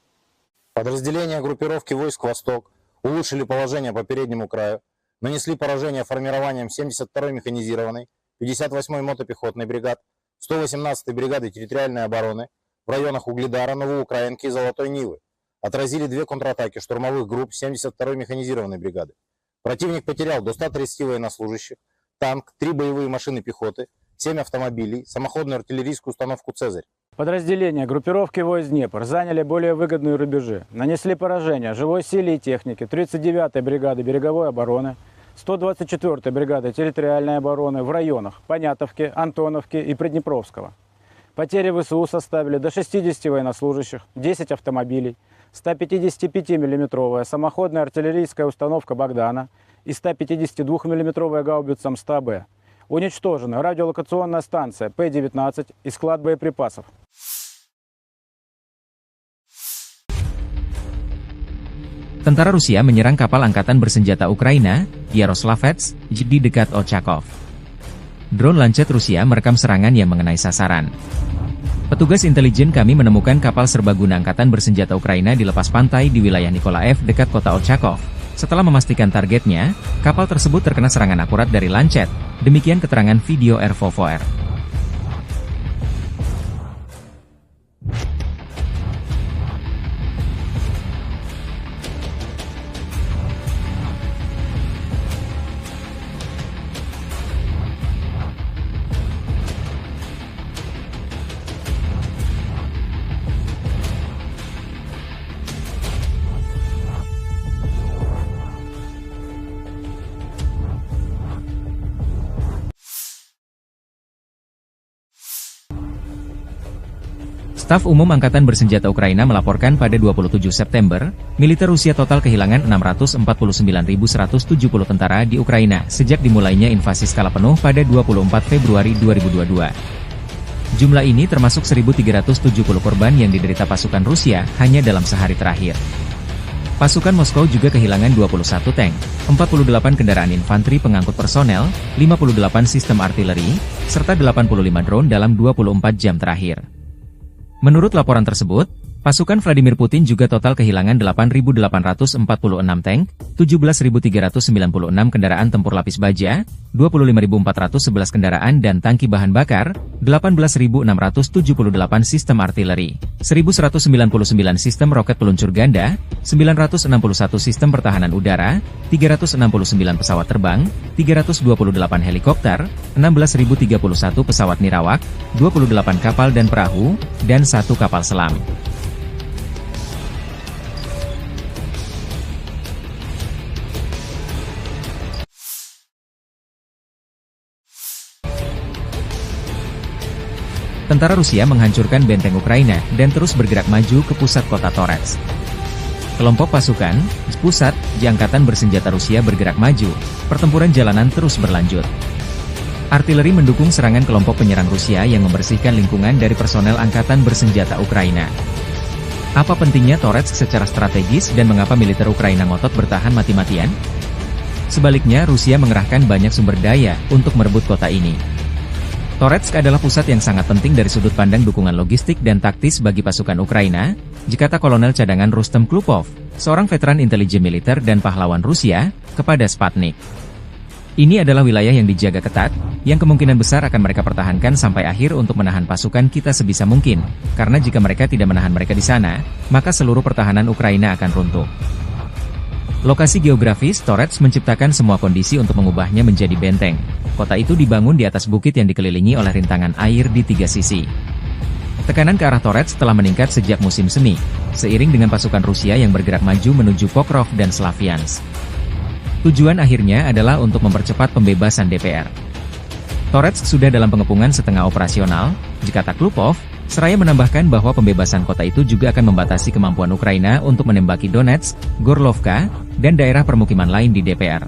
Подразделения группировки войск «Восток» улучшили положение по переднему краю, нанесли поражение формированием 72-й механизированной, 58-й мотопехотной бригад, 118-й бригады территориальной обороны в районах Угледара, Новоукраинки и Золотой Нивы. Отразили 2 контратаки штурмовых групп 72-й механизированной бригады. Противник потерял до 130 военнослужащих, танк, 3 боевые машины пехоты, 7 автомобилей, самоходную артиллерийскую установку «Цезарь». Подразделения группировки войск «Днепр» заняли более выгодные рубежи, нанесли поражение живой силе и технике 39-й бригады береговой обороны, 124-й бригады территориальной обороны в районах Понятовки, Антоновки и Приднепровского. Потери ВСУ составили до 60 военнослужащих, 10 автомобилей, 155-мм самоходная артиллерийская установка «Богдана» и 152-мм гаубица МСТА-Б. Уничтожена радиолокационная станция П-19 и склад боеприпасов. Tentara Rusia menyerang kapal angkatan bersenjata Ukraina, Yaroslavets, di dekat Ochakov. Drone lancet Rusia merekam serangan yang mengenai sasaran. Petugas intelijen kami menemukan kapal serbaguna angkatan bersenjata Ukraina di lepas pantai di wilayah Nikolaev dekat kota Ochakov. Setelah memastikan targetnya, kapal tersebut terkena serangan akurat dari lancet. Demikian keterangan video RVVR. Staf Umum Angkatan Bersenjata Ukraina melaporkan pada 27 September, militer Rusia total kehilangan 649.170 tentara di Ukraina sejak dimulainya invasi skala penuh pada 24 Februari 2022. Jumlah ini termasuk 1.370 korban yang diderita pasukan Rusia hanya dalam sehari terakhir. Pasukan Moskow juga kehilangan 21 tank, 48 kendaraan infanteri pengangkut personel, 58 sistem artileri, serta 85 drone dalam 24 jam terakhir. Menurut laporan tersebut, pasukan Vladimir Putin juga total kehilangan 8.846 tank, 17.396 kendaraan tempur lapis baja, 25.411 kendaraan dan tangki bahan bakar, 18.678 sistem artileri, 1.199 sistem roket peluncur ganda, 961 sistem pertahanan udara, 369 pesawat terbang, 328 helikopter, 16.031 pesawat nirawak, 28 kapal dan perahu, dan 1 kapal selam. Tentara Rusia menghancurkan benteng Ukraina dan terus bergerak maju ke pusat kota Torets. Kelompok pasukan pusat di Angkatan Bersenjata Rusia bergerak maju, pertempuran jalanan terus berlanjut. Artileri mendukung serangan kelompok penyerang Rusia yang membersihkan lingkungan dari personel Angkatan Bersenjata Ukraina. Apa pentingnya Torets secara strategis dan mengapa militer Ukraina ngotot bertahan mati-matian? Sebaliknya, Rusia mengerahkan banyak sumber daya untuk merebut kota ini. Toretsk adalah pusat yang sangat penting dari sudut pandang dukungan logistik dan taktis bagi pasukan Ukraina, kata Kolonel Cadangan Rustem Klupov, seorang veteran intelijen militer dan pahlawan Rusia, kepada Sputnik. Ini adalah wilayah yang dijaga ketat, yang kemungkinan besar akan mereka pertahankan sampai akhir untuk menahan pasukan kita sebisa mungkin, karena jika mereka tidak menahan mereka di sana, maka seluruh pertahanan Ukraina akan runtuh. Lokasi geografis Torets menciptakan semua kondisi untuk mengubahnya menjadi benteng. Kota itu dibangun di atas bukit yang dikelilingi oleh rintangan air di 3 sisi. Tekanan ke arah Torets telah meningkat sejak musim semi, seiring dengan pasukan Rusia yang bergerak maju menuju Pokrov dan Slaviansk. Tujuan akhirnya adalah untuk mempercepat pembebasan DPR. Torets sudah dalam pengepungan setengah operasional, jika Taklupov, seraya menambahkan bahwa pembebasan kota itu juga akan membatasi kemampuan Ukraina untuk menembaki Donetsk, Gorlovka, dan daerah permukiman lain di DPR.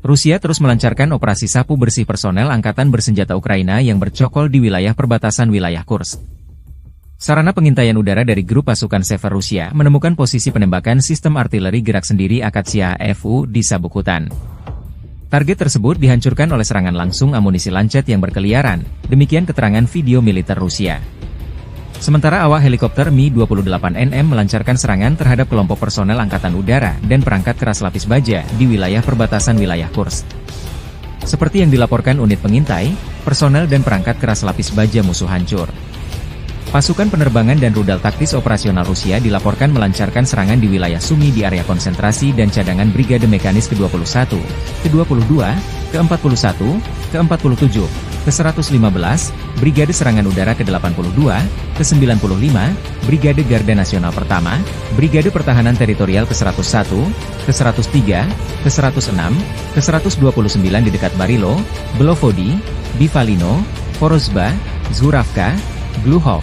Rusia terus melancarkan operasi sapu bersih personel Angkatan Bersenjata Ukraina yang bercokol di wilayah perbatasan wilayah Kursk. Sarana pengintaian udara dari grup pasukan Sever Rusia menemukan posisi penembakan sistem artileri gerak sendiri Akatsiya FU di sabuk hutan. Target tersebut dihancurkan oleh serangan langsung amunisi lancet yang berkeliaran, demikian keterangan video militer Rusia. Sementara awak helikopter Mi-28NM melancarkan serangan terhadap kelompok personel Angkatan Udara dan perangkat keras lapis baja di wilayah perbatasan wilayah Kursk. Seperti yang dilaporkan unit pengintai, personel dan perangkat keras lapis baja musuh hancur. Pasukan penerbangan dan rudal taktis operasional Rusia dilaporkan melancarkan serangan di wilayah Sumy di area konsentrasi dan cadangan Brigade Mekanis ke-21, ke-22, ke-41, ke-47, ke-115, Brigade Serangan Udara ke-82, ke-95, Brigade Garda Nasional Pertama, Brigade Pertahanan Teritorial ke-101, ke-103, ke-106, ke-129 di dekat Barilo, Belovodi, Bivalino, Porozba, Zhuravka, Gluhov,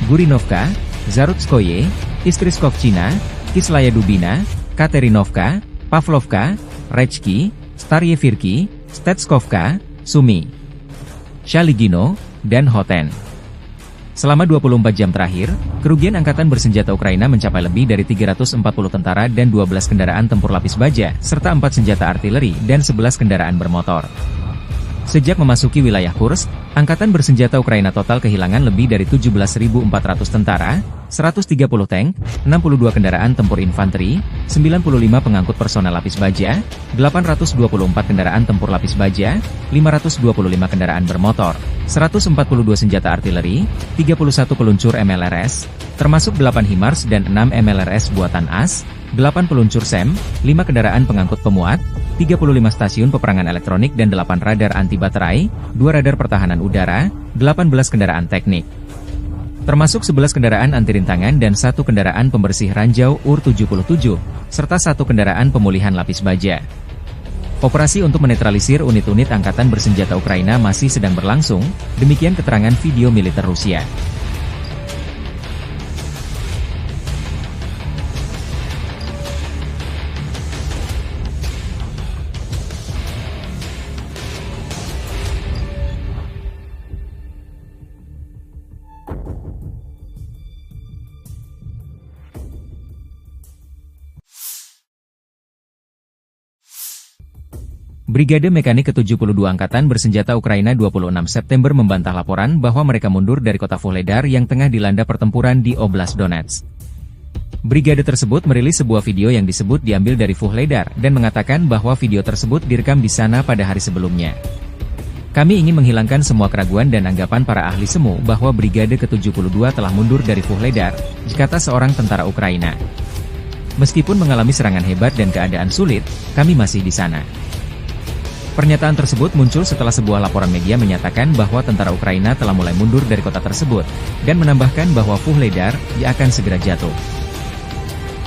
Gurinovka, Zarutskoye, Istriskovchina, Kislaya Dubina, Katerinovka, Pavlovka, Rechki, Staryevirki, Stetskovka, Sumy, Shaligino, dan Hoten. Selama 24 jam terakhir, kerugian Angkatan Bersenjata Ukraina mencapai lebih dari 340 tentara dan 12 kendaraan tempur lapis baja, serta 4 senjata artileri dan 11 kendaraan bermotor. Sejak memasuki wilayah Kursk, Angkatan Bersenjata Ukraina total kehilangan lebih dari 17.400 tentara, 130 tank, 62 kendaraan tempur infanteri, 95 pengangkut personel lapis baja, 824 kendaraan tempur lapis baja, 525 kendaraan bermotor, 142 senjata artileri, 31 peluncur MLRS, termasuk 8 HIMARS dan 6 MLRS buatan AS, 8 peluncur SEM, 5 kendaraan pengangkut pemuat, 35 stasiun peperangan elektronik dan 8 radar anti baterai, 2 radar pertahanan udara, 18 kendaraan teknik. Termasuk 11 kendaraan anti rintangan dan 1 kendaraan pembersih ranjau UR-77, serta 1 kendaraan pemulihan lapis baja. Operasi untuk menetralisir unit-unit Angkatan Bersenjata Ukraina masih sedang berlangsung, demikian keterangan video militer Rusia. Brigade Mekanik ke-72 Angkatan Bersenjata Ukraina 26 September membantah laporan bahwa mereka mundur dari kota Vuhledar yang tengah dilanda pertempuran di Oblast Donetsk. Brigade tersebut merilis sebuah video yang disebut diambil dari Vuhledar dan mengatakan bahwa video tersebut direkam di sana pada hari sebelumnya. Kami ingin menghilangkan semua keraguan dan anggapan para ahli semu bahwa Brigade ke-72 telah mundur dari Vuhledar, kata seorang tentara Ukraina. Meskipun mengalami serangan hebat dan keadaan sulit, kami masih di sana. Pernyataan tersebut muncul setelah sebuah laporan media menyatakan bahwa tentara Ukraina telah mulai mundur dari kota tersebut, dan menambahkan bahwa Vuhledar akan segera jatuh.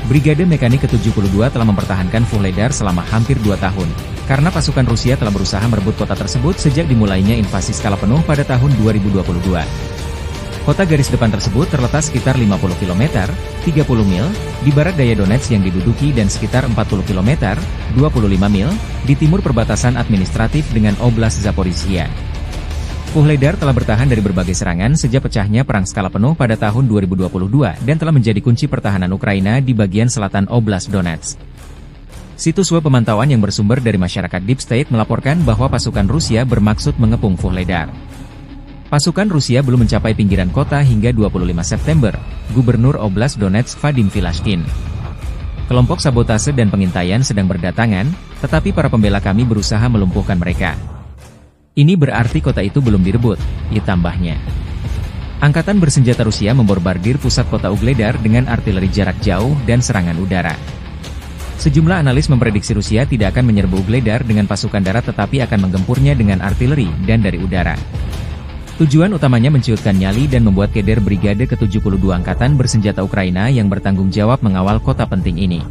Brigade Mekanik ke-72 telah mempertahankan Vuhledar selama hampir 2 tahun, karena pasukan Rusia telah berusaha merebut kota tersebut sejak dimulainya invasi skala penuh pada tahun 2022. Kota garis depan tersebut terletak sekitar 50 km, 30 mil, di barat daya Donetsk yang diduduki dan sekitar 40 km, 25 mil, di timur perbatasan administratif dengan Oblast Zaporizhia. Vuhledar telah bertahan dari berbagai serangan sejak pecahnya perang skala penuh pada tahun 2022 dan telah menjadi kunci pertahanan Ukraina di bagian selatan Oblast Donetsk. Situs web pemantauan yang bersumber dari masyarakat Deep State melaporkan bahwa pasukan Rusia bermaksud mengepung Vuhledar. Pasukan Rusia belum mencapai pinggiran kota hingga 25 September, Gubernur Oblast Donetsk Vadim Filashkin. Kelompok sabotase dan pengintaian sedang berdatangan, tetapi para pembela kami berusaha melumpuhkan mereka. Ini berarti kota itu belum direbut, tambahnya. Angkatan bersenjata Rusia memborbardir pusat kota Vuhledar dengan artileri jarak jauh dan serangan udara. Sejumlah analis memprediksi Rusia tidak akan menyerbu Vuhledar dengan pasukan darat tetapi akan menggempurnya dengan artileri dan dari udara. Tujuan utamanya menciutkan nyali dan membuat keder Brigade ke-72 Angkatan Bersenjata Ukraina yang bertanggung jawab mengawal kota penting ini.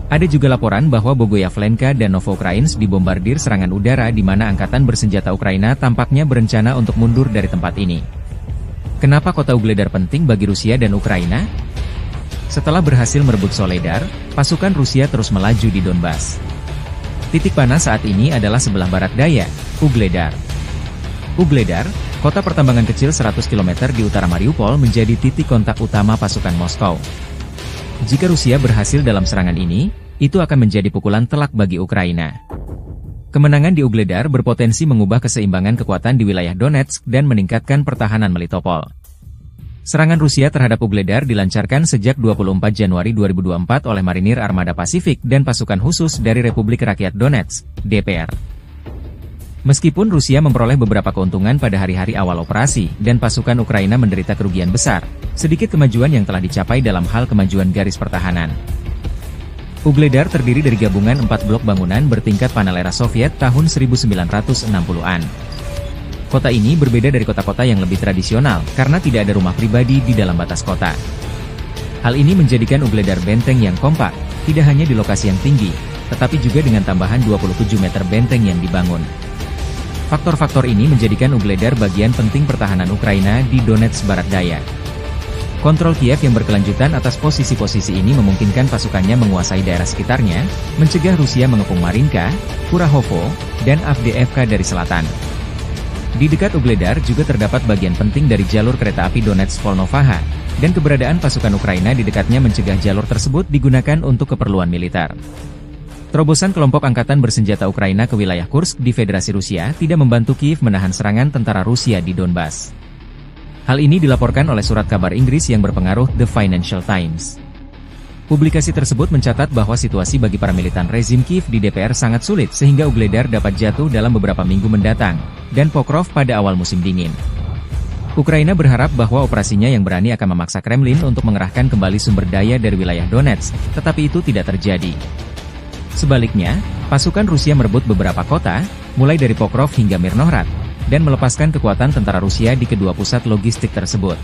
Ada juga laporan bahwa Bogoyavlenka dan Novoukrainsk dibombardir serangan udara di mana Angkatan Bersenjata Ukraina tampaknya berencana untuk mundur dari tempat ini. Kenapa kota Vuhledar penting bagi Rusia dan Ukraina? Setelah berhasil merebut Soledar, pasukan Rusia terus melaju di Donbas. Titik panas saat ini adalah sebelah barat daya, Vuhledar. Vuhledar, kota pertambangan kecil 100 km di utara Mariupol menjadi titik kontak utama pasukan Moskow. Jika Rusia berhasil dalam serangan ini, itu akan menjadi pukulan telak bagi Ukraina. Kemenangan di Vuhledar berpotensi mengubah keseimbangan kekuatan di wilayah Donetsk dan meningkatkan pertahanan Melitopol. Serangan Rusia terhadap Vuhledar dilancarkan sejak 24 Januari 2024 oleh Marinir Armada Pasifik dan pasukan khusus dari Republik Rakyat Donetsk, DPR. Meskipun Rusia memperoleh beberapa keuntungan pada hari-hari awal operasi, dan pasukan Ukraina menderita kerugian besar, sedikit kemajuan yang telah dicapai dalam hal kemajuan garis pertahanan. Vuhledar terdiri dari gabungan 4 blok bangunan bertingkat panel era Soviet tahun 1960-an. Kota ini berbeda dari kota-kota yang lebih tradisional, karena tidak ada rumah pribadi di dalam batas kota. Hal ini menjadikan Vuhledar benteng yang kompak, tidak hanya di lokasi yang tinggi, tetapi juga dengan tambahan 27 meter benteng yang dibangun. Faktor-faktor ini menjadikan Vuhledar bagian penting pertahanan Ukraina di Donetsk barat daya. Kontrol Kiev yang berkelanjutan atas posisi-posisi ini memungkinkan pasukannya menguasai daerah sekitarnya, mencegah Rusia mengepung Marinka, Kurahovo, dan Avdiivka dari selatan. Di dekat Vuhledar juga terdapat bagian penting dari jalur kereta api Donetsk-Volnovaha, dan keberadaan pasukan Ukraina di dekatnya mencegah jalur tersebut digunakan untuk keperluan militer. Terobosan kelompok angkatan bersenjata Ukraina ke wilayah Kursk di Federasi Rusia tidak membantu Kiev menahan serangan tentara Rusia di Donbas. Hal ini dilaporkan oleh surat kabar Inggris yang berpengaruh The Financial Times. Publikasi tersebut mencatat bahwa situasi bagi para militan rezim Kiev di DPR sangat sulit sehingga Vuhledar dapat jatuh dalam beberapa minggu mendatang, dan Pokrov pada awal musim dingin. Ukraina berharap bahwa operasinya yang berani akan memaksa Kremlin untuk mengerahkan kembali sumber daya dari wilayah Donetsk, tetapi itu tidak terjadi. Sebaliknya, pasukan Rusia merebut beberapa kota, mulai dari Pokrov hingga Mirnohrad, dan melepaskan kekuatan tentara Rusia di kedua pusat logistik tersebut.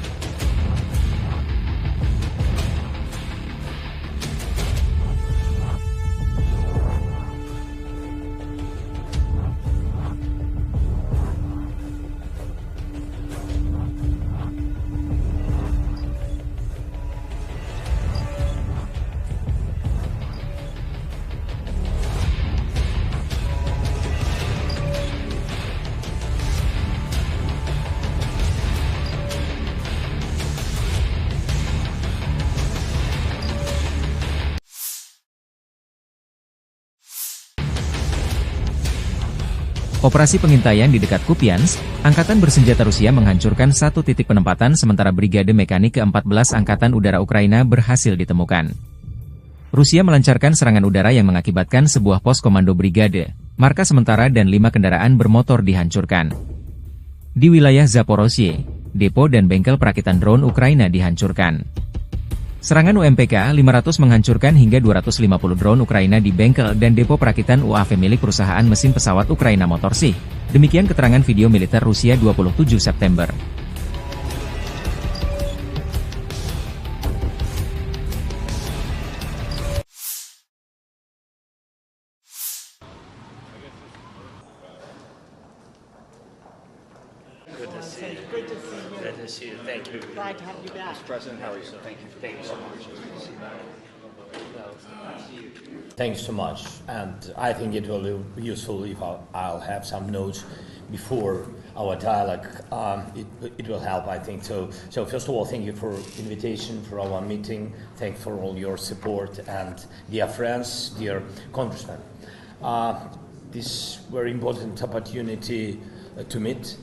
Operasi pengintaian di dekat Kupiansk, Angkatan Bersenjata Rusia menghancurkan satu titik penempatan sementara Brigade Mekanik ke-14 Angkatan Udara Ukraina berhasil ditemukan. Rusia melancarkan serangan udara yang mengakibatkan sebuah pos komando brigade, markas sementara dan 5 kendaraan bermotor dihancurkan. Di wilayah Zaporozhye, depo dan bengkel perakitan drone Ukraina dihancurkan. Serangan UMPK-500 menghancurkan hingga 250 drone Ukraina di bengkel dan depo perakitan UAV milik perusahaan mesin pesawat Ukraina Motorsi. Demikian keterangan video militer Rusia 27 September. Good to see you. Good to see you. Glad to see you. Thank you. Glad to have you back. President, how are you? Thank you. Thank you so much. Thanks so much, and I think it will be useful if I'll have some notes before our dialogue. It will help, I think. So first of all, thank you for invitation for our meeting. Thanks for all your support, and dear friends, dear congressmen. This very important opportunity to meet,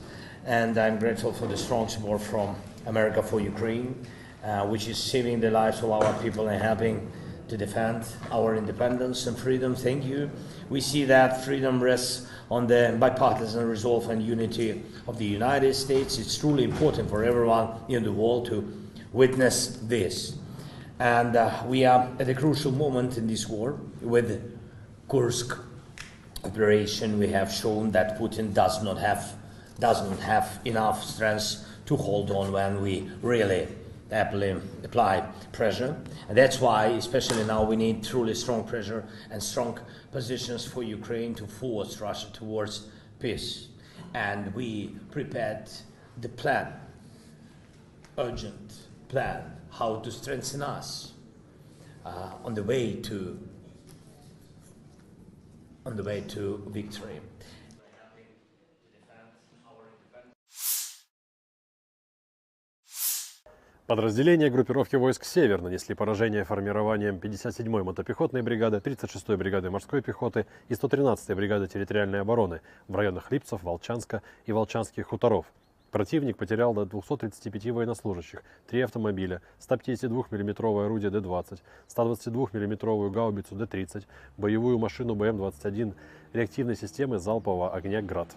and I'm grateful for the strong support from America for Ukraine, which is saving the lives of our people and helping to defend our independence and freedom. Thank you. We see that freedom rests on the bipartisan resolve and unity of the United States. It's truly important for everyone in the world to witness this. And we are at a crucial moment in this war. With Kursk operation, we have shown that Putin doesn't have enough strength to hold on when we really apply pressure. And that's why, especially now, we need truly strong pressure and strong positions for Ukraine to force Russia towards peace. And we prepared the plan, urgent plan, how to strengthen us on the way to victory. Подразделения группировки войск «Север» нанесли поражение формированиям 57-й мотопехотной бригады, 36-й бригады морской пехоты и 113-й бригады территориальной обороны в районах Липцев, Волчанска и Волчанских хуторов. Противник потерял до 235 военнослужащих, 3 автомобиля, 152 мм орудие Д-20, 122 мм гаубицу Д-30, боевую машину БМ-21, реактивной системы залпового огня «Град».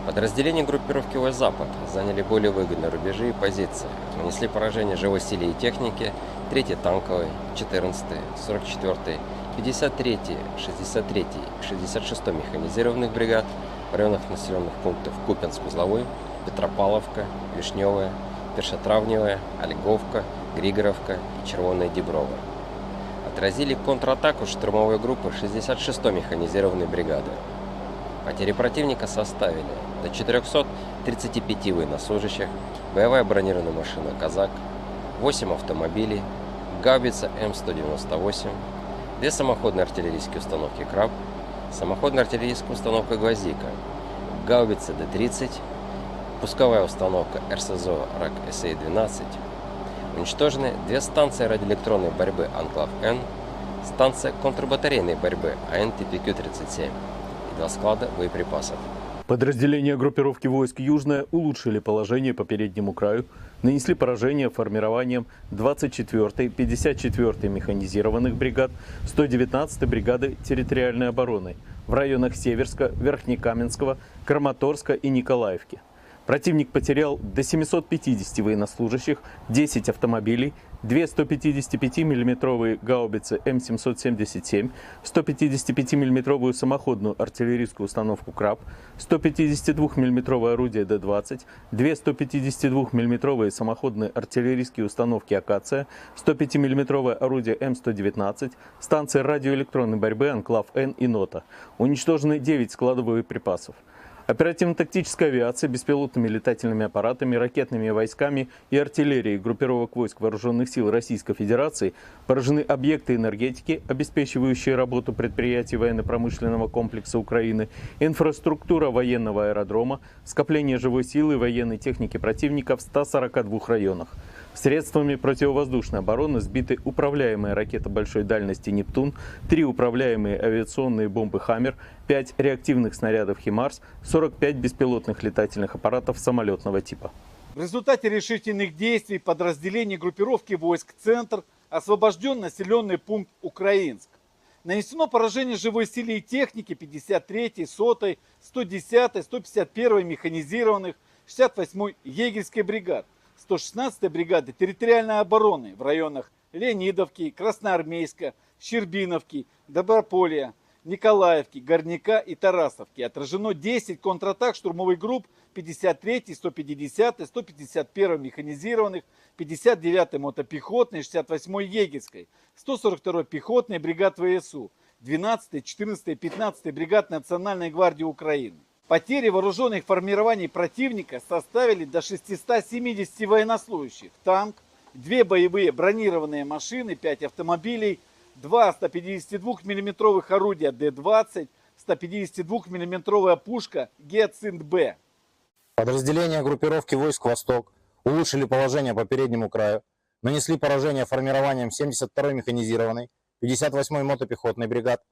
Подразделения группировки войск «Запад» заняли более выгодные рубежи и позиции, нанесли поражение живой силе и технике 3-й танковой, 14-й, 44-й, 53-й, 63-й и 66-й механизированных бригад в районах населенных пунктов Купянск-Узловой, Петропавловка, Вишневая, Першотравневая, Ольговка, Григоровка и Червоная Деброва. Отразили контратаку штурмовой группы 66-й механизированной бригады. Потери противника составили до 435 военнослужащих, боевая бронированная машина «Казак», 8 автомобилей, гаубица М198, 2 самоходные артиллерийские установки «Краб», самоходная артиллерийская установка «Гвоздика», гаубица Д-30, пусковая установка РСЗО РАК-СА-12. Уничтожены 2 станции радиоэлектронной борьбы «Анклав-Н», станция контрбатарейной борьбы АН-ТПК-37 и 2 склада боеприпасов. Подразделения группировки войск «Южная» улучшили положение по переднему краю, нанесли поражение формированием 24-й, 54-й механизированных бригад, 119-й бригады территориальной обороны в районах Северска, Верхнекаменского, Краматорска и Николаевки. Противник потерял до 750 военнослужащих, 10 автомобилей, 2 155 мм гаубицы М777, 155 мм самоходную артиллерийскую установку «Краб», 152 мм орудие Д-20, 2 152 мм самоходные артиллерийские установки «Акация», 105 мм орудие М119, станции радиоэлектронной борьбы «Анклав-Н» и «Нота». Уничтожены 9 складов боеприпасов. Оперативно-тактическая авиация, беспилотными летательными аппаратами, ракетными войсками и артиллерией группировок войск Вооруженных сил Российской Федерации поражены объекты энергетики, обеспечивающие работу предприятий военно-промышленного комплекса Украины, инфраструктура военного аэродрома, скопление живой силы и военной техники противника в 142 районах. Средствами противовоздушной обороны сбиты управляемые ракеты большой дальности «Нептун», 3 управляемые авиационные бомбы «Хаммер», 5 реактивных снарядов «Химарс», 45 беспилотных летательных аппаратов самолетного типа. В результате решительных действий подразделений группировки войск «Центр» освобожден населенный пункт Украинск. Нанесено поражение живой силе и технике 53-й, 100-й, 110-й, 151-й механизированных, 68-й егерской бригад, 116-й бригады территориальной обороны в районах Леонидовки, Красноармейска, Щербиновки, Доброполья, Николаевки, Горняка и Тарасовки. Отражено 10 контратак штурмовых групп 53-й, 150-й, 151-й механизированных, 59-й мотопехотной, 68-й егерской, 142-й пехотной бригад ВСУ, 12-й, 14-й, 15-й бригад Национальной гвардии Украины. Потери вооруженных формирований противника составили до 670 военнослужащих, танк, 2 боевые бронированные машины, 5 автомобилей, 2 152 миллиметровых орудия Д-20, 152 миллиметровая пушка Гиацинт-Б. Подразделения группировки войск «Восток» улучшили положение по переднему краю, нанесли поражение формированием 72-й механизированной, 58-й мотопехотной бригад,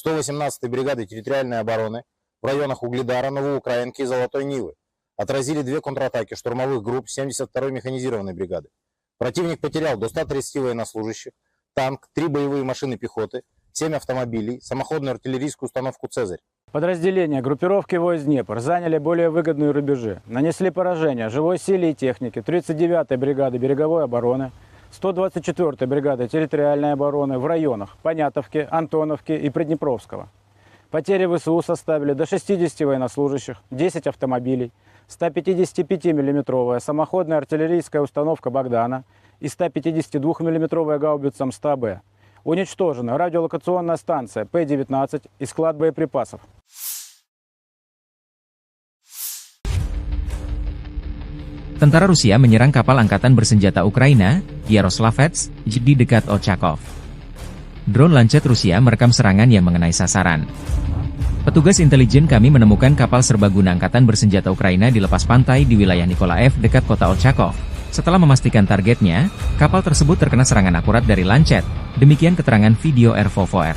118-й бригады территориальной обороны в районах Угледара, Новоукраинки и Золотой Нивы. Отразили 2 контратаки штурмовых групп 72-й механизированной бригады. Противник потерял до 130 военнослужащих, танк, 3 боевые машины пехоты, 7 автомобилей, самоходную артиллерийскую установку «Цезарь». Подразделения группировки войск «Днепр» заняли более выгодные рубежи, нанесли поражение живой силе и технике 39-й бригады береговой обороны, 124-й бригады территориальной обороны в районах Понятовки, Антоновки и Приднепровского. Потери ВСУ составили до 60 военнослужащих, 10 автомобилей, 155 миллиметровая самоходная артиллерийская установка «Богдана» и 152 миллиметровая гаубица МСТА-Б. Уничтожена радиолокационная станция П-19 и склад боеприпасов. Tentara Rusia menyerang kapal angkatan bersenjata Ukraina, Yaroslavets, di dekat Ochakov. Drone Lancet Rusia merekam serangan yang mengenai sasaran. Petugas intelijen kami menemukan kapal serbaguna angkatan bersenjata Ukraina di lepas pantai di wilayah Nikolaev dekat kota Ochakov. Setelah memastikan targetnya, kapal tersebut terkena serangan akurat dari Lancet. Demikian keterangan video RVVR.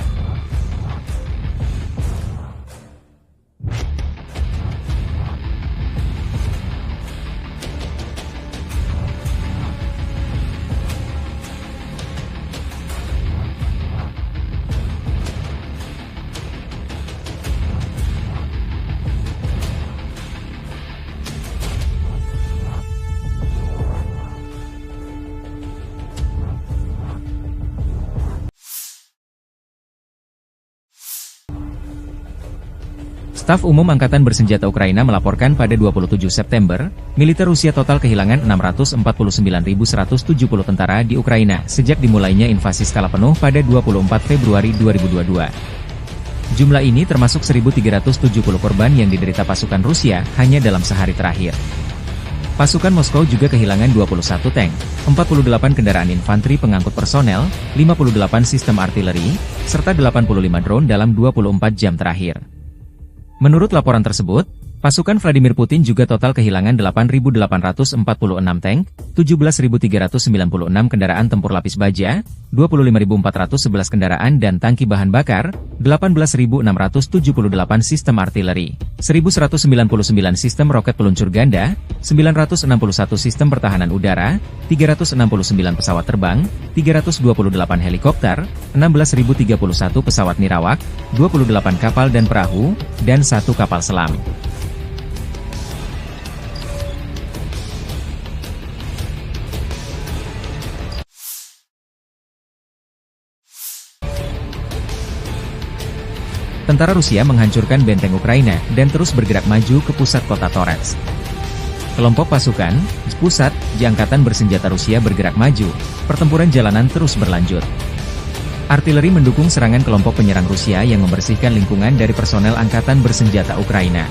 Staf Umum Angkatan Bersenjata Ukraina melaporkan pada 27 September, militer Rusia total kehilangan 649.170 tentara di Ukraina sejak dimulainya invasi skala penuh pada 24 Februari 2022. Jumlah ini termasuk 1.370 korban yang diderita pasukan Rusia hanya dalam sehari terakhir. Pasukan Moskow juga kehilangan 21 tank, 48 kendaraan infanteri pengangkut personel, 58 sistem artileri, serta 85 drone dalam 24 jam terakhir. Menurut laporan tersebut, pasukan Vladimir Putin juga total kehilangan 8.846 tank, 17.396 kendaraan tempur lapis baja, 25.411 kendaraan dan tangki bahan bakar, 18.678 sistem artileri, 1.199 sistem roket peluncur ganda, 961 sistem pertahanan udara, 369 pesawat terbang, 328 helikopter, 16.031 pesawat nirawak, 28 kapal dan perahu, dan 1 kapal selam. Tentara Rusia menghancurkan benteng Ukraina dan terus bergerak maju ke pusat kota Torets. Kelompok pasukan pusat di Angkatan Bersenjata Rusia bergerak maju, pertempuran jalanan terus berlanjut. Artileri mendukung serangan kelompok penyerang Rusia yang membersihkan lingkungan dari personel Angkatan Bersenjata Ukraina.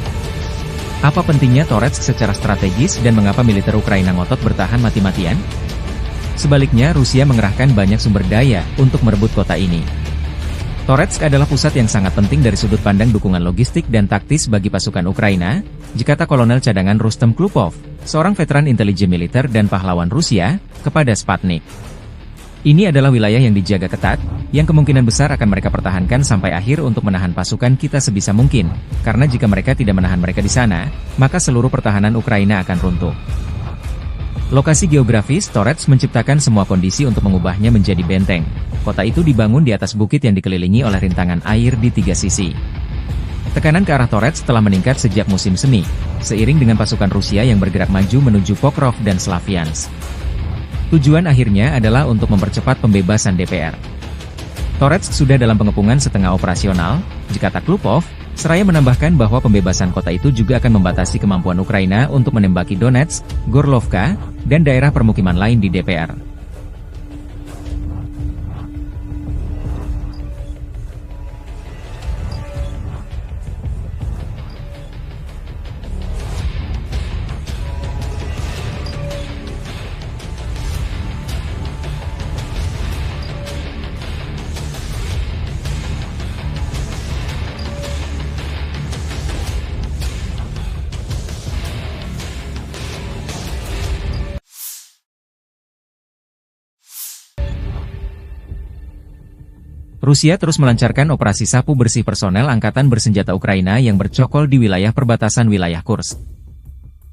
Apa pentingnya Torets secara strategis dan mengapa militer Ukraina ngotot bertahan mati-matian? Sebaliknya Rusia mengerahkan banyak sumber daya untuk merebut kota ini. Toretsk adalah pusat yang sangat penting dari sudut pandang dukungan logistik dan taktis bagi pasukan Ukraina, kata Kolonel Cadangan Rustem Klupov, seorang veteran intelijen militer dan pahlawan Rusia, kepada Sputnik. Ini adalah wilayah yang dijaga ketat, yang kemungkinan besar akan mereka pertahankan sampai akhir untuk menahan pasukan kita sebisa mungkin, karena jika mereka tidak menahan mereka di sana, maka seluruh pertahanan Ukraina akan runtuh. Lokasi geografis Torets menciptakan semua kondisi untuk mengubahnya menjadi benteng. Kota itu dibangun di atas bukit yang dikelilingi oleh rintangan air di 3 sisi. Tekanan ke arah Torets telah meningkat sejak musim semi, seiring dengan pasukan Rusia yang bergerak maju menuju Pokrov dan Slaviansk. Tujuan akhirnya adalah untuk mempercepat pembebasan DPR. Torets sudah dalam pengepungan setengah operasional, kata Klupov, seraya menambahkan bahwa pembebasan kota itu juga akan membatasi kemampuan Ukraina untuk menembaki Donetsk, Gorlovka, dan daerah permukiman lain di DPR. Rusia terus melancarkan operasi sapu bersih personel angkatan bersenjata Ukraina yang bercokol di wilayah perbatasan wilayah Kursk.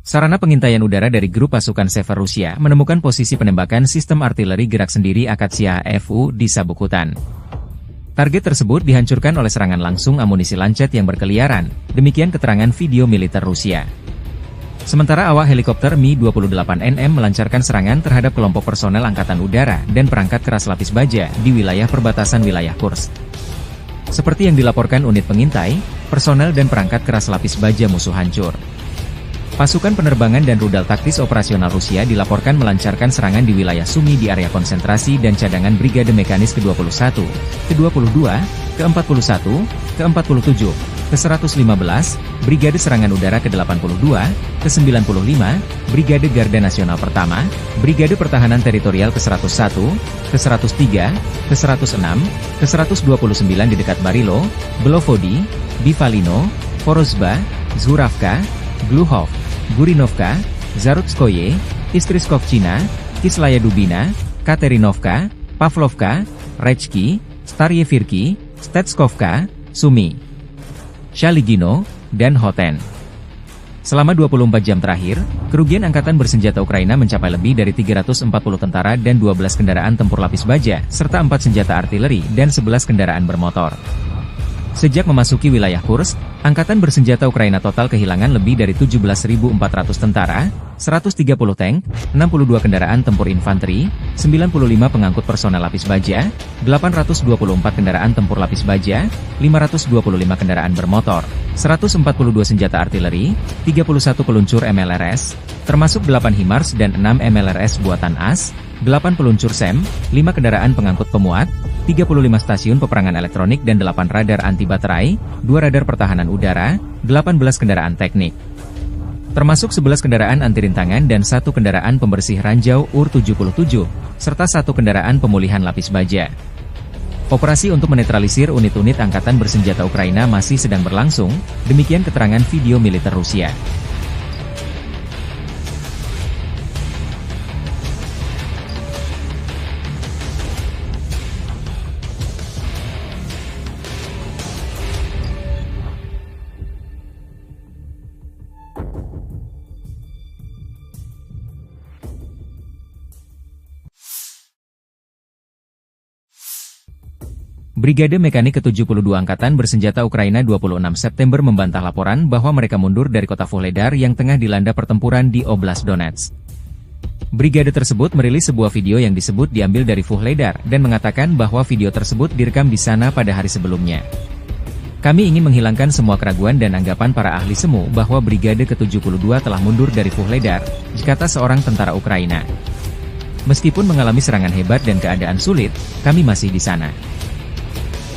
Sarana pengintaian udara dari grup pasukan Sever Rusia menemukan posisi penembakan sistem artileri gerak sendiri Akatsiya FU di sabuk hutan. Target tersebut dihancurkan oleh serangan langsung amunisi lancet yang berkeliaran, demikian keterangan video militer Rusia. Sementara awak helikopter Mi-28NM melancarkan serangan terhadap kelompok personel angkatan udara dan perangkat keras lapis baja di wilayah perbatasan wilayah Kursk. Seperti yang dilaporkan unit pengintai, personel dan perangkat keras lapis baja musuh hancur. Pasukan penerbangan dan rudal taktis operasional Rusia dilaporkan melancarkan serangan di wilayah Sumy di area konsentrasi dan cadangan Brigade Mekanis ke-21, ke-22, ke-41, ke-47, ke-115, Brigade Serangan Udara ke-82, ke-95, Brigade Garda Nasional Pertama, Brigade Pertahanan Teritorial ke-101, ke-103, ke-106, ke-129 di dekat Barilo, Belovodi, Bivalino, Porozba, Zhuravka, Gluhov, Gurinovka, Zarutskoye, Iskriskovchina, Kislaya Dubina, Katerinovka, Pavlovka, Rechki, Staryevirki, Stetskovka, Sumy, Shaligino, dan Hoten. Selama 24 jam terakhir, kerugian angkatan bersenjata Ukraina mencapai lebih dari 340 tentara dan 12 kendaraan tempur lapis baja, serta 4 senjata artileri dan 11 kendaraan bermotor. Sejak memasuki wilayah Kursk, angkatan bersenjata Ukraina total kehilangan lebih dari 17.400 tentara, 130 tank, 62 kendaraan tempur infanteri, 95 pengangkut personel lapis baja, 824 kendaraan tempur lapis baja, 525 kendaraan bermotor, 142 senjata artileri, 31 peluncur MLRS, termasuk 8 HIMARS dan 6 MLRS buatan AS, 8 peluncur SEM, 5 kendaraan pengangkut pemuat, 35 stasiun peperangan elektronik dan 8 radar anti baterai, 2 radar pertahanan udara, 18 kendaraan teknik. Termasuk 11 kendaraan anti rintangan dan 1 kendaraan pembersih ranjau UR-77, serta 1 kendaraan pemulihan lapis baja. Operasi untuk menetralisir unit-unit angkatan bersenjata Ukraina masih sedang berlangsung, demikian keterangan video militer Rusia. Brigade Mekanik ke-72 Angkatan Bersenjata Ukraina 26 September membantah laporan bahwa mereka mundur dari kota Vuhledar yang tengah dilanda pertempuran di Oblast Donetsk. Brigade tersebut merilis sebuah video yang disebut diambil dari Vuhledar dan mengatakan bahwa video tersebut direkam di sana pada hari sebelumnya. Kami ingin menghilangkan semua keraguan dan anggapan para ahli semu bahwa Brigade ke-72 telah mundur dari Vuhledar, kata seorang tentara Ukraina. Meskipun mengalami serangan hebat dan keadaan sulit, kami masih di sana.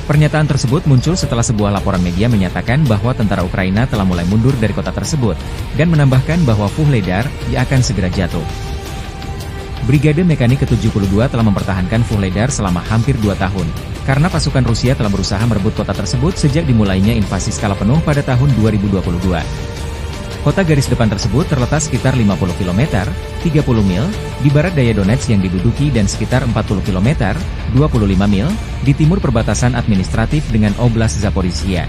Pernyataan tersebut muncul setelah sebuah laporan media menyatakan bahwa tentara Ukraina telah mulai mundur dari kota tersebut, dan menambahkan bahwa Vuhledar akan segera jatuh. Brigade Mekanik ke-72 telah mempertahankan Vuhledar selama hampir 2 tahun, karena pasukan Rusia telah berusaha merebut kota tersebut sejak dimulainya invasi skala penuh pada tahun 2022. Kota garis depan tersebut terletak sekitar 50 km, 30 mil, di barat daya Donetsk yang diduduki dan sekitar 40 km, 25 mil, di timur perbatasan administratif dengan Oblast Zaporizhia.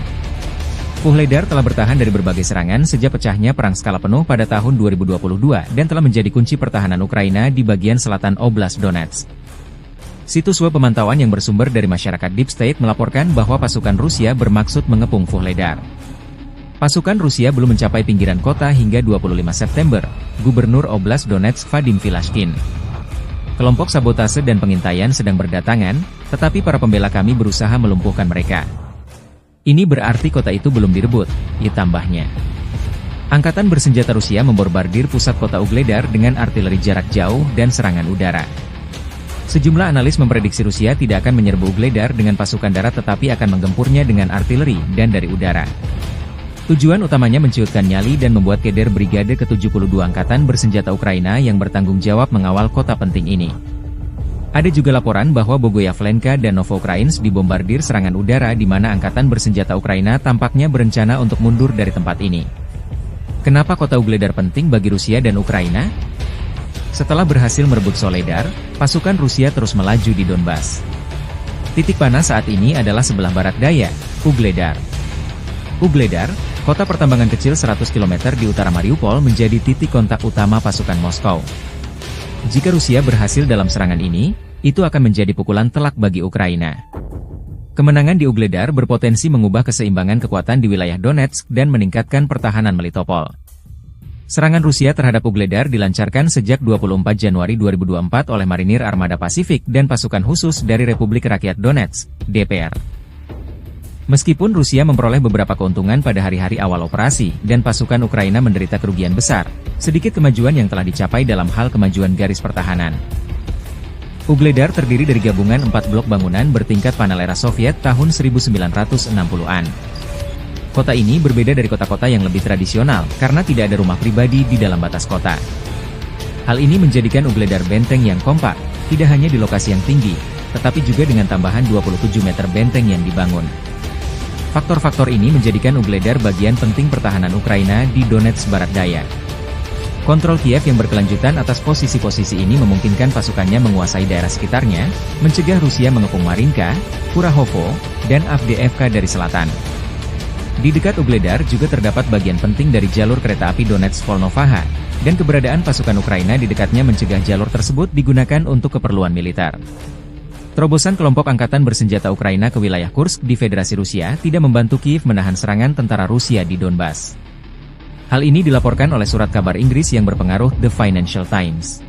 Vuhledar telah bertahan dari berbagai serangan sejak pecahnya perang skala penuh pada tahun 2022 dan telah menjadi kunci pertahanan Ukraina di bagian selatan Oblast Donetsk. Situs web pemantauan yang bersumber dari masyarakat Deep State melaporkan bahwa pasukan Rusia bermaksud mengepung Vuhledar. Pasukan Rusia belum mencapai pinggiran kota hingga 25 September, Gubernur Oblast Donetsk Vadim Filashkin. Kelompok sabotase dan pengintaian sedang berdatangan, tetapi para pembela kami berusaha melumpuhkan mereka. Ini berarti kota itu belum direbut, tambahnya. Angkatan bersenjata Rusia membombardir pusat kota Vuhledar dengan artileri jarak jauh dan serangan udara. Sejumlah analis memprediksi Rusia tidak akan menyerbu Vuhledar dengan pasukan darat tetapi akan menggempurnya dengan artileri dan dari udara. Tujuan utamanya menciutkan nyali dan membuat keder Brigade ke-72 Angkatan Bersenjata Ukraina yang bertanggung jawab mengawal kota penting ini. Ada juga laporan bahwa Bogoyavlenka dan Novoukrainsk dibombardir serangan udara di mana Angkatan Bersenjata Ukraina tampaknya berencana untuk mundur dari tempat ini. Kenapa kota Vuhledar penting bagi Rusia dan Ukraina? Setelah berhasil merebut Soledar, pasukan Rusia terus melaju di Donbas. Titik panas saat ini adalah sebelah barat daya, Ugledar. Ugledar, kota pertambangan kecil 100 km di utara Mariupol menjadi titik kontak utama pasukan Moskow. Jika Rusia berhasil dalam serangan ini, itu akan menjadi pukulan telak bagi Ukraina. Kemenangan di Ugledar berpotensi mengubah keseimbangan kekuatan di wilayah Donetsk dan meningkatkan pertahanan Melitopol. Serangan Rusia terhadap Ugledar dilancarkan sejak 24 Januari 2024 oleh Marinir Armada Pasifik dan pasukan khusus dari Republik Rakyat Donetsk, DPR. Meskipun Rusia memperoleh beberapa keuntungan pada hari-hari awal operasi dan pasukan Ukraina menderita kerugian besar, sedikit kemajuan yang telah dicapai dalam hal kemajuan garis pertahanan. Ugledar terdiri dari gabungan 4 blok bangunan bertingkat panel era Soviet tahun 1960-an. Kota ini berbeda dari kota-kota yang lebih tradisional karena tidak ada rumah pribadi di dalam batas kota. Hal ini menjadikan Ugledar benteng yang kompak, tidak hanya di lokasi yang tinggi, tetapi juga dengan tambahan 27 meter benteng yang dibangun. Faktor-faktor ini menjadikan Ugledar bagian penting pertahanan Ukraina di Donetsk Barat Daya. Kontrol Kiev yang berkelanjutan atas posisi-posisi ini memungkinkan pasukannya menguasai daerah sekitarnya, mencegah Rusia mengepung Marinka, Kurahovo, dan Avdiivka dari selatan. Di dekat Ugledar juga terdapat bagian penting dari jalur kereta api Donetsk-Volnovaha, dan keberadaan pasukan Ukraina di dekatnya mencegah jalur tersebut digunakan untuk keperluan militer. Terobosan kelompok angkatan bersenjata Ukraina ke wilayah Kursk di Federasi Rusia tidak membantu Kiev menahan serangan tentara Rusia di Donbas. Hal ini dilaporkan oleh surat kabar Inggris yang berpengaruh The Financial Times.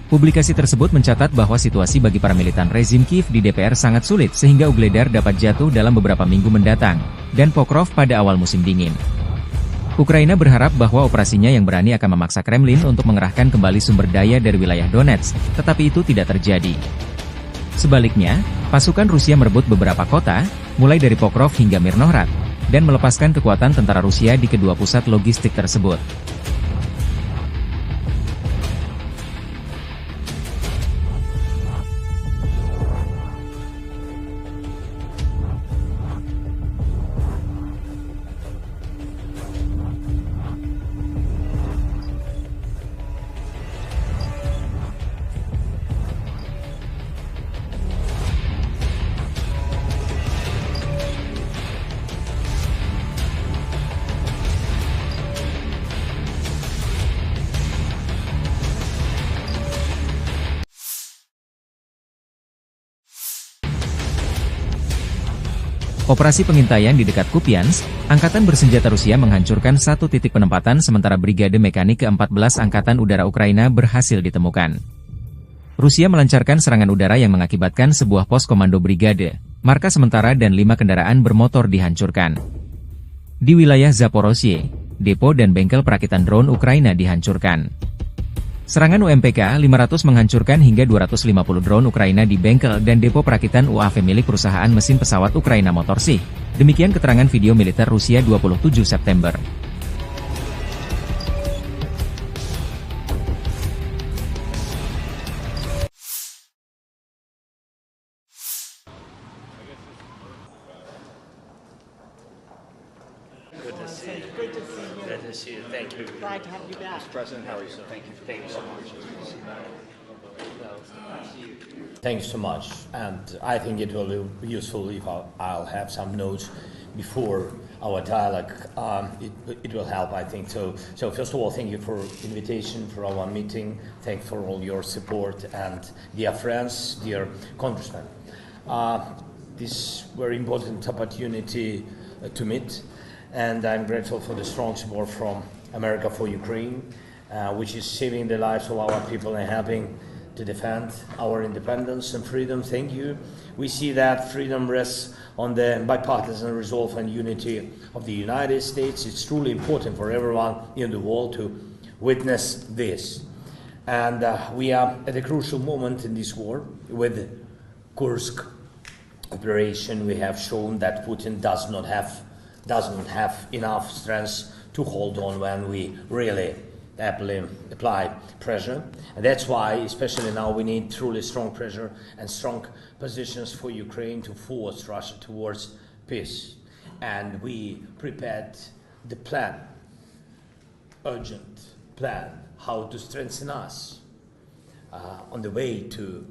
Publikasi tersebut mencatat bahwa situasi bagi para militan rezim Kiev di DPR sangat sulit sehingga Ugledar dapat jatuh dalam beberapa minggu mendatang, dan Pokrov pada awal musim dingin. Ukraina berharap bahwa operasinya yang berani akan memaksa Kremlin untuk mengerahkan kembali sumber daya dari wilayah Donetsk, tetapi itu tidak terjadi. Sebaliknya, pasukan Rusia merebut beberapa kota, mulai dari Pokrov hingga Mirnohrad, dan melepaskan kekuatan tentara Rusia di kedua pusat logistik tersebut. Operasi pengintaian di dekat Kupiansk, Angkatan Bersenjata Rusia menghancurkan satu titik penempatan sementara Brigade Mekanik ke-14 Angkatan Udara Ukraina berhasil ditemukan. Rusia melancarkan serangan udara yang mengakibatkan sebuah pos komando brigade, markas sementara dan 5 kendaraan bermotor dihancurkan. Di wilayah Zaporozhye, depo dan bengkel perakitan drone Ukraina dihancurkan. Serangan UMPK-500 menghancurkan hingga 250 drone Ukraina di bengkel dan depo perakitan UAV milik perusahaan mesin pesawat Ukraina Motorsi. Demikian keterangan video militer Rusia 27 September. Good to see you. Good to see you. Good to see you. Thank you. Glad to have you back. Mr. President, how are you? Thank you. Thank you so much. Thank you so much. And I think it will be useful if I'll have some notes before our dialogue. It will help, I think. So first of all, thank you for invitation for our meeting. Thanks for all your support. And dear friends, dear congressmen, this very important opportunity to meet. And I'm grateful for the strong support from America for Ukraine, which is saving the lives of our people and helping to defend our independence and freedom. Thank you. We see that freedom rests on the bipartisan resolve and unity of the United States. It's truly important for everyone in the world to witness this. And we are at a crucial moment in this war. With Kursk operation, we have shown that Putin doesn't have enough strength to hold on when we really apply pressure. And that's why, especially now, we need truly strong pressure and strong positions for Ukraine to force Russia towards peace. And we prepared the plan, urgent plan, how to strengthen us on the way to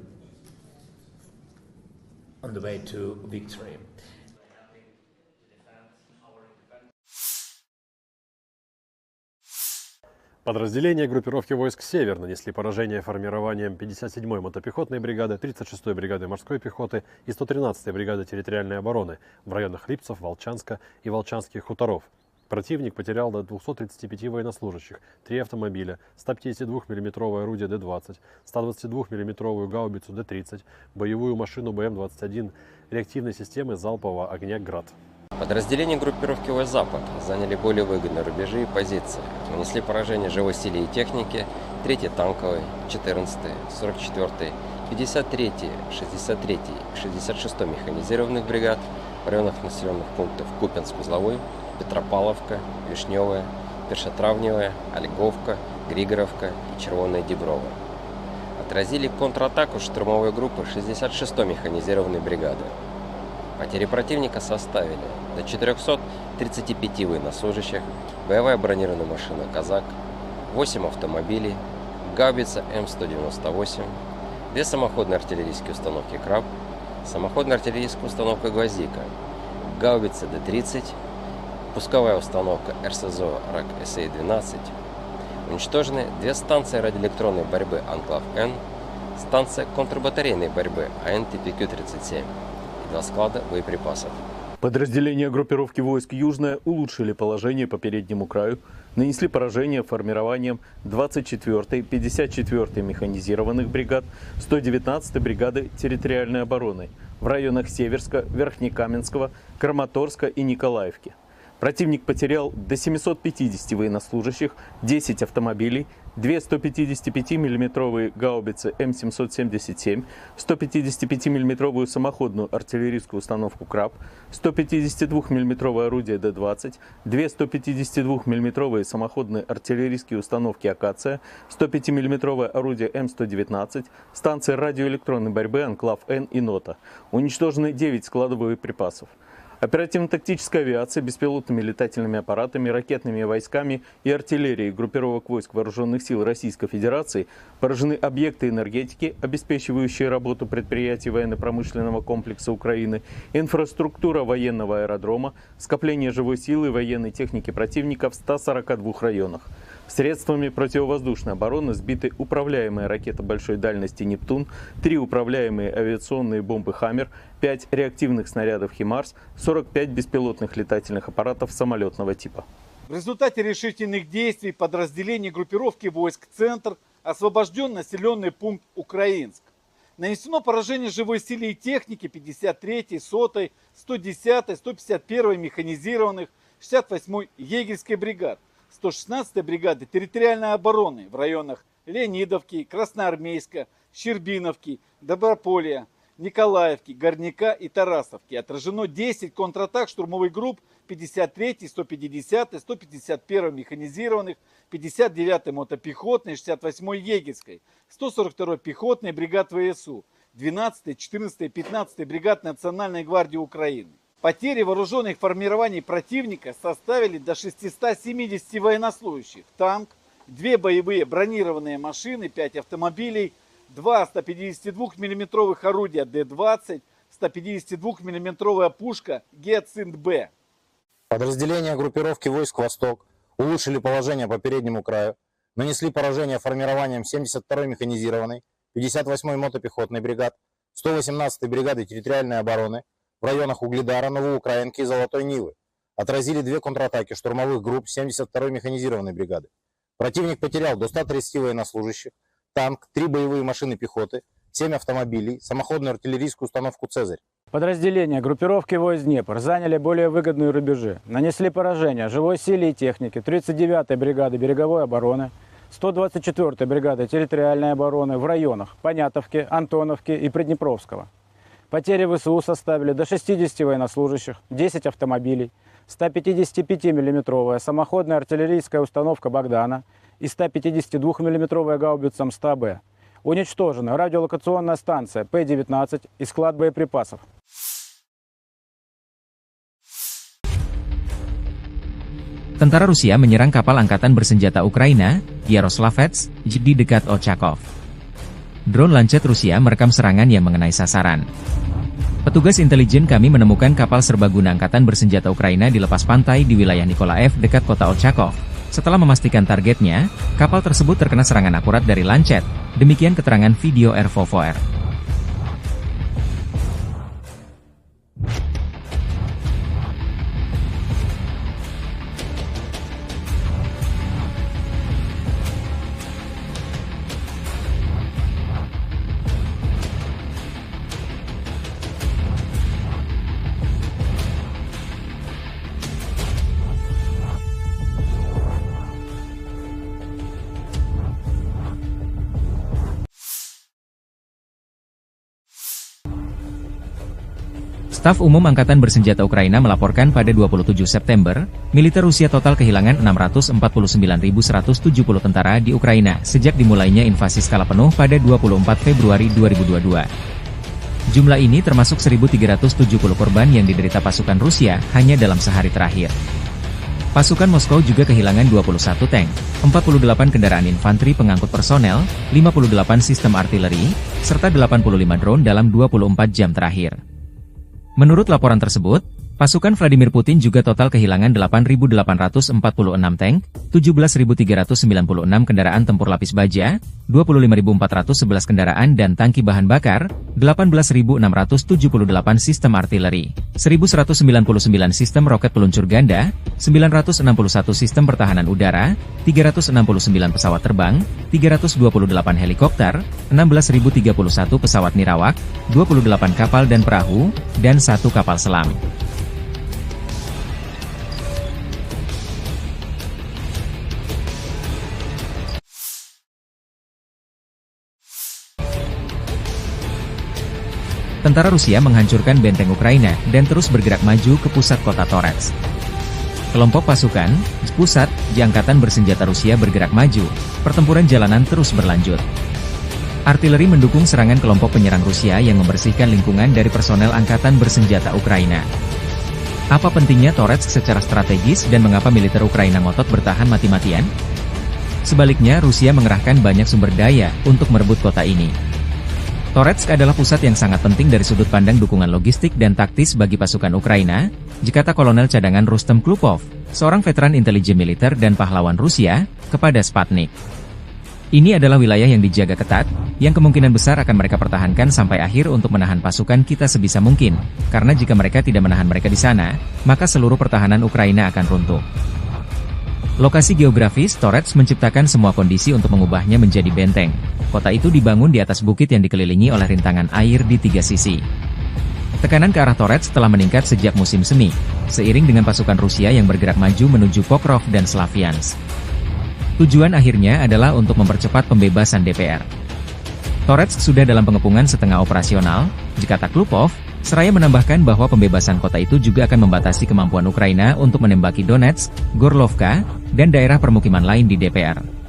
on the way to victory. Подразделения группировки войск «Север» нанесли поражение формированиям 57-й мотопехотной бригады, 36-й бригады морской пехоты и 113-й бригады территориальной обороны в районах Липцев, Волчанска и Волчанских хуторов. Противник потерял до 235 военнослужащих, 3 автомобиля, 152 мм орудие Д-20, 122 мм гаубицу Д-30, боевую машину БМ-21, реактивной системы залпового огня «Град». Подразделения группировки войск «Запад» заняли более выгодные рубежи и позиции, нанесли поражение живой силе и технике 3-й танковой, 14-й, 44-й, 53-й, 63-й и 66-й механизированных бригад в районах населенных пунктов Купянск-Узловой, Петропавловка, Вишневая, Першотравневая, Ольговка, Григоровка и Червоная Деброва. Отразили контратаку штурмовой группы 66-й механизированной бригады. Потери противника составили до 435 военнослужащих, боевая бронированная машина «Казак», 8 автомобилей, гаубица М198, 2 самоходные артиллерийские установки «Краб», самоходная артиллерийская установка «Гвоздика», гаубица Д-30, пусковая установка РСЗО РАК-СА-12. Уничтожены 2 станции радиоэлектронной борьбы «Анклав-Н», станция контрбатарейной борьбы АН-ТПК-37 и 2 склада боеприпасов. Подразделения группировки войск «Южная» улучшили положение по переднему краю, нанесли поражение формированием 24-й, 54-й механизированных бригад, 119-й бригады территориальной обороны в районах Северска, Верхнекаменского, Краматорска и Николаевки. Противник потерял до 750 военнослужащих, 10 автомобилей, 2 155 мм гаубицы М777, 155 мм самоходную артиллерийскую установку «Краб», 152 мм орудие Д-20, 2 152 мм самоходные артиллерийские установки «Акация», 105 мм орудие М119, станции радиоэлектронной борьбы «Анклав-Н» и «Нота». Уничтожены 9 складов боеприпасов. Оперативно-тактическая авиация, беспилотными летательными аппаратами, ракетными войсками и артиллерией группировок войск Вооруженных сил Российской Федерации поражены объекты энергетики, обеспечивающие работу предприятий военно-промышленного комплекса Украины, инфраструктура военного аэродрома, скопление живой силы и военной техники противника в 142 районах. Средствами противовоздушной обороны сбиты управляемая ракета большой дальности «Нептун», 3 управляемые авиационные бомбы «Хаммер», 5 реактивных снарядов «Химарс», 45 беспилотных летательных аппаратов самолетного типа. В результате решительных действий подразделений группировки войск «Центр» освобожден населенный пункт Украинск. Нанесено поражение живой силе и технике 53-й, 100-й, 110-й, 151-й механизированных, 68-й егерской бригад, 116-й бригады территориальной обороны в районах Леонидовки, Красноармейска, Щербиновки, Доброполья, Николаевки, Горняка и Тарасовки. Отражено 10 контратак штурмовых групп 53-й, 150-й, 151-й механизированных, 59-й мотопехотной, 68-й егерской, 142-й пехотной бригад ВСУ, 12-й, 14-й, 15-й бригад Национальной гвардии Украины. Потери вооруженных формирований противника составили до 670 военнослужащих, танк, 2 боевые бронированные машины, 5 автомобилей, 2 152 мм орудия Д-20, 152 мм пушка Гиацинт-Б. Подразделения группировки войск «Восток» улучшили положение по переднему краю, нанесли поражение формированиям 72-й механизированной, 58-й мотопехотной бригад, 118-й бригады территориальной обороны в районах Угледара, Новоукраинки и Золотой Нивы. Отразили 2 контратаки штурмовых групп 72-й механизированной бригады. Противник потерял до 130 военнослужащих, танк, 3 боевые машины пехоты, 7 автомобилей, самоходную артиллерийскую установку «Цезарь». Подразделения группировки войск «Днепр» заняли более выгодные рубежи, нанесли поражение живой силе и технике 39-й бригады береговой обороны, 124-й бригады территориальной обороны в районах Понятовки, Антоновки и Приднепровского. Потери ВСУ составили до 60 военнослужащих, 10 автомобилей, 155 мм самоходная артиллерийская установка «Богдана» и 152 мм гаубица М100Б. Уничтожена радиолокационная станция П-19 и склад боеприпасов. Tentara Rusia menyerang kapal angkatan bersenjata Ukraina, Yaroslavets, di dekat Ochakov. Drone Lancet Rusia merekam serangan yang mengenai sasaran. Petugas intelijen kami menemukan kapal serbaguna angkatan bersenjata Ukraina di lepas pantai di wilayah Nikolaev dekat kota Olchakov. Setelah memastikan targetnya, kapal tersebut terkena serangan akurat dari Lancet. Demikian keterangan video RVVR. Staf Umum Angkatan Bersenjata Ukraina melaporkan pada 27 September, militer Rusia total kehilangan 649.170 tentara di Ukraina sejak dimulainya invasi skala penuh pada 24 Februari 2022. Jumlah ini termasuk 1.370 korban yang diderita pasukan Rusia hanya dalam sehari terakhir. Pasukan Moskow juga kehilangan 21 tank, 48 kendaraan infanteri pengangkut personel, 58 sistem artileri, serta 85 drone dalam 24 jam terakhir. Menurut laporan tersebut, pasukan Vladimir Putin juga total kehilangan 8.846 tank, 17.396 kendaraan tempur lapis baja, 25.411 kendaraan dan tangki bahan bakar, 18.678 sistem artileri, 1.199 sistem roket peluncur ganda, 961 sistem pertahanan udara, 369 pesawat terbang, 328 helikopter, 16.031 pesawat nirawak, 28 kapal dan perahu, dan 1 kapal selam. Tentara Rusia menghancurkan benteng Ukraina dan terus bergerak maju ke pusat kota Torets. Kelompok pasukan, Spusat, di Angkatan Bersenjata Rusia bergerak maju, pertempuran jalanan terus berlanjut. Artileri mendukung serangan kelompok penyerang Rusia yang membersihkan lingkungan dari personel Angkatan Bersenjata Ukraina. Apa pentingnya Torets secara strategis dan mengapa militer Ukraina ngotot bertahan mati-matian? Sebaliknya Rusia mengerahkan banyak sumber daya untuk merebut kota ini. Toretsk adalah pusat yang sangat penting dari sudut pandang dukungan logistik dan taktis bagi pasukan Ukraina, dikata Kolonel Cadangan Rustem Klupov, seorang veteran intelijen militer dan pahlawan Rusia, kepada Sputnik. Ini adalah wilayah yang dijaga ketat, yang kemungkinan besar akan mereka pertahankan sampai akhir untuk menahan pasukan kita sebisa mungkin, karena jika mereka tidak menahan mereka di sana, maka seluruh pertahanan Ukraina akan runtuh. Lokasi geografis Torets menciptakan semua kondisi untuk mengubahnya menjadi benteng. Kota itu dibangun di atas bukit yang dikelilingi oleh rintangan air di 3 sisi. Tekanan ke arah Torets telah meningkat sejak musim semi, seiring dengan pasukan Rusia yang bergerak maju menuju Pokrov dan Slaviansk. Tujuan akhirnya adalah untuk mempercepat pembebasan DPR. Torets sudah dalam pengepungan setengah operasional, dikata Klupov, seraya menambahkan bahwa pembebasan kota itu juga akan membatasi kemampuan Ukraina untuk menembaki Donetsk, Gorlovka, dan daerah permukiman lain di DPR.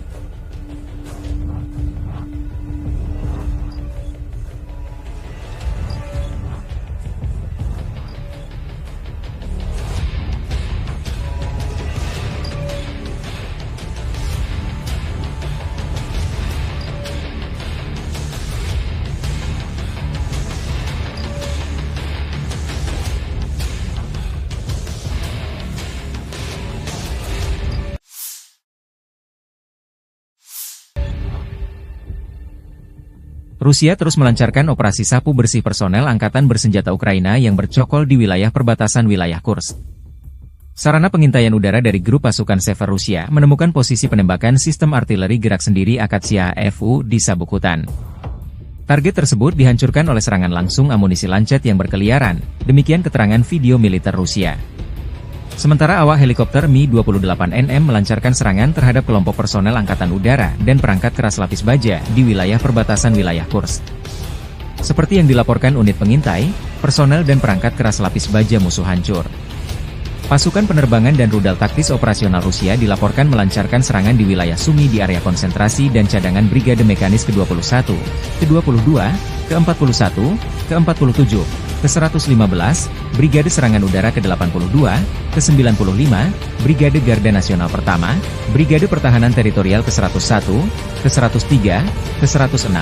Rusia terus melancarkan operasi sapu bersih personel Angkatan Bersenjata Ukraina yang bercokol di wilayah perbatasan wilayah Kursk. Sarana pengintaian udara dari grup pasukan Sever Rusia menemukan posisi penembakan sistem artileri gerak sendiri Akatsya FU di sabuk hutan. Target tersebut dihancurkan oleh serangan langsung amunisi Lancet yang berkeliaran, demikian keterangan video militer Rusia. Sementara awak helikopter Mi-28NM melancarkan serangan terhadap kelompok personel Angkatan Udara dan perangkat keras lapis baja di wilayah perbatasan wilayah Kursk. Seperti yang dilaporkan unit pengintai, personel dan perangkat keras lapis baja musuh hancur. Pasukan penerbangan dan rudal taktis operasional Rusia dilaporkan melancarkan serangan di wilayah Sumy di area konsentrasi dan cadangan Brigade Mekanis ke-21, ke-22, ke-41, ke-47, ke-115, Brigade Serangan Udara ke-82, ke-95, Brigade Garda Nasional Pertama, Brigade Pertahanan Teritorial ke-101, ke-103, ke-106,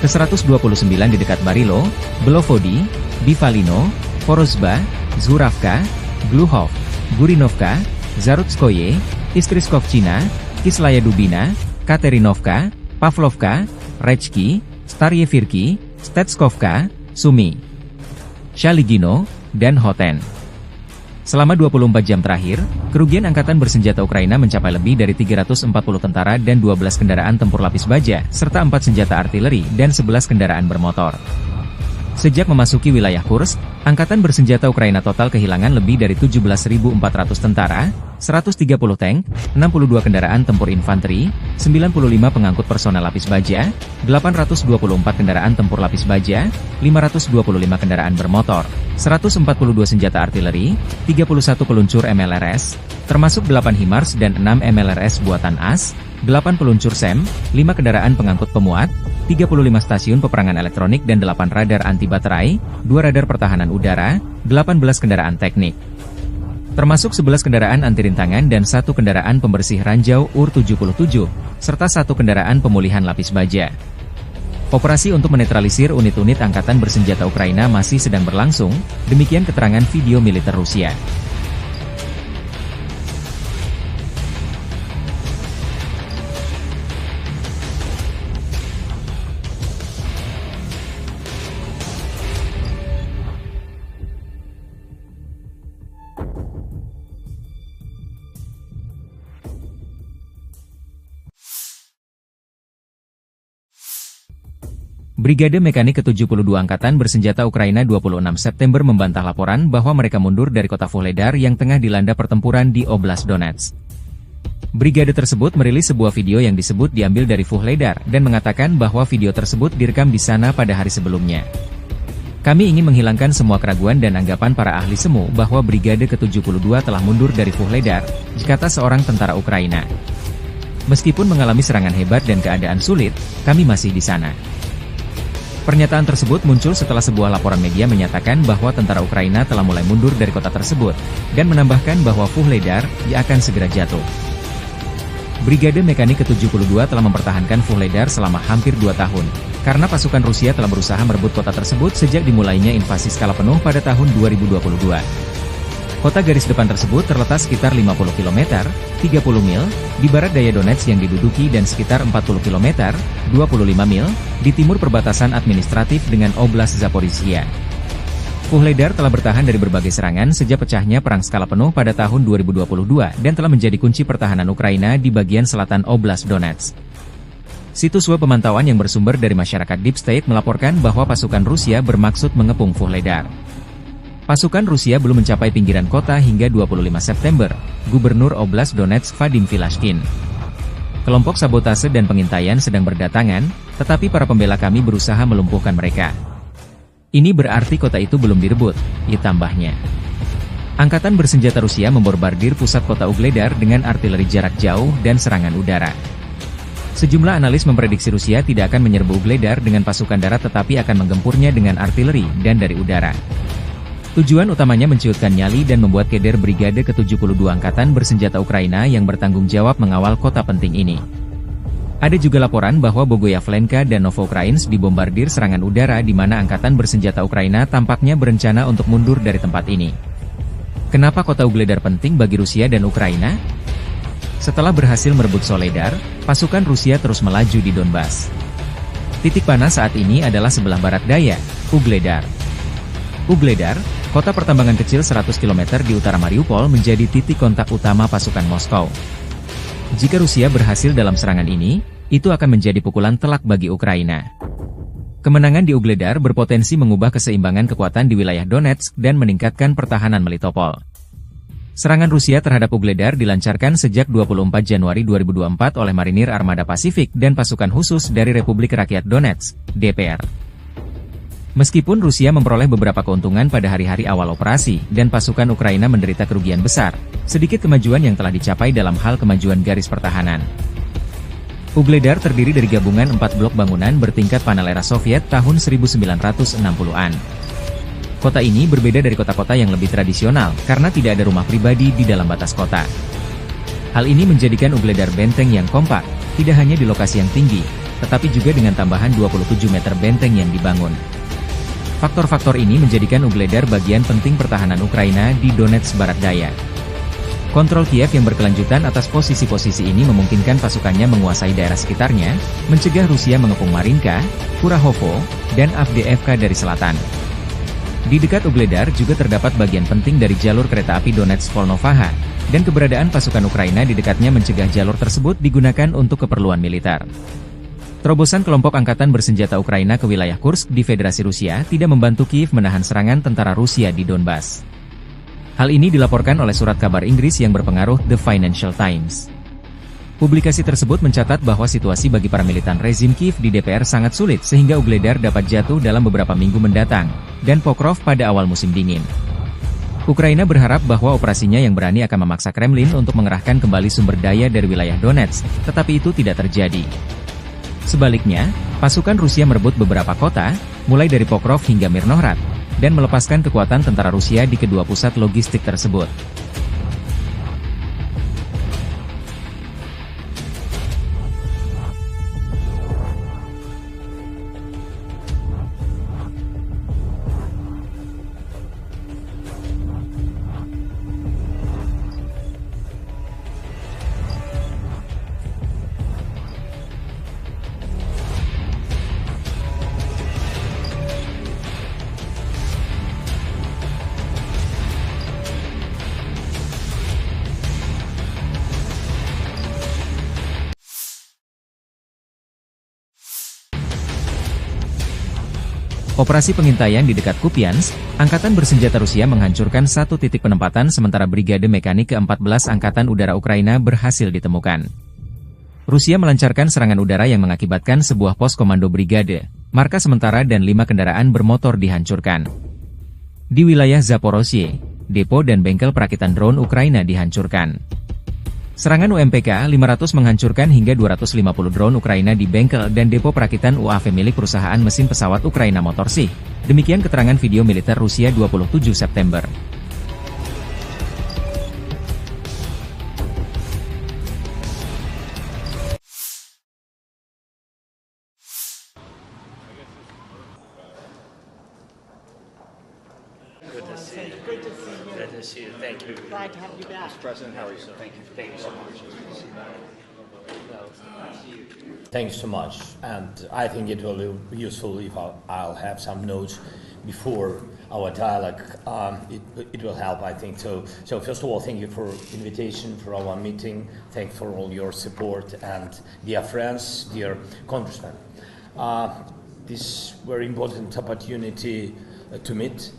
ke-129 di dekat Barilo, Belovodi, Bivalino, Porozba, Zhuravka, Gluhov, Gurinovka, Zarutskoye, Istriskovchina, Kislaya Dubina, Katerinovka, Pavlovka, Rechki, Staryevirki, Stetskovka, Sumi, Shaligino, dan Hoten. Selama 24 jam terakhir, kerugian Angkatan Bersenjata Ukraina mencapai lebih dari 340 tentara dan 12 kendaraan tempur lapis baja, serta 4 senjata artileri dan 11 kendaraan bermotor. Sejak memasuki wilayah Kursk, Angkatan Bersenjata Ukraina total kehilangan lebih dari 17.400 tentara, 130 tank, 62 kendaraan tempur infanteri, 95 pengangkut personel lapis baja, 824 kendaraan tempur lapis baja, 525 kendaraan bermotor, 142 senjata artileri, 31 peluncur MLRS, termasuk 8 HIMARS dan 6 MLRS buatan AS, 8 peluncur SEM, 5 kendaraan pengangkut pemuat, 35 stasiun peperangan elektronik dan 8 radar anti baterai, 2 radar pertahanan udara, 18 kendaraan teknik. Termasuk 11 kendaraan anti rintangan dan 1 kendaraan pembersih ranjau UR-77, serta 1 kendaraan pemulihan lapis baja. Operasi untuk menetralisir unit-unit Angkatan Bersenjata Ukraina masih sedang berlangsung, demikian keterangan video militer Rusia. Brigade Mekanik ke-72 Angkatan Bersenjata Ukraina 26 September membantah laporan bahwa mereka mundur dari kota Vuhledar yang tengah dilanda pertempuran di Oblast Donetsk. Brigade tersebut merilis sebuah video yang disebut diambil dari Vuhledar dan mengatakan bahwa video tersebut direkam di sana pada hari sebelumnya. Kami ingin menghilangkan semua keraguan dan anggapan para ahli semu bahwa Brigade ke-72 telah mundur dari Vuhledar, kata seorang tentara Ukraina. Meskipun mengalami serangan hebat dan keadaan sulit, kami masih di sana. Pernyataan tersebut muncul setelah sebuah laporan media menyatakan bahwa tentara Ukraina telah mulai mundur dari kota tersebut, dan menambahkan bahwa Vuhledar akan segera jatuh. Brigade Mekanik ke-72 telah mempertahankan Vuhledar selama hampir 2 tahun, karena pasukan Rusia telah berusaha merebut kota tersebut sejak dimulainya invasi skala penuh pada tahun 2022. Kota garis depan tersebut terletak sekitar 50 km, 30 mil, di barat daya Donetsk yang diduduki dan sekitar 40 km, 25 mil, di timur perbatasan administratif dengan Oblast Zaporizhia. Vuhledar telah bertahan dari berbagai serangan sejak pecahnya perang skala penuh pada tahun 2022 dan telah menjadi kunci pertahanan Ukraina di bagian selatan Oblast Donetsk. Situs web pemantauan yang bersumber dari masyarakat Deep State melaporkan bahwa pasukan Rusia bermaksud mengepung Vuhledar. Pasukan Rusia belum mencapai pinggiran kota hingga 25 September, Gubernur Oblast Donetsk Vadim Filashkin. Kelompok sabotase dan pengintaian sedang berdatangan, tetapi para pembela kami berusaha melumpuhkan mereka. Ini berarti kota itu belum direbut, tambahnya. Angkatan Bersenjata Rusia membombardir pusat kota Vuhledar dengan artileri jarak jauh dan serangan udara. Sejumlah analis memprediksi Rusia tidak akan menyerbu Vuhledar dengan pasukan darat tetapi akan menggempurnya dengan artileri dan dari udara. Tujuan utamanya menciutkan nyali dan membuat keder Brigade ke-72 Angkatan Bersenjata Ukraina yang bertanggung jawab mengawal kota penting ini. Ada juga laporan bahwa Bogoyavlenka dan Novoukrainsk dibombardir serangan udara di mana Angkatan Bersenjata Ukraina tampaknya berencana untuk mundur dari tempat ini. Kenapa kota Vuhledar penting bagi Rusia dan Ukraina? Setelah berhasil merebut Soledar, pasukan Rusia terus melaju di Donbas. Titik panas saat ini adalah sebelah barat daya, Vuhledar. Vuhledar, kota pertambangan kecil 100 km di utara Mariupol menjadi titik kontak utama pasukan Moskow. Jika Rusia berhasil dalam serangan ini, itu akan menjadi pukulan telak bagi Ukraina. Kemenangan di Vuhledar berpotensi mengubah keseimbangan kekuatan di wilayah Donetsk dan meningkatkan pertahanan Melitopol. Serangan Rusia terhadap Vuhledar dilancarkan sejak 24 Januari 2024 oleh Marinir Armada Pasifik dan pasukan khusus dari Republik Rakyat Donetsk, DPR. Meskipun Rusia memperoleh beberapa keuntungan pada hari-hari awal operasi, dan pasukan Ukraina menderita kerugian besar, sedikit kemajuan yang telah dicapai dalam hal kemajuan garis pertahanan. Vuhledar terdiri dari gabungan 4 blok bangunan bertingkat panel era Soviet tahun 1960-an. Kota ini berbeda dari kota-kota yang lebih tradisional, karena tidak ada rumah pribadi di dalam batas kota. Hal ini menjadikan Ugledar benteng yang kompak, tidak hanya di lokasi yang tinggi, tetapi juga dengan tambahan 27 meter benteng yang dibangun. Faktor-faktor ini menjadikan Ugledar bagian penting pertahanan Ukraina di Donetsk Barat Daya. Kontrol Kiev yang berkelanjutan atas posisi-posisi ini memungkinkan pasukannya menguasai daerah sekitarnya, mencegah Rusia mengepung Marinka, Kurahovo, dan Avdiivka dari selatan. Di dekat Ugledar juga terdapat bagian penting dari jalur kereta api Donetsk-Volnovaha, dan keberadaan pasukan Ukraina di dekatnya mencegah jalur tersebut digunakan untuk keperluan militer. Terobosan kelompok angkatan bersenjata Ukraina ke wilayah Kursk di Federasi Rusia tidak membantu Kiev menahan serangan tentara Rusia di Donbas. Hal ini dilaporkan oleh surat kabar Inggris yang berpengaruh The Financial Times. Publikasi tersebut mencatat bahwa situasi bagi paramilitan rezim Kiev di DPR sangat sulit sehingga Ugledar dapat jatuh dalam beberapa minggu mendatang, dan Pokrov pada awal musim dingin. Ukraina berharap bahwa operasinya yang berani akan memaksa Kremlin untuk mengerahkan kembali sumber daya dari wilayah Donetsk, tetapi itu tidak terjadi. Sebaliknya, pasukan Rusia merebut beberapa kota, mulai dari Pokrov hingga Mirnohrad, dan melepaskan kekuatan tentara Rusia di kedua pusat logistik tersebut. Operasi pengintaian di dekat Kupiansk, Angkatan Bersenjata Rusia menghancurkan satu titik penempatan sementara Brigade Mekanik ke-14 Angkatan Udara Ukraina berhasil ditemukan. Rusia melancarkan serangan udara yang mengakibatkan sebuah pos komando brigade, marka sementara dan 5 kendaraan bermotor dihancurkan. Di wilayah Zaporozhye, depo dan bengkel perakitan drone Ukraina dihancurkan. Serangan UMPK-500 menghancurkan hingga 250 drone Ukraina di bengkel dan depo perakitan UAV milik perusahaan mesin pesawat Ukraina Motorsych. Demikian keterangan video militer Rusia 27 September. Good to see you. Good to see you. Thank you. Glad to have you back. Mr. President, how are you? So thank you so much. Thanks so much, and I think it will be useful if I'll have some notes before our dialogue. It will help, I think. So first of all, thank you for invitation for our meeting. Thanks for all your support, and dear friends, dear congressmen. This very important opportunity to meet,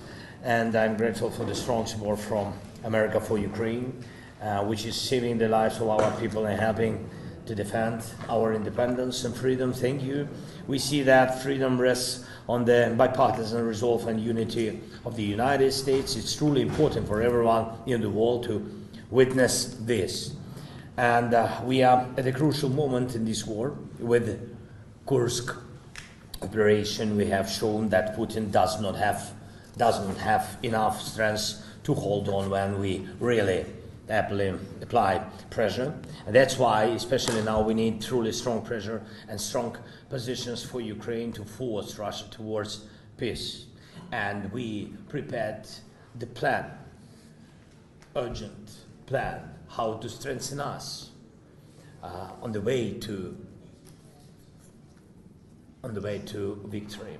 and I'm grateful for the strong support from America for Ukraine, which is saving the lives of our people and helping to defend our independence and freedom. Thank you. We see that freedom rests on the bipartisan resolve and unity of the United States. It's truly important for everyone in the world to witness this. And we are at a crucial moment in this war. With Kursk operation, we have shown that Putin doesn't have enough strength to hold on when we really apply pressure. And that's why, especially now, we need truly strong pressure and strong positions for Ukraine to force Russia towards peace. And we prepared the plan, urgent plan, how to strengthen us on the way to victory.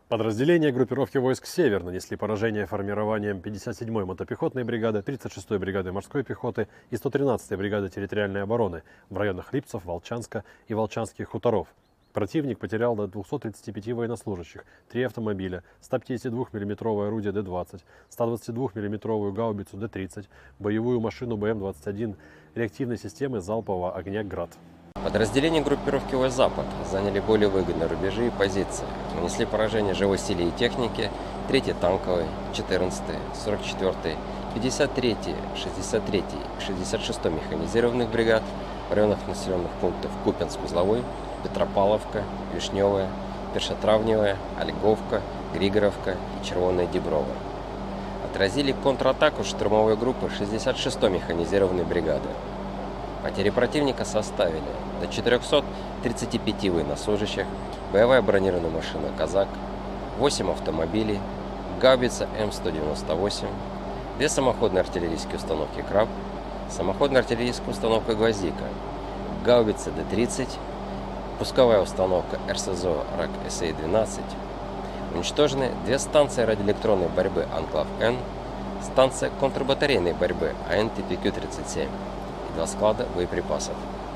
Подразделения группировки войск «Север» нанесли поражение формированием 57-й мотопехотной бригады, 36-й бригады морской пехоты и 113-й бригады территориальной обороны в районах Липцев, Волчанска и Волчанских хуторов. Противник потерял до 235 военнослужащих, 3 автомобиля, 152 мм орудие Д-20, 122 мм гаубицу Д-30, боевую машину БМ-21, реактивной системы залпового огня «Град». Подразделения группировки войск «Запад» заняли более выгодные рубежи и позиции. Нанесли поражение живой силе и технике 3-й танковой, 14-й, 44-й, 53-й, 63-й и 66-й механизированных бригад в районах населенных пунктов Купянск-Узловой, Петропавловка, Вишневая, Першотравневая, Ольговка, Григоровка и Червоная Діброва. Отразили контратаку штурмовой группы 66-й механизированной бригады. Потери противника составили до 435 военнослужащих, боевая бронированная машина «Казак», 8 автомобилей, гаубица М198, 2 самоходные артиллерийские установки «Краб», самоходная артиллерийская установка «Гвоздика», гаубица Д-30, пусковая установка РСЗО РАК-СА-12. Уничтожены 2 станции радиоэлектронной борьбы «Анклав-Н», станция контрбатарейной борьбы АН-ТПК-37 и 2 склада боеприпасов.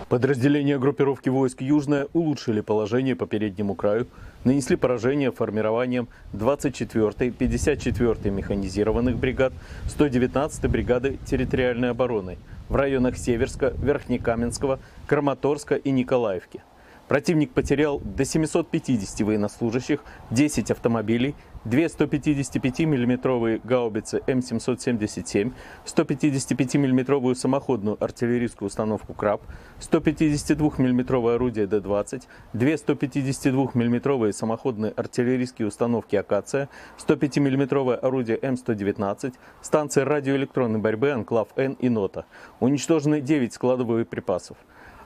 Подразделения группировки войск «Южная» улучшили положение по переднему краю, нанесли поражение формированием 24-й, 54-й механизированных бригад, 119-й бригады территориальной обороны в районах Северска, Верхнекаменского, Краматорска и Николаевки. Противник потерял до 750 военнослужащих, 10 автомобилей, 2 155 мм гаубицы М777, 155 мм самоходную артиллерийскую установку «Краб», 152 мм орудие Д-20, 2 152 мм самоходные артиллерийские установки «Акация», 105 мм орудие М119, станции радиоэлектронной борьбы «Анклав-Н» и «Нота». Уничтожены 9 складов боеприпасов.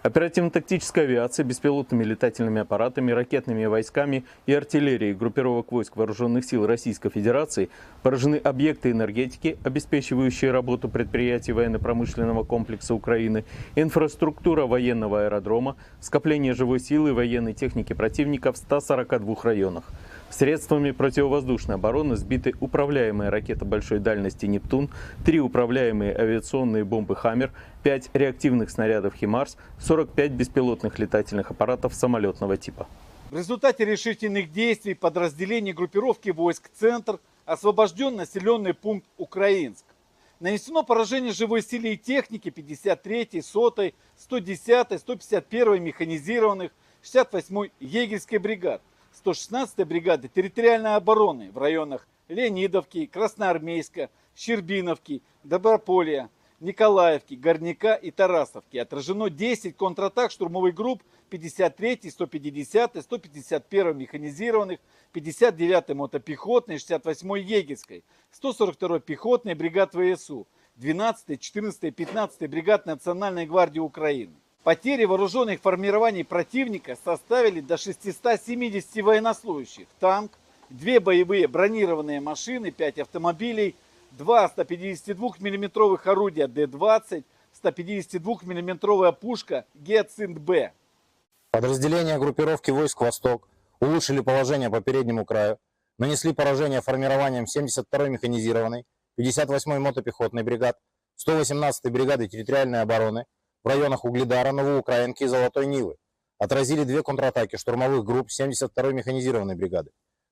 Оперативно-тактическая авиация, беспилотными летательными аппаратами, ракетными войсками и артиллерией группировок войск Вооруженных сил Российской Федерации поражены объекты энергетики, обеспечивающие работу предприятий военно-промышленного комплекса Украины, инфраструктура военного аэродрома, скопление живой силы и военной техники противника в 142 районах. Средствами противовоздушной обороны сбиты управляемые ракеты большой дальности «Нептун», 3 управляемые авиационные бомбы «Хаммер», 5 реактивных снарядов «Химарс», 45 беспилотных летательных аппаратов самолетного типа. В результате решительных действий подразделений группировки войск «Центр» освобожден населенный пункт Украинск. Нанесено поражение живой силе и технике 53-й, 100-й, 110-й, 151-й механизированных, 68-й егерской бригад, 116-й бригады территориальной обороны в районах Леонидовки, Красноармейска, Щербиновки, Доброполья, Николаевки, Горняка и Тарасовки. Отражено 10 контратак штурмовых групп 53-й, 150-й, 151-й механизированных, 59-й мотопехотной, 68-й егерской, 142-й пехотной бригад ВСУ, 12-й, 14-й, 15-й бригад Национальной гвардии Украины. Потери вооруженных формирований противника составили до 670 военнослужащих, танк, 2 боевые бронированные машины, 5 автомобилей, 2 152 мм орудия Д-20, 152 мм пушка Гиацинт-Б. Подразделения группировки войск «Восток» улучшили положение по переднему краю, нанесли поражение формированием 72-й механизированной, 58-й мотопехотной бригад, 118-й бригады территориальной обороны в районах Угледара, Новоукраинки и Золотой Нивы. Отразили 2 контратаки штурмовых групп 72-й механизированной бригады.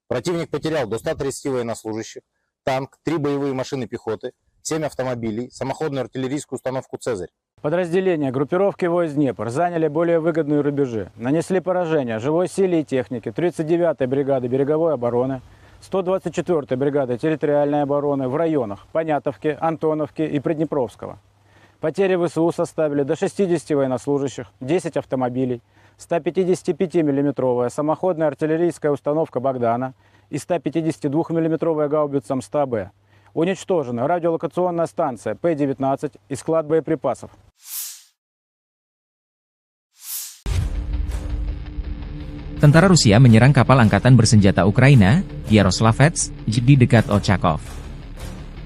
Противник потерял до 130 военнослужащих, танк, 3 боевые машины пехоты, 7 автомобилей, самоходную артиллерийскую установку «Цезарь». Подразделения группировки войск «Днепр» заняли более выгодные рубежи, нанесли поражение живой силе и технике 39-й бригады береговой обороны, 124-й бригады территориальной обороны в районах Понятовки, Антоновки и Приднепровского. Потери ВСУ составили до 60 военнослужащих, 10 автомобилей, 155 мм самоходная артиллерийская установка «Богдана» и 152 мм гаубица М100Б. Уничтожена радиолокационная станция П-19 и склад боеприпасов. Tentara Rusia menyerang kapal angkatan bersenjata Ukraina, Yaroslavets, di dekat Ochakov.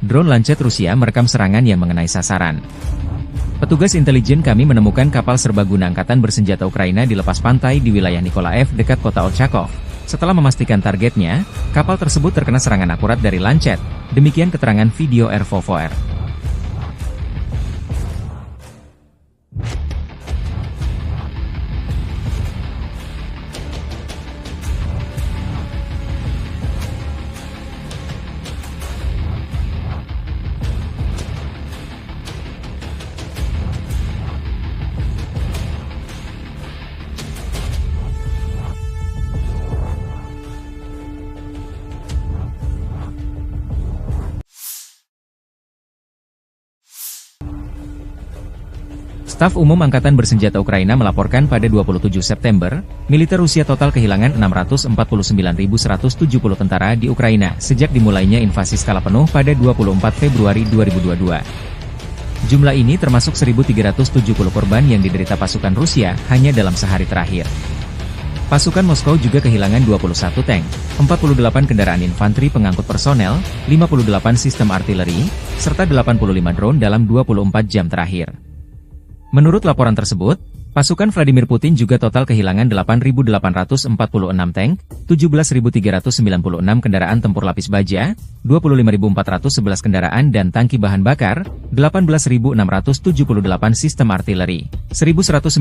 Drone Lancet Rusia merekam serangan yang mengenai sasaran. Petugas intelijen kami menemukan kapal serbaguna angkatan bersenjata Ukraina di lepas pantai di wilayah Nikolaev dekat kota Ochakov. Setelah memastikan targetnya, kapal tersebut terkena serangan akurat dari Lancet. Demikian keterangan video RVVR. Staf Umum Angkatan Bersenjata Ukraina melaporkan pada 27 September, militer Rusia total kehilangan 649.170 tentara di Ukraina sejak dimulainya invasi skala penuh pada 24 Februari 2022. Jumlah ini termasuk 1.370 korban yang diderita pasukan Rusia hanya dalam sehari terakhir. Pasukan Moskow juga kehilangan 21 tank, 48 kendaraan infanteri pengangkut personel, 58 sistem artileri, serta 85 drone dalam 24 jam terakhir. Menurut laporan tersebut, pasukan Vladimir Putin juga total kehilangan 8.846 tank, 17.396 kendaraan tempur lapis baja, 25.411 kendaraan dan tangki bahan bakar, 18.678 sistem artileri, 1.199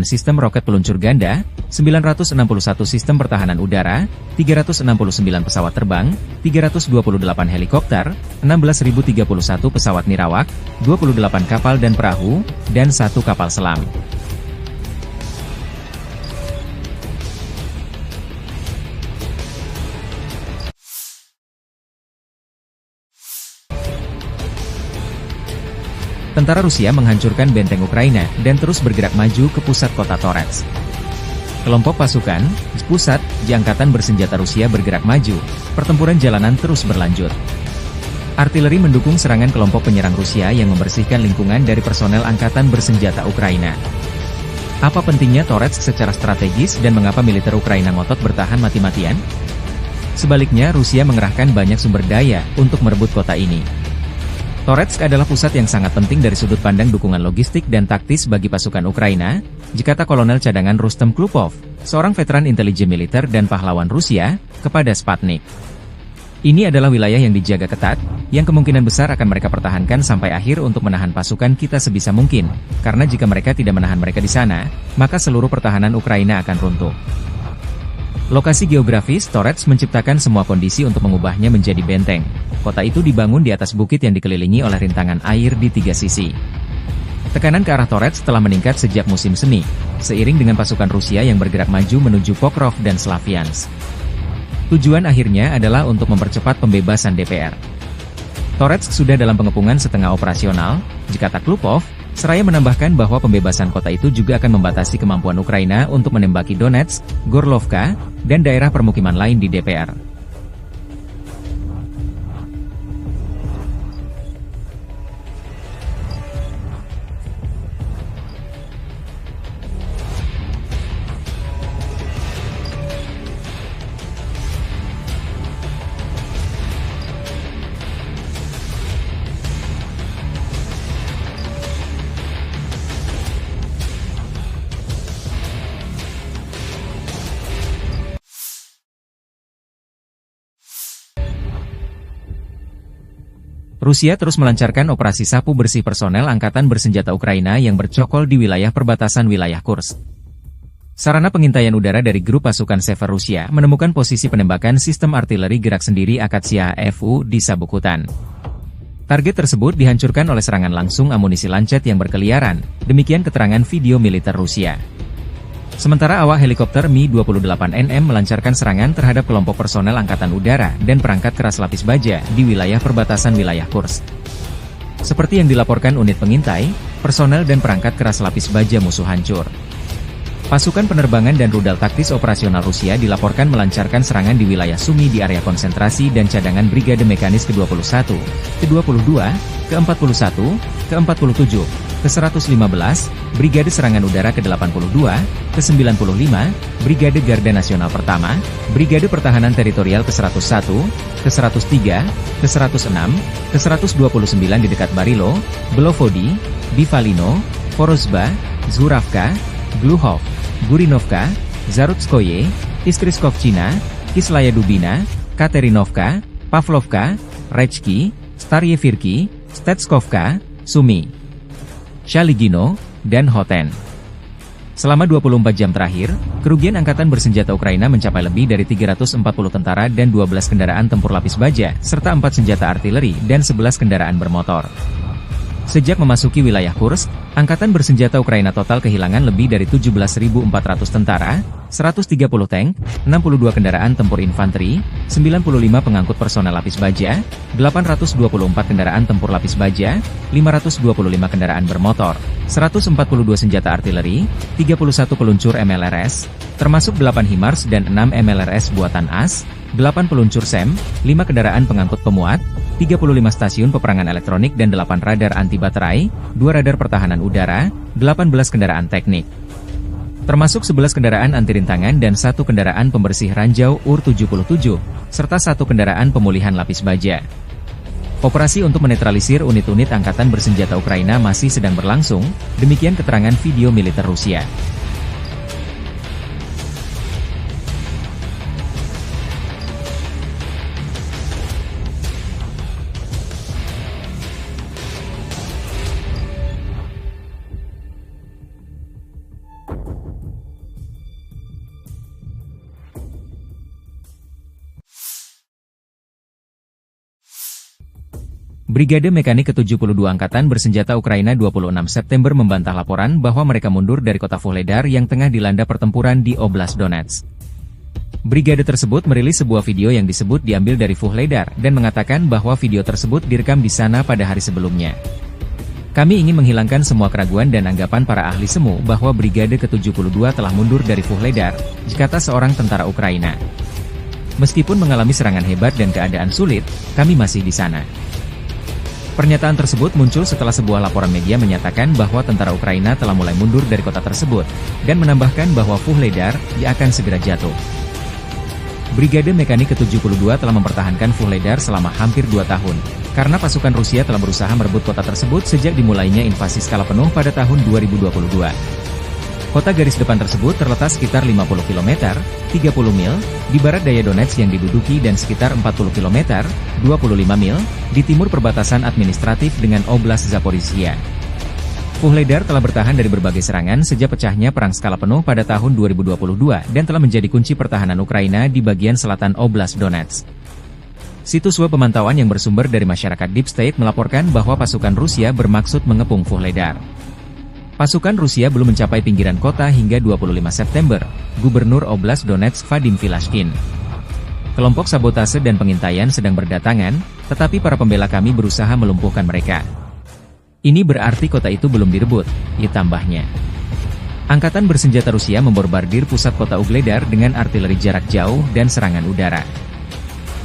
sistem roket peluncur ganda, 961 sistem pertahanan udara, 369 pesawat terbang, 328 helikopter, 16.031 pesawat nirawak, 28 kapal dan perahu, dan 1 kapal selam. Tentara Rusia menghancurkan benteng Ukraina dan terus bergerak maju ke pusat kota Torets. Kelompok pasukan, Spusat, Angkatan Bersenjata Rusia bergerak maju, pertempuran jalanan terus berlanjut. Artileri mendukung serangan kelompok penyerang Rusia yang membersihkan lingkungan dari personel Angkatan Bersenjata Ukraina. Apa pentingnya Torets secara strategis dan mengapa militer Ukraina ngotot bertahan mati-matian? Sebaliknya Rusia mengerahkan banyak sumber daya untuk merebut kota ini. Toretsk adalah pusat yang sangat penting dari sudut pandang dukungan logistik dan taktis bagi pasukan Ukraina, dikata Kolonel Cadangan Rustem Klupov, seorang veteran intelijen militer dan pahlawan Rusia, kepada Sputnik. Ini adalah wilayah yang dijaga ketat, yang kemungkinan besar akan mereka pertahankan sampai akhir untuk menahan pasukan kita sebisa mungkin, karena jika mereka tidak menahan mereka di sana, maka seluruh pertahanan Ukraina akan runtuh. Lokasi geografis Torets menciptakan semua kondisi untuk mengubahnya menjadi benteng. Kota itu dibangun di atas bukit yang dikelilingi oleh rintangan air di 3 sisi. Tekanan ke arah Torets telah meningkat sejak musim semi, seiring dengan pasukan Rusia yang bergerak maju menuju Pokrov dan Slaviansk. Tujuan akhirnya adalah untuk mempercepat pembebasan DPR. Torets sudah dalam pengepungan setengah operasional, dikata Klupov, seraya menambahkan bahwa pembebasan kota itu juga akan membatasi kemampuan Ukraina untuk menembaki Donetsk, Gorlovka, dan daerah permukiman lain di DPR. Rusia terus melancarkan operasi sapu bersih personel Angkatan Bersenjata Ukraina yang bercokol di wilayah perbatasan wilayah Kursk. Sarana pengintaian udara dari grup pasukan Sever Rusia menemukan posisi penembakan sistem artileri gerak sendiri Akatsiya FU di sabuk hutan. Target tersebut dihancurkan oleh serangan langsung amunisi lancet yang berkeliaran, demikian keterangan video militer Rusia. Sementara awak helikopter Mi-28NM melancarkan serangan terhadap kelompok personel Angkatan Udara dan perangkat keras lapis baja di wilayah perbatasan wilayah Kursk. Seperti yang dilaporkan unit pengintai, personel dan perangkat keras lapis baja musuh hancur. Pasukan penerbangan dan rudal taktis operasional Rusia dilaporkan melancarkan serangan di wilayah Sumy di area konsentrasi dan cadangan Brigade Mekanis ke-21, ke-22, ke-41, ke-47, ke-115, Brigade Serangan Udara ke-82, ke-95, Brigade Garda Nasional Pertama, Brigade Pertahanan Teritorial ke-101, ke-103, ke-106, ke-129 di dekat Barilo, Belovodi, Bivalino, Vorozhba, Zhuravka, Gluhov, Gurinovka, Zarutskoye, Istriskovchina, Kislaya Dubina, Katerinovka, Pavlovka, Rechki, Staryevirki, Stetskovka, Sumy, Shaligino, dan Hoten. Selama 24 jam terakhir, kerugian Angkatan Bersenjata Ukraina mencapai lebih dari 340 tentara dan 12 kendaraan tempur lapis baja, serta 4 senjata artileri dan 11 kendaraan bermotor. Sejak memasuki wilayah Kursk, Angkatan Bersenjata Ukraina total kehilangan lebih dari 17.400 tentara, 130 tank, 62 kendaraan tempur infanteri, 95 pengangkut personel lapis baja, 824 kendaraan tempur lapis baja, 525 kendaraan bermotor, 142 senjata artileri, 31 peluncur MLRS, termasuk 8 HIMARS dan 6 MLRS buatan AS, 8 peluncur SEM, 5 kendaraan pengangkut pemuat, 35 stasiun peperangan elektronik dan 8 radar anti baterai, 2 radar pertahanan udara, 18 kendaraan teknik. Termasuk 11 kendaraan anti rintangan dan 1 kendaraan pembersih ranjau UR-77, serta 1 kendaraan pemulihan lapis baja. Operasi untuk menetralisir unit-unit Angkatan Bersenjata Ukraina masih sedang berlangsung, demikian keterangan video militer Rusia. Brigade Mekanik ke-72 Angkatan Bersenjata Ukraina 26 September membantah laporan bahwa mereka mundur dari kota Vuhledar yang tengah dilanda pertempuran di Oblast Donetsk. Brigade tersebut merilis sebuah video yang disebut diambil dari Vuhledar dan mengatakan bahwa video tersebut direkam di sana pada hari sebelumnya. Kami ingin menghilangkan semua keraguan dan anggapan para ahli semu bahwa Brigade ke-72 telah mundur dari Vuhledar, kata seorang tentara Ukraina. Meskipun mengalami serangan hebat dan keadaan sulit, kami masih di sana. Pernyataan tersebut muncul setelah sebuah laporan media menyatakan bahwa tentara Ukraina telah mulai mundur dari kota tersebut, dan menambahkan bahwa Vuhledar akan segera jatuh. Brigade Mekanik ke-72 telah mempertahankan Vuhledar selama hampir 2 tahun, karena pasukan Rusia telah berusaha merebut kota tersebut sejak dimulainya invasi skala penuh pada tahun 2022. Kota garis depan tersebut terletak sekitar 50 km, 30 mil, di barat daya Donetsk yang diduduki dan sekitar 40 km, 25 mil, di timur perbatasan administratif dengan Oblast Zaporizhia. Vuhledar telah bertahan dari berbagai serangan sejak pecahnya perang skala penuh pada tahun 2022 dan telah menjadi kunci pertahanan Ukraina di bagian selatan Oblast Donetsk. Situs web pemantauan yang bersumber dari masyarakat Deep State melaporkan bahwa pasukan Rusia bermaksud mengepung Vuhledar. Pasukan Rusia belum mencapai pinggiran kota hingga 25 September, Gubernur Oblast Donetsk Vadim Filashkin. Kelompok sabotase dan pengintaian sedang berdatangan, tetapi para pembela kami berusaha melumpuhkan mereka. Ini berarti kota itu belum direbut, ditambahnya. Angkatan Bersenjata Rusia membombardir pusat kota Vuhledar dengan artileri jarak jauh dan serangan udara.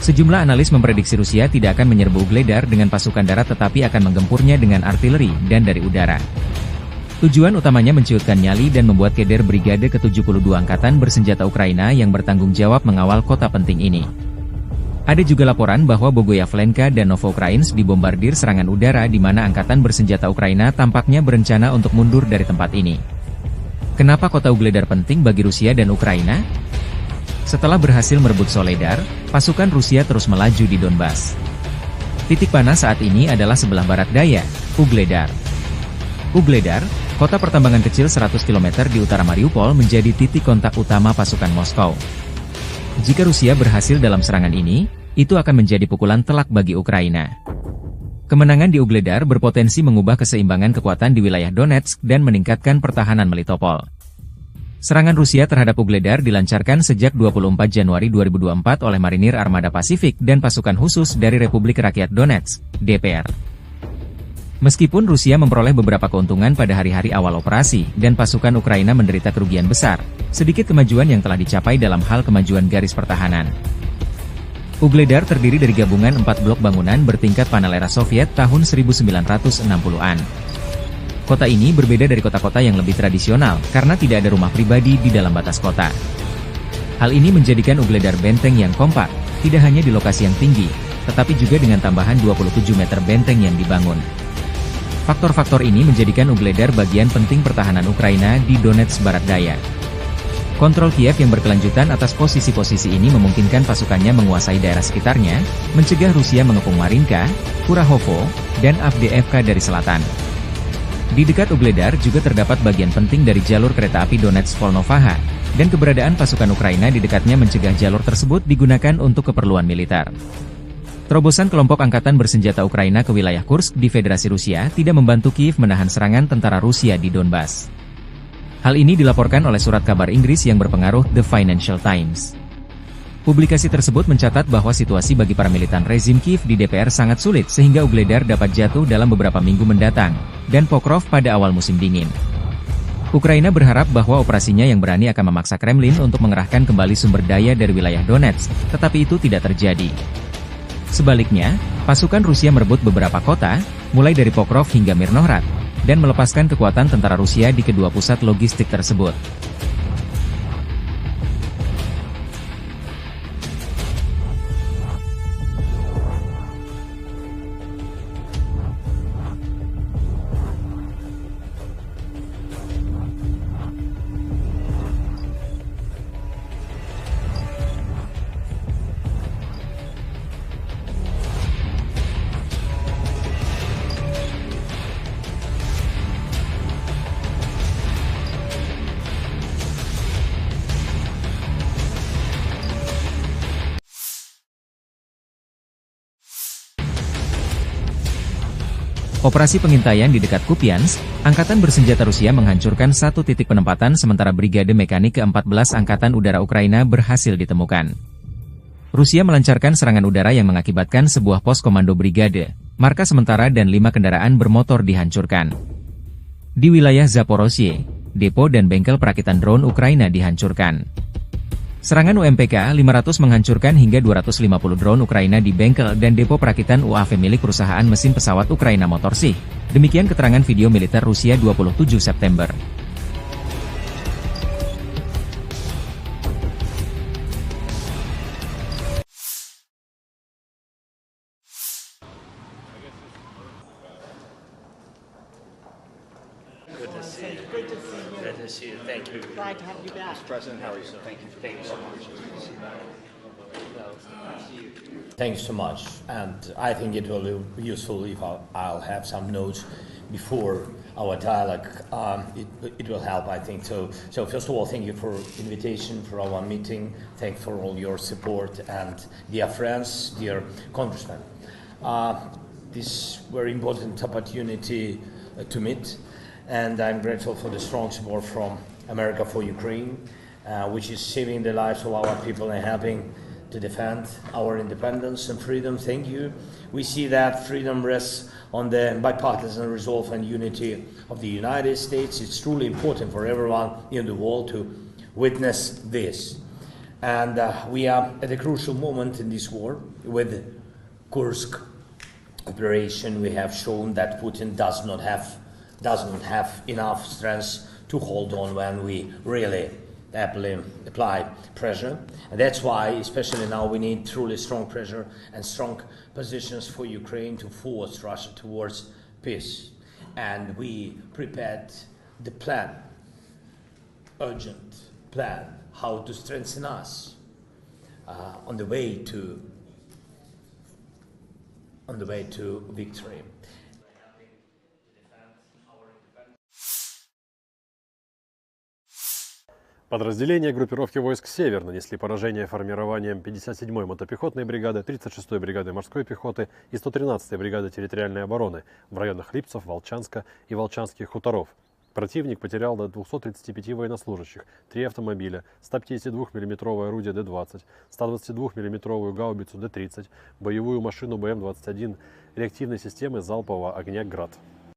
Sejumlah analis memprediksi Rusia tidak akan menyerbu Vuhledar dengan pasukan darat tetapi akan menggempurnya dengan artileri dan dari udara. Tujuan utamanya menciutkan nyali dan membuat keder Brigade ke-72 Angkatan Bersenjata Ukraina yang bertanggung jawab mengawal kota penting ini. Ada juga laporan bahwa Bogoyavlenka dan Novoukrainsk dibombardir serangan udara di mana Angkatan Bersenjata Ukraina tampaknya berencana untuk mundur dari tempat ini. Kenapa kota Vuhledar penting bagi Rusia dan Ukraina? Setelah berhasil merebut Soledar, pasukan Rusia terus melaju di Donbas. Titik panas saat ini adalah sebelah barat daya, Vuhledar. Vuhledar, kota pertambangan kecil 100 km di utara Mariupol menjadi titik kontak utama pasukan Moskow. Jika Rusia berhasil dalam serangan ini, itu akan menjadi pukulan telak bagi Ukraina. Kemenangan di Vuhledar berpotensi mengubah keseimbangan kekuatan di wilayah Donetsk dan meningkatkan pertahanan Melitopol. Serangan Rusia terhadap Vuhledar dilancarkan sejak 24 Januari 2024 oleh Marinir Armada Pasifik dan pasukan khusus dari Republik Rakyat Donetsk, DPR. Meskipun Rusia memperoleh beberapa keuntungan pada hari-hari awal operasi, dan pasukan Ukraina menderita kerugian besar, sedikit kemajuan yang telah dicapai dalam hal kemajuan garis pertahanan. Vuhledar terdiri dari gabungan 4 blok bangunan bertingkat panel era Soviet tahun 1960-an. Kota ini berbeda dari kota-kota yang lebih tradisional, karena tidak ada rumah pribadi di dalam batas kota. Hal ini menjadikan Vuhledar benteng yang kompak, tidak hanya di lokasi yang tinggi, tetapi juga dengan tambahan 27 meter benteng yang dibangun. Faktor-faktor ini menjadikan Vuhledar bagian penting pertahanan Ukraina di Donetsk Barat Daya. Kontrol Kiev yang berkelanjutan atas posisi-posisi ini memungkinkan pasukannya menguasai daerah sekitarnya, mencegah Rusia mengepung Marinka, Kurahovo, dan Avdiivka dari selatan. Di dekat Vuhledar juga terdapat bagian penting dari jalur kereta api Donetsk-Volnovaha, dan keberadaan pasukan Ukraina di dekatnya mencegah jalur tersebut digunakan untuk keperluan militer. Terobosan kelompok angkatan bersenjata Ukraina ke wilayah Kursk di Federasi Rusia tidak membantu Kiev menahan serangan tentara Rusia di Donbas. Hal ini dilaporkan oleh surat kabar Inggris yang berpengaruh The Financial Times. Publikasi tersebut mencatat bahwa situasi bagi para militan rezim Kiev di DPR sangat sulit sehingga Ugledar dapat jatuh dalam beberapa minggu mendatang, dan Pokrov pada awal musim dingin. Ukraina berharap bahwa operasinya yang berani akan memaksa Kremlin untuk mengerahkan kembali sumber daya dari wilayah Donetsk, tetapi itu tidak terjadi. Sebaliknya, pasukan Rusia merebut beberapa kota, mulai dari Pokrov hingga Mirnohrad, dan melepaskan kekuatan tentara Rusia di kedua pusat logistik tersebut. Operasi pengintaian di dekat Kupiansk, Angkatan Bersenjata Rusia menghancurkan satu titik penempatan sementara Brigade Mekanik ke-14 Angkatan Udara Ukraina berhasil ditemukan. Rusia melancarkan serangan udara yang mengakibatkan sebuah pos komando brigade, marka sementara dan 5 kendaraan bermotor dihancurkan. Di wilayah Zaporozhye, depo dan bengkel perakitan drone Ukraina dihancurkan. Serangan UMPK-500 menghancurkan hingga 250 drone Ukraina di bengkel dan depo perakitan UAV milik perusahaan mesin pesawat Ukraina Motorsy. Demikian keterangan video militer Rusia 27 September. Good to see you. Good to see you. Thank you. Glad to have you back. Mr. President, how are you? So thank you so much. Thanks so much, and I think it will be useful if I'll have some notes before our dialogue. It will help, I think. So first of all, thank you for invitation for our meeting. Thanks for all your support, and dear friends, dear congressmen. This very important opportunity to meet, and I'm grateful for the strong support from America for Ukraine, which is saving the lives of our people and helping to defend our independence and freedom. Thank you. We see that freedom rests on the bipartisan resolve and unity of the United States. It's truly important for everyone in the world to witness this. And we are at a crucial moment in this war. With Kursk operation, we have shown that Putin does not have enough strength to hold on when we really apply pressure. And that's why, especially now, we need truly strong pressure and strong positions for Ukraine to force Russia towards peace. And we prepared the plan, urgent plan, how to strengthen us on the way to victory. Подразделения группировки войск «Север» нанесли поражение формированием 57-й мотопехотной бригады, 36-й бригады морской пехоты и 113-й бригады территориальной обороны в районах Липцев, Волчанска и Волчанских хуторов. Противник потерял до 235 военнослужащих, 3 автомобиля, 152 мм орудие Д-20, 122 мм гаубицу Д-30, боевую машину БМ-21, реактивной системы залпового огня «Град».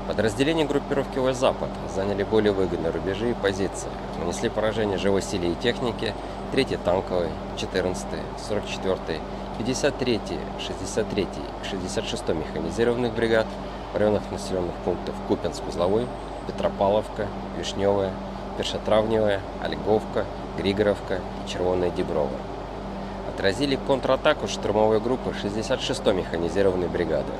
Подразделения группировки войск «Запад» заняли более выгодные рубежи и позиции, нанесли поражение живой силе и технике 3-й танковой, 14-й, 44-й, 53-й, 63-й и 66-й механизированных бригад в районах населенных пунктов Купянск-Узловой, Петропавловка, Вишневая, Першотравневая, Ольговка, Григоровка и Червоная Деброва. Отразили контратаку штурмовой группы 66-й механизированной бригады.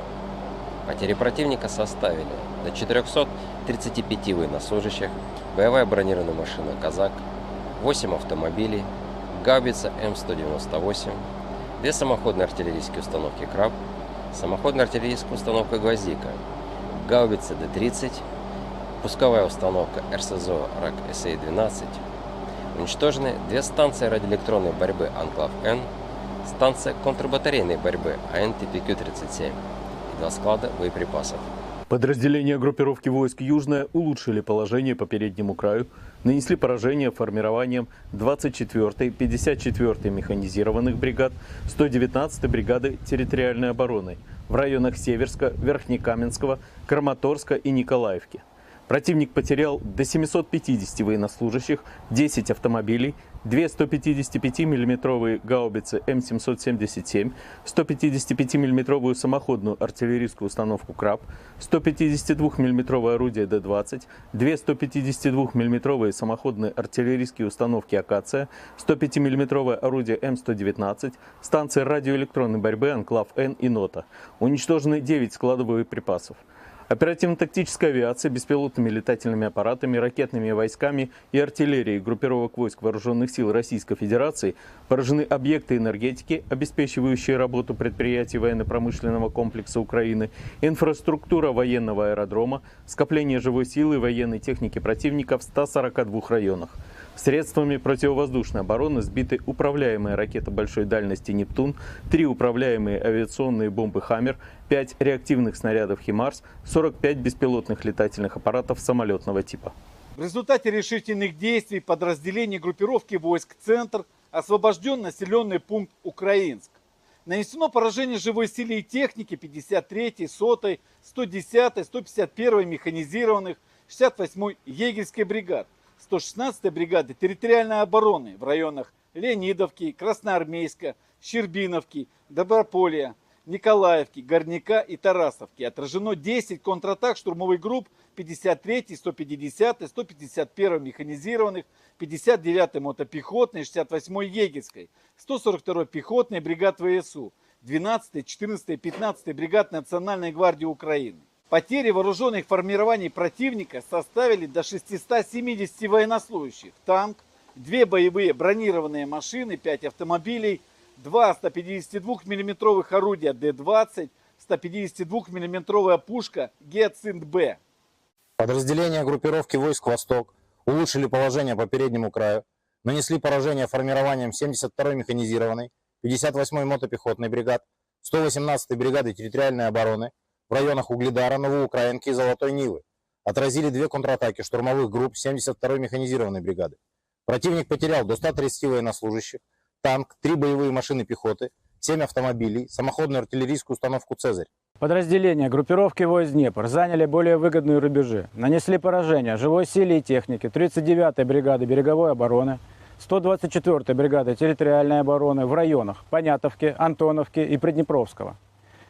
Потери противника составили до 435 военнослужащих, боевая бронированная машина «Казак», 8 автомобилей, гаубица М198, 2 самоходные артиллерийские установки «Краб», самоходная артиллерийская установка «Гвоздика», гаубица Д-30, пусковая установка РСЗО РАК СА-12. Уничтожены 2 станции радиоэлектронной борьбы «Анклав-Н», станция контрбатарейной борьбы АНТПК-37 и 2 склада боеприпасов. Подразделения группировки войск «Южная» улучшили положение по переднему краю, нанесли поражение формированием 24-й, 54-й механизированных бригад, 119-й бригады территориальной обороны в районах Северска, Верхнекаменского, Краматорска и Николаевки. Противник потерял до 750 военнослужащих, 10 автомобилей, 2 155 мм гаубицы М777, 155 мм самоходную артиллерийскую установку «Краб», 152 мм орудие Д-20, 2 152 мм самоходные артиллерийские установки «Акация», 105 мм орудие М119, станции радиоэлектронной борьбы «Анклав-Н» и «Нота». Уничтожены 9 складов боеприпасов. Оперативно-тактическая авиация, беспилотными летательными аппаратами, ракетными войсками и артиллерией группировок войск Вооруженных сил Российской Федерации поражены объекты энергетики, обеспечивающие работу предприятий военно-промышленного комплекса Украины, инфраструктура военного аэродрома, скопление живой силы и военной техники противника в 142 районах. Средствами противовоздушной обороны сбиты управляемые ракеты большой дальности «Нептун», 3 управляемые авиационные бомбы «Хаммер», 5 реактивных снарядов «Химарс», 45 беспилотных летательных аппаратов самолетного типа. В результате решительных действий подразделений группировки войск «Центр» освобожден населенный пункт Украинск. Нанесено поражение живой силе и технике 53-й, 100-й, 110-й, 151-й механизированных, 68-й егерской бригад, 116-й бригады территориальной обороны в районах Леонидовки, Красноармейска, Щербиновки, Доброполья, Николаевки, Горняка и Тарасовки. Отражено 10 контратак штурмовых групп 53-й, 150-й, 151-й механизированных, 59-й мотопехотной, 68-й егерской, 142-й пехотной бригад ВСУ, 12-й, 14-й, 15-й бригад Национальной гвардии Украины. Потери вооруженных формирований противника составили до 670 военнослужащих, танк, 2 боевые бронированные машины, 5 автомобилей, 2 152 мм орудия Д-20, 152 мм пушка Гиацинт-Б. Подразделения группировки войск «Восток» улучшили положение по переднему краю, нанесли поражение формированием 72-й механизированной, 58-й мотопехотной бригад, 118-й бригады территориальной обороны в районах Угледара, Новоукраинки и Золотой Нивы. Отразили 2 контратаки штурмовых групп 72-й механизированной бригады. Противник потерял до 130 военнослужащих, танк, 3 боевые машины пехоты, 7 автомобилей, самоходную артиллерийскую установку «Цезарь». Подразделения группировки войск «Днепр» заняли более выгодные рубежи, нанесли поражение живой силе и технике 39-й бригады береговой обороны, 124-й бригады территориальной обороны в районах Понятовки, Антоновки и Приднепровского.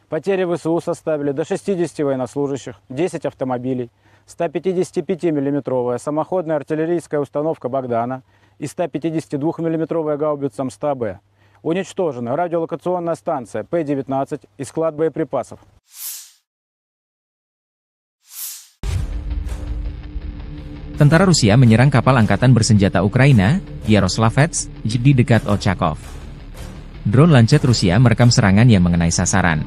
Потери ВСУ составили до 60 военнослужащих, 10 автомобилей, 155 мм самоходная артиллерийская установка «Богдана» и 152 мм гаубица М100Б. Уничтожена радиолокационная станция П-19 и склад боеприпасов. Tentara Rusia menyerang kapal angkatan bersenjata Ukraina, Yaroslavets, di dekat Ochakov. Drone Lancet Rusia merekam serangan yang mengenai sasaran.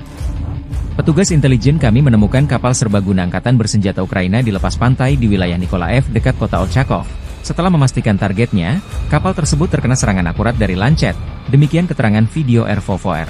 Petugas intelijen kami menemukan kapal serbaguna angkatan bersenjata Ukraina di lepas pantai di wilayah Nikolaev dekat kota Ochakov. Setelah memastikan targetnya, kapal tersebut terkena serangan akurat dari Lancet. Demikian keterangan video RVVR.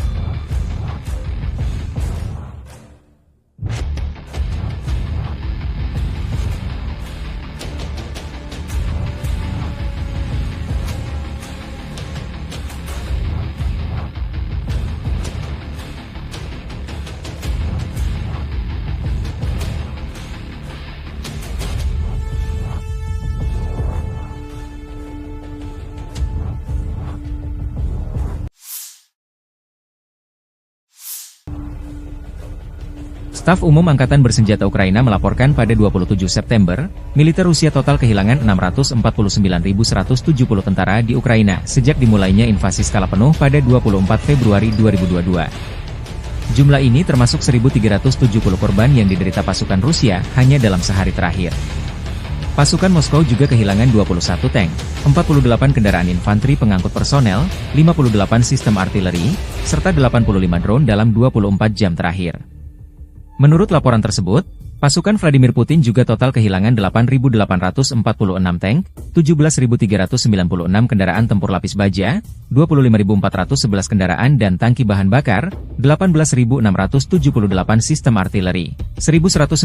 Staf Umum Angkatan Bersenjata Ukraina melaporkan pada 27 September, militer Rusia total kehilangan 649.170 tentara di Ukraina sejak dimulainya invasi skala penuh pada 24 Februari 2022. Jumlah ini termasuk 1.370 korban yang diderita pasukan Rusia hanya dalam sehari terakhir. Pasukan Moskow juga kehilangan 21 tank, 48 kendaraan infanteri pengangkut personel, 58 sistem artileri, serta 85 drone dalam 24 jam terakhir. Menurut laporan tersebut, pasukan Vladimir Putin juga total kehilangan 8.846 tank, 17.396 kendaraan tempur lapis baja, 25.411 kendaraan dan tangki bahan bakar, 18.678 sistem artileri, 1.199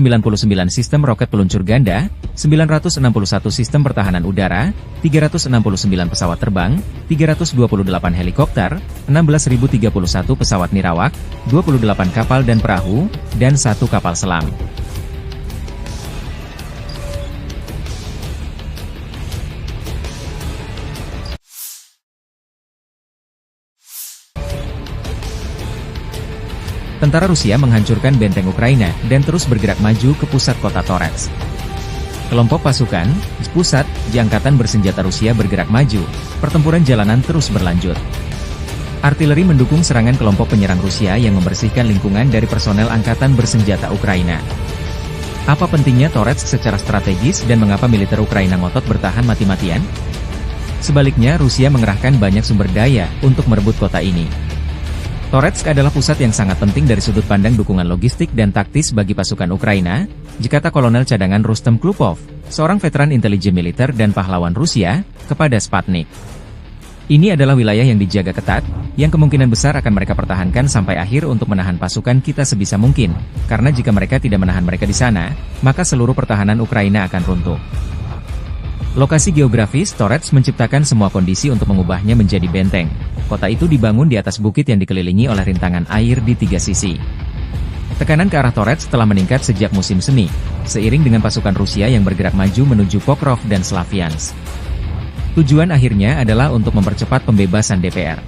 sistem roket peluncur ganda, 961 sistem pertahanan udara, 369 pesawat terbang, 328 helikopter, 16.031 pesawat nirawak, 28 kapal dan perahu, dan 1 kapal selam. Tentara Rusia menghancurkan benteng Ukraina dan terus bergerak maju ke pusat kota Torets. Kelompok pasukan, Spusat, Angkatan Bersenjata Rusia bergerak maju, pertempuran jalanan terus berlanjut. Artileri mendukung serangan kelompok penyerang Rusia yang membersihkan lingkungan dari personel Angkatan Bersenjata Ukraina. Apa pentingnya Torets secara strategis dan mengapa militer Ukraina ngotot bertahan mati-matian? Sebaliknya Rusia mengerahkan banyak sumber daya untuk merebut kota ini. Toretsk adalah pusat yang sangat penting dari sudut pandang dukungan logistik dan taktis bagi pasukan Ukraina, dikata Kolonel Cadangan Rustem Klupov, seorang veteran intelijen militer dan pahlawan Rusia, kepada Sputnik. Ini adalah wilayah yang dijaga ketat, yang kemungkinan besar akan mereka pertahankan sampai akhir untuk menahan pasukan kita sebisa mungkin, karena jika mereka tidak menahan mereka di sana, maka seluruh pertahanan Ukraina akan runtuh. Lokasi geografis Torets menciptakan semua kondisi untuk mengubahnya menjadi benteng. Kota itu dibangun di atas bukit yang dikelilingi oleh rintangan air di 3 sisi. Tekanan ke arah Torets telah meningkat sejak musim semi, seiring dengan pasukan Rusia yang bergerak maju menuju Pokrov dan Slaviansk. Tujuan akhirnya adalah untuk mempercepat pembebasan DPR.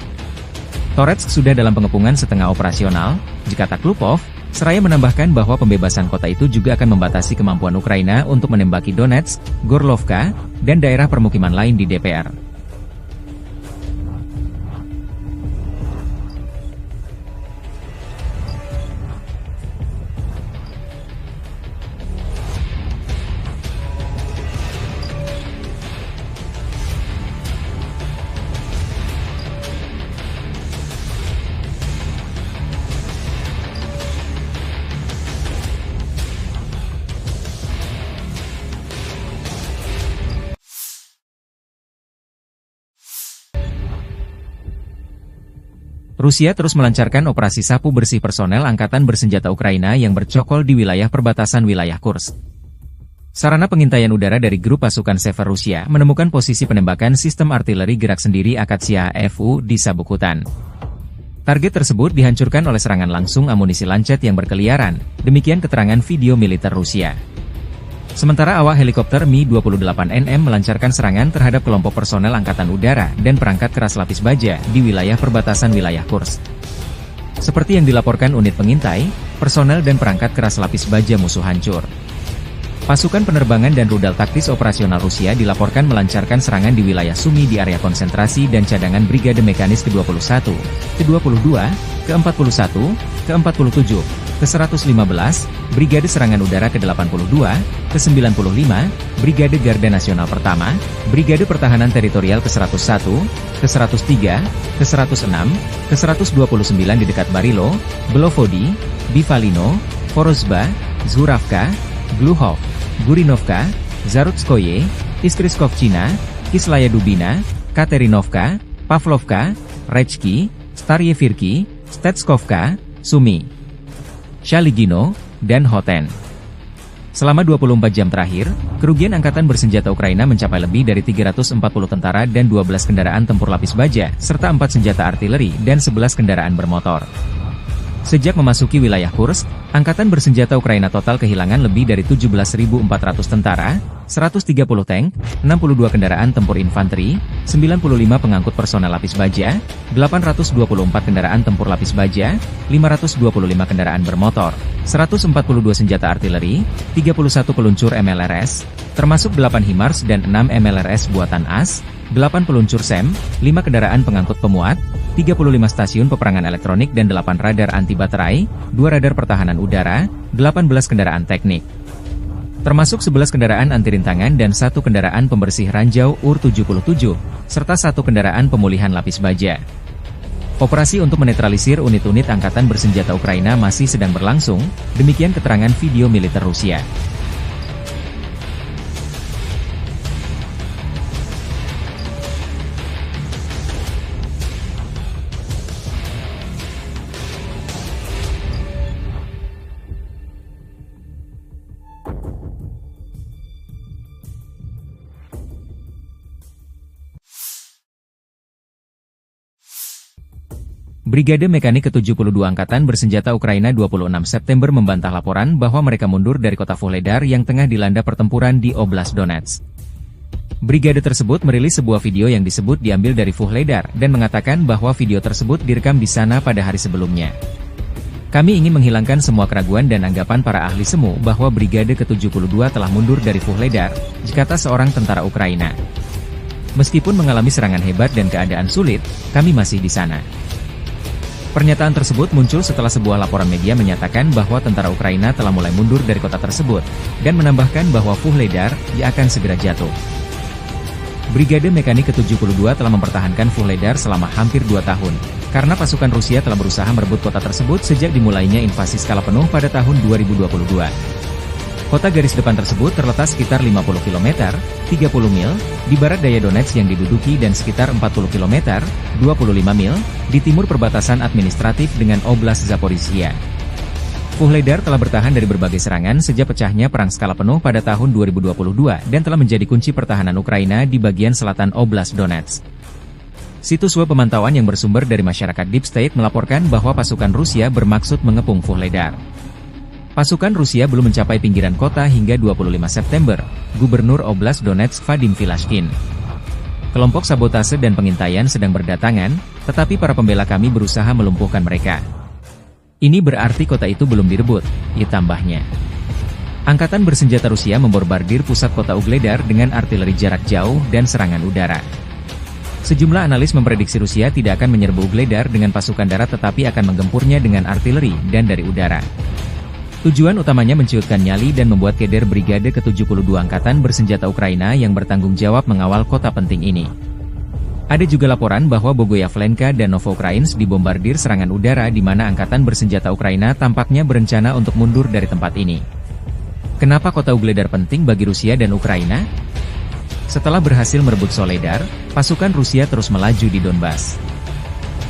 Torets sudah dalam pengepungan setengah operasional, dikata Klupov, seraya menambahkan bahwa pembebasan kota itu juga akan membatasi kemampuan Ukraina untuk menembaki Donetsk, Gorlovka, dan daerah permukiman lain di DPR. Rusia terus melancarkan operasi sapu bersih personel Angkatan Bersenjata Ukraina yang bercokol di wilayah perbatasan wilayah Kursk. Sarana pengintaian udara dari grup pasukan Sever Rusia menemukan posisi penembakan sistem artileri gerak sendiri Akatsiya FU di sabuk hutan. Target tersebut dihancurkan oleh serangan langsung amunisi lancet yang berkeliaran, demikian keterangan video militer Rusia. Sementara awak helikopter Mi-28NM melancarkan serangan terhadap kelompok personel Angkatan Udara dan perangkat keras lapis baja di wilayah perbatasan wilayah Kursk. Seperti yang dilaporkan unit pengintai, personel dan perangkat keras lapis baja musuh hancur. Pasukan penerbangan dan rudal taktis operasional Rusia dilaporkan melancarkan serangan di wilayah Sumy di area konsentrasi dan cadangan Brigade Mekanis ke-21, ke-22, ke-41, ke-47, ke-115, Brigade Serangan Udara ke-82, ke-95, Brigade Garda Nasional Pertama, Brigade Pertahanan Teritorial ke-101, ke-103, ke-106, ke-129 di dekat Barilo, Belovodi, Bivalino, Vorozhba, Zhuravka, Gluhov, Gurinovka, Zarutskoye, Iskriskovchina, Kislaya Dubina, Katerinovka, Pavlovka, Rechki, Staryevirki, Stetskovka, Sumy, Shaligino, dan Hoten. Selama 24 jam terakhir, kerugian Angkatan Bersenjata Ukraina mencapai lebih dari 340 tentara dan 12 kendaraan tempur lapis baja, serta 4 senjata artileri dan 11 kendaraan bermotor. Sejak memasuki wilayah Kursk, Angkatan Bersenjata Ukraina total kehilangan lebih dari 17.400 tentara, 130 tank, 62 kendaraan tempur infanteri, 95 pengangkut personel lapis baja, 824 kendaraan tempur lapis baja, 525 kendaraan bermotor, 142 senjata artileri, 31 peluncur MLRS, termasuk 8 HIMARS dan 6 MLRS buatan AS, 8 peluncur SEM, 5 kendaraan pengangkut pemuat, 35 stasiun peperangan elektronik dan 8 radar anti baterai, 2 radar pertahanan udara, 18 kendaraan teknik. Termasuk 11 kendaraan anti rintangan dan 1 kendaraan pembersih ranjau UR-77, serta 1 kendaraan pemulihan lapis baja. Operasi untuk menetralisir unit-unit Angkatan Bersenjata Ukraina masih sedang berlangsung, demikian keterangan video militer Rusia. Brigade Mekanik ke-72 Angkatan Bersenjata Ukraina 26 September membantah laporan bahwa mereka mundur dari kota Vuhledar yang tengah dilanda pertempuran di Oblast Donetsk. Brigade tersebut merilis sebuah video yang disebut diambil dari Vuhledar dan mengatakan bahwa video tersebut direkam di sana pada hari sebelumnya. Kami ingin menghilangkan semua keraguan dan anggapan para ahli semu bahwa Brigade ke-72 telah mundur dari Vuhledar, kata seorang tentara Ukraina. Meskipun mengalami serangan hebat dan keadaan sulit, kami masih di sana. Pernyataan tersebut muncul setelah sebuah laporan media menyatakan bahwa tentara Ukraina telah mulai mundur dari kota tersebut, dan menambahkan bahwa Vuhledar akan segera jatuh. Brigade Mekanik ke-72 telah mempertahankan Vuhledar selama hampir 2 tahun, karena pasukan Rusia telah berusaha merebut kota tersebut sejak dimulainya invasi skala penuh pada tahun 2022. Kota garis depan tersebut terletak sekitar 50 km, 30 mil, di barat daya Donetsk yang diduduki dan sekitar 40 km, 25 mil, di timur perbatasan administratif dengan Oblast Zaporizhia. Vuhledar telah bertahan dari berbagai serangan sejak pecahnya perang skala penuh pada tahun 2022 dan telah menjadi kunci pertahanan Ukraina di bagian selatan Oblast Donetsk. Situs web pemantauan yang bersumber dari masyarakat Deep State melaporkan bahwa pasukan Rusia bermaksud mengepung Vuhledar. Pasukan Rusia belum mencapai pinggiran kota hingga 25 September, Gubernur Oblast Donetsk Vadim Filashkin. Kelompok sabotase dan pengintaian sedang berdatangan, tetapi para pembela kami berusaha melumpuhkan mereka. Ini berarti kota itu belum direbut, tambahnya. Angkatan bersenjata Rusia memborbardir pusat kota Vuhledar dengan artileri jarak jauh dan serangan udara. Sejumlah analis memprediksi Rusia tidak akan menyerbu Vuhledar dengan pasukan darat tetapi akan menggempurnya dengan artileri dan dari udara. Tujuan utamanya menciutkan nyali dan membuat keder Brigade ke-72 Angkatan Bersenjata Ukraina yang bertanggung jawab mengawal kota penting ini. Ada juga laporan bahwa Bogoyavlenka dan Novoukrainsk dibombardir serangan udara di mana Angkatan Bersenjata Ukraina tampaknya berencana untuk mundur dari tempat ini. Kenapa kota Vuhledar penting bagi Rusia dan Ukraina? Setelah berhasil merebut Soledar, pasukan Rusia terus melaju di Donbas.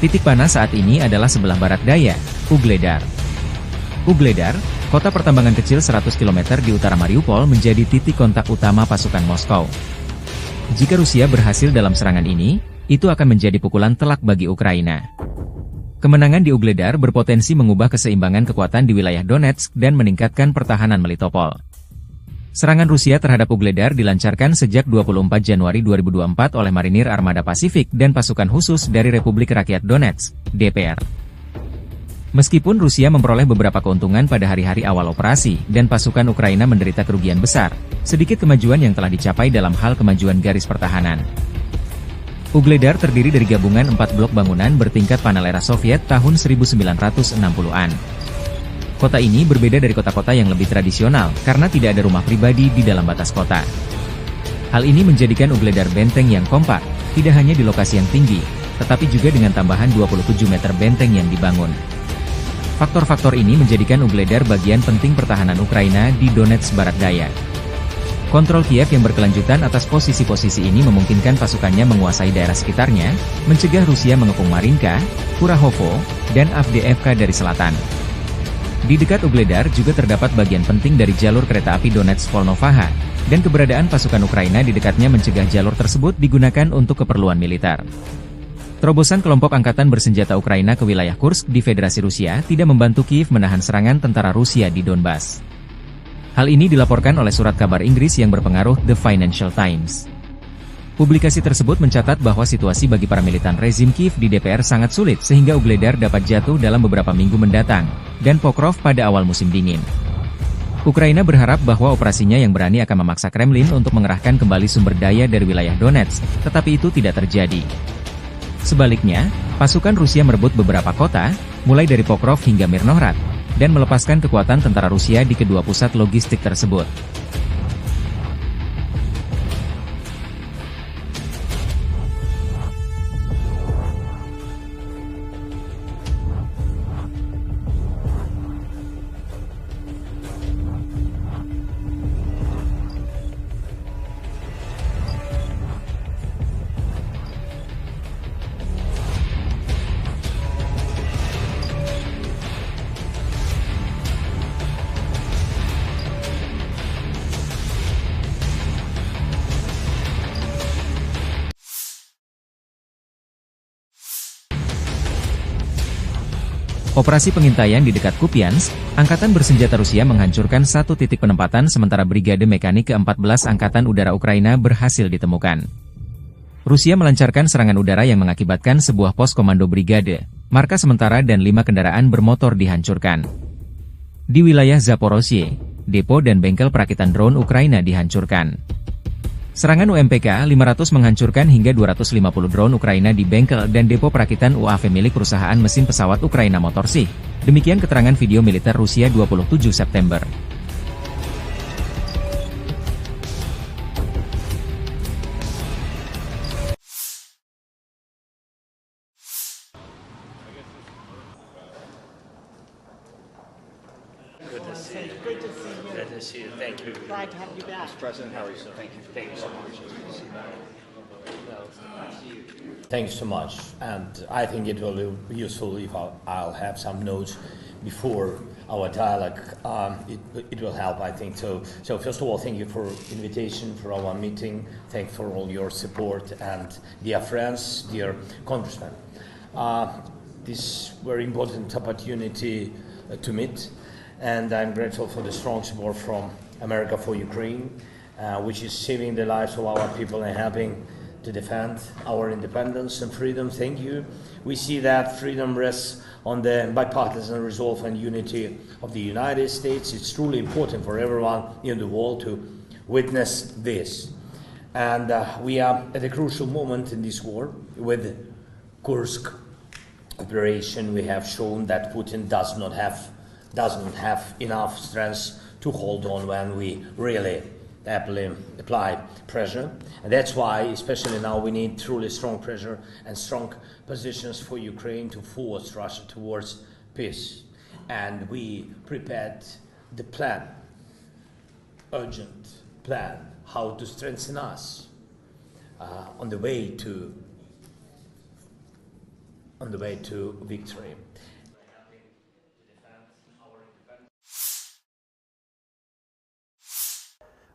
Titik panas saat ini adalah sebelah barat daya, Vuhledar. Vuhledar, kota pertambangan kecil 100 km di utara Mariupol menjadi titik kontak utama pasukan Moskow. Jika Rusia berhasil dalam serangan ini, itu akan menjadi pukulan telak bagi Ukraina. Kemenangan di Vuhledar berpotensi mengubah keseimbangan kekuatan di wilayah Donetsk dan meningkatkan pertahanan Melitopol. Serangan Rusia terhadap Vuhledar dilancarkan sejak 24 Januari 2024 oleh Marinir Armada Pasifik dan pasukan khusus dari Republik Rakyat Donetsk, DPR. Meskipun Rusia memperoleh beberapa keuntungan pada hari-hari awal operasi, dan pasukan Ukraina menderita kerugian besar, sedikit kemajuan yang telah dicapai dalam hal kemajuan garis pertahanan. Vuhledar terdiri dari gabungan 4 blok bangunan bertingkat panel era Soviet tahun 1960-an. Kota ini berbeda dari kota-kota yang lebih tradisional, karena tidak ada rumah pribadi di dalam batas kota. Hal ini menjadikan Vuhledar benteng yang kompak, tidak hanya di lokasi yang tinggi, tetapi juga dengan tambahan 27 meter benteng yang dibangun. Faktor-faktor ini menjadikan Vuhledar bagian penting pertahanan Ukraina di Donetsk Barat Daya. Kontrol Kiev yang berkelanjutan atas posisi-posisi ini memungkinkan pasukannya menguasai daerah sekitarnya, mencegah Rusia mengepung Marinka, Kurahovo, dan Avdiivka dari selatan. Di dekat Vuhledar juga terdapat bagian penting dari jalur kereta api Donetsk-Volnovaha, dan keberadaan pasukan Ukraina di dekatnya mencegah jalur tersebut digunakan untuk keperluan militer. Terobosan kelompok angkatan bersenjata Ukraina ke wilayah Kursk di Federasi Rusia tidak membantu Kiev menahan serangan tentara Rusia di Donbas. Hal ini dilaporkan oleh surat kabar Inggris yang berpengaruh The Financial Times. Publikasi tersebut mencatat bahwa situasi bagi para militan rezim Kiev di DPR sangat sulit sehingga Vuhledar dapat jatuh dalam beberapa minggu mendatang, dan Pokrov pada awal musim dingin. Ukraina berharap bahwa operasinya yang berani akan memaksa Kremlin untuk mengerahkan kembali sumber daya dari wilayah Donetsk, tetapi itu tidak terjadi. Sebaliknya, pasukan Rusia merebut beberapa kota, mulai dari Pokrov hingga Mirnohrad, dan melepaskan kekuatan tentara Rusia di kedua pusat logistik tersebut. Operasi pengintaian di dekat Kupiansk, Angkatan Bersenjata Rusia menghancurkan satu titik penempatan sementara Brigade Mekanik ke-14 Angkatan Udara Ukraina berhasil ditemukan. Rusia melancarkan serangan udara yang mengakibatkan sebuah pos komando brigade, markas sementara dan 5 kendaraan bermotor dihancurkan. Di wilayah Zaporozhye, depo dan bengkel perakitan drone Ukraina dihancurkan. Serangan UMPK 500 menghancurkan hingga 250 drone Ukraina di bengkel dan depo perakitan UAV milik perusahaan mesin pesawat Ukraina Motorsy. Demikian keterangan video militer Rusia 27 September. Good to see you. Good to see you. Thank you. Glad to have you back. President, how are you? So thank you so much. Thanks so much, and I think it will be useful if I'll have some notes before our dialogue. It will help, I think. So first of all, thank you for invitation for our meeting. Thanks for all your support, and dear friends, dear congressmen. This very important opportunity to meet, and I'm grateful for the strong support from America for Ukraine, which is saving the lives of our people and helping to defend our independence and freedom. Thank you. We see that freedom rests on the bipartisan resolve and unity of the United States. It's truly important for everyone in the world to witness this. And we are at a crucial moment in this war. With Kursk operation, we have shown that Putin doesn't have enough strength to hold on when we really apply pressure. And that's why, especially now, we need truly strong pressure and strong positions for Ukraine to force Russia towards peace. And we prepared the plan, urgent plan, how to strengthen us on the way to victory.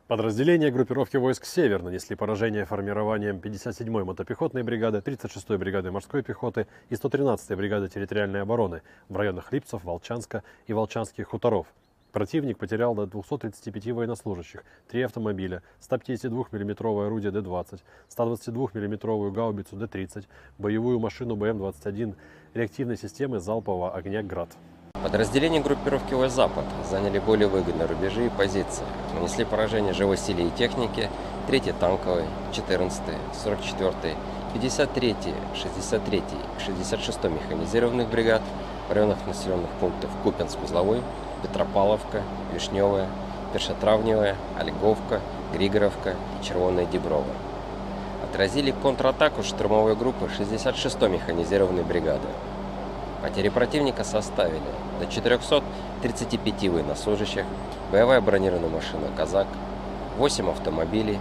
Подразделения группировки войск «Север» нанесли поражение формированием 57-й мотопехотной бригады, 36-й бригады морской пехоты и 113-й бригады территориальной обороны в районах Липцев, Волчанска и Волчанских хуторов. Противник потерял до 235 военнослужащих, 3 автомобиля, 152 мм орудие Д-20, 122 мм гаубицу Д-30, боевую машину БМ-21, реактивной системы залпового огня «Град». Подразделения группировки войск «Запад» заняли более выгодные рубежи и позиции, нанесли поражение живой силе и технике 3-й танковой, 14-й, 44-й, 53-й, 63-й и 66-й механизированных бригад в районах населенных пунктов Купянск-Узловой, Петропавловка, Вишневая, Першотравневая, Ольговка, Григоровка и Червоная Диброва. Отразили контратаку штурмовой группы 66-й механизированной бригады. Потери противника составили до 435 военнослужащих, боевая бронированная машина «Казак», 8 автомобилей,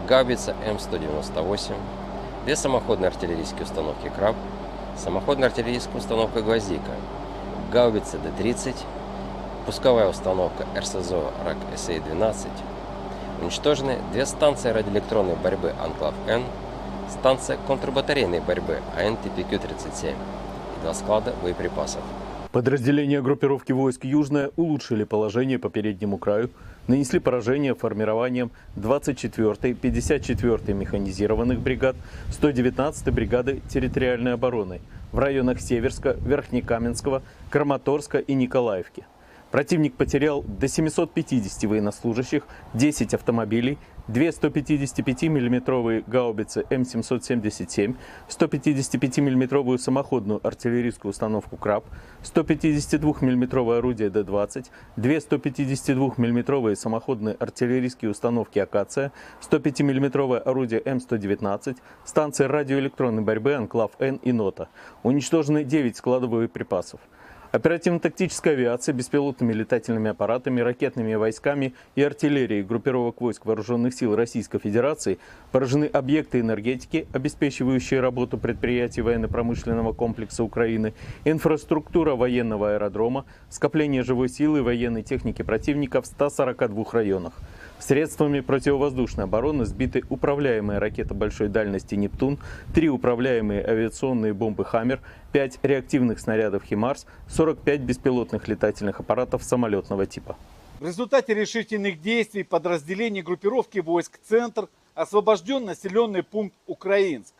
гаубица М198, 2 самоходные артиллерийские установки «Краб», самоходная артиллерийская установка «Гвоздика», гаубица Д-30, пусковая установка РСЗО РАК-СА-12. Уничтожены 2 станции радиоэлектронной борьбы «Анклав-Н», станция контрбатарейной борьбы АН-ТПК-37 и 2 склада боеприпасов. Подразделения группировки войск «Южная» улучшили положение по переднему краю, нанесли поражение формированием 24-й, 54-й механизированных бригад, 119-й бригады территориальной обороны в районах Северска, Верхнекаменского, Краматорска и Николаевки. Противник потерял до 750 военнослужащих, 10 автомобилей, 2 155 мм гаубицы М777, 155 мм самоходную артиллерийскую установку «Краб», 152 мм орудие Д-20, 2 152 мм самоходные артиллерийские установки «Акация», 105 мм орудие М119, станции радиоэлектронной борьбы «Анклав-Н» и «Нота». Уничтожены 9 складов боеприпасов. Оперативно-тактическая авиация, беспилотными летательными аппаратами, ракетными войсками и артиллерией группировок войск Вооруженных сил Российской Федерации поражены объекты энергетики, обеспечивающие работу предприятий военно-промышленного комплекса Украины, инфраструктура военного аэродрома, скопление живой силы и военной техники противника в 142 районах. Средствами противовоздушной обороны сбиты управляемая ракета большой дальности «Нептун», 3 управляемые авиационные бомбы «Хаммер», 5 реактивных снарядов «Химарс», 45 беспилотных летательных аппаратов самолетного типа. В результате решительных действий подразделений группировки войск «Центр» освобожден населенный пункт Украинск.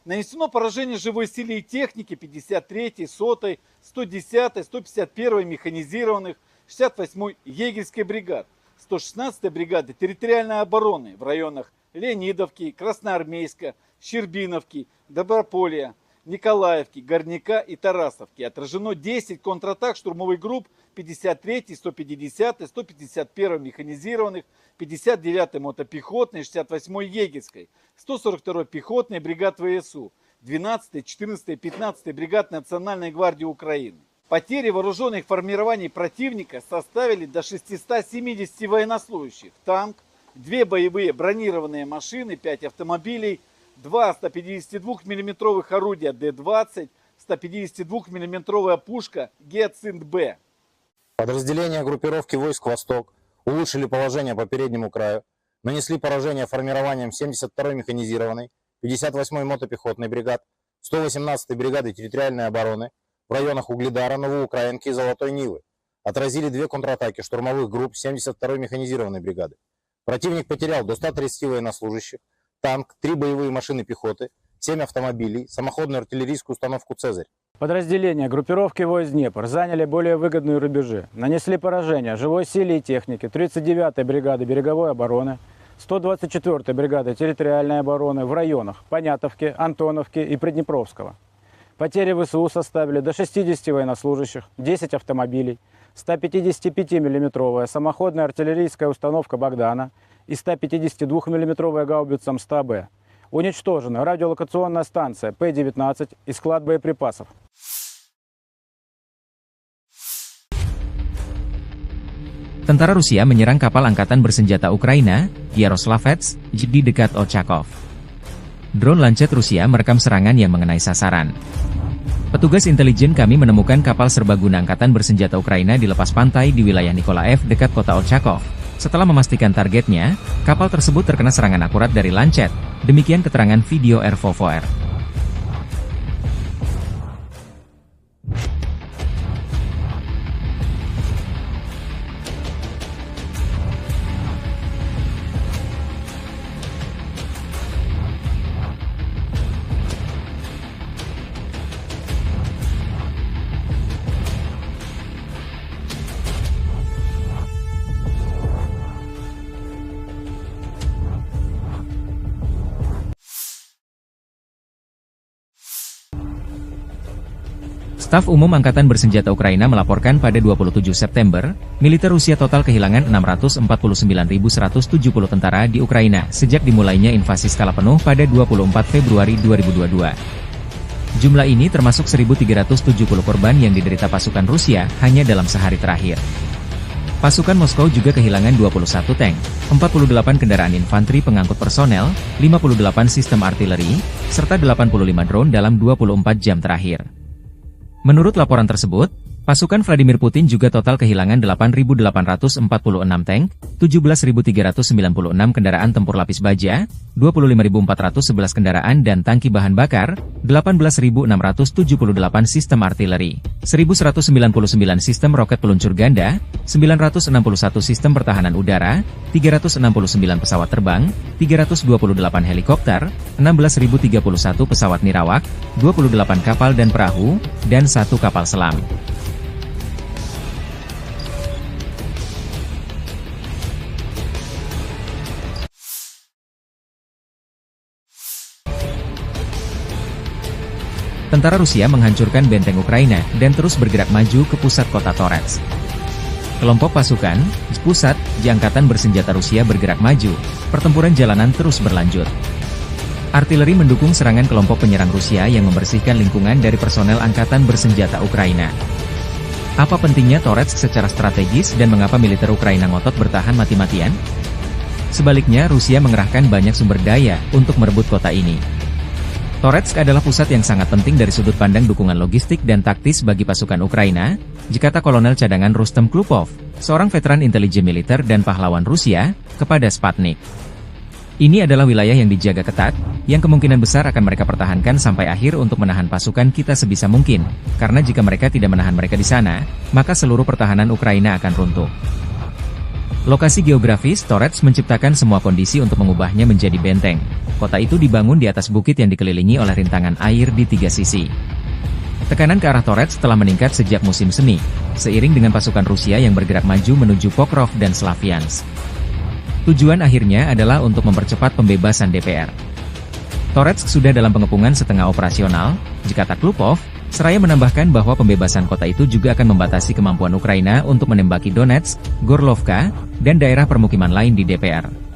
Нанесено поражение живой силе и технике 53-й, 100-й, 110-й, 151-й механизированных, 68-й егерской бригад, 116-й бригады территориальной обороны в районах Леонидовки, Красноармейска, Щербиновки, Доброполья, Николаевки, Горняка и Тарасовки. Отражено 10 контратак штурмовых групп 53-й, 150-й, 151-й механизированных, 59-й мотопехотной, 68-й егерской, 142-й пехотной бригад ВСУ, 12-й, 14-й, 15-й бригад Национальной гвардии Украины. Потери вооруженных формирований противника составили до 670 военнослужащих, танк, 2 боевые бронированные машины, 5 автомобилей, 2 152 мм орудия Д-20, 152 мм пушка Гиацинт-Б. Подразделения группировки войск «Восток» улучшили положение по переднему краю, нанесли поражение формированием 72-й механизированной, 58-й мотопехотной бригад, 118-й бригады территориальной обороны в районах Угледара, Новоукраинки и Золотой Нивы. Отразили 2 контратаки штурмовых групп 72-й механизированной бригады. Противник потерял до 130 военнослужащих, танк, 3 боевые машины пехоты, 7 автомобилей, самоходную артиллерийскую установку «Цезарь». Подразделения группировки войск «Днепр» заняли более выгодные рубежи, нанесли поражение живой силе и технике 39-й бригады береговой обороны, 124-й бригады территориальной обороны в районах Понятовки, Антоновки и Приднепровского. Потери ВСУ составили до 60 военнослужащих, 10 автомобилей, 155-мм самоходная артиллерийская установка «Богдана» и 152-мм гаубица МСТА-Б. Уничтожена радиолокационная станция П-19 и склад боеприпасов. Tentara Rusia menyerang kapal angkatan bersenjata Ukraina, Yaroslavets, di dekat Ochakov. Drone Lancet Rusia merekam serangan yang mengenai sasaran. Petugas intelijen kami menemukan kapal serbaguna angkatan bersenjata Ukraina di lepas pantai di wilayah Nikolaev dekat kota Ochakov. Setelah memastikan targetnya, kapal tersebut terkena serangan akurat dari Lancet. Demikian keterangan video RVVR. Staf Umum Angkatan Bersenjata Ukraina melaporkan pada 27 September, militer Rusia total kehilangan 649.170 tentara di Ukraina sejak dimulainya invasi skala penuh pada 24 Februari 2022. Jumlah ini termasuk 1.370 korban yang diderita pasukan Rusia hanya dalam sehari terakhir. Pasukan Moskow juga kehilangan 21 tank, 48 kendaraan infanteri pengangkut personel, 58 sistem artileri, serta 85 drone dalam 24 jam terakhir. Menurut laporan tersebut, pasukan Vladimir Putin juga total kehilangan 8.846 tank, 17.396 kendaraan tempur lapis baja, 25.411 kendaraan dan tangki bahan bakar, 18.678 sistem artileri, 1.199 sistem roket peluncur ganda, 961 sistem pertahanan udara, 369 pesawat terbang, 328 helikopter, 16.031 pesawat nirawak, 28 kapal dan perahu, dan 1 kapal selam. Tentara Rusia menghancurkan benteng Ukraina dan terus bergerak maju ke pusat kota Torets. Kelompok pasukan, Spusat, di Angkatan Bersenjata Rusia bergerak maju, pertempuran jalanan terus berlanjut. Artileri mendukung serangan kelompok penyerang Rusia yang membersihkan lingkungan dari personel Angkatan Bersenjata Ukraina. Apa pentingnya Torets secara strategis dan mengapa militer Ukraina ngotot bertahan mati-matian? Sebaliknya Rusia mengerahkan banyak sumber daya untuk merebut kota ini. Toretsk adalah pusat yang sangat penting dari sudut pandang dukungan logistik dan taktis bagi pasukan Ukraina, Jikata Kolonel Cadangan Rustem Klupov, seorang veteran intelijen militer dan pahlawan Rusia, kepada Sputnik. Ini adalah wilayah yang dijaga ketat, yang kemungkinan besar akan mereka pertahankan sampai akhir untuk menahan pasukan kita sebisa mungkin, karena jika mereka tidak menahan mereka di sana, maka seluruh pertahanan Ukraina akan runtuh. Lokasi geografis Torets menciptakan semua kondisi untuk mengubahnya menjadi benteng. Kota itu dibangun di atas bukit yang dikelilingi oleh rintangan air di 3 sisi. Tekanan ke arah Torets telah meningkat sejak musim semi, seiring dengan pasukan Rusia yang bergerak maju menuju Pokrov dan Slaviansk. Tujuan akhirnya adalah untuk mempercepat pembebasan DPR. Torets sudah dalam pengepungan setengah operasional, jikata Klupov, seraya menambahkan bahwa pembebasan kota itu juga akan membatasi kemampuan Ukraina untuk menembaki Donetsk, Gorlovka, dan daerah permukiman lain di DPR.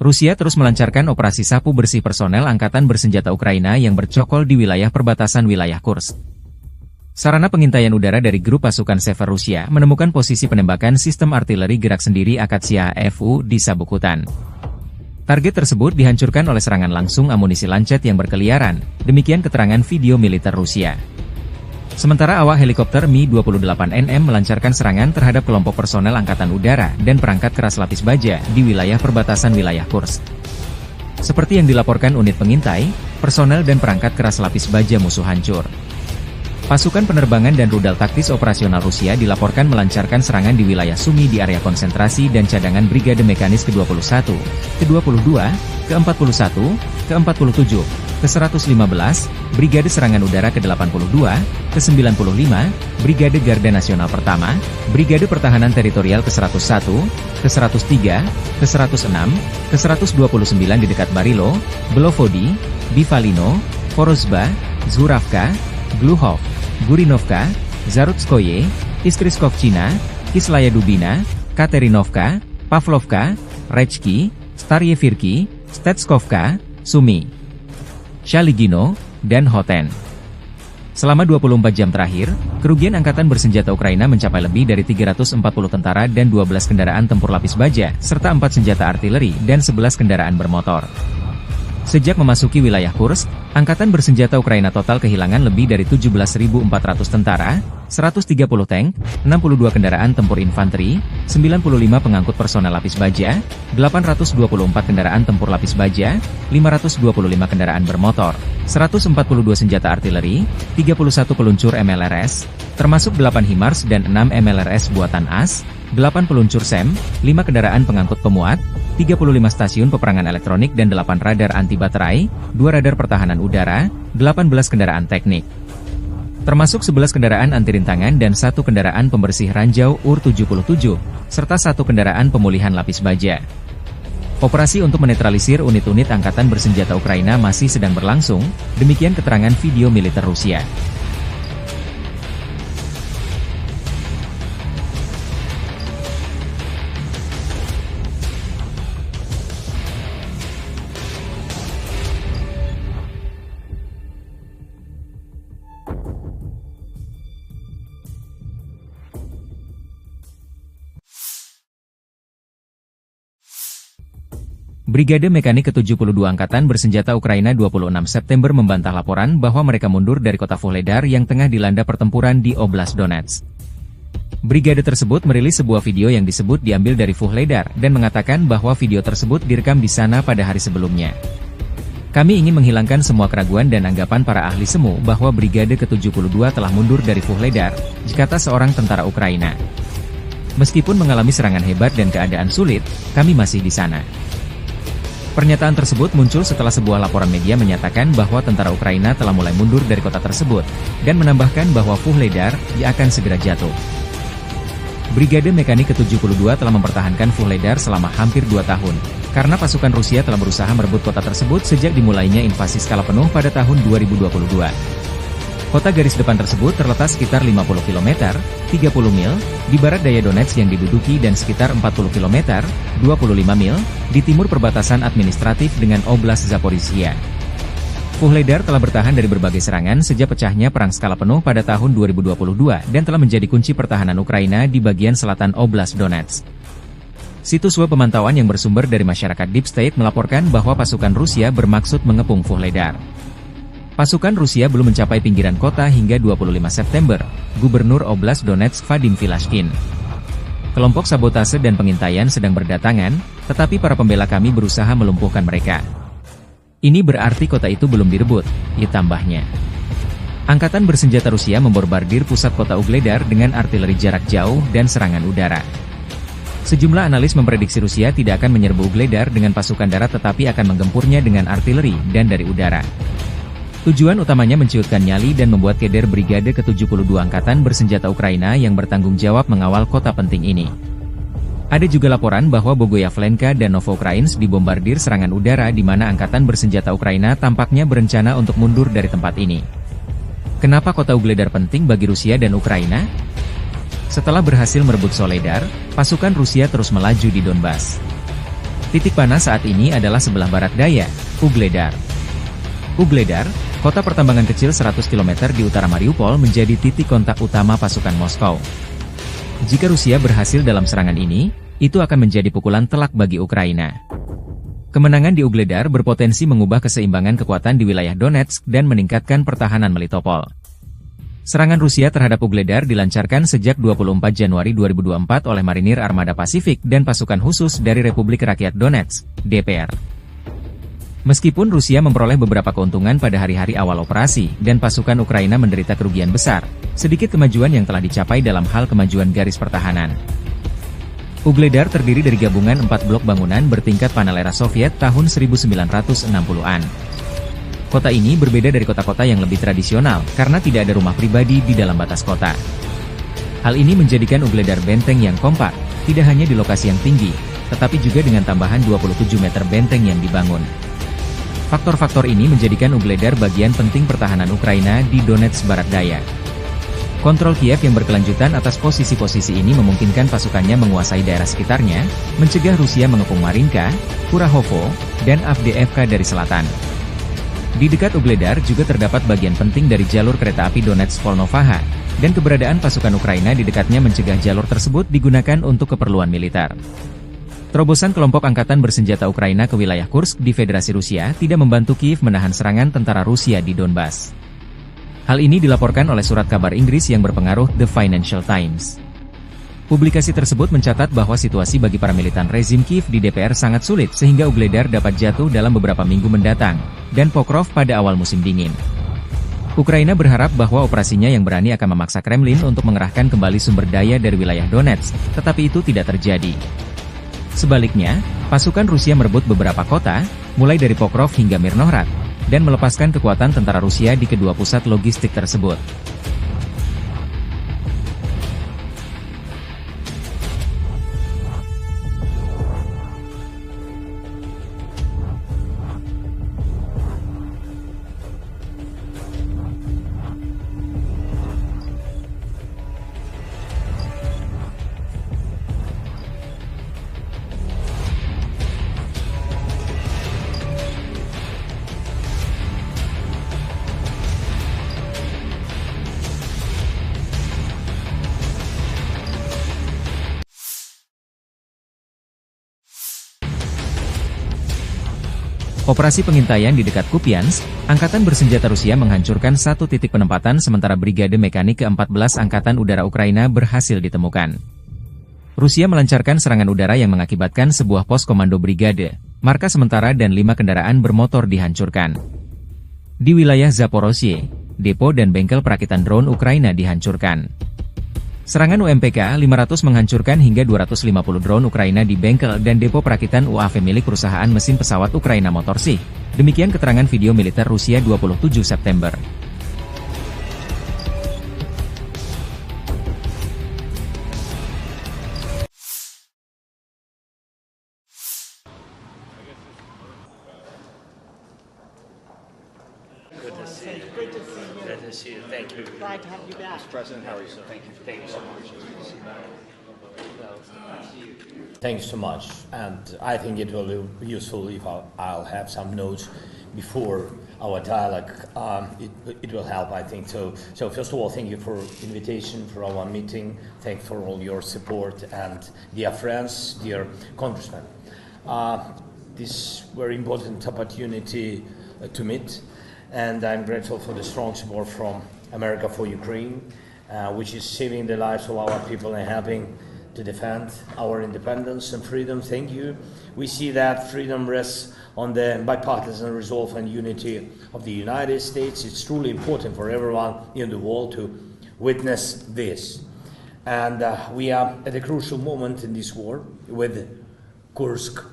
Rusia terus melancarkan operasi sapu bersih personel angkatan bersenjata Ukraina yang bercokol di wilayah perbatasan wilayah Kursk. Sarana pengintaian udara dari grup pasukan Sever Rusia menemukan posisi penembakan sistem artileri gerak sendiri Akatsiya FU di sabuk hutan. Target tersebut dihancurkan oleh serangan langsung amunisi lancet yang berkeliaran, demikian keterangan video militer Rusia. Sementara awak helikopter Mi-28NM melancarkan serangan terhadap kelompok personel angkatan udara dan perangkat keras lapis baja di wilayah perbatasan wilayah Kursk. Seperti yang dilaporkan unit pengintai, personel dan perangkat keras lapis baja musuh hancur. Pasukan penerbangan dan rudal taktis operasional Rusia dilaporkan melancarkan serangan di wilayah Sumy di area konsentrasi dan cadangan Brigade Mekanis ke-21, ke-22, ke-41, ke-47, ke-115, Brigade Serangan Udara ke-82, ke-95, Brigade Garda Nasional Pertama, Brigade Pertahanan Teritorial ke-101, ke-103, ke-106, ke-129 di dekat Barilo, Belovodi, Bivalino, Porozba, Zhuravka, Gluhov, Gurinovka, Zarutskoye, Istriskovchina, Kislaya Dubina, Katerinovka, Pavlovka, Rechki, Staryevirki, Stetskovka, Sumy, Shaligino, dan Hoten. Selama 24 jam terakhir, kerugian angkatan bersenjata Ukraina mencapai lebih dari 340 tentara dan 12 kendaraan tempur lapis baja, serta 4 senjata artileri dan 11 kendaraan bermotor. Sejak memasuki wilayah Kursk, angkatan bersenjata Ukraina total kehilangan lebih dari 17.400 tentara, 130 tank, 62 kendaraan tempur infanteri, 95 pengangkut personel lapis baja, 824 kendaraan tempur lapis baja, 525 kendaraan bermotor, 142 senjata artileri, 31 peluncur MLRS, termasuk 8 HIMARS dan 6 MLRS buatan AS, 8 peluncur SEM, 5 kendaraan pengangkut pemuat, 35 stasiun peperangan elektronik dan 8 radar anti baterai, 2 radar pertahanan udara, 18 kendaraan teknik. Termasuk 11 kendaraan anti rintangan dan 1 kendaraan pembersih ranjau UR-77, serta 1 kendaraan pemulihan lapis baja. Operasi untuk menetralisir unit-unit angkatan bersenjata Ukraina masih sedang berlangsung, demikian keterangan video militer Rusia. Brigade Mekanik ke-72 Angkatan Bersenjata Ukraina 26 September membantah laporan bahwa mereka mundur dari kota Vuhledar yang tengah dilanda pertempuran di Oblast Donetsk. Brigade tersebut merilis sebuah video yang disebut diambil dari Vuhledar dan mengatakan bahwa video tersebut direkam di sana pada hari sebelumnya. Kami ingin menghilangkan semua keraguan dan anggapan para ahli semu bahwa Brigade ke-72 telah mundur dari Vuhledar, kata seorang tentara Ukraina. Meskipun mengalami serangan hebat dan keadaan sulit, kami masih di sana. Pernyataan tersebut muncul setelah sebuah laporan media menyatakan bahwa tentara Ukraina telah mulai mundur dari kota tersebut, dan menambahkan bahwa Vuhledar akan segera jatuh. Brigade Mekanik ke-72 telah mempertahankan Vuhledar selama hampir 2 tahun, karena pasukan Rusia telah berusaha merebut kota tersebut sejak dimulainya invasi skala penuh pada tahun 2022. Kota garis depan tersebut terletak sekitar 50 km, 30 mil, di barat daya Donetsk yang diduduki dan sekitar 40 km, 25 mil, di timur perbatasan administratif dengan Oblast Zaporizhia. Vuhledar telah bertahan dari berbagai serangan sejak pecahnya perang skala penuh pada tahun 2022 dan telah menjadi kunci pertahanan Ukraina di bagian selatan Oblast Donetsk. Situs web pemantauan yang bersumber dari masyarakat Deep State melaporkan bahwa pasukan Rusia bermaksud mengepung Vuhledar. Pasukan Rusia belum mencapai pinggiran kota hingga 25 September, Gubernur Oblast Donetsk Vadim Filashkin. Kelompok sabotase dan pengintaian sedang berdatangan, tetapi para pembela kami berusaha melumpuhkan mereka. Ini berarti kota itu belum direbut, tambahnya. Angkatan bersenjata Rusia memborbardir pusat kota Ugledar dengan artileri jarak jauh dan serangan udara. Sejumlah analis memprediksi Rusia tidak akan menyerbu Ugledar dengan pasukan darat tetapi akan menggempurnya dengan artileri dan dari udara. Tujuan utamanya menciutkan nyali dan membuat keder Brigade ke-72 Angkatan Bersenjata Ukraina yang bertanggung jawab mengawal kota penting ini. Ada juga laporan bahwa Bogoyavlenka dan Novoukrainsk dibombardir serangan udara di mana Angkatan Bersenjata Ukraina tampaknya berencana untuk mundur dari tempat ini. Kenapa kota Ugledar penting bagi Rusia dan Ukraina? Setelah berhasil merebut Soledar, pasukan Rusia terus melaju di Donbas. Titik panas saat ini adalah sebelah barat daya, Ugledar. Ugledar, kota pertambangan kecil 100 km di utara Mariupol menjadi titik kontak utama pasukan Moskow. Jika Rusia berhasil dalam serangan ini, itu akan menjadi pukulan telak bagi Ukraina. Kemenangan di Ugledar berpotensi mengubah keseimbangan kekuatan di wilayah Donetsk dan meningkatkan pertahanan Melitopol. Serangan Rusia terhadap Ugledar dilancarkan sejak 24 Januari 2024 oleh Marinir Armada Pasifik dan pasukan khusus dari Republik Rakyat Donetsk, DPR. Meskipun Rusia memperoleh beberapa keuntungan pada hari-hari awal operasi, dan pasukan Ukraina menderita kerugian besar, sedikit kemajuan yang telah dicapai dalam hal kemajuan garis pertahanan. Ugledar terdiri dari gabungan 4 blok bangunan bertingkat panel era Soviet tahun 1960-an. Kota ini berbeda dari kota-kota yang lebih tradisional, karena tidak ada rumah pribadi di dalam batas kota. Hal ini menjadikan Ugledar benteng yang kompak, tidak hanya di lokasi yang tinggi, tetapi juga dengan tambahan 27 meter benteng yang dibangun. Faktor-faktor ini menjadikan Ugledar bagian penting pertahanan Ukraina di Donetsk Barat Daya. Kontrol Kiev yang berkelanjutan atas posisi-posisi ini memungkinkan pasukannya menguasai daerah sekitarnya, mencegah Rusia mengepung Marinka, Kurahovo, dan Avdiivka dari selatan. Di dekat Ugledar juga terdapat bagian penting dari jalur kereta api Donetsk-Volnovaha, dan keberadaan pasukan Ukraina di dekatnya mencegah jalur tersebut digunakan untuk keperluan militer. Terobosan kelompok angkatan bersenjata Ukraina ke wilayah Kursk di Federasi Rusia tidak membantu Kiev menahan serangan tentara Rusia di Donbas. Hal ini dilaporkan oleh surat kabar Inggris yang berpengaruh The Financial Times. Publikasi tersebut mencatat bahwa situasi bagi para militan rezim Kiev di DPR sangat sulit sehingga Ugledar dapat jatuh dalam beberapa minggu mendatang, dan Pokrov pada awal musim dingin. Ukraina berharap bahwa operasinya yang berani akan memaksa Kremlin untuk mengerahkan kembali sumber daya dari wilayah Donetsk, tetapi itu tidak terjadi. Sebaliknya, pasukan Rusia merebut beberapa kota, mulai dari Pokrov hingga Mirnohrad, dan melepaskan kekuatan tentara Rusia di kedua pusat logistik tersebut. Operasi pengintaian di dekat Kupiansk, Angkatan Bersenjata Rusia menghancurkan satu titik penempatan sementara Brigade Mekanik ke-14 Angkatan Udara Ukraina berhasil ditemukan. Rusia melancarkan serangan udara yang mengakibatkan sebuah pos komando brigade, markas sementara dan 5 kendaraan bermotor dihancurkan. Di wilayah Zaporozhye, depo dan bengkel perakitan drone Ukraina dihancurkan. Serangan UMPK 500 menghancurkan hingga 250 drone Ukraina di bengkel dan depo perakitan UAV milik perusahaan mesin pesawat Ukraina Motorsych. Demikian keterangan video militer Rusia 27 September. Good to see you. Great to see you. Glad to see you. Thank you. Glad to have you back. President, how are you? Thank you. Thank you so much. Thanks so much. And I think it will be useful if I'll have some notes before our dialogue. It will help, I think. So first of all, thank you for invitation for our meeting. Thank you for all your support. And dear friends, dear congressmen, this very important opportunity to meet. And I'm grateful for the strong support from America for Ukraine, which is saving the lives of our people and helping to defend our independence and freedom. Thank you. We see that freedom rests on the bipartisan resolve and unity of the United States. It's truly important for everyone in the world to witness this. And we are at a crucial moment in this war. With Kursk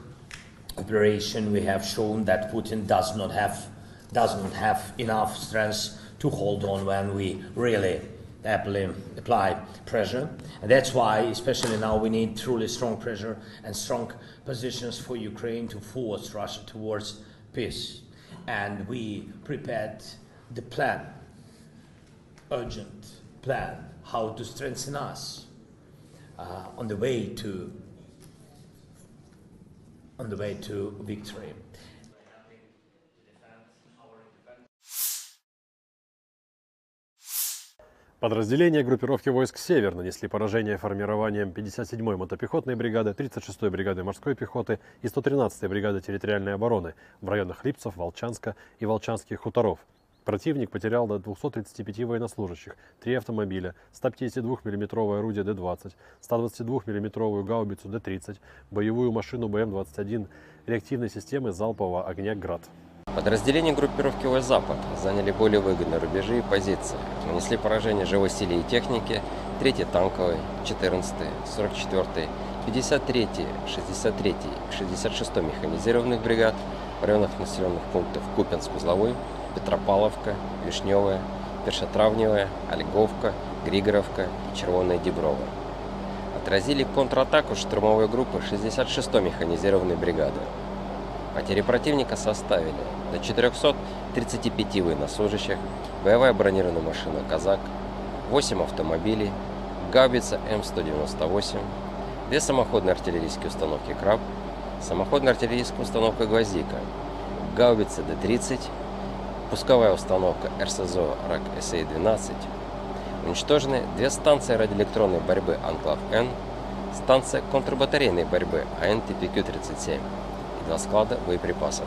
operation, we have shown that Putin does not have enough strength to hold on when we really apply pressure. And that's why, especially now, we need truly strong pressure and strong positions for Ukraine to force Russia towards peace. And we prepared the plan, urgent plan, how to strengthen us on the way to victory. Подразделения группировки войск «Север» нанесли поражение формированием 57-й мотопехотной бригады, 36-й бригады морской пехоты и 113-й бригады территориальной обороны в районах Липцев, Волчанска и Волчанских хуторов. Противник потерял до 235 военнослужащих, 3 автомобиля, 152 мм орудие Д-20, 122 мм гаубицу Д-30, боевую машину БМ-21, реактивной системы залпового огня «Град». Подразделения группировки ВойСК «Запад» заняли более выгодные рубежи и позиции, нанесли поражение живой силе и технике 3-й танковой, 14-й, 44-й, 53-й, 63-й и 66-й механизированных бригад в районах населенных пунктов Купянск-Узловой, Петропавловка, Вишневая, Першотравневая, Ольговка, Григоровка и Червоная Деброва. Отразили контратаку штурмовой группы 66-й механизированной бригады. Потери противника составили до 435 военнослужащих, боевая бронированная машина «Казак», 8 автомобилей, гаубица М198, 2 самоходные артиллерийские установки «Краб», самоходная артиллерийская установка «Гвоздика», гаубица Д-30, пусковая установка РСЗО РАК-СА-12, уничтожены 2 станции радиоэлектронной борьбы «Анклав-Н», станция контрбатарейной борьбы АН-ТПК-37 и 2 склада боеприпасов.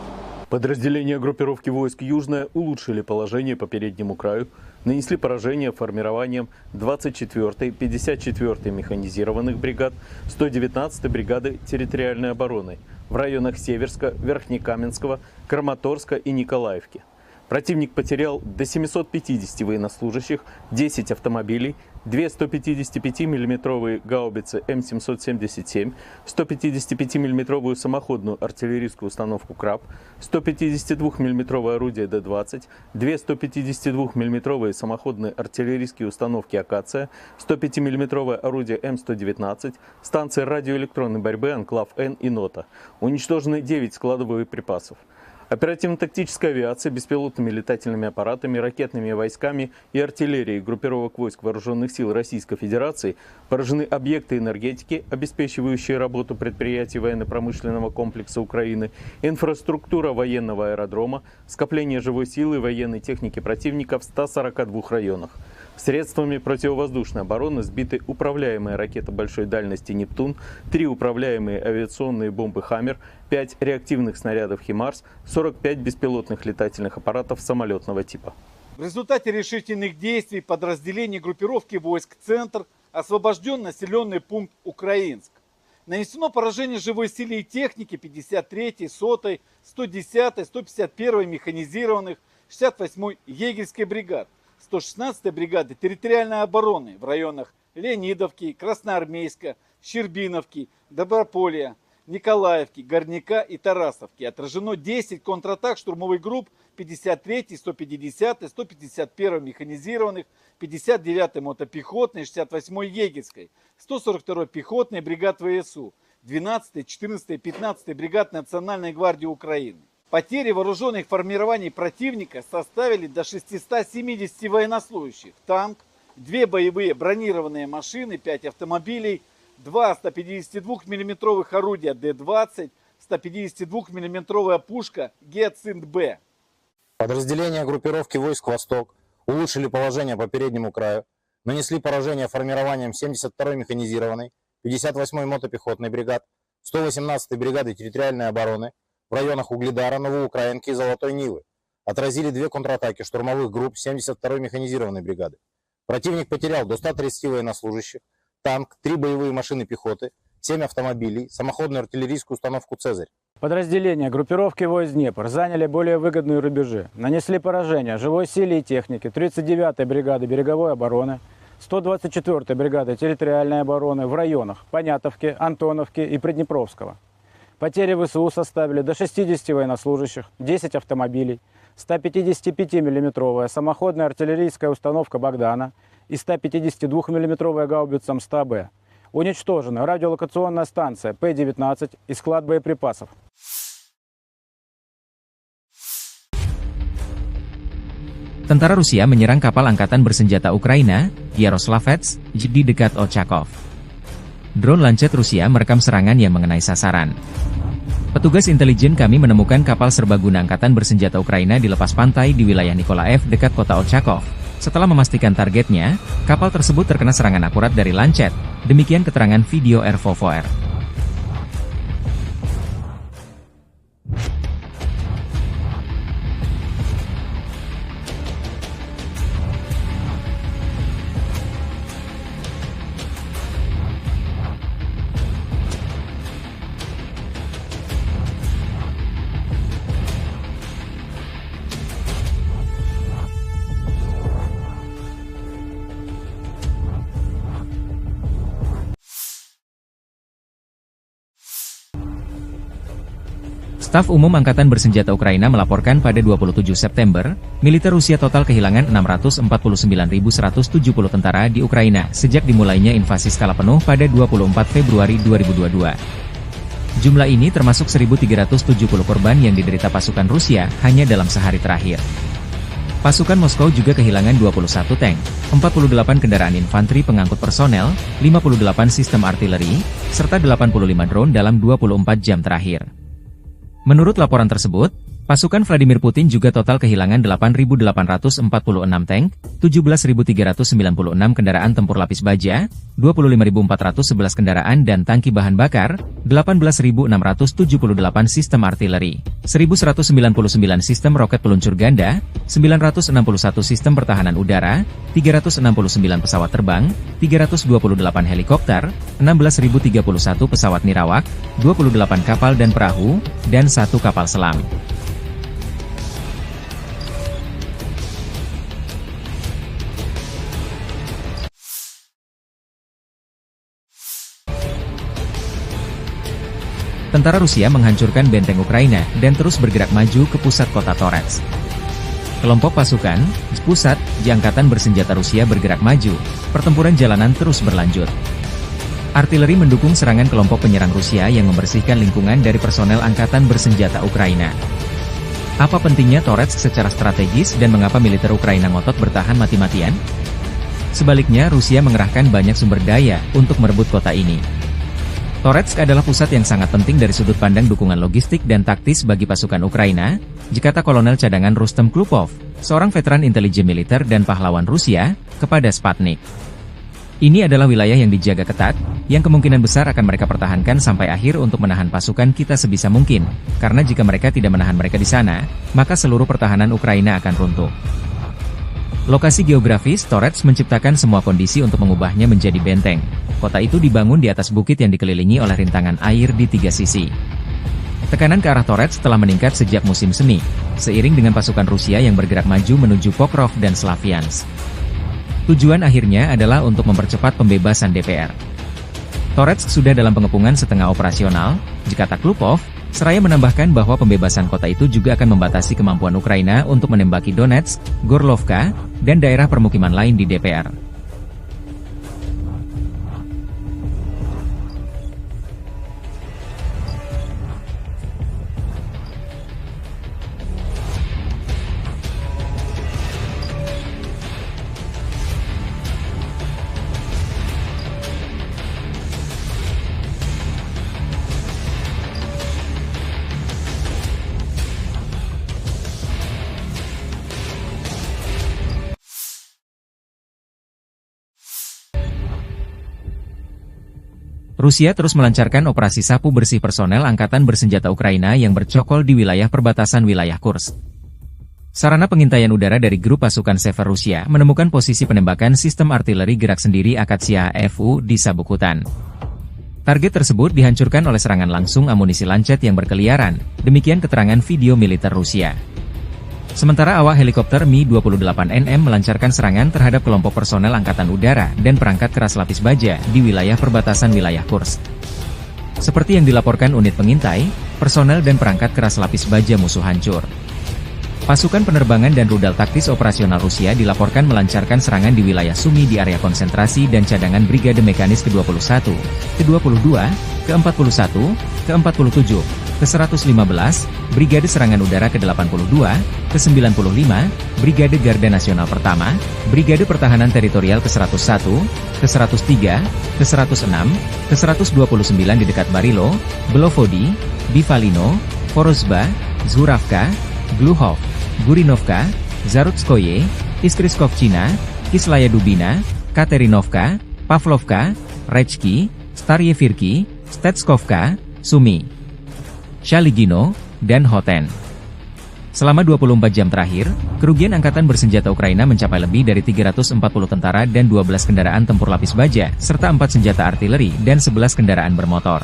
Подразделения группировки войск «Южная» улучшили положение по переднему краю, нанесли поражение формированием 24-й, 54-й механизированных бригад, 119-й бригады территориальной обороны в районах Северска, Верхнекаменского, Краматорска и Николаевки. Противник потерял до 750 военнослужащих, 10 автомобилей, 2 155 мм гаубицы М777, 155 мм самоходную артиллерийскую установку «Краб», 152 мм орудие Д-20, 2 152 мм самоходные артиллерийские установки «Акация», 105 мм орудие М119, станции радиоэлектронной борьбы «Анклав-Н» и «Нота». Уничтожены 9 складов боеприпасов. Оперативно-тактическая авиация, беспилотными летательными аппаратами, ракетными войсками и артиллерией группировок войск Вооруженных сил Российской Федерации поражены объекты энергетики, обеспечивающие работу предприятий военно-промышленного комплекса Украины, инфраструктура военного аэродрома, скопление живой силы и военной техники противника в 142 районах. Средствами противовоздушной обороны сбиты управляемые ракеты большой дальности «Нептун», 3 управляемые авиационные бомбы «Хаммер», 5 реактивных снарядов «Химарс», 45 беспилотных летательных аппаратов самолетного типа. В результате решительных действий подразделений группировки войск «Центр» освобожден населенный пункт Украинск. Нанесено поражение живой силе и технике 53-й, 100-й, 110-й, 151-й механизированных, 68-й егерской бригад, 116-й бригады территориальной обороны в районах Леонидовки, Красноармейска, Щербиновки, Доброполья, Николаевки, Горняка и Тарасовки. Отражено 10 контратак штурмовых групп 53-й, 150-й, 151-й механизированных, 59-й мотопехотной, 68-й егерской, 142-й пехотной бригад ВСУ, 12-й, 14-й, 15-й бригад Национальной гвардии Украины. Потери вооруженных формирований противника составили до 670 военнослужащих, танк, 2 боевые бронированные машины, 5 автомобилей, 2 152 мм орудия Д-20, 152 мм пушка Гиацинт-Б. Подразделения группировки войск «Восток» улучшили положение по переднему краю, нанесли поражение формированием 72-й механизированной, 58-й мотопехотной бригад, 118-й бригады территориальной обороны в районах Угледара, Новоукраинки и Золотой Нивы. Отразили 2 контратаки штурмовых групп 72-й механизированной бригады. Противник потерял до 130 военнослужащих, танк, 3 боевые машины пехоты, 7 автомобилей, самоходную артиллерийскую установку «Цезарь». Подразделения группировки войск «Днепр» заняли более выгодные рубежи, нанесли поражение живой силе и технике 39-й бригады береговой обороны, 124-й бригады территориальной обороны в районах Понятовки, Антоновки и Приднепровского. Потери ВСУ составили до 60 военнослужащих, 10 автомобилей, 155-мм самоходная артиллерийская установка «Богдана» и 152-мм гаубица МСТА-Б. Уничтожена радиолокационная станция П-19 и склад боеприпасов. Tentara Rusia menyerang kapal angkatan bersenjata Ukraina, Yaroslavets, di dekat Ochakov. Drone Lancet Rusia merekam serangan yang mengenai sasaran. Petugas intelijen kami menemukan kapal serbaguna angkatan bersenjata Ukraina di lepas pantai di wilayah Nikolaev dekat kota Ochakov. Setelah memastikan targetnya, kapal tersebut terkena serangan akurat dari Lancet. Demikian keterangan video RVVR. Staf Umum Angkatan Bersenjata Ukraina melaporkan pada 27 September, militer Rusia total kehilangan 649.170 tentara di Ukraina sejak dimulainya invasi skala penuh pada 24 Februari 2022. Jumlah ini termasuk 1.370 korban yang diderita pasukan Rusia hanya dalam sehari terakhir. Pasukan Moskow juga kehilangan 21 tank, 48 kendaraan infanteri pengangkut personel, 58 sistem artileri, serta 85 drone dalam 24 jam terakhir. Menurut laporan tersebut, pasukan Vladimir Putin juga total kehilangan 8.846 tank, 17.396 kendaraan tempur lapis baja, 25.411 kendaraan dan tangki bahan bakar, 18.678 sistem artileri, 1.199 sistem roket peluncur ganda, 961 sistem pertahanan udara, 369 pesawat terbang, 328 helikopter, 16.031 pesawat nirawak, 28 kapal dan perahu, dan 1 kapal selam. Tentara Rusia menghancurkan benteng Ukraina dan terus bergerak maju ke pusat kota Torets. Kelompok pasukan, Spusat, di Angkatan Bersenjata Rusia bergerak maju, pertempuran jalanan terus berlanjut. Artileri mendukung serangan kelompok penyerang Rusia yang membersihkan lingkungan dari personel Angkatan Bersenjata Ukraina. Apa pentingnya Torets secara strategis dan mengapa militer Ukraina ngotot bertahan mati-matian? Sebaliknya Rusia mengerahkan banyak sumber daya untuk merebut kota ini. Toretsk adalah pusat yang sangat penting dari sudut pandang dukungan logistik dan taktis bagi pasukan Ukraina, dikata Kolonel Cadangan Rustem Klupov, seorang veteran intelijen militer dan pahlawan Rusia, kepada Sputnik. Ini adalah wilayah yang dijaga ketat, yang kemungkinan besar akan mereka pertahankan sampai akhir untuk menahan pasukan kita sebisa mungkin, karena jika mereka tidak menahan mereka di sana, maka seluruh pertahanan Ukraina akan runtuh. Lokasi geografis Torets menciptakan semua kondisi untuk mengubahnya menjadi benteng. Kota itu dibangun di atas bukit yang dikelilingi oleh rintangan air di 3 sisi. Tekanan ke arah Torets telah meningkat sejak musim semi, seiring dengan pasukan Rusia yang bergerak maju menuju Pokrov dan Slaviansk. Tujuan akhirnya adalah untuk mempercepat pembebasan DPR. Torets sudah dalam pengepungan setengah operasional, dikata Klupov, seraya menambahkan bahwa pembebasan kota itu juga akan membatasi kemampuan Ukraina untuk menembaki Donetsk, Gorlovka, dan daerah permukiman lain di DPR. Rusia terus melancarkan operasi sapu bersih personel angkatan bersenjata Ukraina yang bercokol di wilayah perbatasan wilayah Kursk. Sarana pengintaian udara dari grup pasukan Sever Rusia menemukan posisi penembakan sistem artileri gerak sendiri Akatsiya FU di sabuk hutan. Target tersebut dihancurkan oleh serangan langsung amunisi lancet yang berkeliaran, demikian keterangan video militer Rusia. Sementara awak helikopter Mi-28NM melancarkan serangan terhadap kelompok personel angkatan udara dan perangkat keras lapis baja di wilayah perbatasan wilayah Kursk. Seperti yang dilaporkan unit pengintai, personel dan perangkat keras lapis baja musuh hancur. Pasukan penerbangan dan rudal taktis operasional Rusia dilaporkan melancarkan serangan di wilayah Sumy di area konsentrasi dan cadangan Brigade Mekanis ke-21, ke-22, ke-41, ke-47, ke-115, Brigade Serangan Udara ke-82, ke-95, Brigade Garda Nasional Pertama, Brigade Pertahanan Teritorial ke-101, ke-103, ke-106, ke-129 di dekat Barilo, Belovodi, Bivalino, Vorozhba, Zhuravka, Gluhov, Gurinovka, Zarutskoye, Iskriskovchina, Kislaya Dubina, Katerinovka, Pavlovka, Rechki, Staryevirki, Stetskovka, Sumy, Shaligino, dan Hoten. Selama 24 jam terakhir, kerugian angkatan bersenjata Ukraina mencapai lebih dari 340 tentara dan 12 kendaraan tempur lapis baja, serta 4 senjata artileri dan 11 kendaraan bermotor.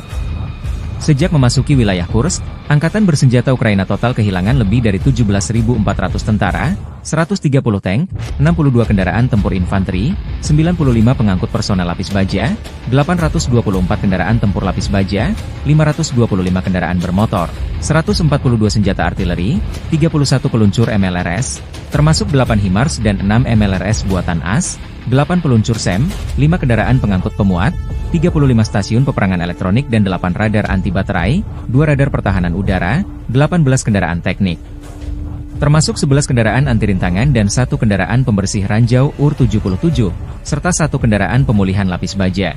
Sejak memasuki wilayah Kursk, angkatan bersenjata Ukraina total kehilangan lebih dari 17.400 tentara, 130 tank, 62 kendaraan tempur infanteri, 95 pengangkut personel lapis baja, 824 kendaraan tempur lapis baja, 525 kendaraan bermotor, 142 senjata artileri, 31 peluncur MLRS, termasuk 8 HIMARS dan 6 MLRS buatan AS, 8 peluncur SEM, 5 kendaraan pengangkut pemuat, 35 stasiun peperangan elektronik dan 8 radar anti baterai, 2 radar pertahanan udara, 18 kendaraan teknik. Termasuk 11 kendaraan anti rintangan dan 1 kendaraan pembersih ranjau UR-77, serta 1 kendaraan pemulihan lapis baja.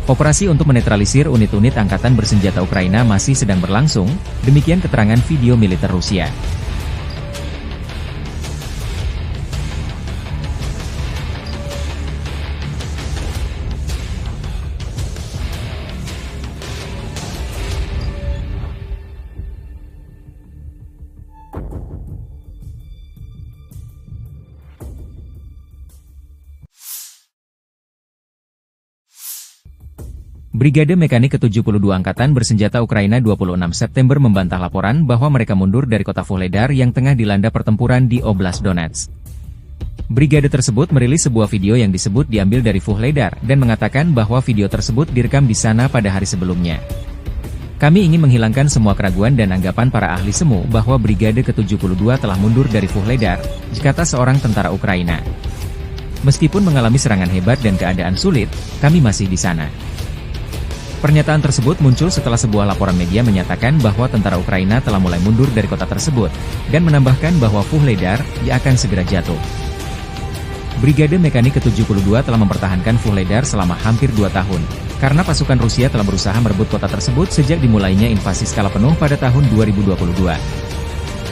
Operasi untuk menetralisir unit-unit angkatan bersenjata Ukraina masih sedang berlangsung, demikian keterangan video militer Rusia. Brigade Mekanik ke-72 Angkatan Bersenjata Ukraina 26 September membantah laporan bahwa mereka mundur dari kota Vuhledar yang tengah dilanda pertempuran di Oblast Donetsk. Brigade tersebut merilis sebuah video yang disebut diambil dari Vuhledar dan mengatakan bahwa video tersebut direkam di sana pada hari sebelumnya. Kami ingin menghilangkan semua keraguan dan anggapan para ahli semu bahwa Brigade ke-72 telah mundur dari Vuhledar, kata seorang tentara Ukraina. Meskipun mengalami serangan hebat dan keadaan sulit, kami masih di sana. Pernyataan tersebut muncul setelah sebuah laporan media menyatakan bahwa tentara Ukraina telah mulai mundur dari kota tersebut, dan menambahkan bahwa Vuhledar akan segera jatuh. Brigade Mekanik ke-72 telah mempertahankan Vuhledar selama hampir 2 tahun, karena pasukan Rusia telah berusaha merebut kota tersebut sejak dimulainya invasi skala penuh pada tahun 2022.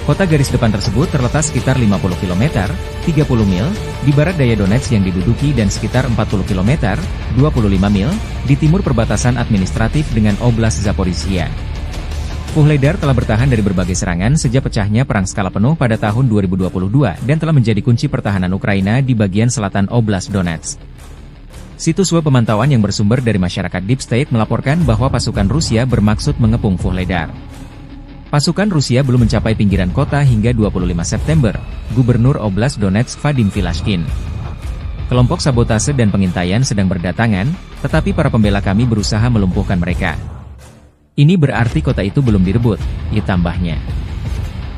Kota garis depan tersebut terletak sekitar 50 km, 30 mil, di barat daya Donetsk yang diduduki dan sekitar 40 km, 25 mil, di timur perbatasan administratif dengan Oblast Zaporizhia. Vuhledar telah bertahan dari berbagai serangan sejak pecahnya perang skala penuh pada tahun 2022 dan telah menjadi kunci pertahanan Ukraina di bagian selatan Oblast Donetsk. Situs web pemantauan yang bersumber dari masyarakat Deep State melaporkan bahwa pasukan Rusia bermaksud mengepung Vuhledar. Pasukan Rusia belum mencapai pinggiran kota hingga 25 September, Gubernur Oblast Donetsk Vadim Filashkin. Kelompok sabotase dan pengintaian sedang berdatangan, tetapi para pembela kami berusaha melumpuhkan mereka. Ini berarti kota itu belum direbut, tambahnya.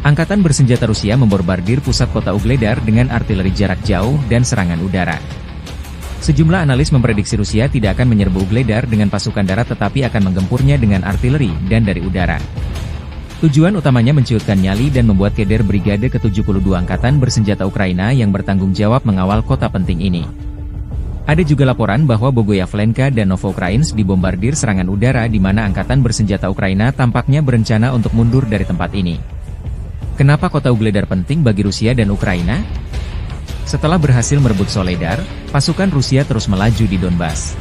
Angkatan bersenjata Rusia membombardir pusat kota Vuhledar dengan artileri jarak jauh dan serangan udara. Sejumlah analis memprediksi Rusia tidak akan menyerbu Vuhledar dengan pasukan darat tetapi akan menggempurnya dengan artileri dan dari udara. Tujuan utamanya menciutkan nyali dan membuat keder Brigade ke-72 Angkatan Bersenjata Ukraina yang bertanggung jawab mengawal kota penting ini. Ada juga laporan bahwa Bogoyavlenka dan Novoukrainsk dibombardir serangan udara di mana Angkatan Bersenjata Ukraina tampaknya berencana untuk mundur dari tempat ini. Kenapa kota Vuhledar penting bagi Rusia dan Ukraina? Setelah berhasil merebut Soledar, pasukan Rusia terus melaju di Donbas.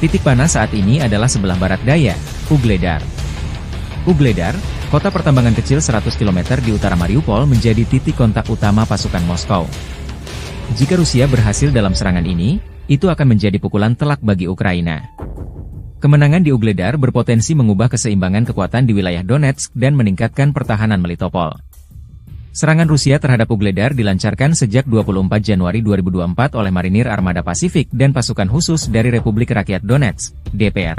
Titik panas saat ini adalah sebelah barat daya, Ugledar. Ugledar, kota pertambangan kecil 100 km di utara Mariupol menjadi titik kontak utama pasukan Moskow. Jika Rusia berhasil dalam serangan ini, itu akan menjadi pukulan telak bagi Ukraina. Kemenangan di Ugledar berpotensi mengubah keseimbangan kekuatan di wilayah Donetsk dan meningkatkan pertahanan Melitopol. Serangan Rusia terhadap Ugledar dilancarkan sejak 24 Januari 2024 oleh Marinir Armada Pasifik dan pasukan khusus dari Republik Rakyat Donetsk, DPR.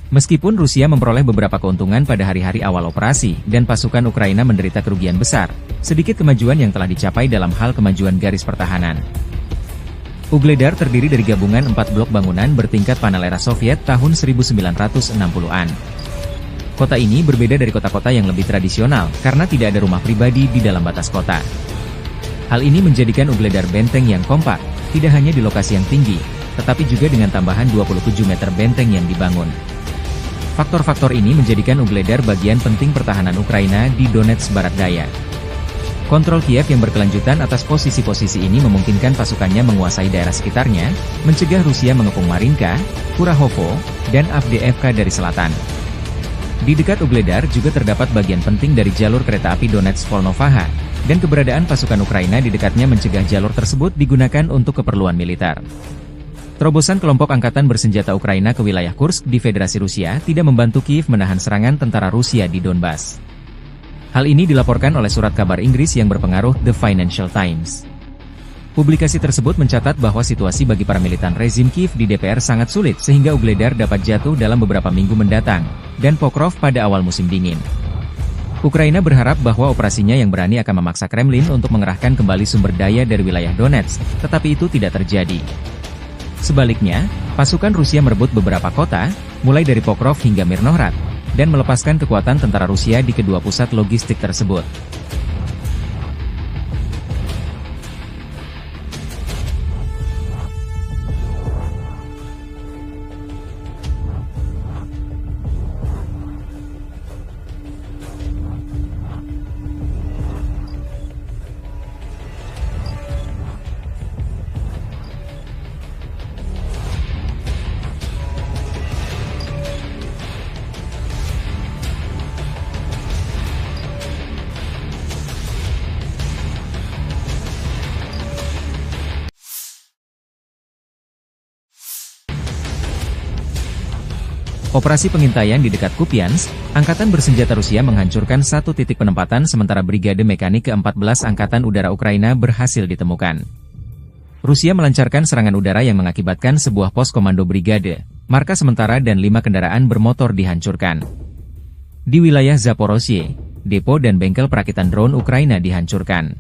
Meskipun Rusia memperoleh beberapa keuntungan pada hari-hari awal operasi dan pasukan Ukraina menderita kerugian besar, sedikit kemajuan yang telah dicapai dalam hal kemajuan garis pertahanan. Ugledar terdiri dari gabungan 4 blok bangunan bertingkat panel era Soviet tahun 1960-an. Kota ini berbeda dari kota-kota yang lebih tradisional karena tidak ada rumah pribadi di dalam batas kota. Hal ini menjadikan Ugledar benteng yang kompak, tidak hanya di lokasi yang tinggi, tetapi juga dengan tambahan 27 meter benteng yang dibangun. Faktor-faktor ini menjadikan Ugledar bagian penting pertahanan Ukraina di Donetsk Barat Daya. Kontrol Kiev yang berkelanjutan atas posisi-posisi ini memungkinkan pasukannya menguasai daerah sekitarnya, mencegah Rusia mengepung Marinka, Kurahovo, dan Avdiivka dari selatan. Di dekat Ugledar juga terdapat bagian penting dari jalur kereta api Donetsk-Volnovaha, dan keberadaan pasukan Ukraina di dekatnya mencegah jalur tersebut digunakan untuk keperluan militer. Terobosan kelompok angkatan bersenjata Ukraina ke wilayah Kursk di Federasi Rusia tidak membantu Kiev menahan serangan tentara Rusia di Donbas. Hal ini dilaporkan oleh surat kabar Inggris yang berpengaruh The Financial Times. Publikasi tersebut mencatat bahwa situasi bagi para militan rezim Kiev di DPR sangat sulit sehingga Ugledar dapat jatuh dalam beberapa minggu mendatang, dan Pokrov pada awal musim dingin. Ukraina berharap bahwa operasinya yang berani akan memaksa Kremlin untuk mengerahkan kembali sumber daya dari wilayah Donetsk, tetapi itu tidak terjadi. Sebaliknya, pasukan Rusia merebut beberapa kota, mulai dari Pokrov hingga Mirnohrad, dan melepaskan kekuatan tentara Rusia di kedua pusat logistik tersebut. Operasi pengintaian di dekat Kupiansk, Angkatan Bersenjata Rusia menghancurkan satu titik penempatan sementara Brigade Mekanik ke-14 Angkatan Udara Ukraina berhasil ditemukan. Rusia melancarkan serangan udara yang mengakibatkan sebuah pos komando brigade, markas sementara dan 5 kendaraan bermotor dihancurkan. Di wilayah Zaporozhye, depo dan bengkel perakitan drone Ukraina dihancurkan.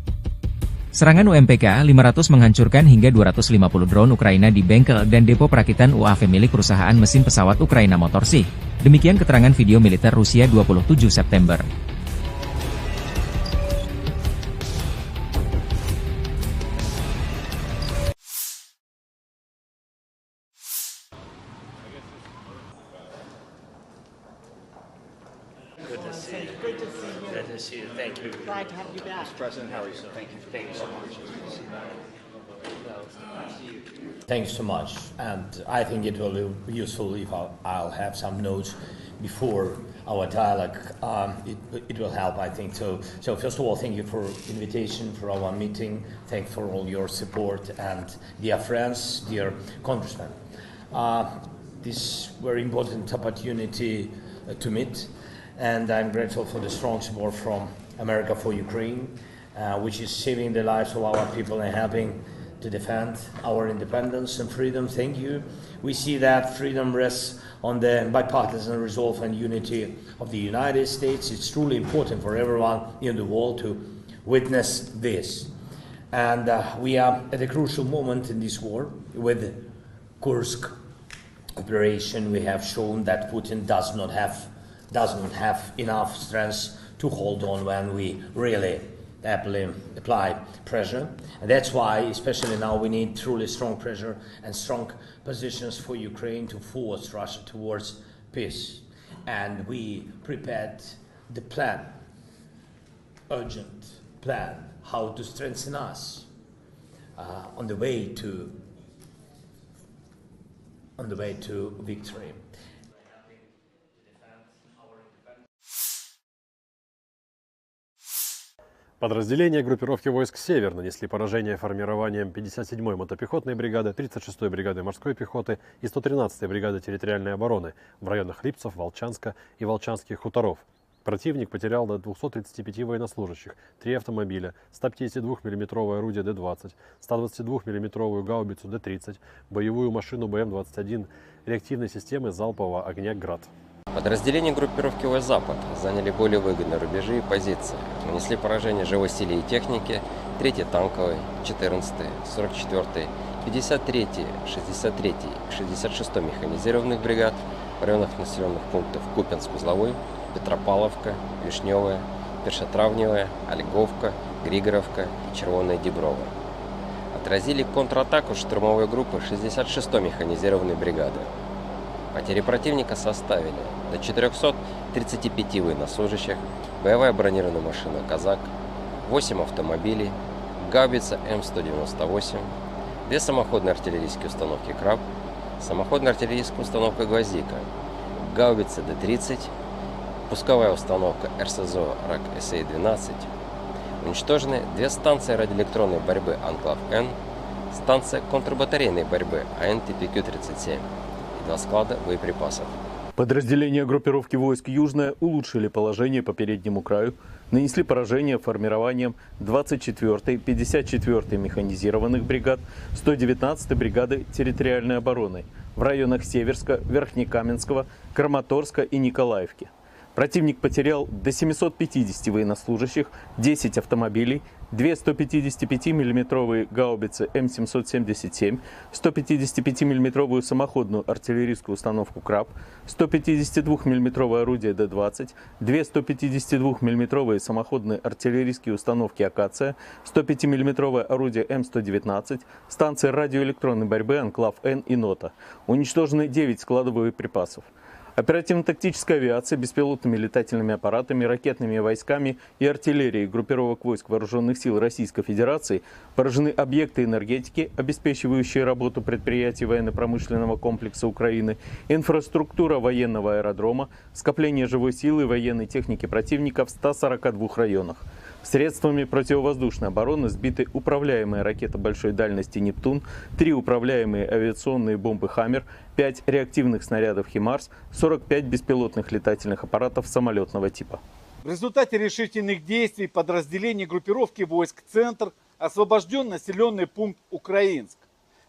Serangan UMPK-500 menghancurkan hingga 250 drone Ukraina di bengkel dan depo perakitan UAV milik perusahaan mesin pesawat Ukraina Motorsyk. Demikian keterangan video militer Rusia 27 September. Good to see you. Good to see you. Good to see you. Thank you. Glad to have you back. Mr. President, how are you, sir? Thank you. Thank you so much. Thanks so much, and I think it will be useful if I'll have some notes before our dialogue. It will help, I think. So first of all, thank you for invitation for our meeting. Thanks for all your support, and dear friends, dear congressmen. This very important opportunity to meet, and I'm grateful for the strong support from America for Ukraine, which is saving the lives of our people and helping to defend our independence and freedom. Thank you. We see that freedom rests on the bipartisan resolve and unity of the United States. It's truly important for everyone in the world to witness this. And we are at a crucial moment in this war. With Kursk operation, we have shown that Putin does not have enough strength to hold on when we really apply pressure. And that's why, especially now, we need truly strong pressure and strong positions for Ukraine to force Russia towards peace. And we prepared the plan, urgent plan, how to strengthen us on the way to on the way to victory. Подразделения группировки войск «Север» нанесли поражение формированием 57-й мотопехотной бригады, 36-й бригады морской пехоты и 113-й бригады территориальной обороны в районах Липцев, Волчанска и Волчанских хуторов. Противник потерял до 235 военнослужащих, 3 автомобиля, 152 мм орудие Д-20, 122 мм гаубицу Д-30, боевую машину БМ-21, реактивной системы залпового огня «Град». Подразделения группировки войск «Запад» заняли более выгодные рубежи и позиции, нанесли поражение живой силе и технике 3-й танковой, 14-й, 44-й, 53-й, 63-й и 66-й механизированных бригад в районах населенных пунктов Купянск-Узловой, Петропавловка, Вишневая, Першотравневая, Ольговка, Григоровка и Червоная Деброва. Отразили контратаку штурмовой группы 66-й механизированной бригады. Потери противника составили до 435 военнослужащих, боевая бронированная машина «Казак», 8 автомобилей, гаубица М198, 2 самоходные артиллерийские установки «Краб», самоходная артиллерийская установка «Гвоздика», гаубица Д-30, пусковая установка РСЗО РАК-СА-12. Уничтожены 2 станции радиоэлектронной борьбы «Анклав-Н», станция контрбатарейной борьбы АН-ТПК-37 и 2 склада боеприпасов. Подразделения группировки войск «Южная» улучшили положение по переднему краю, нанесли поражение формированием 24-й, 54-й механизированных бригад, 119-й бригады территориальной обороны в районах Северска, Верхнекаменского, Краматорска и Николаевки. Противник потерял до 750 военнослужащих, 10 автомобилей, 2 155 мм гаубицы М777, 155 мм самоходную артиллерийскую установку «Краб», 152 мм орудие Д-20, 2 152 мм самоходные артиллерийские установки «Акация», 105 мм орудие М119, станции радиоэлектронной борьбы «Анклав-Н» и «Нота». Уничтожены 9 складов боеприпасов. Оперативно-тактическая авиация, беспилотными летательными аппаратами, ракетными войсками и артиллерией группировок войск Вооруженных сил Российской Федерации поражены объекты энергетики, обеспечивающие работу предприятий военно-промышленного комплекса Украины, инфраструктура военного аэродрома, скопление живой силы и военной техники противника в 142 районах. Средствами противовоздушной обороны сбиты управляемые ракеты большой дальности «Нептун», 3 управляемые авиационные бомбы «Хаммер», 5 реактивных снарядов «Химарс», 45 беспилотных летательных аппаратов самолетного типа. В результате решительных действий подразделений группировки войск «Центр» освобожден населенный пункт Украинск.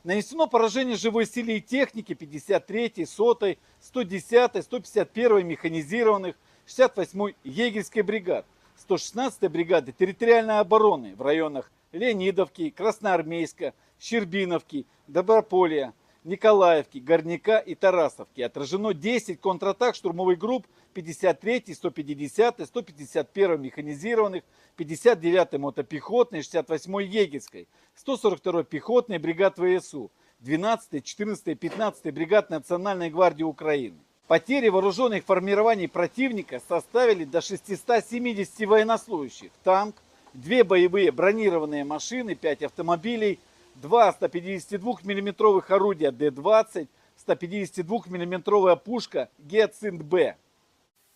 Нанесено поражение живой силе и технике 53-й, 100-й, 110-й, 151-й механизированных, 68-й егерской бригад, 116-й бригады территориальной обороны в районах Леонидовки, Красноармейска, Щербиновки, Доброполья, Николаевки, Горняка и Тарасовки. Отражено 10 контратак штурмовых групп 53-й, 150-й, 151-й механизированных, 59-й мотопехотной, 68-й егерской, 142-й пехотной бригад ВСУ, 12-й, 14-й, 15-й бригад Национальной гвардии Украины. Потери вооруженных формирований противника составили до 670 военнослужащих, танк, 2 боевые бронированные машины, 5 автомобилей, 2 152 мм орудия Д-20, 152 мм пушка Гиацинт-Б.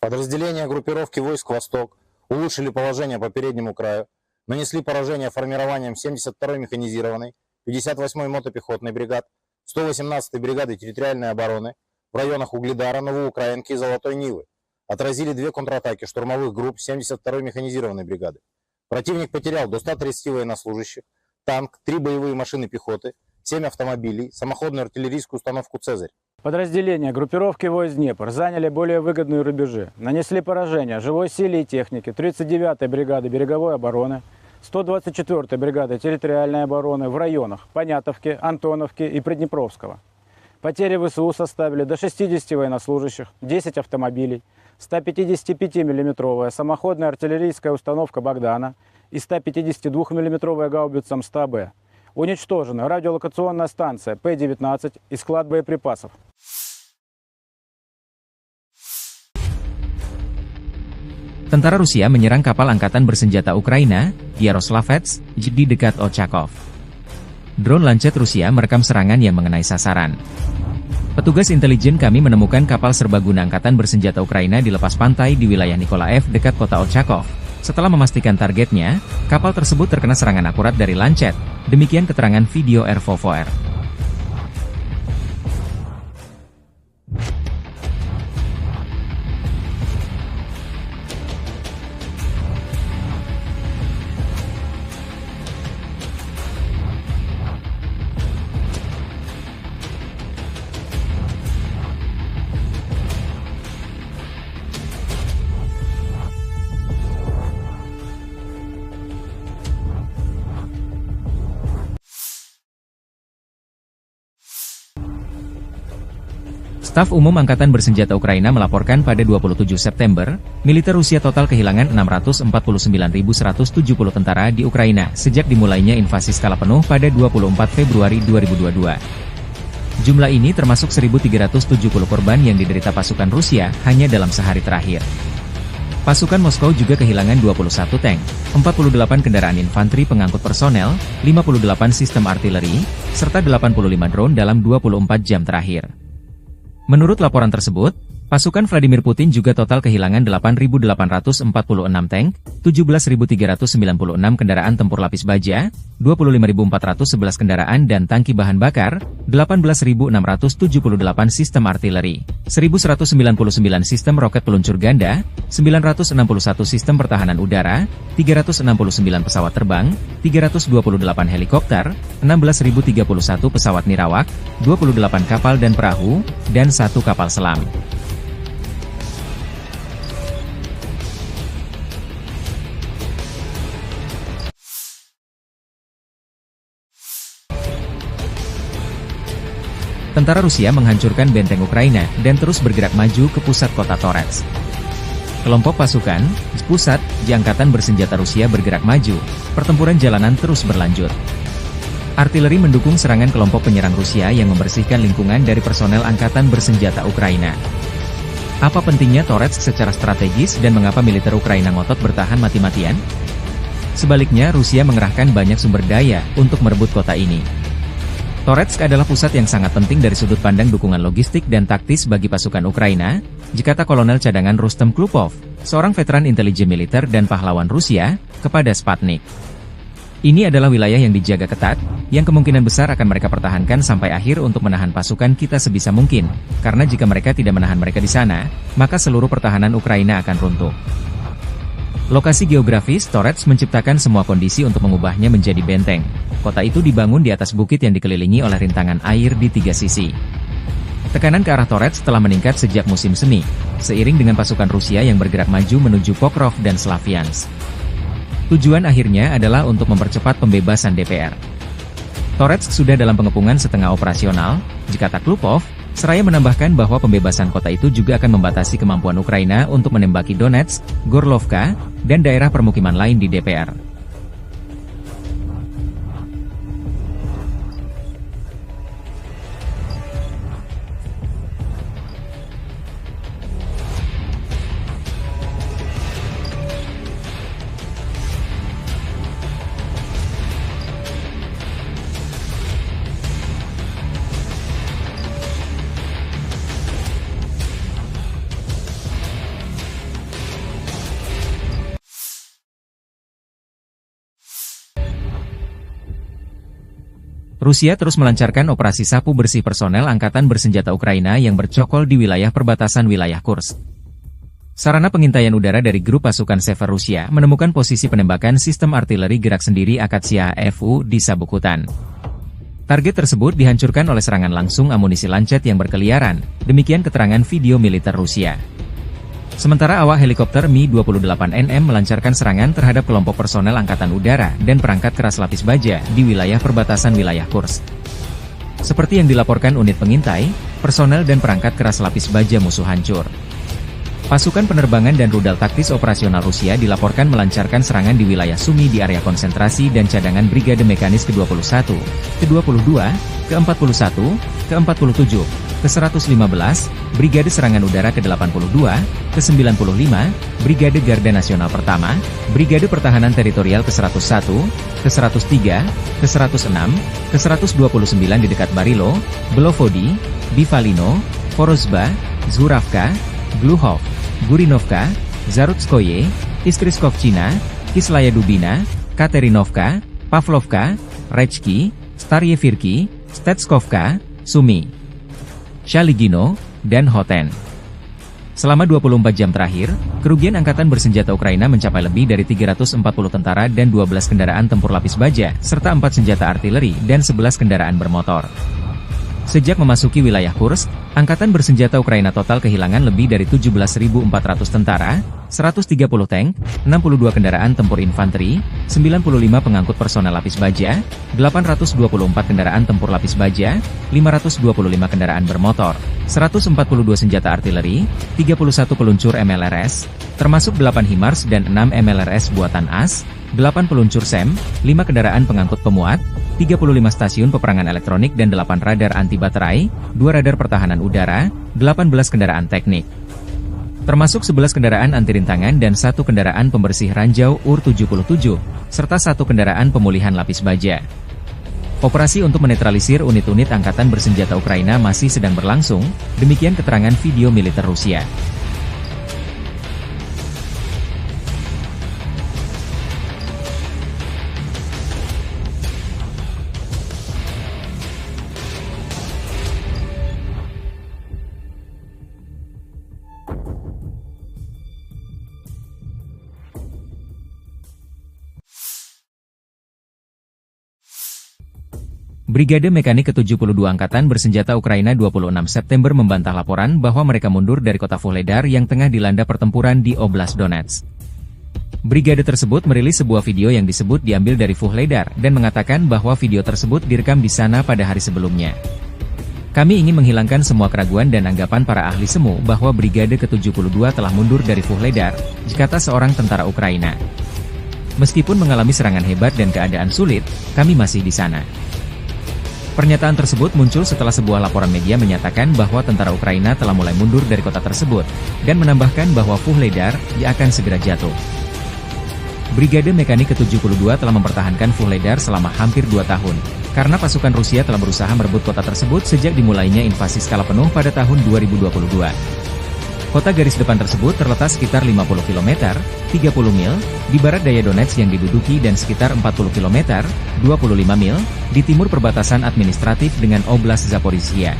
Подразделения группировки войск «Восток» улучшили положение по переднему краю, нанесли поражение формированием 72-й механизированной, 58-й мотопехотной бригад, 118-й бригады территориальной обороны в районах Угледара, Новоукраинки и Золотой Нивы. Отразили 2 контратаки штурмовых групп 72-й механизированной бригады. Противник потерял до 130 военнослужащих, танк, 3 боевые машины пехоты, 7 автомобилей, самоходную артиллерийскую установку «Цезарь». Подразделения группировки войск «Днепр» заняли более выгодные рубежи, нанесли поражение живой силе и технике 39-й бригады береговой обороны, 124-й бригады территориальной обороны в районах Понятовки, Антоновки и Приднепровского. Потери ВСУ составили до 60 военнослужащих, 10 автомобилей, 155 мм самоходная артиллерийская установка «Богдана» и 152 мм гаубица М100Б. Уничтожена радиолокационная станция П-19 и склад боеприпасов. Tentara Rusia menyerang kapal angkatan bersenjata Ukraina, Yaroslavets, di dekat Ochakov. Drone Lancet Rusia merekam serangan yang mengenai sasaran. Petugas intelijen kami menemukan kapal serbaguna angkatan bersenjata Ukraina di lepas pantai di wilayah Nikolaev dekat kota Ochakov. Setelah memastikan targetnya, kapal tersebut terkena serangan akurat dari Lancet. Demikian keterangan video RVVR. Staf Umum Angkatan Bersenjata Ukraina melaporkan pada 27 September, militer Rusia total kehilangan 649.170 tentara di Ukraina sejak dimulainya invasi skala penuh pada 24 Februari 2022. Jumlah ini termasuk 1.370 korban yang diderita pasukan Rusia hanya dalam sehari terakhir. Pasukan Moskow juga kehilangan 21 tank, 48 kendaraan infanteri pengangkut personel, 58 sistem artileri, serta 85 drone dalam 24 jam terakhir. Menurut laporan tersebut, pasukan Vladimir Putin juga total kehilangan 8.846 tank, 17.396 kendaraan tempur lapis baja, 25.411 kendaraan dan tangki bahan bakar, 18.678 sistem artileri, 1.199 sistem roket peluncur ganda, 961 sistem pertahanan udara, 369 pesawat terbang, 328 helikopter, 16.031 pesawat nirawak, 28 kapal dan perahu, dan 1 kapal selam. Tentara Rusia menghancurkan benteng Ukraina dan terus bergerak maju ke pusat kota Torets. Kelompok pasukan pusat di Angkatan Bersenjata Rusia bergerak maju, pertempuran jalanan terus berlanjut. Artileri mendukung serangan kelompok penyerang Rusia yang membersihkan lingkungan dari personel Angkatan Bersenjata Ukraina. Apa pentingnya Torets secara strategis dan mengapa militer Ukraina ngotot bertahan mati-matian? Sebaliknya, Rusia mengerahkan banyak sumber daya untuk merebut kota ini. Toretsk adalah pusat yang sangat penting dari sudut pandang dukungan logistik dan taktis bagi pasukan Ukraina, dikata Kolonel Cadangan Rustem Klupov, seorang veteran intelijen militer dan pahlawan Rusia, kepada Sputnik. Ini adalah wilayah yang dijaga ketat, yang kemungkinan besar akan mereka pertahankan sampai akhir untuk menahan pasukan kita sebisa mungkin, karena jika mereka tidak menahan mereka di sana, maka seluruh pertahanan Ukraina akan runtuh. Lokasi geografis Torets menciptakan semua kondisi untuk mengubahnya menjadi benteng. Kota itu dibangun di atas bukit yang dikelilingi oleh rintangan air di 3 sisi. Tekanan ke arah Torets telah meningkat sejak musim semi, seiring dengan pasukan Rusia yang bergerak maju menuju Pokrov dan Slaviansk. Tujuan akhirnya adalah untuk mempercepat pembebasan DPR. Toretsk sudah dalam pengepungan setengah operasional, dikata Klupov, seraya menambahkan bahwa pembebasan kota itu juga akan membatasi kemampuan Ukraina untuk menembaki Donetsk, Gorlovka, dan daerah permukiman lain di DPR. Rusia terus melancarkan operasi sapu bersih personel Angkatan Bersenjata Ukraina yang bercokol di wilayah perbatasan wilayah Kursk. Sarana pengintaian udara dari grup pasukan Sever Rusia menemukan posisi penembakan sistem artileri gerak sendiri Akatsiya FU di sabuk hutan. Target tersebut dihancurkan oleh serangan langsung amunisi Lancet yang berkeliaran, demikian keterangan video militer Rusia. Sementara awak helikopter Mi-28NM melancarkan serangan terhadap kelompok personel Angkatan Udara dan perangkat keras lapis baja di wilayah perbatasan wilayah Kursk. Seperti yang dilaporkan unit pengintai, personel dan perangkat keras lapis baja musuh hancur. Pasukan penerbangan dan rudal taktis operasional Rusia dilaporkan melancarkan serangan di wilayah Sumy di area konsentrasi dan cadangan Brigade Mekanis ke-21, ke-22, ke-41, ke-47, ke-115, Brigade Serangan Udara ke-82, ke-95, Brigade Garda Nasional Pertama, Brigade Pertahanan Teritorial ke-101, ke-103, ke-106, ke-129 di dekat Barilo, Belovodi, Bivalino, Vorozhba, Zhuravka, Gluhov, Gurinovka, Zarutskoye, Iskriskovchina, Kislaya Dubina, Katerinovka, Pavlovka, Rechki, Staryevirki, Stetskovka, Sumi, Shaligino, dan Hoten. Selama 24 jam terakhir, kerugian Angkatan Bersenjata Ukraina mencapai lebih dari 340 tentara dan 12 kendaraan tempur lapis baja, serta 4 senjata artileri dan 11 kendaraan bermotor. Sejak memasuki wilayah Kursk, Angkatan Bersenjata Ukraina total kehilangan lebih dari 17.400 tentara, 130 tank, 62 kendaraan tempur infanteri, 95 pengangkut personel lapis baja, 824 kendaraan tempur lapis baja, 525 kendaraan bermotor, 142 senjata artileri, 31 peluncur MLRS, termasuk 8 HIMARS dan 6 MLRS buatan AS, 8 peluncur SEM, 5 kendaraan pengangkut pemuat, 35 stasiun peperangan elektronik dan 8 radar anti baterai, 2 radar pertahanan udara, 18 kendaraan teknik. Termasuk 11 kendaraan anti rintangan dan 1 kendaraan pembersih ranjau UR-77, serta 1 kendaraan pemulihan lapis baja. Operasi untuk menetralisir unit-unit Angkatan Bersenjata Ukraina masih sedang berlangsung, demikian keterangan video militer Rusia. Brigade Mekanik ke-72 Angkatan Bersenjata Ukraina 26 September membantah laporan bahwa mereka mundur dari kota Vuhledar yang tengah dilanda pertempuran di Oblast Donetsk. Brigade tersebut merilis sebuah video yang disebut diambil dari Vuhledar dan mengatakan bahwa video tersebut direkam di sana pada hari sebelumnya. Kami ingin menghilangkan semua keraguan dan anggapan para ahli semu bahwa Brigade ke-72 telah mundur dari Vuhledar, kata seorang tentara Ukraina. Meskipun mengalami serangan hebat dan keadaan sulit, kami masih di sana. Pernyataan tersebut muncul setelah sebuah laporan media menyatakan bahwa tentara Ukraina telah mulai mundur dari kota tersebut, dan menambahkan bahwa Vuhledar akan segera jatuh. Brigade Mekanik ke-72 telah mempertahankan Vuhledar selama hampir 2 tahun, karena pasukan Rusia telah berusaha merebut kota tersebut sejak dimulainya invasi skala penuh pada tahun 2022. Kota garis depan tersebut terletak sekitar 50 km, 30 mil, di barat daya Donetsk yang diduduki dan sekitar 40 km, 25 mil, di timur perbatasan administratif dengan Oblast Zaporizhia.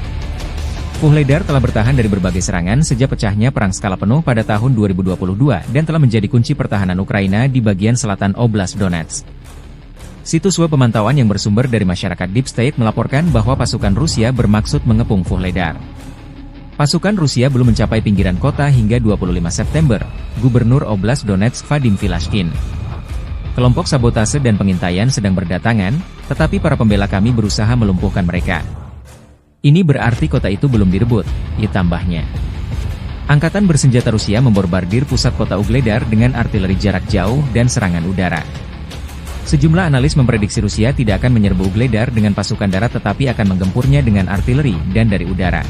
Vuhledar telah bertahan dari berbagai serangan sejak pecahnya perang skala penuh pada tahun 2022 dan telah menjadi kunci pertahanan Ukraina di bagian selatan Oblast Donetsk. Situs web pemantauan yang bersumber dari masyarakat Deep State melaporkan bahwa pasukan Rusia bermaksud mengepung Vuhledar. Pasukan Rusia belum mencapai pinggiran kota hingga 25 September, Gubernur Oblast Donetsk Vadim Vilashkin. Kelompok sabotase dan pengintaian sedang berdatangan, tetapi para pembela kami berusaha melumpuhkan mereka. Ini berarti kota itu belum direbut, tambahnya. Angkatan Bersenjata Rusia membombardir pusat kota Vuhledar dengan artileri jarak jauh dan serangan udara. Sejumlah analis memprediksi Rusia tidak akan menyerbu Vuhledar dengan pasukan darat tetapi akan menggempurnya dengan artileri dan dari udara.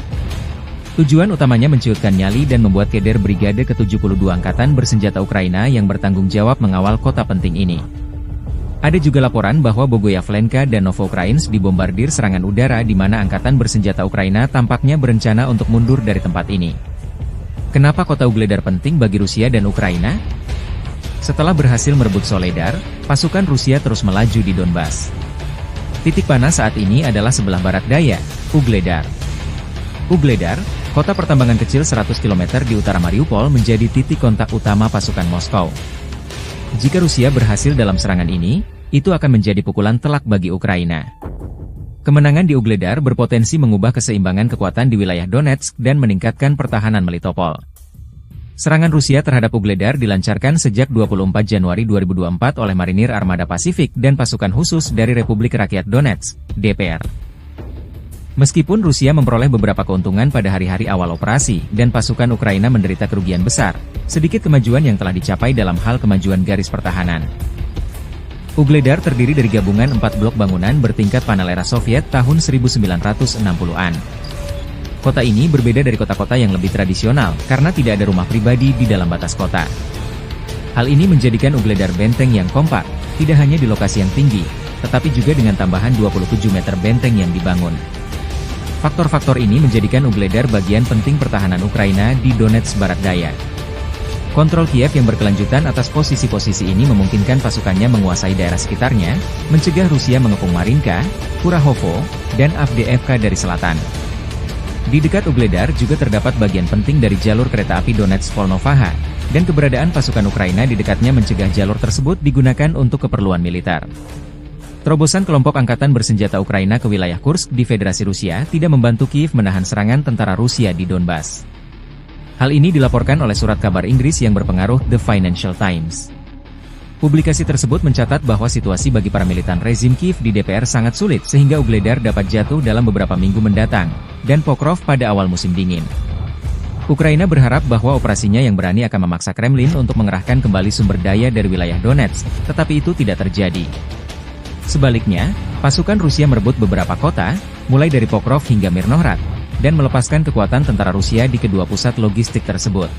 Tujuan utamanya menciutkan nyali dan membuat keder Brigade ke-72 Angkatan Bersenjata Ukraina yang bertanggung jawab mengawal kota penting ini. Ada juga laporan bahwa Bogoyavlenka dan Novoukrainsk dibombardir serangan udara di mana Angkatan Bersenjata Ukraina tampaknya berencana untuk mundur dari tempat ini. Kenapa kota Vuhledar penting bagi Rusia dan Ukraina? Setelah berhasil merebut Soledar, pasukan Rusia terus melaju di Donbas. Titik panas saat ini adalah sebelah barat daya, Vuhledar. Vuhledar, kota pertambangan kecil 100 km di utara Mariupol menjadi titik kontak utama pasukan Moskow. Jika Rusia berhasil dalam serangan ini, itu akan menjadi pukulan telak bagi Ukraina. Kemenangan di Vuhledar berpotensi mengubah keseimbangan kekuatan di wilayah Donetsk dan meningkatkan pertahanan Melitopol. Serangan Rusia terhadap Vuhledar dilancarkan sejak 24 Januari 2024 oleh Marinir Armada Pasifik dan pasukan khusus dari Republik Rakyat Donetsk, DPR. Meskipun Rusia memperoleh beberapa keuntungan pada hari-hari awal operasi dan pasukan Ukraina menderita kerugian besar, sedikit kemajuan yang telah dicapai dalam hal kemajuan garis pertahanan. Vuhledar terdiri dari gabungan 4 blok bangunan bertingkat panel era Soviet tahun 1960-an. Kota ini berbeda dari kota-kota yang lebih tradisional, karena tidak ada rumah pribadi di dalam batas kota. Hal ini menjadikan Ugledar benteng yang kompak, tidak hanya di lokasi yang tinggi, tetapi juga dengan tambahan 27 meter benteng yang dibangun. Faktor-faktor ini menjadikan Ugledar bagian penting pertahanan Ukraina di Donetsk Barat Daya. Kontrol Kiev yang berkelanjutan atas posisi-posisi ini memungkinkan pasukannya menguasai daerah sekitarnya, mencegah Rusia mengepung Marinka, Kurahovo, dan Avdiivka dari selatan. Di dekat Ugledar juga terdapat bagian penting dari jalur kereta api Donetsk-Volnovaha, dan keberadaan pasukan Ukraina di dekatnya mencegah jalur tersebut digunakan untuk keperluan militer. Terobosan kelompok angkatan bersenjata Ukraina ke wilayah Kursk di Federasi Rusia tidak membantu Kiev menahan serangan tentara Rusia di Donbas. Hal ini dilaporkan oleh surat kabar Inggris yang berpengaruh The Financial Times. Publikasi tersebut mencatat bahwa situasi bagi para militan rezim Kiev di DPR sangat sulit sehingga Ugledar dapat jatuh dalam beberapa minggu mendatang, dan Pokrov pada awal musim dingin. Ukraina berharap bahwa operasinya yang berani akan memaksa Kremlin untuk mengerahkan kembali sumber daya dari wilayah Donetsk, tetapi itu tidak terjadi. Sebaliknya, pasukan Rusia merebut beberapa kota, mulai dari Pokrov hingga Mirnohrad, dan melepaskan kekuatan tentara Rusia di kedua pusat logistik tersebut.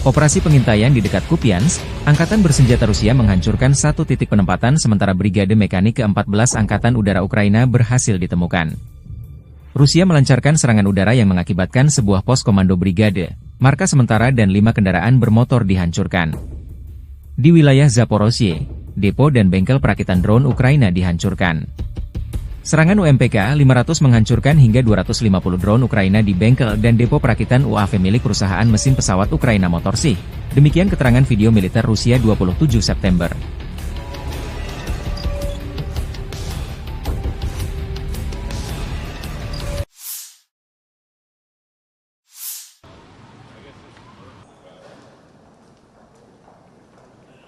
Operasi pengintaian di dekat Kupiansk, Angkatan Bersenjata Rusia menghancurkan satu titik penempatan sementara Brigade Mekanik ke-14 Angkatan Udara Ukraina berhasil ditemukan. Rusia melancarkan serangan udara yang mengakibatkan sebuah pos komando brigade, markas sementara dan 5 kendaraan bermotor dihancurkan. Di wilayah Zaporozhye, depo dan bengkel perakitan drone Ukraina dihancurkan. Serangan UMPK-500 menghancurkan hingga 250 drone Ukraina di bengkel dan depo perakitan UAV milik perusahaan mesin pesawat Ukraina Motorsych. Demikian keterangan video militer Rusia 27 September.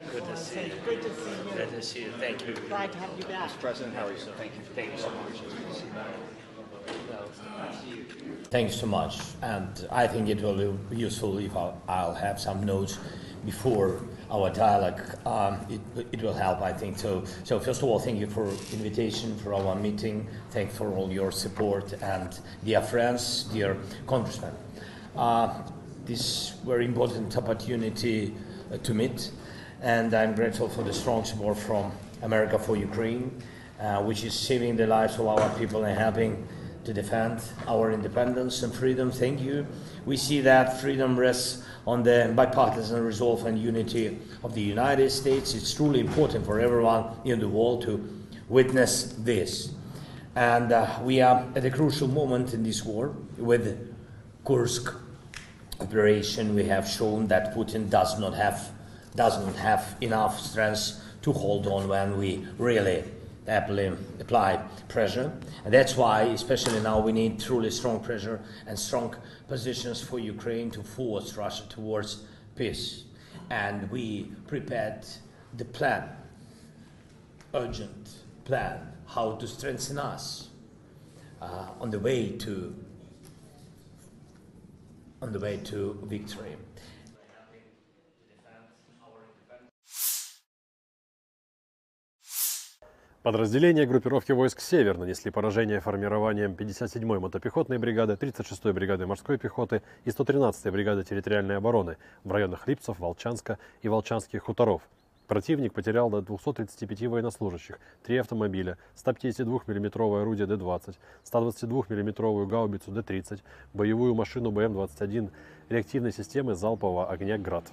Good to see you. Good to see you. Good to see you. Thank you. Glad to have you back. President, how are you? Thank you. Thank you so much. Thanks so much, and I think it will be useful if I'll have some notes before our dialogue. It will help, I think. So first of all, thank you for invitation for our meeting. Thanks for all your support, and dear friends, dear congressmen. This very important opportunity to meet, and I'm grateful for the strong support from America for Ukraine, which is saving the lives of our people and helping to defend our independence and freedom. Thank you. We see that freedom rests on the bipartisan resolve and unity of the United States. It's truly important for everyone in the world to witness this. And we are at a crucial moment in this war. With Kursk operation, we have shown that Putin doesn't have enough strength to hold on when we really apply pressure. And that's why, especially now, we need truly strong pressure and strong positions for Ukraine to force Russia towards peace. And we prepared the plan, urgent plan, how to strengthen us on the way to victory. Подразделения группировки войск «Север» нанесли поражение формированиям 57-й мотопехотной бригады, 36-й бригады морской пехоты и 113-й бригады территориальной обороны в районах Липцев, Волчанска и Волчанских хуторов. Противник потерял до 235 военнослужащих, 3 автомобиля, 152 мм орудие Д-20, 122 мм гаубицу Д-30, боевую машину БМ-21, реактивной системы залпового огня «Град».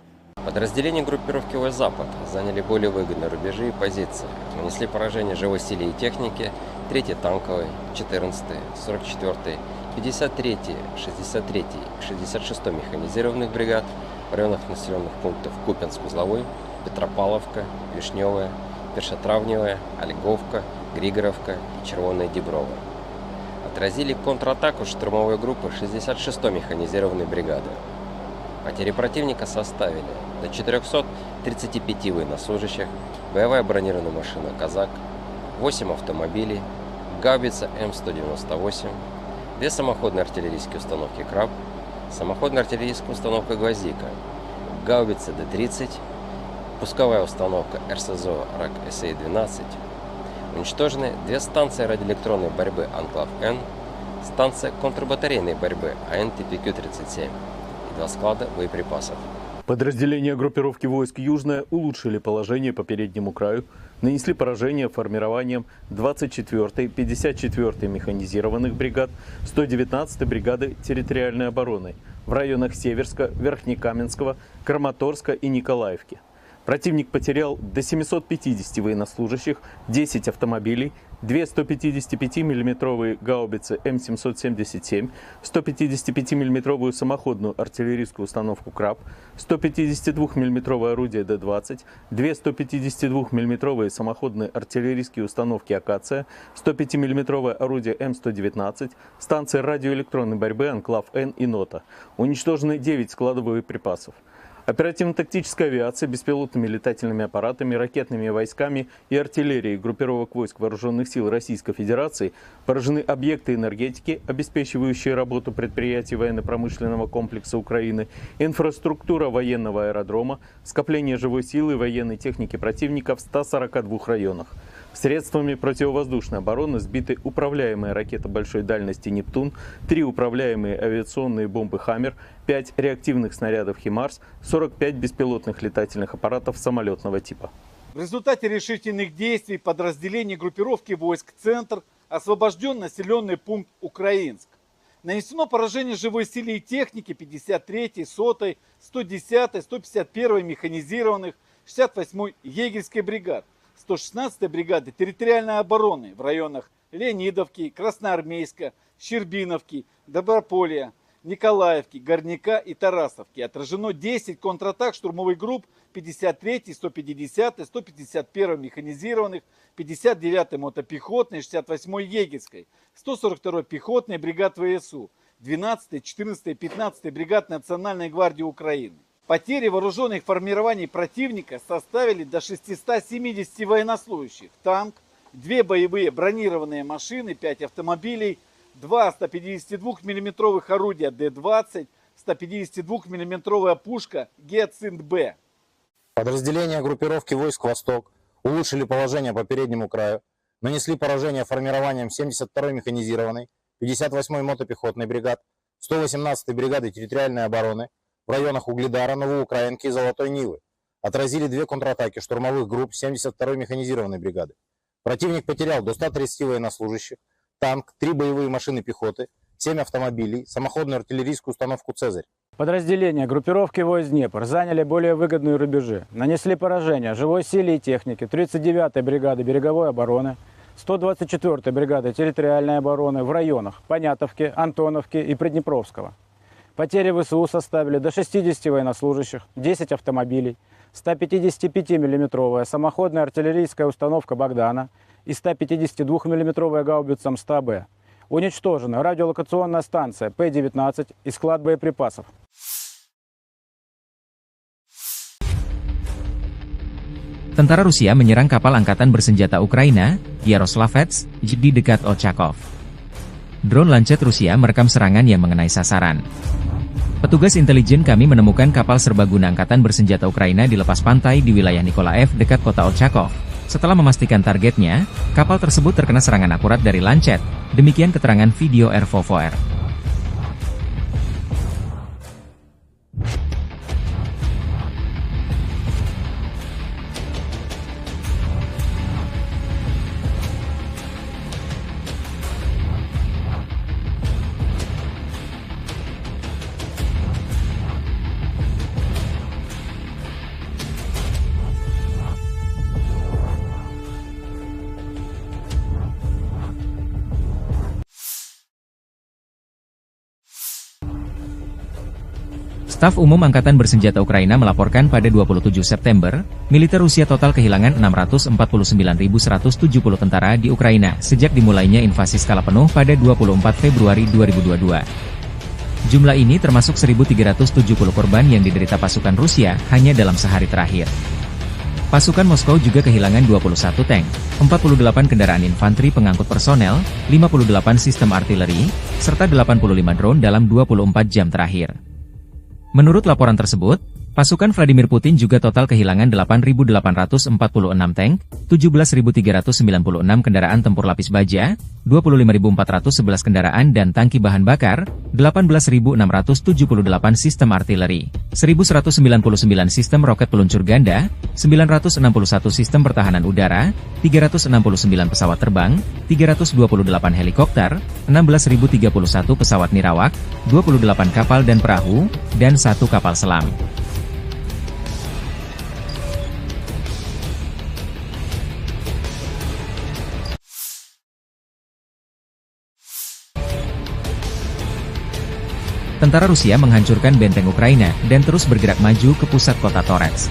Подразделения группировки ВойСК «Запад» заняли более выгодные рубежи и позиции, нанесли поражение живой силе и технике 3-й танковой, 14-й, 44-й, 53-й, 63-й и 66-й механизированных бригад в районах населенных пунктов Купянск-Узловой, Петропавловка, Вишневая, Першотравневая, Ольговка, Григоровка и Червоная Деброва. Отразили контратаку штурмовой группы 66-й механизированной бригады. Потери противника составили до 435 военнослужащих, боевая бронированная машина «Казак», 8 автомобилей, гаубица М198, 2 самоходные артиллерийские установки «Краб», самоходная артиллерийская установка «Гвоздика», гаубица Д-30, пусковая установка РСЗО РАК-СА-12. Уничтожены 2 станции радиоэлектронной борьбы «Анклав-Н», станция контрбатарейной борьбы АН-ТПК-37 и 2 склада боеприпасов. Подразделения группировки войск «Южная» улучшили положение по переднему краю, нанесли поражение формированием 24-й, 54-й механизированных бригад, 119-й бригады территориальной обороны в районах Северска, Верхнекаменского, Краматорска и Николаевки. Противник потерял до 750 военнослужащих, 10 автомобилей, 2 155 мм гаубицы М777, 155 мм самоходную артиллерийскую установку «Краб», 152 мм орудие Д-20, 2 152 мм самоходные артиллерийские установки «Акация», 105 мм орудие М119, станции радиоэлектронной борьбы «Анклав-Н» и «Нота». Уничтожены 9 складов боеприпасов. Оперативно-тактическая авиация, беспилотными летательными аппаратами, ракетными войсками и артиллерией группировок войск Вооруженных сил Российской Федерации поражены объекты энергетики, обеспечивающие работу предприятий военно-промышленного комплекса Украины, инфраструктура военного аэродрома, скопление живой силы и военной техники противника в 142 районах. Средствами противовоздушной обороны сбиты управляемые ракеты большой дальности «Нептун», 3 управляемые авиационные бомбы «Хаммер», 5 реактивных снарядов «Химарс», 45 беспилотных летательных аппаратов самолетного типа. В результате решительных действий подразделений группировки войск «Центр» освобожден населенный пункт Украинск. Нанесено поражение живой силе и технике 53-й, 100-й, 110-й, 151-й механизированных, 68-й егерской бригад, 116-й бригады территориальной обороны в районах Леонидовки, Красноармейска, Щербиновки, Доброполья, Николаевки, Горняка и Тарасовки. Отражено 10 контратак штурмовых групп 53-й, 150-й, 151-й механизированных, 59-й мотопехотной, 68-й егерской, 142-й пехотной бригад ВСУ, 12-й, 14-й, 15-й бригад Национальной гвардии Украины. Потери вооруженных формирований противника составили до 670 военнослужащих, танк, 2 боевые бронированные машины, 5 автомобилей, 2 152 мм орудия Д-20, 152 мм пушка Гиацинт-Б. Подразделения группировки войск «Восток» улучшили положение по переднему краю, нанесли поражение формированием 72-й механизированной, 58-й мотопехотной бригад, 118-й бригады территориальной обороны в районах Угледара, Новоукраинки и Золотой Нивы. Отразили 2 контратаки штурмовых групп 72-й механизированной бригады. Противник потерял до 130 военнослужащих, танк, 3 боевые машины пехоты, 7 автомобилей, самоходную артиллерийскую установку «Цезарь». Подразделения группировки войск «Днепр» заняли более выгодные рубежи, нанесли поражение живой силе и технике 39-й бригады береговой обороны, 124-й бригады территориальной обороны в районах Понятовки, Антоновки и Приднепровского. Потери ВСУ составили до 60 военнослужащих, 10 автомобилей, 155 мм самоходная артиллерийская установка «Богдана» и 152 мм гаубица М100Б. Уничтожена радиолокационная станция П-19 и склад боеприпасов. Tentara Rusia menyerang kapal angkatan bersenjata Ukraina, Yaroslavets, di dekat Ochakov. Drone Lancet Rusia merekam serangan yang mengenai sasaran. Petugas intelijen kami menemukan kapal serbaguna angkatan bersenjata Ukraina di lepas pantai di wilayah Nikolaev dekat kota Ochakov. Setelah memastikan targetnya, kapal tersebut terkena serangan akurat dari Lancet. Demikian keterangan video RVVR. Staf Umum Angkatan Bersenjata Ukraina melaporkan pada 27 September, militer Rusia total kehilangan 649.170 tentara di Ukraina sejak dimulainya invasi skala penuh pada 24 Februari 2022. Jumlah ini termasuk 1.370 korban yang diderita pasukan Rusia hanya dalam sehari terakhir. Pasukan Moskow juga kehilangan 21 tank, 48 kendaraan infanteri pengangkut personel, 58 sistem artileri, serta 85 drone dalam 24 jam terakhir. Menurut laporan tersebut, pasukan Vladimir Putin juga total kehilangan 8.846 tank, 17.396 kendaraan tempur lapis baja, 25.411 kendaraan dan tangki bahan bakar, 18.678 sistem artileri, 1.199 sistem roket peluncur ganda, 961 sistem pertahanan udara, 369 pesawat terbang, 328 helikopter, 16.031 pesawat nirawak, 28 kapal dan perahu, dan 1 kapal selam. Tentara Rusia menghancurkan benteng Ukraina dan terus bergerak maju ke pusat kota Torets.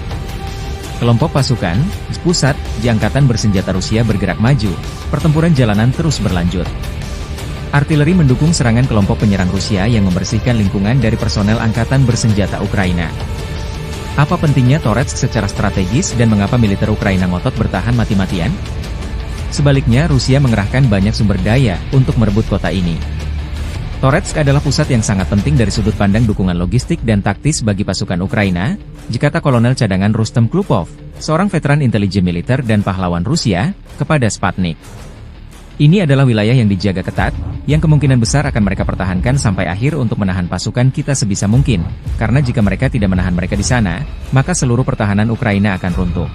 Kelompok pasukan pusat di Angkatan Bersenjata Rusia bergerak maju, pertempuran jalanan terus berlanjut. Artileri mendukung serangan kelompok penyerang Rusia yang membersihkan lingkungan dari personel Angkatan Bersenjata Ukraina. Apa pentingnya Torets secara strategis dan mengapa militer Ukraina ngotot bertahan mati-matian? Sebaliknya, Rusia mengerahkan banyak sumber daya untuk merebut kota ini. Toretsk adalah pusat yang sangat penting dari sudut pandang dukungan logistik dan taktis bagi pasukan Ukraina, dikata Kolonel Cadangan Rustem Klupov, seorang veteran intelijen militer dan pahlawan Rusia, kepada Sputnik. Ini adalah wilayah yang dijaga ketat, yang kemungkinan besar akan mereka pertahankan sampai akhir untuk menahan pasukan kita sebisa mungkin, karena jika mereka tidak menahan mereka di sana, maka seluruh pertahanan Ukraina akan runtuh.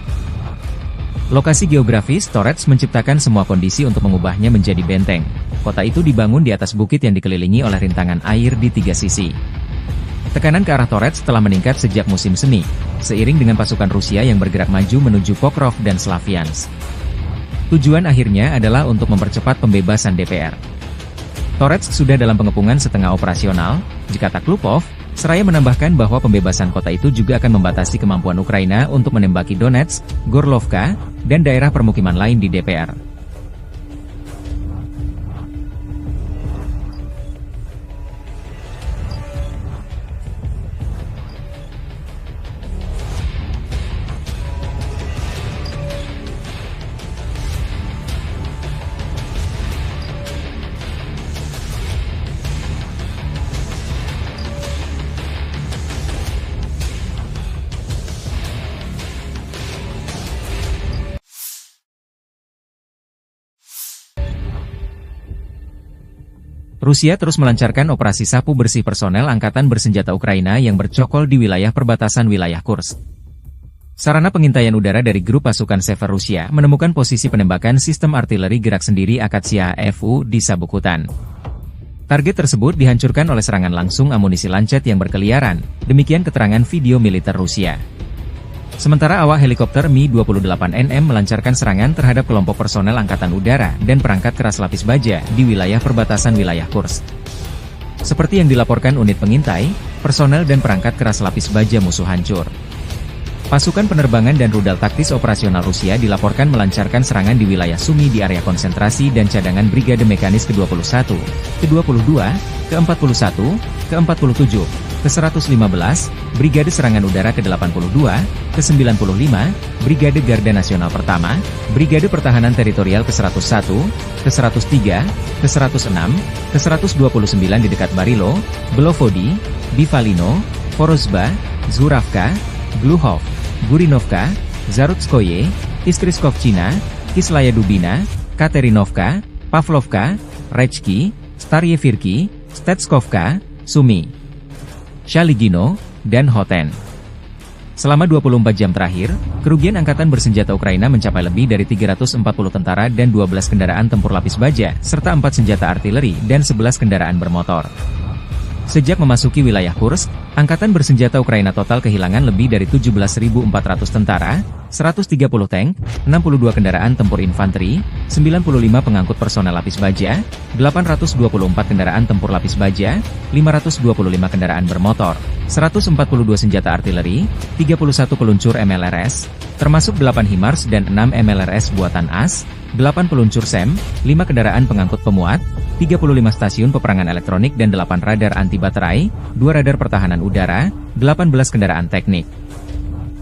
Lokasi geografis Torets menciptakan semua kondisi untuk mengubahnya menjadi benteng. Kota itu dibangun di atas bukit yang dikelilingi oleh rintangan air di 3 sisi. Tekanan ke arah Torets telah meningkat sejak musim semi, seiring dengan pasukan Rusia yang bergerak maju menuju Pokrov dan Slaviansk. Tujuan akhirnya adalah untuk mempercepat pembebasan DPR. Torets sudah dalam pengepungan setengah operasional, dikata Klupov, seraya menambahkan bahwa pembebasan kota itu juga akan membatasi kemampuan Ukraina untuk menembaki Donetsk, Gorlovka, dan daerah permukiman lain di DPR. Rusia terus melancarkan operasi sapu bersih personel Angkatan Bersenjata Ukraina yang bercokol di wilayah perbatasan wilayah Kursk. Sarana pengintaian udara dari grup pasukan Sever Rusia menemukan posisi penembakan sistem artileri gerak sendiri Akatsiya FU di sabuk hutan. Target tersebut dihancurkan oleh serangan langsung amunisi lancet yang berkeliaran, demikian keterangan video militer Rusia. Sementara awak helikopter Mi-28NM melancarkan serangan terhadap kelompok personel Angkatan Udara dan perangkat keras lapis baja di wilayah perbatasan wilayah Kursk. Seperti yang dilaporkan unit pengintai, personel dan perangkat keras lapis baja musuh hancur. Pasukan penerbangan dan rudal taktis operasional Rusia dilaporkan melancarkan serangan di wilayah Sumy di area konsentrasi dan cadangan Brigade Mekanis ke-21, ke-22, ke-41, ke-47, ke-115, Brigade Serangan Udara ke-82, ke-95, Brigade Garda Nasional Pertama, Brigade Pertahanan Teritorial ke-101, ke-103, ke-106, ke-129 di dekat Barilo, Belovodi, Bivalino, Porozba, Zuravka, Gluhov, Gurinovka, Zarutskoye, Iskriskovchina, Kislaya Dubina, Katerinovka, Pavlovka, Rechki, Staryevirki, Stetskovka, Sumy, Shaligino, dan Hoten. Selama 24 jam terakhir, kerugian Angkatan Bersenjata Ukraina mencapai lebih dari 340 tentara dan 12 kendaraan tempur lapis baja, serta 4 senjata artileri dan 11 kendaraan bermotor. Sejak memasuki wilayah Kursk, Angkatan Bersenjata Ukraina total kehilangan lebih dari 17.400 tentara, 130 tank, 62 kendaraan tempur infanteri, 95 pengangkut personel lapis baja, 824 kendaraan tempur lapis baja, 525 kendaraan bermotor, 142 senjata artileri, 31 peluncur MLRS, termasuk 8 HIMARS dan 6 MLRS buatan AS, 8 peluncur SEM, 5 kendaraan pengangkut pemuat, 35 stasiun peperangan elektronik dan 8 radar anti baterai, 2 radar pertahanan udara, 18 kendaraan teknik.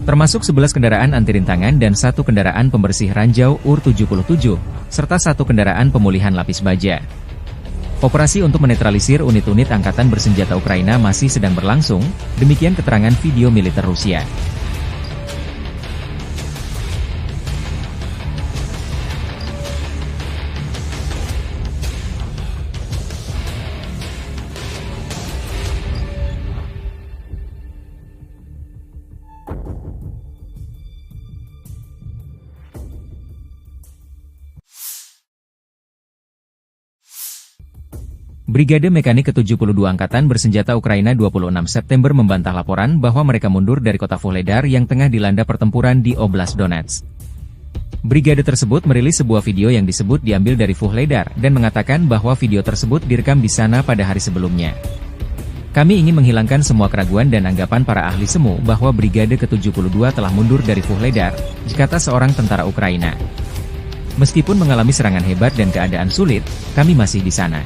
Termasuk 11 kendaraan anti rintangan dan 1 kendaraan pembersih ranjau UR-77, serta 1 kendaraan pemulihan lapis baja. Operasi untuk menetralisir unit-unit angkatan bersenjata Ukraina masih sedang berlangsung, demikian keterangan video militer Rusia. Brigade Mekanik ke-72 Angkatan Bersenjata Ukraina 26 September membantah laporan bahwa mereka mundur dari kota Vuhledar yang tengah dilanda pertempuran di Oblast Donetsk. Brigade tersebut merilis sebuah video yang disebut diambil dari Vuhledar dan mengatakan bahwa video tersebut direkam di sana pada hari sebelumnya. Kami ingin menghilangkan semua keraguan dan anggapan para ahli semu bahwa Brigade ke-72 telah mundur dari Vuhledar, kata seorang tentara Ukraina. Meskipun mengalami serangan hebat dan keadaan sulit, kami masih di sana.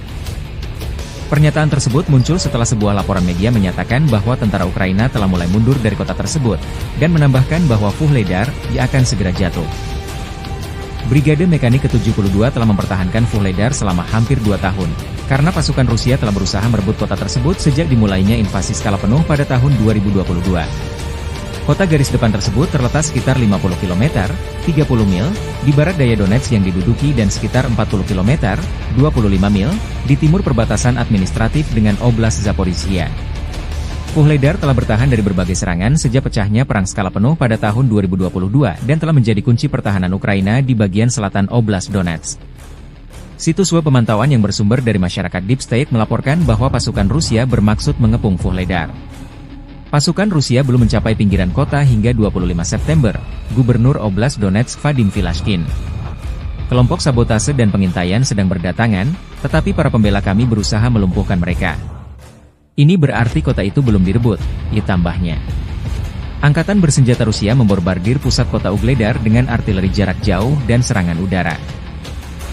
Pernyataan tersebut muncul setelah sebuah laporan media menyatakan bahwa tentara Ukraina telah mulai mundur dari kota tersebut, dan menambahkan bahwa Vuhledar akan segera jatuh. Brigade Mekanik ke-72 telah mempertahankan Vuhledar selama hampir 2 tahun, karena pasukan Rusia telah berusaha merebut kota tersebut sejak dimulainya invasi skala penuh pada tahun 2022. Kota garis depan tersebut terletak sekitar 50 km, 30 mil, di barat daya Donetsk yang diduduki dan sekitar 40 km, 25 mil, di timur perbatasan administratif dengan Oblast Zaporizhia. Vuhledar telah bertahan dari berbagai serangan sejak pecahnya perang skala penuh pada tahun 2022 dan telah menjadi kunci pertahanan Ukraina di bagian selatan Oblast Donetsk. Situs web pemantauan yang bersumber dari masyarakat Deep State melaporkan bahwa pasukan Rusia bermaksud mengepung Vuhledar. Pasukan Rusia belum mencapai pinggiran kota hingga 25 September, Gubernur Oblast Donetsk Vadim Filashkin. Kelompok sabotase dan pengintaian sedang berdatangan, tetapi para pembela kami berusaha melumpuhkan mereka. Ini berarti kota itu belum direbut, tambahnya. Angkatan bersenjata Rusia membombardir pusat kota Vuhledar dengan artileri jarak jauh dan serangan udara.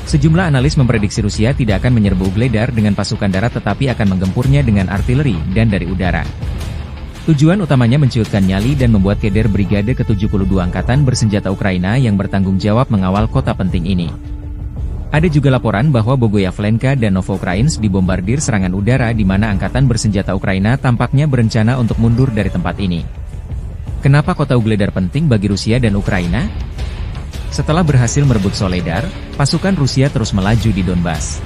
Sejumlah analis memprediksi Rusia tidak akan menyerbu Vuhledar dengan pasukan darat tetapi akan menggempurnya dengan artileri dan dari udara. Tujuan utamanya menciutkan nyali dan membuat keder Brigade ke-72 Angkatan Bersenjata Ukraina yang bertanggung jawab mengawal kota penting ini. Ada juga laporan bahwa Bogoyavlenka dan Novoukrainsk dibombardir serangan udara di mana Angkatan Bersenjata Ukraina tampaknya berencana untuk mundur dari tempat ini. Kenapa kota Vuhledar penting bagi Rusia dan Ukraina? Setelah berhasil merebut Soledar, pasukan Rusia terus melaju di Donbas.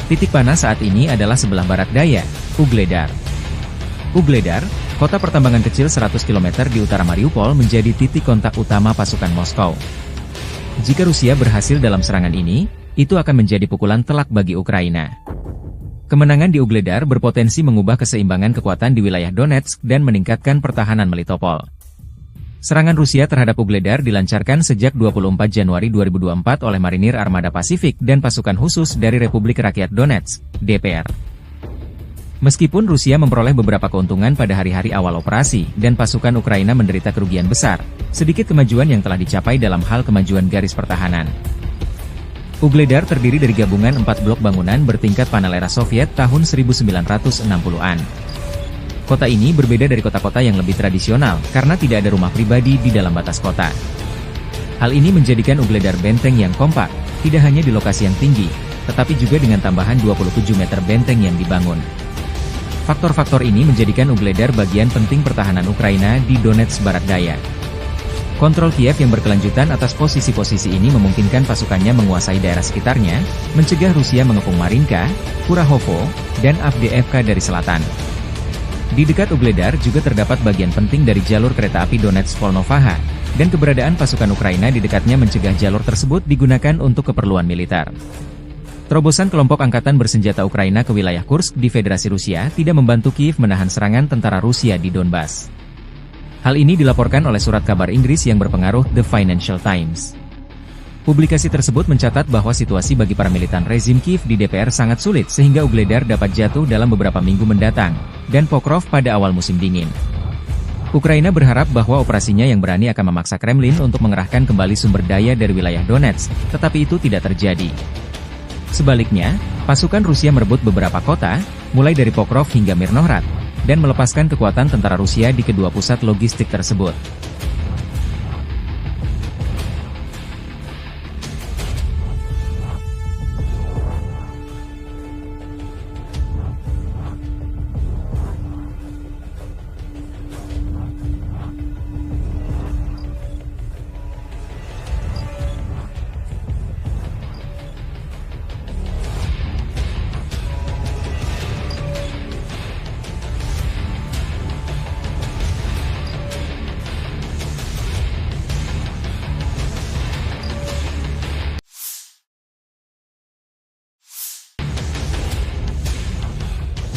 Titik panas saat ini adalah sebelah barat daya, Vuhledar. Vuhledar, kota pertambangan kecil 100 km di utara Mariupol menjadi titik kontak utama pasukan Moskow. Jika Rusia berhasil dalam serangan ini, itu akan menjadi pukulan telak bagi Ukraina. Kemenangan di Vuhledar berpotensi mengubah keseimbangan kekuatan di wilayah Donetsk dan meningkatkan pertahanan Melitopol. Serangan Rusia terhadap Vuhledar dilancarkan sejak 24 Januari 2024 oleh Marinir Armada Pasifik dan pasukan khusus dari Republik Rakyat Donetsk, DPR. Meskipun Rusia memperoleh beberapa keuntungan pada hari-hari awal operasi dan pasukan Ukraina menderita kerugian besar, sedikit kemajuan yang telah dicapai dalam hal kemajuan garis pertahanan. Vuhledar terdiri dari gabungan 4 blok bangunan bertingkat panel era Soviet tahun 1960-an. Kota ini berbeda dari kota-kota yang lebih tradisional karena tidak ada rumah pribadi di dalam batas kota. Hal ini menjadikan Vuhledar benteng yang kompak, tidak hanya di lokasi yang tinggi, tetapi juga dengan tambahan 27 meter benteng yang dibangun. Faktor-faktor ini menjadikan Vuhledar bagian penting pertahanan Ukraina di Donetsk barat daya. Kontrol Kiev yang berkelanjutan atas posisi-posisi ini memungkinkan pasukannya menguasai daerah sekitarnya, mencegah Rusia mengepung Marinka, Kurahovo, dan Avdiivka dari selatan. Di dekat Vuhledar juga terdapat bagian penting dari jalur kereta api Donetsk-Volnovaha, dan keberadaan pasukan Ukraina di dekatnya mencegah jalur tersebut digunakan untuk keperluan militer. Terobosan kelompok angkatan bersenjata Ukraina ke wilayah Kursk di Federasi Rusia tidak membantu Kiev menahan serangan tentara Rusia di Donbas. Hal ini dilaporkan oleh surat kabar Inggris yang berpengaruh The Financial Times. Publikasi tersebut mencatat bahwa situasi bagi para militan rezim Kiev di DPR sangat sulit sehingga Ugledar dapat jatuh dalam beberapa minggu mendatang, dan Pokrov pada awal musim dingin. Ukraina berharap bahwa operasinya yang berani akan memaksa Kremlin untuk mengerahkan kembali sumber daya dari wilayah Donetsk, tetapi itu tidak terjadi. Sebaliknya, pasukan Rusia merebut beberapa kota, mulai dari Pokrov hingga Mirnohrad, dan melepaskan kekuatan tentara Rusia di kedua pusat logistik tersebut.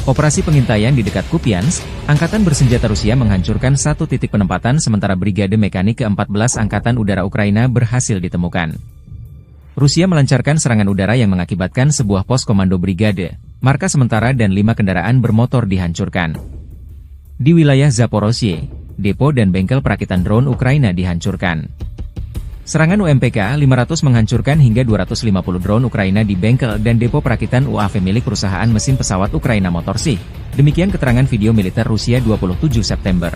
Operasi pengintaian di dekat Kupiansk, Angkatan Bersenjata Rusia menghancurkan satu titik penempatan sementara Brigade Mekanik ke-14 Angkatan Udara Ukraina berhasil ditemukan. Rusia melancarkan serangan udara yang mengakibatkan sebuah pos komando brigade, markas sementara dan 5 kendaraan bermotor dihancurkan. Di wilayah Zaporozhye, depo dan bengkel perakitan drone Ukraina dihancurkan. Serangan UMPK-500 menghancurkan hingga 250 drone Ukraina di bengkel dan depo perakitan UAV milik perusahaan mesin pesawat Ukraina Motorsi. Demikian keterangan video militer Rusia 27 September.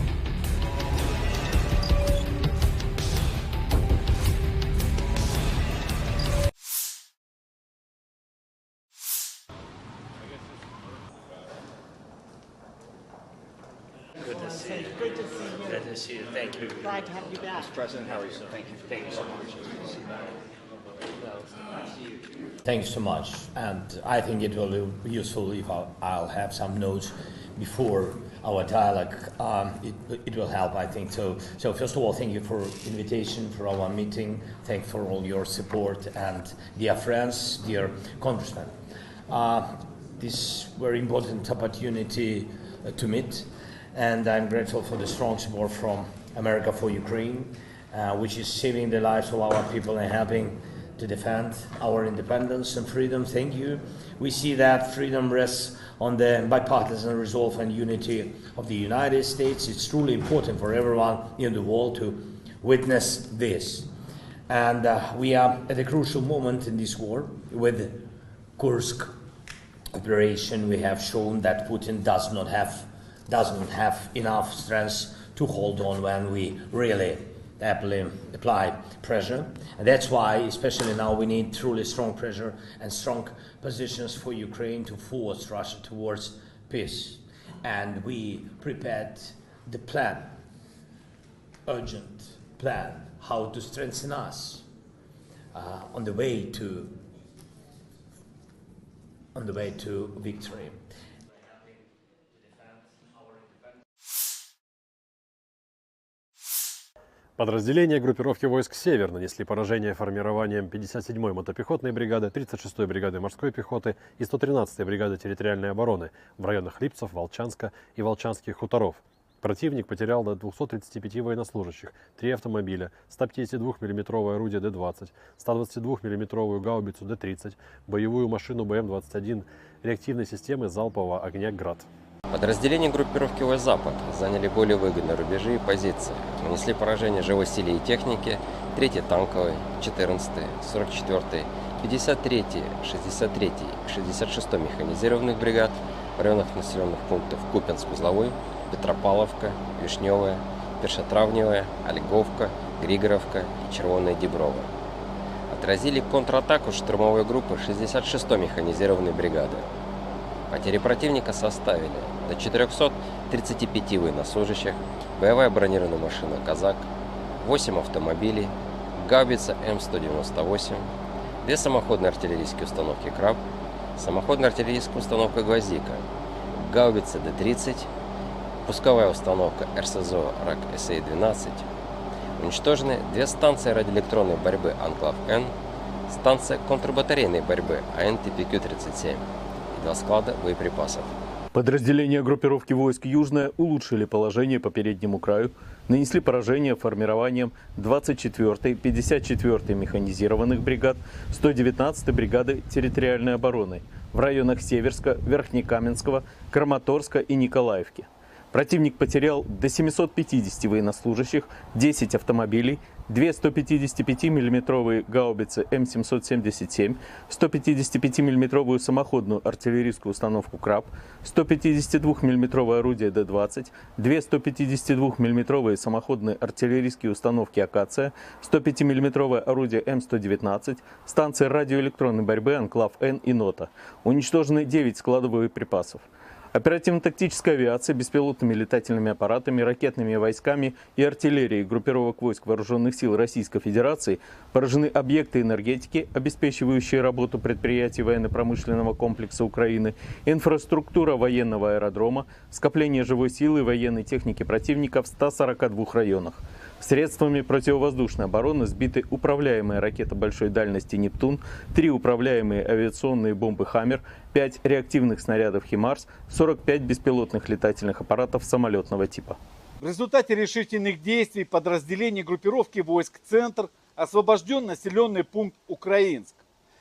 Good to see you. Good to see you. Good to see you. Thank you. Glad to have you back. President, how are you? Thank you. Thank you so much. Thanks so much, and I think it will be useful if I'll have some notes before our dialogue. It will help, I think. So first of all, thank you for invitation for our meeting. Thanks for all your support, and dear friends, dear congressmen. This very important opportunity to meet, and I'm grateful for the strong support from America for Ukraine, which is saving the lives of our people and helping to defend our independence and freedom. Thank you. We see that freedom rests on the bipartisan resolve and unity of the United States. It's truly important for everyone in the world to witness this. And we are at a crucial moment in this war. With Kursk operation, we have shown that Putin doesn't have enough strength to hold on when we really apply pressure. And that's why, especially now, we need truly strong pressure and strong positions for Ukraine to force Russia towards peace. And we prepared the plan, urgent plan, how to strengthen us on the way to victory. Подразделения группировки войск «Север» нанесли поражение формированиям 57-й мотопехотной бригады, 36-й бригады морской пехоты и 113-й бригады территориальной обороны в районах Липцев, Волчанска и Волчанских хуторов. Противник потерял до 235 военнослужащих, 3 автомобиля, 152 мм орудие Д-20, 122 мм гаубицу Д-30, боевую машину БМ-21, реактивной системы залпового огня «Град». Подразделения группировки войск «Запад» заняли более выгодные рубежи и позиции, нанесли поражение живой силе и технике 3-й танковой, 14-й, 44-й, 53-й, 63-й и 66-й механизированных бригад в районах населенных пунктов Купянск-Узловой, Петропавловка, Вишневая, Першотравневая, Ольговка, Григоровка и Червоная Деброва. Отразили контратаку штурмовой группы 66-й механизированной бригады. Потери противника составили до 435 военнослужащих, боевая бронированная машина «Казак», 8 автомобилей, гаубица М198, 2 самоходные артиллерийские установки «Краб», самоходная артиллерийская установка «Гвоздика», гаубица Д-30, пусковая установка РСЗО РАК-СА-12. Уничтожены 2 станции радиоэлектронной борьбы «Анклав-Н», станция контрбатарейной борьбы АН-ТПК-37 и 2 склада боеприпасов. Подразделения группировки войск «Южная» улучшили положение по переднему краю, нанесли поражение формированием 24-й, 54-й механизированных бригад, 119-й бригады территориальной обороны в районах Северска, Верхнекаменского, Краматорска и Николаевки. Противник потерял до 750 военнослужащих, 10 автомобилей, 2 155 мм гаубицы М777, 155 мм самоходную артиллерийскую установку «Краб», 152 мм орудие Д-20, 2 152 мм самоходные артиллерийские установки «Акация», 105 мм орудие М119, станции радиоэлектронной борьбы «Анклав-Н» и «Нота». Уничтожены 9 складов боеприпасов. Оперативно-тактическая авиация, беспилотными летательными аппаратами, ракетными войсками и артиллерией группировок войск Вооруженных сил Российской Федерации поражены объекты энергетики, обеспечивающие работу предприятий военно-промышленного комплекса Украины, инфраструктура военного аэродрома, скопление живой силы и военной техники противника в 142 районах. Средствами противовоздушной обороны сбиты управляемые ракеты большой дальности «Нептун», 3 управляемые авиационные бомбы «Хаммер», 5 реактивных снарядов «Химарс», 45 беспилотных летательных аппаратов самолетного типа. В результате решительных действий подразделений группировки войск «Центр» освобожден населенный пункт Украинск.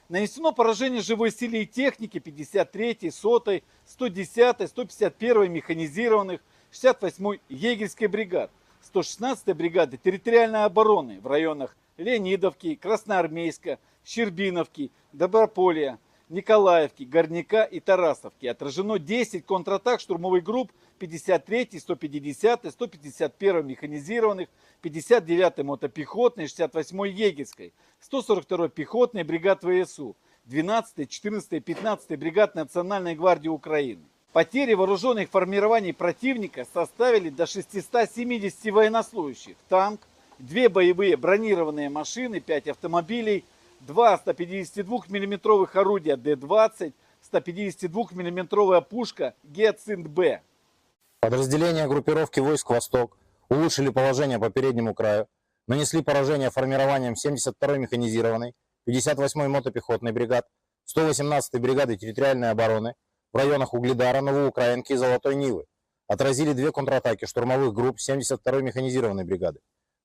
Нанесено поражение живой силе и технике 53-й, 100-й, 110-й, 151-й механизированных, 68-й егерской бригад, 116-й бригады территориальной обороны в районах Леонидовки, Красноармейска, Щербиновки, Доброполья, Николаевки, Горняка и Тарасовки. Отражено 10 контратак штурмовых групп 53-й, 150-й, 151-й механизированных, 59-й мотопехотной, 68-й егерской, 142-й пехотной бригад ВСУ, 12-й, 14-й, 15-й бригад Национальной гвардии Украины. Потери вооруженных формирований противника составили до 670 военнослужащих, танк, 2 боевые бронированные машины, 5 автомобилей, 2 152 мм орудия Д-20, 152 мм пушка Гиацинт-Б. Подразделения группировки войск «Восток» улучшили положение по переднему краю, нанесли поражение формированием 72-й механизированной, 58-й мотопехотной бригад, 118-й бригады территориальной обороны в районах Угледара, Новоукраинки и Золотой Нивы. Отразили 2 контратаки штурмовых групп 72-й механизированной бригады.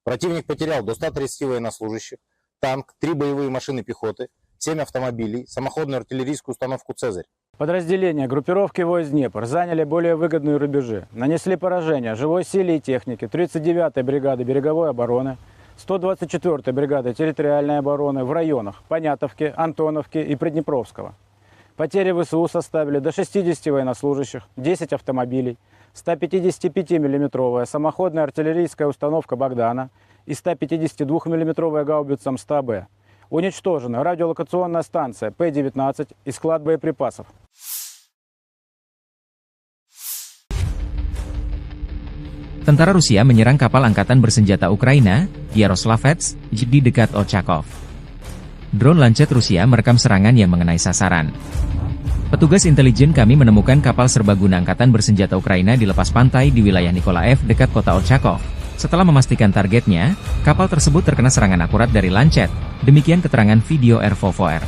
Противник потерял до 130 военнослужащих, танк, 3 боевые машины пехоты, 7 автомобилей, самоходную артиллерийскую установку «Цезарь». Подразделения группировки войск «Днепр» заняли более выгодные рубежи, нанесли поражение живой силе и технике 39-й бригады береговой обороны, 124-й бригады территориальной обороны в районах Понятовки, Антоновки и Приднепровского. Потери ВСУ составили до 60 военнослужащих, 10 автомобилей, 155 мм самоходная артиллерийская установка «Богдана» и 152 мм гаубица М100Б. Уничтожена радиолокационная станция П-19 и склад боеприпасов. Tentara Rusia menyerang kapal angkatan bersenjata Ukraina, Yaroslavets, di dekat Ochakov. Drone Lancet Rusia merekam serangan yang mengenai sasaran. Petugas intelijen kami menemukan kapal serbaguna angkatan bersenjata Ukraina di lepas pantai di wilayah Nikolaev dekat kota Ochakov. Setelah memastikan targetnya, kapal tersebut terkena serangan akurat dari Lancet. Demikian keterangan video RVVR.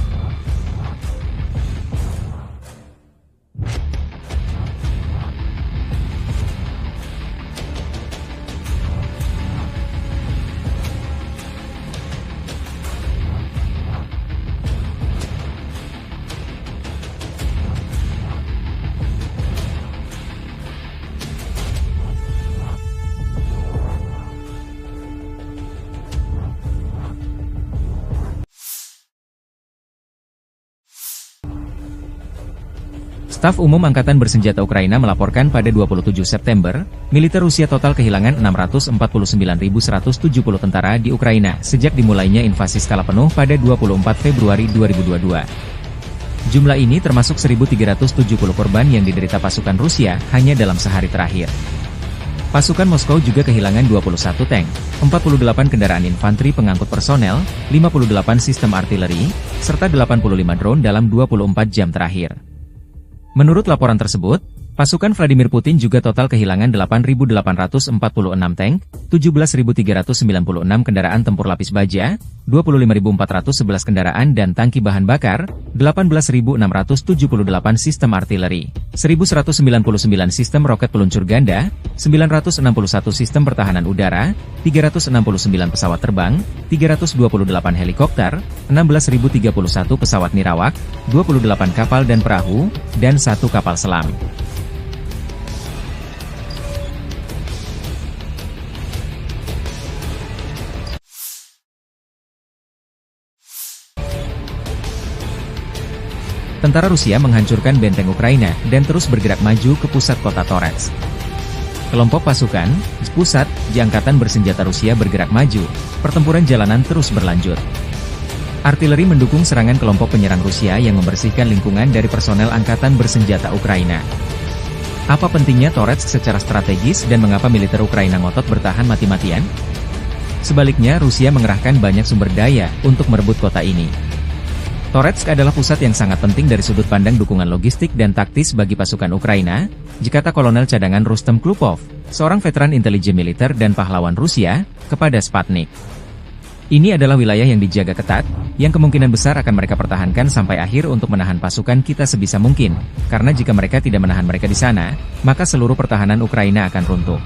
Staf Umum Angkatan Bersenjata Ukraina melaporkan pada 27 September, militer Rusia total kehilangan 649.170 tentara di Ukraina sejak dimulainya invasi skala penuh pada 24 Februari 2022. Jumlah ini termasuk 1.370 korban yang diderita pasukan Rusia hanya dalam sehari terakhir. Pasukan Moskow juga kehilangan 21 tank, 48 kendaraan infanteri pengangkut personel, 58 sistem artileri, serta 85 drone dalam 24 jam terakhir. Menurut laporan tersebut, Pasukan Vladimir Putin juga total kehilangan 8.846 tank, 17.396 kendaraan tempur lapis baja, 25.411 kendaraan dan tangki bahan bakar, 18.678 sistem artileri, 1.199 sistem roket peluncur ganda, 961 sistem pertahanan udara, 369 pesawat terbang, 328 helikopter, 16.031 pesawat nirawak, 28 kapal dan perahu, dan 1 kapal selam. Tentara Rusia menghancurkan benteng Ukraina dan terus bergerak maju ke pusat kota Torets. Kelompok pasukan Spusat di Angkatan Bersenjata Rusia bergerak maju, pertempuran jalanan terus berlanjut. Artileri mendukung serangan kelompok penyerang Rusia yang membersihkan lingkungan dari personel Angkatan Bersenjata Ukraina. Apa pentingnya Torets secara strategis dan mengapa militer Ukraina ngotot bertahan mati-matian? Sebaliknya, Rusia mengerahkan banyak sumber daya untuk merebut kota ini. Toretsk adalah pusat yang sangat penting dari sudut pandang dukungan logistik dan taktis bagi pasukan Ukraina, dikata Kolonel Cadangan Rustem Klupov, seorang veteran intelijen militer dan pahlawan Rusia, kepada Sputnik. Ini adalah wilayah yang dijaga ketat, yang kemungkinan besar akan mereka pertahankan sampai akhir untuk menahan pasukan kita sebisa mungkin, karena jika mereka tidak menahan mereka di sana, maka seluruh pertahanan Ukraina akan runtuh.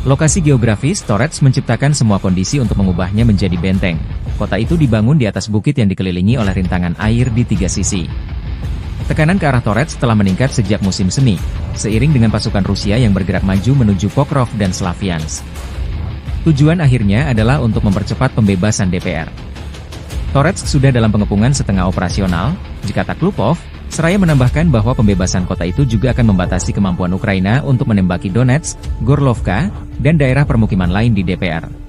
Lokasi geografis Torets menciptakan semua kondisi untuk mengubahnya menjadi benteng. Kota itu dibangun di atas bukit yang dikelilingi oleh rintangan air di 3 sisi. Tekanan ke arah Torets telah meningkat sejak musim semi, seiring dengan pasukan Rusia yang bergerak maju menuju Pokrov dan Slaviansk. Tujuan akhirnya adalah untuk mempercepat pembebasan DPR. Torets sudah dalam pengepungan setengah operasional, dikata Klupov, seraya menambahkan bahwa pembebasan kota itu juga akan membatasi kemampuan Ukraina untuk menembaki Donetsk, Gorlovka, dan daerah permukiman lain di DPR.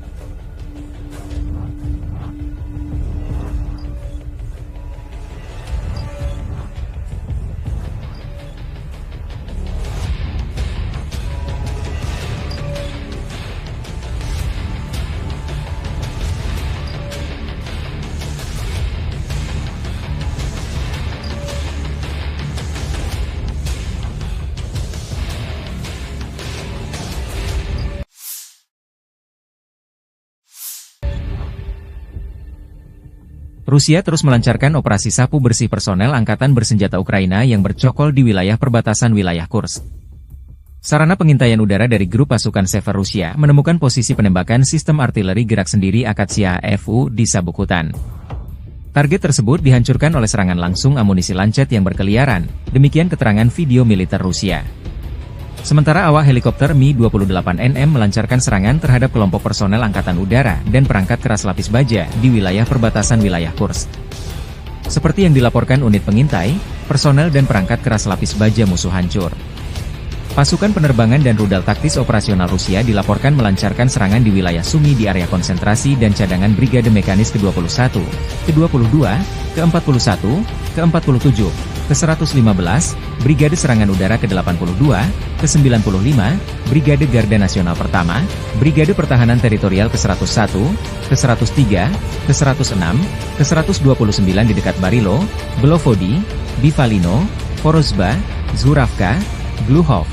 Rusia terus melancarkan operasi sapu bersih personel Angkatan Bersenjata Ukraina yang bercokol di wilayah perbatasan wilayah Kursk. Sarana pengintaian udara dari grup pasukan Sever Rusia menemukan posisi penembakan sistem artileri gerak sendiri Akatsiya FU di sabuk hutan. Target tersebut dihancurkan oleh serangan langsung amunisi lancet yang berkeliaran, demikian keterangan video militer Rusia. Sementara awak helikopter Mi-28NM melancarkan serangan terhadap kelompok personel Angkatan Udara dan perangkat keras lapis baja di wilayah perbatasan wilayah Kursk. Seperti yang dilaporkan unit pengintai, personel dan perangkat keras lapis baja musuh hancur. Pasukan penerbangan dan rudal taktis operasional Rusia dilaporkan melancarkan serangan di wilayah Sumy di area konsentrasi dan cadangan Brigade Mekanis ke-21, ke-22, ke-41, ke-47, ke-115, Brigade Serangan Udara ke-82, ke-95, Brigade Garda Nasional Pertama, Brigade Pertahanan Teritorial ke-101, ke-103, ke-106, ke-129 di dekat Barilo, Belovodi, Bivalino, Porozba, Zhuravka, Gluhov,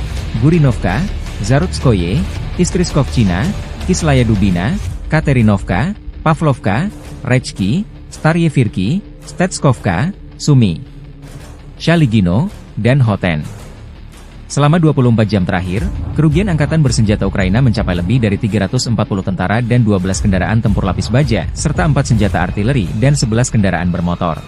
Gurinovka, Zarutskoye, Iskriskovchina, Kislaya Dubina, Katerinovka, Pavlovka, Rechki, Staryevirki, Stetskovka, Sumy, Shaligino, dan Hoten. Selama 24 jam terakhir, kerugian Angkatan Bersenjata Ukraina mencapai lebih dari 340 tentara dan 12 kendaraan tempur lapis baja, serta 4 senjata artileri dan 11 kendaraan bermotor.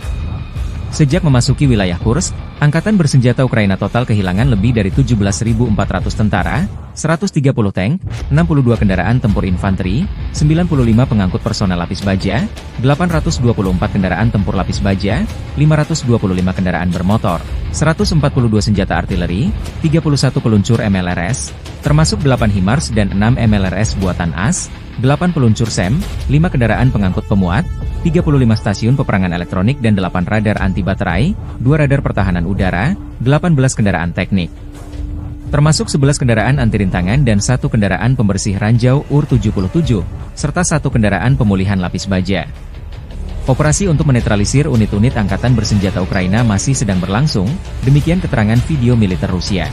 Sejak memasuki wilayah Kursk, Angkatan Bersenjata Ukraina total kehilangan lebih dari 17.400 tentara, 130 tank, 62 kendaraan tempur infanteri, 95 pengangkut personel lapis baja, 824 kendaraan tempur lapis baja, 525 kendaraan bermotor, 142 senjata artileri, 31 peluncur MLRS, termasuk 8 HIMARS dan 6 MLRS buatan AS, 8 peluncur SEM, 5 kendaraan pengangkut pemuat, 35 stasiun peperangan elektronik dan 8 radar anti baterai, 2 radar pertahanan udara, 18 kendaraan teknik. Termasuk 11 kendaraan anti rintangan dan 1 kendaraan pembersih ranjau UR-77, serta 1 kendaraan pemulihan lapis baja. Operasi untuk menetralisir unit-unit angkatan bersenjata Ukraina masih sedang berlangsung, demikian keterangan video militer Rusia.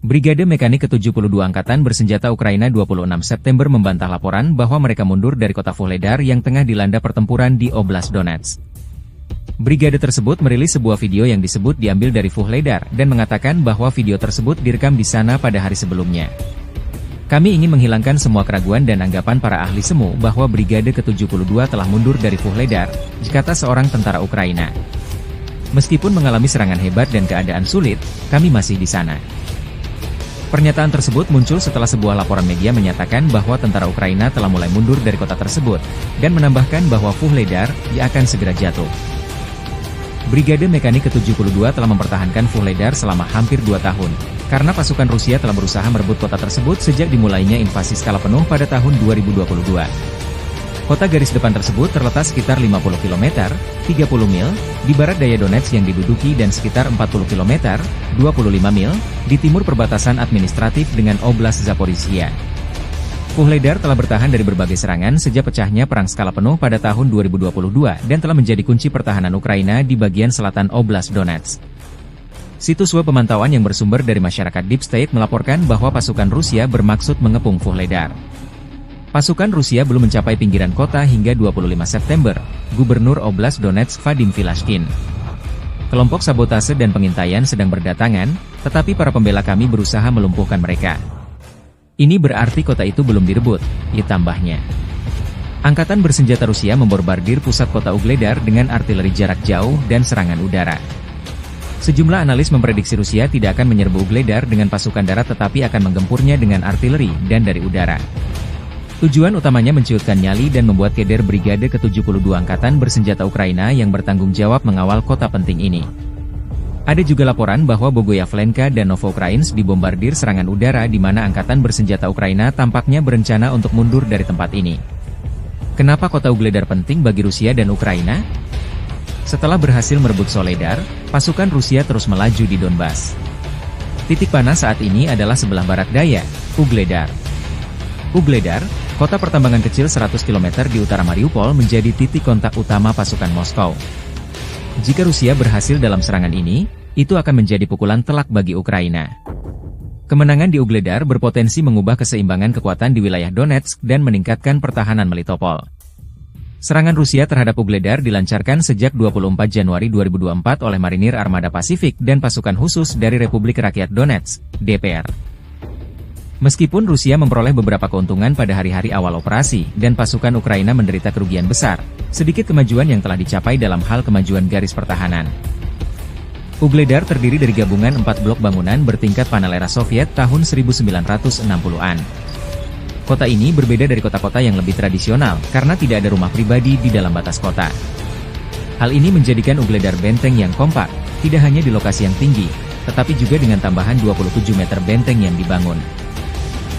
Brigade Mekanik ke-72 Angkatan Bersenjata Ukraina 26 September membantah laporan bahwa mereka mundur dari kota Vuhledar yang tengah dilanda pertempuran di Oblast Donetsk. Brigade tersebut merilis sebuah video yang disebut diambil dari Vuhledar dan mengatakan bahwa video tersebut direkam di sana pada hari sebelumnya. Kami ingin menghilangkan semua keraguan dan anggapan para ahli semu bahwa Brigade ke-72 telah mundur dari Vuhledar, kata seorang tentara Ukraina. Meskipun mengalami serangan hebat dan keadaan sulit, kami masih di sana. Pernyataan tersebut muncul setelah sebuah laporan media menyatakan bahwa tentara Ukraina telah mulai mundur dari kota tersebut, dan menambahkan bahwa Vuhledar akan segera jatuh. Brigade Mekanik ke-72 telah mempertahankan Vuhledar selama hampir 2 tahun, karena pasukan Rusia telah berusaha merebut kota tersebut sejak dimulainya invasi skala penuh pada tahun 2022. Kota garis depan tersebut terletak sekitar 50 km, 30 mil, di barat daya Donetsk yang diduduki dan sekitar 40 km, 25 mil, di timur perbatasan administratif dengan Oblast Zaporizhia. Vuhledar telah bertahan dari berbagai serangan sejak pecahnya perang skala penuh pada tahun 2022 dan telah menjadi kunci pertahanan Ukraina di bagian selatan Oblast Donetsk. Situs web pemantauan yang bersumber dari masyarakat Deep State melaporkan bahwa pasukan Rusia bermaksud mengepung Vuhledar. Pasukan Rusia belum mencapai pinggiran kota hingga 25 September, Gubernur Oblast Donetsk Vadim Filashkin. Kelompok sabotase dan pengintaian sedang berdatangan, tetapi para pembela kami berusaha melumpuhkan mereka. Ini berarti kota itu belum direbut, tambahnya. Angkatan bersenjata Rusia membombardir pusat kota Vuhledar dengan artileri jarak jauh dan serangan udara. Sejumlah analis memprediksi Rusia tidak akan menyerbu Vuhledar dengan pasukan darat tetapi akan menggempurnya dengan artileri dan dari udara. Tujuan utamanya menciutkan nyali dan membuat keder Brigade ke-72 Angkatan Bersenjata Ukraina yang bertanggung jawab mengawal kota penting ini. Ada juga laporan bahwa Bogoyavlenka dan Novoukrainsk dibombardir serangan udara di mana Angkatan Bersenjata Ukraina tampaknya berencana untuk mundur dari tempat ini. Kenapa kota Vuhledar penting bagi Rusia dan Ukraina? Setelah berhasil merebut Soledar, pasukan Rusia terus melaju di Donbas. Titik panas saat ini adalah sebelah barat daya, Vuhledar. Vuhledar, kota pertambangan kecil 100 km di utara Mariupol menjadi titik kontak utama pasukan Moskow. Jika Rusia berhasil dalam serangan ini, itu akan menjadi pukulan telak bagi Ukraina. Kemenangan di Vuhledar berpotensi mengubah keseimbangan kekuatan di wilayah Donetsk dan meningkatkan pertahanan Melitopol. Serangan Rusia terhadap Vuhledar dilancarkan sejak 24 Januari 2024 oleh Marinir Armada Pasifik dan pasukan khusus dari Republik Rakyat Donetsk, DPR. Meskipun Rusia memperoleh beberapa keuntungan pada hari-hari awal operasi, dan pasukan Ukraina menderita kerugian besar, sedikit kemajuan yang telah dicapai dalam hal kemajuan garis pertahanan. Vuhledar terdiri dari gabungan 4 blok bangunan bertingkat panel era Soviet tahun 1960-an. Kota ini berbeda dari kota-kota yang lebih tradisional, karena tidak ada rumah pribadi di dalam batas kota. Hal ini menjadikan Vuhledar benteng yang kompak, tidak hanya di lokasi yang tinggi, tetapi juga dengan tambahan 27 meter benteng yang dibangun.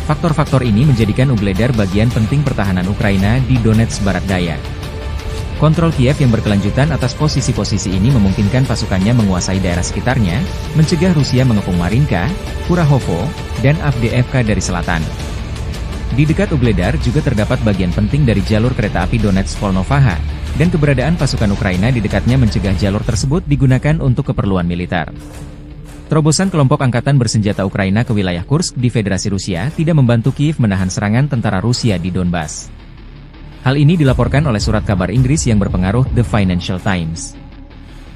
Faktor-faktor ini menjadikan Vuhledar bagian penting pertahanan Ukraina di Donetsk barat daya. Kontrol Kiev yang berkelanjutan atas posisi-posisi ini memungkinkan pasukannya menguasai daerah sekitarnya, mencegah Rusia mengepung Marinka, Kurahovo, dan Avdiivka dari selatan. Di dekat Vuhledar juga terdapat bagian penting dari jalur kereta api Donetsk-Volnovaha, dan keberadaan pasukan Ukraina di dekatnya mencegah jalur tersebut digunakan untuk keperluan militer. Terobosan kelompok angkatan bersenjata Ukraina ke wilayah Kursk di Federasi Rusia tidak membantu Kiev menahan serangan tentara Rusia di Donbas. Hal ini dilaporkan oleh surat kabar Inggris yang berpengaruh The Financial Times.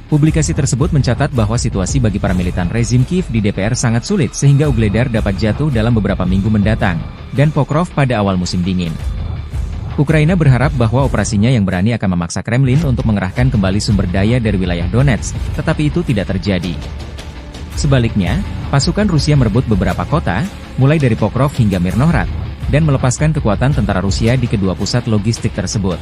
Publikasi tersebut mencatat bahwa situasi bagi para militan rezim Kiev di DPR sangat sulit sehingga Vuhledar dapat jatuh dalam beberapa minggu mendatang, dan Pokrov pada awal musim dingin. Ukraina berharap bahwa operasinya yang berani akan memaksa Kremlin untuk mengerahkan kembali sumber daya dari wilayah Donetsk, tetapi itu tidak terjadi. Sebaliknya, pasukan Rusia merebut beberapa kota, mulai dari Pokrov hingga Mirnohrad, dan melepaskan kekuatan tentara Rusia di kedua pusat logistik tersebut.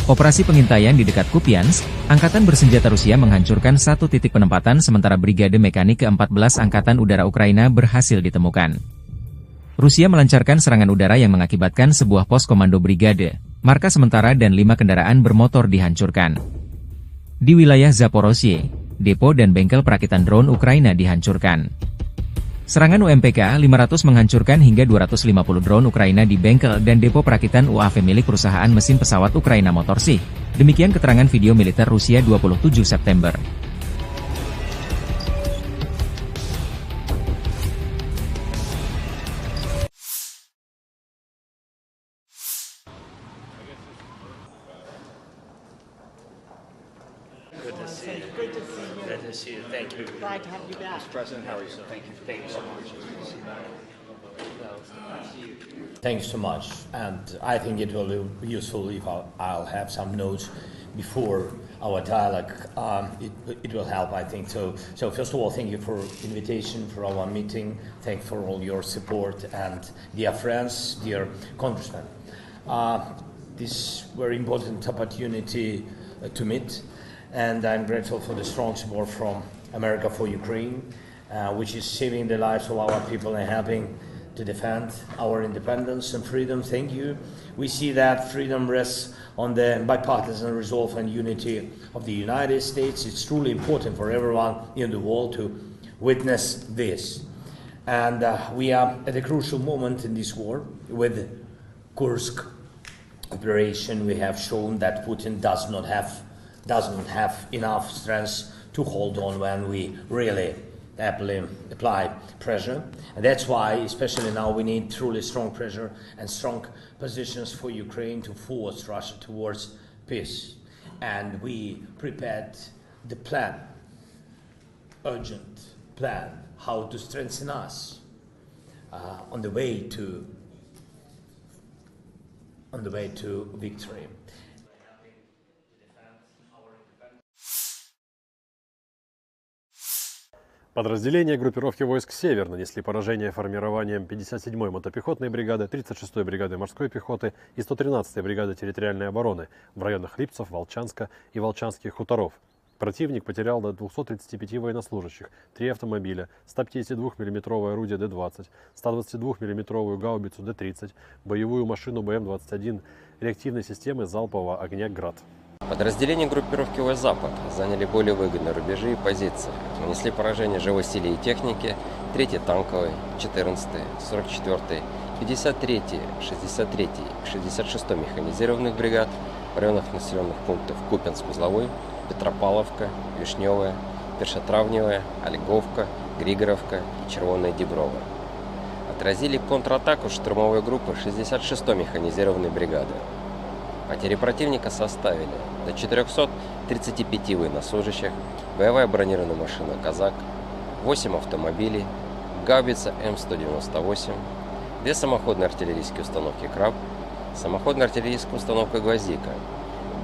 Operasi pengintaian di dekat Kupiansk, Angkatan Bersenjata Rusia menghancurkan satu titik penempatan sementara Brigade Mekanik ke-14 Angkatan Udara Ukraina berhasil ditemukan. Rusia melancarkan serangan udara yang mengakibatkan sebuah pos komando brigade, markas sementara dan 5 kendaraan bermotor dihancurkan. Di wilayah Zaporozhye, depo dan bengkel perakitan drone Ukraina dihancurkan. Serangan UMPK-500 menghancurkan hingga 250 drone Ukraina di bengkel dan depo perakitan UAV milik perusahaan mesin pesawat Ukraina Motorsi. Demikian keterangan video militer Rusia 27 September. Good to see you. Good to see you. Thank you. Glad to have you back. President, how are you? Thank you so much. Thank you so much. And I think it will be useful if I'll have some notes before our dialogue. It will help, I think. So first of all, thank you for invitation for our meeting. Thanks for all your support. And dear friends, dear congressmen, this very important opportunity to meet. And I'm grateful for the strong support from America for Ukraine, which is saving the lives of our people and helping to defend our independence and freedom. Thank you. We see that freedom rests on the bipartisan resolve and unity of the United States. It's truly important for everyone in the world to witness this. And we are at a crucial moment in this war. With Kursk operation, we have shown that Putin doesn't have enough strength to hold on when we really apply pressure. And that's why, especially now, we need truly strong pressure and strong positions for Ukraine to force Russia towards peace. And we prepared the plan, urgent plan, how to strengthen us on the way to victory. Подразделения группировки войск «Север» нанесли поражение формированием 57-й мотопехотной бригады, 36-й бригады морской пехоты и 113-й бригады территориальной обороны в районах Липцев, Волчанска и Волчанских хуторов. Противник потерял до 235 военнослужащих, 3 автомобиля, 152 мм орудие Д-20, 122 мм гаубицу Д-30, боевую машину БМ-21, реактивной системы залпового огня «Град». Подразделения группировки ВойСК «Запад» заняли более выгодные рубежи и позиции, нанесли поражение живой силе и технике 3-й танковой, 14-й, 44-й, 53-й, 63-й и 66-й механизированных бригад в районах населенных пунктов Купянск-Узловой, Петропавловка, Вишневая, Першотравневая, Ольговка, Григоровка и Червоная Деброва. Отразили контратаку штурмовой группы 66-й механизированной бригады. Потери противника составили до 435 военнослужащих, боевая бронированная машина «Казак», 8 автомобилей, гаубица М198, 2 самоходные артиллерийские установки «Краб», самоходная артиллерийская установка «Гвоздика»,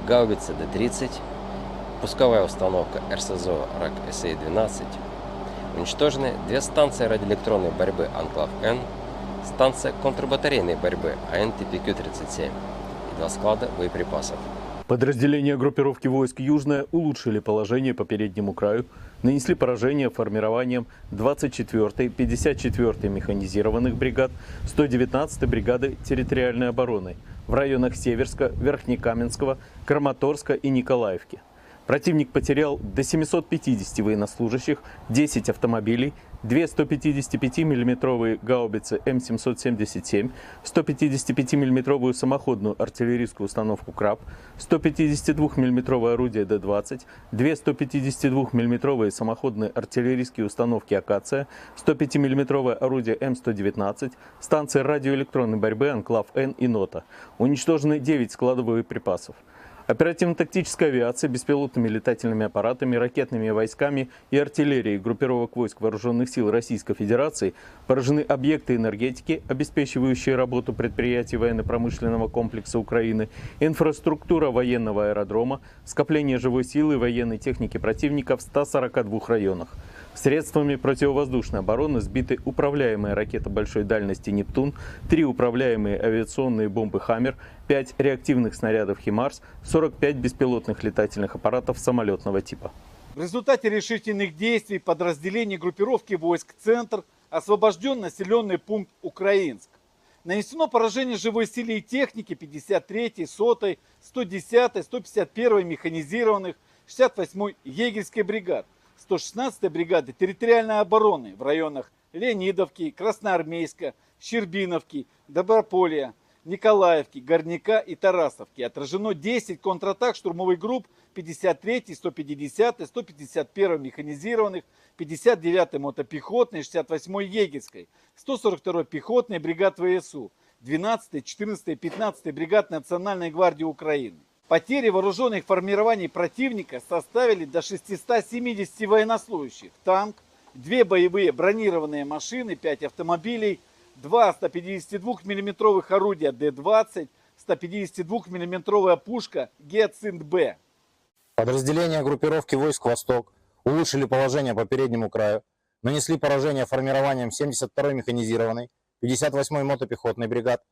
гаубица Д-30, пусковая установка РСЗО РАК-СА-12. Уничтожены 2 станции радиоэлектронной борьбы «Анклав-Н», станция контрбатарейной борьбы АН-ТПК-37. 2 склада боеприпасов. Подразделения группировки войск «Южная» улучшили положение по переднему краю, нанесли поражение формированием 24-й, 54-й механизированных бригад, 119-й бригады территориальной обороны в районах Северска, Верхнекаменского, Краматорска и Николаевки. Противник потерял до 750 военнослужащих, 10 автомобилей, 2 155 мм гаубицы М777, 155 мм самоходную артиллерийскую установку «Краб», 152 мм орудие Д-20, 2 152 мм самоходные артиллерийские установки «Акация», 105 мм орудие М119, станции радиоэлектронной борьбы «Анклав-Н» и «Нота». Уничтожены 9 складов боеприпасов. Оперативно-тактическая авиация, беспилотными летательными аппаратами, ракетными войсками и артиллерией группировок войск Вооруженных сил Российской Федерации поражены объекты энергетики, обеспечивающие работу предприятий военно-промышленного комплекса Украины, инфраструктура военного аэродрома, скопление живой силы и военной техники противника в 142 районах. Средствами противовоздушной обороны сбиты управляемая ракета большой дальности «Нептун», 3 управляемые авиационные бомбы «Хаммер», 5 реактивных снарядов «Химарс», 45 беспилотных летательных аппаратов самолетного типа. В результате решительных действий подразделений группировки войск «Центр» освобожден населенный пункт Украинск. Нанесено поражение живой силе и технике 53-й, 100-й, 110-й, 151-й механизированных, 68-й егерской бригад, 116-й бригады территориальной обороны в районах Леонидовки, Красноармейска, Щербиновки, Доброполья, Николаевки, Горняка и Тарасовки. Отражено 10 контратак штурмовых групп 53-й, 150-й, 151-й механизированных, 59-й мотопехотной, 68-й егерской, 142-й пехотной бригад ВСУ, 12-й, 14-й, 15-й бригад Национальной гвардии Украины. Потери вооруженных формирований противника составили до 670 военнослужащих, танк, 2 боевые бронированные машины, 5 автомобилей, 2 152 мм орудия Д-20, 152 мм пушка Гиацинт-Б. Подразделения группировки войск «Восток» улучшили положение по переднему краю, нанесли поражение формированием 72-й механизированной, 58-й мотопехотной бригад,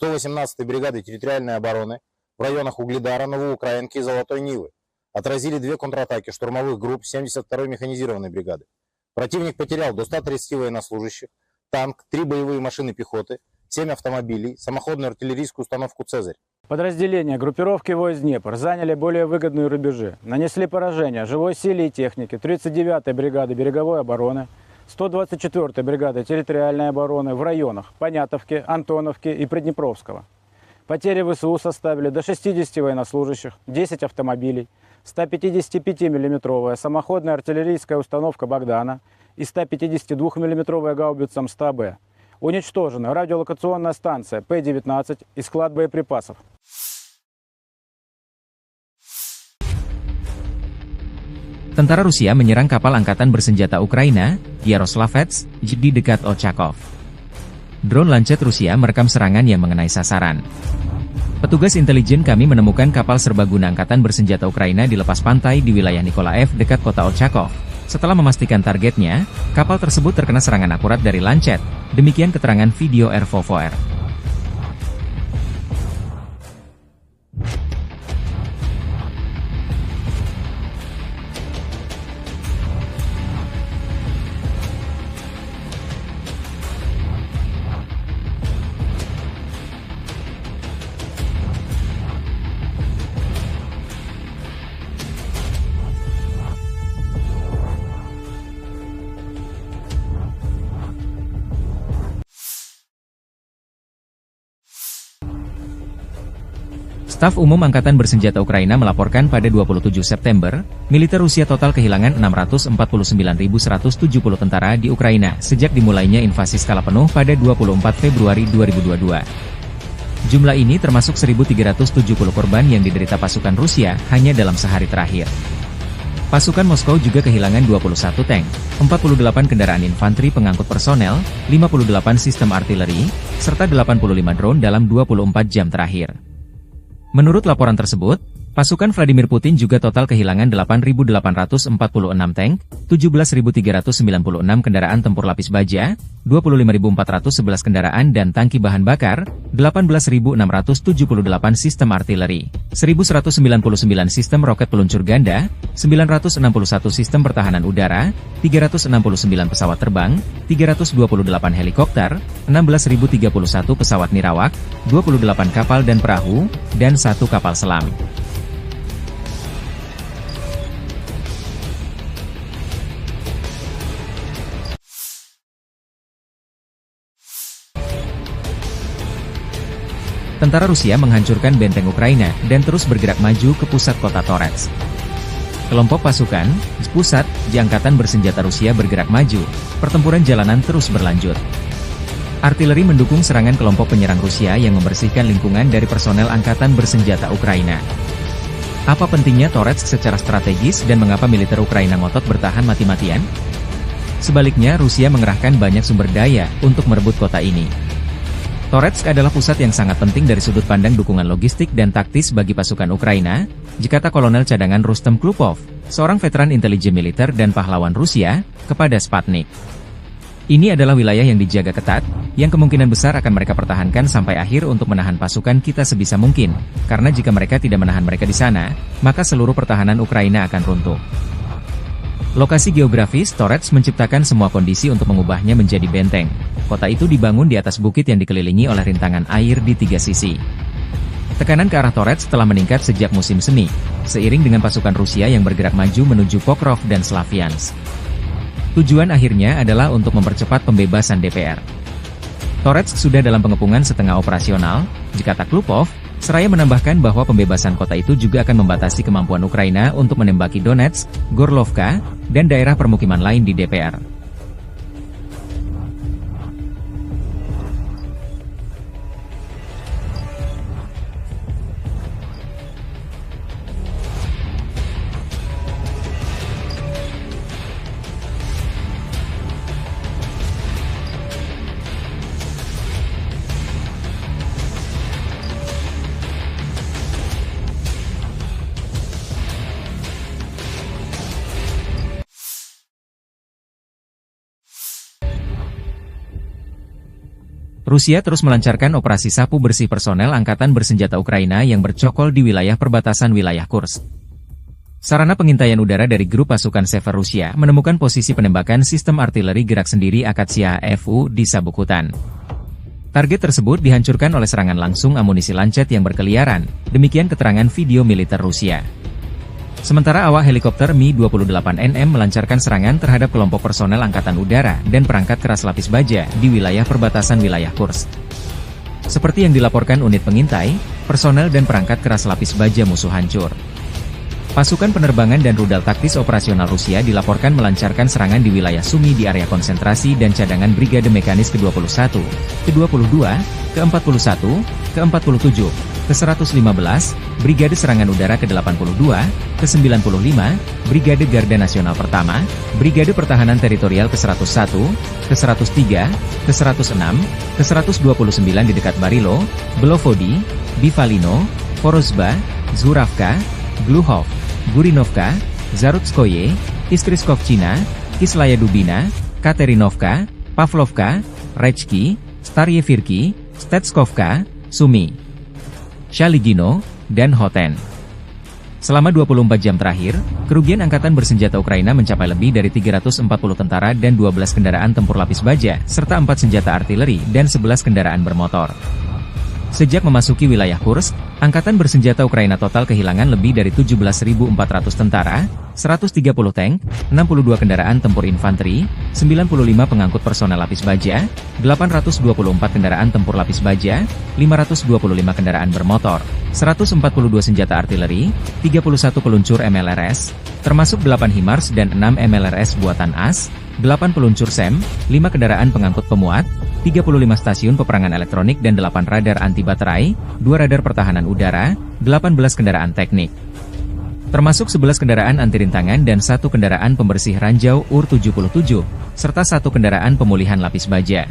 118-й бригады территориальной обороны в районах Угледара, Новоукраинки и Золотой Нивы. Отразили 2 контратаки штурмовых групп 72-й механизированной бригады. Противник потерял до 130 военнослужащих, танк, 3 боевые машины пехоты, 7 автомобилей, самоходную артиллерийскую установку «Цезарь». Подразделения группировки войск «Днепр» заняли более выгодные рубежи, нанесли поражение живой силе и технике 39-й бригады береговой обороны, 124-й бригады территориальной обороны в районах Понятовки, Антоновки и Приднепровского. Потери ВСУ составили до 60 военнослужащих, 10 автомобилей, 155 мм самоходная артиллерийская установка «Богдана» и 152 мм гаубица М100Б. Уничтожена радиолокационная станция П-19 и склад боеприпасов. Tentara Rusia menyerang kapal angkatan bersenjata Ukraina, Yaroslavets, di dekat Ochakov. Drone Lancet Rusia merekam serangan yang mengenai sasaran. Petugas intelijen kami menemukan kapal serbaguna angkatan bersenjata Ukraina di lepas pantai di wilayah Nikolaev dekat kota Ochakov. Setelah memastikan targetnya, kapal tersebut terkena serangan akurat dari Lancet. Demikian keterangan video RVVR. Staf Umum Angkatan Bersenjata Ukraina melaporkan pada 27 September, militer Rusia total kehilangan 649.170 tentara di Ukraina sejak dimulainya invasi skala penuh pada 24 Februari 2022. Jumlah ini termasuk 1.370 korban yang diderita pasukan Rusia hanya dalam sehari terakhir. Pasukan Moskow juga kehilangan 21 tank, 48 kendaraan infanteri pengangkut personel, 58 sistem artileri, serta 85 drone dalam 24 jam terakhir. Menurut laporan tersebut, pasukan Vladimir Putin juga total kehilangan 8.846 tank, 17.396 kendaraan tempur lapis baja, 25.411 kendaraan dan tangki bahan bakar, 18.678 sistem artileri, 1.199 sistem roket peluncur ganda, 961 sistem pertahanan udara, 369 pesawat terbang, 328 helikopter, 16.031 pesawat nirawak, 28 kapal dan perahu, dan 1 kapal selam. Tentara Rusia menghancurkan benteng Ukraina dan terus bergerak maju ke pusat kota Torets. Kelompok pasukan pusat di Angkatan Bersenjata Rusia bergerak maju, pertempuran jalanan terus berlanjut. Artileri mendukung serangan kelompok penyerang Rusia yang membersihkan lingkungan dari personel Angkatan Bersenjata Ukraina. Apa pentingnya Torets secara strategis dan mengapa militer Ukraina ngotot bertahan mati-matian? Sebaliknya Rusia mengerahkan banyak sumber daya untuk merebut kota ini. Toretsk adalah pusat yang sangat penting dari sudut pandang dukungan logistik dan taktis bagi pasukan Ukraina, Jikata Kolonel Cadangan Rustem Klupov, seorang veteran intelijen militer dan pahlawan Rusia, kepada Sputnik. Ini adalah wilayah yang dijaga ketat, yang kemungkinan besar akan mereka pertahankan sampai akhir untuk menahan pasukan kita sebisa mungkin, karena jika mereka tidak menahan mereka di sana, maka seluruh pertahanan Ukraina akan runtuh. Lokasi geografis Torets menciptakan semua kondisi untuk mengubahnya menjadi benteng. Kota itu dibangun di atas bukit yang dikelilingi oleh rintangan air di 3 sisi. Tekanan ke arah Torets telah meningkat sejak musim semi, seiring dengan pasukan Rusia yang bergerak maju menuju Pokrov dan Slaviansk. Tujuan akhirnya adalah untuk mempercepat pembebasan DPR. Torets sudah dalam pengepungan setengah operasional, jikata Klupov, seraya menambahkan bahwa pembebasan kota itu juga akan membatasi kemampuan Ukraina untuk menembaki Donetsk, Gorlovka, dan daerah permukiman lain di DPR. Rusia terus melancarkan operasi sapu bersih personel Angkatan Bersenjata Ukraina yang bercokol di wilayah perbatasan wilayah Kursk. Sarana pengintaian udara dari grup pasukan Sever Rusia menemukan posisi penembakan sistem artileri gerak sendiri Akatsya FU di sabuk hutan. Target tersebut dihancurkan oleh serangan langsung amunisi lancet yang berkeliaran, demikian keterangan video militer Rusia. Sementara awak helikopter Mi-28NM melancarkan serangan terhadap kelompok personel Angkatan Udara dan perangkat keras lapis baja di wilayah perbatasan wilayah Kursk. Seperti yang dilaporkan unit pengintai, personel dan perangkat keras lapis baja musuh hancur. Pasukan penerbangan dan rudal taktis operasional Rusia dilaporkan melancarkan serangan di wilayah Sumy di area konsentrasi dan cadangan Brigade Mekanis ke-21, ke-22, ke-41, ke-47, ke-115, Brigade Serangan Udara ke-82, ke-95, Brigade Garda Nasional Pertama, Brigade Pertahanan Teritorial ke-101, ke-103, ke-106, ke-129 di dekat Barilo, Belovodi, Bivalino, Porozba, Zhuravka, Gluhov, Gurinovka, Zarutskoye, Iskriskovchina, Kislaya Dubina, Katerinovka, Pavlovka, Rechki, Staryevirki, Stetskovka, Sumy, Shaligino, dan Hoten. Selama 24 jam terakhir, kerugian Angkatan Bersenjata Ukraina mencapai lebih dari 340 tentara dan 12 kendaraan tempur lapis baja, serta 4 senjata artileri dan 11 kendaraan bermotor. Sejak memasuki wilayah Kursk, Angkatan Bersenjata Ukraina total kehilangan lebih dari 17.400 tentara, 130 tank, 62 kendaraan tempur infanteri, 95 pengangkut personel lapis baja, 824 kendaraan tempur lapis baja, 525 kendaraan bermotor, 142 senjata artileri, 31 peluncur MLRS, termasuk 8 HIMARS dan 6 MLRS buatan AS, 8 peluncur SEM, 5 kendaraan pengangkut pemuat, 35 stasiun peperangan elektronik dan 8 radar anti baterai, 2 radar pertahanan udara, 18 kendaraan teknik. Termasuk 11 kendaraan anti rintangan dan 1 kendaraan pembersih ranjau UR-77, serta 1 kendaraan pemulihan lapis baja.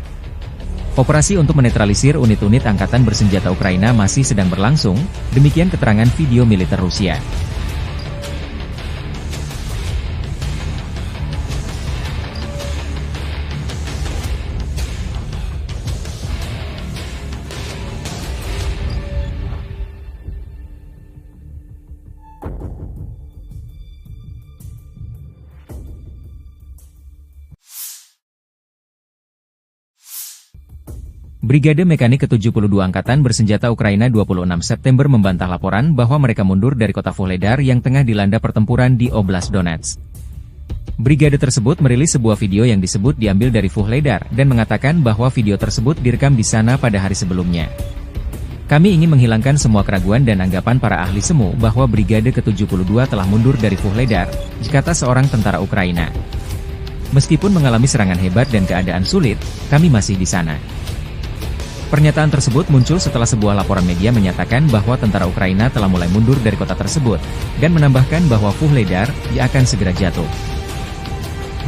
Operasi untuk menetralisir unit-unit Angkatan Bersenjata Ukraina masih sedang berlangsung, demikian keterangan video militer Rusia. Brigade Mekanik ke-72 Angkatan Bersenjata Ukraina 26 September membantah laporan bahwa mereka mundur dari kota Vuhledar yang tengah dilanda pertempuran di Oblast Donetsk. Brigade tersebut merilis sebuah video yang disebut diambil dari Vuhledar dan mengatakan bahwa video tersebut direkam di sana pada hari sebelumnya. Kami ingin menghilangkan semua keraguan dan anggapan para ahli semu bahwa Brigade ke-72 telah mundur dari Vuhledar, kata seorang tentara Ukraina. Meskipun mengalami serangan hebat dan keadaan sulit, kami masih di sana. Pernyataan tersebut muncul setelah sebuah laporan media menyatakan bahwa tentara Ukraina telah mulai mundur dari kota tersebut, dan menambahkan bahwa Vuhledar akan segera jatuh.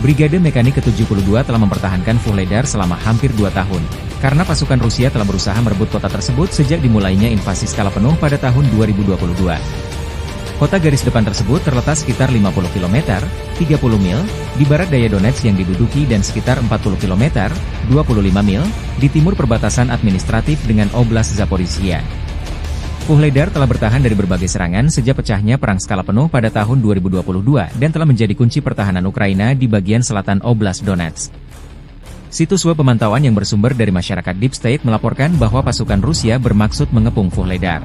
Brigade Mekanik ke-72 telah mempertahankan Vuhledar selama hampir 2 tahun, karena pasukan Rusia telah berusaha merebut kota tersebut sejak dimulainya invasi skala penuh pada tahun 2022. Kota garis depan tersebut terletak sekitar 50 km, 30 mil, di barat daya Donetsk yang diduduki dan sekitar 40 km, 25 mil, di timur perbatasan administratif dengan Oblast Zaporizhia. Vuhledar telah bertahan dari berbagai serangan sejak pecahnya perang skala penuh pada tahun 2022 dan telah menjadi kunci pertahanan Ukraina di bagian selatan Oblast Donetsk. Situs web pemantauan yang bersumber dari masyarakat Deep State melaporkan bahwa pasukan Rusia bermaksud mengepung Vuhledar.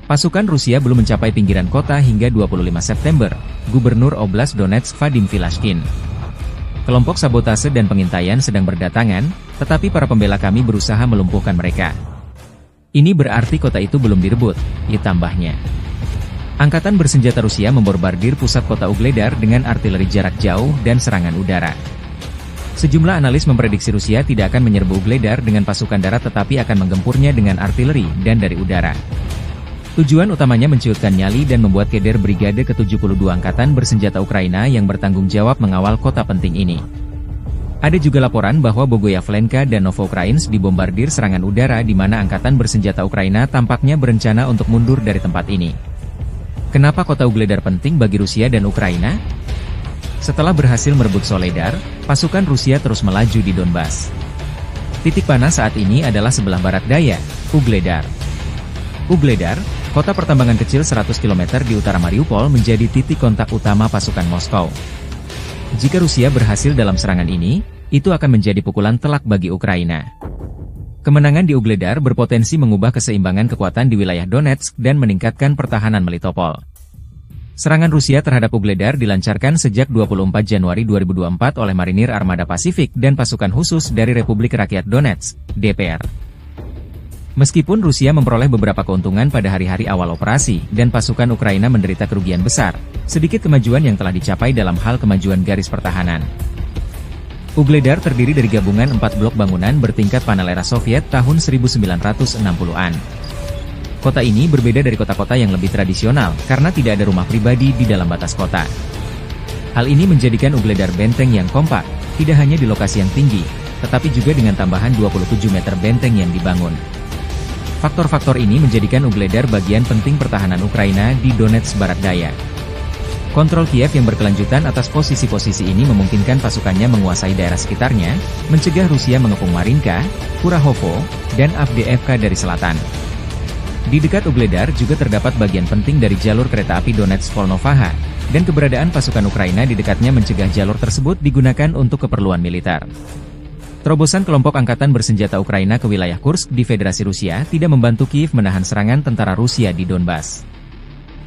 Pasukan Rusia belum mencapai pinggiran kota hingga 25 September, Gubernur Oblast Donetsk Vadim Vilashkin. Kelompok sabotase dan pengintaian sedang berdatangan, tetapi para pembela kami berusaha melumpuhkan mereka. Ini berarti kota itu belum direbut, ditambahnya. Angkatan bersenjata Rusia memborbardir pusat kota Vuhledar dengan artileri jarak jauh dan serangan udara. Sejumlah analis memprediksi Rusia tidak akan menyerbu Vuhledar dengan pasukan darat tetapi akan menggempurnya dengan artileri dan dari udara. Tujuan utamanya menciutkan nyali dan membuat keder Brigade ke-72 Angkatan Bersenjata Ukraina yang bertanggung jawab mengawal kota penting ini. Ada juga laporan bahwa Bogoyavlenka dan Novoukrainsk dibombardir serangan udara di mana Angkatan Bersenjata Ukraina tampaknya berencana untuk mundur dari tempat ini. Kenapa kota Vuhledar penting bagi Rusia dan Ukraina? Setelah berhasil merebut Soledar, pasukan Rusia terus melaju di Donbas. Titik panas saat ini adalah sebelah barat daya, Vuhledar. Vuhledar, kota pertambangan kecil 100 km di utara Mariupol menjadi titik kontak utama pasukan Moskow. Jika Rusia berhasil dalam serangan ini, itu akan menjadi pukulan telak bagi Ukraina. Kemenangan di Vuhledar berpotensi mengubah keseimbangan kekuatan di wilayah Donetsk dan meningkatkan pertahanan Melitopol. Serangan Rusia terhadap Vuhledar dilancarkan sejak 24 Januari 2024 oleh Marinir Armada Pasifik dan pasukan khusus dari Republik Rakyat Donetsk, DPR. Meskipun Rusia memperoleh beberapa keuntungan pada hari-hari awal operasi, dan pasukan Ukraina menderita kerugian besar, sedikit kemajuan yang telah dicapai dalam hal kemajuan garis pertahanan. Vuhledar terdiri dari gabungan 4 blok bangunan bertingkat panel era Soviet tahun 1960-an. Kota ini berbeda dari kota-kota yang lebih tradisional, karena tidak ada rumah pribadi di dalam batas kota. Hal ini menjadikan Vuhledar benteng yang kompak, tidak hanya di lokasi yang tinggi, tetapi juga dengan tambahan 27 meter benteng yang dibangun. Faktor-faktor ini menjadikan Vuhledar bagian penting pertahanan Ukraina di Donetsk Barat Daya. Kontrol Kiev yang berkelanjutan atas posisi-posisi ini memungkinkan pasukannya menguasai daerah sekitarnya, mencegah Rusia mengepung Marinka, Kurahovo, dan Avdiivka dari selatan. Di dekat Vuhledar juga terdapat bagian penting dari jalur kereta api Donetsk-Volnovaha, dan keberadaan pasukan Ukraina di dekatnya mencegah jalur tersebut digunakan untuk keperluan militer. Terobosan kelompok angkatan bersenjata Ukraina ke wilayah Kursk di Federasi Rusia tidak membantu Kiev menahan serangan tentara Rusia di Donbas.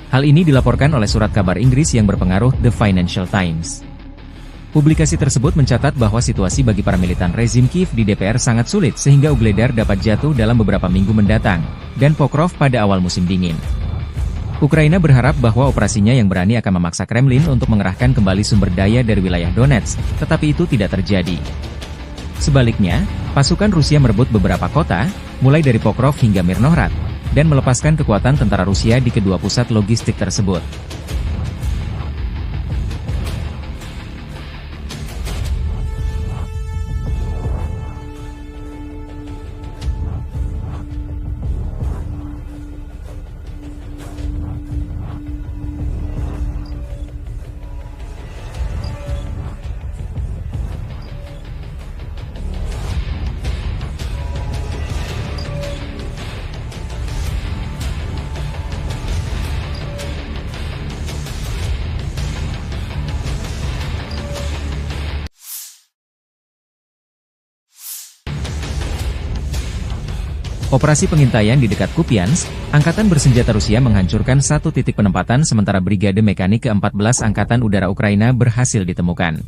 Hal ini dilaporkan oleh surat kabar Inggris yang berpengaruh The Financial Times. Publikasi tersebut mencatat bahwa situasi bagi para militan rezim Kiev di DPR sangat sulit sehingga Vuhledar dapat jatuh dalam beberapa minggu mendatang, dan Pokrov pada awal musim dingin. Ukraina berharap bahwa operasinya yang berani akan memaksa Kremlin untuk mengerahkan kembali sumber daya dari wilayah Donetsk, tetapi itu tidak terjadi. Sebaliknya, pasukan Rusia merebut beberapa kota, mulai dari Pokrov hingga Mirnohrad, dan melepaskan kekuatan tentara Rusia di kedua pusat logistik tersebut. Operasi pengintaian di dekat Kupiansk, Angkatan Bersenjata Rusia menghancurkan satu titik penempatan sementara Brigade Mekanik ke-14 Angkatan Udara Ukraina berhasil ditemukan.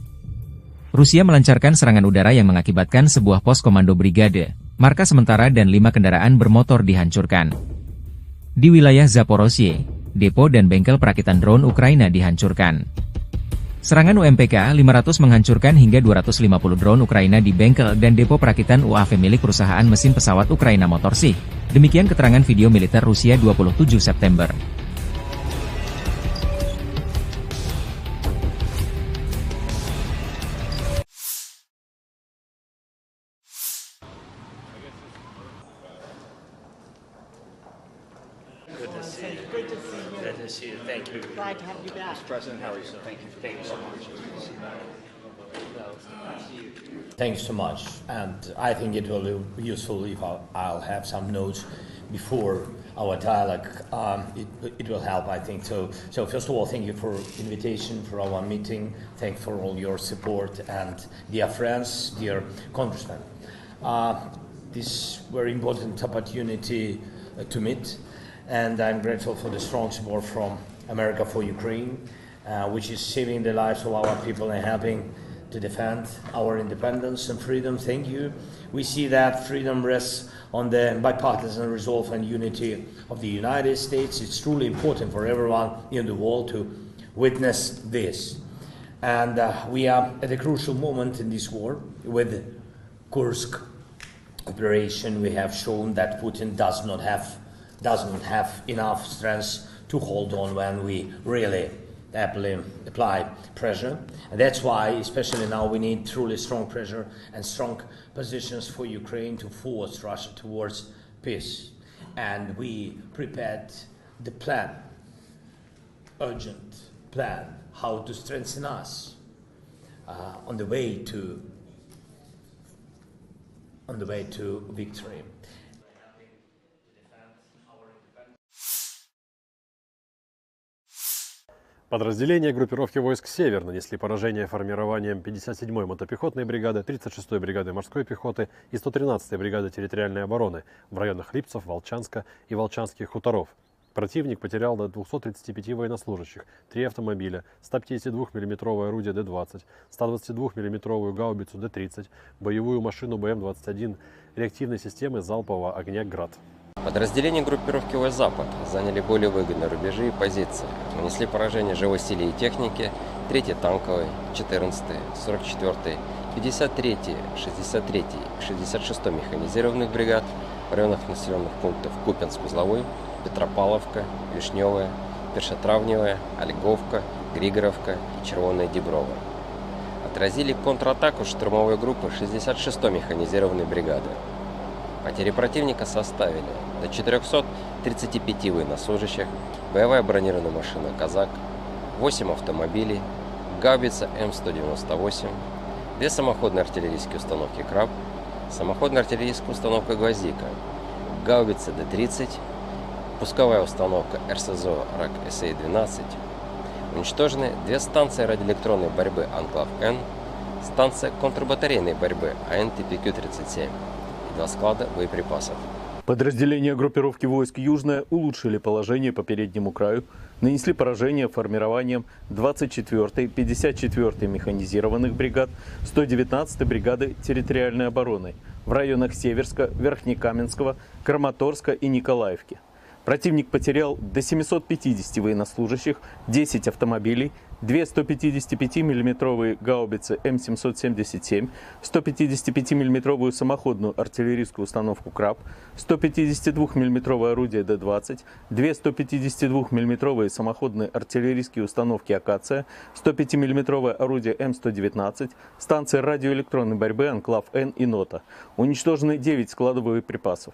Rusia melancarkan serangan udara yang mengakibatkan sebuah pos komando brigade, markas sementara dan 5 kendaraan bermotor dihancurkan. Di wilayah Zaporozhye, depo dan bengkel perakitan drone Ukraina dihancurkan. Serangan UMPK-500 menghancurkan hingga 250 drone Ukraina di bengkel dan depo perakitan UAV milik perusahaan mesin pesawat Ukraina Motorsych. Demikian keterangan video militer Rusia 27 September. Good to see Good to see you. Good to see you. Thank you. Glad to have you back. President, how are you? So thank you so much. Thanks so much. And I think it will be useful if I'll have some notes before our dialogue. It will help, I think. So first of all, thank you for invitation for our meeting. Thanks for all your support. And dear friends, dear congressmen, this very important opportunity to meet. And I'm grateful for the strong support from America for Ukraine, which is saving the lives of our people and helping to defend our independence and freedom. Thank you. We see that freedom rests on the bipartisan resolve and unity of the United States. It's truly important for everyone in the world to witness this. And we are at a crucial moment in this war. With Kursk operation, we have shown that Putin doesn't have enough strength to hold on when we really apply pressure. And that's why, especially now, we need truly strong pressure and strong positions for Ukraine to force Russia towards peace. And we prepared the plan, urgent plan, how to strengthen us on the way to victory. Подразделения группировки войск «Север» нанесли поражение формированием 57-й мотопехотной бригады, 36-й бригады морской пехоты и 113-й бригады территориальной обороны в районах Липцев, Волчанска и Волчанских хуторов. Противник потерял до 235 военнослужащих, 3 автомобиля, 152 мм орудие Д-20, 122 мм гаубицу Д-30, боевую машину БМ-21, реактивной системы залпового огня «Град». Подразделения группировки войск «Запад» заняли более выгодные рубежи и позиции, нанесли поражение живой силе и технике 3-й танковой, 14-й, 44-й, 53-й, 63-й и 66-й механизированных бригад в районах населенных пунктов Купянск-Узловой, Петропавловка, Вишневая, Першотравневая, Ольговка, Григоровка и Червоная Деброва. Отразили контратаку штурмовой группы 66-й механизированной бригады. Потери противника составили до 435 военнослужащих, боевая бронированная машина «Казак», 8 автомобилей, гаубица М198, 2 самоходные артиллерийские установки «Краб», самоходная артиллерийская установка «Гвоздика», гаубица Д-30, пусковая установка РСЗО РАК-СА-12. Уничтожены 2 станции радиоэлектронной борьбы «Анклав-Н», станция контрбатарейной борьбы АН-ТПК-37 и 2 склада боеприпасов. Подразделения группировки войск «Южная» улучшили положение по переднему краю, нанесли поражение формированием 24-й, 54-й механизированных бригад, 119-й бригады территориальной обороны в районах Северска, Верхнекаменского, Краматорска и Николаевки. Противник потерял до 750 военнослужащих, 10 автомобилей, 2 155 мм гаубицы М777, 155 мм самоходную артиллерийскую установку «Краб», 152 мм орудие Д-20, 2 152 мм самоходные артиллерийские установки «Акация», 105 мм орудие М119, станции радиоэлектронной борьбы «Анклав-Н» и «Нота». Уничтожены 9 складов боеприпасов.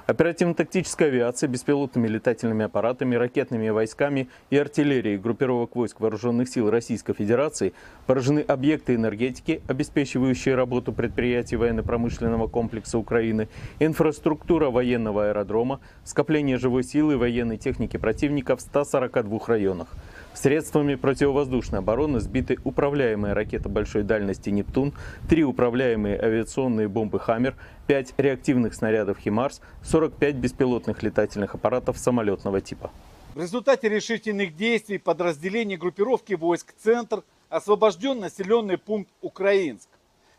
Оперативно-тактическая авиация, беспилотными летательными аппаратами, ракетными войсками и артиллерией группировок войск Вооруженных сил Российской Федерации поражены объекты энергетики, обеспечивающие работу предприятий военно-промышленного комплекса Украины, инфраструктура военного аэродрома, скопление живой силы и военной техники противника в 142 районах. Средствами противовоздушной обороны сбиты управляемые ракеты большой дальности «Нептун», 3 управляемые авиационные бомбы «Хаммер», 5 реактивных снарядов «Химарс», 45 беспилотных летательных аппаратов самолетного типа. В результате решительных действий подразделений группировки войск «Центр» освобожден населенный пункт Украинск.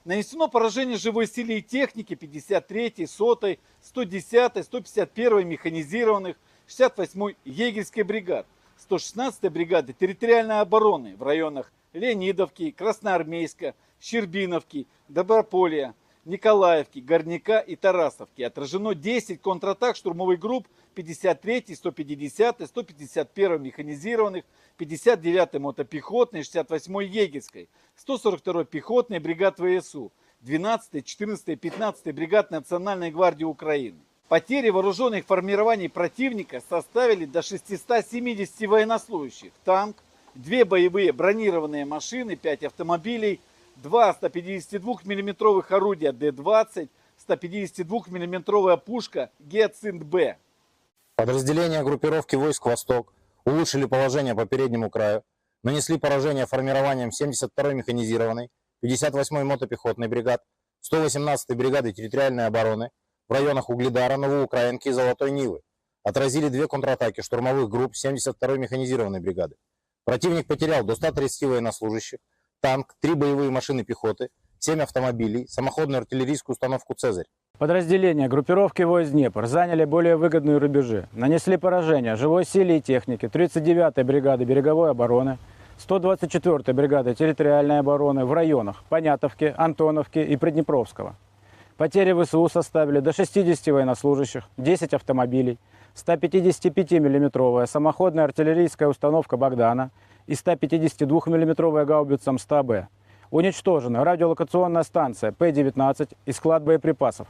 Нанесено поражение живой силе и технике 53-й, 100-й, 110-й, 151-й механизированных, 68-й егерской бригад, 116-й бригады территориальной обороны в районах Леонидовки, Красноармейска, Щербиновки, Доброполья, Николаевки, Горняка и Тарасовки. Отражено 10 контратак штурмовых групп 53-й, 150-й, 151-й механизированных, 59-й мотопехотной, 68-й егерской, 142-й пехотной бригад ВСУ, 12-й, 14-й, 15-й бригад Национальной гвардии Украины. Потери вооруженных формирований противника составили до 670 военнослужащих, танк, 2 боевые бронированные машины, 5 автомобилей, 2 152 мм орудия Д-20, 152 мм пушка Гиацинт-Б. Подразделения группировки войск «Восток» улучшили положение по переднему краю, нанесли поражение формированием 72-й механизированной, 58-й мотопехотной бригад, 118-й бригады территориальной обороны в районах Угледара, Новоукраинки и Золотой Нивы. Отразили 2 контратаки штурмовых групп 72-й механизированной бригады. Противник потерял до 130 военнослужащих, танк, 3 боевые машины пехоты, 7 автомобилей, самоходную артиллерийскую установку «Цезарь». Подразделения группировки войск «Днепр» заняли более выгодные рубежи, нанесли поражение живой силе и технике 39-й бригады береговой обороны, 124-й бригады территориальной обороны в районах Понятовки, Антоновки и Приднепровского. Потери ВСУ составили до 60 военнослужащих, 10 автомобилей, 155 мм самоходная артиллерийская установка «Богдана» и 152 мм гаубица МСТА-Б. Уничтожена радиолокационная станция П-19 и склад боеприпасов.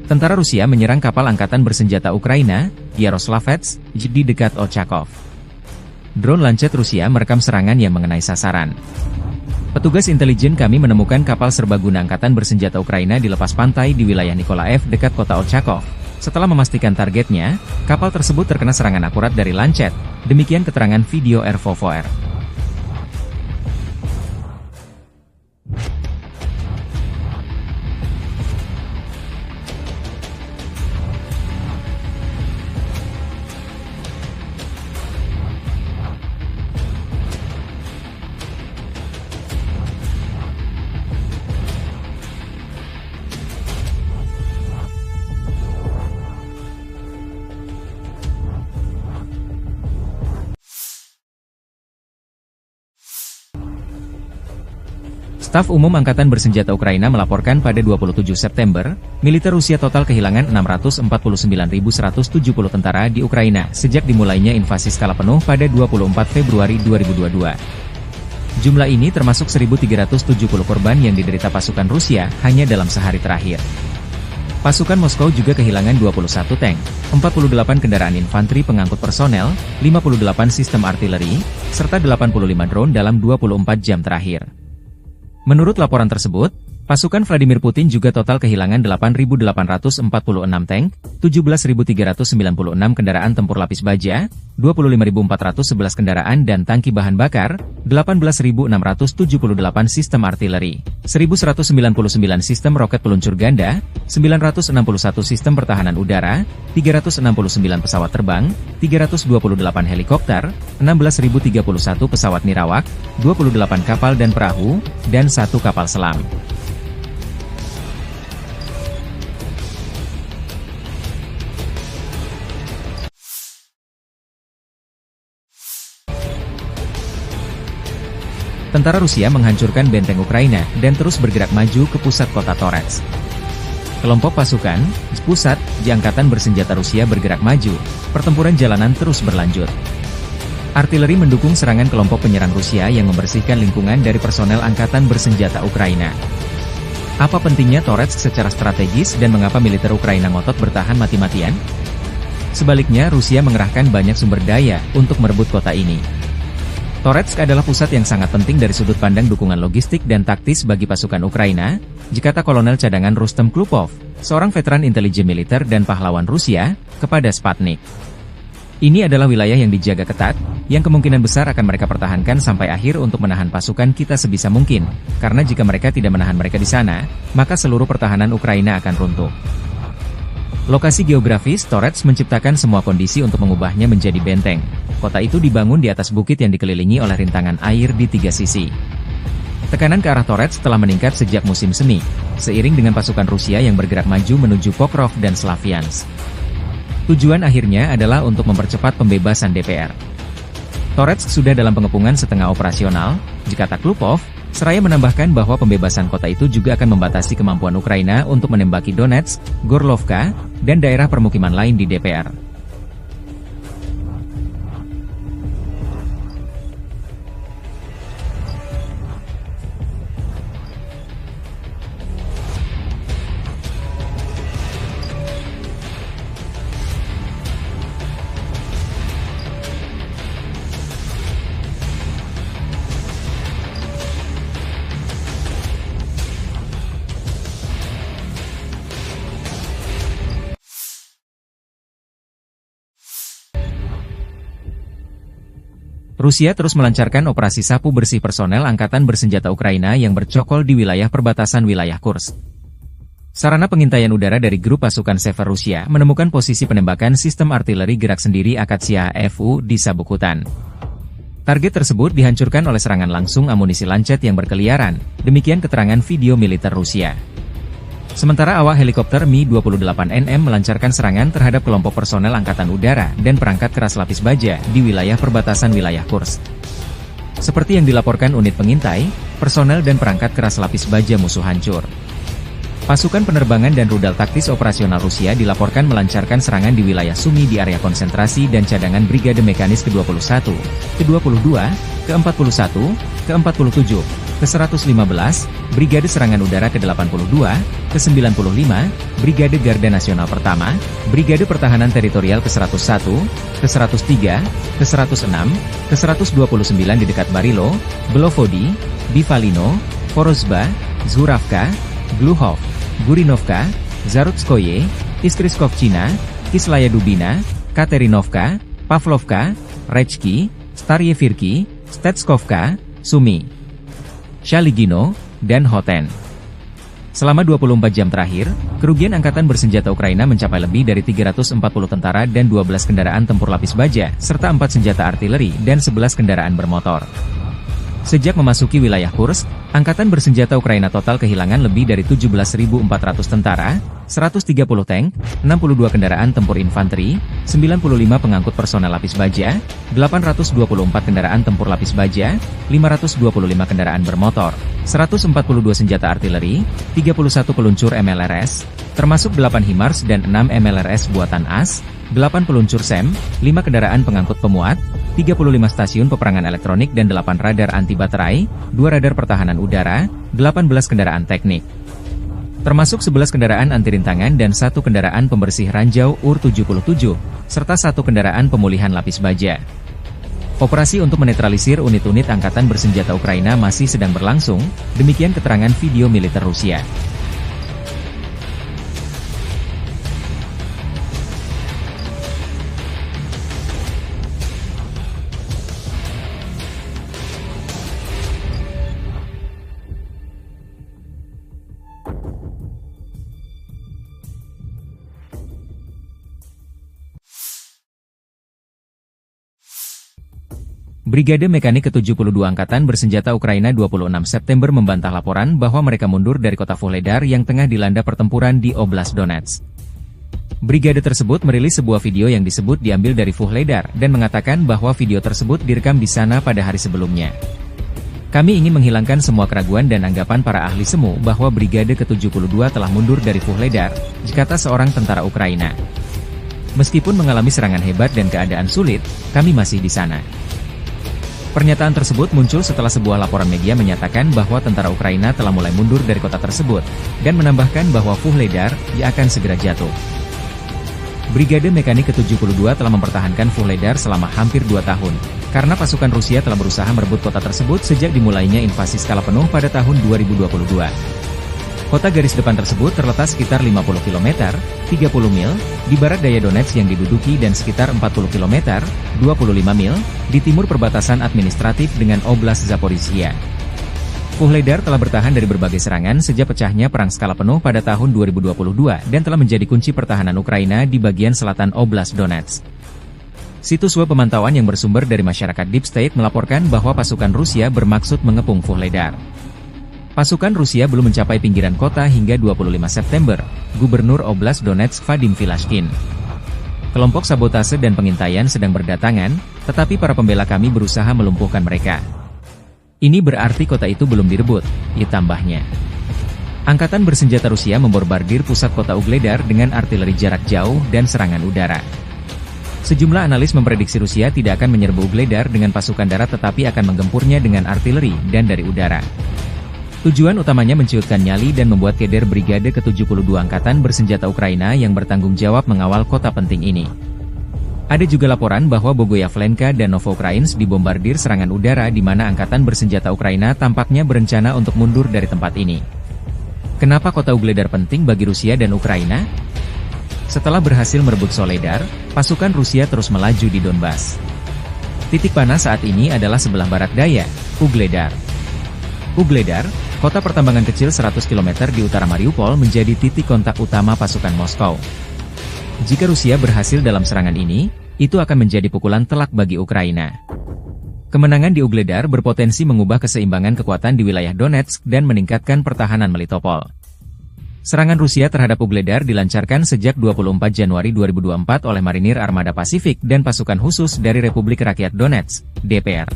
Tentara Rusia menyerang kapal angkatan bersenjata Ukraina, Yaroslavets, di dekat Ochakov. Drone Lancet Rusia merekam serangan yang mengenai sasaran. Petugas intelijen kami menemukan kapal serbaguna angkatan bersenjata Ukraina di lepas pantai di wilayah Nikolaev dekat kota Ochakov. Setelah memastikan targetnya, kapal tersebut terkena serangan akurat dari Lancet. Demikian keterangan video RVVR. Staf Umum Angkatan Bersenjata Ukraina melaporkan pada 27 September, militer Rusia total kehilangan 649.170 tentara di Ukraina sejak dimulainya invasi skala penuh pada 24 Februari 2022. Jumlah ini termasuk 1.370 korban yang diderita pasukan Rusia hanya dalam sehari terakhir. Pasukan Moskow juga kehilangan 21 tank, 48 kendaraan infanteri pengangkut personel, 58 sistem artileri, serta 85 drone dalam 24 jam terakhir. Menurut laporan tersebut, pasukan Vladimir Putin juga total kehilangan 8.846 tank, 17.396 kendaraan tempur lapis baja, 25.411 kendaraan dan tangki bahan bakar, 18.678 sistem artileri, 1.199 sistem roket peluncur ganda, 961 sistem pertahanan udara, 369 pesawat terbang, 328 helikopter, 16.031 pesawat nirawak, 28 kapal dan perahu, dan 1 kapal selam. Tentara Rusia menghancurkan benteng Ukraina dan terus bergerak maju ke pusat kota Torets. Kelompok pasukan, Spusat, di Angkatan Bersenjata Rusia bergerak maju, pertempuran jalanan terus berlanjut. Artileri mendukung serangan kelompok penyerang Rusia yang membersihkan lingkungan dari personel Angkatan Bersenjata Ukraina. Apa pentingnya Torets secara strategis dan mengapa militer Ukraina ngotot bertahan mati-matian? Sebaliknya Rusia mengerahkan banyak sumber daya untuk merebut kota ini. Toretsk adalah pusat yang sangat penting dari sudut pandang dukungan logistik dan taktis bagi pasukan Ukraina, dikata Kolonel Cadangan Rustem Klupov, seorang veteran intelijen militer dan pahlawan Rusia, kepada Sputnik. Ini adalah wilayah yang dijaga ketat, yang kemungkinan besar akan mereka pertahankan sampai akhir untuk menahan pasukan kita sebisa mungkin, karena jika mereka tidak menahan mereka di sana, maka seluruh pertahanan Ukraina akan runtuh. Lokasi geografis Torets menciptakan semua kondisi untuk mengubahnya menjadi benteng. Kota itu dibangun di atas bukit yang dikelilingi oleh rintangan air di 3 sisi. Tekanan ke arah Torets telah meningkat sejak musim semi, seiring dengan pasukan Rusia yang bergerak maju menuju Pokrov dan Slaviansk. Tujuan akhirnya adalah untuk mempercepat pembebasan DPR. Torets sudah dalam pengepungan setengah operasional, dikata Klupov, seraya menambahkan bahwa pembebasan kota itu juga akan membatasi kemampuan Ukraina untuk menembaki Donetsk, Gorlovka, dan daerah permukiman lain di DPR. Rusia terus melancarkan operasi sapu bersih personel Angkatan Bersenjata Ukraina yang bercokol di wilayah perbatasan wilayah Kursk. Sarana pengintaian udara dari grup pasukan Sever Rusia menemukan posisi penembakan sistem artileri gerak sendiri Akatsiya FU di sabuk hutan. Target tersebut dihancurkan oleh serangan langsung amunisi lancet yang berkeliaran, demikian keterangan video militer Rusia. Sementara awak helikopter Mi-28NM melancarkan serangan terhadap kelompok personel Angkatan Udara dan perangkat keras lapis baja di wilayah perbatasan wilayah Kursk. Seperti yang dilaporkan unit pengintai, personel dan perangkat keras lapis baja musuh hancur. Pasukan penerbangan dan rudal taktis operasional Rusia dilaporkan melancarkan serangan di wilayah Sumy di area konsentrasi dan cadangan Brigade Mekanis ke-21, ke-22, ke-41, ke-47, ke-115, Brigade Serangan Udara ke-82, ke-95, Brigade Garda Nasional Pertama, Brigade Pertahanan Teritorial ke-101, ke-103, ke-106, ke-129 di dekat Barilo, Belovodi, Bivalino, Porozba, Zhuravka, Gluhov, Gurinovka, Zarutskoye, Iskriskovchina, Kislaya Dubina, Katerinovka, Pavlovka, Rechki, Staryevirki, Stetskovka, Sumy, Shaligino, dan Hoten. Selama 24 jam terakhir, kerugian Angkatan Bersenjata Ukraina mencapai lebih dari 340 tentara dan 12 kendaraan tempur lapis baja, serta 4 senjata artileri dan 11 kendaraan bermotor. Sejak memasuki wilayah Kursk, Angkatan Bersenjata Ukraina total kehilangan lebih dari 17.400 tentara, 130 tank, 62 kendaraan tempur infanteri, 95 pengangkut personel lapis baja, 824 kendaraan tempur lapis baja, 525 kendaraan bermotor, 142 senjata artileri, 31 peluncur MLRS, termasuk 8 HIMARS dan 6 MLRS buatan AS, 8 peluncur SEM, 5 kendaraan pengangkut pemuat, 35 stasiun peperangan elektronik dan 8 radar anti baterai, 2 radar pertahanan udara, 18 kendaraan teknik. Termasuk 11 kendaraan anti rintangan dan 1 kendaraan pembersih ranjau UR-77, serta 1 kendaraan pemulihan lapis baja. Operasi untuk menetralisir unit-unit Angkatan Bersenjata Ukraina masih sedang berlangsung, demikian keterangan video militer Rusia. Brigade Mekanik ke-72 Angkatan Bersenjata Ukraina 26 September membantah laporan bahwa mereka mundur dari kota Vuhledar yang tengah dilanda pertempuran di Oblast Donetsk. Brigade tersebut merilis sebuah video yang disebut diambil dari Vuhledar dan mengatakan bahwa video tersebut direkam di sana pada hari sebelumnya. Kami ingin menghilangkan semua keraguan dan anggapan para ahli semu bahwa Brigade ke-72 telah mundur dari Vuhledar, kata seorang tentara Ukraina. Meskipun mengalami serangan hebat dan keadaan sulit, kami masih di sana. Pernyataan tersebut muncul setelah sebuah laporan media menyatakan bahwa tentara Ukraina telah mulai mundur dari kota tersebut, dan menambahkan bahwa Vuhledar akan segera jatuh. Brigade Mekanik ke-72 telah mempertahankan Vuhledar selama hampir 2 tahun, karena pasukan Rusia telah berusaha merebut kota tersebut sejak dimulainya invasi skala penuh pada tahun 2022. Kota garis depan tersebut terletak sekitar 50 km, 30 mil, di barat daya Donetsk yang diduduki dan sekitar 40 km, 25 mil, di timur perbatasan administratif dengan Oblast Zaporizhia. Vuhledar telah bertahan dari berbagai serangan sejak pecahnya perang skala penuh pada tahun 2022 dan telah menjadi kunci pertahanan Ukraina di bagian selatan Oblast Donetsk. Situs web pemantauan yang bersumber dari masyarakat Deep State melaporkan bahwa pasukan Rusia bermaksud mengepung Vuhledar. Pasukan Rusia belum mencapai pinggiran kota hingga 25 September, Gubernur Oblast Donetsk Vadim Vilashkin. Kelompok sabotase dan pengintaian sedang berdatangan, tetapi para pembela kami berusaha melumpuhkan mereka. Ini berarti kota itu belum direbut, ditambahnya. Angkatan Bersenjata Rusia membombardir pusat kota Ugledar dengan artileri jarak jauh dan serangan udara. Sejumlah analis memprediksi Rusia tidak akan menyerbu Ugledar dengan pasukan darat tetapi akan menggempurnya dengan artileri dan dari udara. Tujuan utamanya menciutkan nyali dan membuat keder Brigade ke-72 Angkatan Bersenjata Ukraina yang bertanggung jawab mengawal kota penting ini. Ada juga laporan bahwa Bogoyavlenka dan Novoukrainsk dibombardir serangan udara di mana Angkatan Bersenjata Ukraina tampaknya berencana untuk mundur dari tempat ini. Kenapa kota Ugledar penting bagi Rusia dan Ukraina? Setelah berhasil merebut Soledar, pasukan Rusia terus melaju di Donbas. Titik panas saat ini adalah sebelah barat daya, Ugledar. Ugledar, kota pertambangan kecil 100 km di utara Mariupol menjadi titik kontak utama pasukan Moskow. Jika Rusia berhasil dalam serangan ini, itu akan menjadi pukulan telak bagi Ukraina. Kemenangan di Ugledar berpotensi mengubah keseimbangan kekuatan di wilayah Donetsk dan meningkatkan pertahanan Melitopol. Serangan Rusia terhadap Ugledar dilancarkan sejak 24 Januari 2024 oleh Marinir Armada Pasifik dan pasukan khusus dari Republik Rakyat Donetsk, DPR.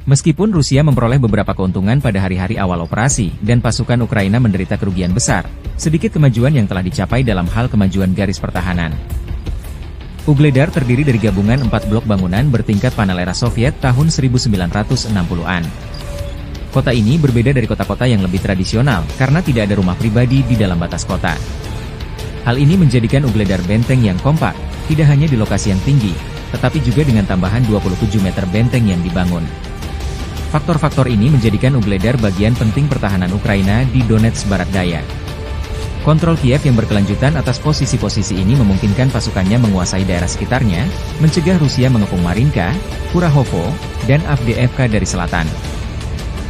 Meskipun Rusia memperoleh beberapa keuntungan pada hari-hari awal operasi dan pasukan Ukraina menderita kerugian besar, sedikit kemajuan yang telah dicapai dalam hal kemajuan garis pertahanan. Ugledar terdiri dari gabungan 4 blok bangunan bertingkat panel era Soviet tahun 1960-an. Kota ini berbeda dari kota-kota yang lebih tradisional karena tidak ada rumah pribadi di dalam batas kota. Hal ini menjadikan Ugledar benteng yang kompak, tidak hanya di lokasi yang tinggi, tetapi juga dengan tambahan 27 meter benteng yang dibangun. Faktor-faktor ini menjadikan Ugledar bagian penting pertahanan Ukraina di Donetsk Barat Daya. Kontrol Kiev yang berkelanjutan atas posisi-posisi ini memungkinkan pasukannya menguasai daerah sekitarnya, mencegah Rusia mengepung Marinka, Kurahovo, dan Avdiivka dari selatan.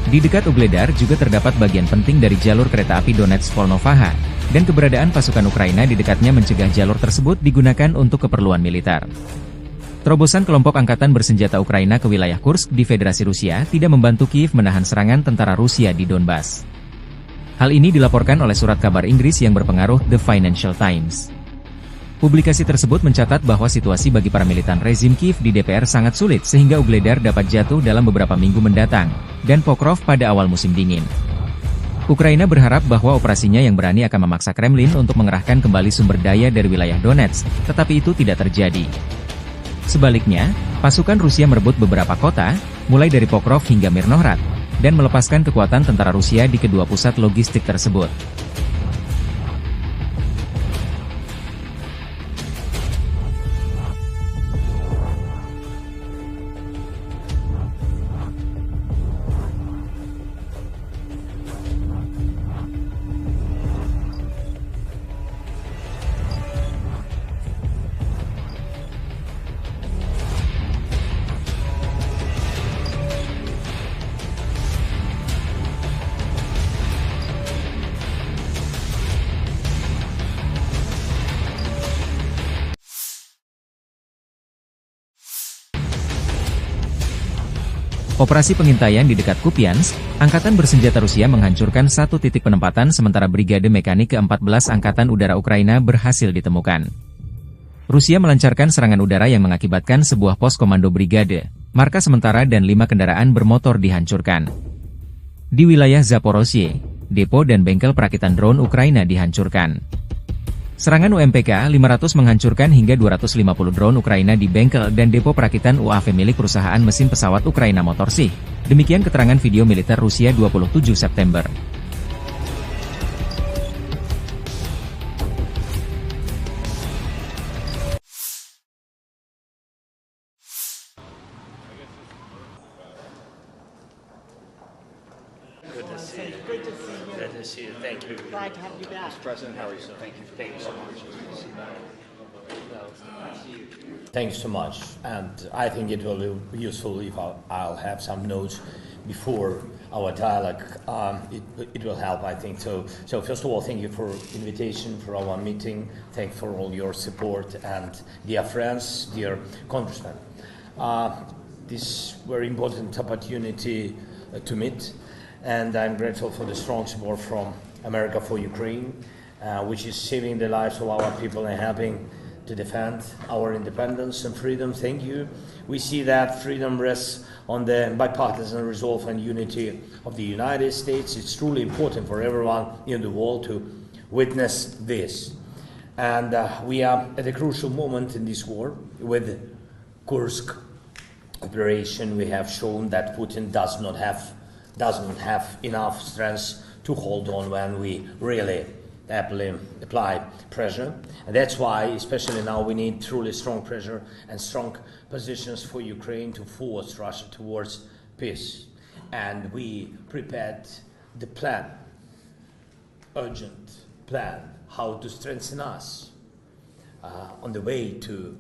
Di dekat Ugledar juga terdapat bagian penting dari jalur kereta api Donetsk-Volnovaha, dan keberadaan pasukan Ukraina di dekatnya mencegah jalur tersebut digunakan untuk keperluan militer. Terobosan kelompok angkatan bersenjata Ukraina ke wilayah Kursk di Federasi Rusia tidak membantu Kiev menahan serangan tentara Rusia di Donbas. Hal ini dilaporkan oleh surat kabar Inggris yang berpengaruh The Financial Times. Publikasi tersebut mencatat bahwa situasi bagi para militan rezim Kiev di DPR sangat sulit sehingga Ugledar dapat jatuh dalam beberapa minggu mendatang, dan Pokrov pada awal musim dingin. Ukraina berharap bahwa operasinya yang berani akan memaksa Kremlin untuk mengerahkan kembali sumber daya dari wilayah Donetsk, tetapi itu tidak terjadi. Sebaliknya, pasukan Rusia merebut beberapa kota, mulai dari Pokrov hingga Mirnohrad, dan melepaskan kekuatan tentara Rusia di kedua pusat logistik tersebut. Operasi pengintaian di dekat Kupiansk, Angkatan Bersenjata Rusia menghancurkan satu titik penempatan sementara Brigade Mekanik ke-14 Angkatan Udara Ukraina berhasil ditemukan. Rusia melancarkan serangan udara yang mengakibatkan sebuah pos komando brigade, markas sementara dan 5 kendaraan bermotor dihancurkan. Di wilayah Zaporozhye, depo dan bengkel perakitan drone Ukraina dihancurkan. Serangan UMPK-500 menghancurkan hingga 250 drone Ukraina di bengkel dan depo perakitan UAV milik perusahaan mesin pesawat Ukraina Motorsych. Demikian keterangan video militer Rusia 27 September. Good to see you. Good to see you. Thank you. Glad to have you back. Mr. President, how are you? So thank you. Thank you so much. Thanks so much, and I think it will be useful if I'll have some notes before our dialogue. It will help, I think. So first of all, thank you for invitation for our meeting. Thank you for all your support, and dear friends, dear congressmen. This very important opportunity to meet, and I'm grateful for the strong support from America for Ukraine, which is saving the lives of our people and helping to defend our independence and freedom. Thank you. We see that freedom rests on the bipartisan resolve and unity of the United States. It's truly important for everyone in the world to witness this. And we are at a crucial moment in this war. With Kursk operation, we have shown that Putin doesn't have enough strength to hold on when we really apply pressure. And that's why, especially now, we need truly strong pressure and strong positions for Ukraine to force Russia towards peace. And we prepared the plan, urgent plan, how to strengthen us on the way to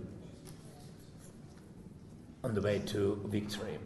on the way to victory.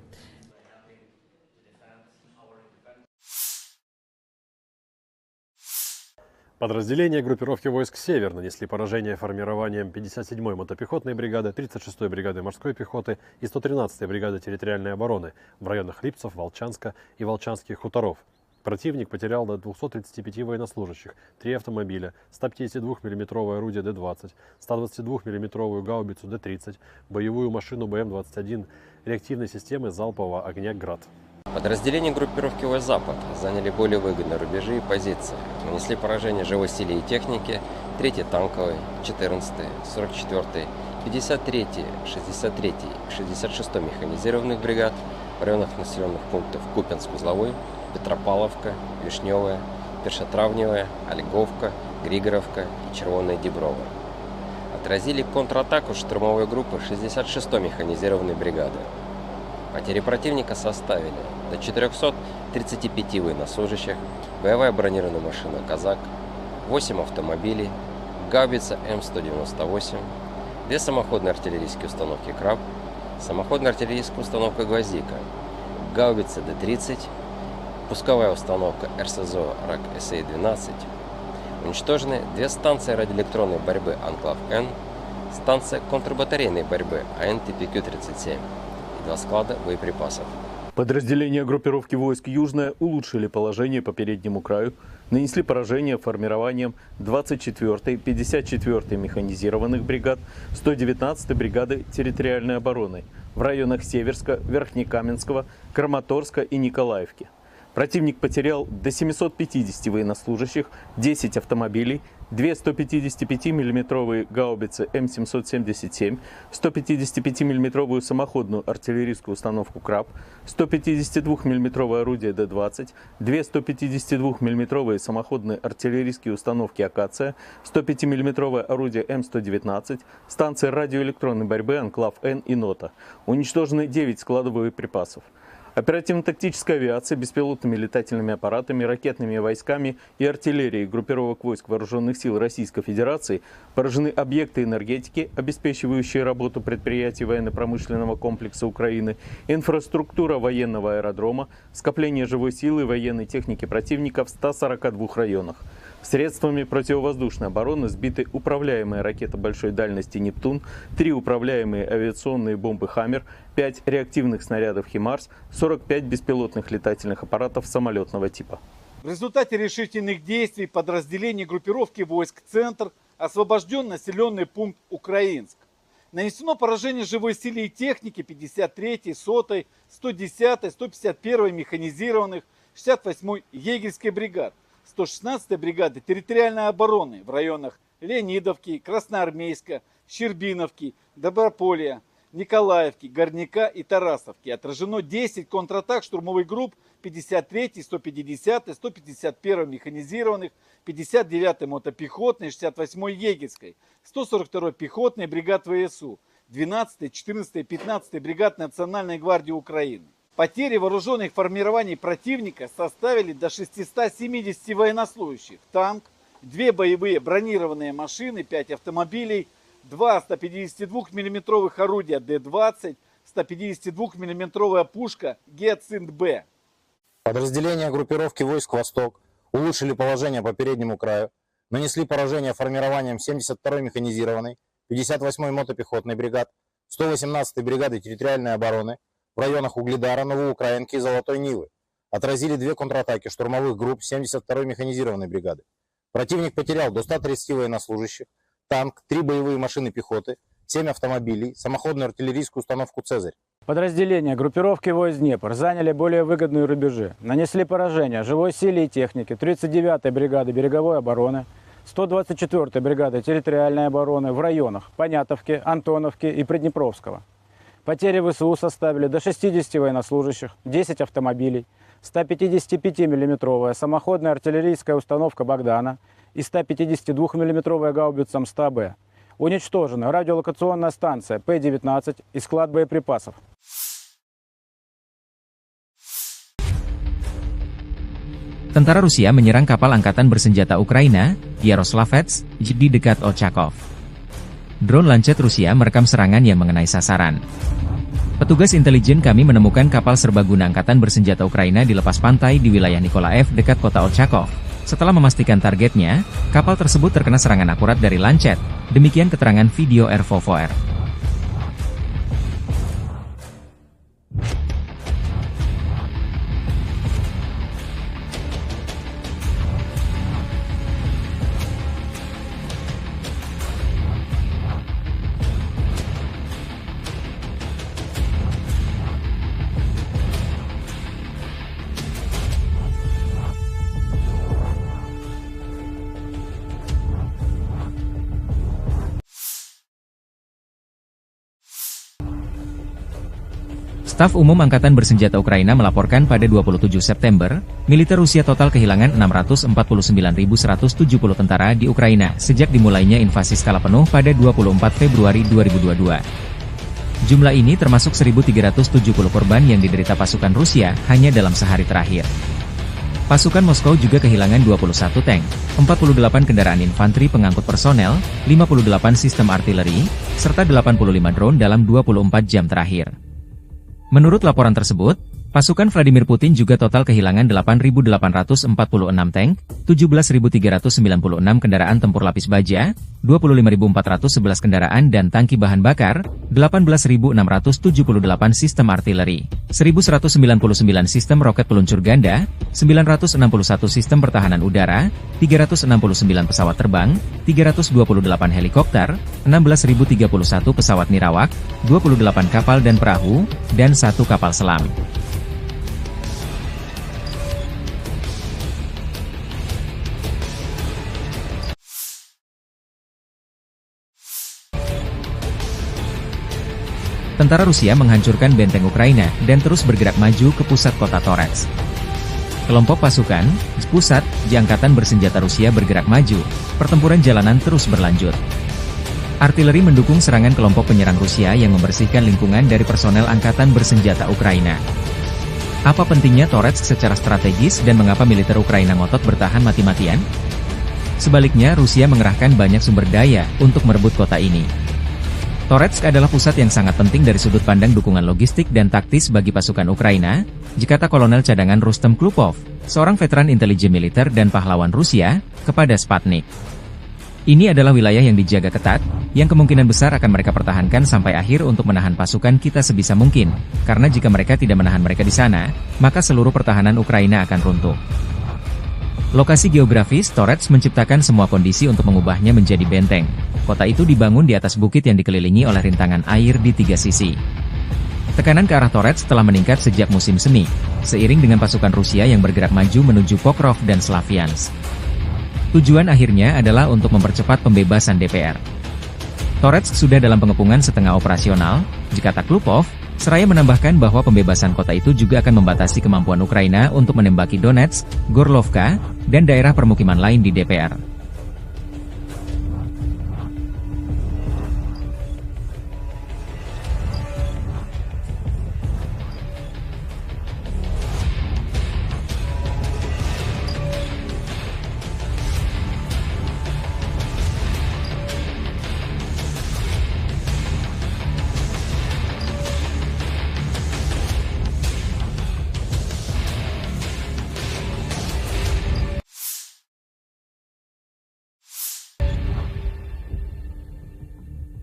Подразделения группировки войск «Север» нанесли поражение формированием 57-й мотопехотной бригады, 36-й бригады морской пехоты и 113-й бригады территориальной обороны в районах Липцев, Волчанска и Волчанских хуторов. Противник потерял до 235 военнослужащих, 3 автомобиля, 152 мм орудие Д-20, 122 мм гаубицу Д-30, боевую машину БМ-21, реактивной системы залпового огня «Град». Подразделения группировки войск «Запад» заняли более выгодные рубежи и позиции, нанесли поражение живой силе и технике 3-й танковой, 14-й, 44-й, 53-й, 63-й и 66-й механизированных бригад в районах населенных пунктов Купянск-Узловой, Петропавловка, Вишневая, Першотравневая, Ольговка, Григоровка и Червоная Деброва. Отразили контратаку штурмовой группы 66-й механизированной бригады. Потери противника составили до 435 военнослужащих, боевая бронированная машина «Казак», 8 автомобилей, гаубица М198, 2 самоходные артиллерийские установки «Краб», самоходная артиллерийская установка «Гвоздика», гаубица Д-30, пусковая установка РСЗО РАК-СА-12. Уничтожены 2 станции радиоэлектронной борьбы «Анклав-Н», станция контрбатарейной борьбы АН-ТПК-37 и 2 склада боеприпасов. Подразделения группировки войск «Южная» улучшили положение по переднему краю, нанесли поражение формированием 24-й, 54-й механизированных бригад, 119-й бригады территориальной обороны в районах Северска, Верхнекаменского, Краматорска и Николаевки. Противник потерял до 750 военнослужащих, 10 автомобилей, 2 155 мм гаубицы М777, 155 мм самоходную артиллерийскую установку «Краб», 152 мм орудие Д-20, 2 152 мм самоходные артиллерийские установки «Акация», 105 мм орудие М119, станции радиоэлектронной борьбы «Анклав-Н» и «Нота». Уничтожены 9 складов боеприпасов. Оперативно-тактическая авиация, беспилотными летательными аппаратами, ракетными войсками и артиллерией группировок войск Вооруженных сил Российской Федерации поражены объекты энергетики, обеспечивающие работу предприятий военно-промышленного комплекса Украины, инфраструктура военного аэродрома, скопление живой силы и военной техники противника в 142 районах. Средствами противовоздушной обороны сбиты управляемая ракета большой дальности «Нептун», 3 управляемые авиационные бомбы «Хаммер», 5 реактивных снарядов «Химарс», 45 беспилотных летательных аппаратов самолетного типа. В результате решительных действий подразделений группировки войск «Центр» освобожден населенный пункт Украинск. Нанесено поражение живой силе и технике 53-й, 100-й, 110-й, 151-й механизированных, 68-й егерской бригад, 116-й бригады территориальной обороны в районах Леонидовки, Красноармейска, Щербиновки, Доброполья, Николаевки, Горняка и Тарасовки. Отражено 10 контратак штурмовых групп 53-й, 150-й, 151-й механизированных, 59-й мотопехотной, 68-й егерской, 142-й пехотной бригад ВСУ, 12-й, 14-й, 15-й бригад Национальной гвардии Украины. Потери вооруженных формирований противника составили до 670 военнослужащих, танк, 2 боевые бронированные машины, 5 автомобилей, 2 152 мм орудия Д-20, 152 мм пушка Гиацинт-Б. Подразделения группировки войск «Восток» улучшили положение по переднему краю, нанесли поражение формированием 72-й механизированной, 58-й мотопехотной бригад, 118-й бригады территориальной обороны в районах Угледара, Новоукраинки и Золотой Нивы. Отразили 2 контратаки штурмовых групп 72-й механизированной бригады. Противник потерял до 130 военнослужащих, танк, 3 боевые машины пехоты, 7 автомобилей, самоходную артиллерийскую установку «Цезарь». Подразделения группировки войск «Днепр» заняли более выгодные рубежи, нанесли поражение живой силе и технике 39-й бригады береговой обороны, 124-й бригады территориальной обороны в районах Понятовки, Антоновки и Приднепровского. Потери ВСУ составили до 60 военнослужащих, 10 автомобилей, 155 мм самоходная артиллерийская установка «Богдана» и 152 мм гаубица М100Б. Уничтожена радиолокационная станция П-19 и склад боеприпасов. Tentara Rusia menyerang kapal angkatan bersenjata Ukraina, Yaroslavets, di dekat Ochakov. Drone Lancet Rusia merekam serangan yang mengenai sasaran. Petugas intelijen kami menemukan kapal serbaguna angkatan bersenjata Ukraina di lepas pantai di wilayah Nikolaev dekat kota Olchakov. Setelah memastikan targetnya, kapal tersebut terkena serangan akurat dari Lancet. Demikian keterangan video RVVR. Staf Umum Angkatan Bersenjata Ukraina melaporkan pada 27 September, militer Rusia total kehilangan 649.170 tentara di Ukraina sejak dimulainya invasi skala penuh pada 24 Februari 2022. Jumlah ini termasuk 1.370 korban yang diderita pasukan Rusia hanya dalam sehari terakhir. Pasukan Moskow juga kehilangan 21 tank, 48 kendaraan infanteri pengangkut personel, 58 sistem artileri, serta 85 drone dalam 24 jam terakhir. Menurut laporan tersebut, pasukan Vladimir Putin juga total kehilangan 8.846 tank, 17.396 kendaraan tempur lapis baja, 25.411 kendaraan dan tangki bahan bakar, 18.678 sistem artileri, 1.199 sistem roket peluncur ganda, 961 sistem pertahanan udara, 369 pesawat terbang, 328 helikopter, 16.031 pesawat nirawak, 28 kapal dan perahu, dan 1 kapal selam. Tentara Rusia menghancurkan benteng Ukraina dan terus bergerak maju ke pusat kota Torets. Kelompok pasukan, Spusat, di Angkatan Bersenjata Rusia bergerak maju, pertempuran jalanan terus berlanjut. Artileri mendukung serangan kelompok penyerang Rusia yang membersihkan lingkungan dari personel Angkatan Bersenjata Ukraina. Apa pentingnya Torets secara strategis dan mengapa militer Ukraina ngotot bertahan mati-matian? Sebaliknya Rusia mengerahkan banyak sumber daya untuk merebut kota ini. Toretsk adalah pusat yang sangat penting dari sudut pandang dukungan logistik dan taktis bagi pasukan Ukraina, dikata Kolonel Cadangan Rustem Klupov, seorang veteran intelijen militer dan pahlawan Rusia, kepada Sputnik. Ini adalah wilayah yang dijaga ketat, yang kemungkinan besar akan mereka pertahankan sampai akhir untuk menahan pasukan kita sebisa mungkin, karena jika mereka tidak menahan mereka di sana, maka seluruh pertahanan Ukraina akan runtuh. Lokasi geografis Torets menciptakan semua kondisi untuk mengubahnya menjadi benteng. Kota itu dibangun di atas bukit yang dikelilingi oleh rintangan air di 3 sisi. Tekanan ke arah Torets telah meningkat sejak musim semi, seiring dengan pasukan Rusia yang bergerak maju menuju Pokrov dan Slaviansk. Tujuan akhirnya adalah untuk mempercepat pembebasan DPR. Torets sudah dalam pengepungan setengah operasional, dikata Klupov, seraya menambahkan bahwa pembebasan kota itu juga akan membatasi kemampuan Ukraina untuk menembaki Donetsk, Gorlovka, dan daerah permukiman lain di DPR.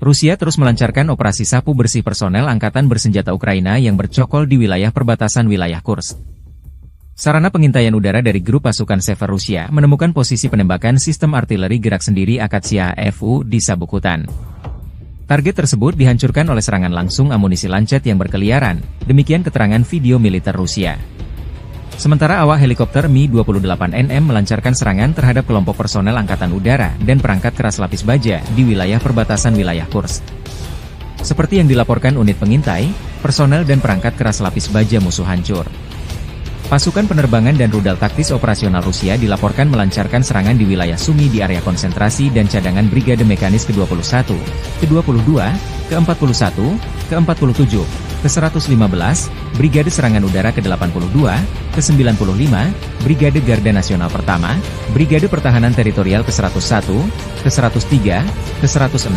Rusia terus melancarkan operasi sapu bersih personel Angkatan Bersenjata Ukraina yang bercokol di wilayah perbatasan wilayah Kursk. Sarana pengintaian udara dari grup pasukan Sever Rusia menemukan posisi penembakan sistem artileri gerak sendiri Akatsia FU di sabuk hutan. Target tersebut dihancurkan oleh serangan langsung amunisi Lancet yang berkeliaran, demikian keterangan video militer Rusia. Sementara awak helikopter Mi-28NM melancarkan serangan terhadap kelompok personel Angkatan Udara dan perangkat keras lapis baja di wilayah perbatasan wilayah Kursk. Seperti yang dilaporkan unit pengintai, personel dan perangkat keras lapis baja musuh hancur. Pasukan penerbangan dan rudal taktis operasional Rusia dilaporkan melancarkan serangan di wilayah Sumy di area konsentrasi dan cadangan Brigade Mekanis ke-21, ke-22, ke-41, ke-47, ke-115, Brigade Serangan Udara ke-82, ke-95, Brigade Garda Nasional Pertama, Brigade Pertahanan Teritorial ke-101, ke-103, ke-106,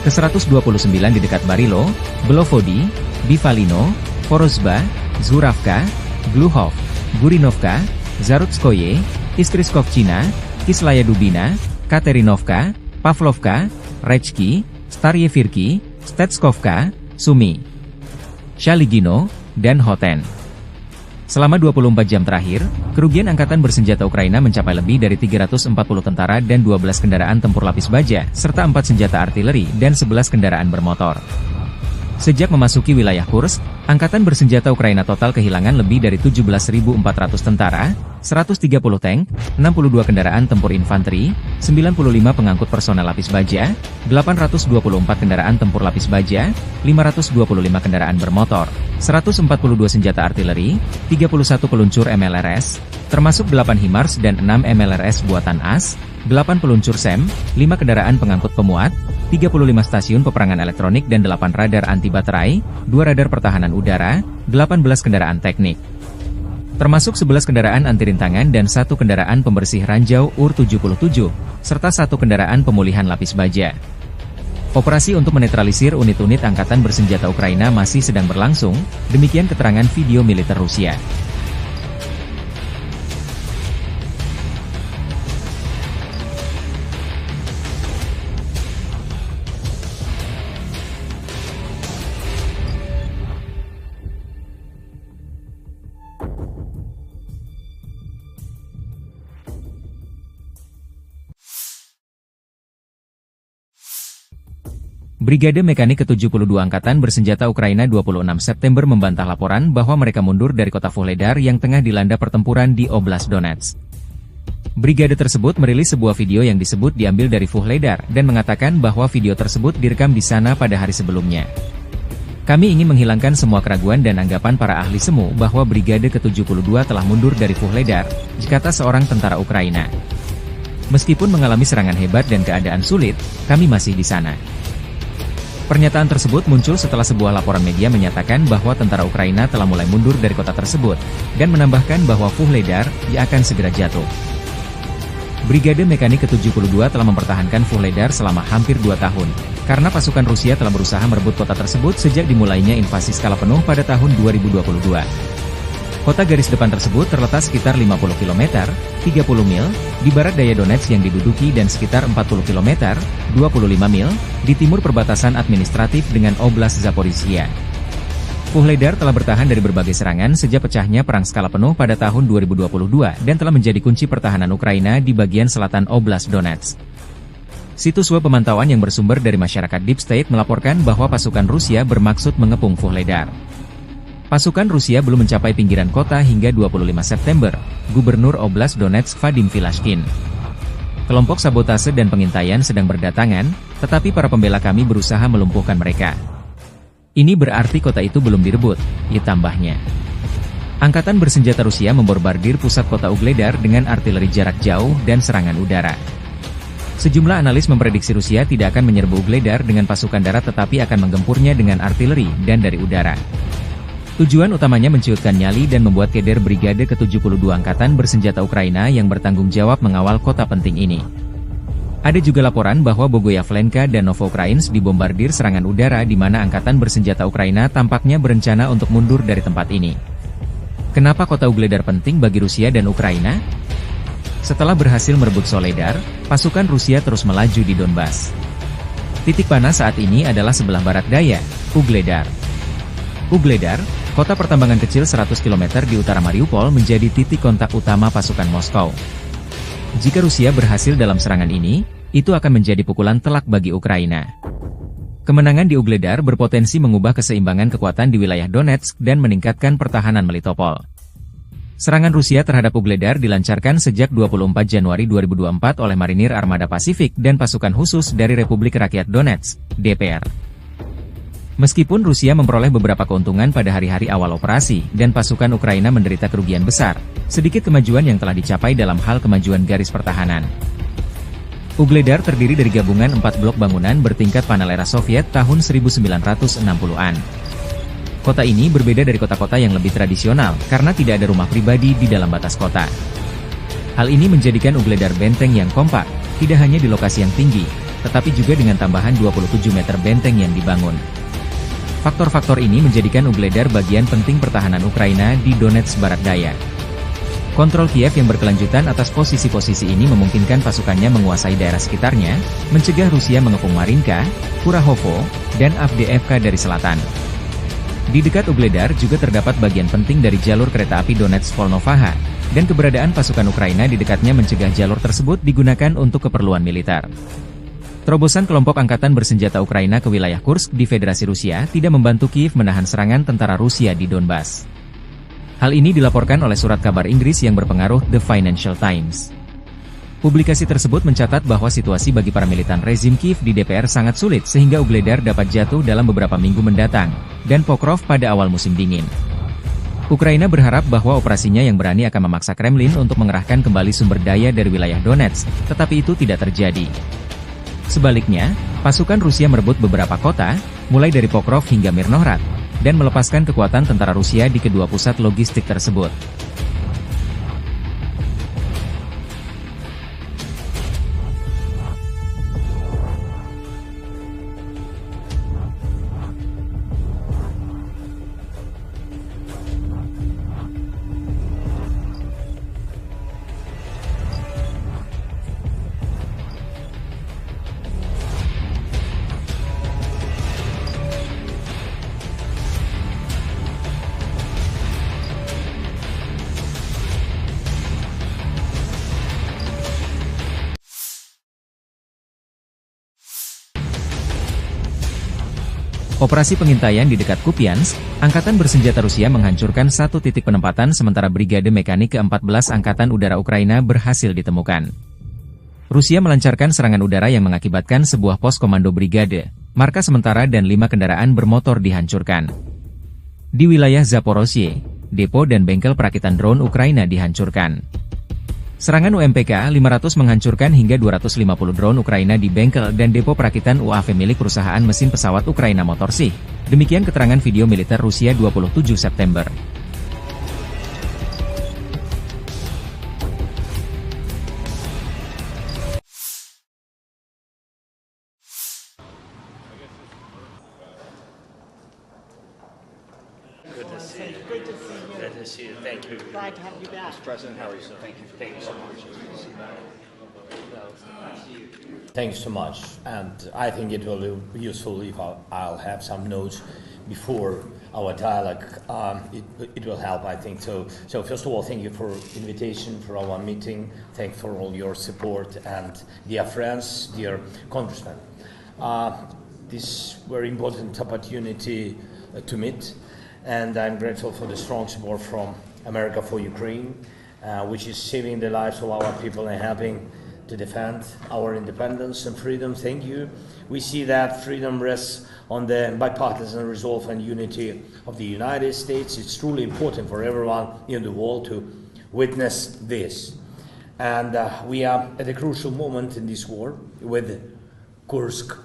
ke-129 di dekat Barilo, Belovodi, Bifalino, Porozba, Zuravka, Gluhov, Gurinovka, Zarutskoye, Istriskovchina, Kislaya Dubina, Katerinovka, Pavlovka, Rechki, Staryevirki, Stetskovka, Sumi, Shaligino, dan Hoten. Selama 24 jam terakhir, kerugian Angkatan Bersenjata Ukraina mencapai lebih dari 340 tentara dan 12 kendaraan tempur lapis baja, serta 4 senjata artileri dan 11 kendaraan bermotor. Sejak memasuki wilayah Kursk, Angkatan Bersenjata Ukraina total kehilangan lebih dari 17.400 tentara, 130 tank, 62 kendaraan tempur infanteri, 95 pengangkut personel lapis baja, 824 kendaraan tempur lapis baja, 525 kendaraan bermotor, 142 senjata artileri, 31 peluncur MLRS, termasuk 8 HIMARS dan 6 MLRS buatan AS, 8 peluncur SEM, 5 kendaraan pengangkut pemuat, 35 stasiun peperangan elektronik dan 8 radar anti baterai, 2 radar pertahanan udara, 18 kendaraan teknik. Termasuk 11 kendaraan anti rintangan dan 1 kendaraan pembersih ranjau UR-77, serta 1 kendaraan pemulihan lapis baja. Operasi untuk menetralisir unit-unit Angkatan Bersenjata Ukraina masih sedang berlangsung, demikian keterangan video militer Rusia. Brigade Mekanik ke-72 Angkatan Bersenjata Ukraina 26 September membantah laporan bahwa mereka mundur dari kota Vuhledar yang tengah dilanda pertempuran di Oblast Donetsk. Brigade tersebut merilis sebuah video yang disebut diambil dari Vuhledar dan mengatakan bahwa video tersebut direkam di sana pada hari sebelumnya. Kami ingin menghilangkan semua keraguan dan anggapan para ahli semu bahwa Brigade ke-72 telah mundur dari Vuhledar, kata seorang tentara Ukraina. Meskipun mengalami serangan hebat dan keadaan sulit, kami masih di sana. Pernyataan tersebut muncul setelah sebuah laporan media menyatakan bahwa tentara Ukraina telah mulai mundur dari kota tersebut, dan menambahkan bahwa Vuhledar akan segera jatuh. Brigade Mekanik ke-72 telah mempertahankan Vuhledar selama hampir 2 tahun, karena pasukan Rusia telah berusaha merebut kota tersebut sejak dimulainya invasi skala penuh pada tahun 2022. Kota garis depan tersebut terletak sekitar 50 km, 30 mil, di barat daya Donetsk yang diduduki dan sekitar 40 km, 25 mil, di timur perbatasan administratif dengan Oblast Zaporizhia. Vuhledar telah bertahan dari berbagai serangan sejak pecahnya perang skala penuh pada tahun 2022 dan telah menjadi kunci pertahanan Ukraina di bagian selatan Oblast Donetsk. Situs web pemantauan yang bersumber dari masyarakat Deep State melaporkan bahwa pasukan Rusia bermaksud mengepung Vuhledar. Pasukan Rusia belum mencapai pinggiran kota hingga 25 September, Gubernur Oblast Donetsk Vadim Filashkin. Kelompok sabotase dan pengintaian sedang berdatangan, tetapi para pembela kami berusaha melumpuhkan mereka. Ini berarti kota itu belum direbut, tambahnya. Angkatan Bersenjata Rusia membombardir pusat kota Ugledar dengan artileri jarak jauh dan serangan udara. Sejumlah analis memprediksi Rusia tidak akan menyerbu Ugledar dengan pasukan darat tetapi akan menggempurnya dengan artileri dan dari udara. Tujuan utamanya menciutkan nyali dan membuat keder Brigade ke-72 Angkatan Bersenjata Ukraina yang bertanggung jawab mengawal kota penting ini. Ada juga laporan bahwa Bogoyavlenka dan Novoukrainsk dibombardir serangan udara di mana Angkatan Bersenjata Ukraina tampaknya berencana untuk mundur dari tempat ini. Kenapa kota Ugledar penting bagi Rusia dan Ukraina? Setelah berhasil merebut Soledar, pasukan Rusia terus melaju di Donbas. Titik panas saat ini adalah sebelah barat daya, Ugledar. Ugledar, kota pertambangan kecil 100 km di utara Mariupol menjadi titik kontak utama pasukan Moskow. Jika Rusia berhasil dalam serangan ini, itu akan menjadi pukulan telak bagi Ukraina. Kemenangan di Ugledar berpotensi mengubah keseimbangan kekuatan di wilayah Donetsk dan meningkatkan pertahanan Melitopol. Serangan Rusia terhadap Ugledar dilancarkan sejak 24 Januari 2024 oleh Marinir Armada Pasifik dan pasukan khusus dari Republik Rakyat Donetsk, DPR. Meskipun Rusia memperoleh beberapa keuntungan pada hari-hari awal operasi, dan pasukan Ukraina menderita kerugian besar, sedikit kemajuan yang telah dicapai dalam hal kemajuan garis pertahanan. Ugledar terdiri dari gabungan 4 blok bangunan bertingkat panel era Soviet tahun 1960-an. Kota ini berbeda dari kota-kota yang lebih tradisional, karena tidak ada rumah pribadi di dalam batas kota. Hal ini menjadikan Ugledar benteng yang kompak, tidak hanya di lokasi yang tinggi, tetapi juga dengan tambahan 27 meter benteng yang dibangun. Faktor-faktor ini menjadikan Ugledar bagian penting pertahanan Ukraina di Donetsk Barat Daya. Kontrol Kiev yang berkelanjutan atas posisi-posisi ini memungkinkan pasukannya menguasai daerah sekitarnya, mencegah Rusia mengepung Marinka, Kurahovo, dan Avdiivka dari selatan. Di dekat Ugledar juga terdapat bagian penting dari jalur kereta api Donetsk-Volnovaha, dan keberadaan pasukan Ukraina di dekatnya mencegah jalur tersebut digunakan untuk keperluan militer. Terobosan kelompok angkatan bersenjata Ukraina ke wilayah Kursk di Federasi Rusia tidak membantu Kiev menahan serangan tentara Rusia di Donbas. Hal ini dilaporkan oleh surat kabar Inggris yang berpengaruh The Financial Times. Publikasi tersebut mencatat bahwa situasi bagi para militan rezim Kiev di DPR sangat sulit sehingga Ugledar dapat jatuh dalam beberapa minggu mendatang, dan Pokrov pada awal musim dingin. Ukraina berharap bahwa operasinya yang berani akan memaksa Kremlin untuk mengerahkan kembali sumber daya dari wilayah Donetsk, tetapi itu tidak terjadi. Sebaliknya, pasukan Rusia merebut beberapa kota, mulai dari Pokrov hingga Mirnohrad, dan melepaskan kekuatan tentara Rusia di kedua pusat logistik tersebut. Operasi pengintaian di dekat Kupiansk, Angkatan Bersenjata Rusia menghancurkan satu titik penempatan sementara Brigade Mekanik ke-14 Angkatan Udara Ukraina berhasil ditemukan. Rusia melancarkan serangan udara yang mengakibatkan sebuah pos komando brigade, markas sementara dan 5 kendaraan bermotor dihancurkan. Di wilayah Zaporozhye, depo dan bengkel perakitan drone Ukraina dihancurkan. Serangan UMPK-500 menghancurkan hingga 250 drone Ukraina di bengkel dan depo perakitan UAV milik perusahaan mesin pesawat Ukraina Motorsych. Demikian keterangan video militer Rusia 27 September. Good to see you. Good to see you. Thank you. Glad to have you back. Mr. President, how are you? Thank you. Thank you so much. Thanks so much. And I think it will be useful if I'll have some notes before our dialogue. It will help, I think. So first of all, thank you for invitation for our meeting. Thank you for all your support. And dear friends, dear congressmen, this very important opportunity to meet. And I'm grateful for the strong support from America for Ukraine, which is saving the lives of our people and helping to defend our independence and freedom. Thank you. We see that freedom rests on the bipartisan resolve and unity of the United States. It's truly important for everyone in the world to witness this. And we are at a crucial moment in this war. With Kursk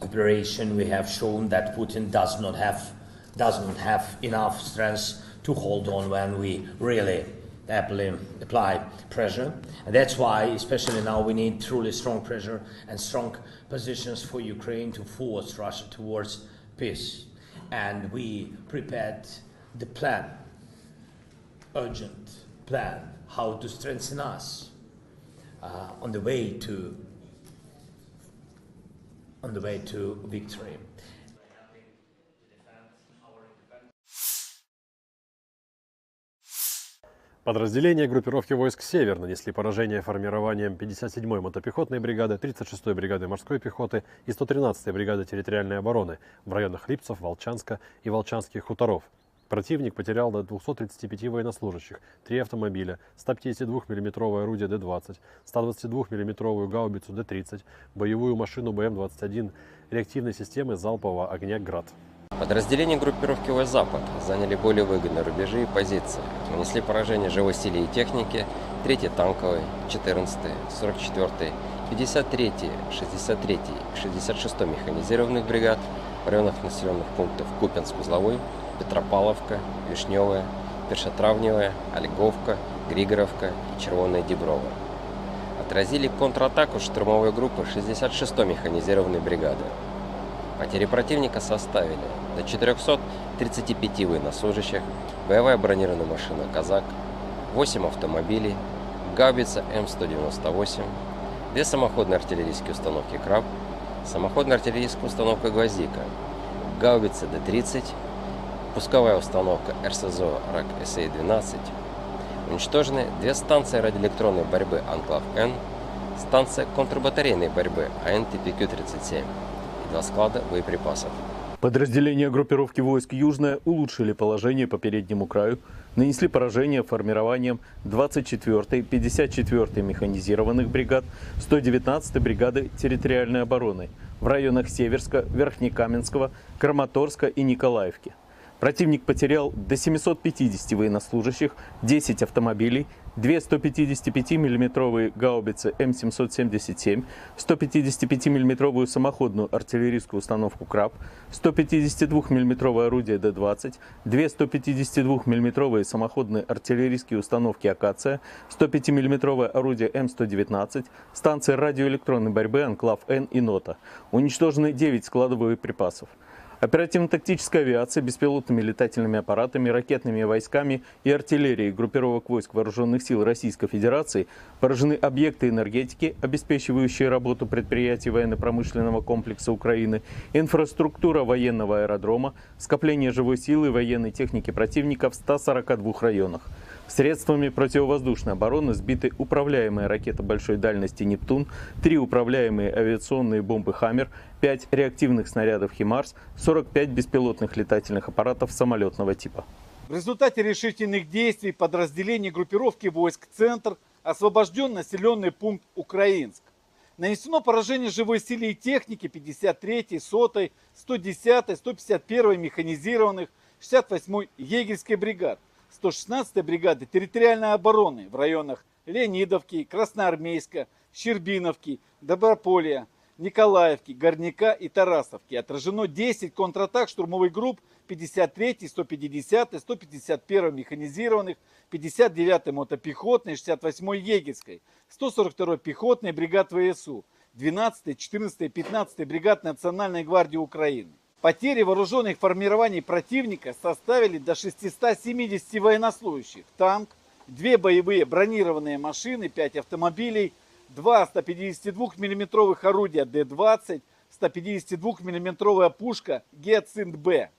operation, we have shown that Putin does not have enough strength to hold on when we really apply pressure. And that's why, especially now, we need truly strong pressure and strong positions for Ukraine to force Russia towards peace. And we prepared the plan, urgent plan, how to strengthen us on the way to victory. Подразделения группировки войск «Север» нанесли поражение формированием 57-й мотопехотной бригады, 36-й бригады морской пехоты и 113-й бригады территориальной обороны в районах Липцев, Волчанска и Волчанских хуторов. Противник потерял до 235 военнослужащих, 3 автомобиля, 152 мм орудие Д-20, 122 мм гаубицу Д-30, боевую машину БМ-21, реактивной системы залпового огня «Град». Подразделения группировки ВойСК «Запад» заняли более выгодные рубежи и позиции, нанесли поражение живой силе и технике 3-й танковой, 14-й, 44-й, 53-й, 63-й, 66-й механизированных бригад в районах населенных пунктов Купянск-Узловой, Петропавловка, Вишневая, Першотравневая, Ольговка, Григоровка и Червоная Деброва. Отразили контратаку штурмовой группы 66-й механизированной бригады. Потери противника составили до 435 военнослужащих, боевая бронированная машина «Казак», 8 автомобилей, гаубица М198, 2 самоходные артиллерийские установки «Краб», самоходная артиллерийская установка «Гвоздика», гаубица Д-30, пусковая установка РСЗО РАК-СА-12, уничтожены 2 станции радиоэлектронной борьбы «Анклав-Н», станция контрбатарейной борьбы АН-ТПК-37 и 2 склада боеприпасов. Подразделения группировки войск «Южная» улучшили положение по переднему краю, нанесли поражение формированием 24-й, 54-й механизированных бригад, 119-й бригады территориальной обороны в районах Северска, Верхнекаменского, Краматорска и Николаевки. Противник потерял до 750 военнослужащих, 10 автомобилей, 2 155 мм гаубицы М777, 155 мм самоходную артиллерийскую установку «Краб», 152 мм орудие Д-20, 2 152 мм самоходные артиллерийские установки «Акация», 105 мм орудие М119, станции радиоэлектронной борьбы «Анклав-Н» и «Нота». Уничтожены 9 складов боеприпасов. Оперативно-тактической авиацией, беспилотными летательными аппаратами, ракетными войсками и артиллерией группировок войск Вооруженных сил Российской Федерации поражены объекты энергетики, обеспечивающие работу предприятий военно-промышленного комплекса Украины, инфраструктура военного аэродрома, скопление живой силы и военной техники противника в 142 районах. Средствами противовоздушной обороны сбиты управляемые ракеты большой дальности «Нептун», 3 управляемые авиационные бомбы «Хаммер», 5 реактивных снарядов «Химарс», 45 беспилотных летательных аппаратов самолетного типа. В результате решительных действий подразделений группировки войск «Центр» освобожден населенный пункт Украинск. Нанесено поражение живой силе и технике 53-й, 100-й, 110-й, 151-й механизированных, 68-й егерской бригад, 116-й бригады территориальной обороны в районах Леонидовки, Красноармейска, Щербиновки, Доброполья, Николаевки, Горняка и Тарасовки. Отражено 10 контратак штурмовых групп 53-й, 150-й, 151-й механизированных, 59-й мотопехотной, 68-й егерской, 142-й пехотной бригад ВСУ, 12-й, 14-й, 15-й бригад Национальной гвардии Украины. Потери вооруженных формирований противника составили до 670 военнослужащих, танк, 2 боевые бронированные машины, 5 автомобилей, 2 152 мм орудия Д-20, 152 мм пушка Гиацинт-Б.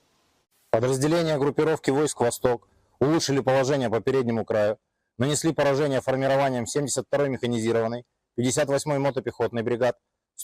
Подразделения группировки войск «Восток» улучшили положение по переднему краю, нанесли поражение формированием 72-й механизированной, 58-й мотопехотной бригад,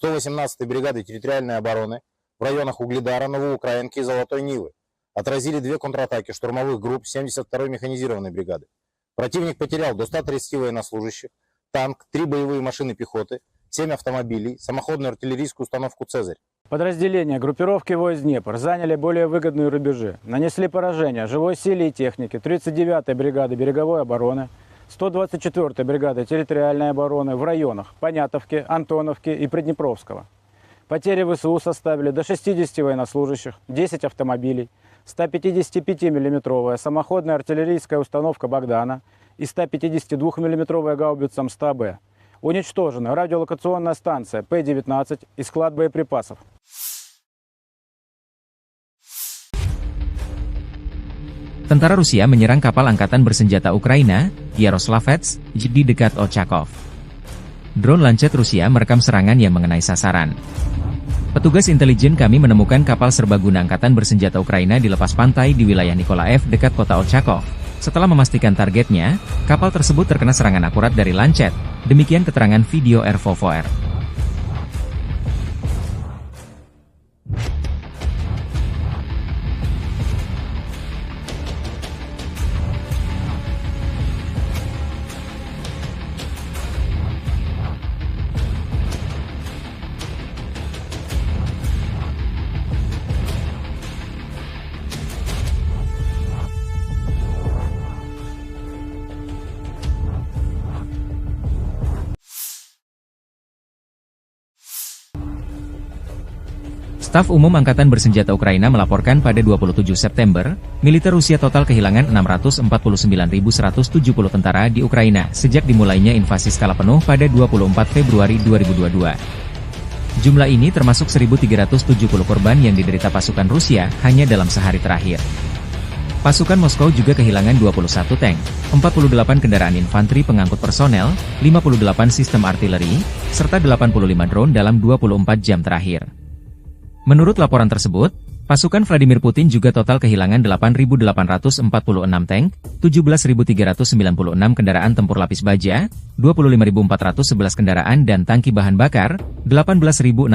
118-й бригады территориальной обороны в районах Угледара, Новоукраинки и Золотой Нивы. Отразили 2 контратаки штурмовых групп 72-й механизированной бригады. Противник потерял до 130 военнослужащих, танк, 3 боевые машины пехоты, 7 автомобилей, самоходную артиллерийскую установку «Цезарь». Подразделения группировки войск «Днепр» заняли более выгодные рубежи, нанесли поражение живой силе и технике 39-й бригады береговой обороны, 124-й бригады территориальной обороны в районах Понятовки, Антоновки и Приднепровского. Потери ВСУ составили до 60 военнослужащих, 10 автомобилей, 155 мм самоходная артиллерийская установка «Богдана» и 152 мм гаубица М100Б. Уничтожена радиолокационная станция П-19 и склад боеприпасов. Tentara Rusia menyerang kapal angkatan bersenjata Ukraina, Yaroslavets, di dekat Ochakov. Drone Lancet Rusia merekam serangan yang mengenai sasaran. Petugas intelijen kami menemukan kapal serbaguna angkatan bersenjata Ukraina di lepas pantai di wilayah Nikolaev dekat kota Ochakov. Setelah memastikan targetnya, kapal tersebut terkena serangan akurat dari Lancet. Demikian keterangan video R4VR. Staf Umum Angkatan Bersenjata Ukraina melaporkan pada 27 September, militer Rusia total kehilangan 649.170 tentara di Ukraina sejak dimulainya invasi skala penuh pada 24 Februari 2022. Jumlah ini termasuk 1.370 korban yang diderita pasukan Rusia hanya dalam sehari terakhir. Pasukan Moskow juga kehilangan 21 tank, 48 kendaraan infanteri pengangkut personel, 58 sistem artileri, serta 85 drone dalam 24 jam terakhir. Menurut laporan tersebut, pasukan Vladimir Putin juga total kehilangan 8.846 tank, 17.396 kendaraan tempur lapis baja, 25.411 kendaraan dan tangki bahan bakar, 18.678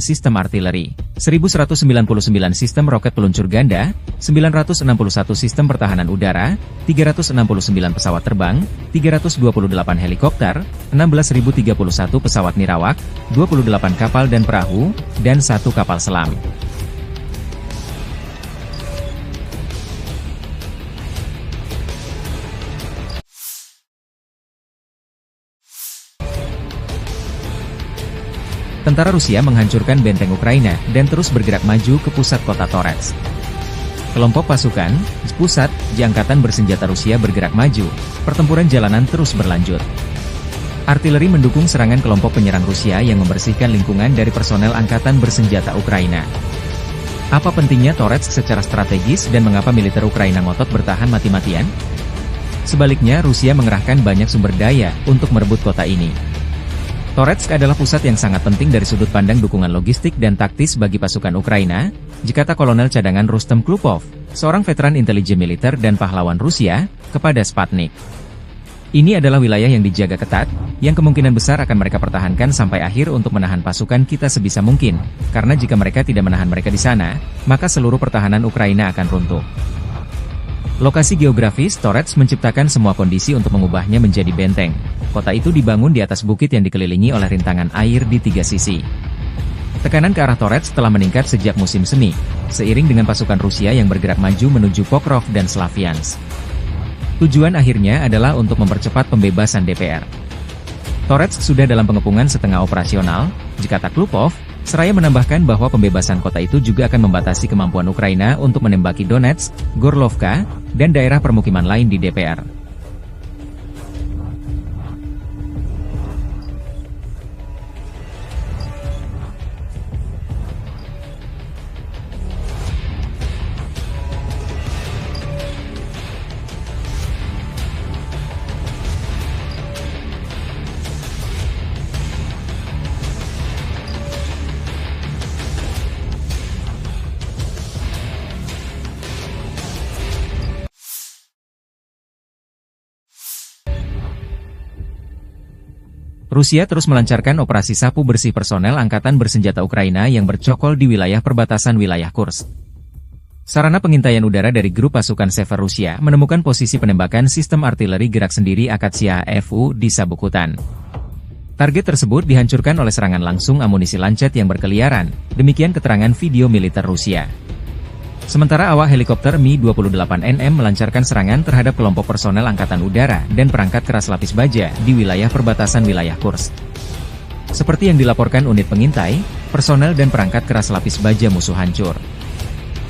sistem artileri, 1.199 sistem roket peluncur ganda, 961 sistem pertahanan udara, 369 pesawat terbang, 328 helikopter, 16.031 pesawat nirawak, 28 kapal dan perahu, dan 1 kapal selam. Tentara Rusia menghancurkan benteng Ukraina dan terus bergerak maju ke pusat kota Torets. Kelompok pasukan, Spusat, di Angkatan Bersenjata Rusia bergerak maju, pertempuran jalanan terus berlanjut. Artileri mendukung serangan kelompok penyerang Rusia yang membersihkan lingkungan dari personel Angkatan Bersenjata Ukraina. Apa pentingnya Torets secara strategis dan mengapa militer Ukraina ngotot bertahan mati-matian? Sebaliknya Rusia mengerahkan banyak sumber daya untuk merebut kota ini. Toretsk adalah pusat yang sangat penting dari sudut pandang dukungan logistik dan taktis bagi pasukan Ukraina, dikata Kolonel Cadangan Rustem Klupov, seorang veteran intelijen militer dan pahlawan Rusia, kepada Sputnik. Ini adalah wilayah yang dijaga ketat, yang kemungkinan besar akan mereka pertahankan sampai akhir untuk menahan pasukan kita sebisa mungkin, karena jika mereka tidak menahan mereka di sana, maka seluruh pertahanan Ukraina akan runtuh. Lokasi geografis Torets menciptakan semua kondisi untuk mengubahnya menjadi benteng. Kota itu dibangun di atas bukit yang dikelilingi oleh rintangan air di 3 sisi. Tekanan ke arah Torets telah meningkat sejak musim semi, seiring dengan pasukan Rusia yang bergerak maju menuju Pokrov dan Slaviansk. Tujuan akhirnya adalah untuk mempercepat pembebasan DPR. Torets sudah dalam pengepungan setengah operasional, dikata Klupov, seraya menambahkan bahwa pembebasan kota itu juga akan membatasi kemampuan Ukraina untuk menembaki Donetsk, Gorlovka, dan daerah permukiman lain di DPR. Rusia terus melancarkan operasi sapu bersih personel Angkatan Bersenjata Ukraina yang bercokol di wilayah perbatasan wilayah Kursk. Sarana pengintaian udara dari grup pasukan Sever Rusia menemukan posisi penembakan sistem artileri gerak sendiri Akatsiya FU di sabuk hutan. Target tersebut dihancurkan oleh serangan langsung amunisi lancet yang berkeliaran, demikian keterangan video militer Rusia. Sementara awak helikopter Mi-28NM melancarkan serangan terhadap kelompok personel Angkatan Udara dan perangkat keras lapis baja di wilayah perbatasan wilayah Kursk. Seperti yang dilaporkan unit pengintai, personel dan perangkat keras lapis baja musuh hancur.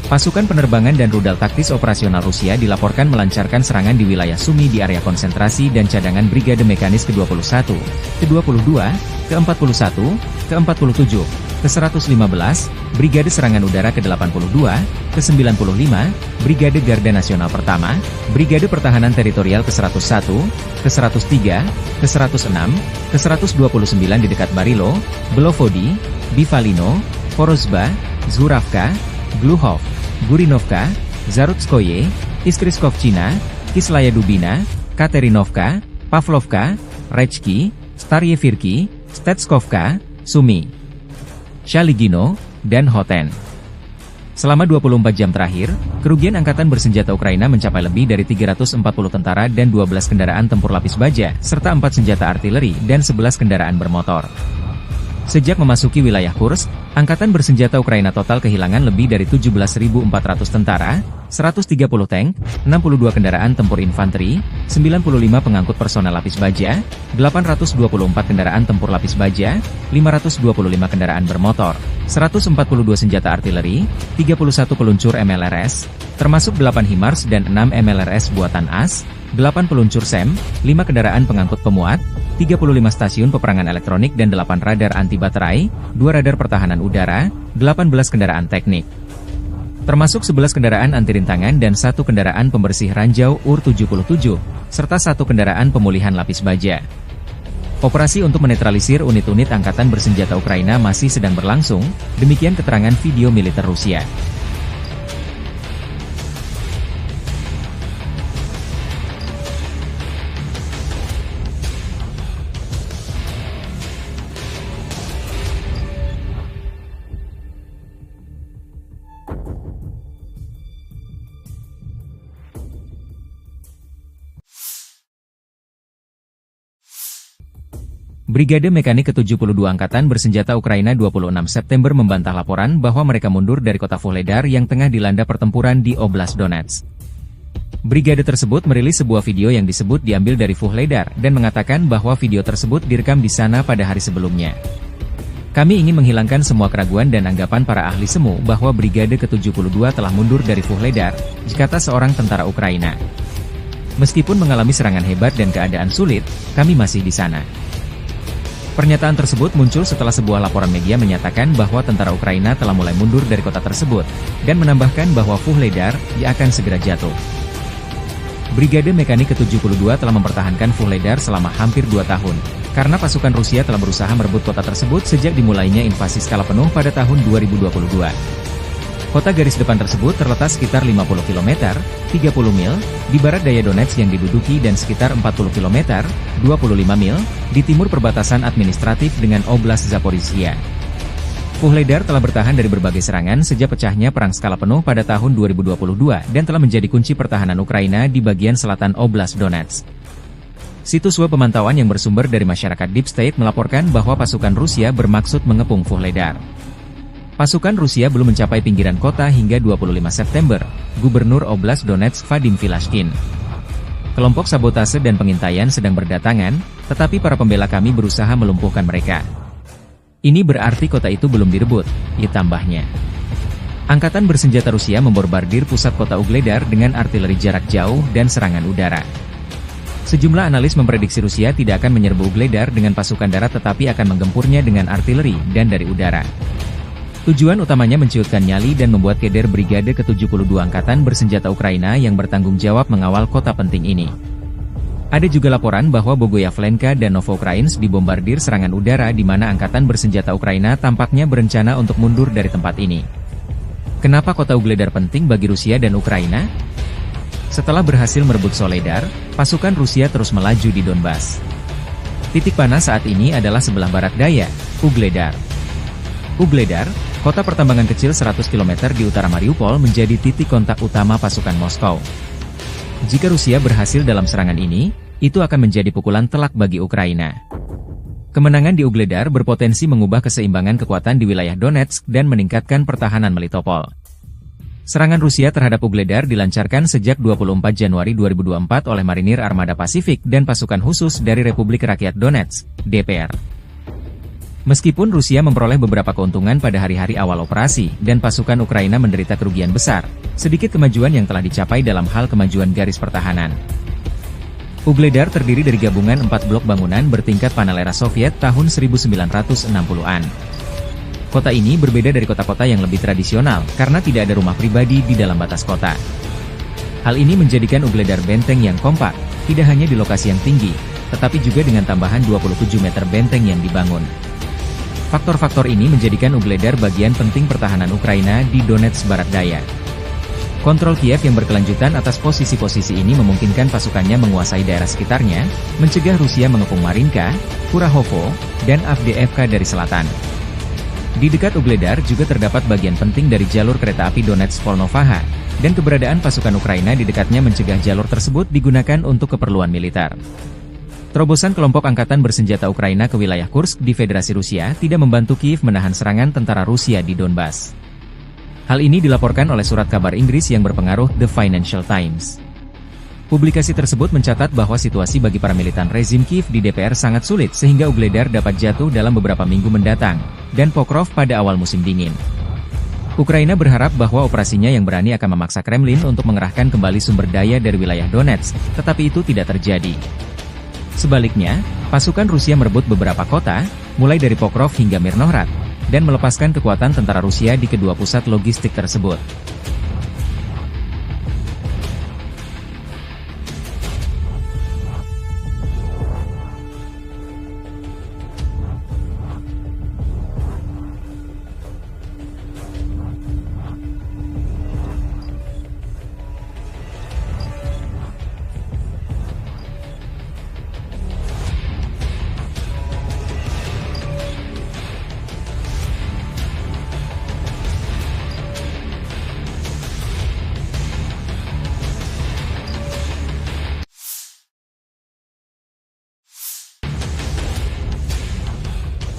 Pasukan penerbangan dan rudal taktis operasional Rusia dilaporkan melancarkan serangan di wilayah Sumy di area konsentrasi dan cadangan Brigade Mekanis ke-21, ke-22, ke-41, ke-47, ke-115, Brigade Serangan Udara ke-82, ke-95, Brigade Garda Nasional Pertama, Brigade Pertahanan Teritorial ke-101, ke-103, ke-106, ke-129 di dekat Barilo, Belovodi, Bivalino, Porozba, Zhuravka, Gluhov, Gurinovka, Zarutskoye, Istriskovchina, Kislaya Dubina, Katerinovka, Pavlovka, Rechki, Staryevirki, Stetskovka, Sumy, Shaligino, dan Hoten. Selama 24 jam terakhir, kerugian Angkatan Bersenjata Ukraina mencapai lebih dari 340 tentara dan 12 kendaraan tempur lapis baja, serta 4 senjata artileri dan 11 kendaraan bermotor. Sejak memasuki wilayah Kursk, Angkatan Bersenjata Ukraina total kehilangan lebih dari 17.400 tentara, 130 tank, 62 kendaraan tempur infanteri, 95 pengangkut personel lapis baja, 824 kendaraan tempur lapis baja, 525 kendaraan bermotor, 142 senjata artileri, 31 peluncur MLRS, termasuk 8 HIMARS dan 6 MLRS buatan AS, 8 peluncur SEM, 5 kendaraan pengangkut pemuat, 35 stasiun peperangan elektronik dan 8 radar anti baterai, 2 radar pertahanan udara, 18 kendaraan teknik. Termasuk 11 kendaraan anti rintangan dan 1 kendaraan pembersih ranjau UR-77, serta 1 kendaraan pemulihan lapis baja. Operasi untuk menetralisir unit-unit angkatan bersenjata Ukraina masih sedang berlangsung, demikian keterangan video militer Rusia. Brigade Mekanik ke-72 Angkatan Bersenjata Ukraina 26 September membantah laporan bahwa mereka mundur dari kota Vuhledar yang tengah dilanda pertempuran di Oblast Donetsk. Brigade tersebut merilis sebuah video yang disebut diambil dari Vuhledar dan mengatakan bahwa video tersebut direkam di sana pada hari sebelumnya. Kami ingin menghilangkan semua keraguan dan anggapan para ahli semu bahwa Brigade ke-72 telah mundur dari Vuhledar, kata seorang tentara Ukraina. Meskipun mengalami serangan hebat dan keadaan sulit, kami masih di sana. Pernyataan tersebut muncul setelah sebuah laporan media menyatakan bahwa tentara Ukraina telah mulai mundur dari kota tersebut, dan menambahkan bahwa Vuhledar akan segera jatuh. Brigade Mekanik ke-72 telah mempertahankan Vuhledar selama hampir 2 tahun, karena pasukan Rusia telah berusaha merebut kota tersebut sejak dimulainya invasi skala penuh pada tahun 2022. Kota garis depan tersebut terletak sekitar 50 km, 30 mil, di barat daya Donetsk yang diduduki dan sekitar 40 km, 25 mil, di timur perbatasan administratif dengan Oblast Zaporizhia. Vuhledar telah bertahan dari berbagai serangan sejak pecahnya perang skala penuh pada tahun 2022 dan telah menjadi kunci pertahanan Ukraina di bagian selatan Oblast Donetsk. Situs web pemantauan yang bersumber dari masyarakat Deep State melaporkan bahwa pasukan Rusia bermaksud mengepung Vuhledar. Pasukan Rusia belum mencapai pinggiran kota hingga 25 September, Gubernur Oblast Donetsk Vadim Filashkin. Kelompok sabotase dan pengintaian sedang berdatangan, tetapi para pembela kami berusaha melumpuhkan mereka. Ini berarti kota itu belum direbut, tambahnya. Angkatan bersenjata Rusia membombardir pusat kota Vuhledar dengan artileri jarak jauh dan serangan udara. Sejumlah analis memprediksi Rusia tidak akan menyerbu Vuhledar dengan pasukan darat tetapi akan menggempurnya dengan artileri dan dari udara. Tujuan utamanya menciutkan nyali dan membuat keder Brigade ke-72 Angkatan Bersenjata Ukraina yang bertanggung jawab mengawal kota penting ini. Ada juga laporan bahwa Bogoyavlenka dan Novoukrainsk dibombardir serangan udara di mana Angkatan Bersenjata Ukraina tampaknya berencana untuk mundur dari tempat ini. Kenapa kota Vuhledar penting bagi Rusia dan Ukraina? Setelah berhasil merebut Soledar, pasukan Rusia terus melaju di Donbas. Titik panas saat ini adalah sebelah barat daya, Vuhledar. Vuhledar, kota pertambangan kecil 100 km di utara Mariupol menjadi titik kontak utama pasukan Moskow. Jika Rusia berhasil dalam serangan ini, itu akan menjadi pukulan telak bagi Ukraina. Kemenangan di Vuhledar berpotensi mengubah keseimbangan kekuatan di wilayah Donetsk dan meningkatkan pertahanan Melitopol. Serangan Rusia terhadap Vuhledar dilancarkan sejak 24 Januari 2024 oleh Marinir Armada Pasifik dan pasukan khusus dari Republik Rakyat Donetsk, DPR. Meskipun Rusia memperoleh beberapa keuntungan pada hari-hari awal operasi, dan pasukan Ukraina menderita kerugian besar, sedikit kemajuan yang telah dicapai dalam hal kemajuan garis pertahanan. Vuhledar terdiri dari gabungan 4 blok bangunan bertingkat panel era Soviet tahun 1960-an. Kota ini berbeda dari kota-kota yang lebih tradisional, karena tidak ada rumah pribadi di dalam batas kota. Hal ini menjadikan Vuhledar benteng yang kompak, tidak hanya di lokasi yang tinggi, tetapi juga dengan tambahan 27 meter benteng yang dibangun. Faktor-faktor ini menjadikan Vuhledar bagian penting pertahanan Ukraina di Donetsk barat daya. Kontrol Kiev yang berkelanjutan atas posisi-posisi ini memungkinkan pasukannya menguasai daerah sekitarnya, mencegah Rusia mengepung Marinka, Kurahovo, dan Avdiivka dari selatan. Di dekat Vuhledar juga terdapat bagian penting dari jalur kereta api Donetsk-Volnovaha, dan keberadaan pasukan Ukraina di dekatnya mencegah jalur tersebut digunakan untuk keperluan militer. Terobosan kelompok angkatan bersenjata Ukraina ke wilayah Kursk di Federasi Rusia tidak membantu Kiev menahan serangan tentara Rusia di Donbas. Hal ini dilaporkan oleh surat kabar Inggris yang berpengaruh The Financial Times. Publikasi tersebut mencatat bahwa situasi bagi para militan rezim Kiev di DPR sangat sulit sehingga Vuhledar dapat jatuh dalam beberapa minggu mendatang, dan Pokrov pada awal musim dingin. Ukraina berharap bahwa operasinya yang berani akan memaksa Kremlin untuk mengerahkan kembali sumber daya dari wilayah Donetsk, tetapi itu tidak terjadi. Sebaliknya, Pasukan Rusia merebut beberapa kota, mulai dari Pokrov hingga Mirnohrad, dan melepaskan kekuatan tentara Rusia di kedua pusat logistik tersebut.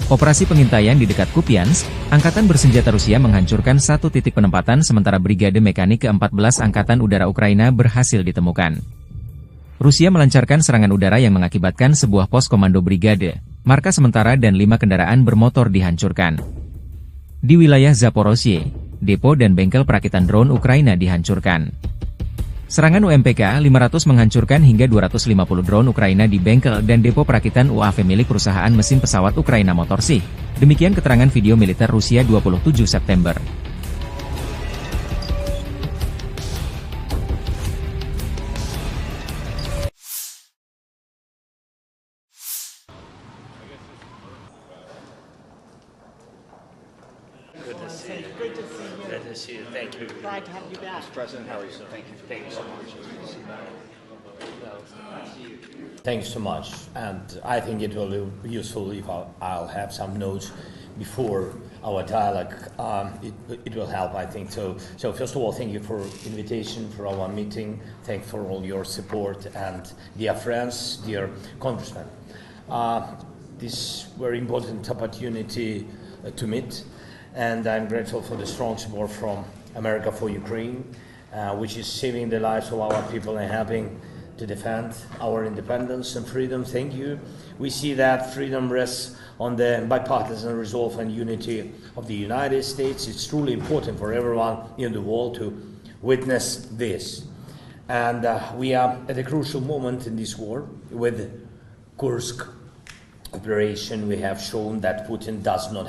Operasi pengintaian di dekat Kupiansk, Angkatan Bersenjata Rusia menghancurkan satu titik penempatan sementara Brigade Mekanik ke-14 Angkatan Udara Ukraina berhasil ditemukan. Rusia melancarkan serangan udara yang mengakibatkan sebuah pos komando brigade, markas sementara dan 5 kendaraan bermotor dihancurkan. Di wilayah Zaporozhye, depo dan bengkel perakitan drone Ukraina dihancurkan. Serangan UMPK 500 menghancurkan hingga 250 drone Ukraina di bengkel dan depo perakitan UAV milik perusahaan mesin pesawat Ukraina Motorsych. Demikian keterangan video militer Rusia 27 September. Good to see you. Good to see you. Good to see you. Thank you. Glad to have you back. Mr. President, how are you? Thank you. Thank you so much. Thanks so much. And I think it will be useful if I'll have some notes before our dialogue. It will help, I think. So first of all, thank you for invitation for our meeting. Thank you for all your support. And dear friends, dear congressmen, this very important opportunity to meet. And I'm grateful for the strong support from America for Ukraine, which is saving the lives of our people and helping to defend our independence and freedom. Thank you. We see that freedom rests on the bipartisan resolve and unity of the United States. It's truly important for everyone in the world to witness this. And we are at a crucial moment in this war. With Kursk operation, we have shown that Putin doesn't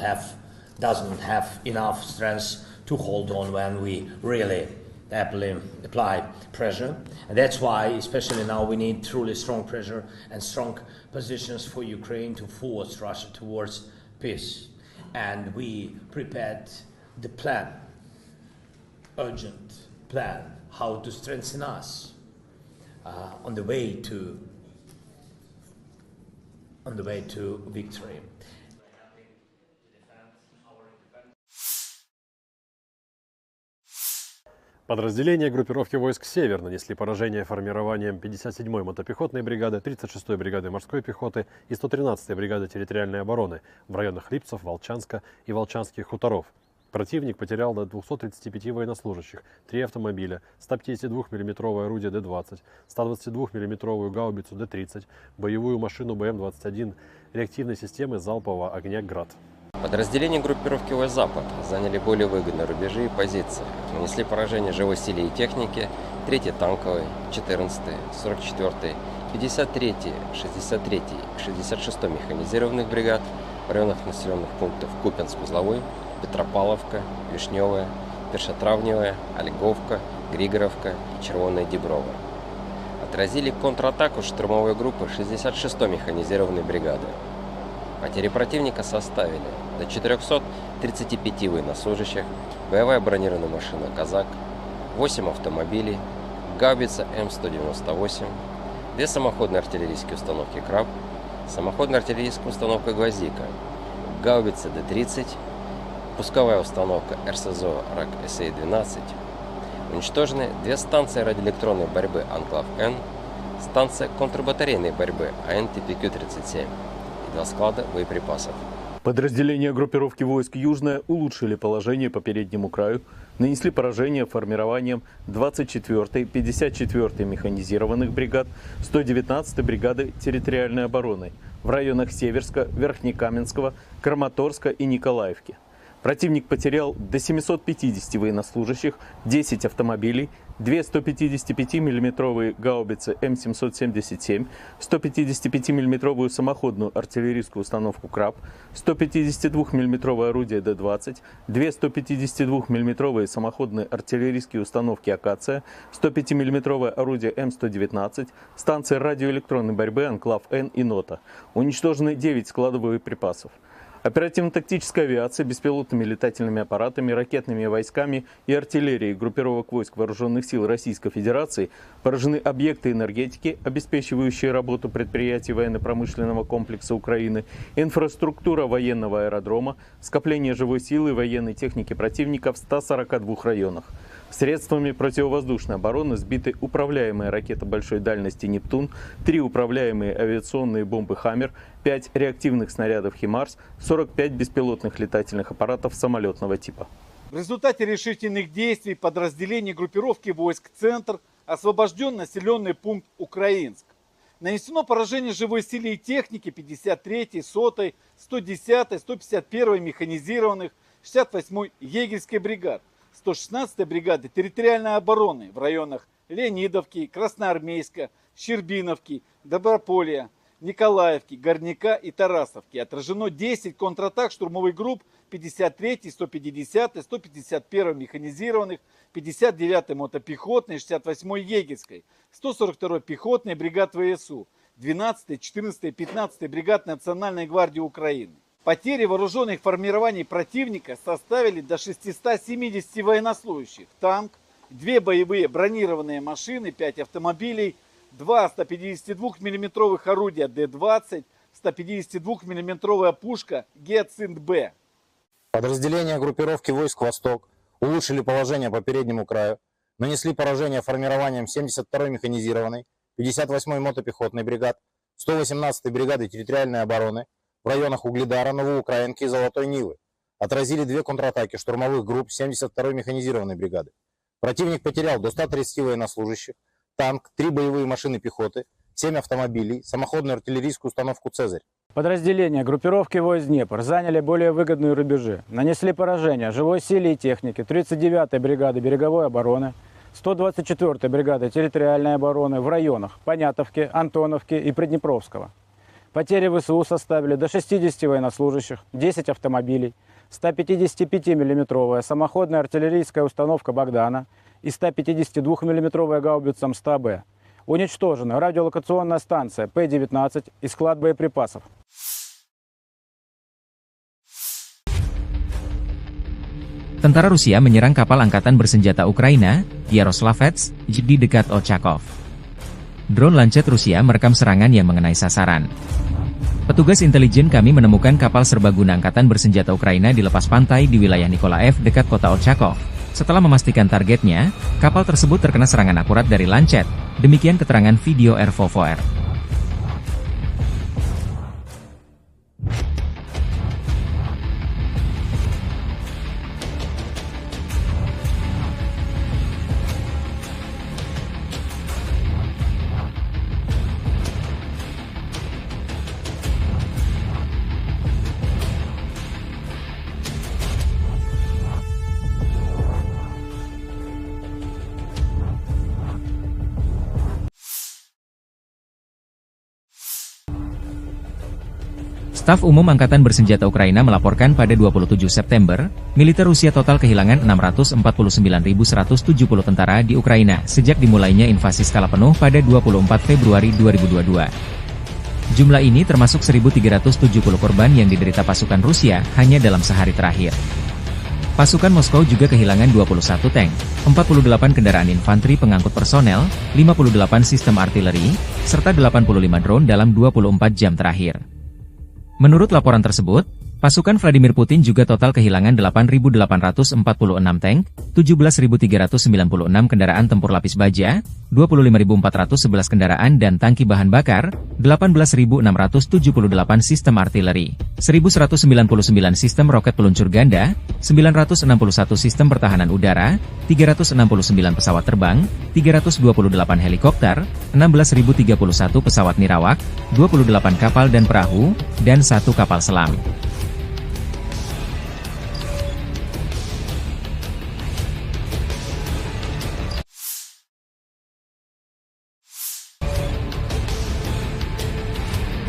have enough strength to hold on when we really apply pressure. And that's why, especially now, we need truly strong pressure and strong positions for Ukraine to force Russia towards peace. And we prepared the plan, urgent plan, how to strengthen us on the way to victory. Подразделения группировки войск «Север» нанесли поражение формированием 57-й мотопехотной бригады, 36-й бригады морской пехоты и 113-й бригады территориальной обороны в районах Липцев, Волчанска и Волчанских хуторов. Противник потерял до 235 военнослужащих, 3 автомобиля, 152 мм орудие Д-20, 122 мм гаубицу Д-30, боевую машину БМ-21, реактивной системы залпового огня «Град». Подразделения группировки ВойСК «Запад» заняли более выгодные рубежи и позиции, нанесли поражение живой силе и технике 3-й танковой, 14-й, 44-й, 53-й, 63-й, 66-й механизированных бригад в районах населенных пунктов Купянск-Узловой, Петропавловка, Вишневая, Першотравневая, Ольговка, Григоровка и Червоная Деброва. Отразили контратаку штурмовой группы 66-й механизированной бригады. Потери противника составили до 435 военнослужащих, боевая бронированная машина «Казак», 8 автомобилей, гаубица М198, 2 самоходные артиллерийские установки «Краб», самоходная артиллерийская установка «Гвоздика», гаубица Д-30, пусковая установка РСЗО РАК-СА-12, уничтожены 2 станции радиоэлектронной борьбы «Анклав-Н», станция контрбатарейной борьбы АН-ТПК-37 и 2 склада боеприпасов. Подразделения группировки войск «Южная» улучшили положение по переднему краю, нанесли поражение формированием 24-й, 54-й механизированных бригад, 119-й бригады территориальной обороны в районах Северска, Верхнекаменского, Краматорска и Николаевки. Противник потерял до 750 военнослужащих, 10 автомобилей, 2 155 мм гаубицы М777, 155 мм самоходную артиллерийскую установку «Краб», 152 мм орудие Д-20, 2 152 мм самоходные артиллерийские установки «Акация», 105 мм орудие М119, станции радиоэлектронной борьбы «Анклав-Н» и «Нота». Уничтожены 9 складов боеприпасов. Оперативно-тактическая авиация, беспилотными летательными аппаратами, ракетными войсками и артиллерией группировок войск Вооруженных сил Российской Федерации поражены объекты энергетики, обеспечивающие работу предприятий военно-промышленного комплекса Украины, инфраструктура военного аэродрома, скопление живой силы и военной техники противника в 142 районах. Средствами противовоздушной обороны сбиты управляемые ракеты большой дальности «Нептун», 3 управляемые авиационные бомбы «Хаммер», 5 реактивных снарядов «Химарс», 45 беспилотных летательных аппаратов самолетного типа. В результате решительных действий подразделений группировки войск «Центр» освобожден населенный пункт Украинск. Нанесено поражение живой силе и технике 53-й, 100-й, 110-й, 151-й механизированных, 68-й егерской бригад, 116-й бригады территориальной обороны в районах Леонидовки, Красноармейска, Щербиновки, Доброполья, Николаевки, Горняка и Тарасовки. Отражено 10 контратак штурмовых групп 53-й, 150-й, 151-й механизированных, 59-й мотопехотной, 68-й егерской, 142-й пехотной бригад ВСУ, 12-й, 14-й, 15-й бригад Национальной гвардии Украины. Потери вооруженных формирований противника составили до 670 военнослужащих, танк, 2 боевые бронированные машины, 5 автомобилей, 2 152 мм орудия Д-20, 152 мм пушка Гиацинт-Б. Подразделения группировки войск «Восток» улучшили положение по переднему краю, нанесли поражение формированием 72-й механизированной, 58-й мотопехотной бригад, 118-й бригады территориальной обороны в районах Угледара, Новоукраинки и Золотой Нивы. Отразили 2 контратаки штурмовых групп 72-й механизированной бригады. Противник потерял до 130 военнослужащих, танк, 3 боевые машины пехоты, 7 автомобилей, самоходную артиллерийскую установку «Цезарь». Подразделения группировки войск «Днепр» заняли более выгодные рубежи, нанесли поражение живой силе и технике 39-й бригады береговой обороны, 124-й бригады территориальной обороны в районах Понятовки, Антоновки и Приднепровского. Потери ВСУ составили до 60 военнослужащих, 10 автомобилей, 155 мм самоходная артиллерийская установка «Богдана» и 152 мм гаубица М100Б. Уничтожена радиолокационная станция П-19 и склад боеприпасов. Tentara Rusia menyerang kapal angkatan bersenjata Ukraina, Yaroslavets, di dekat Ochakov. Drone Lancet Rusia merekam serangan yang mengenai sasaran. Petugas intelijen kami menemukan kapal serbaguna angkatan bersenjata Ukraina di lepas pantai di wilayah Nikolaev dekat kota Ochakov. Setelah memastikan targetnya, kapal tersebut terkena serangan akurat dari Lancet. Demikian keterangan video RVVR. Staf Umum Angkatan Bersenjata Ukraina melaporkan pada 27 September, militer Rusia total kehilangan 649.170 tentara di Ukraina sejak dimulainya invasi skala penuh pada 24 Februari 2022. Jumlah ini termasuk 1.370 korban yang diderita pasukan Rusia hanya dalam sehari terakhir. Pasukan Moskow juga kehilangan 21 tank, 48 kendaraan infanteri pengangkut personel, 58 sistem artileri, serta 85 drone dalam 24 jam terakhir. Menurut laporan tersebut, pasukan Vladimir Putin juga total kehilangan 8.846 tank, 17.396 kendaraan tempur lapis baja, 25.411 kendaraan dan tangki bahan bakar, 18.678 sistem artileri, 1.199 sistem roket peluncur ganda, 961 sistem pertahanan udara, 369 pesawat terbang, 328 helikopter, 16.031 pesawat nirawak, 28 kapal dan perahu, dan 1 kapal selam.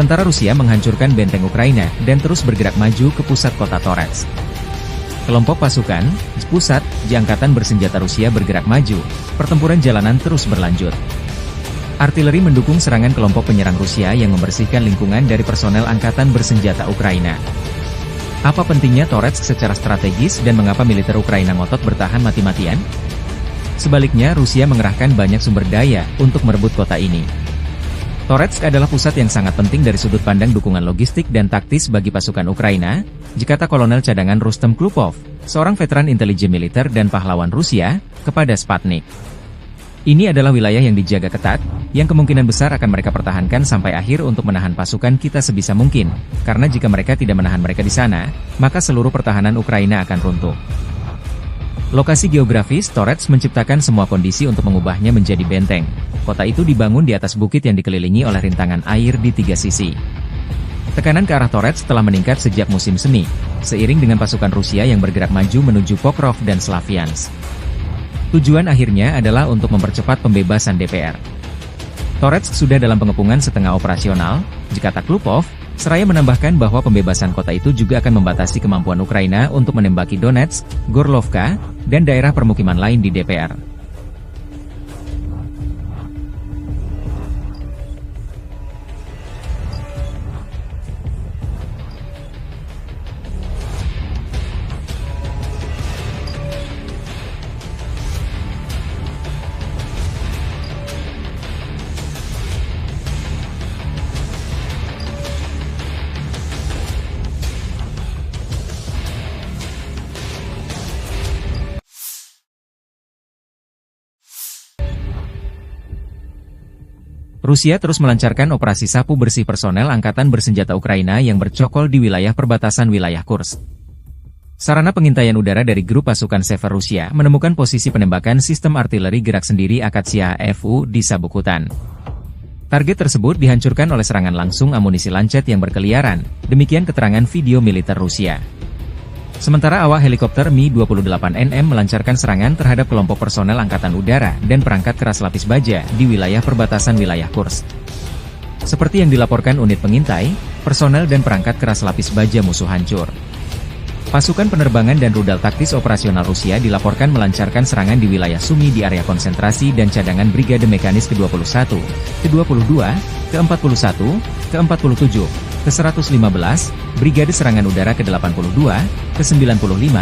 Tentara Rusia menghancurkan benteng Ukraina dan terus bergerak maju ke pusat kota Torets. Kelompok pasukan, Spusat, di Angkatan Bersenjata Rusia bergerak maju, pertempuran jalanan terus berlanjut. Artileri mendukung serangan kelompok penyerang Rusia yang membersihkan lingkungan dari personel Angkatan Bersenjata Ukraina. Apa pentingnya Torets secara strategis dan mengapa militer Ukraina ngotot bertahan mati-matian? Sebaliknya, Rusia mengerahkan banyak sumber daya untuk merebut kota ini. Torets adalah pusat yang sangat penting dari sudut pandang dukungan logistik dan taktis bagi pasukan Ukraina, dikata Kolonel Cadangan Rustem Klupov, seorang veteran intelijen militer dan pahlawan Rusia, kepada Sputnik. Ini adalah wilayah yang dijaga ketat, yang kemungkinan besar akan mereka pertahankan sampai akhir untuk menahan pasukan kita sebisa mungkin, karena jika mereka tidak menahan mereka di sana, maka seluruh pertahanan Ukraina akan runtuh. Lokasi geografis Torets menciptakan semua kondisi untuk mengubahnya menjadi benteng. Kota itu dibangun di atas bukit yang dikelilingi oleh rintangan air di tiga sisi. Tekanan ke arah Torets telah meningkat sejak musim semi, seiring dengan pasukan Rusia yang bergerak maju menuju Pokrov dan Slaviansk. Tujuan akhirnya adalah untuk mempercepat pembebasan DPR. Torets sudah dalam pengepungan setengah operasional, dikata Klupov, seraya menambahkan bahwa pembebasan kota itu juga akan membatasi kemampuan Ukraina untuk menembaki Donetsk, Gorlovka, dan daerah permukiman lain di DPR. Rusia terus melancarkan operasi sapu bersih personel Angkatan Bersenjata Ukraina yang bercokol di wilayah perbatasan wilayah Kursk. Sarana pengintaian udara dari grup pasukan Sever Rusia menemukan posisi penembakan sistem artileri gerak sendiri Akatsiya FU di sabuk hutan. Target tersebut dihancurkan oleh serangan langsung amunisi lancet yang berkeliaran, demikian keterangan video militer Rusia. Sementara awak helikopter Mi-28NM melancarkan serangan terhadap kelompok personel Angkatan Udara dan perangkat keras lapis baja di wilayah perbatasan wilayah Kursk. Seperti yang dilaporkan unit pengintai, personel dan perangkat keras lapis baja musuh hancur. Pasukan penerbangan dan rudal taktis operasional Rusia dilaporkan melancarkan serangan di wilayah Sumy di area konsentrasi dan cadangan Brigade Mekanis ke-21, ke-22, ke-41, ke-47, ke-115, Brigade Serangan Udara ke-82, ke-95,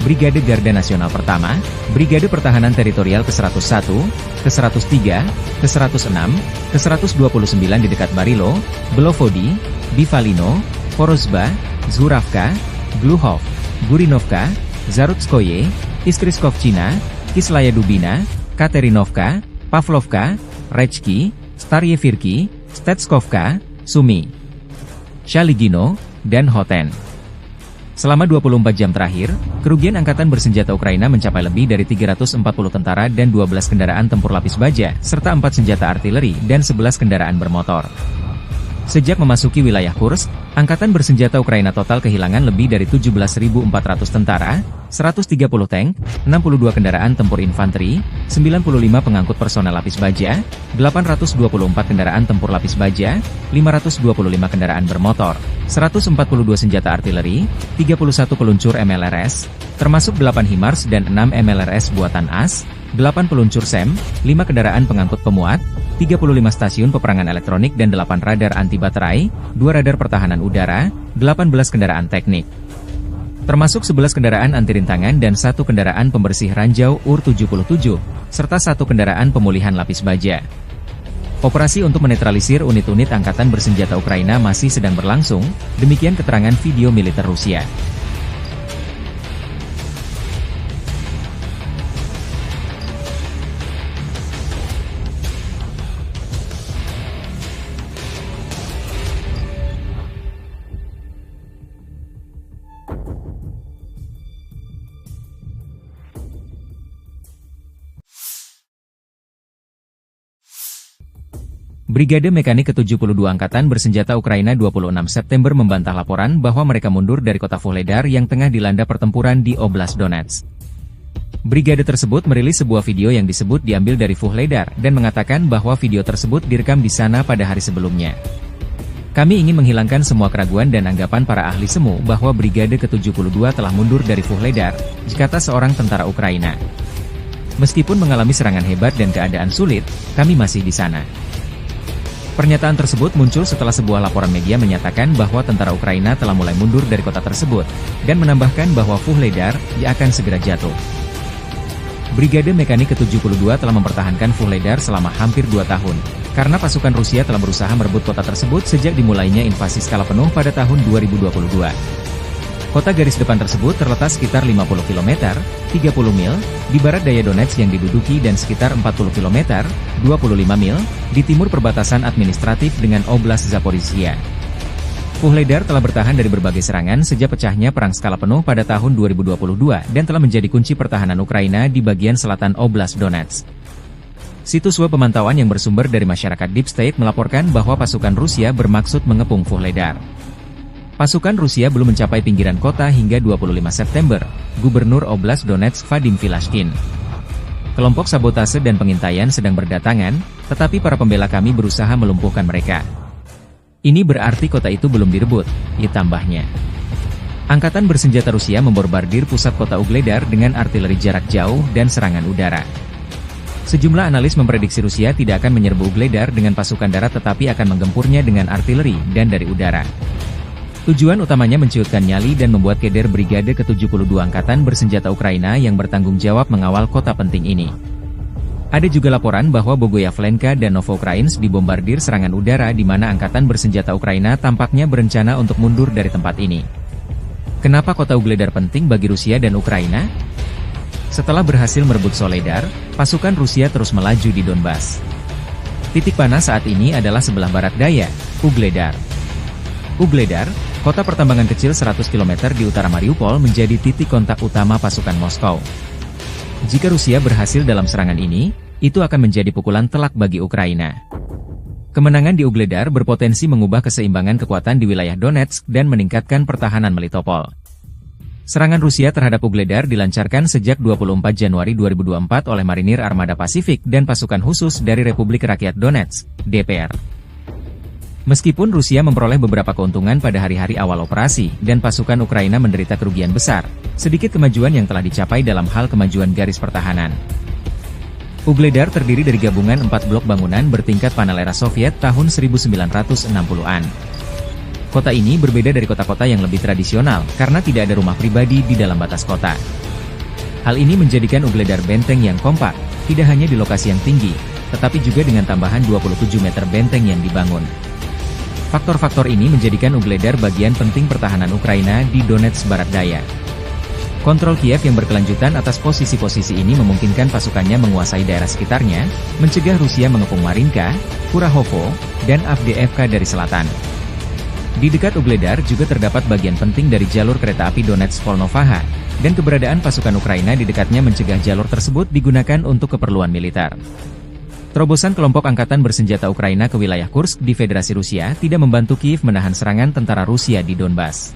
Brigade Garda Nasional Pertama, Brigade Pertahanan Teritorial ke-101, ke-103, ke-106, ke-129 di dekat Barilo, Belovodi, Bivalino, Porozba, Zhuravka, Gluhov, Gurinovka, Zarutskoye, Iskriskovchina, Kislaya Dubina, Katerinovka, Pavlovka, Rechki, Staryevirki, Stetskovka, Sumy, Shaligino, dan Hoten. Selama 24 jam terakhir, kerugian Angkatan Bersenjata Ukraina mencapai lebih dari 340 tentara dan 12 kendaraan tempur lapis baja, serta 4 senjata artileri dan 11 kendaraan bermotor. Sejak memasuki wilayah Kursk, Angkatan Bersenjata Ukraina total kehilangan lebih dari 17.400 tentara, 130 tank, 62 kendaraan tempur infanteri, 95 pengangkut personel lapis baja, 824 kendaraan tempur lapis baja, 525 kendaraan bermotor, 142 senjata artileri, 31 peluncur MLRS, termasuk 8 HIMARS dan 6 MLRS buatan AS, 8 peluncur SEM, 5 kendaraan pengangkut pemuat, 35 stasiun peperangan elektronik dan 8 radar anti baterai, 2 radar pertahanan udara, 18 kendaraan teknik. Termasuk 11 kendaraan anti rintangan dan 1 kendaraan pembersih ranjau UR-77, serta 1 kendaraan pemulihan lapis baja. Operasi untuk menetralisir unit-unit Angkatan Bersenjata Ukraina masih sedang berlangsung, demikian keterangan video militer Rusia. Brigade Mekanik ke-72 Angkatan Bersenjata Ukraina 26 September membantah laporan bahwa mereka mundur dari kota Vuhledar yang tengah dilanda pertempuran di Oblast Donetsk. Brigade tersebut merilis sebuah video yang disebut diambil dari Vuhledar dan mengatakan bahwa video tersebut direkam di sana pada hari sebelumnya. Kami ingin menghilangkan semua keraguan dan anggapan para ahli semu bahwa Brigade ke-72 telah mundur dari Vuhledar, kata seorang tentara Ukraina. Meskipun mengalami serangan hebat dan keadaan sulit, kami masih di sana. Pernyataan tersebut muncul setelah sebuah laporan media menyatakan bahwa tentara Ukraina telah mulai mundur dari kota tersebut, dan menambahkan bahwa Vuhledar akan segera jatuh. Brigade Mekanik ke-72 telah mempertahankan Vuhledar selama hampir 2 tahun, karena pasukan Rusia telah berusaha merebut kota tersebut sejak dimulainya invasi skala penuh pada tahun 2022. Kota garis depan tersebut terletak sekitar 50 km, 30 mil, di barat daya Donetsk yang diduduki dan sekitar 40 km, 25 mil, di timur perbatasan administratif dengan Oblast Zaporizhia. Vuhledar telah bertahan dari berbagai serangan sejak pecahnya perang skala penuh pada tahun 2022 dan telah menjadi kunci pertahanan Ukraina di bagian selatan Oblast Donetsk. Situs web pemantauan yang bersumber dari masyarakat Deep State melaporkan bahwa pasukan Rusia bermaksud mengepung Vuhledar. Pasukan Rusia belum mencapai pinggiran kota hingga 25 September, Gubernur Oblast Donetsk Vadim Filashkin. Kelompok sabotase dan pengintaian sedang berdatangan, tetapi para pembela kami berusaha melumpuhkan mereka. Ini berarti kota itu belum direbut, tambahnya. Angkatan bersenjata Rusia memborbardir pusat kota Vuhledar dengan artileri jarak jauh dan serangan udara. Sejumlah analis memprediksi Rusia tidak akan menyerbu Vuhledar dengan pasukan darat tetapi akan menggempurnya dengan artileri dan dari udara. Tujuan utamanya menciutkan nyali dan membuat keder Brigade ke-72 Angkatan Bersenjata Ukraina yang bertanggung jawab mengawal kota penting ini. Ada juga laporan bahwa Bogoyavlenka dan Novoukrainsk dibombardir serangan udara di mana Angkatan Bersenjata Ukraina tampaknya berencana untuk mundur dari tempat ini. Kenapa kota Vuhledar penting bagi Rusia dan Ukraina? Setelah berhasil merebut Soledar, pasukan Rusia terus melaju di Donbas. Titik panas saat ini adalah sebelah barat daya, Vuhledar. Vuhledar, kota pertambangan kecil 100 km di utara Mariupol menjadi titik kontak utama pasukan Moskow. Jika Rusia berhasil dalam serangan ini, itu akan menjadi pukulan telak bagi Ukraina. Kemenangan di Vuhledar berpotensi mengubah keseimbangan kekuatan di wilayah Donetsk dan meningkatkan pertahanan Melitopol. Serangan Rusia terhadap Vuhledar dilancarkan sejak 24 Januari 2024 oleh Marinir Armada Pasifik dan pasukan khusus dari Republik Rakyat Donetsk, DPR. Meskipun Rusia memperoleh beberapa keuntungan pada hari-hari awal operasi, dan pasukan Ukraina menderita kerugian besar, sedikit kemajuan yang telah dicapai dalam hal kemajuan garis pertahanan. Vuhledar terdiri dari gabungan 4 blok bangunan bertingkat panel era Soviet tahun 1960-an. Kota ini berbeda dari kota-kota yang lebih tradisional, karena tidak ada rumah pribadi di dalam batas kota. Hal ini menjadikan Vuhledar benteng yang kompak, tidak hanya di lokasi yang tinggi, tetapi juga dengan tambahan 27 meter benteng yang dibangun. Faktor-faktor ini menjadikan Vuhledar bagian penting pertahanan Ukraina di Donetsk barat daya. Kontrol Kiev yang berkelanjutan atas posisi-posisi ini memungkinkan pasukannya menguasai daerah sekitarnya, mencegah Rusia mengepung Marinka, Kurahovo, dan Avdiivka dari selatan. Di dekat Vuhledar juga terdapat bagian penting dari jalur kereta api Donetsk-Volnovaha, dan keberadaan pasukan Ukraina di dekatnya mencegah jalur tersebut digunakan untuk keperluan militer. Terobosan kelompok angkatan bersenjata Ukraina ke wilayah Kursk di Federasi Rusia tidak membantu Kiev menahan serangan tentara Rusia di Donbas.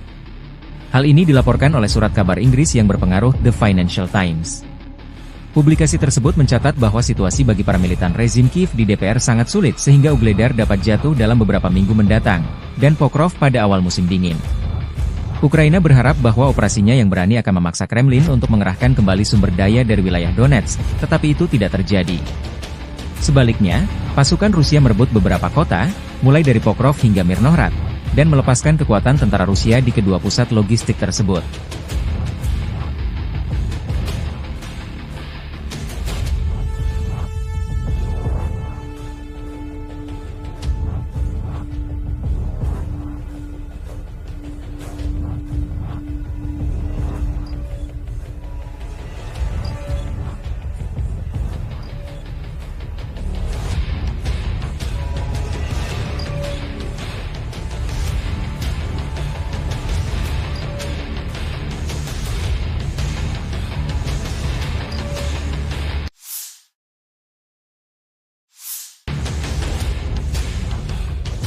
Hal ini dilaporkan oleh surat kabar Inggris yang berpengaruh The Financial Times. Publikasi tersebut mencatat bahwa situasi bagi para militan rezim Kiev di DPR sangat sulit sehingga Vuhledar dapat jatuh dalam beberapa minggu mendatang, dan Pokrov pada awal musim dingin. Ukraina berharap bahwa operasinya yang berani akan memaksa Kremlin untuk mengerahkan kembali sumber daya dari wilayah Donetsk, tetapi itu tidak terjadi. Sebaliknya, pasukan Rusia merebut beberapa kota, mulai dari Pokrov hingga Mirnohrad, dan melepaskan kekuatan tentara Rusia di kedua pusat logistik tersebut.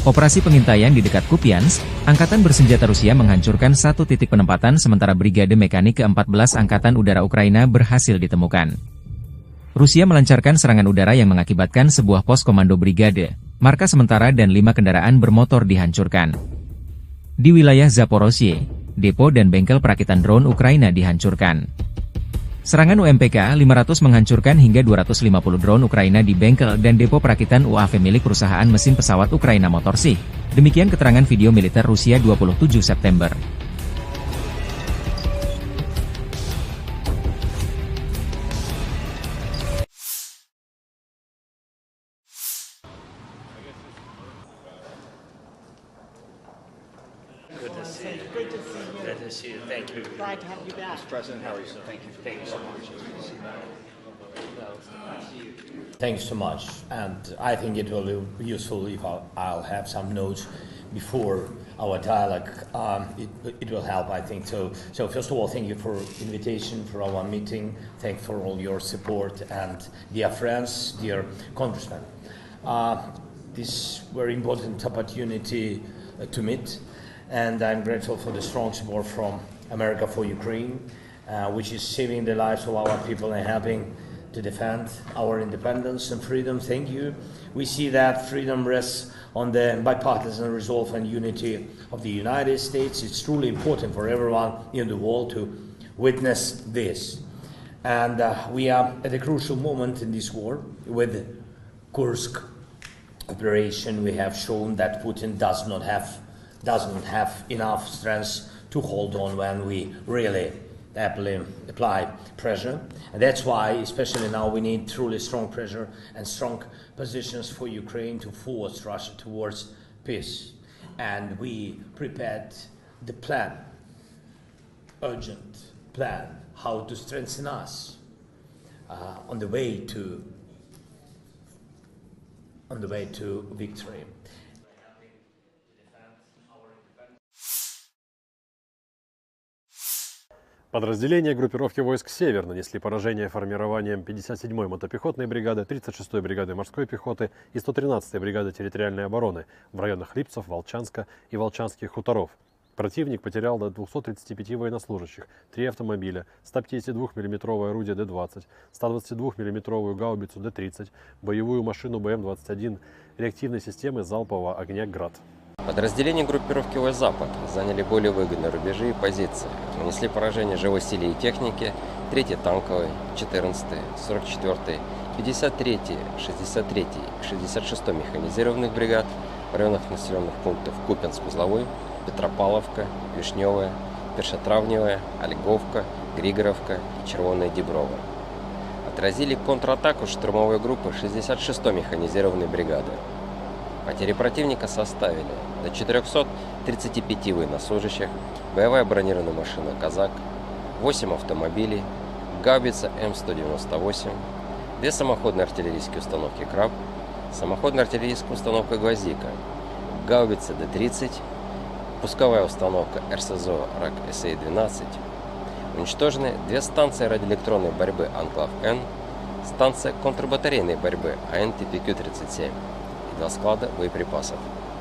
Operasi pengintaian di dekat Kupiansk, Angkatan Bersenjata Rusia menghancurkan satu titik penempatan sementara Brigade Mekanik ke-14 Angkatan Udara Ukraina berhasil ditemukan. Rusia melancarkan serangan udara yang mengakibatkan sebuah pos komando brigade, markas sementara dan 5 kendaraan bermotor dihancurkan. Di wilayah Zaporozhye, depo dan bengkel perakitan drone Ukraina dihancurkan. Serangan UMPK 500 menghancurkan hingga 250 drone Ukraina di bengkel dan depo perakitan UAV milik perusahaan mesin pesawat Ukraina Motorsych. Demikian keterangan video militer Rusia 27 September. Good to see you. Good to see you. Thank you. Glad to have you back. Mr. President, how are you? Thank you. Thank you so much. Thanks so much, and I think it will be useful if I'll have some notes before our dialogue. It will help, I think. So first of all, thank you for invitation for our meeting. Thanks for all your support, and dear friends, dear congressmen. This very important opportunity to meet, and I'm grateful for the strong support from America for Ukraine, which is saving the lives of our people and helping to defend our independence and freedom. Thank you. We see that freedom rests on the bipartisan resolve and unity of the United States. It's truly important for everyone in the world to witness this. And we are at a crucial moment in this war. With Kursk operation, we have shown that Putin doesn't have enough strength to hold on when we really apply pressure. And that's why, especially now, we need truly strong pressure and strong positions for Ukraine to force Russia towards peace. And we prepared the plan, urgent plan, how to strengthen us on the way to victory. Подразделения группировки войск «Север» нанесли поражение формированием 57-й мотопехотной бригады, 36-й бригады морской пехоты и 113-й бригады территориальной обороны в районах Липцев, Волчанска и Волчанских хуторов. Противник потерял до 235 военнослужащих, 3 автомобиля, 152 мм орудие Д-20, 122 мм гаубицу Д-30, боевую машину БМ-21, реактивной системы залпового огня «Град». Подразделения группировки войск «Запад» заняли более выгодные рубежи и позиции, нанесли поражение живой силе и технике 3-й танковой, 14-й, 44-й, 53-й, 63-й и 66-й механизированных бригад в районах населенных пунктов Купянск-Узловой, Петропавловка, Вишневая, Першотравневая, Ольговка, Григоровка и Червоная Деброва. Отразили контратаку штурмовой группы 66-й механизированной бригады. Потери противника составили до 435 военнослужащих, боевая бронированная машина «Казак», 8 автомобилей, гаубица М198, 2 самоходные артиллерийские установки «Краб», самоходная артиллерийская установка «Гвоздика», гаубица Д-30, пусковая установка РСЗО РАК-СА-12. Уничтожены 2 станции радиоэлектронной борьбы «Анклав-Н», станция контрбатарейной борьбы АН-ТПК-37. 2 склада боеприпасов.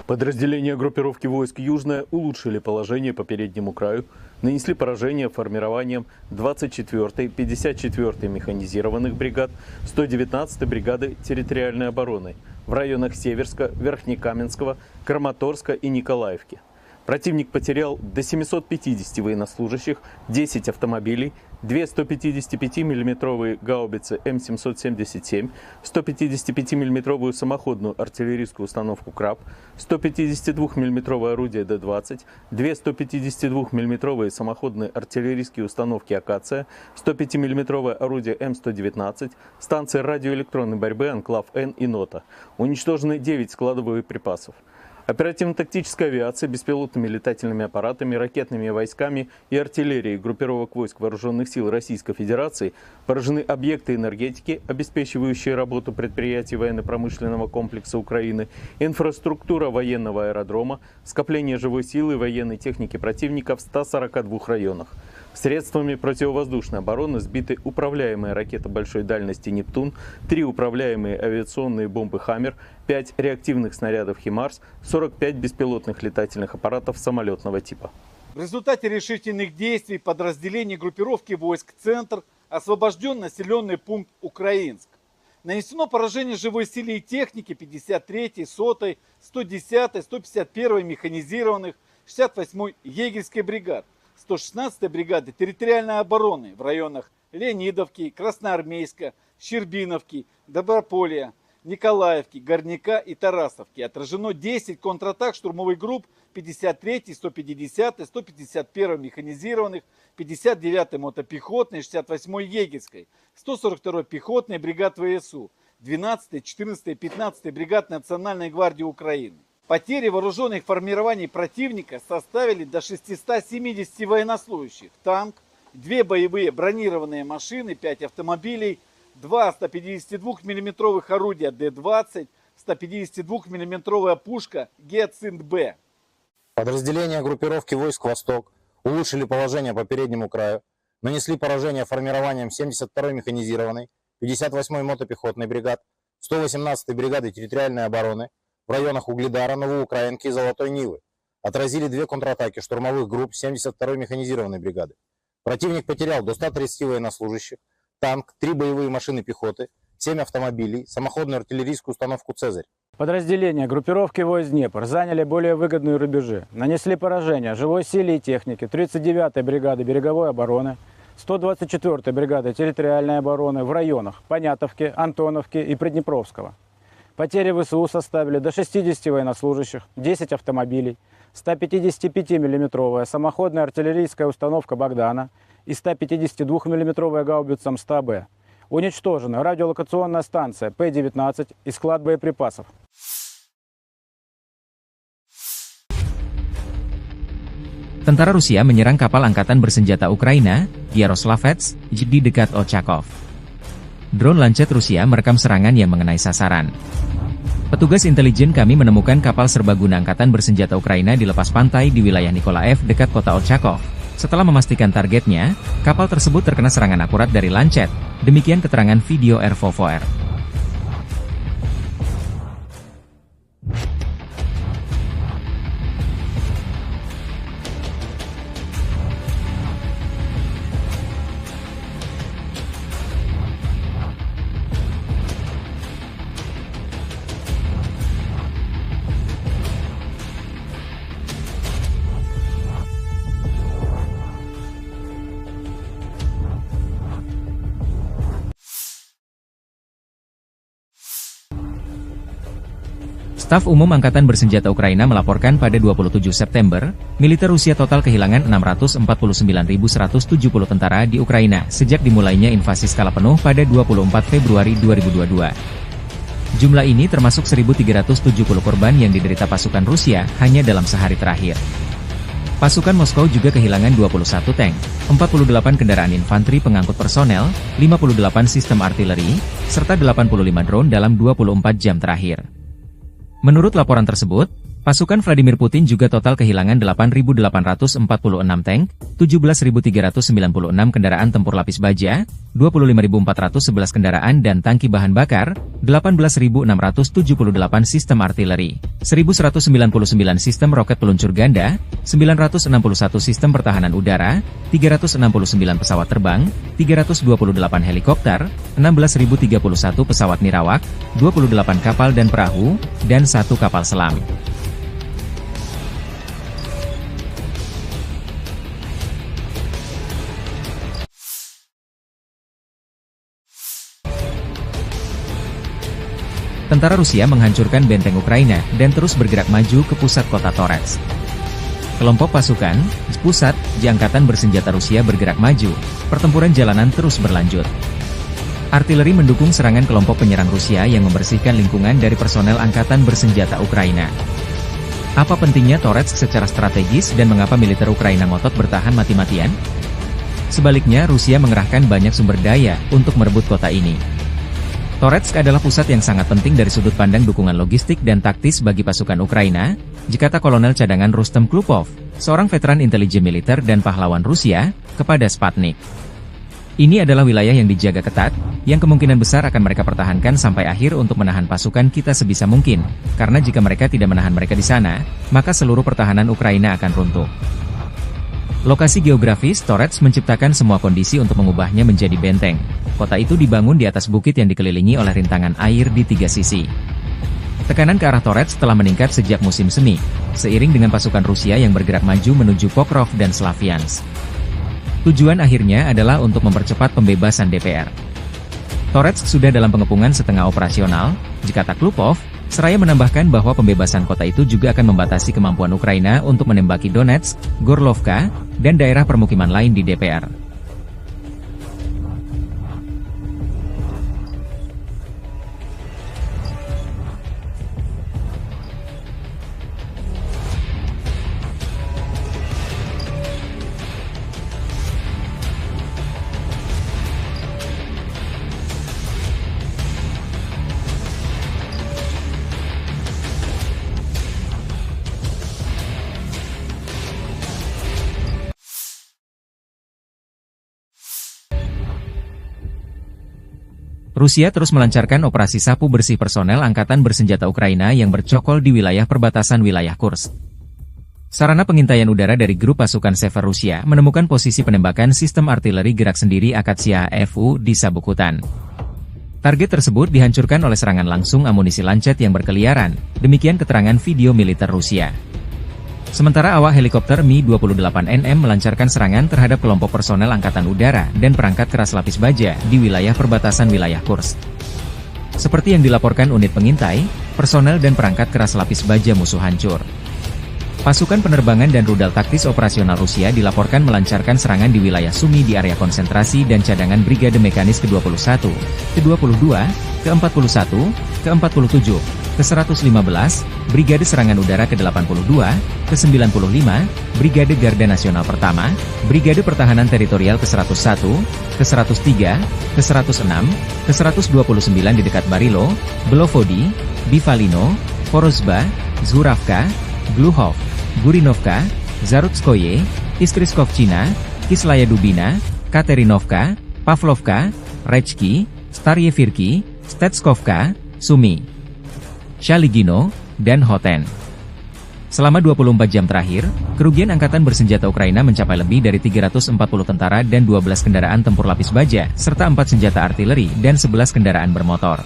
Подразделения группировки войск «Южная» улучшили положение по переднему краю, нанесли поражение формированием 24-й, 54-й механизированных бригад, 119-й бригады территориальной обороны в районах Северска, Верхнекаменского, Краматорска и Николаевки. Противник потерял до 750 военнослужащих, 10 автомобилей, 2 155 мм гаубицы М777, 155 мм самоходную артиллерийскую установку «Краб», 152 мм орудие Д-20, 2 152 мм самоходные артиллерийские установки «Акация», 105 мм орудие М119, станции радиоэлектронной борьбы «Анклав-Н» и «Нота». Уничтожены 9 складов боеприпасов. Оперативно-тактическая авиация, беспилотными летательными аппаратами, ракетными войсками и артиллерией группировок войск Вооруженных сил Российской Федерации поражены объекты энергетики, обеспечивающие работу предприятий военно-промышленного комплекса Украины, инфраструктура военного аэродрома, скопление живой силы и военной техники противника в 142 районах. Средствами противовоздушной обороны сбиты управляемые ракеты большой дальности «Нептун», 3 управляемые авиационные бомбы «Хаммер», 5 реактивных снарядов «Химарс», 45 беспилотных летательных аппаратов самолетного типа. В результате решительных действий подразделений группировки войск «Центр» освобожден населенный пункт Украинск. Нанесено поражение живой силе и технике 53-й, 100-й, 110-й, 151-й механизированных, 68-й егерской бригад, 116-й бригады территориальной обороны в районах Леонидовки, Красноармейска, Щербиновки, Доброполья, Николаевки, Горняка и Тарасовки. Отражено 10 контратак штурмовых групп 53-й, 150-й, 151-й механизированных, 59-й мотопехотной, 68-й егерской, 142-й пехотной бригад ВСУ, 12-й, 14-й, 15-й бригад Национальной гвардии Украины. Потери вооруженных формирований противника составили до 670 военнослужащих, танк, 2 боевые бронированные машины, 5 автомобилей, 2 152 мм орудия Д-20, 152 мм пушка Гиацинт-Б. Подразделения группировки войск «Восток» улучшили положение по переднему краю, нанесли поражение формированием 72-й механизированной, 58-й мотопехотной бригад, 118-й бригады территориальной обороны в районах Угледара, Новоукраинки и Золотой Нивы. Отразили 2 контратаки штурмовых групп 72-й механизированной бригады. Противник потерял до 130 военнослужащих, танк, 3 боевые машины пехоты, 7 автомобилей, самоходную артиллерийскую установку «Цезарь». Подразделения группировки войск «Днепр» заняли более выгодные рубежи, нанесли поражение живой силе и технике 39-й бригады береговой обороны, 124-й бригады территориальной обороны в районах Понятовки, Антоновки и Приднепровского. Потери ВСУ составили до 60 военнослужащих, 10 автомобилей, 155 мм самоходная артиллерийская установка «Богдана» и 152 мм гаубица МСТА-Б. Уничтожена радиолокационная станция П-19 и склад боеприпасов. Tentara Rusia menyerang kapal angkatan bersenjata Ukraina, Yaroslavets, di dekat Ochakov. Drone Lancet Rusia merekam serangan yang mengenai sasaran. Petugas intelijen kami menemukan kapal serbaguna angkatan bersenjata Ukraina di lepas pantai di wilayah Nikolaev dekat kota Ochakov. Setelah memastikan targetnya, kapal tersebut terkena serangan akurat dari Lancet. Demikian keterangan video RVVR. Staf Umum Angkatan Bersenjata Ukraina melaporkan pada 27 September, militer Rusia total kehilangan 649.170 tentara di Ukraina sejak dimulainya invasi skala penuh pada 24 Februari 2022. Jumlah ini termasuk 1.370 korban yang diderita pasukan Rusia hanya dalam sehari terakhir. Pasukan Moskow juga kehilangan 21 tank, 48 kendaraan infanteri pengangkut personel, 58 sistem artileri, serta 85 drone dalam 24 jam terakhir. Menurut laporan tersebut, pasukan Vladimir Putin juga total kehilangan 8.846 tank, 17.396 kendaraan tempur lapis baja, 25.411 kendaraan dan tangki bahan bakar, 18.678 sistem artileri, 1.199 sistem roket peluncur ganda, 961 sistem pertahanan udara, 369 pesawat terbang, 328 helikopter, 16.031 pesawat nirawak, 28 kapal dan perahu, dan 1 kapal selam. Tentara Rusia menghancurkan benteng Ukraina dan terus bergerak maju ke pusat kota Torets. Kelompok pasukan, pusat, di Angkatan Bersenjata Rusia bergerak maju, pertempuran jalanan terus berlanjut. Artileri mendukung serangan kelompok penyerang Rusia yang membersihkan lingkungan dari personel Angkatan Bersenjata Ukraina. Apa pentingnya Torets secara strategis dan mengapa militer Ukraina ngotot bertahan mati-matian? Sebaliknya Rusia mengerahkan banyak sumber daya untuk merebut kota ini. Toretsk adalah pusat yang sangat penting dari sudut pandang dukungan logistik dan taktis bagi pasukan Ukraina, dikata Kolonel Cadangan Rustem Klupov, seorang veteran intelijen militer dan pahlawan Rusia, kepada Sputnik. Ini adalah wilayah yang dijaga ketat, yang kemungkinan besar akan mereka pertahankan sampai akhir untuk menahan pasukan kita sebisa mungkin, karena jika mereka tidak menahan mereka di sana, maka seluruh pertahanan Ukraina akan runtuh. Lokasi geografis, Torets menciptakan semua kondisi untuk mengubahnya menjadi benteng. Kota itu dibangun di atas bukit yang dikelilingi oleh rintangan air di 3 sisi. Tekanan ke arah Torets telah meningkat sejak musim semi, seiring dengan pasukan Rusia yang bergerak maju menuju Pokrov dan Slaviansk. Tujuan akhirnya adalah untuk mempercepat pembebasan DPR. Torets sudah dalam pengepungan setengah operasional, jika Taklupov, seraya menambahkan bahwa pembebasan kota itu juga akan membatasi kemampuan Ukraina untuk menembaki Donetsk, Gorlovka, dan daerah permukiman lain di DPR. Rusia terus melancarkan operasi sapu bersih personel Angkatan Bersenjata Ukraina yang bercokol di wilayah perbatasan wilayah Kursk. Sarana pengintaian udara dari grup pasukan Sever Rusia menemukan posisi penembakan sistem artileri gerak sendiri Akatsiya FU di sabuk hutan. Target tersebut dihancurkan oleh serangan langsung amunisi lancet yang berkeliaran, demikian keterangan video militer Rusia. Sementara awak helikopter Mi-28NM melancarkan serangan terhadap kelompok personel Angkatan Udara dan perangkat keras lapis baja di wilayah perbatasan wilayah Kursk. Seperti yang dilaporkan unit pengintai, personel dan perangkat keras lapis baja musuh hancur. Pasukan penerbangan dan rudal taktis operasional Rusia dilaporkan melancarkan serangan di wilayah Sumy di area konsentrasi dan cadangan Brigade Mekanis ke-21, ke-22, ke-41, ke-47, ke-115, Brigade Serangan Udara ke-82, ke-95, Brigade Garda Nasional Pertama, Brigade Pertahanan Teritorial ke-101, ke-103, ke-106, ke-129 di dekat Barilo, Belovodi, Bivalino, Porozba, Zhuravka, Gluhov, Gurinovka, Zarutskoye, Iskriskovchina, Kislaya Dubina, Katerinovka, Pavlovka, Rechki, Staryevirki, Stetskovka, Sumy, Shaligino, dan Hoten. Selama 24 jam terakhir, kerugian Angkatan Bersenjata Ukraina mencapai lebih dari 340 tentara dan 12 kendaraan tempur lapis baja, serta 4 senjata artileri dan 11 kendaraan bermotor.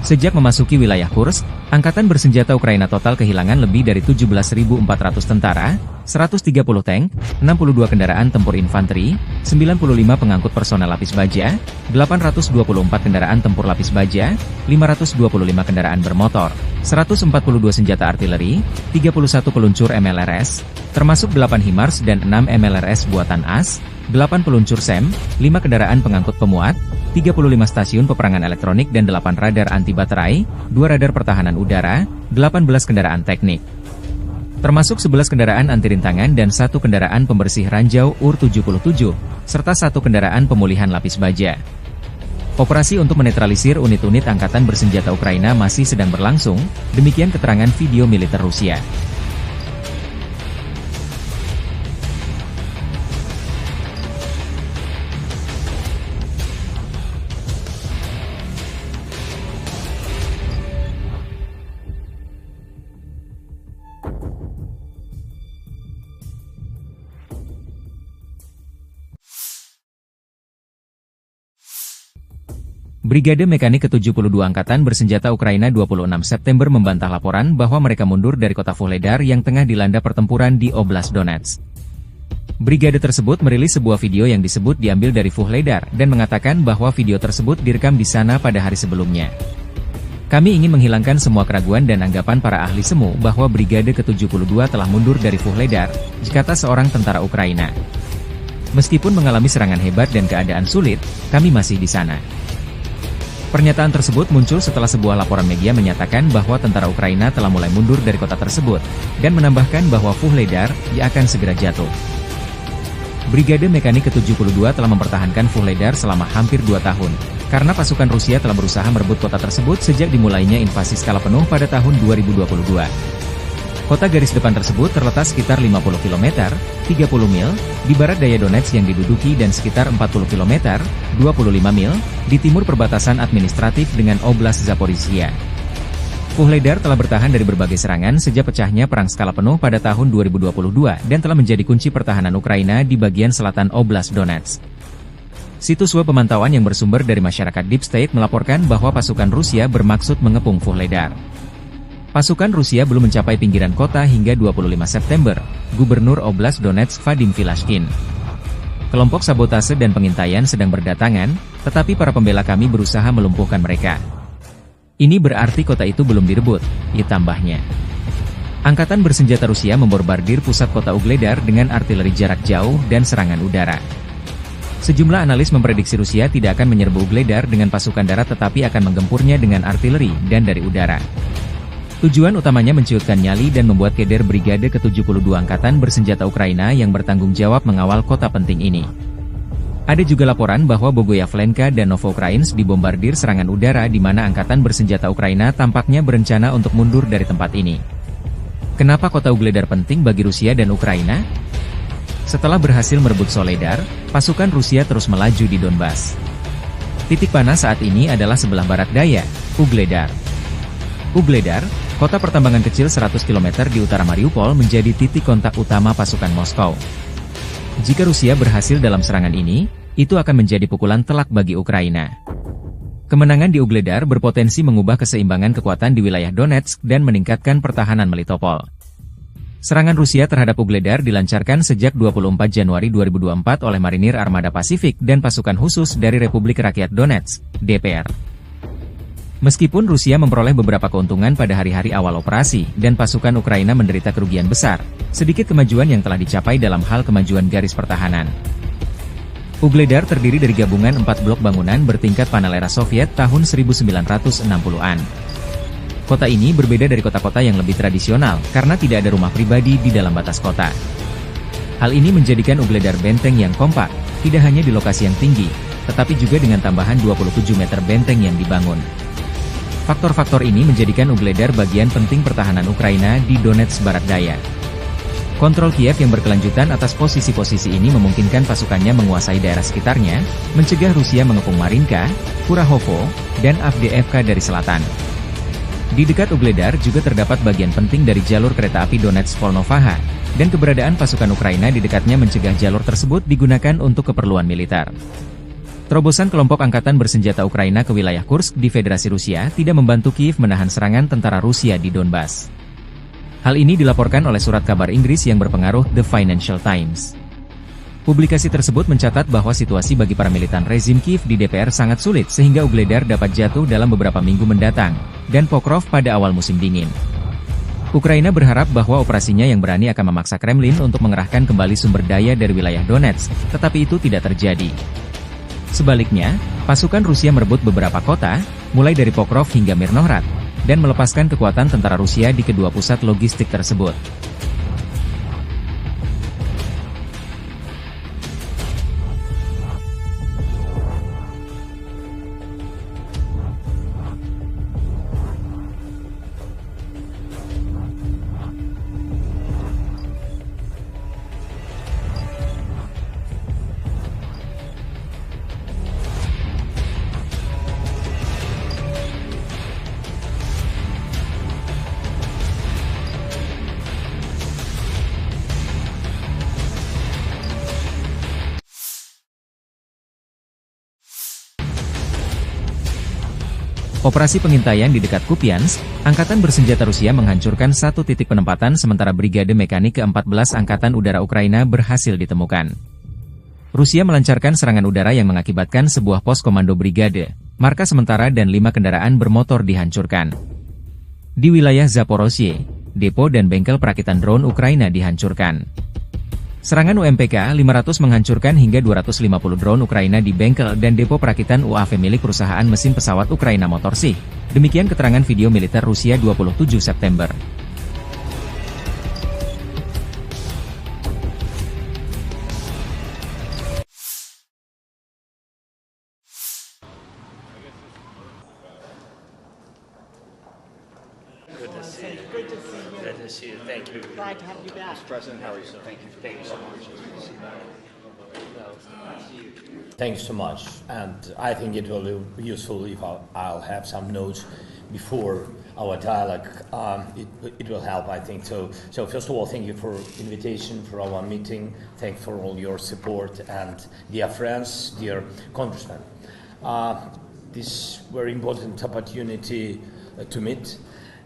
Sejak memasuki wilayah Kursk, Angkatan Bersenjata Ukraina total kehilangan lebih dari 17.400 tentara, 130 tank, 62 kendaraan tempur infanteri, 95 pengangkut personel lapis baja, 824 kendaraan tempur lapis baja, 525 kendaraan bermotor, 142 senjata artileri, 31 peluncur MLRS, termasuk 8 HIMARS dan 6 MLRS buatan AS, 8 peluncur SEM, 5 kendaraan pengangkut pemuat, 35 stasiun peperangan elektronik dan 8 radar anti baterai, 2 radar pertahanan udara, 18 kendaraan teknik. Termasuk 11 kendaraan anti rintangan dan 1 kendaraan pembersih ranjau UR-77, serta 1 kendaraan pemulihan lapis baja. Operasi untuk menetralisir unit-unit Angkatan Bersenjata Ukraina masih sedang berlangsung, demikian keterangan video militer Rusia. Brigade Mekanik ke-72 Angkatan Bersenjata Ukraina 26 September membantah laporan bahwa mereka mundur dari kota Vuhledar yang tengah dilanda pertempuran di Oblast Donetsk. Brigade tersebut merilis sebuah video yang disebut diambil dari Vuhledar dan mengatakan bahwa video tersebut direkam di sana pada hari sebelumnya. Kami ingin menghilangkan semua keraguan dan anggapan para ahli semu bahwa Brigade ke-72 telah mundur dari Vuhledar, kata seorang tentara Ukraina. Meskipun mengalami serangan hebat dan keadaan sulit, kami masih di sana. Pernyataan tersebut muncul setelah sebuah laporan media menyatakan bahwa tentara Ukraina telah mulai mundur dari kota tersebut, dan menambahkan bahwa Vuhledar akan segera jatuh. Brigade Mekanik ke-72 telah mempertahankan Vuhledar selama hampir 2 tahun, karena pasukan Rusia telah berusaha merebut kota tersebut sejak dimulainya invasi skala penuh pada tahun 2022. Kota garis depan tersebut terletak sekitar 50 km, 30 mil, di barat daya Donetsk yang diduduki dan sekitar 40 km, 25 mil, di timur perbatasan administratif dengan Oblast Zaporizhia. Vuhledar telah bertahan dari berbagai serangan sejak pecahnya perang skala penuh pada tahun 2022 dan telah menjadi kunci pertahanan Ukraina di bagian selatan Oblast Donetsk. Situs web pemantauan yang bersumber dari masyarakat Deep State melaporkan bahwa pasukan Rusia bermaksud mengepung Vuhledar. Pasukan Rusia belum mencapai pinggiran kota hingga 25 September, Gubernur Oblast Donetsk Vadim Filashkin. Kelompok sabotase dan pengintaian sedang berdatangan, tetapi para pembela kami berusaha melumpuhkan mereka. Ini berarti kota itu belum direbut, tambahnya. Angkatan bersenjata Rusia memborbardir pusat kota Vuhledar dengan artileri jarak jauh dan serangan udara. Sejumlah analis memprediksi Rusia tidak akan menyerbu Vuhledar dengan pasukan darat tetapi akan menggempurnya dengan artileri dan dari udara. Tujuan utamanya menciutkan nyali dan membuat keder Brigade ke-72 Angkatan bersenjata Ukraina yang bertanggung jawab mengawal kota penting ini. Ada juga laporan bahwa Bogoyavlenka dan Novoukrainsk dibombardir serangan udara di mana Angkatan bersenjata Ukraina tampaknya berencana untuk mundur dari tempat ini. Kenapa kota Vuhledar penting bagi Rusia dan Ukraina? Setelah berhasil merebut Soledar, pasukan Rusia terus melaju di Donbas. Titik panas saat ini adalah sebelah barat daya, Vuhledar. Vuhledar, kota pertambangan kecil 100 km di utara Mariupol menjadi titik kontak utama pasukan Moskow. Jika Rusia berhasil dalam serangan ini, itu akan menjadi pukulan telak bagi Ukraina. Kemenangan di Vuhledar berpotensi mengubah keseimbangan kekuatan di wilayah Donetsk dan meningkatkan pertahanan Melitopol. Serangan Rusia terhadap Vuhledar dilancarkan sejak 24 Januari 2024 oleh Marinir Armada Pasifik dan pasukan khusus dari Republik Rakyat Donetsk, DPR. Meskipun Rusia memperoleh beberapa keuntungan pada hari-hari awal operasi dan pasukan Ukraina menderita kerugian besar, sedikit kemajuan yang telah dicapai dalam hal kemajuan garis pertahanan. Vuhledar terdiri dari gabungan 4 blok bangunan bertingkat panel era Soviet tahun 1960-an. Kota ini berbeda dari kota-kota yang lebih tradisional karena tidak ada rumah pribadi di dalam batas kota. Hal ini menjadikan Vuhledar benteng yang kompak, tidak hanya di lokasi yang tinggi, tetapi juga dengan tambahan 27 meter benteng yang dibangun. Faktor-faktor ini menjadikan Vuhledar bagian penting pertahanan Ukraina di Donetsk Barat Daya. Kontrol Kiev yang berkelanjutan atas posisi-posisi ini memungkinkan pasukannya menguasai daerah sekitarnya, mencegah Rusia mengepung Marinka, Kurahovo, dan Avdiivka dari selatan. Di dekat Vuhledar juga terdapat bagian penting dari jalur kereta api Donetsk-Volnovaha, dan keberadaan pasukan Ukraina di dekatnya mencegah jalur tersebut digunakan untuk keperluan militer. Terobosan kelompok angkatan bersenjata Ukraina ke wilayah Kursk di Federasi Rusia tidak membantu Kiev menahan serangan tentara Rusia di Donbas. Hal ini dilaporkan oleh surat kabar Inggris yang berpengaruh The Financial Times. Publikasi tersebut mencatat bahwa situasi bagi para militan rezim Kiev di DPR sangat sulit sehingga Vuhledar dapat jatuh dalam beberapa minggu mendatang, dan Pokrov pada awal musim dingin. Ukraina berharap bahwa operasinya yang berani akan memaksa Kremlin untuk mengerahkan kembali sumber daya dari wilayah Donetsk, tetapi itu tidak terjadi. Sebaliknya, pasukan Rusia merebut beberapa kota, mulai dari Pokrov hingga Mirnohrad, dan melepaskan kekuatan tentara Rusia di kedua pusat logistik tersebut. Operasi pengintaian di dekat Kupiansk, Angkatan Bersenjata Rusia menghancurkan satu titik penempatan sementara Brigade Mekanik ke-14 Angkatan Udara Ukraina berhasil ditemukan. Rusia melancarkan serangan udara yang mengakibatkan sebuah pos komando brigade, markas sementara dan 5 kendaraan bermotor dihancurkan. Di wilayah Zaporozhye, depo dan bengkel perakitan drone Ukraina dihancurkan. Serangan UMPK-500 menghancurkan hingga 250 drone Ukraina di bengkel dan depo perakitan UAV milik perusahaan mesin pesawat Ukraina Motorsyk. Demikian keterangan video militer Rusia 27 September. Good to see you. Good to see you. Thank you. Glad to have you back. President, how are you? Thank you. Thank you so much. Thanks so much. And I think it will be useful if I'll have some notes before our dialogue, it will help, I think. So first of all, thank you for invitation for our meeting. Thanks for all your support, and dear friends, dear congressmen. This very important opportunity to meet,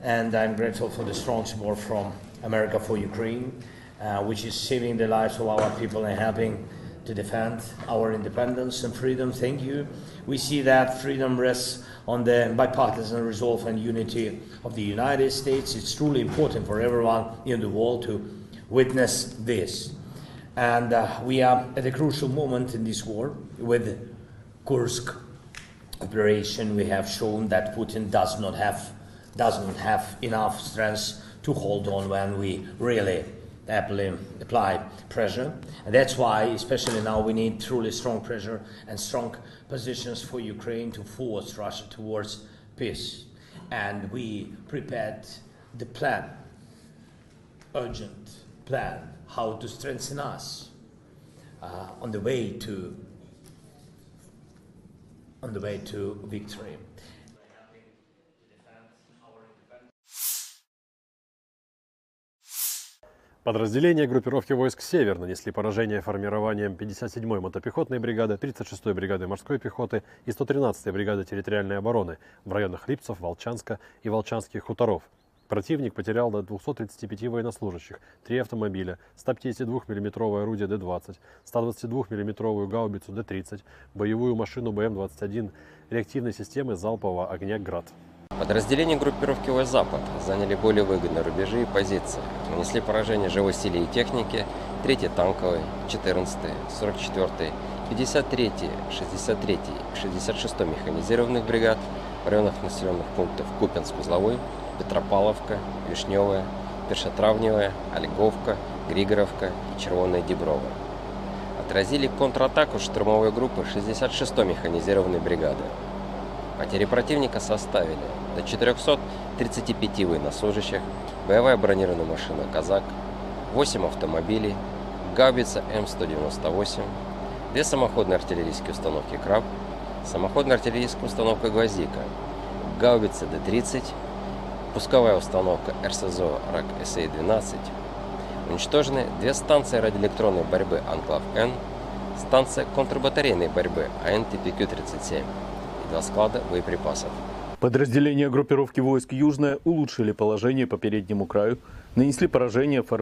and I'm grateful for the strong support from America for Ukraine, which is saving the lives of our people and helping to defend our independence and freedom. Thank you. We see that freedom rests on the bipartisan resolve and unity of the United States. It's truly important for everyone in the world to witness this. And we are at a crucial moment in this war. With Kursk operation, we have shown that Putin doesn't have enough strength to hold on when we really apply pressure. And that's why, especially now, we need truly strong pressure and strong positions for Ukraine to force Russia towards peace. And we prepared the plan, urgent plan, how to strengthen us on the way to victory. Подразделения группировки войск «Север» нанесли поражение формированиям 57-й мотопехотной бригады, 36-й бригады морской пехоты и 113-й бригады территориальной обороны в районах Липцев, Волчанска и Волчанских хуторов. Противник потерял до 235 военнослужащих, 3 автомобиля, 152 мм орудие Д-20, 122 мм гаубицу Д-30, боевую машину БМ-21, реактивной системы залпового огня «Град». Подразделения группировки войск «Запад» заняли более выгодные рубежи и позиции, нанесли поражение живой силе и технике 3-й танковой, 14-й, 44-й, 53-й, 63-й и 66-й механизированных бригад в районах населенных пунктов Купянск-Узловой, Петропавловка, Вишневая, Першотравневая, Ольговка, Григоровка и Червоная Деброва. Отразили контратаку штурмовой группы 66-й механизированной бригады. Потери противника составили до 435 военнослужащих, боевая бронированная машина «Казак», 8 автомобилей, гаубица М198, 2 самоходные артиллерийские установки «Краб», самоходная артиллерийская установка «Гвоздика», гаубица Д-30, пусковая установка РСЗО РАК-СА-12. Уничтожены 2 станции радиоэлектронной борьбы «Анклав-Н», станция контрбатарейной борьбы АН-ТПК-37 и 2 склада боеприпасов. Подразделения группировки войск «Южная» улучшили положение по переднему краю, нанесли поражение